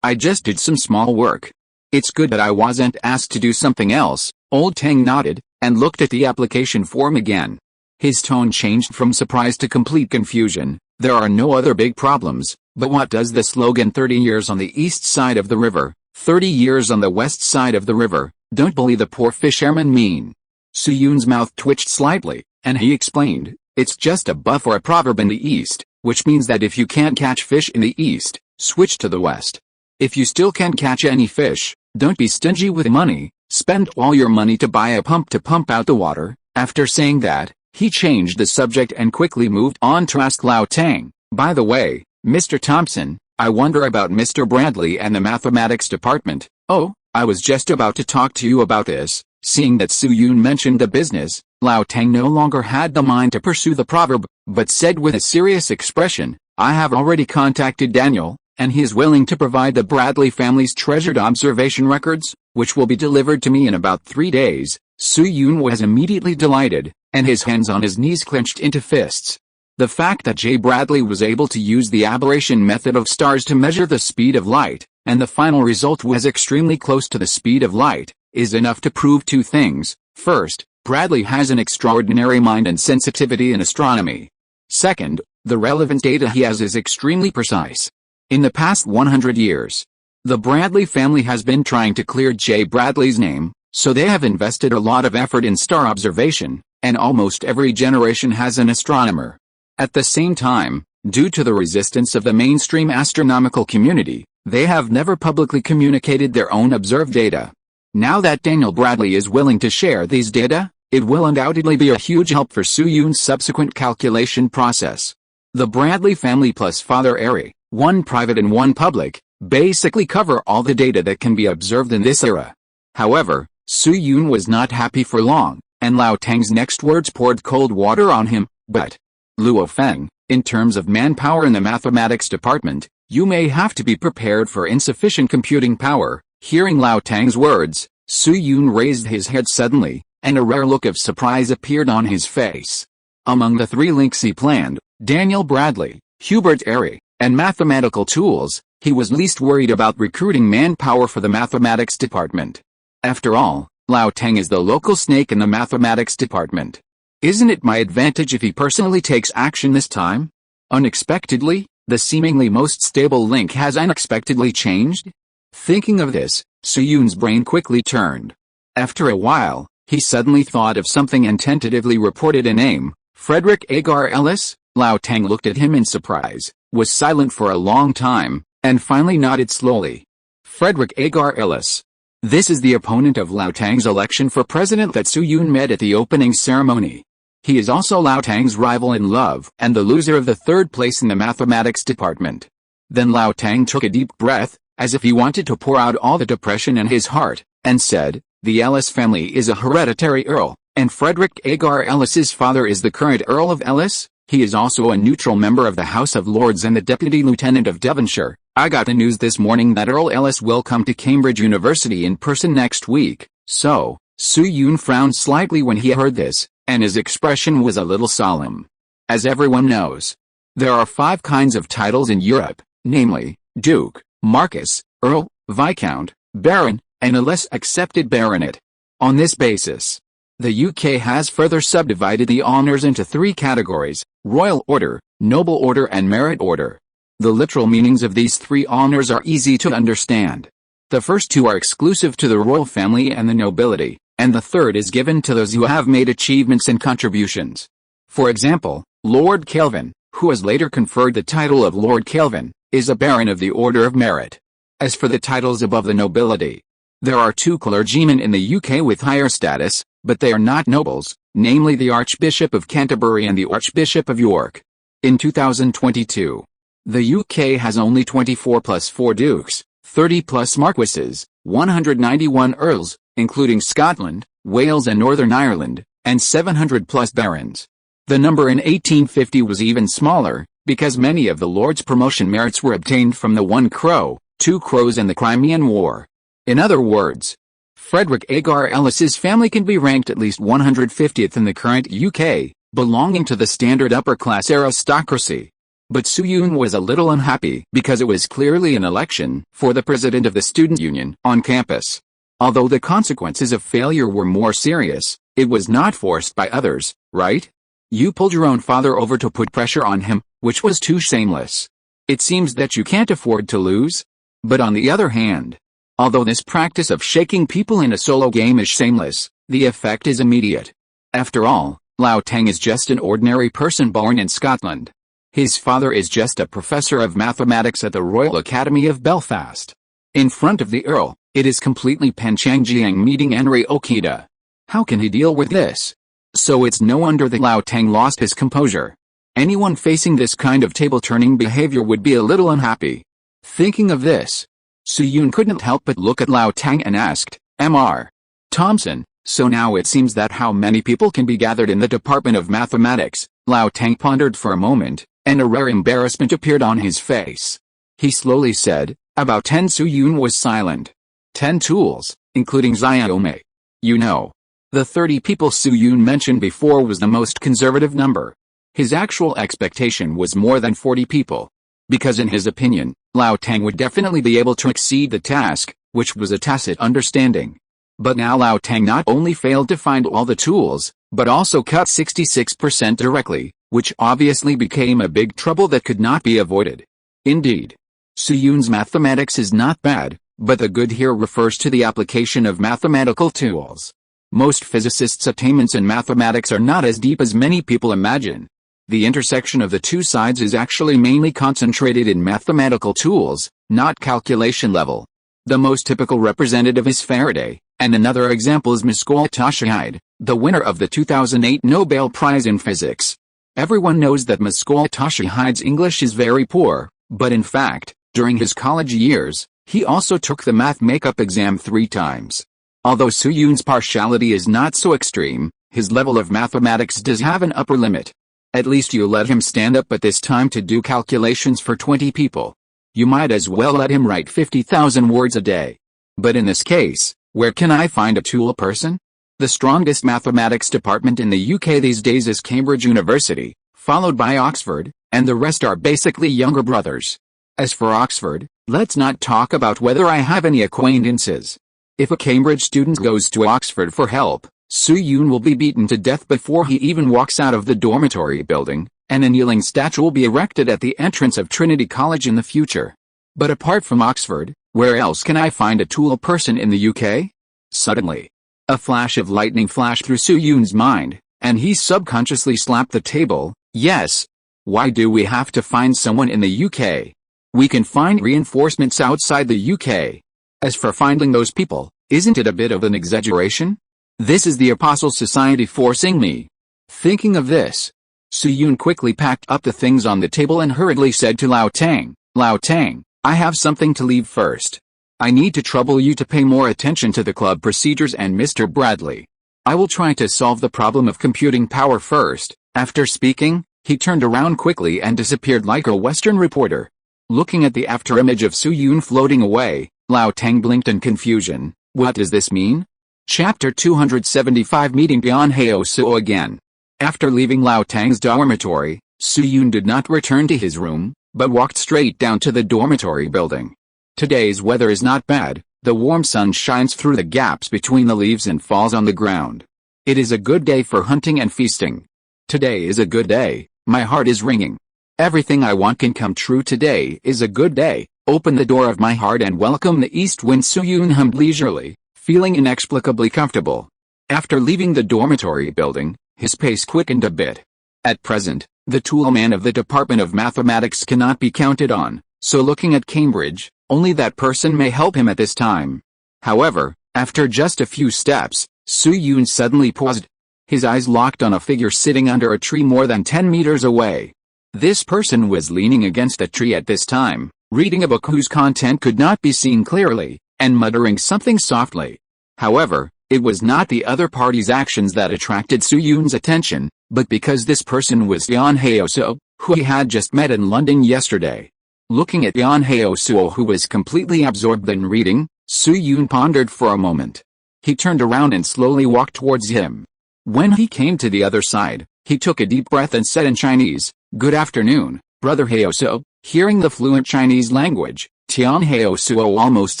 A: I just did some small work. It's good that I wasn't asked to do something else." Old Tang nodded, and looked at the application form again. His tone changed from surprise to complete confusion. "There are no other big problems, but what does the slogan 30 years on the east side of the river, 30 years on the west side of the river, don't bully the poor fishermen mean?" Su Yun's mouth twitched slightly, and he explained, "It's just a buff or a proverb in the East, which means that if you can't catch fish in the East, switch to the West. If you still can't catch any fish, don't be stingy with money, spend all your money to buy a pump to pump out the water." After saying that, he changed the subject and quickly moved on to ask Lao Tang, "By the way, Mr. Thompson, I wonder about Mr. Bradley and the mathematics department." "Oh, I was just about to talk to you about this." Seeing that Su Yun mentioned the business, Lao Tang no longer had the mind to pursue the proverb, but said with a serious expression, "I have already contacted Daniel, and he is willing to provide the Bradley family's treasured observation records, which will be delivered to me in about 3 days. Su Yun was immediately delighted, and his hands on his knees clenched into fists. The fact that J. Bradley was able to use the aberration method of stars to measure the speed of light, and the final result was extremely close to the speed of light, is enough to prove 2 things. First, Bradley has an extraordinary mind and sensitivity in astronomy. Second, the relevant data he has is extremely precise. In the past 100 years, the Bradley family has been trying to clear J. Bradley's name, so they have invested a lot of effort in star observation, and almost every generation has an astronomer. At the same time, due to the resistance of the mainstream astronomical community, they have never publicly communicated their own observed data. Now that Daniel Bradley is willing to share these data, it will undoubtedly be a huge help for Su Yun's subsequent calculation process. The Bradley family plus Father Airy, one private and one public, basically cover all the data that can be observed in this era. However, Su Yun was not happy for long, and Lao Tang's next words poured cold water on him. "But, Luo Feng, In terms of manpower in the mathematics department, you may have to be prepared for insufficient computing power. Hearing Lao Tang's words, Su-Yun raised his head suddenly, and a rare look of surprise appeared on his face. Among the 3 links he planned, Daniel Bradley, Hubert Airy, and mathematical tools, he was least worried about recruiting manpower for the mathematics department. After all, Lao Tang is the local snake in the mathematics department. Isn't it my advantage if he personally takes action this time? Unexpectedly, the seemingly most stable link has unexpectedly changed? Thinking of this, Su-Yun's brain quickly turned. After a while, he suddenly thought of something and tentatively reported a name, Frederick Agar Ellis. Lao Tang looked at him in surprise, was silent for a long time, and finally nodded slowly. Frederick Agar Ellis. This is the opponent of Lao Tang's election for president that Su-Yun met at the opening ceremony. He is also Lao Tang's rival in love and the loser of the 3rd place in the mathematics department. Then Lao Tang took a deep breath, as if he wanted to pour out all the depression in his heart, and said, "The Ellis family is a hereditary earl, and Frederick Agar Ellis's father is the current Earl of Ellis. He is also a neutral member of the House of Lords and the Deputy Lieutenant of Devonshire. I got the news this morning that Earl Ellis will come to Cambridge University in person next week." So, Su-Yun frowned slightly when he heard this, and his expression was a little solemn. As everyone knows, there are 5 kinds of titles in Europe, namely, Duke, Marquess, Earl, Viscount, Baron, and a less accepted baronet. On this basis, the UK has further subdivided the honours into 3 categories: Royal Order, Noble Order and Merit Order. The literal meanings of these 3 honours are easy to understand. The first 2 are exclusive to the royal family and the nobility, and the third is given to those who have made achievements and contributions. For example, Lord Kelvin, who was later conferred the title of Lord Kelvin, is a Baron of the Order of Merit. As for the titles above the nobility, there are 2 clergymen in the UK with higher status, but they are not nobles, namely the Archbishop of Canterbury and the Archbishop of York. In 2022, the UK has only 24 plus 4 dukes, 30 plus marquesses, 191 earls, including Scotland, Wales and Northern Ireland, and 700 plus barons. The number in 1850 was even smaller, because many of the Lord's promotion merits were obtained from the 1 Crow, 2 Crows and the Crimean War. In other words, Frederick Agar Ellis's family can be ranked at least 150th in the current UK, belonging to the standard upper-class aristocracy. But Su-Yun was a little unhappy because it was clearly an election for the president of the student union on campus. Although the consequences of failure were more serious, it was not forced by others, right? You pulled your own father over to put pressure on him, which was too shameless. It seems that you can't afford to lose. But on the other hand, although this practice of shaking people in a solo game is shameless, the effect is immediate. After all, Lao Tang is just an ordinary person born in Scotland. His father is just a professor of mathematics at the Royal Academy of Belfast. In front of the Earl, it is completely Panchangjiang meeting Henry Okita. How can he deal with this? So it's no wonder that Lao Tang lost his composure. Anyone facing this kind of table-turning behavior would be a little unhappy. Thinking of this, Su-Yun couldn't help but look at Lao Tang and asked, "Mr. Thompson, so now it seems that how many people can be gathered in the Department of Mathematics?" Lao Tang pondered for a moment, and a rare embarrassment appeared on his face. He slowly said, "About 10." Su-Yun was silent. 10 tools, including Xiaomei. You know, the 30 people Su-Yun mentioned before was the most conservative number. His actual expectation was more than 40 people. Because in his opinion, Lao Tang would definitely be able to exceed the task, which was a tacit understanding. But now Lao Tang not only failed to find all the tools, but also cut 66% directly, which obviously became a big trouble that could not be avoided. Indeed, Su-Yun's mathematics is not bad, but the good here refers to the application of mathematical tools. Most physicists' attainments in mathematics are not as deep as many people imagine. The intersection of the two sides is actually mainly concentrated in mathematical tools, not calculation level. The most typical representative is Faraday, and another example is Pascal Tachid, the winner of the 2008 Nobel Prize in Physics. Everyone knows that Pascal Tachid's English is very poor, but in fact, during his college years, he also took the math makeup exam 3 times. Although Su-Yun's partiality is not so extreme, his level of mathematics does have an upper limit. At least you let him stand up at this time to do calculations for 20 people. You might as well let him write 50,000 words a day. But in this case, where can I find a tool person? The strongest mathematics department in the UK these days is Cambridge University, followed by Oxford, and the rest are basically younger brothers. As for Oxford, let's not talk about whether I have any acquaintances. If a Cambridge student goes to Oxford for help, Soo-yoon will be beaten to death before he even walks out of the dormitory building, and a kneeling statue will be erected at the entrance of Trinity College in the future. But apart from Oxford, where else can I find a tool person in the UK? Suddenly, a flash of lightning flashed through Soo-yoon's mind, and he subconsciously slapped the table. Yes. Why do we have to find someone in the UK? We can find reinforcements outside the UK. As for finding those people, isn't it a bit of an exaggeration? This is the Apostle Society forcing me. Thinking of this, Soo-yoon quickly packed up the things on the table and hurriedly said to Lao Tang, "Lao Tang, I have something to leave first. I need to trouble you to pay more attention to the club procedures and Mr. Bradley. I will try to solve the problem of computing power first." After speaking, he turned around quickly and disappeared like a Western reporter. Looking at the afterimage of Soo-yoon floating away, Lao Tang blinked in confusion. What does this mean? Chapter 275 Meeting Yeon-hae Soo again. After leaving Lao Tang's dormitory, Soo-yoon did not return to his room, but walked straight down to the dormitory building. Today's weather is not bad, the warm sun shines through the gaps between the leaves and falls on the ground. It is a good day for hunting and feasting. Today is a good day, my heart is ringing. Everything I want can come true. Today is a good day. Open the door of my heart and welcome the east wind. Soo-yoon hummed leisurely, feeling inexplicably comfortable. After leaving the dormitory building, his pace quickened a bit. At present, the toolman of the Department of Mathematics cannot be counted on, so looking at Cambridge, only that person may help him at this time. However, after just a few steps, Soo-yoon suddenly paused. His eyes locked on a figure sitting under a tree more than 10 meters away. This person was leaning against a tree at this time, reading a book whose content could not be seen clearly, and muttering something softly. However, it was not the other party's actions that attracted Soo-yoon's attention, but because this person was Yeon-hae Soo, who he had just met in London yesterday. Looking at Yeon-hae Soo, who was completely absorbed in reading, Soo-yoon pondered for a moment. He turned around and slowly walked towards him. When he came to the other side, he took a deep breath and said in Chinese, "Good afternoon, Brother Hae Soo." Hearing the fluent Chinese language, Yeon-hae Soo almost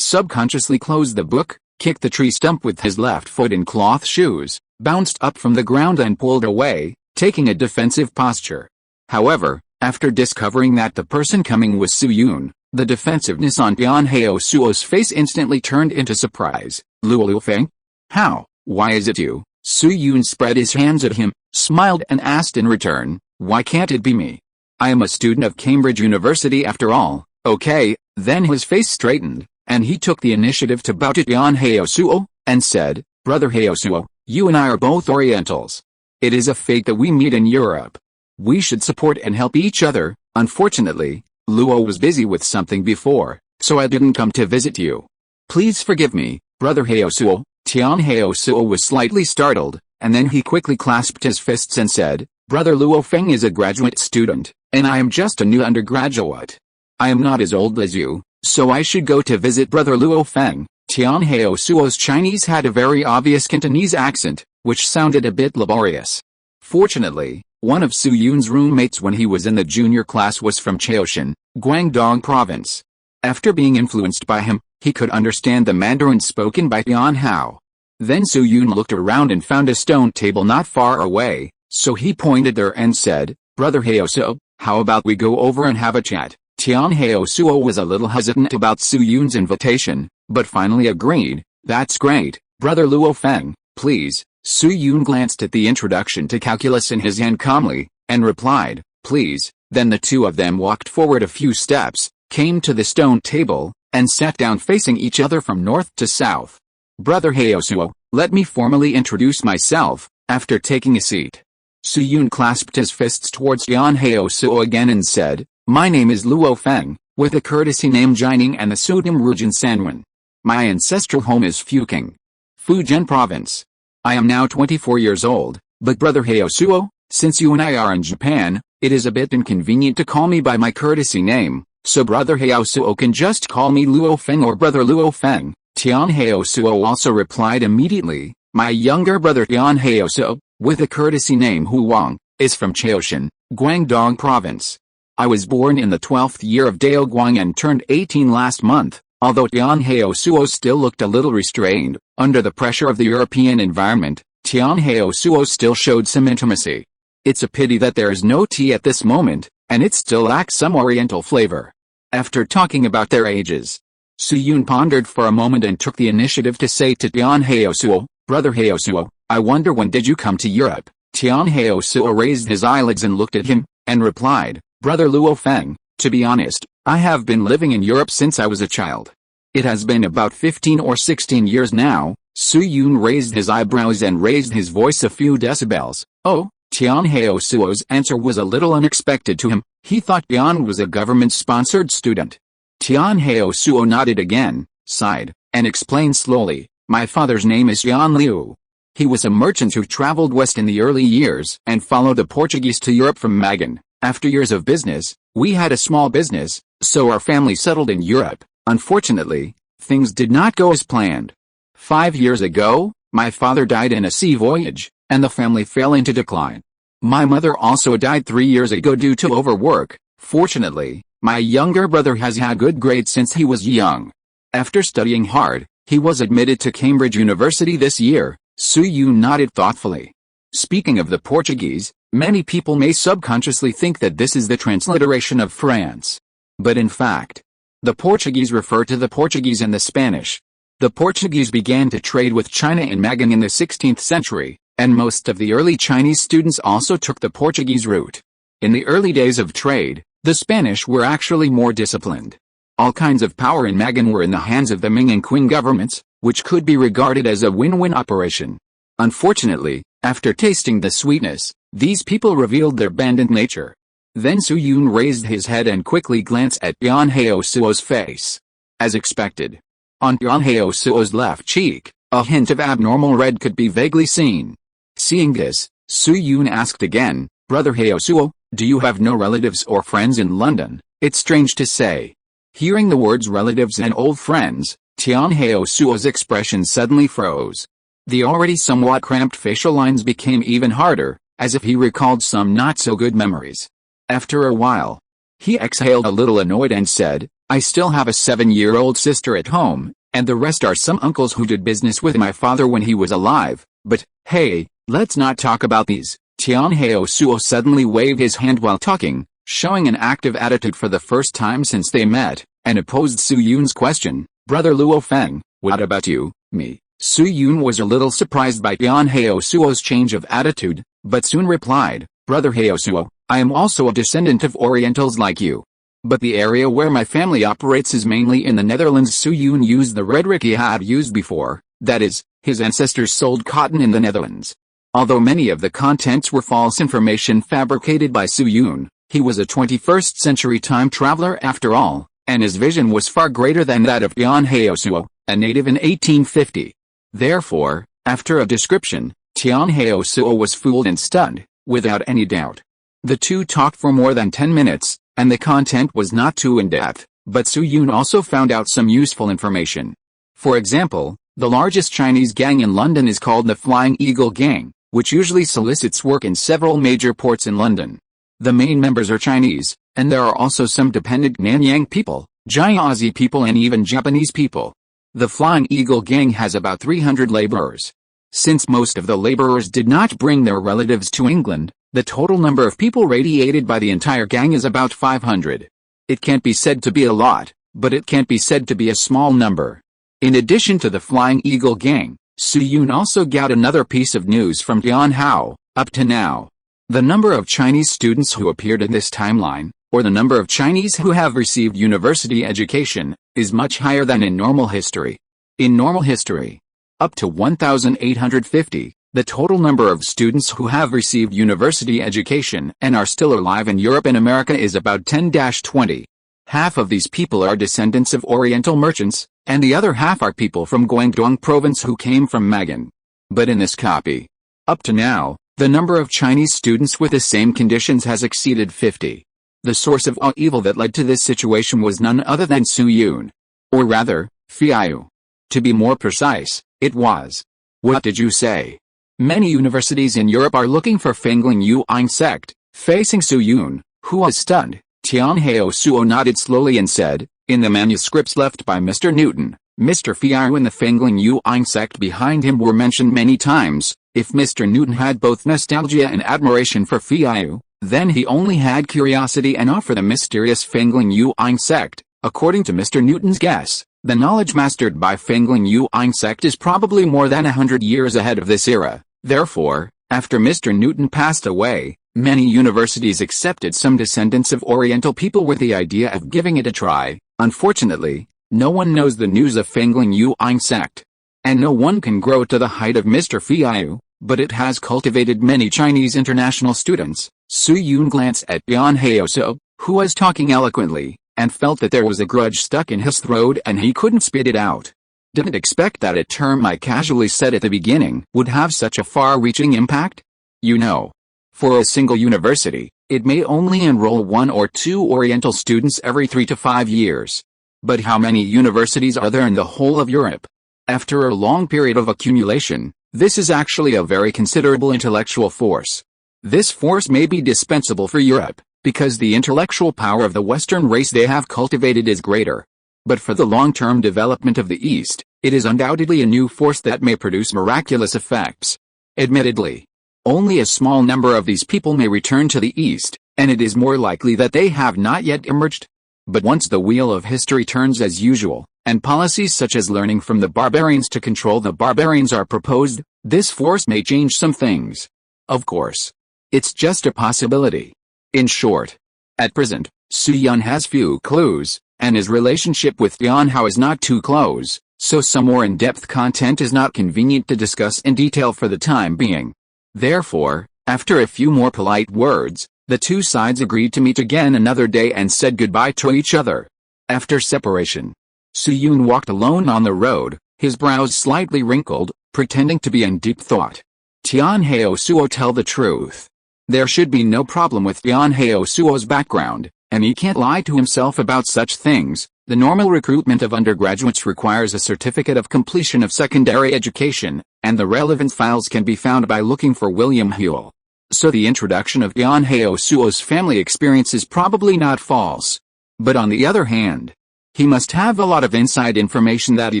A: subconsciously closed the book, kicked the tree stump with his left foot in cloth shoes, bounced up from the ground and pulled away, taking a defensive posture. However, after discovering that the person coming was Soo-yoon, the defensiveness on Yeon-hae Soo's face instantly turned into surprise. "Luo Feng? How? Why is it you?" Soo-yoon spread his hands at him, smiled and asked in return, "Why can't it be me? I am a student of Cambridge University after all." "Okay." Then his face straightened, and he took the initiative to bow to Yeon-hae Soo, and said, "Brother Hae Soo, you and I are both Orientals. It is a fate that we meet in Europe. We should support and help each other. Unfortunately, Luo was busy with something before, so I didn't come to visit you. Please forgive me, Brother Hae Soo." Yeon-hae Soo was slightly startled, and then he quickly clasped his fists and said, "Brother Luo Feng is a graduate student, and I am just a new undergraduate. I am not as old as you, so I should go to visit Brother Luo Feng." Yeon-hae Soo's Chinese had a very obvious Cantonese accent, which sounded a bit laborious. Fortunately, one of Soo-yoon's roommates when he was in the junior class was from Chaoshan, Guangdong Province. After being influenced by him, he could understand the Mandarin spoken by Yeon-hae. Then Soo-yoon looked around and found a stone table not far away, so he pointed there and said, "Brother Hae Soo, how about we go over and have a chat?" Yeon-hae Soo was a little hesitant about Soo-yoon's invitation, but finally agreed. "That's great, Brother Luo Feng, please." Soo-yoon glanced at the introduction to calculus in his hand calmly, and replied, "Please." Then the two of them walked forward a few steps, came to the stone table, and sat down facing each other from north to south. "Brother Hae Soo, let me formally introduce myself." After taking a seat, Soo-yoon clasped his fists towards Yeon-hae Soo again and said, "My name is Luo Feng, with a courtesy name Jining and the pseudonym Rujin Sanwen. My ancestral home is Fuking, Fujian Province. I am now 24 years old, but Brother Hae Soo, Since you and I are in Japan, it is a bit inconvenient to call me by my courtesy name, so Brother Haosuo can just call me Luo Feng or Brother Luo Feng. Tian Haosuo also replied immediately, my younger brother Tian Haosuo, with a courtesy name Hu Wang, is from Chaoshan, Guangdong Province. I was born in the 12th year of Dao Guang and turned 18 last month. Although Tian Haosuo still looked a little restrained, under the pressure of the European environment, Tian Haosuo still showed some intimacy. It's a pity that there is no tea at this moment, and it still lacks some oriental flavor. After talking about their ages, Su Yun pondered for a moment and took the initiative to say to Tian Haosuo, Brother Haosuo, I wonder when did you come to Europe? Tian Haosuo raised his eyelids and looked at him, and replied, Brother Luo Feng, to be honest, I have been living in Europe since I was a child. It has been about 15 or 16 years now. Su Yun raised his eyebrows and raised his voice a few decibels. Oh, Tian Haosuo's answer was a little unexpected to him. He thought Tian was a government-sponsored student. Tian Haosuo nodded again, sighed, and explained slowly, my father's name is Tian Liu. He was a merchant who traveled west in the early years and followed the Portuguese to Europe from Magan. After years of business, we had a small business, so our family settled in Europe. Unfortunately, things did not go as planned. 5 years ago, my father died in a sea voyage, and the family fell into decline. My mother also died 3 years ago due to overwork. Fortunately, my younger brother has had good grades since he was young. After studying hard, he was admitted to Cambridge University this year. Su Yun nodded thoughtfully. Speaking of the Portuguese, many people may subconsciously think that this is the transliteration of France. But in fact, the Portuguese refer to the Portuguese and the Spanish. The Portuguese began to trade with China in Magan in the 16th century, and most of the early Chinese students also took the Portuguese route. In the early days of trade, the Spanish were actually more disciplined. All kinds of power in Magan were in the hands of the Ming and Qing governments, which could be regarded as a win-win operation. Unfortunately, after tasting the sweetness, these people revealed their bandit nature. Then Su Yun raised his head and quickly glanced at Tian Haosuo's face. As expected, on Tian Haosuo's left cheek, a hint of abnormal red could be vaguely seen. Seeing this, Su Yun asked again, Brother Haosuo, do you have no relatives or friends in London? It's strange to say. Hearing the words relatives and old friends, Tian Haosuo's expression suddenly froze. The already somewhat cramped facial lines became even harder, as if he recalled some not-so-good memories. After a while, he exhaled a little annoyed and said, I still have a 7-year-old sister at home, and the rest are some uncles who did business with my father when he was alive, but, hey, let's not talk about these. Tian Haosuo suddenly waved his hand while talking, showing an active attitude for the first time since they met, and opposed Su Yun's question, Brother Luo Feng, what about you, me? Su Yun was a little surprised by Tian Haosuo's change of attitude, but soon replied, Brother Haosuo, I am also a descendant of Orientals like you. But the area where my family operates is mainly in the Netherlands. Su Yun used the rhetoric he had used before, that is, his ancestors sold cotton in the Netherlands. Although many of the contents were false information fabricated by Su Yun, he was a 21st century time traveler after all, and his vision was far greater than that of Tian Haosuo, a native in 1850. Therefore, after a description, Tian Haosuo was fooled and stunned, without any doubt. The two talked for more than 10 minutes, and the content was not too in-depth, but Su Yun also found out some useful information. For example, the largest Chinese gang in London is called the Flying Eagle Gang, which usually solicits work in several major ports in London. The main members are Chinese, and there are also some dependent Nanyang people, Jiazi people and even Japanese people. The Flying Eagle Gang has about 300 laborers. Since most of the laborers did not bring their relatives to England, the total number of people radiated by the entire gang is about 500. It can't be said to be a lot, but it can't be said to be a small number. In addition to the Flying Eagle Gang, Su Yun also got another piece of news from Tian Hao. Up to now, the number of Chinese students who appeared in this timeline, or the number of Chinese who have received university education, is much higher than in normal history. In normal history, up to 1,850, the total number of students who have received university education and are still alive in Europe and America is about 10-20. Half of these people are descendants of Oriental merchants, and the other half are people from Guangdong province who came from Magan. But in this copy, up to now, The number of Chinese students with the same conditions has exceeded 50. The source of all evil that led to this situation was none other than Su Yun. Or rather, Fiu. To be more precise, it was. What did you say? Many universities in Europe are looking for Fengling Yuan sect. Facing Su Yun, who was stunned, Tianhao Suo nodded slowly and said, in the manuscripts left by Mr. Newton, Mr. Fiu and the Fengling Yuan sect behind him were mentioned many times. If Mr. Newton had both nostalgia and admiration for Fiu, then he only had curiosity and awe for the mysterious Fengling Yuan sect. According to Mr. Newton's guess, the knowledge mastered by Fengling Yuan sect is probably more than 100 years ahead of this era. Therefore, after Mr. Newton passed away, many universities accepted some descendants of Oriental people with the idea of giving it a try. Unfortunately, no one knows the news of Fengling Yuan sect. And no one can grow to the height of Mr. Fiu, but it has cultivated many Chinese international students. Su Yun glanced at Yan Haoso, who was talking eloquently, and felt that there was a grudge stuck in his throat and he couldn't spit it out. Didn't expect that a term I casually said at the beginning would have such a far-reaching impact? You know. For a single university, it may only enroll 1 or 2 Oriental students every 3 to 5 years. But how many universities are there in the whole of Europe? After a long period of accumulation, this is actually a very considerable intellectual force. This force may be dispensable for Europe, because the intellectual power of the Western race they have cultivated is greater. But for the long-term development of the East, it is undoubtedly a new force that may produce miraculous effects. Admittedly, only a small number of these people may return to the East, and it is more likely that they have not yet emerged. But once the wheel of history turns as usual, and policies such as learning from the barbarians to control the barbarians are proposed, this force may change some things. Of course. It's just a possibility. In short, at present, Su Yun has few clues, and his relationship with Tianhao is not too close, so some more in-depth content is not convenient to discuss in detail for the time being. Therefore, after a few more polite words, the two sides agreed to meet again another day and said goodbye to each other. After separation, Su Yun walked alone on the road, his brows slightly wrinkled, pretending to be in deep thought. Tianhao Suo, tell the truth. There should be no problem with Tianhao Suo's background, and he can't lie to himself about such things. The normal recruitment of undergraduates requires a certificate of completion of secondary education, and the relevant files can be found by looking for William Huell. So the introduction of Tianhao Suo's family experience is probably not false. But on the other hand, he must have a lot of inside information that he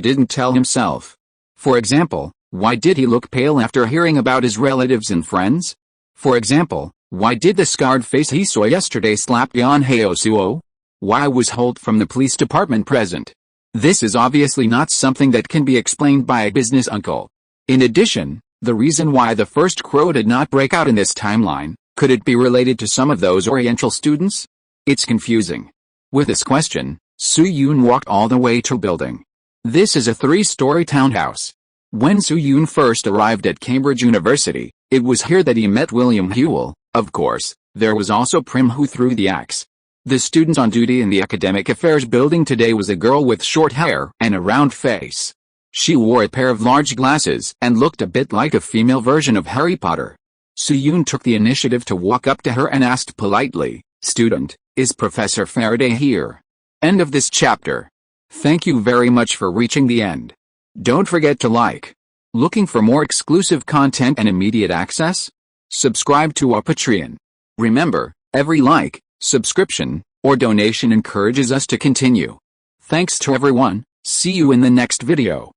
A: didn't tell himself. For example, why did he look pale after hearing about his relatives and friends? For example, why did the scarred face he saw yesterday slap Tianhao Suo? Why was Holt from the police department present? This is obviously not something that can be explained by a business uncle. In addition, the reason why the first crow did not break out in this timeline, could it be related to some of those Oriental students? It's confusing. With this question, Su Yun walked all the way to building. This is a 3-story townhouse. When Su Yun first arrived at Cambridge University, it was here that he met William Huell. Of course, there was also Prim who threw the axe. The student on duty in the Academic Affairs building today was a girl with short hair and a round face. She wore a pair of large glasses and looked a bit like a female version of Harry Potter. Su Yun took the initiative to walk up to her and asked politely, "Student, is Professor Faraday here?" End of this chapter. Thank you very much for reaching the end. Don't forget to like. Looking for more exclusive content and immediate access? Subscribe to our Patreon. Remember, every like, subscription, or donation encourages us to continue. Thanks to everyone. See you in the next video.